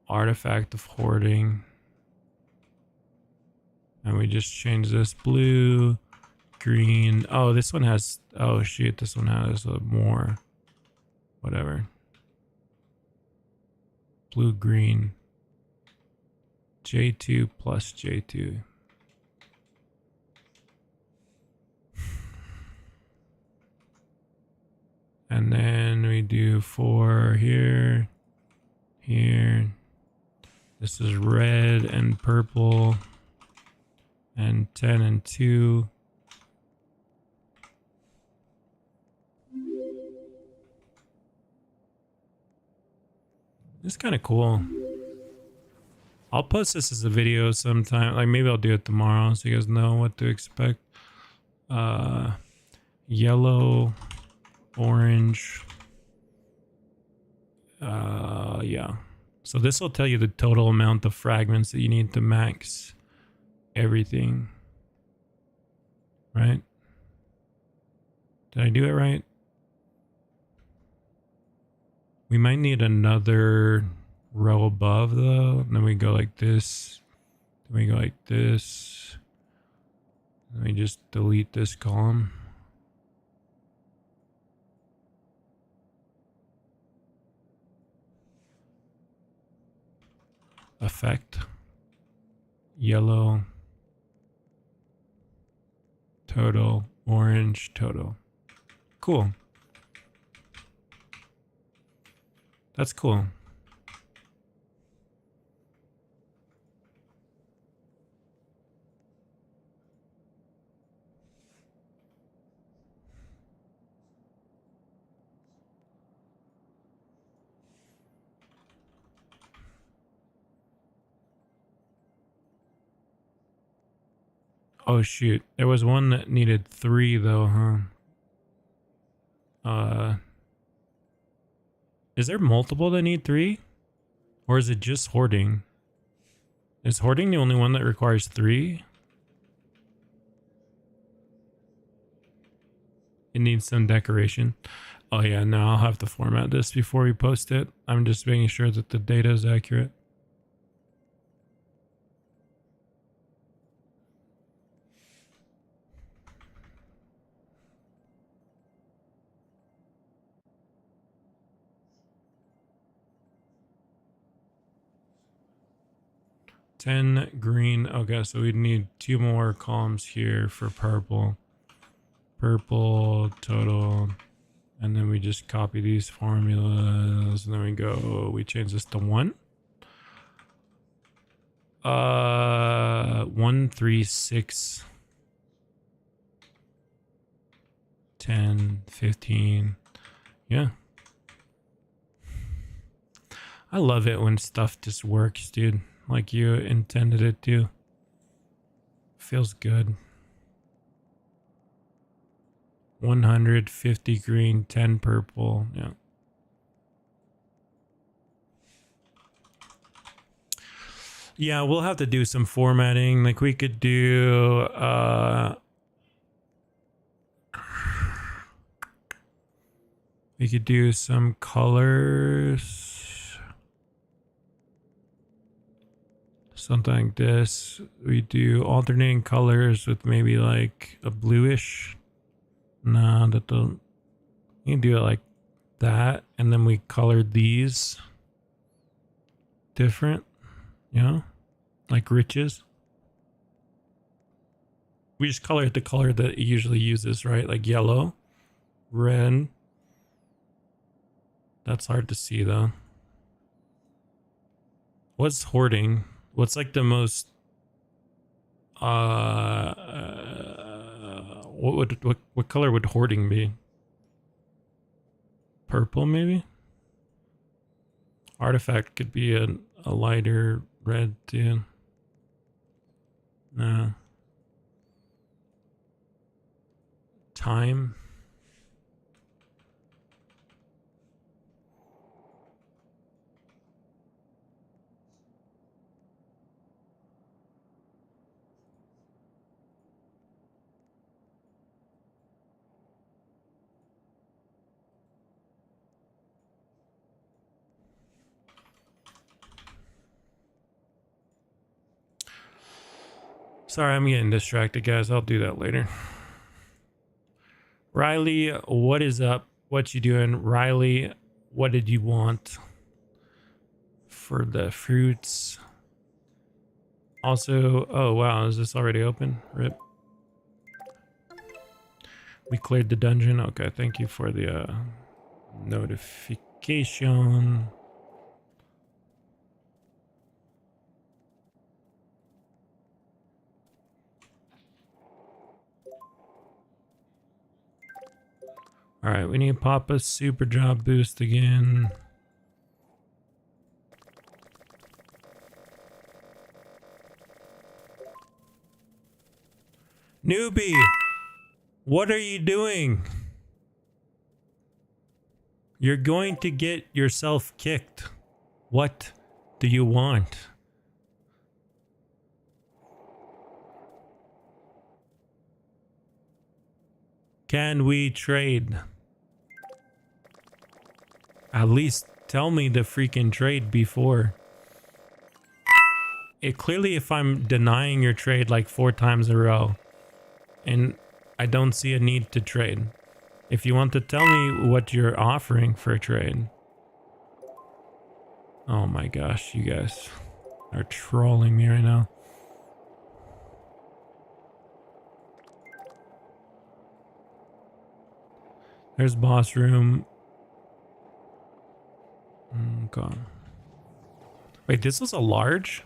Artifact of Hoarding. And we just change this blue, green. Oh, this one has, oh shoot, this one has more, whatever. Blue, green, J2 plus J2. And then we do 4 here, here. This is red and purple, and 10 and 2. It's kind of cool. I'll post this as a video sometime. Like maybe I'll do it tomorrow so you guys know what to expect. Yellow, orange. Yeah. So this will tell you the total amount of fragments that you need to max everything. Right? Did I do it right? We might need another row above though. And then we go like this. Then we go like this. Let me just delete this column. Effect. Yellow. Total. Orange. Total. Cool. That's cool. Oh shoot, there was one that needed 3 though, huh? Is there multiple that need 3? Or is it just hoarding? Is hoarding the only one that requires 3? It needs some decoration. Oh yeah, no, I'll have to format this before we post it. I'm just making sure that the data is accurate. Ten green. Okay, so we'd need 2 more columns here for purple. Purple total. And then we just copy these formulas. And then we go, we change this to 1. 1, 3, 6, 10, 15. Yeah. I love it when stuff just works, dude. Like you intended it to. Feels good. 150 green, 10 purple. Yeah. Yeah, we'll have to do some formatting. Like we could do we could do some colors. Something like this. We do alternating colors with maybe like a bluish. No, that don't. You can do it like that, and then we colored these different, you know, like riches. We just colored the color that it usually uses, right? Like yellow, red. That's hard to see though. What's hoarding? What's like the most what color would hoarding be? Purple maybe? Artifact could be a lighter red too. No. Time. Sorry, I'm getting distracted, guys. I'll do that later. Riley, what is up? What you doing? Riley, what did you want for the fruits? Also, oh wow, is this already open? Rip. We cleared the dungeon. Okay, thank you for the notification. All right, we need to pop a super job boost again. Newbie, what are you doing? You're going to get yourself kicked. What do you want? Can we trade? At least tell me the freaking trade before. It clearly, if I'm denying your trade like 4 times in a row, and I don't see a need to trade. If you want to tell me what you're offering for a trade. Oh my gosh, you guys are trolling me right now. There's boss room. Okay. Wait, this was a large?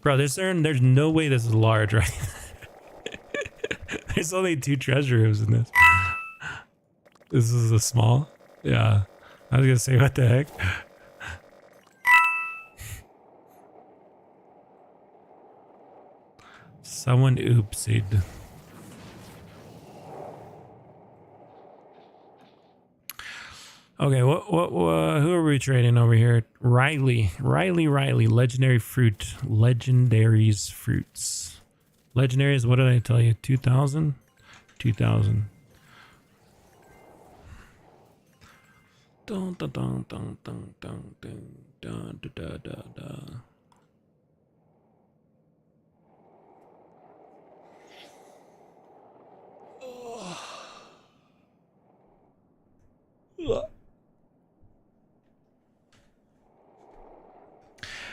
Bro, there's no way this is large, right? There's only 2 treasure rooms in this. This is a small? Yeah. I was gonna say, what the heck? Someone oopsied. Okay, what, who are we trading over here? Riley, legendary fruit, legendaries fruits. Legendaries, what did I tell you? 2,000? 2,000. Dun dun dun dun dun dun dun dun dun dun dun.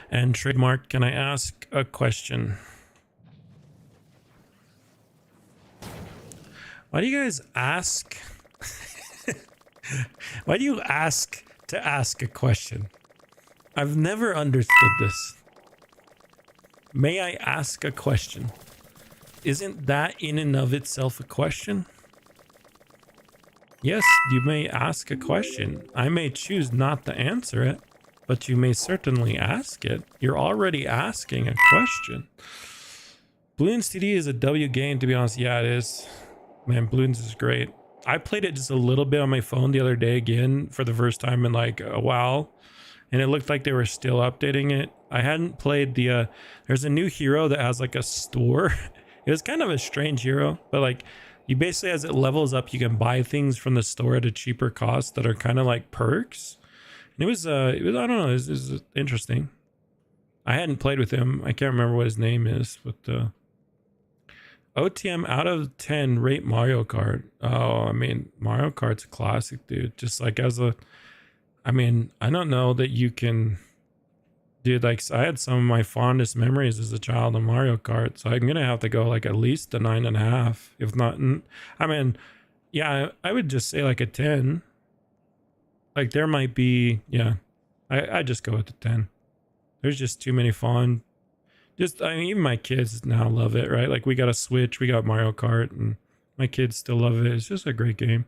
And trademark, can I ask a question? Why do you guys ask? Why do you ask to ask a question? I've never understood this. May I ask a question? Isn't that in and of itself a question? Yes, you may ask a question. I may choose not to answer it, but you may certainly ask it. You're already asking a question. Bloons TD is a W game, to be honest. Yeah, it is. Man, Bloons is great. I played it just a little bit on my phone the other day again for the first time in like a while. And it looked like they were still updating it. I hadn't played the... there's a new hero that has like a store. It was kind of a strange hero, but like you basically, as it levels up, you can buy things from the store at a cheaper cost that are kind of like perks. And it was I don't know, it was interesting. I hadn't played with him. I can't remember what his name is, but OTM out of 10 rate Mario Kart. Oh, I mean, Mario Kart's a classic, dude. Just like as a, I mean, I don't know that you can, dude, like I had some of my fondest memories as a child of Mario Kart, so I'm gonna have to go like at least a 9.5, if not, I mean, yeah, I would just say like a 10. Like there might be, yeah, I just go with the 10. There's just too many fond. Just, I mean, even my kids now love it, right? Like we got a Switch, we got Mario Kart, and my kids still love it. It's just a great game.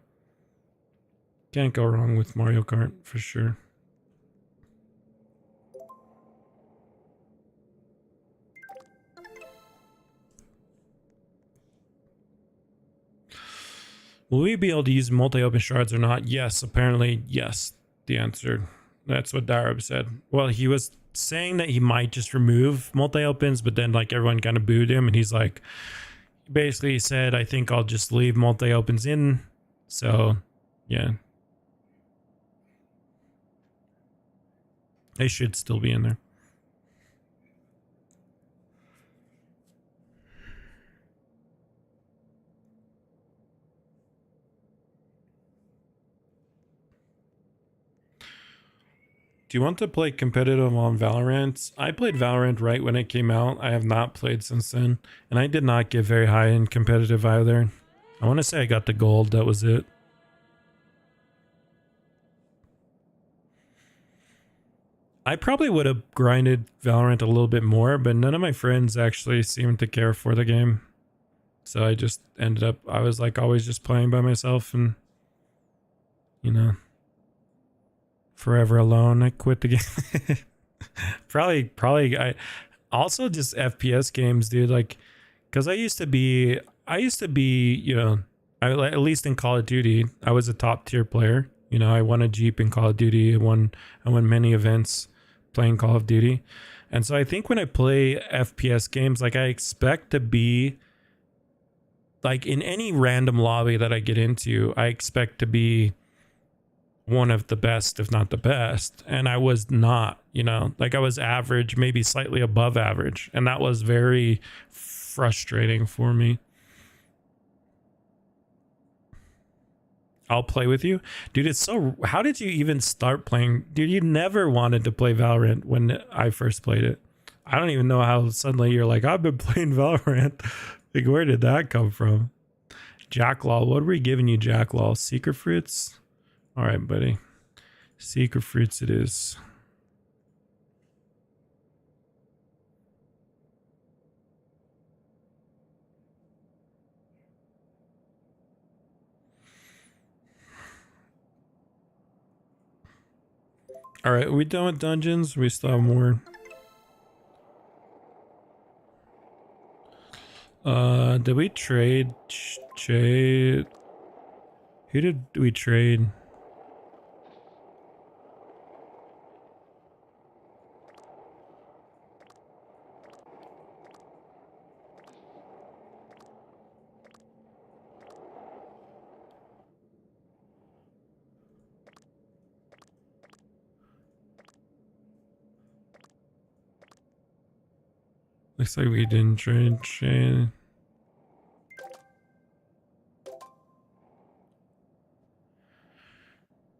Can't go wrong with Mario Kart for sure. Will we be able to use multi-open shards or not? Yes, apparently, yes. The answer. That's what Daireb said. Well, he was saying that he might just remove multi-opens, but then like everyone kind of booed him, and he's like, basically he said, I think I'll just leave multi-opens in. So, yeah. They should still be in there. Do you want to play competitive on Valorant? I played Valorant right when it came out. I have not played since then. And I did not get very high in competitive either. I want to say I got to gold. That was it. I probably would have grinded Valorant a little bit more, but none of my friends actually seemed to care for the game. So I just ended up, I was like always just playing by myself and, you know, forever alone. I quit the game. probably I also just FPS games, dude. Like, cause I used to be, you know, at least in Call of Duty, I was a top tier player. You know, I won a Jeep in Call of Duty. I won many events playing Call of Duty. And so I think when I play FPS games, like I expect to be like in any random lobby that I get into, I expect to be one of the best, if not the best. And I was not, you know, like I was average, maybe slightly above average. And that was very frustrating for me. I'll play with you. Dude, it's so... How did you even start playing? Dude, you never wanted to play Valorant when I first played it. I don't even know how suddenly you're like, I've been playing Valorant. Like, where did that come from? Jacklaw. What are we giving you, Jacklaw? Secret fruits? All right, buddy. Secret fruits it is. All right, are we done with dungeons? We still have more. Did we trade Who did we trade? Looks like we didn't trade Shane.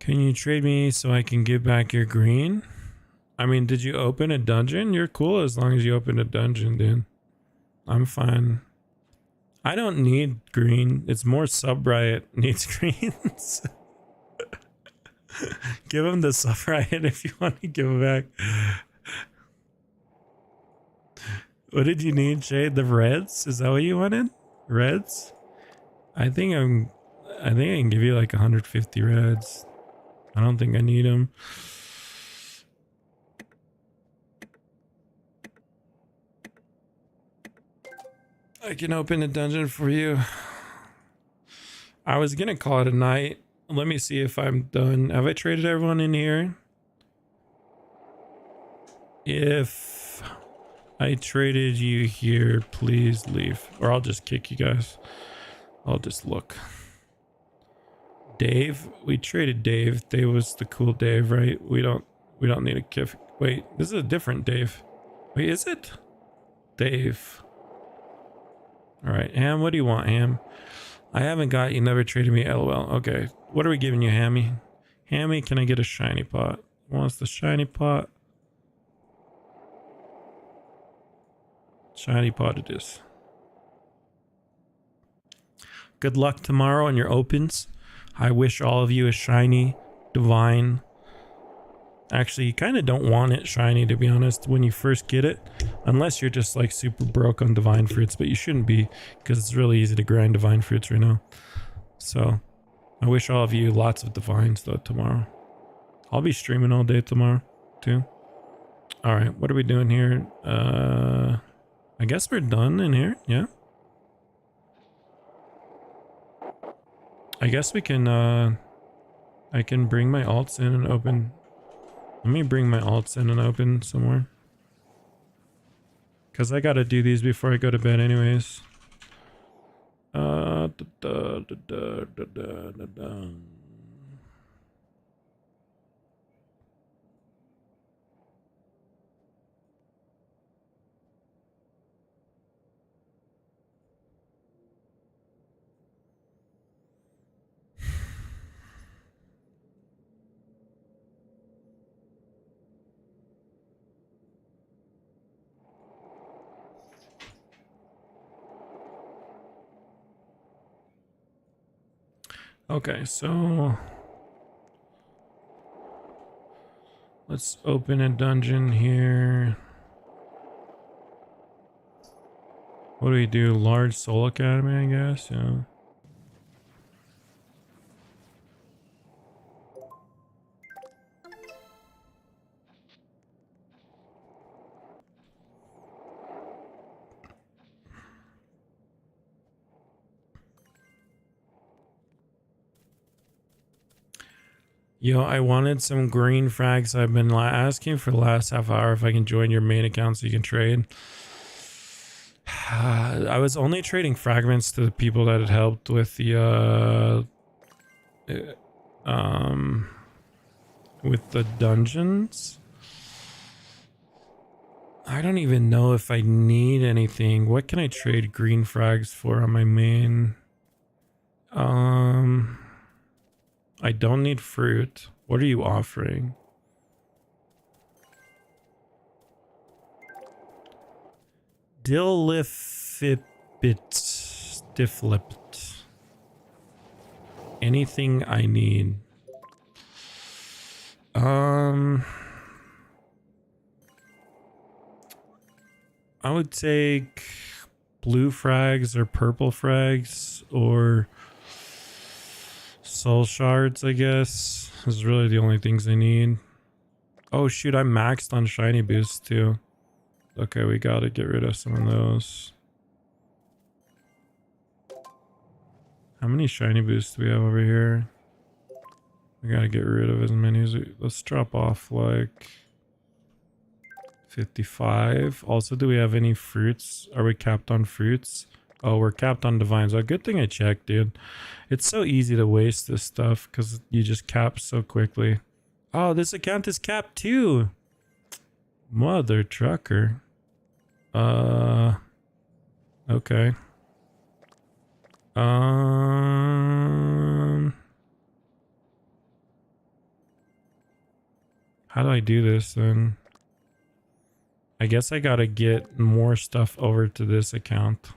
Can you trade me so I can give back your green? I mean, did you open a dungeon? You're cool as long as you open a dungeon, dude. I'm fine. I don't need green. It's more Sub Riot needs greens. Give him the Sub Riot if you want to give it back. What did you need, Shade? The reds? Is that what you wanted? Reds? I think I can give you like 150 reds. I don't think I need them. I can open a dungeon for you. I was gonna call it a night. Let me see if I'm done. Have I traded everyone in here? If I traded you here, please leave. Or I'll just kick you guys. I'll just look. Dave, we traded Dave. Dave was the cool Dave, right? We don't need a kiff. Wait, this is a different Dave. Wait, is it? Dave. All right, Ham, what do you want, Ham? I haven't got, you never traded me, LOL. Okay, what are we giving you, Hammy? Hammy, can I get a shiny pot? Wants the shiny pot? Shiny pot it is. Good luck tomorrow on your opens. I wish all of you a shiny, divine. Actually, you kind of don't want it shiny, to be honest, when you first get it. Unless you're just like super broke on divine fruits, but you shouldn't be, because it's really easy to grind divine fruits right now. So, I wish all of you lots of divines though tomorrow. I'll be streaming all day tomorrow, too. Alright, what are we doing here? I guess we're done in here, yeah? I guess we can, I can bring my alts in and open. Let me bring my alts in and open somewhere. Because I gotta do these before I go to bed anyways. Okay, so let's open a dungeon here. What do we do? Large Soul Academy, I guess. Yeah. Yo, I wanted some green frags. I've been asking for the last half hour if I can join your main account so you can trade. I was only trading fragments to the people that had helped with the dungeons. I don't even know if I need anything. What can I trade green frags for on my main? I don't need fruit. What are you offering? Dillifipit. Difflipped. Anything I need. I would take blue frags or purple frags or soul shards, I guess. Those is really the only things I need. Oh shoot, I'm maxed on shiny boost too. Okay, we gotta get rid of some of those. How many shiny boosts do we have over here? We gotta get rid of as many as we... Let's drop off like 55. Also, do we have any fruits? Are we capped on fruits? Oh, we're capped on divines. Oh, good thing I checked, dude. It's so easy to waste this stuff because you just cap so quickly. Oh, this account is capped too. Mother trucker. Okay. How do I do this then? I guess I gotta get more stuff over to this account.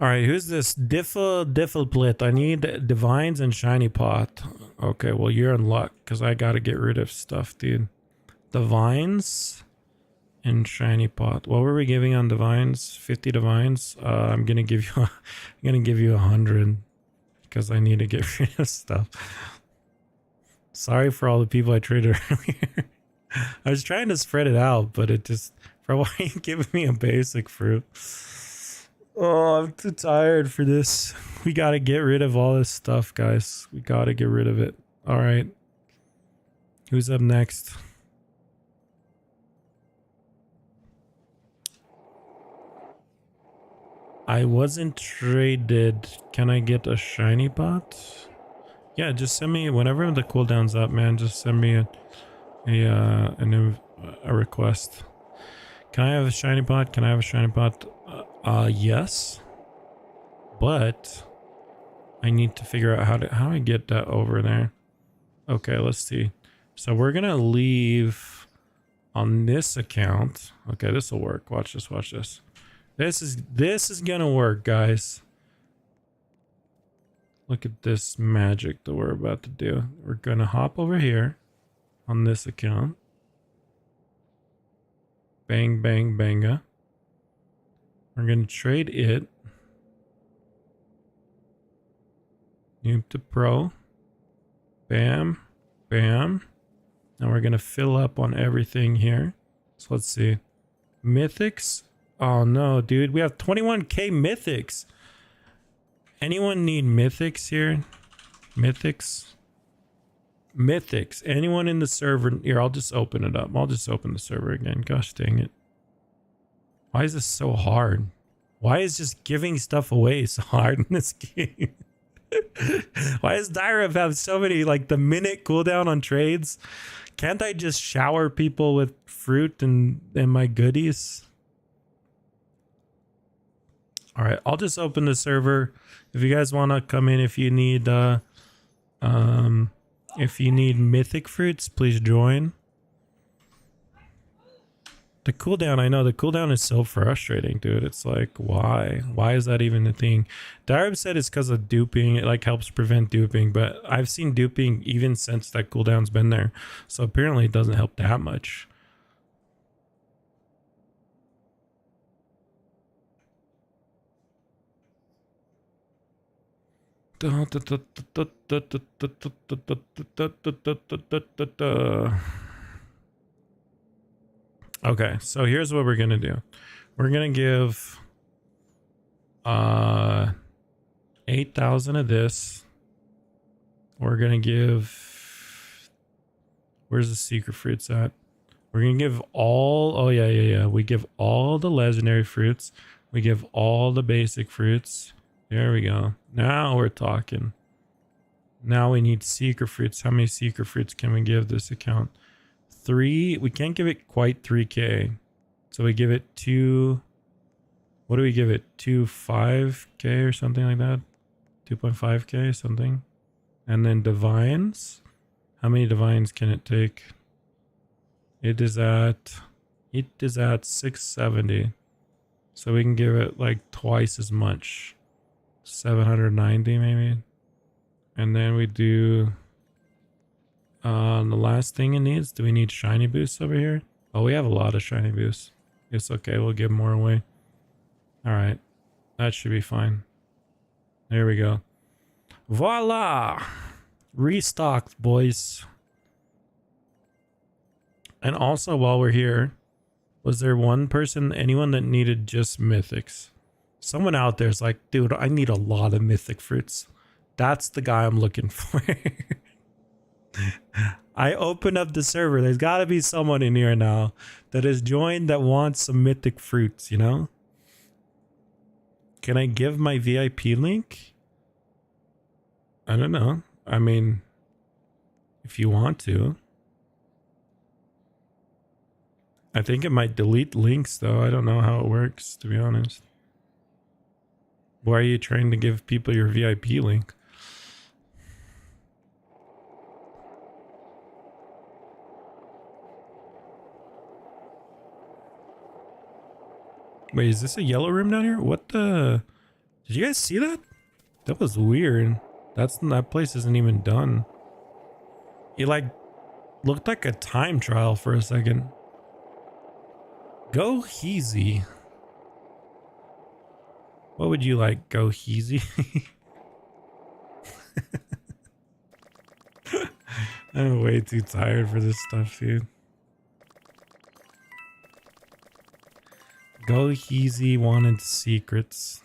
Alright, who's this? Diffleplit. I need divines and shiny pot. Okay, well you're in luck because I gotta get rid of stuff, dude. Divines and shiny pot. What were we giving on divines? 50 divines. I'm gonna give you 100 because I need to get rid of stuff. Sorry for all the people I traded earlier. I was trying to spread it out, but it just... For why are you giving me a basic fruit? Oh, I'm too tired for this. We gotta get rid of all this stuff, guys. We gotta get rid of it. Alright. Who's up next? I wasn't traded. Can I get a shiny pot? Yeah, just send me whenever the cooldown's up, man. Just send me a request. Can I have a shiny pot? Can I have a shiny pot? Yes. But I need to figure out how do I get that over there. Okay, let's see. So we're gonna leave on this account. Okay, this will work. Watch this. Watch this. This is gonna work, guys. Look at this magic that we're about to do. We're gonna hop over here on this account. Bang, bang, banga. We're gonna trade it. Noob to pro. Bam, bam. Now we're gonna fill up on everything here. So let's see. Mythics. Oh no, dude. We have 21k mythics. Anyone need mythics here? Mythics? Mythics. Anyone in the server? Here, I'll just open it up. I'll just open the server again. Gosh dang it. Why is this so hard? Why is just giving stuff away so hard in this game? Why does Daireb have so many, like, the minute cooldown on trades? Can't I just shower people with fruit and my goodies? All right, I'll just open the server. If you guys want to come in, if you need mythic fruits, please join. The cooldown, I know the cooldown is so frustrating, dude. It's like, why? Why is that even a thing? Daireb said it's because of duping. It like helps prevent duping, but I've seen duping even since that cooldown's been there. So apparently it doesn't help that much. Okay, so here's what we're gonna do. We're gonna give 8,000 of this. We're gonna give, where's the secret fruits at? We're gonna give all, oh yeah, we give all the legendary fruits, we give all the basic fruits. There we go. Now we're talking. Now we need secret fruits. How many secret fruits can we give this account? 3. We can't give it quite 3k, so we give it 2. What do we give it? 2.5k or something like that. 2.5k something. And then divines. How many divines can it take? It is at 670, so we can give it like twice as much. 790 maybe. And then we do the last thing it needs. Do we need shiny boosts over here? Oh, we have a lot of shiny boosts. It's okay, we'll give more away. All right, that should be fine. There we go. Voila, restocked, boys. And also, while we're here, was there anyone that needed just mythics? Someone out there's like, dude, I need a lot of mythic fruits. That's the guy I'm looking for. I open up the server. There's got to be someone in here now that has joined that wants some mythic fruits, you know? Can I give my VIP link? I don't know. I mean, if you want to. I think it might delete links, though. I don't know how it works, to be honest. Why are you trying to give people your VIP link? Wait, is this a yellow room down here? What the? Did you guys see that? That was weird. That place isn't even done. It like looked like a time trial for a second. Go easy. What would you like? Go easy. I'm way too tired for this stuff, dude. Go easy, wanted secrets.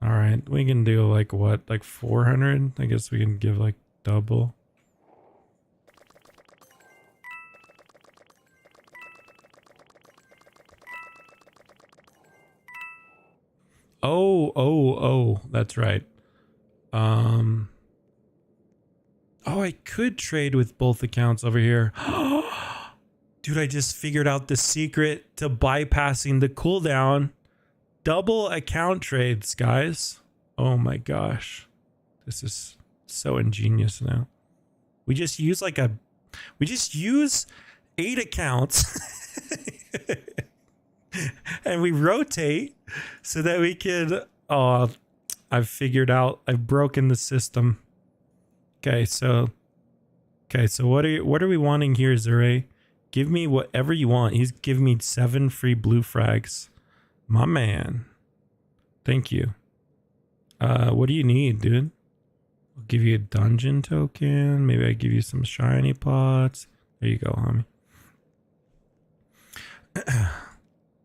All right, we can do like what, like 400? I guess we can give like double. Oh, that's right. Oh, I could trade with both accounts over here. Dude, I just figured out the secret to bypassing the cooldown. Double account trades, guys. Oh my gosh. This is so ingenious now. We just use 8 accounts and we rotate so that we can, oh, I've figured out, I've broken the system. Okay, so what are we wanting here, Zure? Give me whatever you want. He's giving me 7 free blue frags. My man. Thank you. What do you need, dude? I'll give you a dungeon token. Maybe I give you some shiny pots. There you go, homie.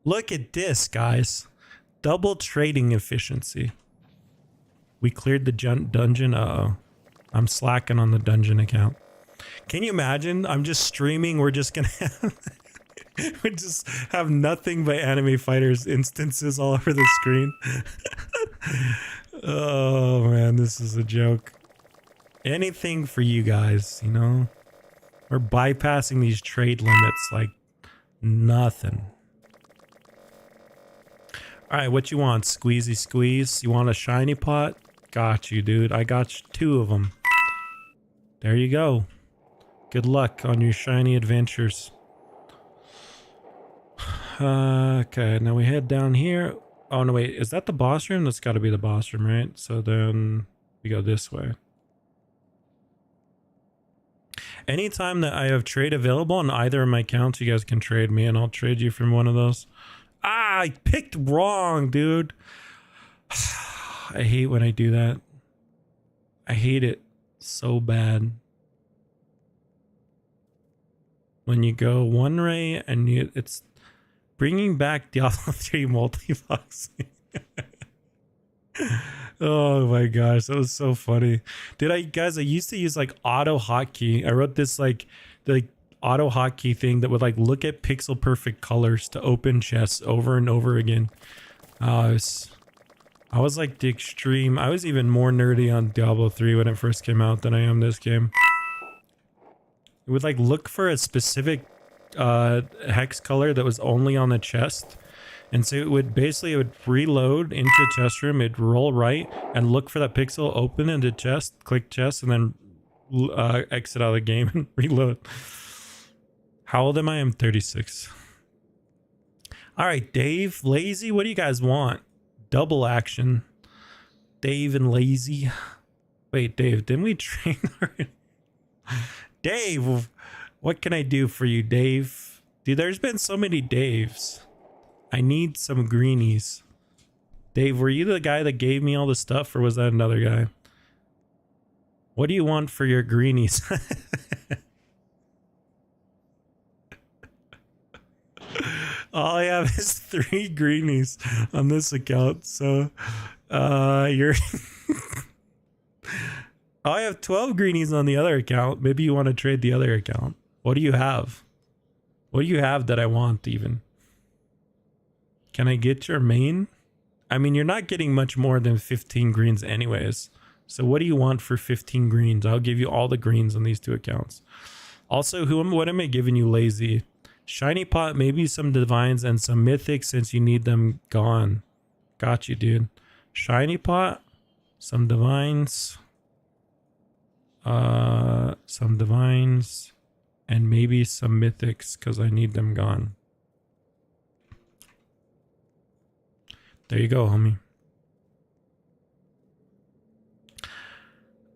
Look at this, guys. Double trading efficiency. We cleared the dungeon. Uh-oh. I'm slacking on the dungeon account. Can you imagine? I'm just streaming. We're just gonna have we just have nothing but anime fighters instances all over the screen. Oh man, this is a joke. Anything for you guys, you know? We're bypassing these trade limits like nothing. Alright, what you want? Squeezy squeeze? You want a shiny pot? Got you, dude. I got 2 of them. There you go. Good luck on your shiny adventures. Okay, now we head down here. Oh no, wait, is that the boss room? That's got to be the boss room, right? So then we go this way. Anytime that I have trade available on either of my accounts, you guys can trade me and I'll trade you from one of those. Ah, I picked wrong, dude. I hate when I do that. I hate it so bad. When you go one way and it's bringing back Diablo 3 multi-boxing. Oh my gosh, that was so funny. Guys, I used to use like auto hotkey. I wrote this like the auto hotkey thing that would like look at pixel perfect colors to open chests over and over again. I was like the extreme. I was even more nerdy on Diablo 3 when it first came out than I am this game. It would like look for a specific hex color that was only on the chest. And so it would reload into a chest room. It'd roll right and look for that pixel, open into chest, click chest, and then exit out of the game and reload. How old am I? I'm 36. All right, Dave, Lazy, what do you guys want? Double action. Dave and Lazy. Wait, Dave, didn't we train already? Dave, what can I do for you, Dave? Dude, there's been so many Daves. I need some greenies. Dave, were you the guy that gave me all the stuff, or was that another guy? What do you want for your greenies? All I have is 3 greenies on this account, so you're I have 12 greenies on the other account. Maybe you want to trade the other account. What do you have? What do you have that I want even? Can I get your main? I mean, you're not getting much more than 15 greens anyways. So what do you want for 15 greens? I'll give you all the greens on these 2 accounts. Also, what am I giving you, Lazy? Shiny pot, maybe some divines and some mythics since you need them gone. Got you, dude. Shiny pot, some divines, and maybe some mythics because I need them gone. There you go, homie.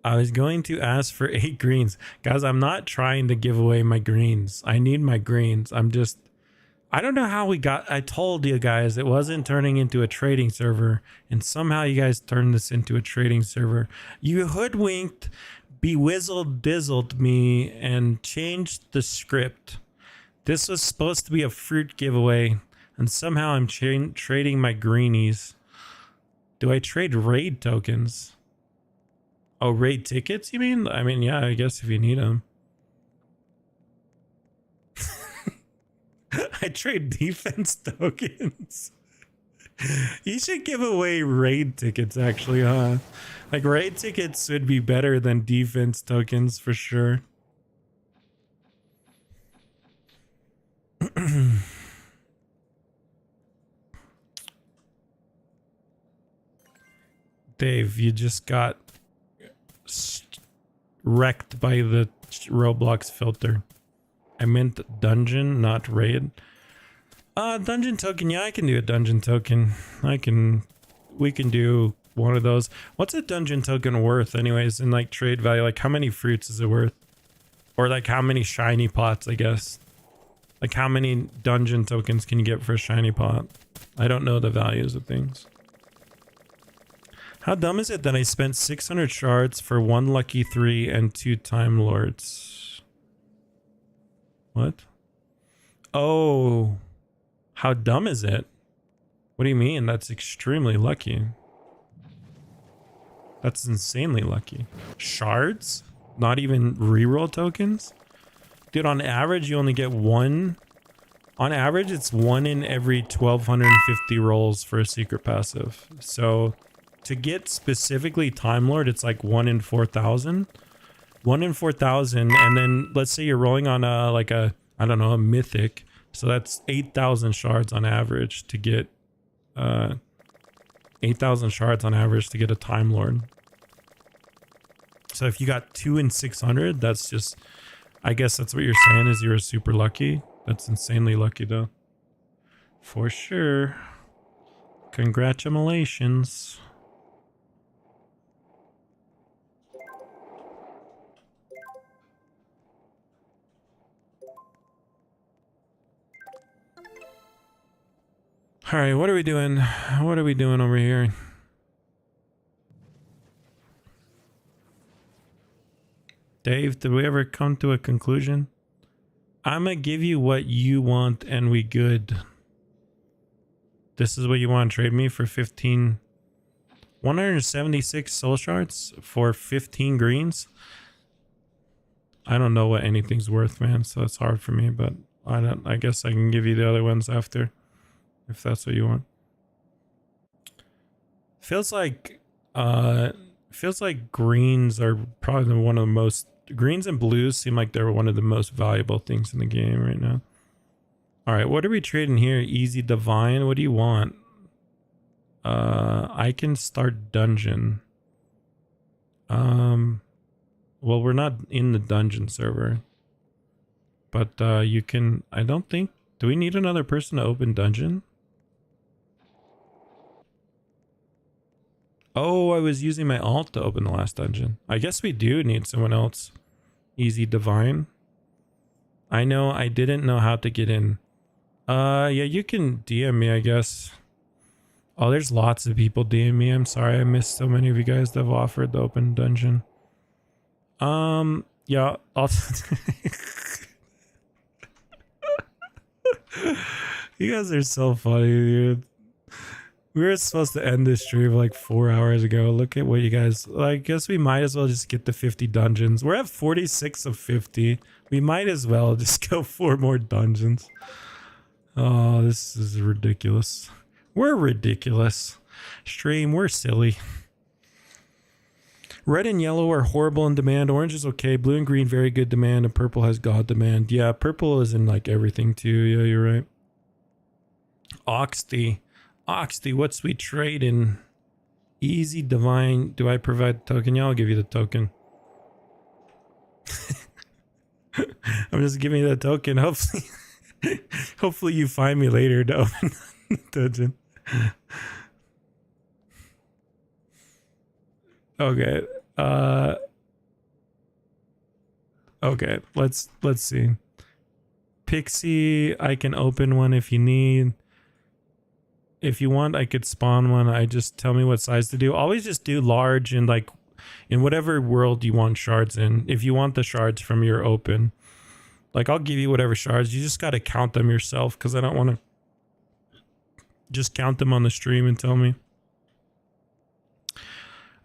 I was going to ask for 8 greens. Guys, I'm not trying to give away my greens. I need my greens. I don't know how I told you guys it wasn't turning into a trading server, and somehow you guys turned this into a trading server. You hoodwinked, bewizzled-dizzled me, and changed the script. This was supposed to be a fruit giveaway, and somehow I'm trading my greenies. Do I trade raid tokens? Oh, raid tickets, you mean? I mean, yeah, I guess if you need them. I trade defense tokens. You should give away raid tickets, actually, huh? Like, raid tickets would be better than defense tokens, for sure. Dave, you just got wrecked by the Roblox filter. I meant dungeon, not raid. Dungeon token. Yeah, I can do a dungeon token. We can do one of those. What's a dungeon token worth anyways in like trade value? Like how many fruits is it worth? Or like how many shiny pots, I guess. Like how many dungeon tokens can you get for a shiny pot? I don't know the values of things. How dumb is it that I spent 600 shards for 1 lucky 3 and 2 time lords? What? Oh, how dumb is it? What do you mean? That's extremely lucky. That's insanely lucky. Shards? Not even reroll tokens? Dude, on average, you only get 1. On average, it's 1 in every 1250 rolls for a secret passive. So to get specifically Time Lord, it's like 1 in 4,000. 1 in 4,000, and then let's say you're rolling on a mythic. So that's 8,000 shards on average to get 8,000 shards on average to get a Time Lord. So if you got 2 in 600, that's just, I guess that's what you're saying is you're super lucky. That's insanely lucky though. For sure. Congratulations. All right, what are we doing? What are we doing over here? Dave, did we ever come to a conclusion? I'm gonna give you what you want and we good. This is what you want to trade me for 15... 176 soul shards for 15 greens? I don't know what anything's worth, man, so it's hard for me, but I guess I can give you the other ones after, if that's what you want. Feels like greens are probably one of the most... Greens and blues seem like they're one of the most valuable things in the game right now. All right, what are we trading here? Easy divine. What do you want? I can start dungeon. Well, we're not in the dungeon server, but you can... I don't think... Do we need another person to open dungeon? Oh, I was using my alt to open the last dungeon. I guess we do need someone else. Easy divine. I know I didn't know how to get in. Yeah, you can DM me, I guess. Oh, there's lots of people DM me. I'm sorry I missed so many of you guys that have offered the open dungeon. Yeah, I'll... You guys are so funny, dude. We were supposed to end this stream like 4 hours ago. Look at what you guys... I guess we might as well just get to 50 dungeons. We're at 46 of 50. We might as well just go 4 more dungeons. Oh, this is ridiculous. We're ridiculous. Stream, we're silly. Red and yellow are horrible in demand. Orange is okay. Blue and green, very good demand. And purple has god demand. Yeah, purple is in like everything too. Yeah, you're right. Oxty. Oxty, what's we trading? Easy divine. Do I provide the token? Yeah, I'll give you the token. I'm just giving you the token. Hopefully you find me later to open the dungeon. Okay. Okay, let's see. Pixie, I can open one if you need. If you want, I could spawn one. I just tell me what size to do. Always just do large and like in whatever world you want shards in. If you want the shards from your open. Like I'll give you whatever shards. You just got to count them yourself because I don't want to just count them on the stream and tell me.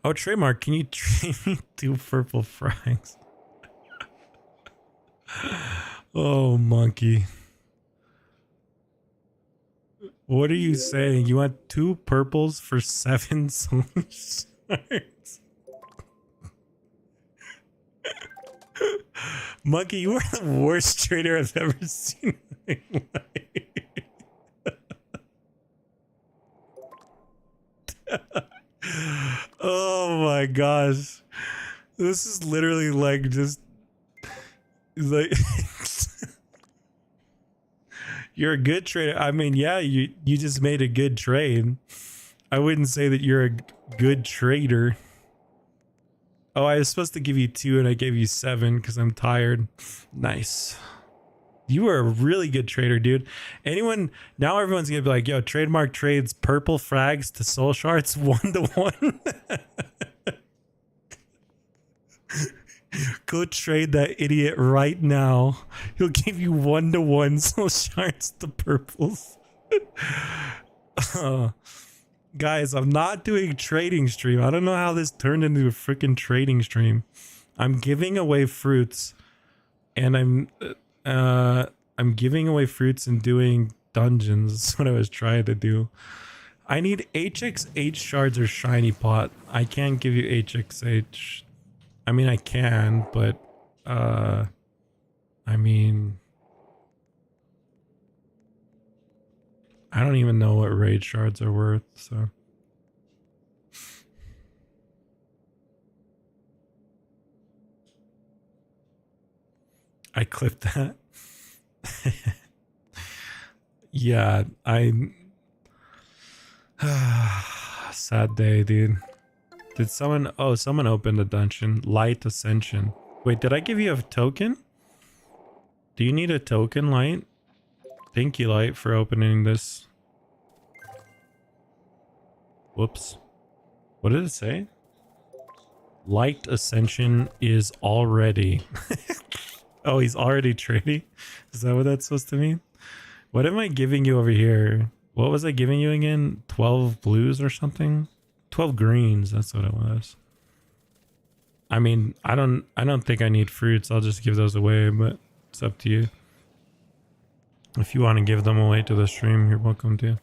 Oh, trademark, can you trade me 2 purple frags? Oh, monkey. What are you saying? You want 2 purples for 7 soul shards? Monkey, you are the worst trader I've ever seen in my life. Oh my gosh. This is literally like just like you're a good trader. I mean, yeah, you just made a good trade. I wouldn't say that you're a good trader. Oh, I was supposed to give you 2 and I gave you 7 because I'm tired. Nice. You are a really good trader, dude. Anyone now? Everyone's gonna be like, "Yo, trademark trades purple frags to soul shards 1-to-1." Go trade that idiot right now. He'll give you 1-to-1 soul shards to purples. Guys, I'm not doing a trading stream. I don't know how this turned into a freaking trading stream. I'm giving away fruits, and I'm giving away fruits and doing dungeons. That's what I was trying to do. I need HXH shards or shiny pot. I can't give you HXH. I mean, I can, but I mean, I don't even know what raid shards are worth, so. I clipped that. Yeah, I sad day, dude. Did someone someone opened a dungeon. Light Ascension. Wait, did I give you a token? Do you need a token, Light? Thank you, Light, for opening this. Whoops. What did it say? Light Ascension is already. Oh, he's already trading? Is that what that's supposed to mean? What am I giving you over here? What was I giving you again? 12 blues or something? 12 greens, that's what it was. I mean, I don't think I need fruits. I'll just give those away, but it's up to you. If you want to give them away to the stream, you're welcome to.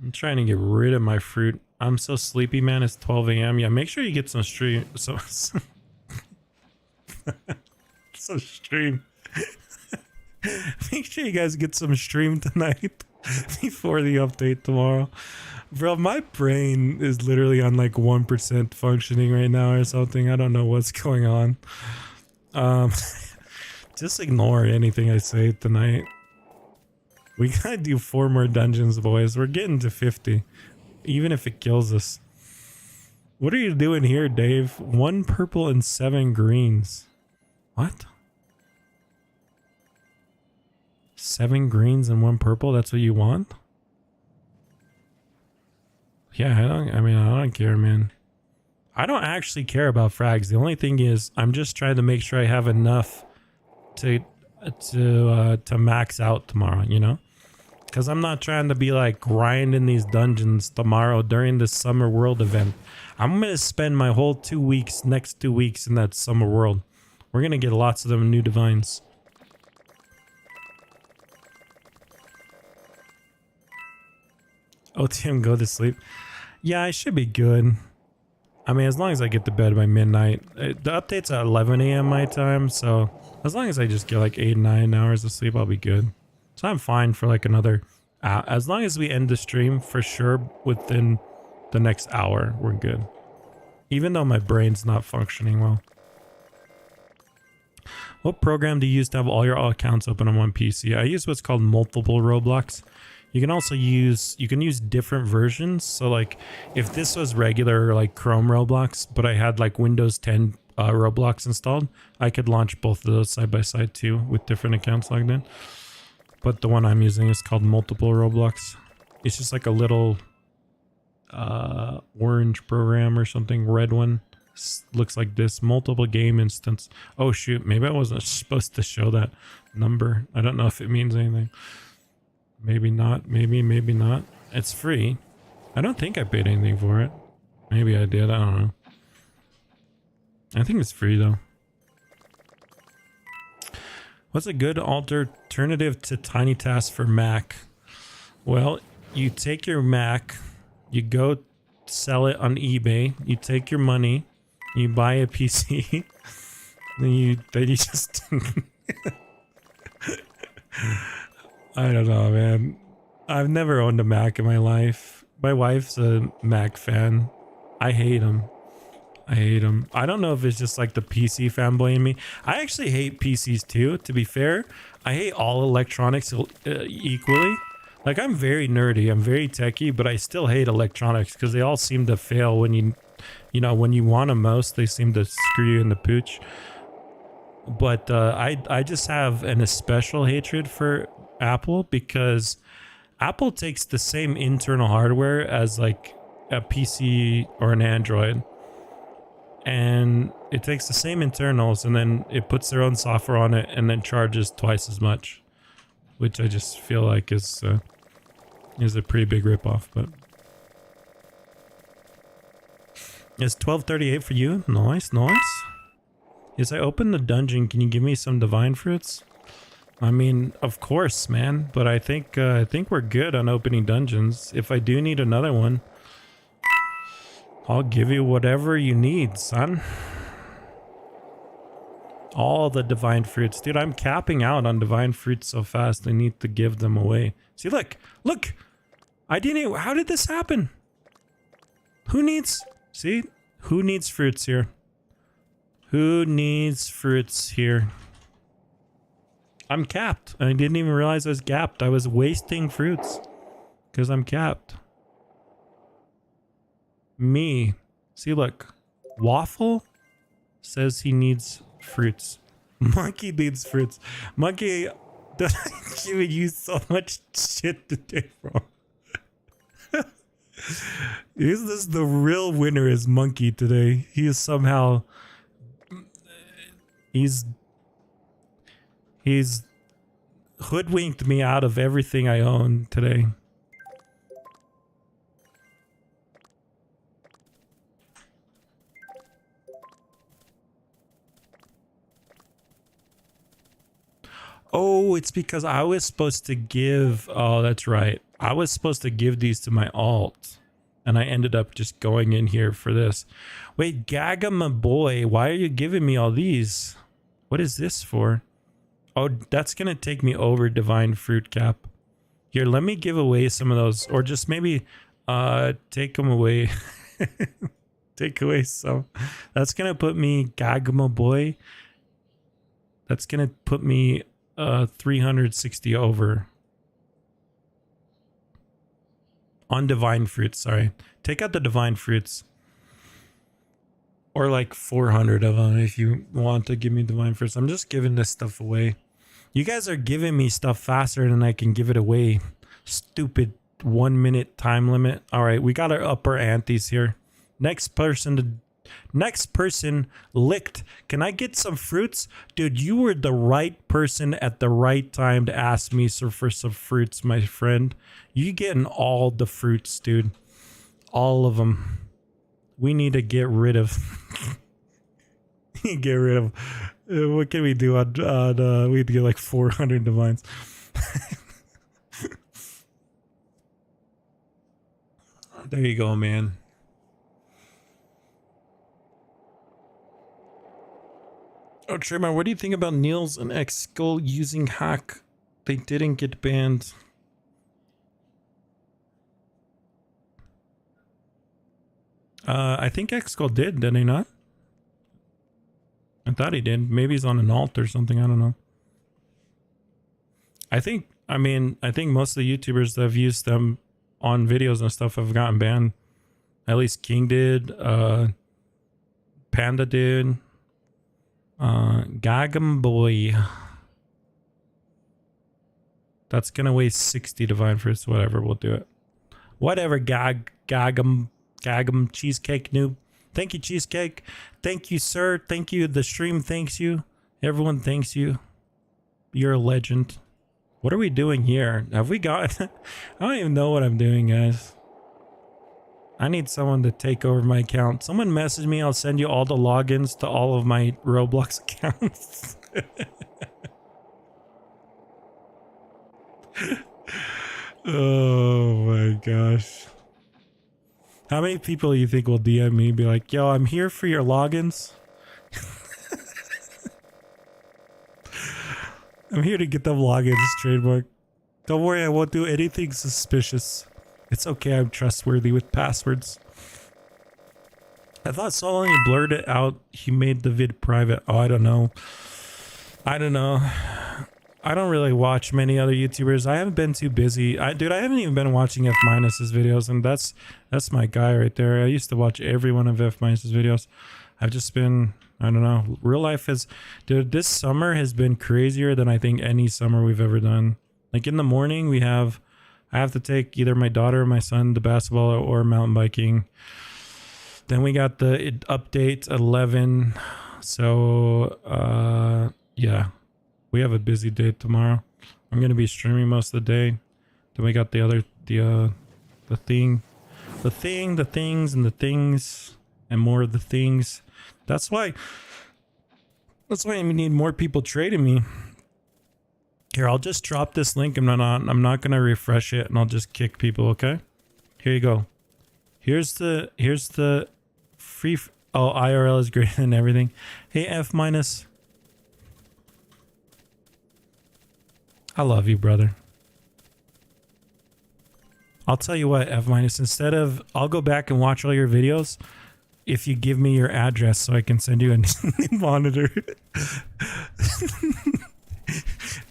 I'm trying to get rid of my fruit. I'm so sleepy, man. It's 12 a.m. Yeah, make sure you get some stream. Some stream. Make sure you guys get some stream tonight before the update tomorrow. Bro, my brain is literally on like 1% functioning right now or something. I don't know what's going on. Just ignore anything I say tonight. We gotta do 4 more dungeons, boys. We're getting to 50. Even if it kills us. What are you doing here, Dave? 1 purple and 7 greens. What? 7 greens and 1 purple? That's what you want? Yeah, I don't care, man. I don't actually care about frags. The only thing is, I'm just trying to make sure I have enough to max out tomorrow, you know? Because I'm not trying to be like grinding these dungeons tomorrow during the Summer World event. I'm going to spend my whole 2 weeks, next 2 weeks in that Summer World. We're going to get lots of them new divines. OTM, go to sleep. Yeah, I should be good. I mean, as long as I get to bed by midnight. The update's at 11 a.m. my time, so as long as I just get like 8-9 hours of sleep, I'll be good. So I'm fine for like another as long as we end the stream for sure within the next hour, we're good. Even though my brain's not functioning well. What program do you use to have all your accounts open on one PC? I use what's called multiple Roblox. You can also use different versions. So like if this was regular like Chrome Roblox, but I had like Windows 10 Roblox installed, I could launch both of those side by side too with different accounts logged in. But the one I'm using is called multiple Roblox. It's just like a little orange program or something, red one. Looks like this, multiple game instance. Oh shoot, maybe I wasn't supposed to show that number. I don't know if it means anything. Maybe not, maybe not. It's free. I don't think I paid anything for it. Maybe I did, I don't know. I think it's free though. What's a good alternative to Tiny Task for Mac? Well, you take your Mac, you go sell it on eBay, you take your money, you buy a PC, then you just I don't know, man. I've never owned a Mac in my life. My wife's a Mac fan. I hate them. I don't know if it's just like the PC fanboy in me. I actually hate PCs too, to be fair. I hate all electronics equally. Like, I'm very nerdy, I'm very techie, but I still hate electronics because they all seem to fail when you know, when you want them most, they seem to screw you in the pooch. But I just have an especial hatred for Apple because Apple takes the same internal hardware as like a PC or an Android. And it takes the same internals and then it puts their own software on it and then charges twice as much, which I just feel like is a pretty big ripoff. But it's 12:38 for you. Nice. Yes, I opened the dungeon. Can you give me some divine fruits? I mean, of course, man. But I think we're good on opening dungeons. If I do need another one, I'll give you whatever you need, son. All the divine fruits. Dude, I'm capping out on divine fruits so fast, I need to give them away. See, look! I didn't... How did this happen? Who needs... See? Who needs fruits here? Who needs fruits here? I'm capped. I didn't even realize I was capped. I was wasting fruits because I'm capped. Me. See, look. Waffle says he needs fruits. Monkey needs fruits. Monkey, I'm giving you so much shit today, bro. Is this the real winner? Is Monkey today? He is somehow. He's hoodwinked me out of everything I own today. Oh, it's because I was supposed to give... Oh, that's right. I was supposed to give these to my alt. And I ended up just going in here for this. Wait, Gaga, my boy. Why are you giving me all these? What is this for? Oh, that's going to take me over Divine Fruit Cap. Here, let me give away some of those. Or just maybe take them away. Take away some. That's going to put me... Gaga, my boy. That's going to put me... 360 over on divine fruits. Sorry, take out the divine fruits, or like 400 of them if you want to give me divine fruits. I'm just giving this stuff away. You guys are giving me stuff faster than I can give it away. Stupid 1 minute time limit. All right, we got our upper antes here. Next person licked. Can I get some fruits? Dude, you were the right person at the right time to ask me for some fruits, my friend. You getting all the fruits, dude. All of them. We need to get rid of... get rid of... what can we do on we need to get like 400 divines. There you go, man. Oh, Tremor, what do you think about Niels and X-Skull using hack? They didn't get banned. I think X-Skull did he not? I thought he did. Maybe he's on an alt or something. I don't know. I think most of the YouTubers that have used them on videos and stuff have gotten banned. At least King did. Panda did. Gagam boy. That's gonna waste 60 divine fruits. Whatever, we'll do it. Whatever, Gagam cheesecake noob. Thank you, cheesecake. Thank you, sir. Thank you. The stream thanks you. Everyone thanks you. You're a legend. What are we doing here? Have we got... I don't even know what I'm doing, guys. I need someone to take over my account. Someone message me. I'll send you all the logins to all of my Roblox accounts. Oh my gosh. How many people do you think will DM me and be like, yo, I'm here for your logins? I'm here to get them logins, trademark. Don't worry, I won't do anything suspicious. It's okay, I'm trustworthy with passwords. I thought so long he blurred it out, he made the vid private. Oh, I don't know. I don't really watch many other YouTubers. I haven't been too busy. Dude, I haven't even been watching F-Minus's videos, and that's my guy right there. I used to watch every one of F-Minus's videos. I've just been, I don't know. Real life has, dude, this summer has been crazier than I think any summer we've ever done. Like in the morning, I have to take either my daughter or my son to basketball or mountain biking. Then we got the update at 11. So, yeah. We have a busy day tomorrow. I'm going to be streaming most of the day. Then we got the things, and the things, and more of the things. That's why we need more people trading me. Here, I'll just drop this link. I'm not going to refresh it, and I'll just kick people, okay? Here you go. Here's the free... Oh, IRL is greater than everything. Hey, F-Minus. I love you, brother. I'll tell you what, F-Minus, instead of... I'll go back and watch all your videos. if you give me your address so I can send you a new monitor.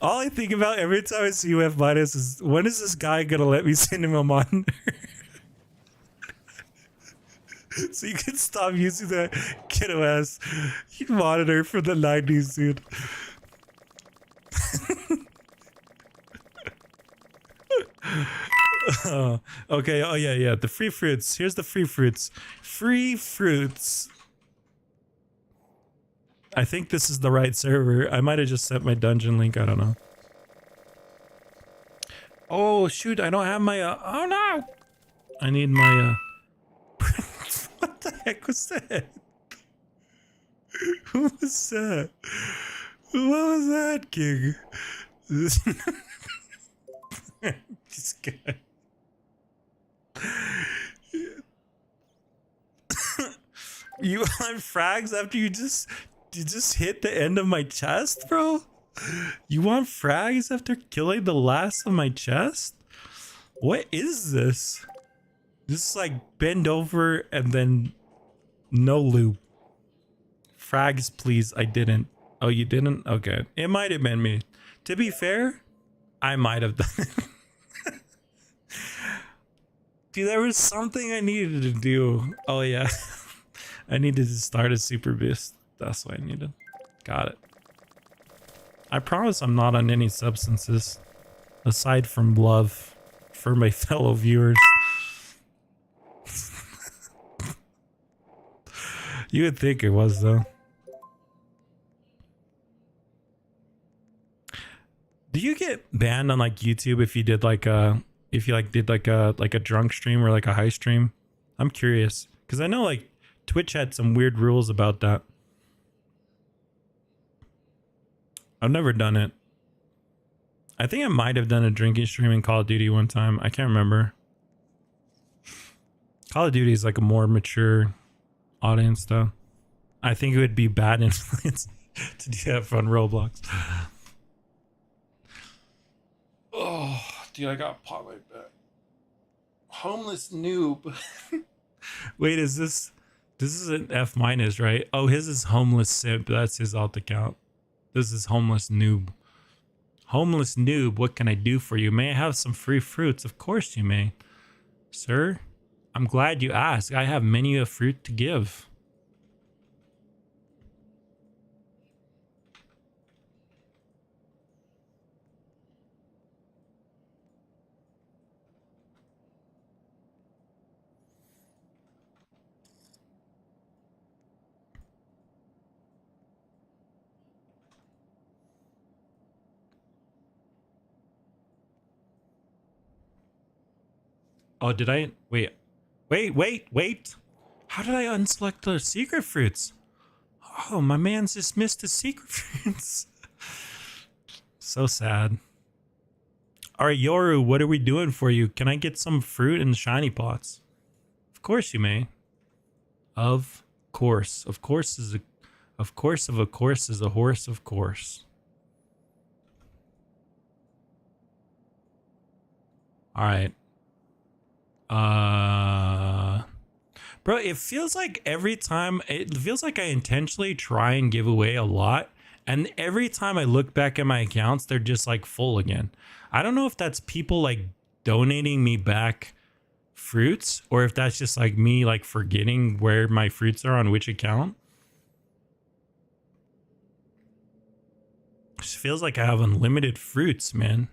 All I think about every time I see UF minus is when is this guy gonna let me send him a monitor? So you can stop using that kiddo ass monitor from the 90s, dude. Okay, oh yeah, the free fruits. Here's the free fruits. Free fruits. I think this is the right server. I might have just sent my dungeon link. I don't know. Oh shoot! I don't have my. Oh no! I need my. What the heck was that? Who was that? What was that, King? This guy. You want frags after you just hit the end of my chest, bro? You want frags after killing the last of my chest? What is this? Just like bend over and then no loop. Frags, please. I didn't. Oh, you didn't? Okay. It might have been me. To be fair, I might have done it. Dude, there was something I needed to do. Oh, yeah. I needed to start a super boost. That's what I needed. Got it. I promise I'm not on any substances. Aside from love for my fellow viewers. You would think it was, though. Do you get banned on like YouTube if you did like a did like a drunk stream or like a high stream? I'm curious because I know like Twitch had some weird rules about that. I've never done it. I think I might have done a drinking stream in Call of Duty one time. I can't remember. Call of Duty is like a more mature audience though. I think it would be bad influence to do that on Roblox. Oh, dude, I got pot like that. Homeless noob. Wait, is this is an F minus, right? Oh, his is homeless simp. That's his alt account. This is homeless noob. Homeless noob, what can I do for you? May I have some free fruits? Of course you may. Sir, I'm glad you asked. I have many a fruit to give. Oh, did I? Wait. How did I unselect the secret fruits? Oh, my man's just missed his secret fruits. So sad. All right, Yoru, what are we doing for you? Can I get some fruit and shiny pots? Of course you may. Of course. Of course is a... Of course of a course is a horse, of course. All right. Bro, it feels like every time, it feels like I intentionally try and give away a lot, and every time I look back at my accounts, they're just like full again. I don't know if that's people like donating me back fruits, or if that's just like me like forgetting where my fruits are on which account. It just feels like I have unlimited fruits, man.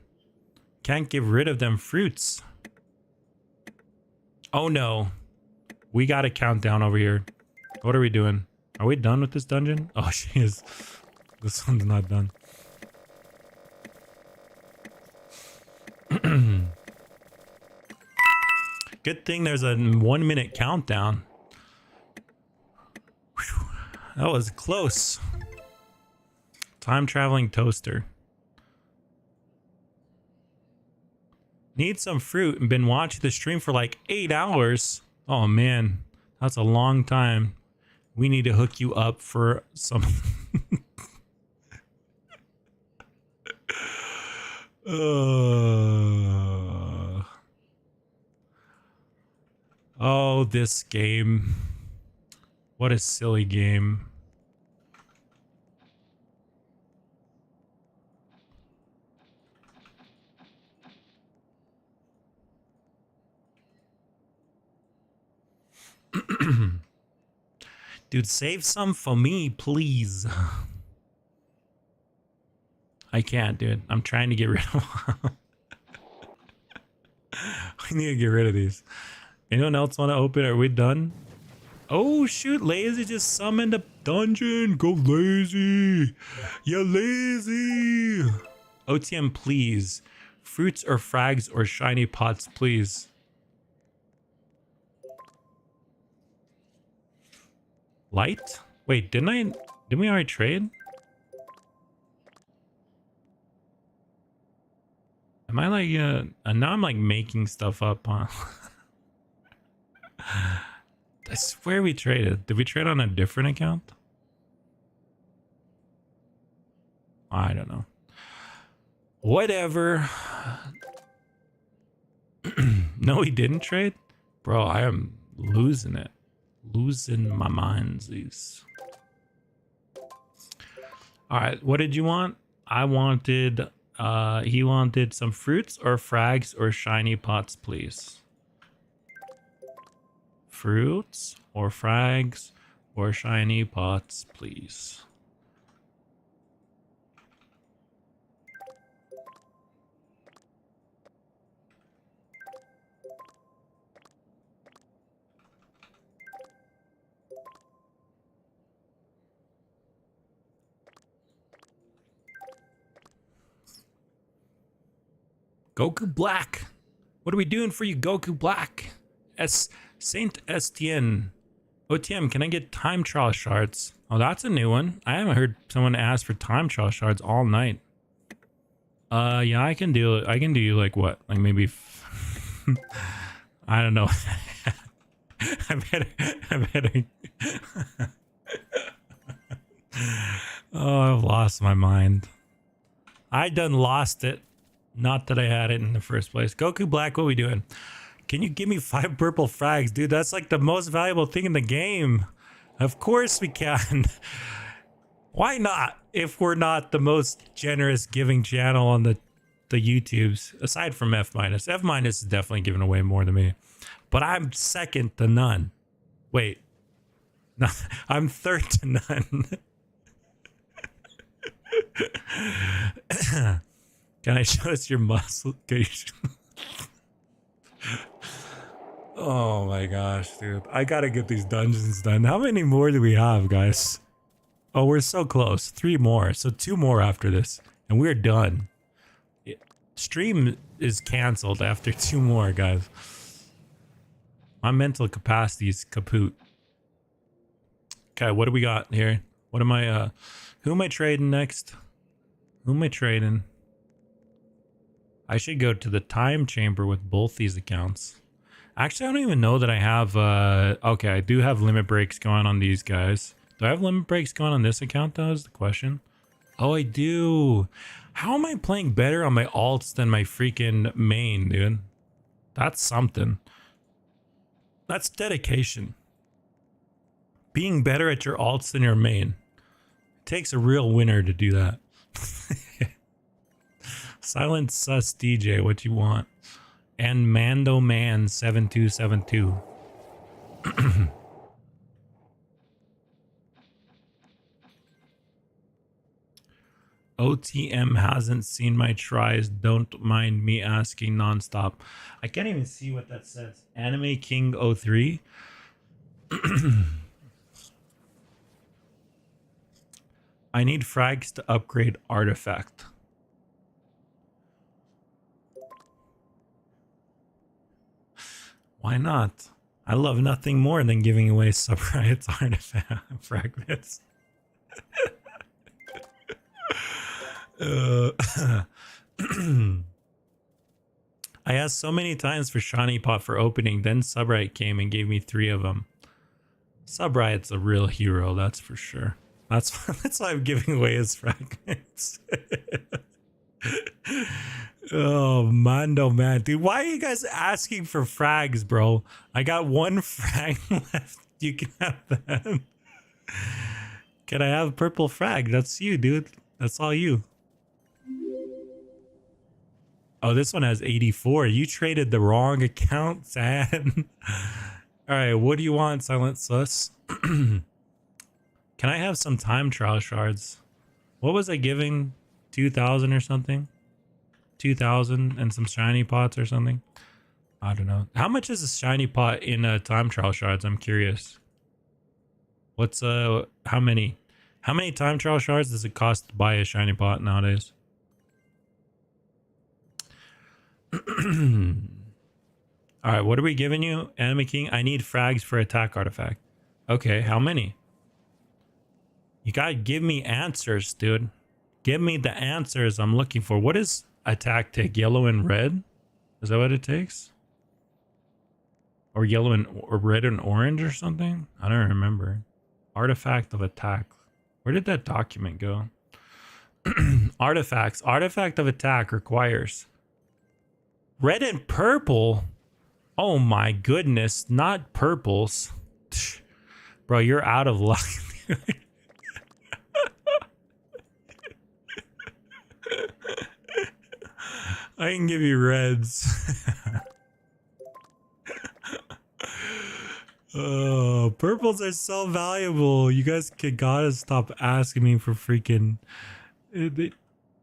Can't get rid of them fruits. Oh no. We got a countdown over here. What are we doing? Are we done with this dungeon? Oh, she is. This one's not done. Good thing there's a 1 minute countdown. Whew. That was close. Time traveling toaster. Need some fruit and been watching the stream for like 8 hours. Oh man, that's a long time. We need to hook you up for some. Oh, this game. What a silly game. Dude, save some for me, please. I can't, dude. I'm trying to get rid of them. I need to get rid of these. Anyone else want to open? Are we done? Oh, shoot. Lazy just summoned a dungeon. Go Lazy. You lazy. OTM, please. Fruits or frags or shiny pots, please. Light? Wait, didn't we already trade? Am I like, now I'm like making stuff up, huh? I swear we traded. Did we trade on a different account? I don't know. Whatever. No, we didn't trade? Bro, I am losing it. Losing my mindsies. Alright, what did you want? I wanted, he wanted some fruits or frags or shiny pots, please. Fruits or frags or shiny pots, please. Goku Black. What are we doing for you, Goku Black? Saint Estienne. OTM, can I get time trial shards? Oh, that's a new one. I haven't heard someone ask for time trial shards all night. Yeah, I can do it. I can do like what? Like maybe I don't know. I better Oh, I've lost my mind. I done lost it. Not that I had it in the first place. Goku Black, what are we doing? Can you give me 5 purple frags? Dude, that's like the most valuable thing in the game. Of course we can. Why not? If we're not the most generous giving channel on the YouTubes. Aside from F-. F- is definitely giving away more than me. But I'm second to none. Wait. No, I'm third to none. Can I show us your muscle? Oh my gosh, dude. I gotta get these dungeons done. How many more do we have, guys? Oh, we're so close. 3 more. So 2 more after this. And we're done. Stream is canceled after 2 more, guys. My mental capacity is kaput. Okay, what do we got here? What am I, who am I trading next? Who am I trading? I should go to the time chamber with both these accounts. Actually, I don't even know that I have, okay, I do have limit breaks going on these guys. Do I have limit breaks going on this account, though, is the question? Oh, I do. How am I playing better on my alts than my freaking main, dude? That's something. That's dedication. Being better at your alts than your main. It takes a real winner to do that. Silent Sus DJ, what you want? And Mando Man 7272. OTM hasn't seen my tries. Don't mind me asking nonstop. I can't even see what that says. Anime King 03. I need frags to upgrade artifact. Why not? I love nothing more than giving away Subright's artifact fragments. I asked so many times for Shiny Pot for opening, then Subright came and gave me 3 of them. Subright's a real hero, that's for sure. That's why I'm giving away his fragments. Oh, Mando man. Dude, why are you guys asking for frags, bro? I got 1 frag left. You can have that. Can I have purple frag? That's you, dude. That's all you. Oh, this one has 84. You traded the wrong account, sad. All right, what do you want, Silent Sus? Can I have some time trial shards? What was I giving? 2,000 or something? 2,000 and some shiny pots or something? I don't know. How much is a shiny pot in time trial shards? I'm curious. What's how many? How many time trial shards does it cost to buy a shiny pot nowadays? All right, what are we giving you, Anime King? I need frags for attack artifact. Okay, how many? You gotta give me answers, dude. Give me the answers I'm looking for. What is attack take? Yellow and red? Is that what it takes? Or yellow and or red and orange or something? I don't remember. Artifact of attack. Where did that document go? Artifacts. Artifact of attack requires red and purple. Oh my goodness, not purples. Bro, you're out of luck. I can give you reds. Oh, purples are so valuable. You guys gotta stop asking me for freaking...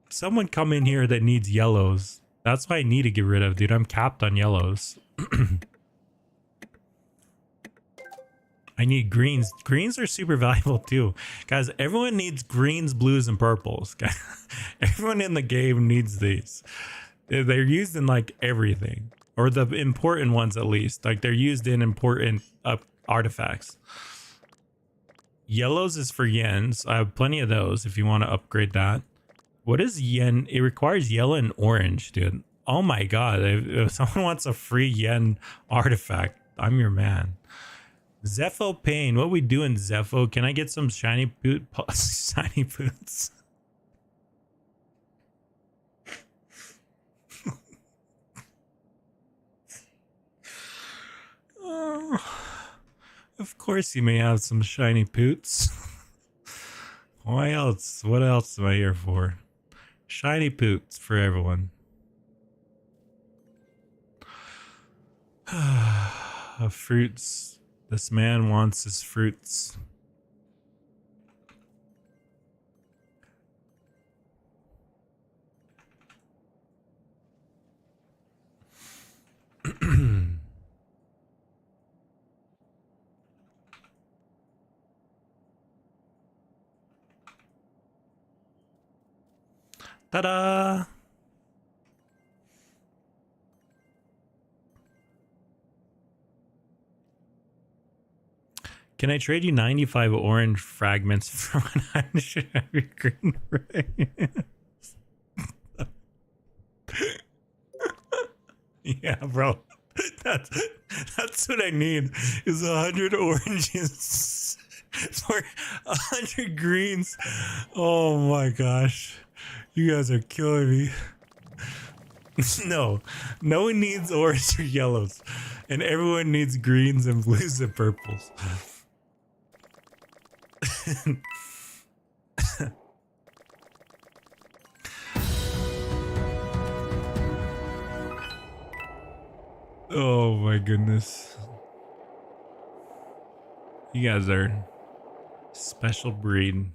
Someone come in here that needs yellows. That's what I need to get rid of, dude. I'm capped on yellows. I need greens. Greens are super valuable too. Guys, everyone needs greens, blues, and purples. Everyone in the game needs these. They're used in like everything. Or the important ones at least. Like they're used in important artifacts. Yellows is for yens. I have plenty of those if you want to upgrade that. What is yen? It requires yellow and orange, dude. Oh my god. If someone wants a free yen artifact, I'm your man. Zepho Pain. What we doing, Zepho? Can I get some shiny shiny boots? Of course you may have some shiny poots. Why else? What else am I here for? Shiny poots for everyone. Fruits. This man wants his fruits. Ta-da! Can I trade you 95 orange fragments for 100 every green fragments? Yeah, bro. That's what I need is 100 oranges for 100 greens. Oh my gosh. You guys are killing me. No one needs orange or yellows. And everyone needs greens and blues and purples. Oh my goodness. You guys are special breed.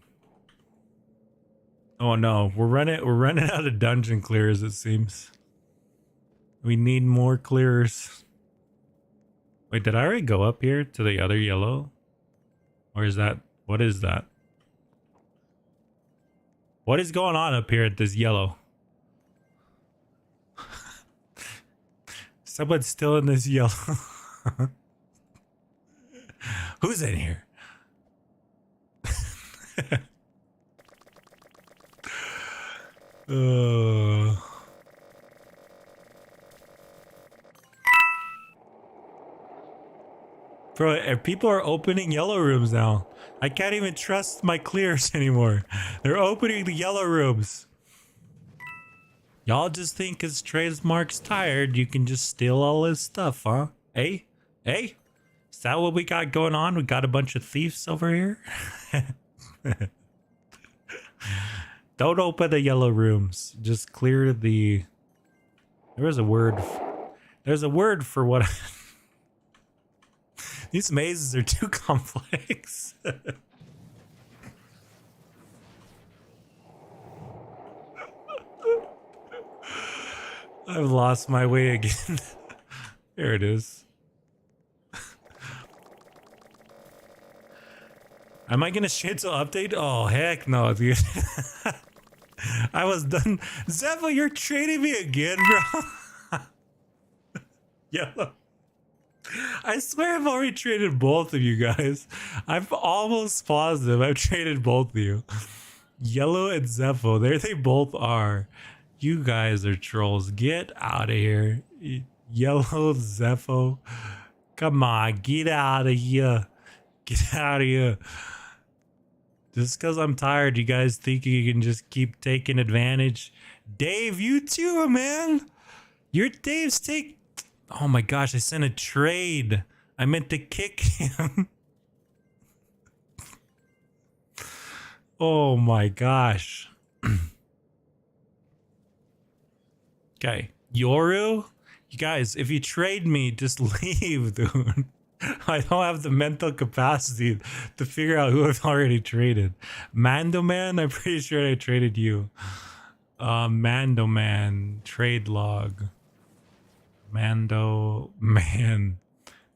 Oh no, we're running out of dungeon clears, it seems. We need more clears. Wait, did I already go up here to the other yellow? Or is that, what is that? What is going on up here at this yellow? Someone's still in this yellow. Who's in here? Bro, people are opening yellow rooms now. I can't even trust my clears anymore. They're opening the yellow rooms. Y'all just think because Trademark's tired, you can just steal all his stuff, huh? Hey? Is that what we got going on? We got a bunch of thieves over here? Don't open the yellow rooms. Just clear the... There's a word. There's a word for what... These mazes are too complex. I've lost my way again. There it is. Am I gonna shit to update? Oh, heck no, dude. I was done. Zepho, you're trading me again, bro. Yellow. I swear I've already traded both of you guys. I'm almost positive I've traded both of you. Yellow and Zepho, there they both are. You guys are trolls. Get out of here. Yellow, Zepho. Come on, get out of here. Get out of here. Just because I'm tired, you guys think you can just keep taking advantage? Dave, you too, man. Your Dave's take... Oh my gosh, I sent a trade. I meant to kick him. Oh my gosh. Okay, Yoru? You guys, if you trade me, just leave, dude. I don't have the mental capacity to figure out who I've already traded. Mando Man, I'm pretty sure I traded you. Mando Man, trade log. Mando Man.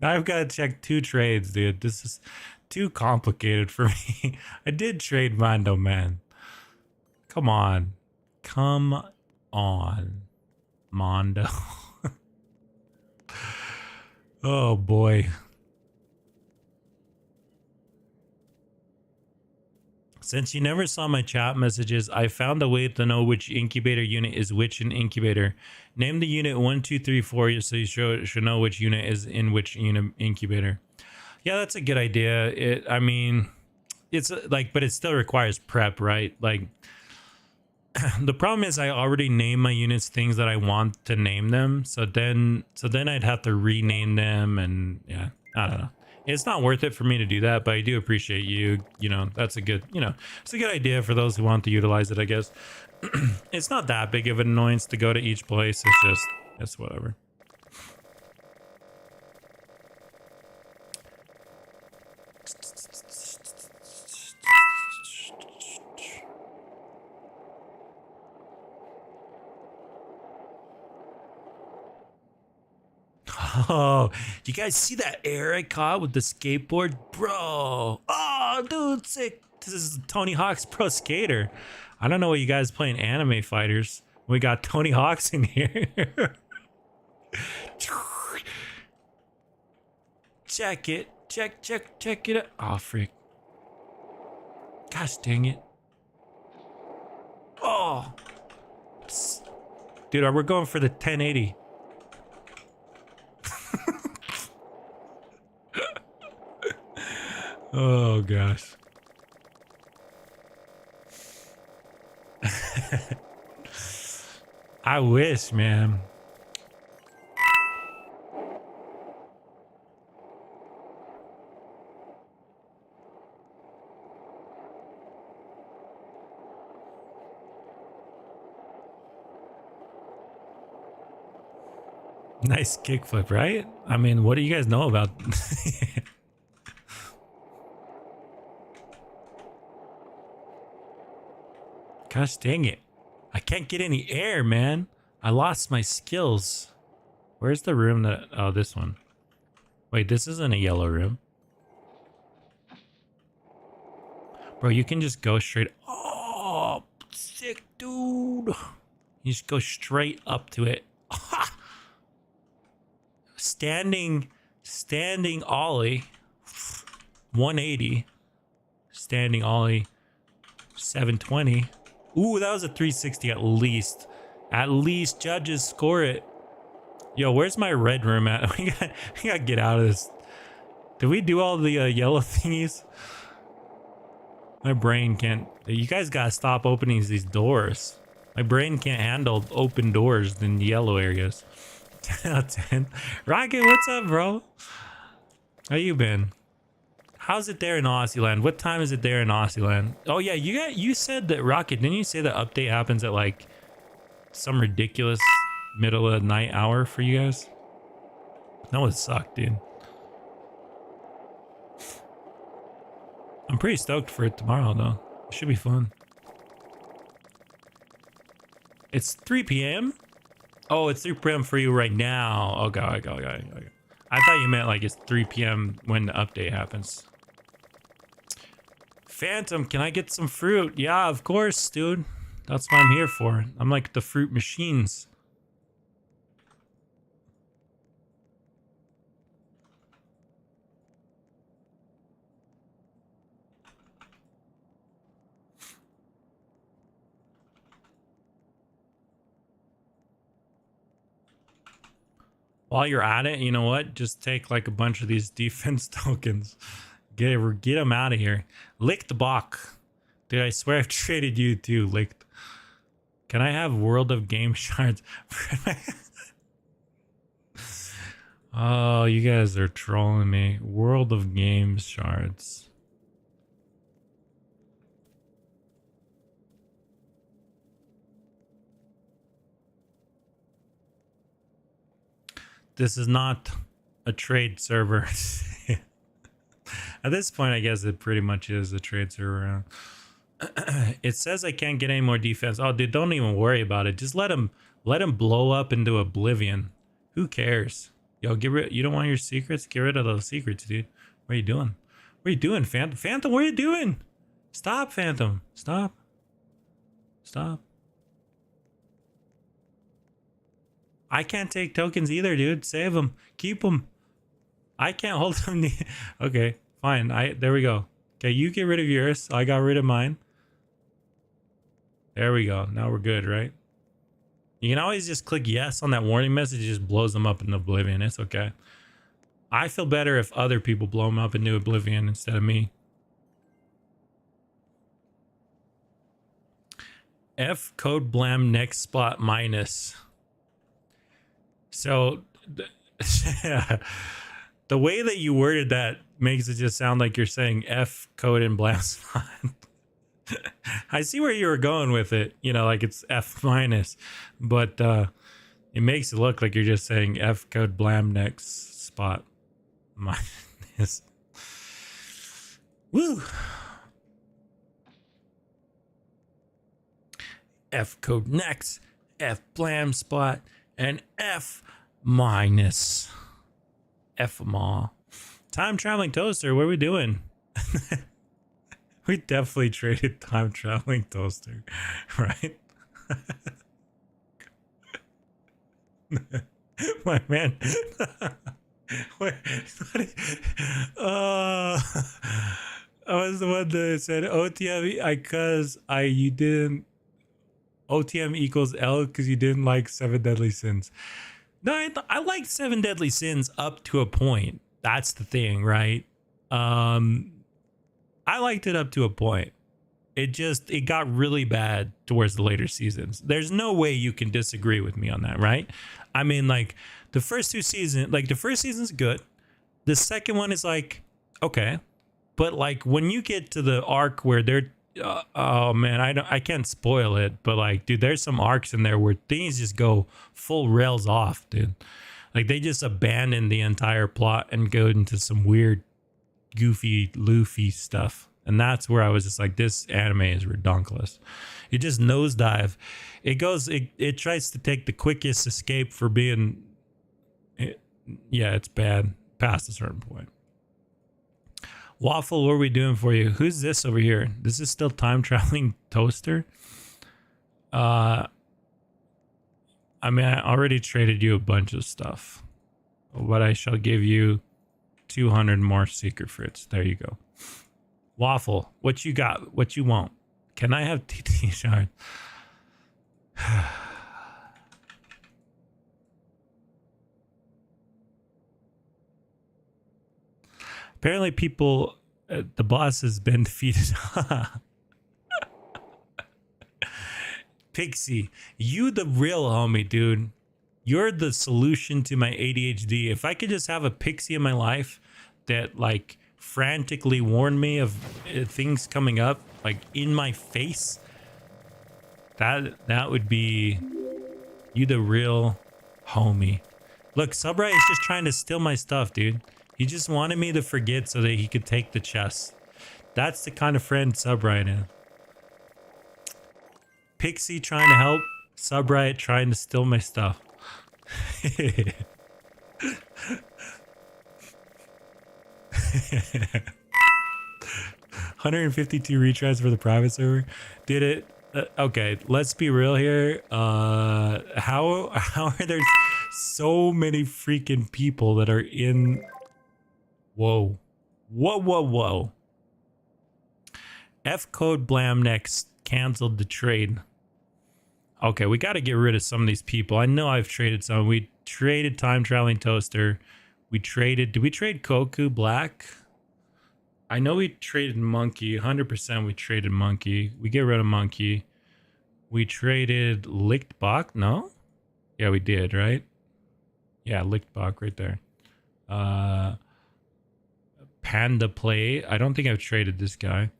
Now I've got to check 2 trades, dude. This is too complicated for me. I did trade Mando Man. Come on. Come on. Mondo. Oh boy. Since you never saw my chat messages, I found a way to know which incubator unit is which in incubator. Name the unit 1, 2, 3, 4 so you should know which unit is in which unit incubator. Yeah, that's a good idea. I mean, it's like, but it still requires prep, right? Like, the problem is I already name my units things that I want to name them. So then I'd have to rename them, and yeah, I don't know. It's not worth it for me to do that, but I do appreciate you. You know, that's a good, it's a good idea for those who want to utilize it, I guess. It's not that big of an annoyance to go to each place. It's just, it's whatever. Oh, you guys see that air I caught with the skateboard? Bro. Oh, dude, sick. This is Tony Hawk's Pro Skater. I don't know what you guys playing anime fighters. We got Tony Hawk's in here. Check it. Check it out. Oh, freak. Gosh dang it. Oh. Dude, we're going for the 1080. Oh gosh. I wish, man. Nice kickflip, right? I mean, what do you guys know about? Gosh dang it. I can't get any air, man. I lost my skills. Where's the room that... Oh, this one. Wait, this isn't a yellow room. Bro, you can just go straight... Oh, sick, dude. You just go straight up to it. Standing ollie. 180. Standing ollie. 720. Ooh, that was a 360 at least. At least, judges, score it. Yo, where's my red room at? We gotta get out of this. Did we do all the yellow thingies? My brain can't... You guys gotta stop opening these doors. My brain can't handle open doors in the yellow areas. 10 out of 10. Rocket, what's up, bro? How you been? How's it there in Aussie What time is it there in Aussie Oh yeah, you said that Rocket, didn't you say the update happens at like some ridiculous middle of the night hour for you guys? That would suck, dude. I'm pretty stoked for it tomorrow though. It should be fun. It's 3 p.m. Oh, it's 3 p.m. for you right now. Oh god. I thought you meant like it's 3 p.m. when the update happens. Phantom, can I get some fruit? Yeah, of course, dude. That's what I'm here for. I'm like the fruit machines. While you're at it, you know what? Just take like a bunch of these defense tokens. Get them out of here. Licked Bach. Dude, I swear I've traded you too, Licked. Can I have World of Game shards? Oh, you guys are trolling me. World of Games shards. This is not a trade server. At this point, I guess it pretty much is a trade server. It says I can't get any more defense. Oh, dude, don't even worry about it. Just let him blow up into oblivion. Who cares? Yo, you don't want your secrets? Get rid of those secrets, dude. What are you doing? What are you doing, Phantom? Phantom, what are you doing? Stop, Phantom. Stop. I can't take tokens either, dude. Save them. Keep them. I can't hold them. Okay, fine. There we go. Okay, you get rid of yours. I got rid of mine. There we go. Now we're good, right? You can always just click yes on that warning message. It just blows them up in oblivion. It's okay. I feel better if other people blow them up into oblivion instead of me. F code blam next spot minus. So the way that you worded that makes it just sound like you're saying F code and blam spot. I see where you were going with it, you know, like it's F minus, but it makes it look like you're just saying F code blam next spot minus. Woo. F code next, F blam spot, and F minus. F ma. Time traveling toaster, what are we doing? We definitely traded time traveling toaster, right? My man. Wait, I was the one that said OTM you didn't OTM equals L because you didn't like 7 Deadly Sins. No, I liked 7 Deadly Sins up to a point. That's the thing, right? I liked it up to a point. It got really bad towards the later seasons. There's no way you can disagree with me on that, right? I mean, like the first 2 seasons, like the first season's good. The second one is like, okay. But like when you get to the arc where they're oh man, I can't spoil it, but like, dude, there's some arcs in there where things just go full rails off, dude. Like they just abandon the entire plot and go into some weird, goofy, loofy stuff. And that's where I was just like, this anime is redonkulous. It just nosedive. It tries to take the quickest escape for being, yeah, it's bad past a certain point. Waffle, what are we doing for you? Who's this over here? This is still time traveling toaster. I mean, I already traded you a bunch of stuff, but I shall give you 200 more secret fruits. There you go. Waffle, what you got? What you want? Can I have TT shard? Apparently people, the boss has been defeated. Pixie, you the real homie, dude. You're the solution to my ADHD. If I could just have a Pixie in my life, that like frantically warn me of things coming up like in my face, that would be you, the real homie. Look, Subright is just trying to steal my stuff, dude. He just wanted me to forget so that he could take the chest. That's the kind of friend Subright is. Pixie trying to help, Subright trying to steal my stuff. 152 retries for the private server. Did it? Okay, let's be real here. How are there so many freaking people that are in? Whoa. F code blam next canceled the trade. Okay, we got to get rid of some of these people. I know I've traded some. We traded time traveling toaster. We traded. Did we trade Koku Black? I know we traded Monkey. 100% we traded Monkey. We get rid of Monkey. We traded Lichtbach. No? Yeah, we did, right? Yeah, Lichtbach right there. Panda Play. I don't think I've traded this guy.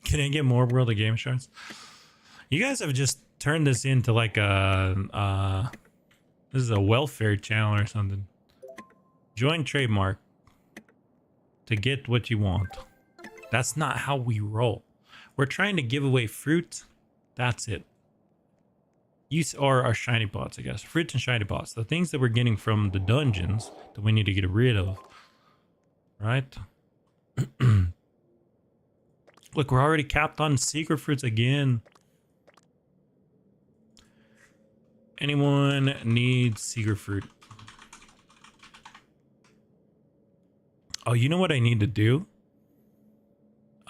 Can I get more World of Game Shards? You guys have just turned this into like a... this is a welfare channel or something. Join trademark to get what you want. That's not how we roll. We're trying to give away fruit. That's it. Use or our shiny pots, I guess. Fruit and shiny pots. The things that we're getting from the dungeons that we need to get rid of. Right? Look, we're already capped on secret fruits again. Anyone needs secret fruit? Oh, you know what I need to do?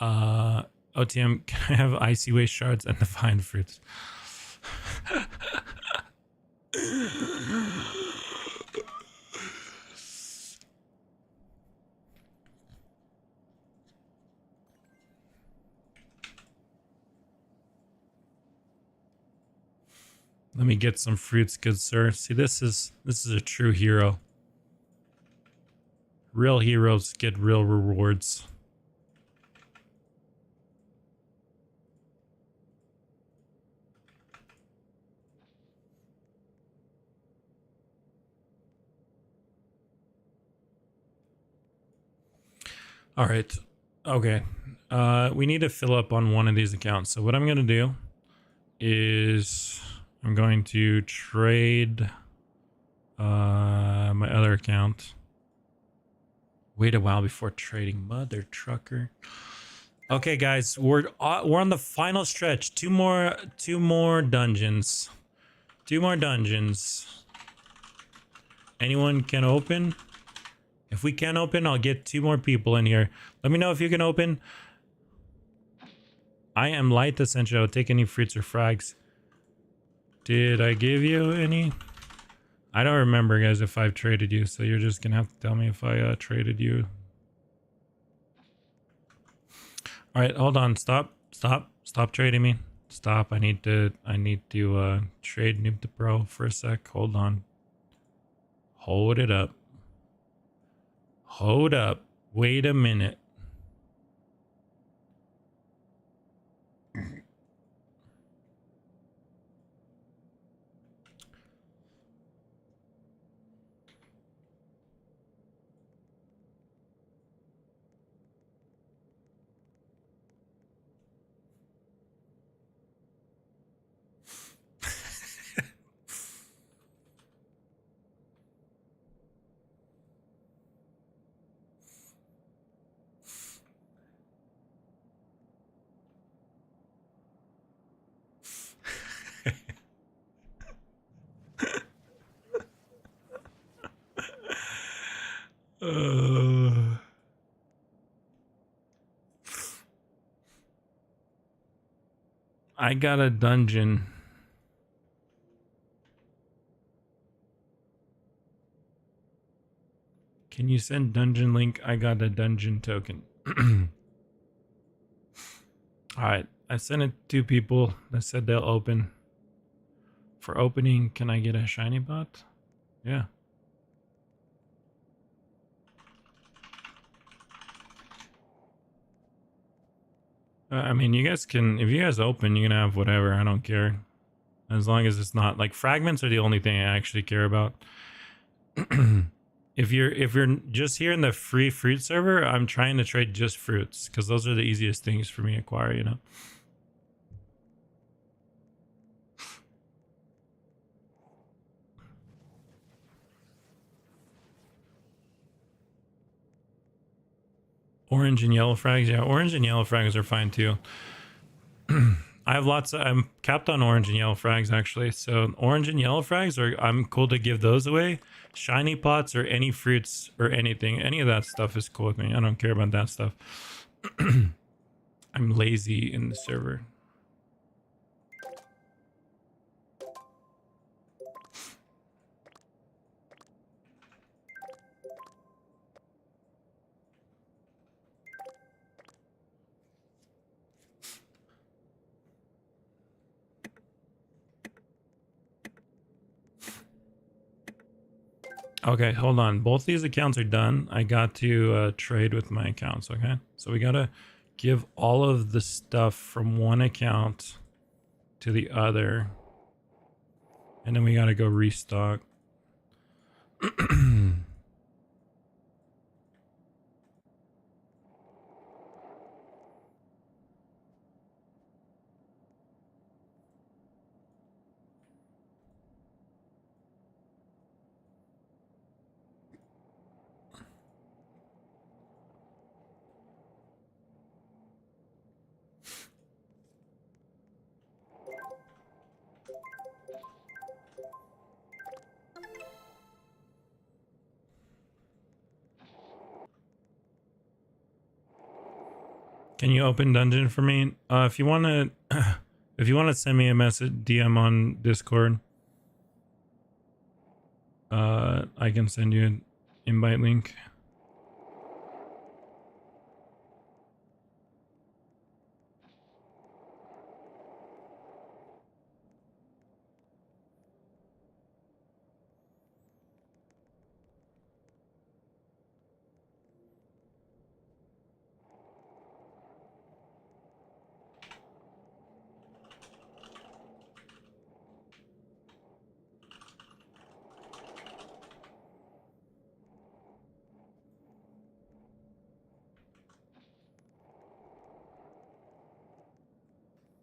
OTM, can I have icy waste shards and divine fruits? Let me get some fruits, good sir. See, this is a true hero. Real heroes get real rewards. All right. Okay. We need to fill up on one of these accounts. So what I'm going to do is I'm going to trade my other account. Wait a while before trading, mother trucker. Okay, guys, we're on the final stretch. Two more dungeons. 2 more dungeons. Anyone can open? If we can't open, I'll get 2 more people in here. Let me know if you can open. I am light essential. I'll take any fruits or frags. Did I give you any? I don't remember, guys, if I've traded you, so you're just gonna have to tell me if I traded you. All right, hold on. Stop trading me. Stop. I need to trade Noob to Pro for a sec. Hold on. Hold it up. Hold up. Wait a minute. I got a dungeon. Can you send dungeon link? I got a dungeon token. Alright, I sent it to 2 people that said they'll open. For opening, can I get a shiny bot? Yeah. I mean, you guys can, if you guys open, you can have whatever. I don't care. As long as it's not like fragments are the only thing I actually care about. If you're just here in the free fruit server, I'm trying to trade just fruits because those are the easiest things for me to acquire, you know. Orange and yellow frags, yeah, orange and yellow frags are fine too. I have lots of, I'm capped on orange and yellow frags actually. So orange and yellow frags are, I'm cool to give those away. Shiny pots or any fruits or anything, any of that stuff is cool with me. I don't care about that stuff. I'm lazy in the server. Okay, hold on. Both these accounts are done. I got to trade with my accounts, okay? So we gotta give all of the stuff from one account to the other. And then we gotta go restock. Can you open dungeon for me? If you wanna if you wanna send me a message DM on Discord, I can send you an invite link.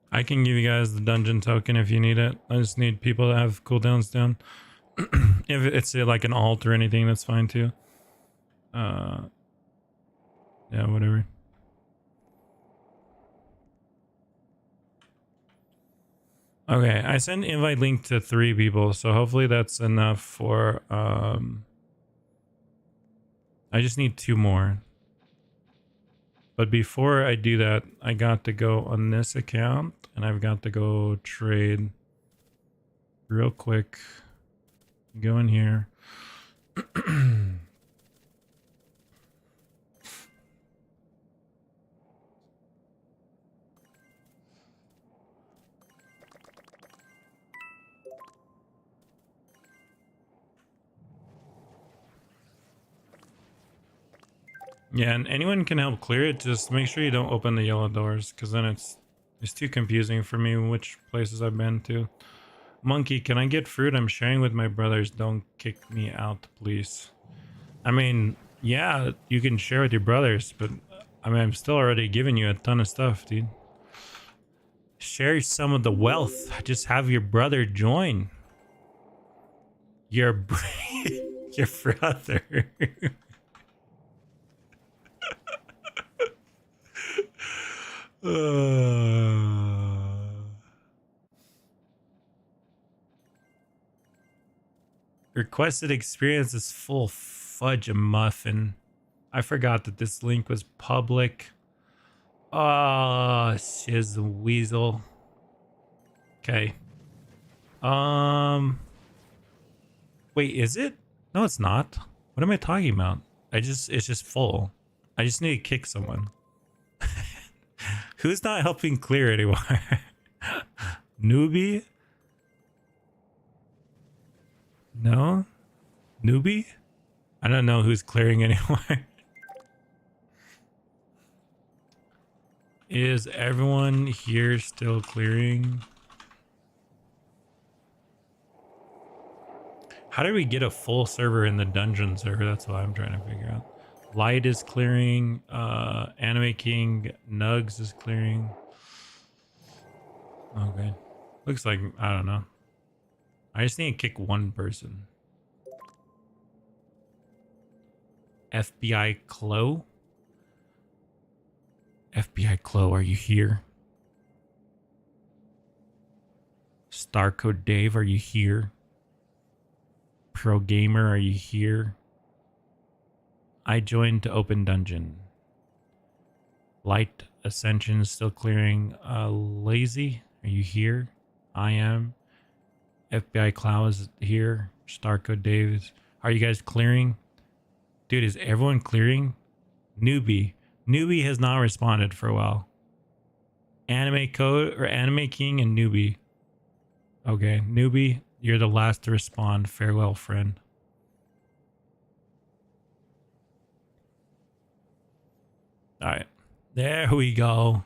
I can give you guys the dungeon token if you need it. I just need people to have cooldowns down. If it's like an alt or anything, that's fine too. Yeah, whatever. Okay, I sent invite link to 3 people, so hopefully that's enough for I just need 2 more. But before I do that, I got to go on this account and I've got to go trade real quick. Go in here. Yeah, and anyone can help clear it. Just make sure you don't open the yellow doors, because then it's too confusing for me which places I've been to. Monkey, can I get fruit? I'm sharing with my brothers. Don't kick me out, please. I mean, yeah, you can share with your brothers, but I mean, I'm still already giving you a ton of stuff, dude. Share some of the wealth. Just have your brother join. Your your brother. Requested experience is full fudge a muffin. I forgot that this link was public. Oh, shiz weasel. Okay. Wait, is it? No, it's not. What am I talking about? It's just full. I just need to kick someone. Who's not helping clear anymore? Newbie? No? Newbie? I don't know who's clearing anymore. Is everyone here still clearing? How do we get a full server in the dungeon server? That's what I'm trying to figure out. Light is clearing. Anime King Nugs is clearing. Okay. Looks like, I don't know. I just need to kick one person. FBI Clo? FBI Clo, are you here? Starcode Dave, are you here? Pro Gamer, are you here? I joined to open dungeon. Light Ascension is still clearing. Lazy, are you here? I am. FBI Cloud is here. Starcode Dave, are you guys clearing? Dude, is everyone clearing? Newbie has not responded for a while. Anime Code or Anime King and Newbie. Okay, Newbie, you're the last to respond. Farewell, friend. All right, there we go.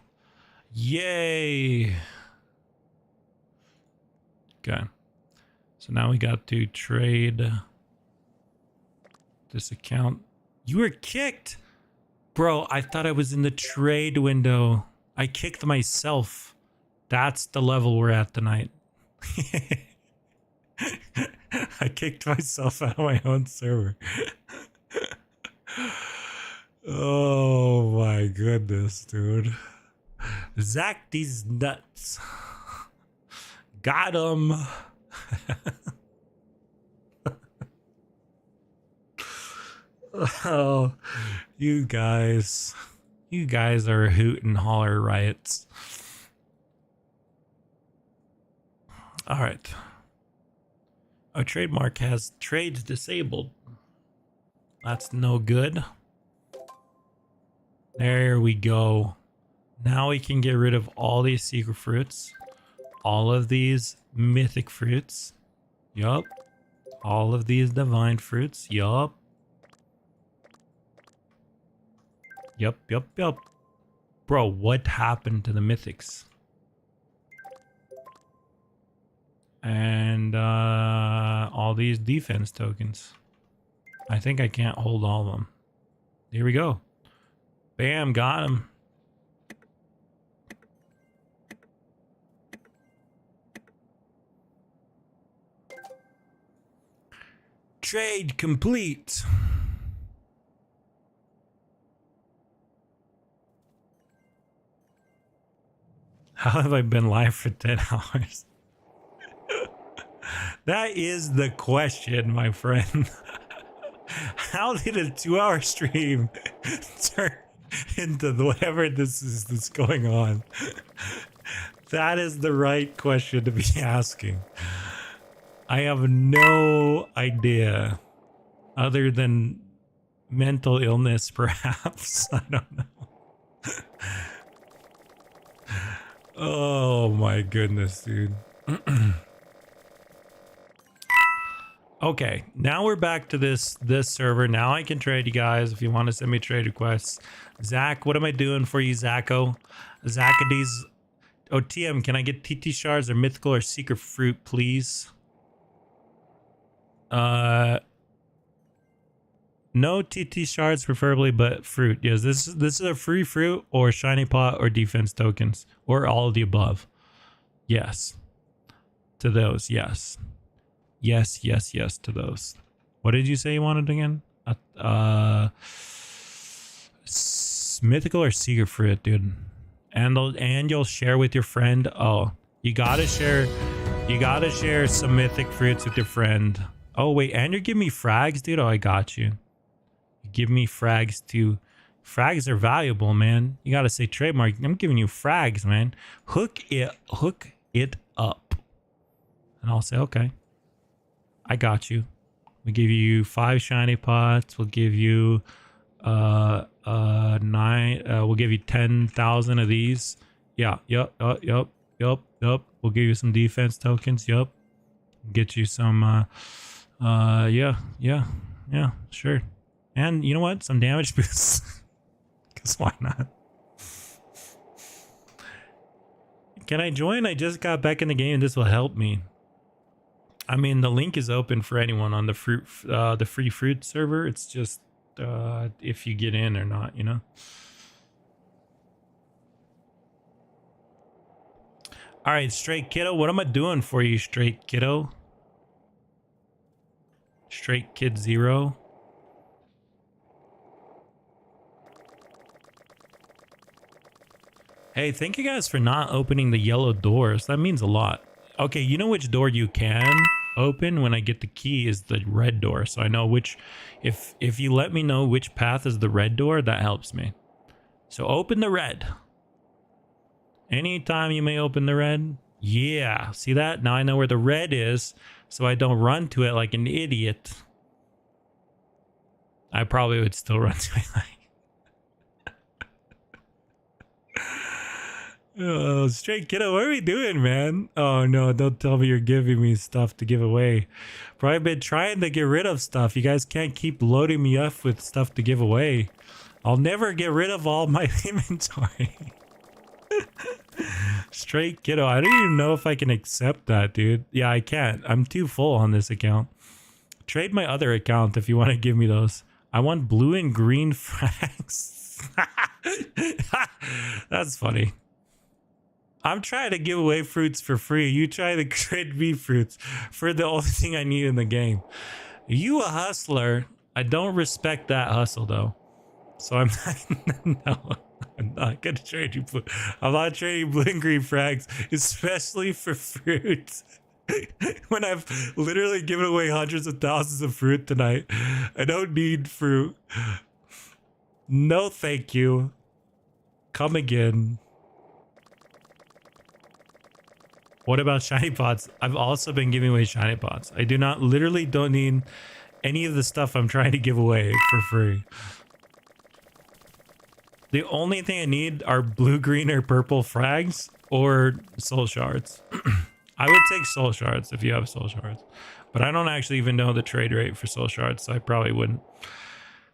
Yay. Okay, so now we got to trade this account. You were kicked. Bro, I thought I was in the trade window. I kicked myself. That's the level we're at tonight. I kicked myself out of my own server. Oh my goodness, dude. Zach these nuts. Got him. Oh, you guys are hoot and holler riots. All right. Our trademark has trades disabled. That's no good. There we go. Now we can get rid of all these secret fruits. All of these mythic fruits. Yup. All of these divine fruits. Yup. Yup. Bro, what happened to the mythics? And all these defense tokens. I think I can't hold all of them. Here we go. Bam, got him. Trade complete. How have I been live for 10 hours? That is the question, my friend. How did a 2-hour stream turn into whatever this is that's going on? That is the right question to be asking. I have no idea, other than mental illness, perhaps. I don't know. Oh my goodness, dude. Okay, now we're back to this server. Now I can trade you guys if you want to send me trade requests. Zach, what am I doing for you, Zacho? Zacadies. Oh, TM, can I get TT shards or mythical or secret fruit, please? No TT shards preferably, but fruit. Yes, this is a free fruit or shiny pot or defense tokens or all of the above. Yes. To those, yes. Yes to those. What did you say you wanted again? Mythical or secret fruit, dude. And you'll share with your friend. Oh, you gotta share some mythic fruits with your friend. Oh wait, and you're giving me frags, dude. Oh, I got you. You give me frags too. Frags are valuable, man. You gotta say trademark. I'm giving you frags, man. Hook it up. And I'll say, okay, I got you. We give you 5 shiny pots. We'll give you 9. We'll give you 10,000 of these. Yeah. Yep. We'll give you some defense tokens. Yep. Get you some. Yeah. Sure. And you know what? Some damage boosts. Because why not? Can I join? I just got back in the game and this will help me. I mean, the link is open for anyone on the free fruit server. It's just if you get in or not, you know. All right, Straight Kiddo, what am I doing for you, Straight Kiddo? Straight Kid Zero. Hey, thank you guys for not opening the yellow doors. That means a lot. Okay, you know which door you can open when I get the key is the red door. So I know which, if you let me know which path is the red door, that helps me. So open the red. Anytime you may open the red. Yeah, see that? Now I know where the red is, so I don't run to it like an idiot. I probably would still run to it like... Oh, Straight Kiddo, what are we doing, man? Oh no, don't tell me you're giving me stuff to give away. Probably been trying to get rid of stuff. You guys can't keep loading me up with stuff to give away. I'll never get rid of all my inventory. Straight Kiddo, I don't even know if I can accept that, dude. Yeah, I can't. I'm too full on this account. Trade my other account if you want to give me those. I want blue and green frags. That's funny. I'm trying to give away fruits for free. You try to trade me fruits for the only thing I need in the game. You a hustler. I don't respect that hustle though. So I'm not, no, I'm not gonna trade you blue. I'm not trading blue and green frags, especially for fruit. When I've literally given away hundreds of thousands of fruit tonight. I don't need fruit. No, thank you. Come again. What about shiny pots? I've also been giving away shiny pots. I literally don't need any of the stuff I'm trying to give away for free. The only thing I need are blue, green, or purple frags or soul shards. I would take soul shards if you have soul shards, but I don't actually even know the trade rate for soul shards, so I probably wouldn't.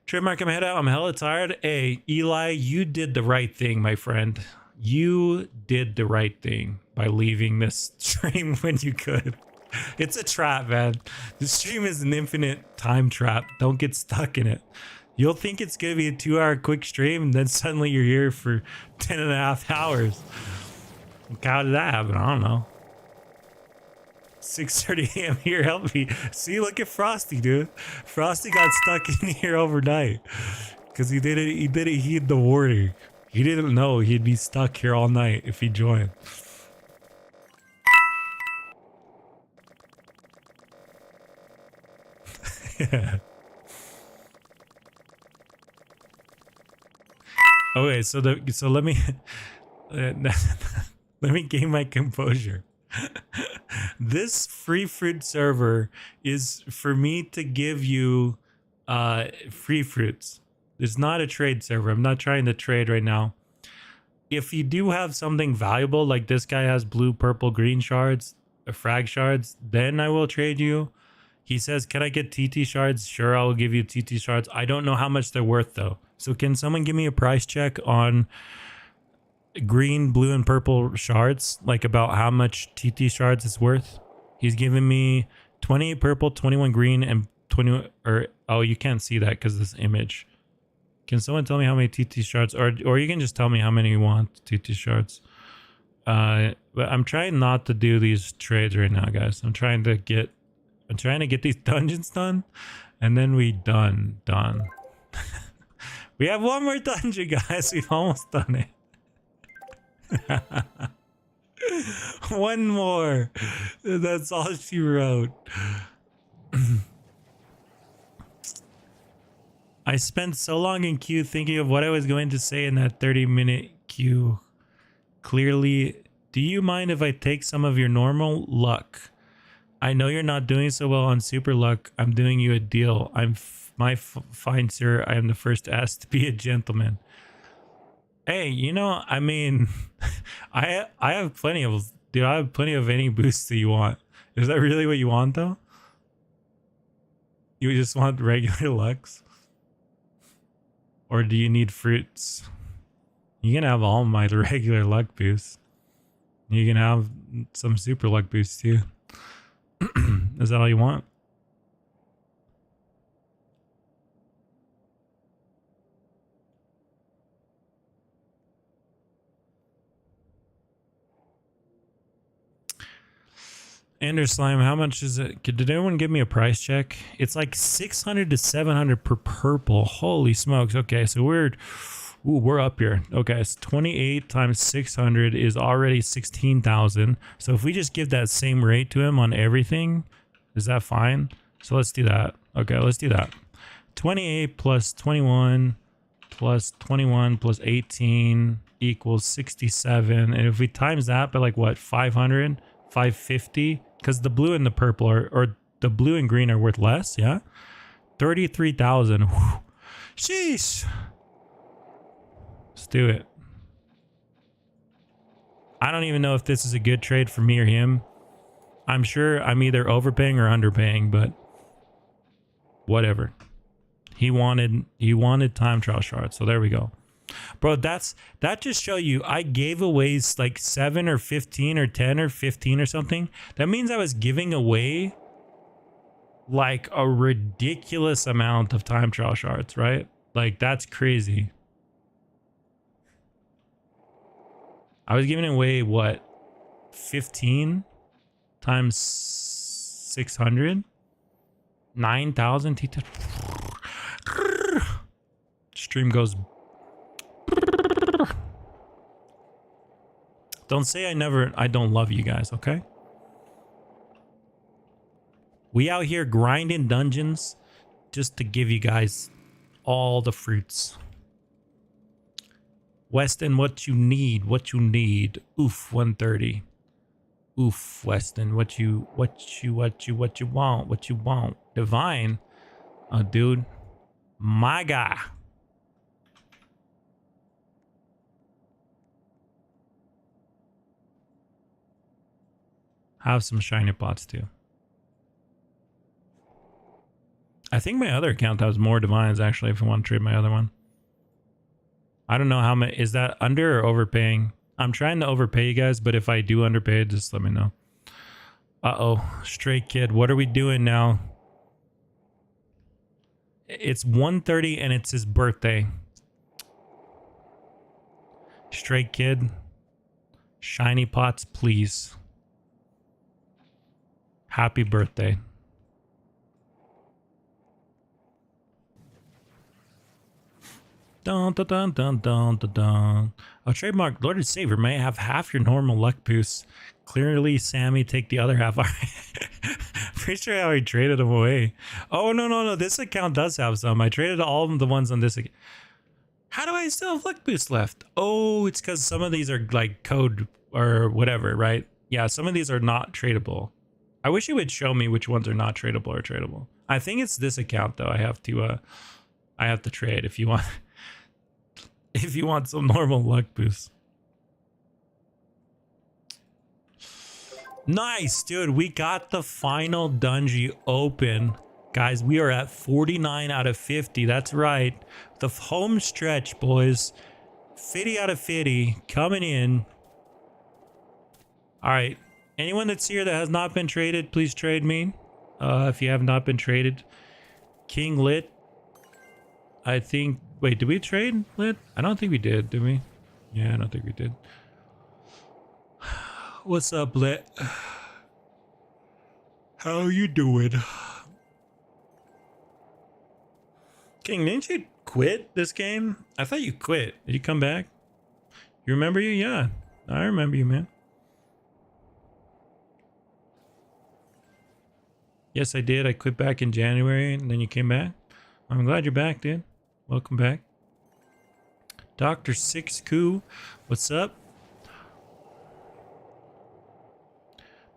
Trademark, I'm head out. I'm hella tired. Hey, Eli, you did the right thing, my friend. You did the right thing by leaving this stream when you could. It's a trap, man. The stream is an infinite time trap. Don't get stuck in it. You'll think it's going to be a 2-hour quick stream, and then suddenly you're here for 10.5 hours. How did that happen? I don't know. 6:30 a.m. here, help me. See, look at Frosty, dude. Frosty got stuck in here overnight because he didn't heed the warning. He didn't know he'd be stuck here all night if he joined. Yeah. Okay, so let me let me gain my composure. This free fruit server is for me to give you free fruits. It's not a trade server. I'm not trying to trade right now. If you do have something valuable, like this guy has blue, purple, green shards, frag shards, then I will trade you. He says, can I get TT shards? Sure, I will give you TT shards. I don't know how much they're worth though. So can someone give me a price check on green, blue, and purple shards? Like about how much TT shards it's worth? He's giving me 20 purple, 21 green, and 20, or, oh, you can't see that because this image. Can someone tell me how many TT shards, or you can just tell me how many you want TT shards. But I'm trying not to do these trades right now, guys. I'm trying to get these dungeons done, and then we done. We have one more dungeon, guys. We've almost done it. One more. That's all she wrote. I spent so long in queue thinking of what I was going to say in that 30-minute queue. Clearly, do you mind if I take some of your normal luck? I know you're not doing so well on super luck. I'm doing you a deal. Fine sir, I am the first to ask to be a gentleman. Hey, you know, I mean, I have plenty of, dude, I have plenty of any boosts that you want. Is that really what you want though? You just want regular lucks? Or do you need fruits? You can have all my regular luck boosts. You can have some super luck boosts too. Is that all you want? Ender Slime, how much is it? Did anyone give me a price check? It's like 600 to 700 per purple. Holy smokes. Okay, so we're up here. Okay, so 28 times 600 is already 16,000. So if we just give that same rate to him on everything, is that fine? So let's do that. Okay, let's do that. 28 plus 21 plus 21 plus 18 equals 67. And if we times that by like what, 500, 550, because the blue and the purple are, or the blue and green are worth less, yeah? 33,000. Sheesh. Let's do it. I don't even know if this is a good trade for me or him. I'm sure I'm either overpaying or underpaying, but whatever. He wanted time trial shards, so there we go. Bro, that just show you I gave away like 7 or 15 or 10 or 15 or something. That means I was giving away like a ridiculous amount of time trial shards, right? Like that's crazy. I was giving away what, 15 times 600, 9,000 stream goes. Don't say I don't love you guys, okay? We out here grinding dungeons just to give you guys all the fruits. Weston, what you need? Oof, 130. Oof, Weston, what you want? Divine. Oh, dude. My guy. Have some shiny pots too. I think my other account has more divines actually if I want to trade my other one. I don't know how much. Is that under or overpaying? I'm trying to overpay you guys, but if I do underpay, just let me know. Uh-oh. Stray Kid, what are we doing now? It's 1:30 and it's his birthday. Stray Kid. Shiny pots, please. Happy birthday. Dun, dun, dun, dun, dun, dun, dun. A trademark Lord and Savior may have half your normal luck boosts. Clearly, Sammy take the other half. Pretty sure I already traded them away. Oh, no. This account does have some. I traded all of the ones on this account. How do I still have luck boosts left? Oh, it's because some of these are like code or whatever, right? Yeah, some of these are not tradable. I wish it would show me which ones are not tradable or tradable. I think it's this account though. I have to trade if you want. If you want some normal luck boosts. Nice, dude. We got the final dungeon open. Guys, we are at 49 out of 50. That's right. The home stretch, boys. 50 out of 50 coming in. All right. Anyone that's here that has not been traded, please trade me. If you have not been traded. King Lit. I think... Wait, did we trade Lit? I don't think we did we? Yeah, I don't think we did. What's up, Lit? How you doing? King, didn't you quit this game? I thought you quit. Did you come back? You remember you? Yeah, I remember you, man. Yes, I did. I quit back in January, and then you came back. I'm glad you're back, dude. Welcome back. Dr. Six Coup, what's up?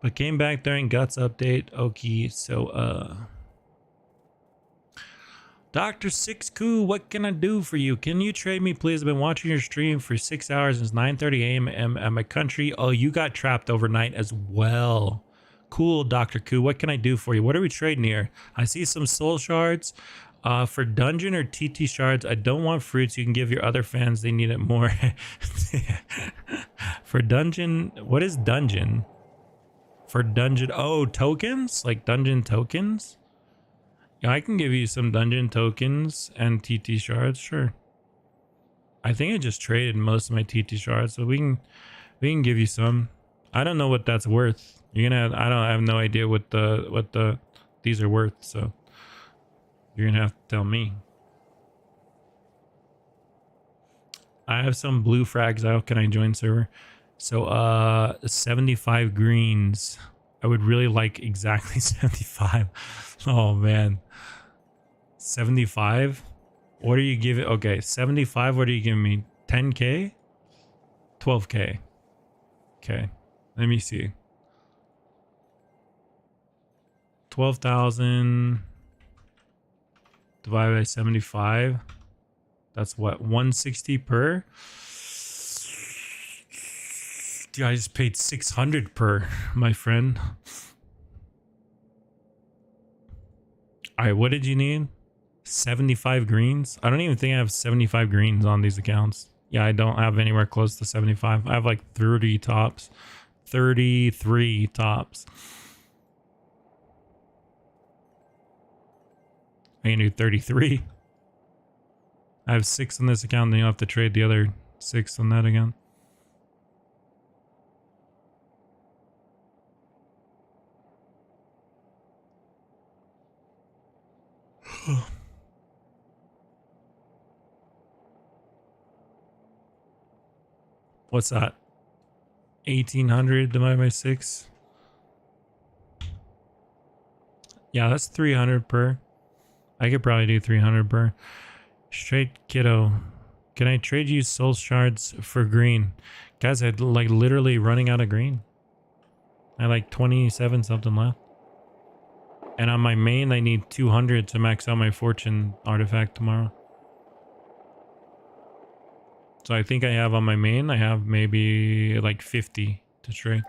But came back during Guts update. Okay, so Dr. Six Coup, what can I do for you? Can you trade me, please? I've been watching your stream for 6 hours since 9:30 a.m. at my country. Oh, you got trapped overnight as well. Cool, Dr. Coup. What can I do for you? What are we trading here? I see some soul shards. For dungeon or TT shards, I don't want fruits. You can give your other fans. They need it more. For dungeon, what is dungeon? For dungeon, oh, tokens? Like dungeon tokens? Yeah, I can give you some dungeon tokens and TT shards, sure. I think I just traded most of my TT shards, so we can give you some. I don't know what that's worth. I have no idea what these are worth, so you're gonna have to tell me. I have some blue frags out. Can I join server? So 75 greens. I would really like exactly 75. Oh man. 75? What are you giving? Okay, 75. What are you giving me? 10k? 12k. Okay. Let me see. 12,000 divided by 75. That's what, 160 per? Dude, I just paid 600 per, my friend. All right, what did you need? 75 greens? I don't even think I have 75 greens on these accounts. Yeah, I don't have anywhere close to 75. I have like 30 tops. 33 tops. I can do 33. I have 6 on this account, then you'll have to trade the other 6 on that account. What's that? 1,800 divided by 6. Yeah, that's 300 per. I could probably do 300 per. Straight kiddo. Can I trade you soul shards for green? Guys, I'm like literally running out of green. I have like 27 something left. And on my main, I need 200 to max out my fortune artifact tomorrow. So I think I have on my main, I have maybe like 50 to trade.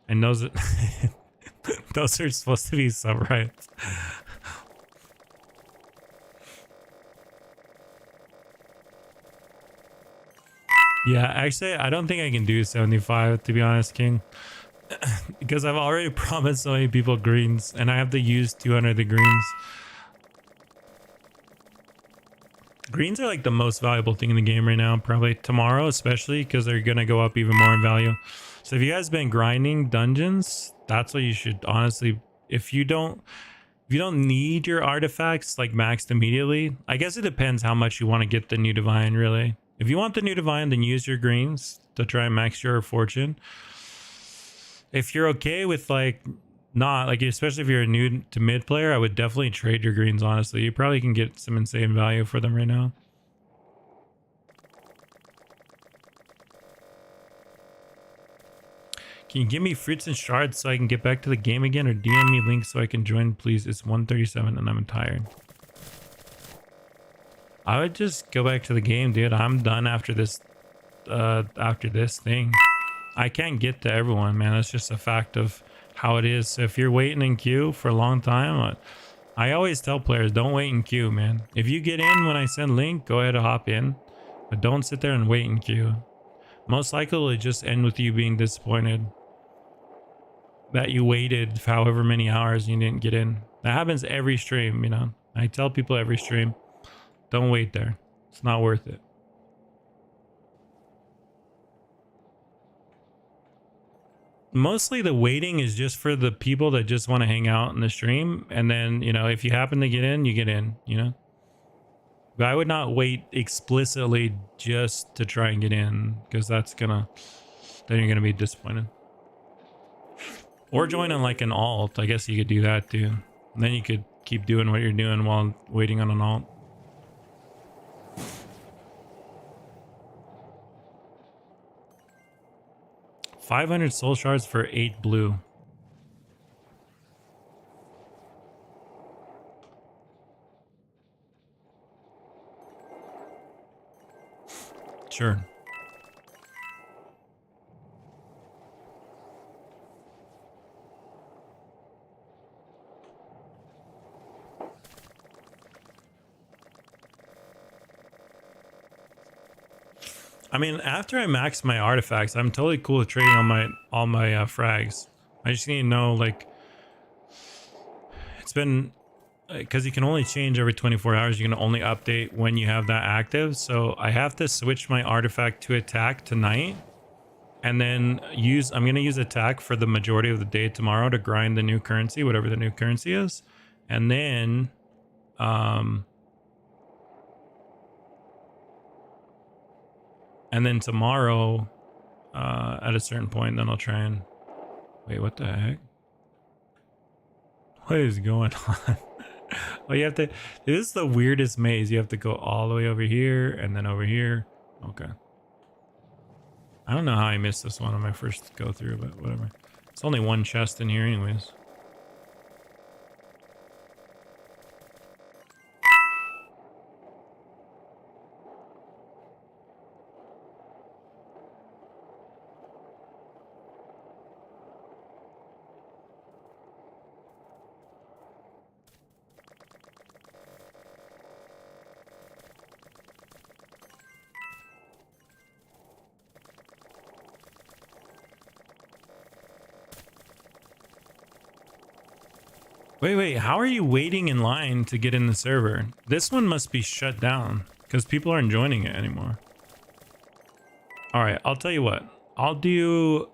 And those are, those are supposed to be sub rights. Yeah, actually, I don't think I can do 75, to be honest, King. Because I've already promised so many people greens, and I have to use 200 of the greens. Greens are like the most valuable thing in the game right now, probably tomorrow, especially because they're gonna go up even more in value. So if you guys been grinding dungeons, that's what you should honestly. If you don't need your artifacts like maxed immediately, I guess it depends how much you want to get the new divine. Really, if you want the new divine, then use your greens to try and max your fortune. If you're okay with like not like, especially if you're a new to mid player, I would definitely trade your greens. Honestly, you probably can get some insane value for them right now. Can you give me fruits and shards so I can get back to the game again, or DM me links so I can join, please? It's 1:37 and I'm tired. I would just go back to the game, dude. I'm done after this thing. I can't get to everyone, man. That's just a fact of how it is. So if you're waiting in queue for a long time, I always tell players, don't wait in queue, man. If you get in when I send link, go ahead and hop in, but don't sit there and wait in queue. Most likely it'll just end with you being disappointed that you waited for however many hours and you didn't get in. That happens every stream, you know. I tell people every stream, don't wait there. It's not worth it. Mostly the waiting is just for the people that just want to hang out in the stream, and then, you know, if you happen to get in, you get in, you know. But I would not wait explicitly just to try and get in, because then you're gonna be disappointed. Or join on like an alt. I guess you could do that too, and then you could keep doing what you're doing while waiting on an alt. $500 soul shards for 8 blue. Sure. I mean, after I max my artifacts, I'm totally cool with trading all my frags. I just need to know, like, it's been because you can only change every 24 hours. You can only update when you have that active. So I have to switch my artifact to attack tonight, and then I'm gonna use attack for the majority of the day tomorrow to grind the new currency, whatever the new currency is, and then tomorrow at a certain point, then I'll try and wait. What the heck? What is going on? Oh, you have to. This is the weirdest maze. You have to go all the way over here and then over here. Okay. I don't know how I missed this one on my first go through, but whatever. It's only one chest in here, anyways. Wait, how are you waiting in line to get in the server? This one must be shut down because people aren't joining it anymore. All right, I'll tell you what. I'll do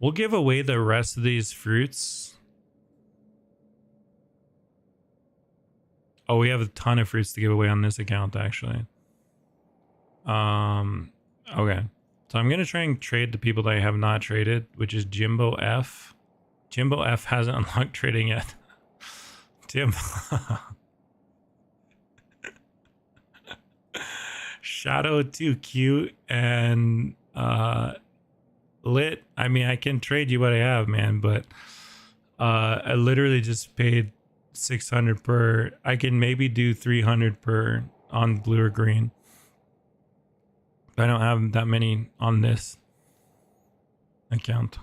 we'll give away the rest of these fruits. Oh, we have a ton of fruits to give away on this account, actually. Okay. So I'm gonna try and trade the people that I have not traded, which is Jimbo F. Jimbo F hasn't unlocked trading yet. Jimbo. Shadow too cute and Lit. I mean, I can trade you what I have, man, but I literally just paid 600 per. I can maybe do 300 per on blue or green. I don't have that many on this account.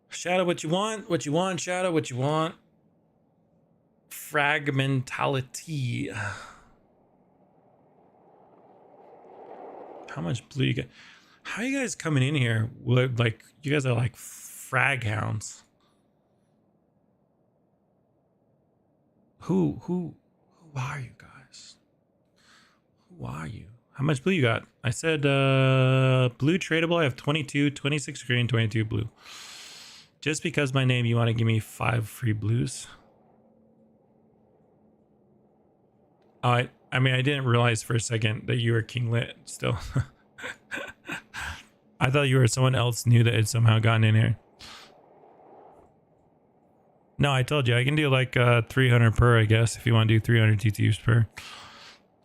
Shadow, what you want? What you want, Shadow? What you want? Fragmentality. How much blue you get? How are you guys coming in here? Like, you guys are like frag hounds. Who are you guys? Who are you? How much blue you got? I said blue tradable. I have 22, 26 green, 22 blue. Just because my name, you want to give me 5 free blues? I mean, I didn't realize for a second that you were King Lit still. I thought you were someone else new that had somehow gotten in here. No, I told you I can do like 300 per, I guess, if you want to do 300 TTUs per.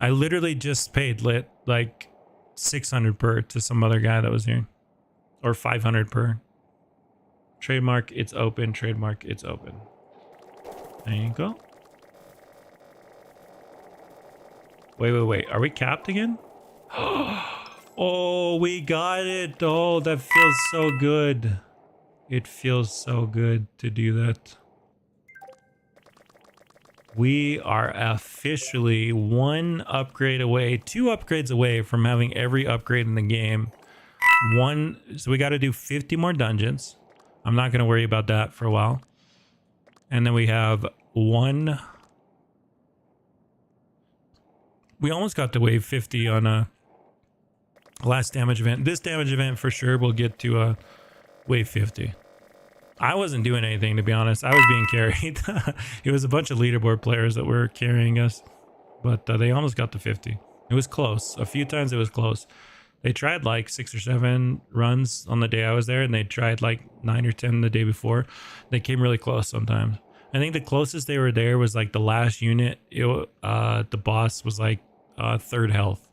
I literally just paid Lit like 600 per to some other guy that was here, or 500 per. Trademark, it's open. Trademark, it's open. There you go. Wait. Are we capped again? Oh, we got it. Oh, that feels so good. It feels so good to do that. We are officially 1 upgrade away, 2 upgrades away from having every upgrade in the game. So we got to do 50 more dungeons. I'm not going to worry about that for a while. And then we have 1. We almost got to wave 50 on a last damage event. This damage event for sure will get to wave 50. I wasn't doing anything, to be honest. I was being carried. It was a bunch of leaderboard players that were carrying us, but they almost got to 50. It was close. A few times it was close. They tried like 6 or 7 runs on the day I was there, and they tried like 9 or 10 the day before. They came really close sometimes. I think the closest they were there was like the last unit. The boss was like 3rd health,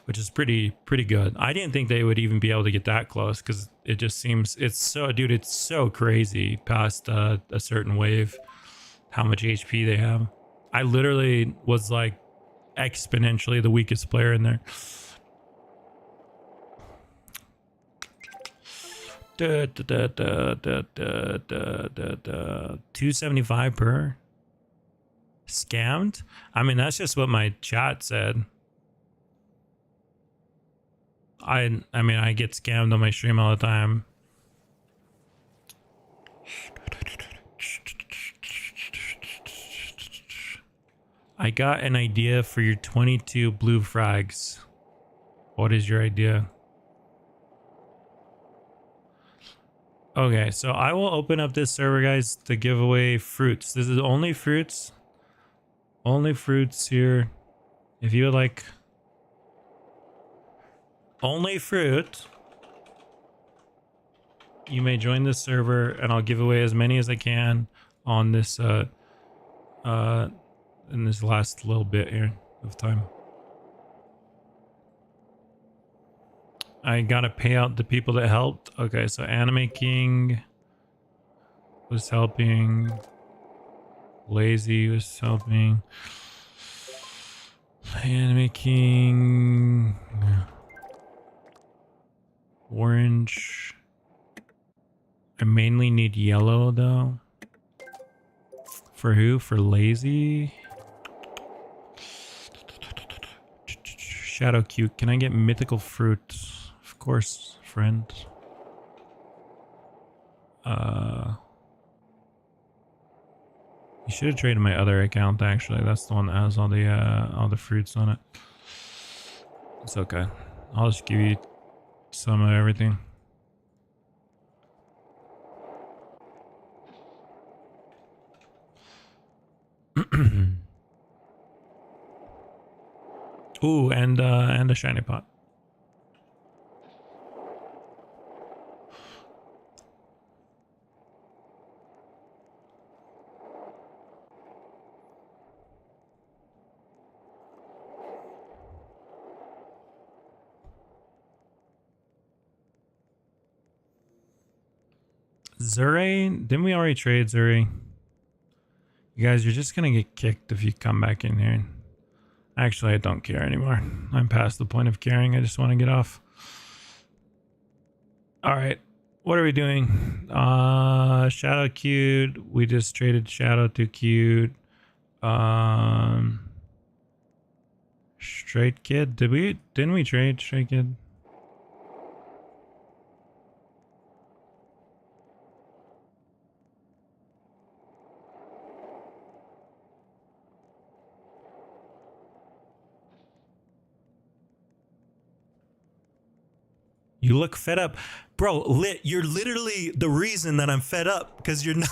which is pretty good. I didn't think they would even be able to get that close, because it just seems it's so crazy past a certain wave. how much HP they have. I literally was like exponentially the weakest player in there. 275 per. Scammed? I mean, that's just what my chat said. I mean, I get scammed on my stream all the time. I got an idea for your 22 blue frags. What is your idea? Okay, so I will open up this server, guys, to give away fruits. This is only fruits. Only fruits here. If you would like only fruit, you may join this server and I'll give away as many as I can on this in this last little bit here of time. I gotta pay out the people that helped. Okay, so Anime King was helping. Lazy was helping. Anime King. Orange. I mainly need yellow though. For who? For Lazy. Shadow Cute. Can I get mythical fruit? Of course, friend. You should have traded my other account actually. That's the one that has all the fruits on it. It's okay. I'll just give you some of everything. Ooh, and a shiny pot. Zure? Didn't we already trade Zure? You guys, you're just gonna get kicked if you come back in here. Actually, I don't care anymore. I'm past the point of caring. I just want to get off. Alright. What are we doing? Shadow Cute. We just traded Shadow to Cute. Straight Kid. Didn't we trade Straight Kid? You look fed up. Bro, Lit, you're literally the reason that I'm fed up because you're not...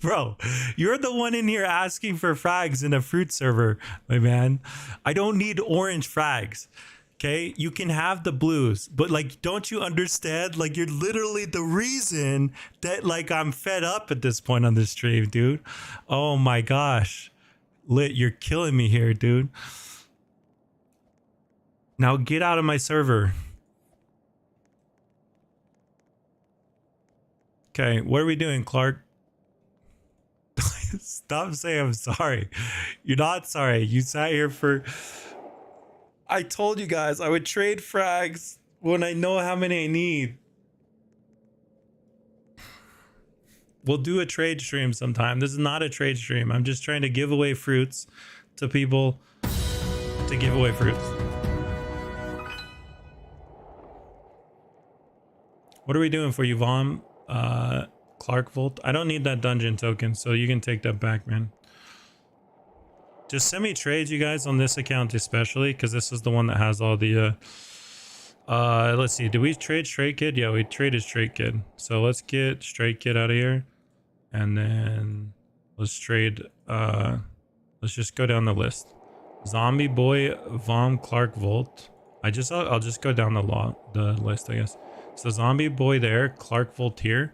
Bro, you're the one in here asking for frags in a fruit server, my man. I don't need orange frags, okay? You can have the blues, but like, don't you understand? Like, you're literally the reason that like I'm fed up at this point on this stream, dude. Oh my gosh. Lit, you're killing me here, dude. Now get out of my server. Okay, what are we doing, Clark? Stop saying I'm sorry. You're not sorry. You sat here for... I told you guys I would trade frags when I know how many I need. We'll do a trade stream sometime. This is not a trade stream. I'm just trying to give away fruits to people to give away fruits. What are we doing for you, Vom? Clark Volt? I don't need that dungeon token, so you can take that back, man. Just send me trades, you guys, on this account especially, because this is the one that has all the... let's see. Did we trade Straight Kid? Yeah, we traded Straight Kid. So let's get Straight Kid out of here. And then let's trade... let's just go down the list. Zombie Boy, Vom, Clark Volt. I'll just go down the list, I guess. So Zombie Boy there, Clark Volt here.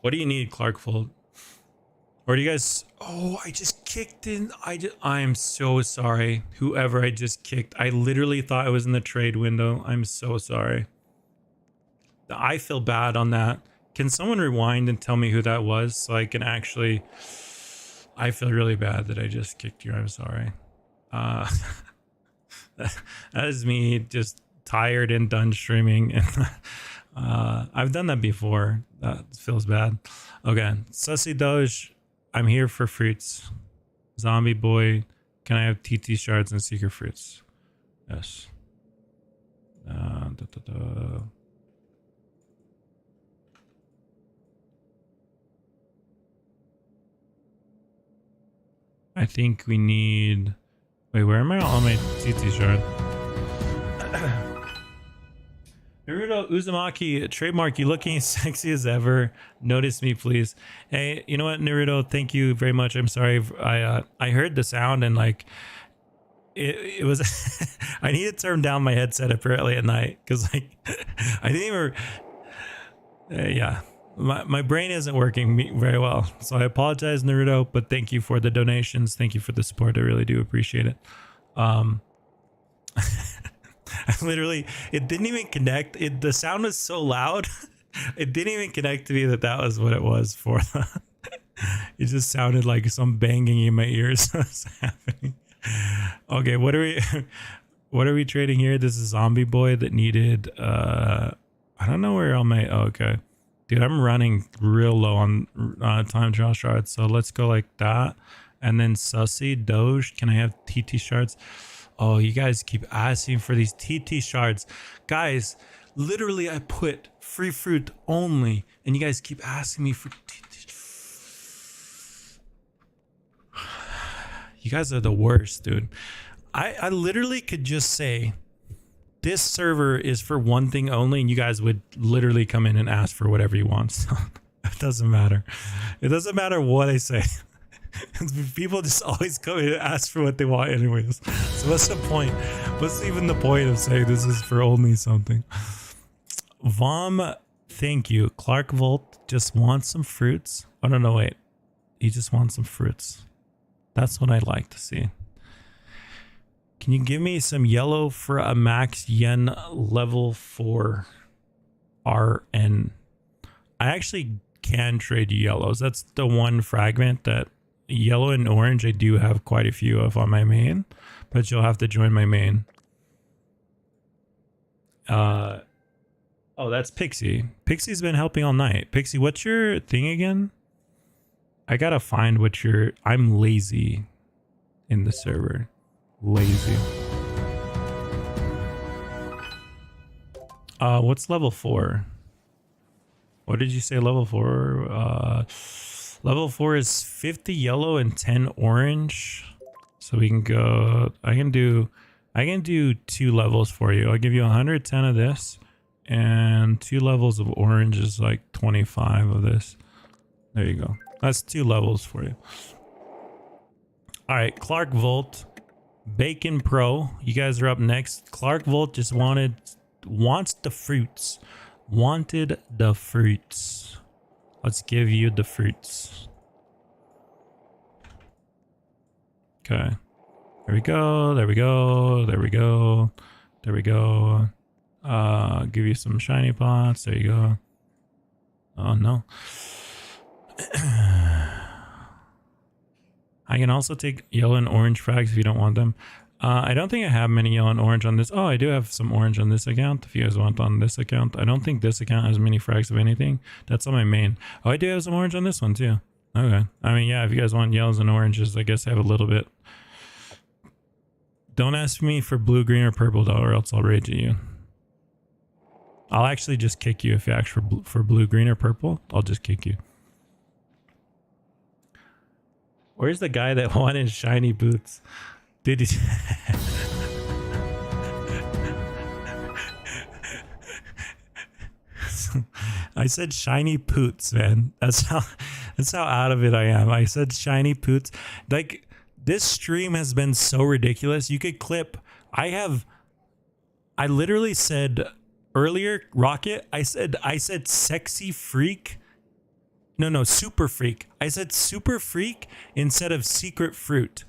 What do you need, Clark Volt? Or do you guys... Oh, I just kicked in. I am so sorry. Whoever I just kicked. I literally thought I was in the trade window. I'm so sorry. I feel bad on that. Can someone rewind and tell me who that was so I can actually... I feel really bad that I just kicked you. I'm sorry. That is me just tired and done streaming. And I've done that before. That feels bad. Okay. Sussy Doge, I'm here for fruits. Zombie boy, can I have TT shards and secret fruits? Yes. I think we need... Wait, where am I on my TT shard? Naruto Uzumaki, trademark, you looking as sexy as ever. Notice me, please. Hey, you know what, Naruto? Thank you very much. I'm sorry. I heard the sound and like it was I need to turn down my headset apparently at night because like I didn't even yeah. My brain isn't working very well, so I apologize, Naruto, but thank you for the donations. Thank you for the support. I really do appreciate it. I literally, it didn't even connect. The sound was so loud, it didn't even connect to me that was what it was for. It just sounded like some banging in my ears was happening. Okay, what are we trading here? This is Zombie Boy that needed, I don't know where all my, okay. Dude, I'm running real low on time trial shards, so let's go like that. And then Sussy, Doge, can I have TT shards? Oh, you guys keep asking for these TT shards. Guys, literally I put free fruit only, and you guys keep asking me for TT. You guys are the worst, dude. I literally could just say, this server is for one thing only, and you guys would literally come in and ask for whatever you want. So it doesn't matter. It doesn't matter what I say. People just always come in and ask for what they want anyways. So what's the point? What's even the point of saying this is for only something? Vom, thank you. Clark Volt just wants some fruits. Oh, no, wait. He just wants some fruits. That's what I'd like to see. Can you give me some yellow for a max yen level 4 RN? I actually can trade you yellows. That's the one fragment that yellow and orange I do have quite a few of on my main, but you'll have to join my main. Oh, that's Pixie. Pixie's been helping all night. Pixie, what's your thing again? I gotta find what your... I'm lazy in the server. Lazy. What's level 4? What did you say level 4? Level 4 is 50 yellow and 10 orange. So we can go... I can do 2 levels for you. I'll give you 110 of this, and 2 levels of orange is like 25 of this. There you go. That's 2 levels for you. All right, Clark Volt, Bacon Pro, you guys are up next. Clark Volt just wants the fruits. Wanted the fruits. Let's give you the fruits. Okay. There we go. There we go. There we go. There we go. Give you some shiny pots. There you go. Oh no. I can also take yellow and orange frags if you don't want them. I don't think I have many yellow and orange on this. Oh, I do have some orange on this account if you guys want on this account. I don't think this account has many frags of anything. That's on my main. Oh, I do have some orange on this one too. Okay. I mean, yeah, if you guys want yellows and oranges, I guess I have a little bit. Don't ask me for blue, green, or purple though, or else I'll rage at you. I'll actually just kick you if you ask for blue, green, or purple. I'll just kick you. Where's the guy that wanted shiny boots? Did he? I said shiny poots, man. That's how out of it I am. I said shiny poots. Like, this stream has been so ridiculous. You could clip. I literally said earlier, Rocket, I said sexy freak. No, super freak. I said super freak instead of secret fruit.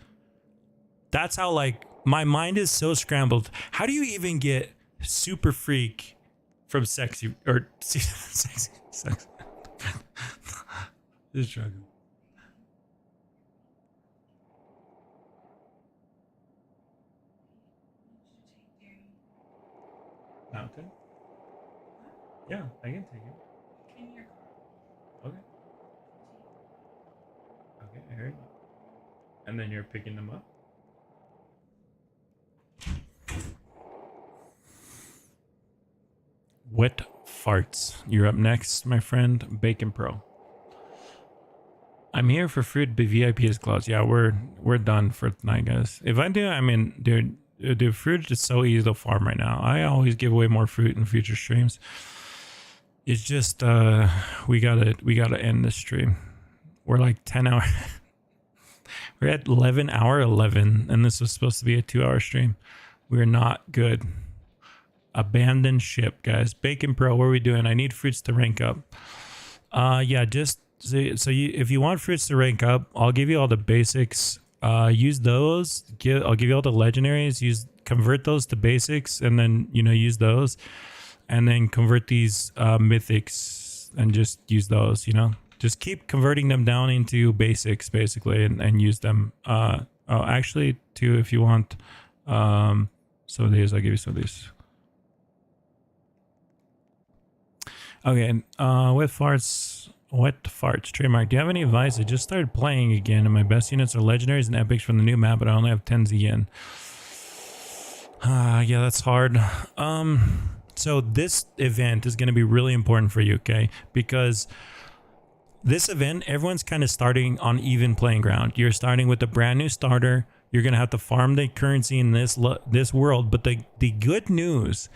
That's how, like, my mind is so scrambled. How do you even get super freak from sexy or sexy? Just joking. Mountain? Yeah, I can take it. In your Okay. Okay, I heard. And then you're picking them up? Wet farts. You're up next, my friend. Bacon Pro. I'm here for fruit, but VIP is closed. Yeah, we're done for tonight, guys. If I do, I mean, dude, the fruit is so easy to farm right now. I always give away more fruit in future streams. It's just we gotta end this stream. We're like 10 hours. We're at 11, and this was supposed to be a 2-hour stream. We're not good. Abandoned ship, guys. Bacon Pro, what are we doing? I need fruits to rank up. Yeah, just if you want fruits to rank up, I'll give you all the basics. Use those. I'll give you all the legendaries. Convert those to basics, and then use those, and then convert these mythics, and just use those. Just keep converting them down into basics, basically, and use them. Actually, too, if you want some of these, I'll give you some of these. Okay, wet farts, trademark. Do you have any advice? I just started playing again, and my best units are legendaries and epics from the new map, but I only have 10s again. Yeah, that's hard. So this event is going to be really important for you, okay? Because this event, everyone's kind of starting on even playing ground. You're starting with a brand new starter. You're going to have to farm the currency in this world. But the good news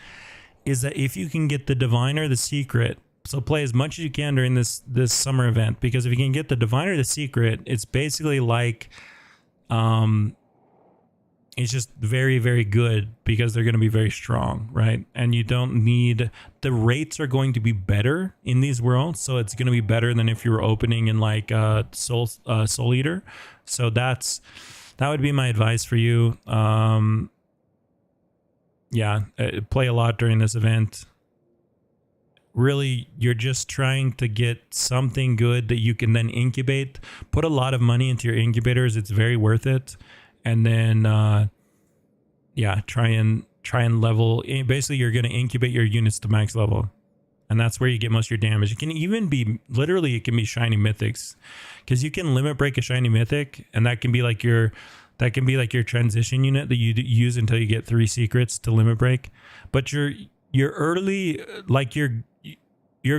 is that if you can get the Diviner, the Secret, so play as much as you can during this summer event, because if you can get the Diviner, the Secret, it's basically like, it's just very, very good because they're going to be very strong, right? And you don't need, the rates are going to be better in these worlds, so it's going to be better than if you were opening in like Soul Eater. So that would be my advice for you. Yeah, play a lot during this event. Really, you're just trying to get something good that you can then incubate. Put a lot of money into your incubators. It's very worth it. And then, yeah, try and level. Basically, you're going to incubate your units to max level. And that's where you get most of your damage. It can even be, literally, it can be shiny mythics. Because you can limit break a shiny mythic, and that can be like your transition unit that you use until you get 3 secrets to limit break. But your early, like your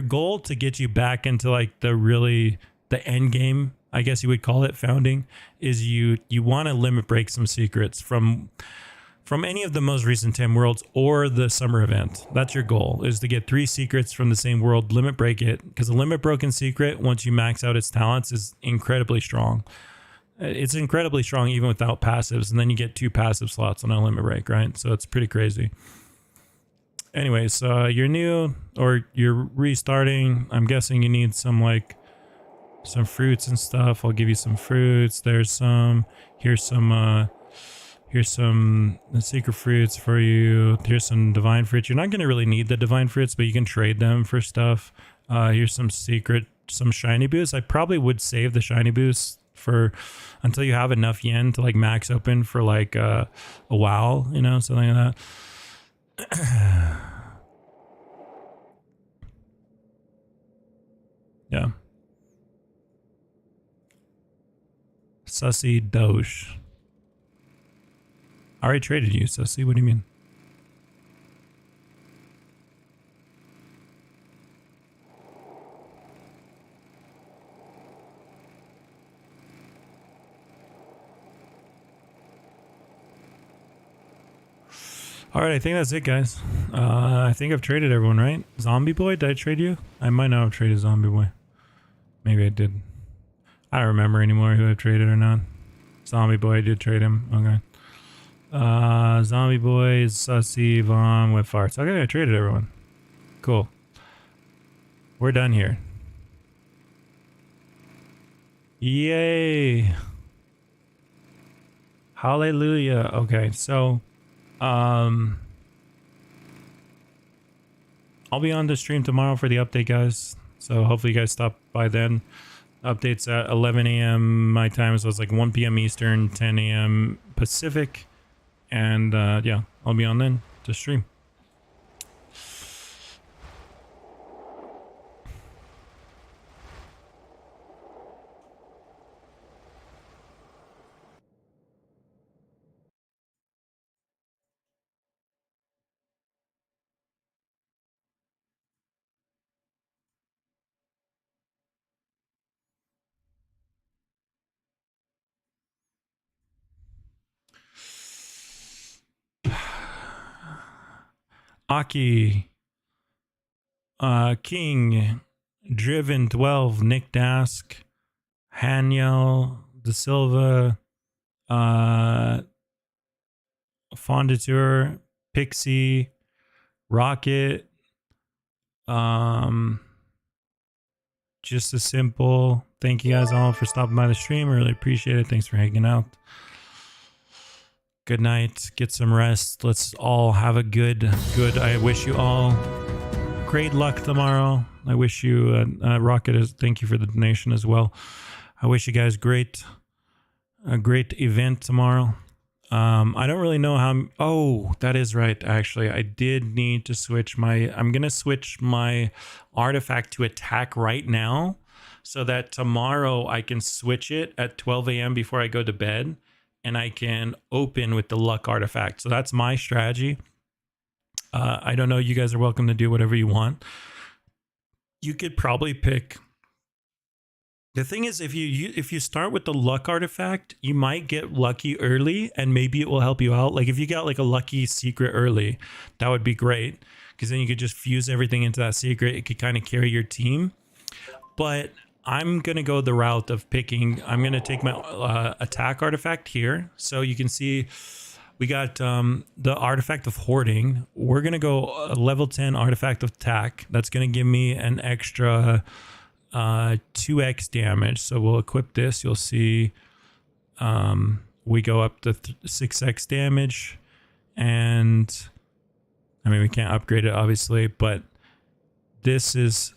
goal to get you back into like the end game, I guess you would call it, founding, is you want to limit break some secrets from any of the most recent 10 worlds or the summer event. That's your goal, is to get 3 secrets from the same world, limit break it, because a limit broken secret, once you max out its talents, is incredibly strong. It's incredibly strong even without passives, and then you get 2 passive slots on a limit break, right? So it's pretty crazy. Anyways, you're new or you're restarting. I'm guessing you need some fruits and stuff. I'll give you some fruits. There's some. Here's some secret fruits for you. Here's some divine fruits. You're not going to really need the divine fruits, but you can trade them for stuff. Here's some shiny boosts. I probably would save the shiny boosts for until you have enough yen to like max open for like a while, something like that. Yeah. Sussy Doge. I already traded you, Sussy. What do you mean? All right, I think that's it, guys. I think I've traded everyone, right? Zombie Boy, did I trade you? I might not have traded Zombie Boy. Maybe I did. I don't remember anymore who I've traded or not. Zombie Boy, I did trade him. Okay. Zombie Boy, Sussy, Vaughn, with farts. Okay, I traded everyone. Cool. We're done here. Yay. Hallelujah. Okay, so I'll be on the stream tomorrow for the update, guys. So hopefully you guys stop by then. Updates at 11 a.m. my time, so it's like 1 p.m. Eastern, 10 a.m. Pacific. And yeah, I'll be on then to stream. Aki, King, Driven 12, Nick Dask, Haniel, De Silva, Fondateur, Pixie, Rocket, just a simple thank you guys all for stopping by the stream. I really appreciate it. Thanks for hanging out. Good night. Get some rest. Let's all have a good. I wish you all great luck tomorrow. I wish you Rocket. Thank you for the donation as well. I wish you guys a great event tomorrow. I don't really know how. Oh, that is right. Actually, I did need to switch my. I'm gonna switch my artifact to attack right now, so that tomorrow I can switch it at 12 a.m. before I go to bed, and I can open with the luck artifact. So that's my strategy. I don't know. You guys are welcome to do whatever you want. You could probably pick. The thing is, if you start with the luck artifact, you might get lucky early, and maybe it will help you out. Like if you got like a lucky secret early, that would be great, because then you could just fuse everything into that secret. It could kind of carry your team. But I'm gonna go the route of picking. I'm gonna take my attack artifact here, so you can see we got the artifact of hoarding. We're gonna go level 10 artifact of attack. That's gonna give me an extra 2x damage. So we'll equip this. You'll see we go up to 6x damage, and I mean we can't upgrade it obviously, but this is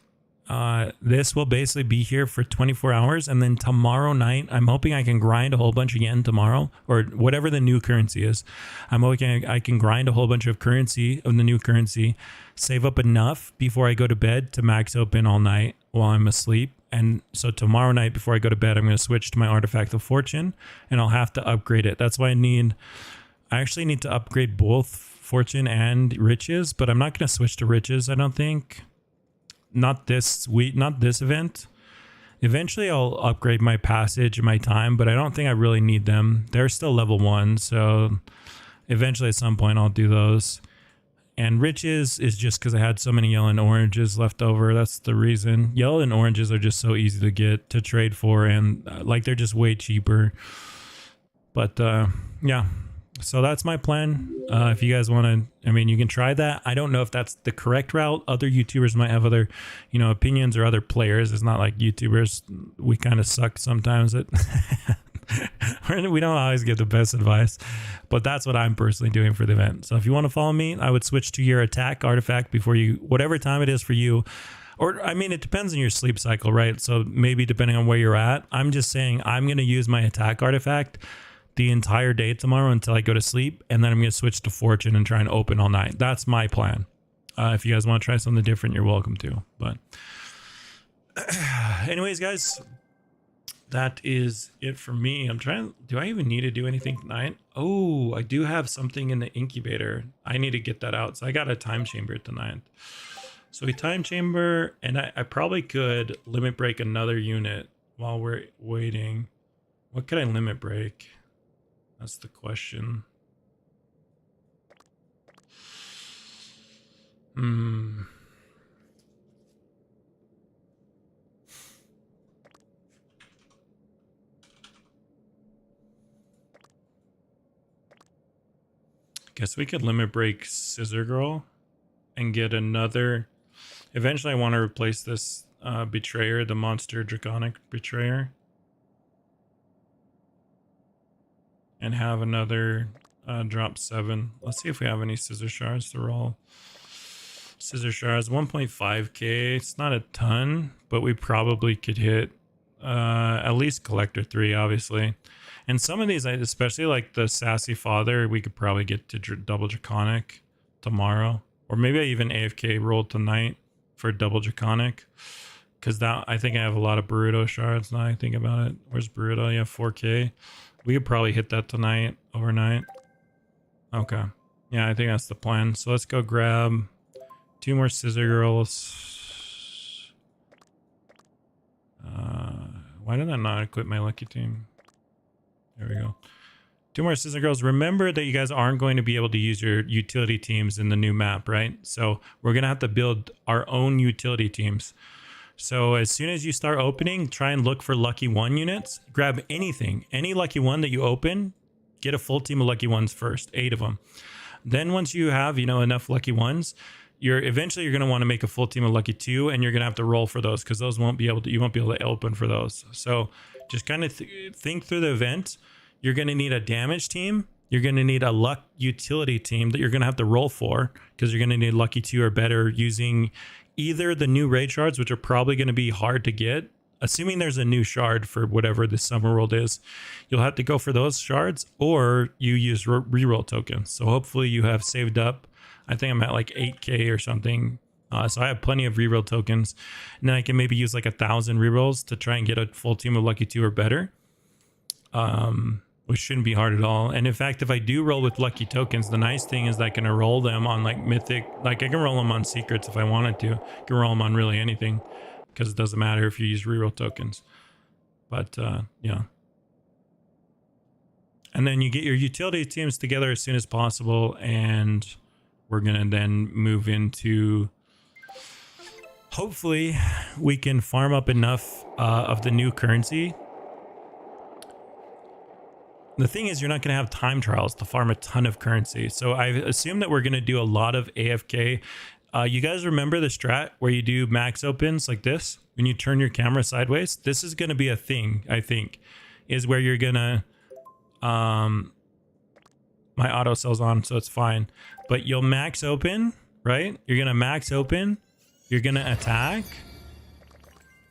this will basically be here for 24 hours, and then tomorrow night I'm hoping I can grind a whole bunch of yen tomorrow, or whatever the new currency is. I'm hoping I can grind a whole bunch of currency of the new currency, save up enough before I go to bed to max open all night while I'm asleep. And so tomorrow night before I go to bed, I'm going to switch to my artifact of fortune, and I'll have to upgrade it. That's why I actually need to upgrade both fortune and riches, but I'm not going to switch to riches, I don't think. Not this week, not this event. Eventually I'll upgrade my passage and my time, but I don't think I really need them. They're still level 1, so eventually at some point I'll do those. And riches is just because I had so many yellow and oranges left over. That's the reason. Yellow and oranges are just so easy to get, to trade for, and like they're just way cheaper. But yeah, so that's my plan. If you guys want to, I mean, you can try that. I don't know if that's the correct route. Other YouTubers might have other, opinions, or other players. It's not like YouTubers, we kind of suck sometimes at we don't always give the best advice, but that's what I'm personally doing for the event. So if you want to follow me, I would switch to your attack artifact before you, whatever time it is for you. Or, I mean, it depends on your sleep cycle, right? So maybe depending on where you're at, I'm just saying I'm going to use my attack artifact the entire day tomorrow until I go to sleep, and then I'm going to switch to fortune and try and open all night. That's my plan. If you guys want to try something different, you're welcome to. But anyways, guys, that is it for me. I'm trying, do I even need to do anything tonight? Oh, I do have something in the incubator. I need to get that out. So I got a time chamber tonight. So we time chamber, and I probably could limit break another unit while we're waiting. What could I limit break? That's the question. Guess we could limit break Scissor Girl and get another. Eventually I want to replace this betrayer, the monster draconic betrayer, and have another drop 7. Let's see if we have any scissor shards to roll. Scissor shards 1.5k. It's not a ton, but we probably could hit at least collector 3, obviously. And some of these, especially like the Sassy Father, we could probably get to double Draconic tomorrow, or maybe I even AFK roll tonight for double Draconic, because that I think I have a lot of Burrito shards now I think about it. Where's Burrito? Yeah, 4k. We could probably hit that tonight, overnight. Okay. Yeah, I think that's the plan. So let's go grab 2 more Scissor Girls. Why did I not equip my lucky team? There we go. 2 more Scissor Girls. Remember that you guys aren't going to be able to use your utility teams in the new map, right? So we're going to have to build our own utility teams. So as soon as you start opening, try and look for lucky 1 units. Grab anything. Any lucky 1 that you open, get a full team of lucky 1s first. 8 of them. Then once you have, enough lucky 1s, eventually you're going to want to make a full team of lucky 2, and you're going to have to roll for those, because those you won't be able to open for those. So just kind of think through the event. You're going to need a damage team. You're going to need a luck utility team that you're going to have to roll for, because you're going to need lucky 2 or better using either the new raid shards, which are probably going to be hard to get. Assuming there's a new shard for whatever the summer world is, you'll have to go for those shards, or you use reroll tokens. So hopefully you have saved up. I think I'm at like 8k or something. So I have plenty of reroll tokens, and then I can maybe use like 1,000 rerolls to try and get a full team of lucky 2 or better, which shouldn't be hard at all. And in fact, if I do roll with lucky tokens, the nice thing is that I can roll them on like mythic, like I can roll them on secrets if I wanted to. I can roll them on really anything, because it doesn't matter if you use reroll tokens. But yeah. And then you get your utility teams together as soon as possible, and we're gonna then move into, hopefully we can farm up enough of the new currency. The thing is, you're not going to have time trials to farm a ton of currency. So I assume that we're going to do a lot of AFK. You guys remember the strat where you do max opens like this when you turn your camera sideways? This is going to be a thing, I think, is where you're going to... my auto cell's on, so it's fine. But you'll max open, right? You're going to max open. You're going to attack.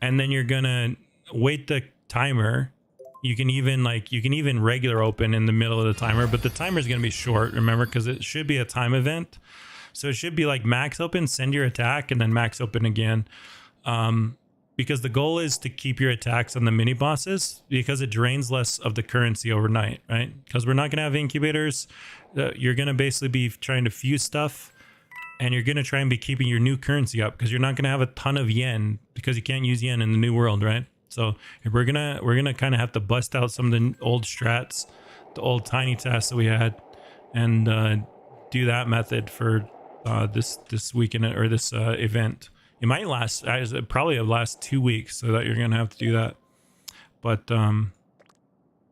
And then you're going to wait the timer. You can even regular open in the middle of the timer, but the timer is going to be short, remember, because it should be a time event. So it should be like max open, send your attack, and then max open again. Because the goal is to keep your attacks on the mini bosses, because it drains less of the currency overnight, right? Because we're not going to have incubators. You're going to basically be trying to fuse stuff, and you're going to try and be keeping your new currency up, because you're not going to have a ton of yen, because you can't use yen in the new world, right? So we're gonna kind of have to bust out some of the old strats, the old tiny tasks that we had, and do that method for this weekend or this event. It might last probably last 2 weeks, so that you're gonna have to do that. But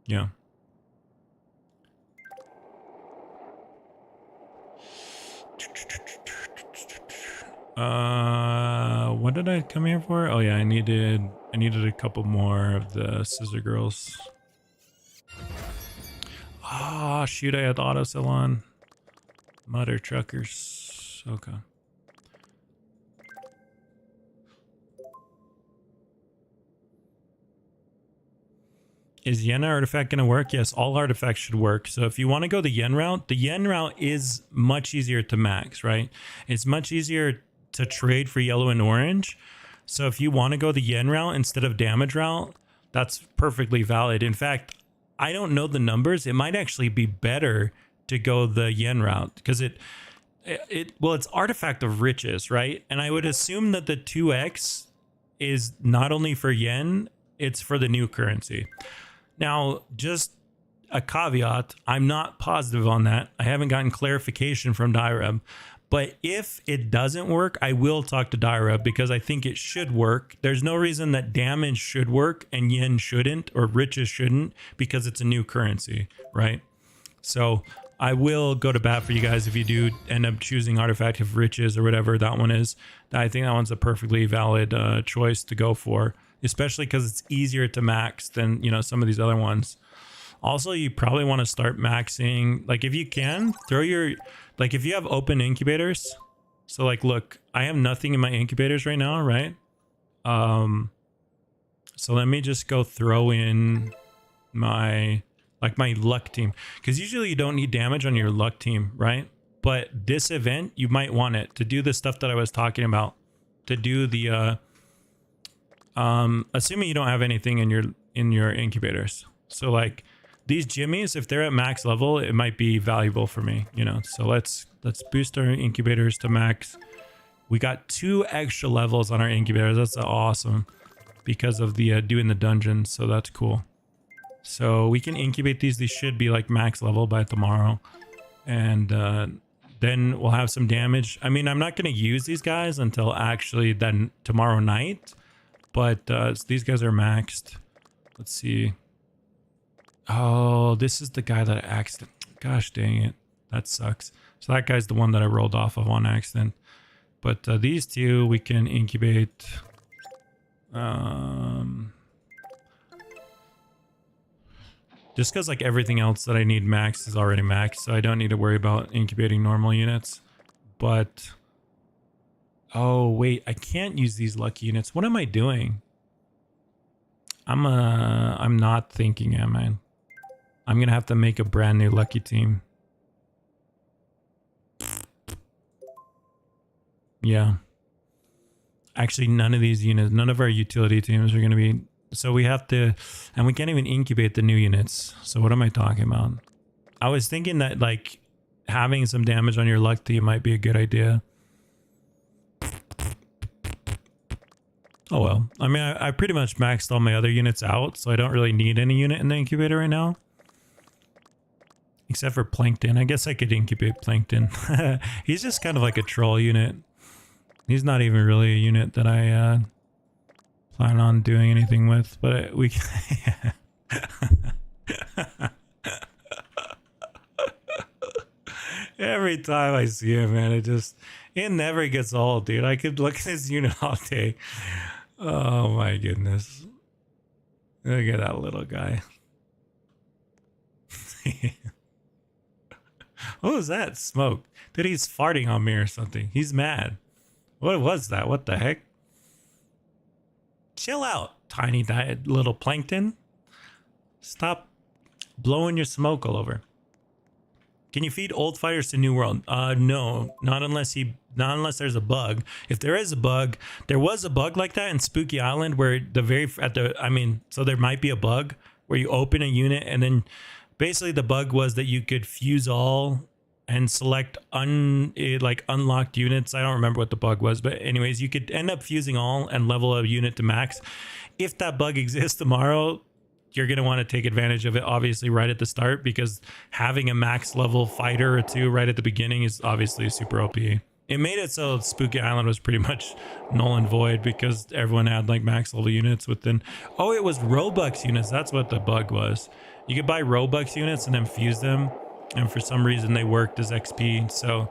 yeah. What did I come here for? Oh yeah, I needed a couple more of the Scissor Girls. Oh shoot, I had the auto cell on. Mother truckers. Okay. Is yen artifact going to work? Yes, all artifacts should work. So if you want to go the yen route is much easier to max, right? It's much easier to trade for yellow and orange. So if you want to go the yen route instead of damage route, that's perfectly valid. In fact, I don't know the numbers. It might actually be better to go the yen route, because it's artifact of riches, right? And I would assume that the 2x is not only for yen, it's for the new currency. Now, just a caveat, I'm not positive on that. I haven't gotten clarification from Daireb. But if it doesn't work, I will talk to Daireb, because I think it should work. There's no reason that damage should work and yen shouldn't, or riches shouldn't, because it's a new currency, right? So I will go to bat for you guys if you do end up choosing artifact of riches or whatever that one is. I think that one's a perfectly valid choice to go for, especially because it's easier to max than, some of these other ones. Also, you probably want to start maxing, like if you can, if you have open incubators, So like, look, I have nothing in my incubators right now, right? So let me just go throw in my luck team, because usually you don't need damage on your luck team, right? But this event you might want it to do the stuff that I was talking about, to do the assuming you don't have anything in your incubators. So like these jimmies, if they're at max level, it might be valuable for me, you know. So let's boost our incubators to max. We got 2 extra levels on our incubators. That's awesome because of the doing the dungeons. So that's cool. So we can incubate these. These should be like max level by tomorrow. And then we'll have some damage. I mean, I'm not going to use these guys until actually then tomorrow night. But these guys are maxed. Let's see. Oh, this is the guy that I accident. Gosh dang it. That sucks. So that guy's the one that I rolled off of on accident. But these 2 we can incubate. Just because like everything else that I need max is already maxed, so I don't need to worry about incubating normal units. But oh wait, I can't use these lucky units. What am I doing? I'm not thinking, am I? I'm gonna have to make a brand new lucky team. Yeah. Actually, none of these units, none of our utility teams are gonna be. So we have to, and we can't even incubate the new units. So what am I talking about? I was thinking that like having some damage on your luck team might be a good idea. Oh well, I mean, I pretty much maxed all my other units out, so I don't really need any unit in the incubator right now. Except for Plankton. I guess I could incubate Plankton. He's just kind of like a troll unit. He's not even really a unit that I plan on doing anything with, but we can. Every time I see him, man, it never gets old, dude. I could look at this unit all day. Oh my goodness. Look at that little guy. What was that smoke? Dude, he's farting on me or something. He's mad. What was that? What the heck? Chill out, tiny little plankton. Stop blowing your smoke all over. Can you feed old fighters to New World? No, not unless there's a bug. If there is a bug, there was a bug like that in Spooky Island where so there might be a bug where you open a unit and then basically the bug was that you could fuse all and select unlocked units. I don't remember what the bug was, but anyways, you could end up fusing all and level a unit to max. If that bug exists tomorrow, you're going to want to take advantage of it, obviously, right at the start, because having a max level fighter or 2 right at the beginning is obviously super OP. It made it so Spooky Island was pretty much null and void because everyone had like max level units within. Oh, it was Robux units. That's what the bug was. You could buy Robux units and then fuse them, and for some reason they worked as XP. So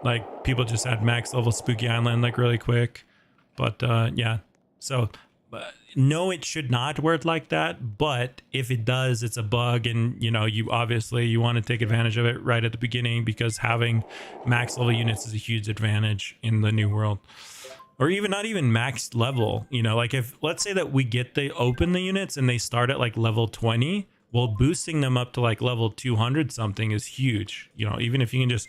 like people just had max level Spooky Island like really quick. But yeah, so no, it should not work like that. But if it does, it's a bug, and you know, you want to take advantage of it right at the beginning, because having max level units is a huge advantage in the new world. Or even not even max level, you know, like if let's say that we open the units and they start at like level 20, well, boosting them up to like level 200 something is huge, you know, even if you can just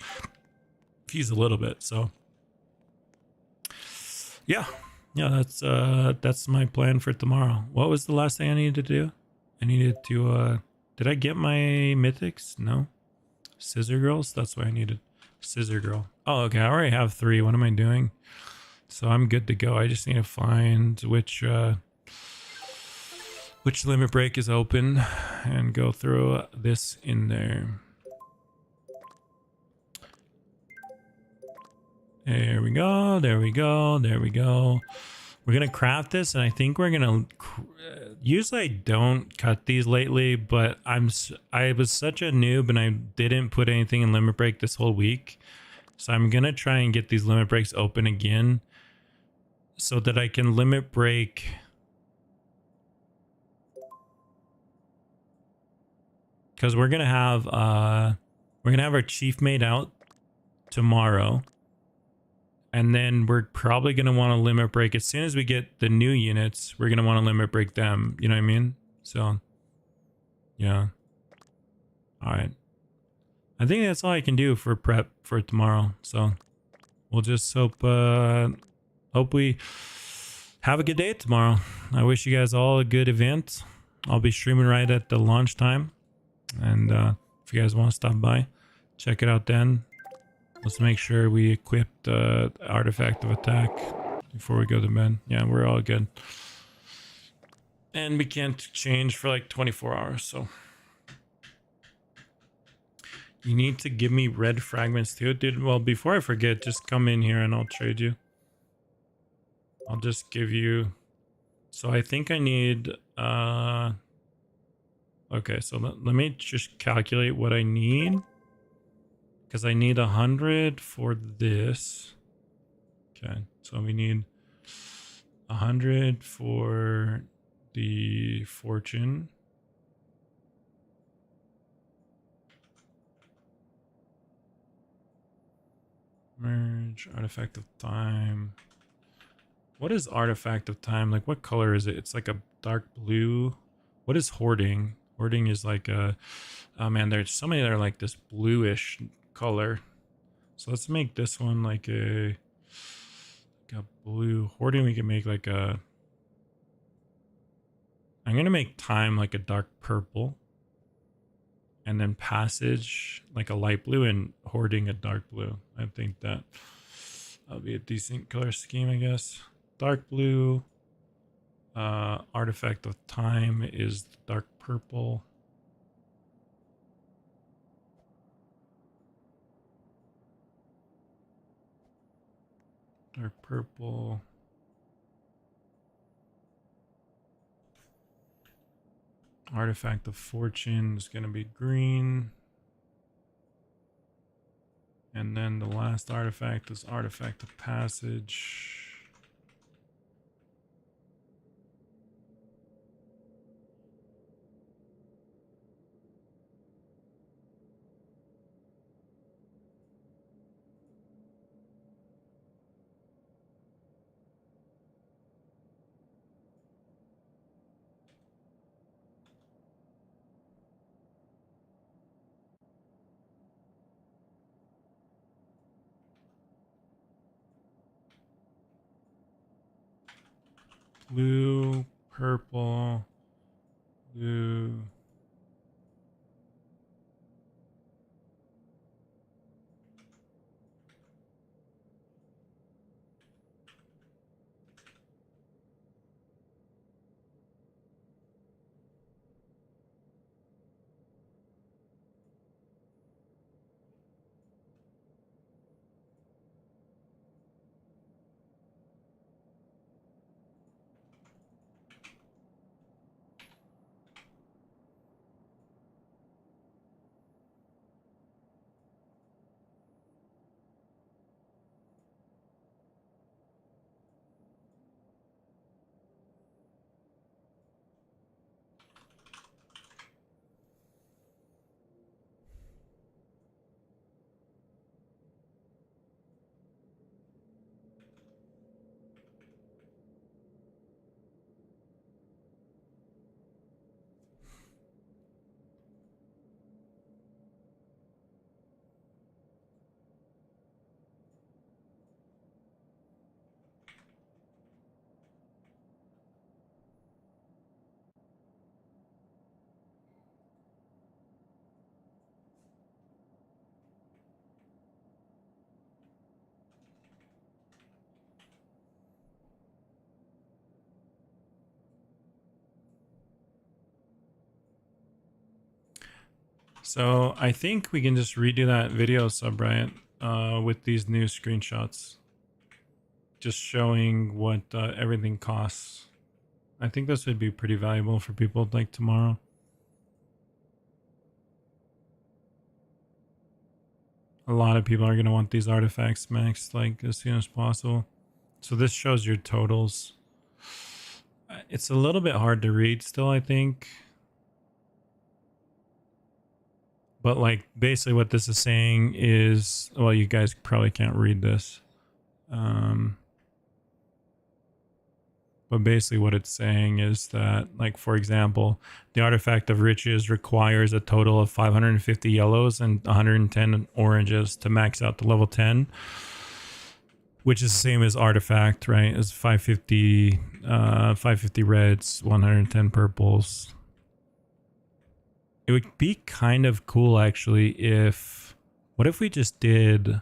fuse a little bit. So yeah, that's my plan for tomorrow. What was the last thing I needed to do? I needed to did I get my mythics? No. Scissor girls, that's what I needed. Scissor girl. Oh, okay, I already have 3. What am I doing? So I'm good to go. I just need to find which limit break is open and go through this in there. There we go. There we go. There we go. We're going to craft this, and I think we're going to... Usually I don't cut these lately, but I was such a noob and I didn't put anything in limit break this whole week. So I'm going to try and get these limit breaks open again so that I can limit break... Because we're gonna have our chief mate out tomorrow, And then we're probably going to want to limit break as soon as we get the new units. We're going to want to limit break them. You know what I mean? So, yeah. All right. I think that's all I can do for prep for tomorrow. So we'll just hope we have a good day tomorrow. I wish you guys all a good event. I'll be streaming right at the launch time. And if you guys want to stop by, check it out then. Let's make sure we equip the artifact of attack before we go to bed. Yeah, we're all good. And we can't change for like 24 hours, so. You need to give me red fragments too, dude. Well, before I forget, just come in here and I'll trade you. I'll just give you... So I think I need... Okay, so let me just calculate what I need. Because I need 100 for this. Okay, so we need 100 for the fortune. Merge, artifact of time. What is artifact of time? Like, what color is it? It's like a dark blue. What is hoarding? Hoarding is like a... Oh man, there's so many that are like this bluish color. So let's make this one like a blue. Hoarding we can make like a... I'm going to make time like a dark purple. And then passage like a light blue and hoarding a dark blue. I think that'll be a decent color scheme, I guess. Dark blue. Artifact of time is dark purple. Dark purple. Artifact of fortune is going to be green. And then the last artifact is artifact of passage. Blue, purple, blue. So I think we can just redo that video, Subright, with these new screenshots. Just showing what everything costs. I think this would be pretty valuable for people like tomorrow. A lot of people are going to want these artifacts maxed like as soon as possible. So this shows your totals. It's a little bit hard to read still, I think. But like basically what this is saying is, well, you guys probably can't read this. But basically what it's saying is that, like, for example, the artifact of riches requires a total of 550 yellows and 110 oranges to max out to level 10, which is the same as artifact, right? It's 550 reds, 110 purples. It would be kind of cool, actually, if... What if we just did...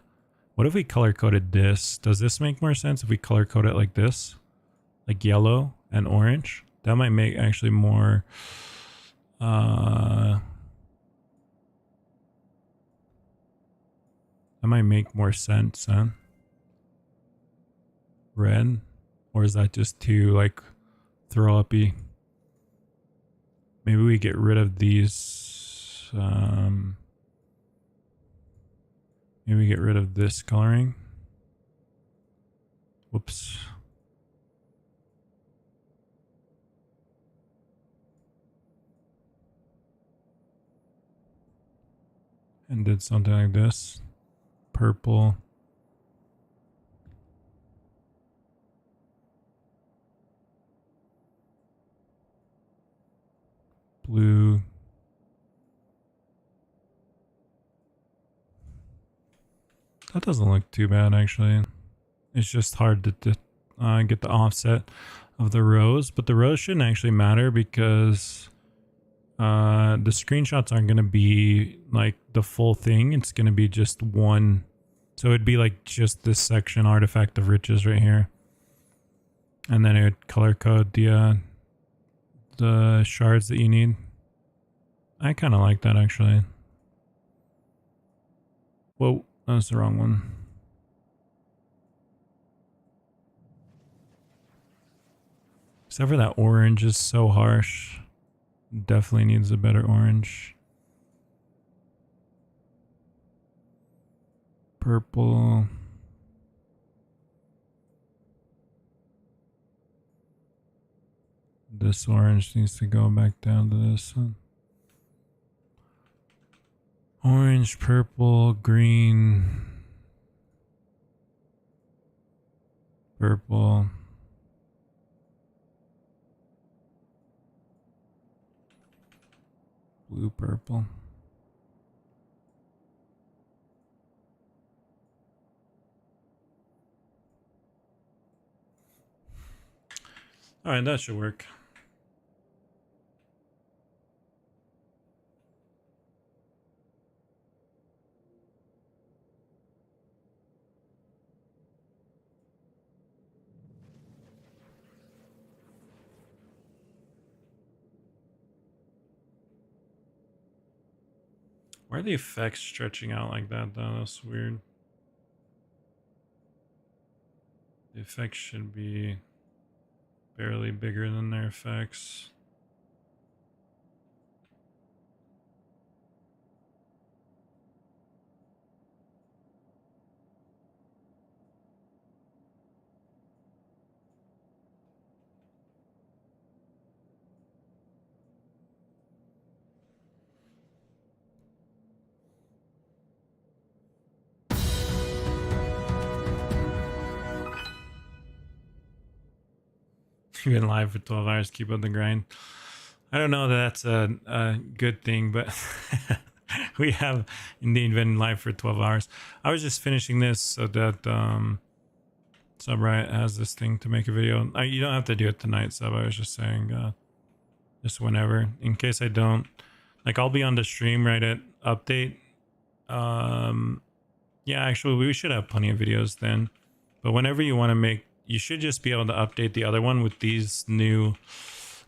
What if we color-coded this? Does this make more sense if we color-code it like this? Like yellow and orange? That might make actually more... that might make more sense, huh? Red? Or is that just too, like, throw-uppy? Maybe we get rid of these. Maybe we get rid of this coloring. Whoops. And did something like this. Purple. Blue. That doesn't look too bad, actually. It's just hard to get the offset of the rows, but the rows shouldn't actually matter because the screenshots aren't going to be like the full thing. It's going to be just one. So it'd be like just this section, artifact of riches right here. And then it would color code the shards that you need. I kind of like that, actually. Whoa, that's the wrong one. Except for that orange is so harsh. Definitely needs a better orange. Purple. This orange needs to go back down to this one. Orange, purple, green, purple. Blue, purple. All right, that should work. Why are the effects stretching out like that, though? That's weird. The effects should be barely bigger than their effects. You've been live for 12 hours, keep up the grind. I don't know that that's a good thing, but we have indeed been live for 12 hours. I was just finishing this so that Subright has this thing to make a video. You don't have to do it tonight, Sub. I was just saying just whenever. In case I don't, like, I'll be on the stream right at update. Yeah, actually, we should have plenty of videos then. But whenever you want to make, you should just be able to update the other one with these new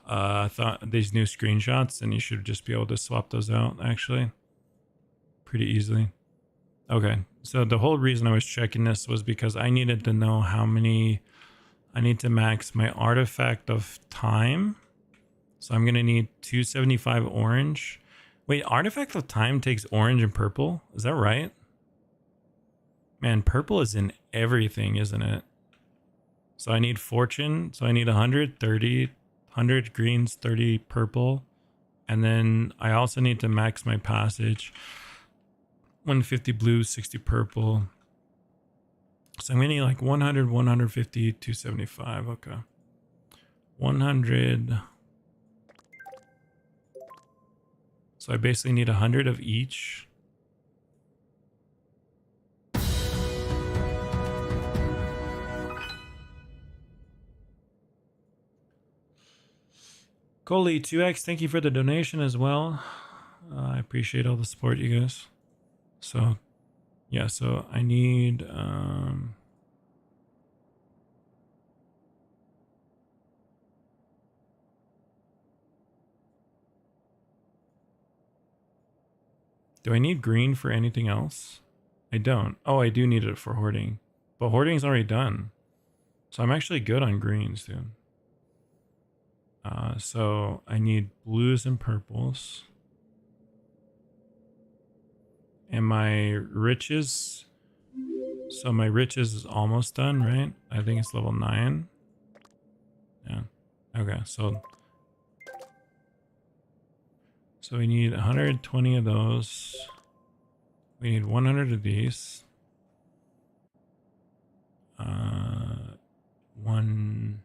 screenshots, and you should just be able to swap those out, actually, pretty easily. Okay, so the whole reason I was checking this was because I needed to know how many I need to max my artifact of time. So I'm gonna need 275 orange. Wait, artifact of time takes orange and purple? Is that right? Man, purple is in everything, isn't it? So I need fortune. So I need 130, 100 greens, 30 purple. And then I also need to max my passage. 150 blue, 60 purple. So I'm gonna need like 100, 150, 275. Okay. 100. So I basically need 100 of each. Coley 2x, thank you for the donation as well. I appreciate all the support, you guys. So yeah, so I need do I need green for anything else? I don't. Oh, I do need it for hoarding. But hoarding's already done. So I'm actually good on greens, dude. So I need blues and purples. And my riches. So my riches is almost done, right? I think it's level 9. Yeah. Okay, so we need 120 of those. We need 100 of these. One.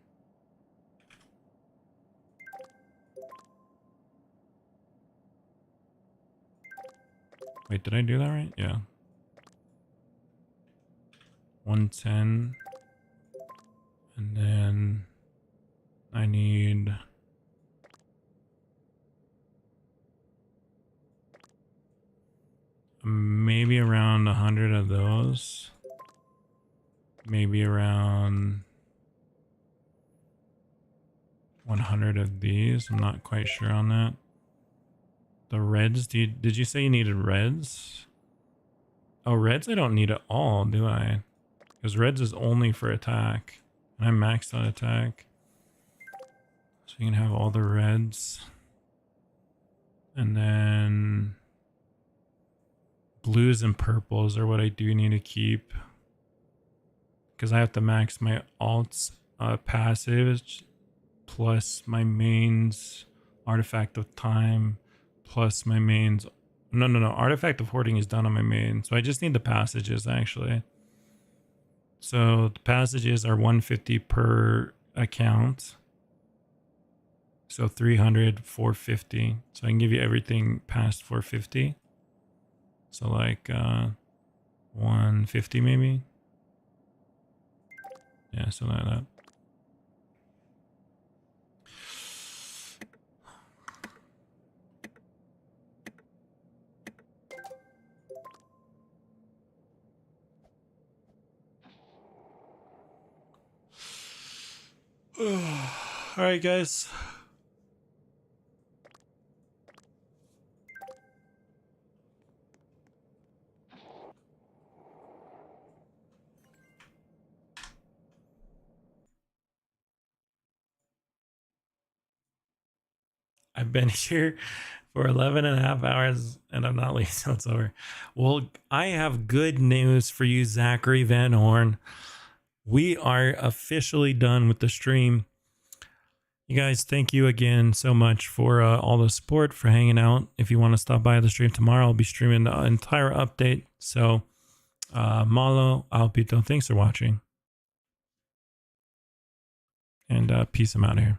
Wait, did I do that right? Yeah. 110. And then I need maybe around 100 of those. Maybe around 100 of these. I'm not quite sure on that. The reds, did you say you needed reds? Oh, reds I don't need at all, do I? Because reds is only for attack. And I'm maxed on attack. So you can have all the reds. And then blues and purples are what I do need to keep. Because I have to max my alts passives plus my mains artifact of time plus my mains. No. Artifact of hoarding is done on my main. So I just need the passages actually. So the passages are 150 per account. So 300, 450. So I can give you everything past 450. So like 150 maybe. Yeah, something like that. All right, guys. I've been here for 11 and a half hours and I'm not leaving till it's over. Well, I have good news for you, Zachary Van Horn. We are officially done with the stream. You guys, thank you again so much for all the support, for hanging out. If you want to stop by the stream tomorrow, I'll be streaming the entire update. So, malo, Alpito, thanks for watching. And peace, I'm out of here.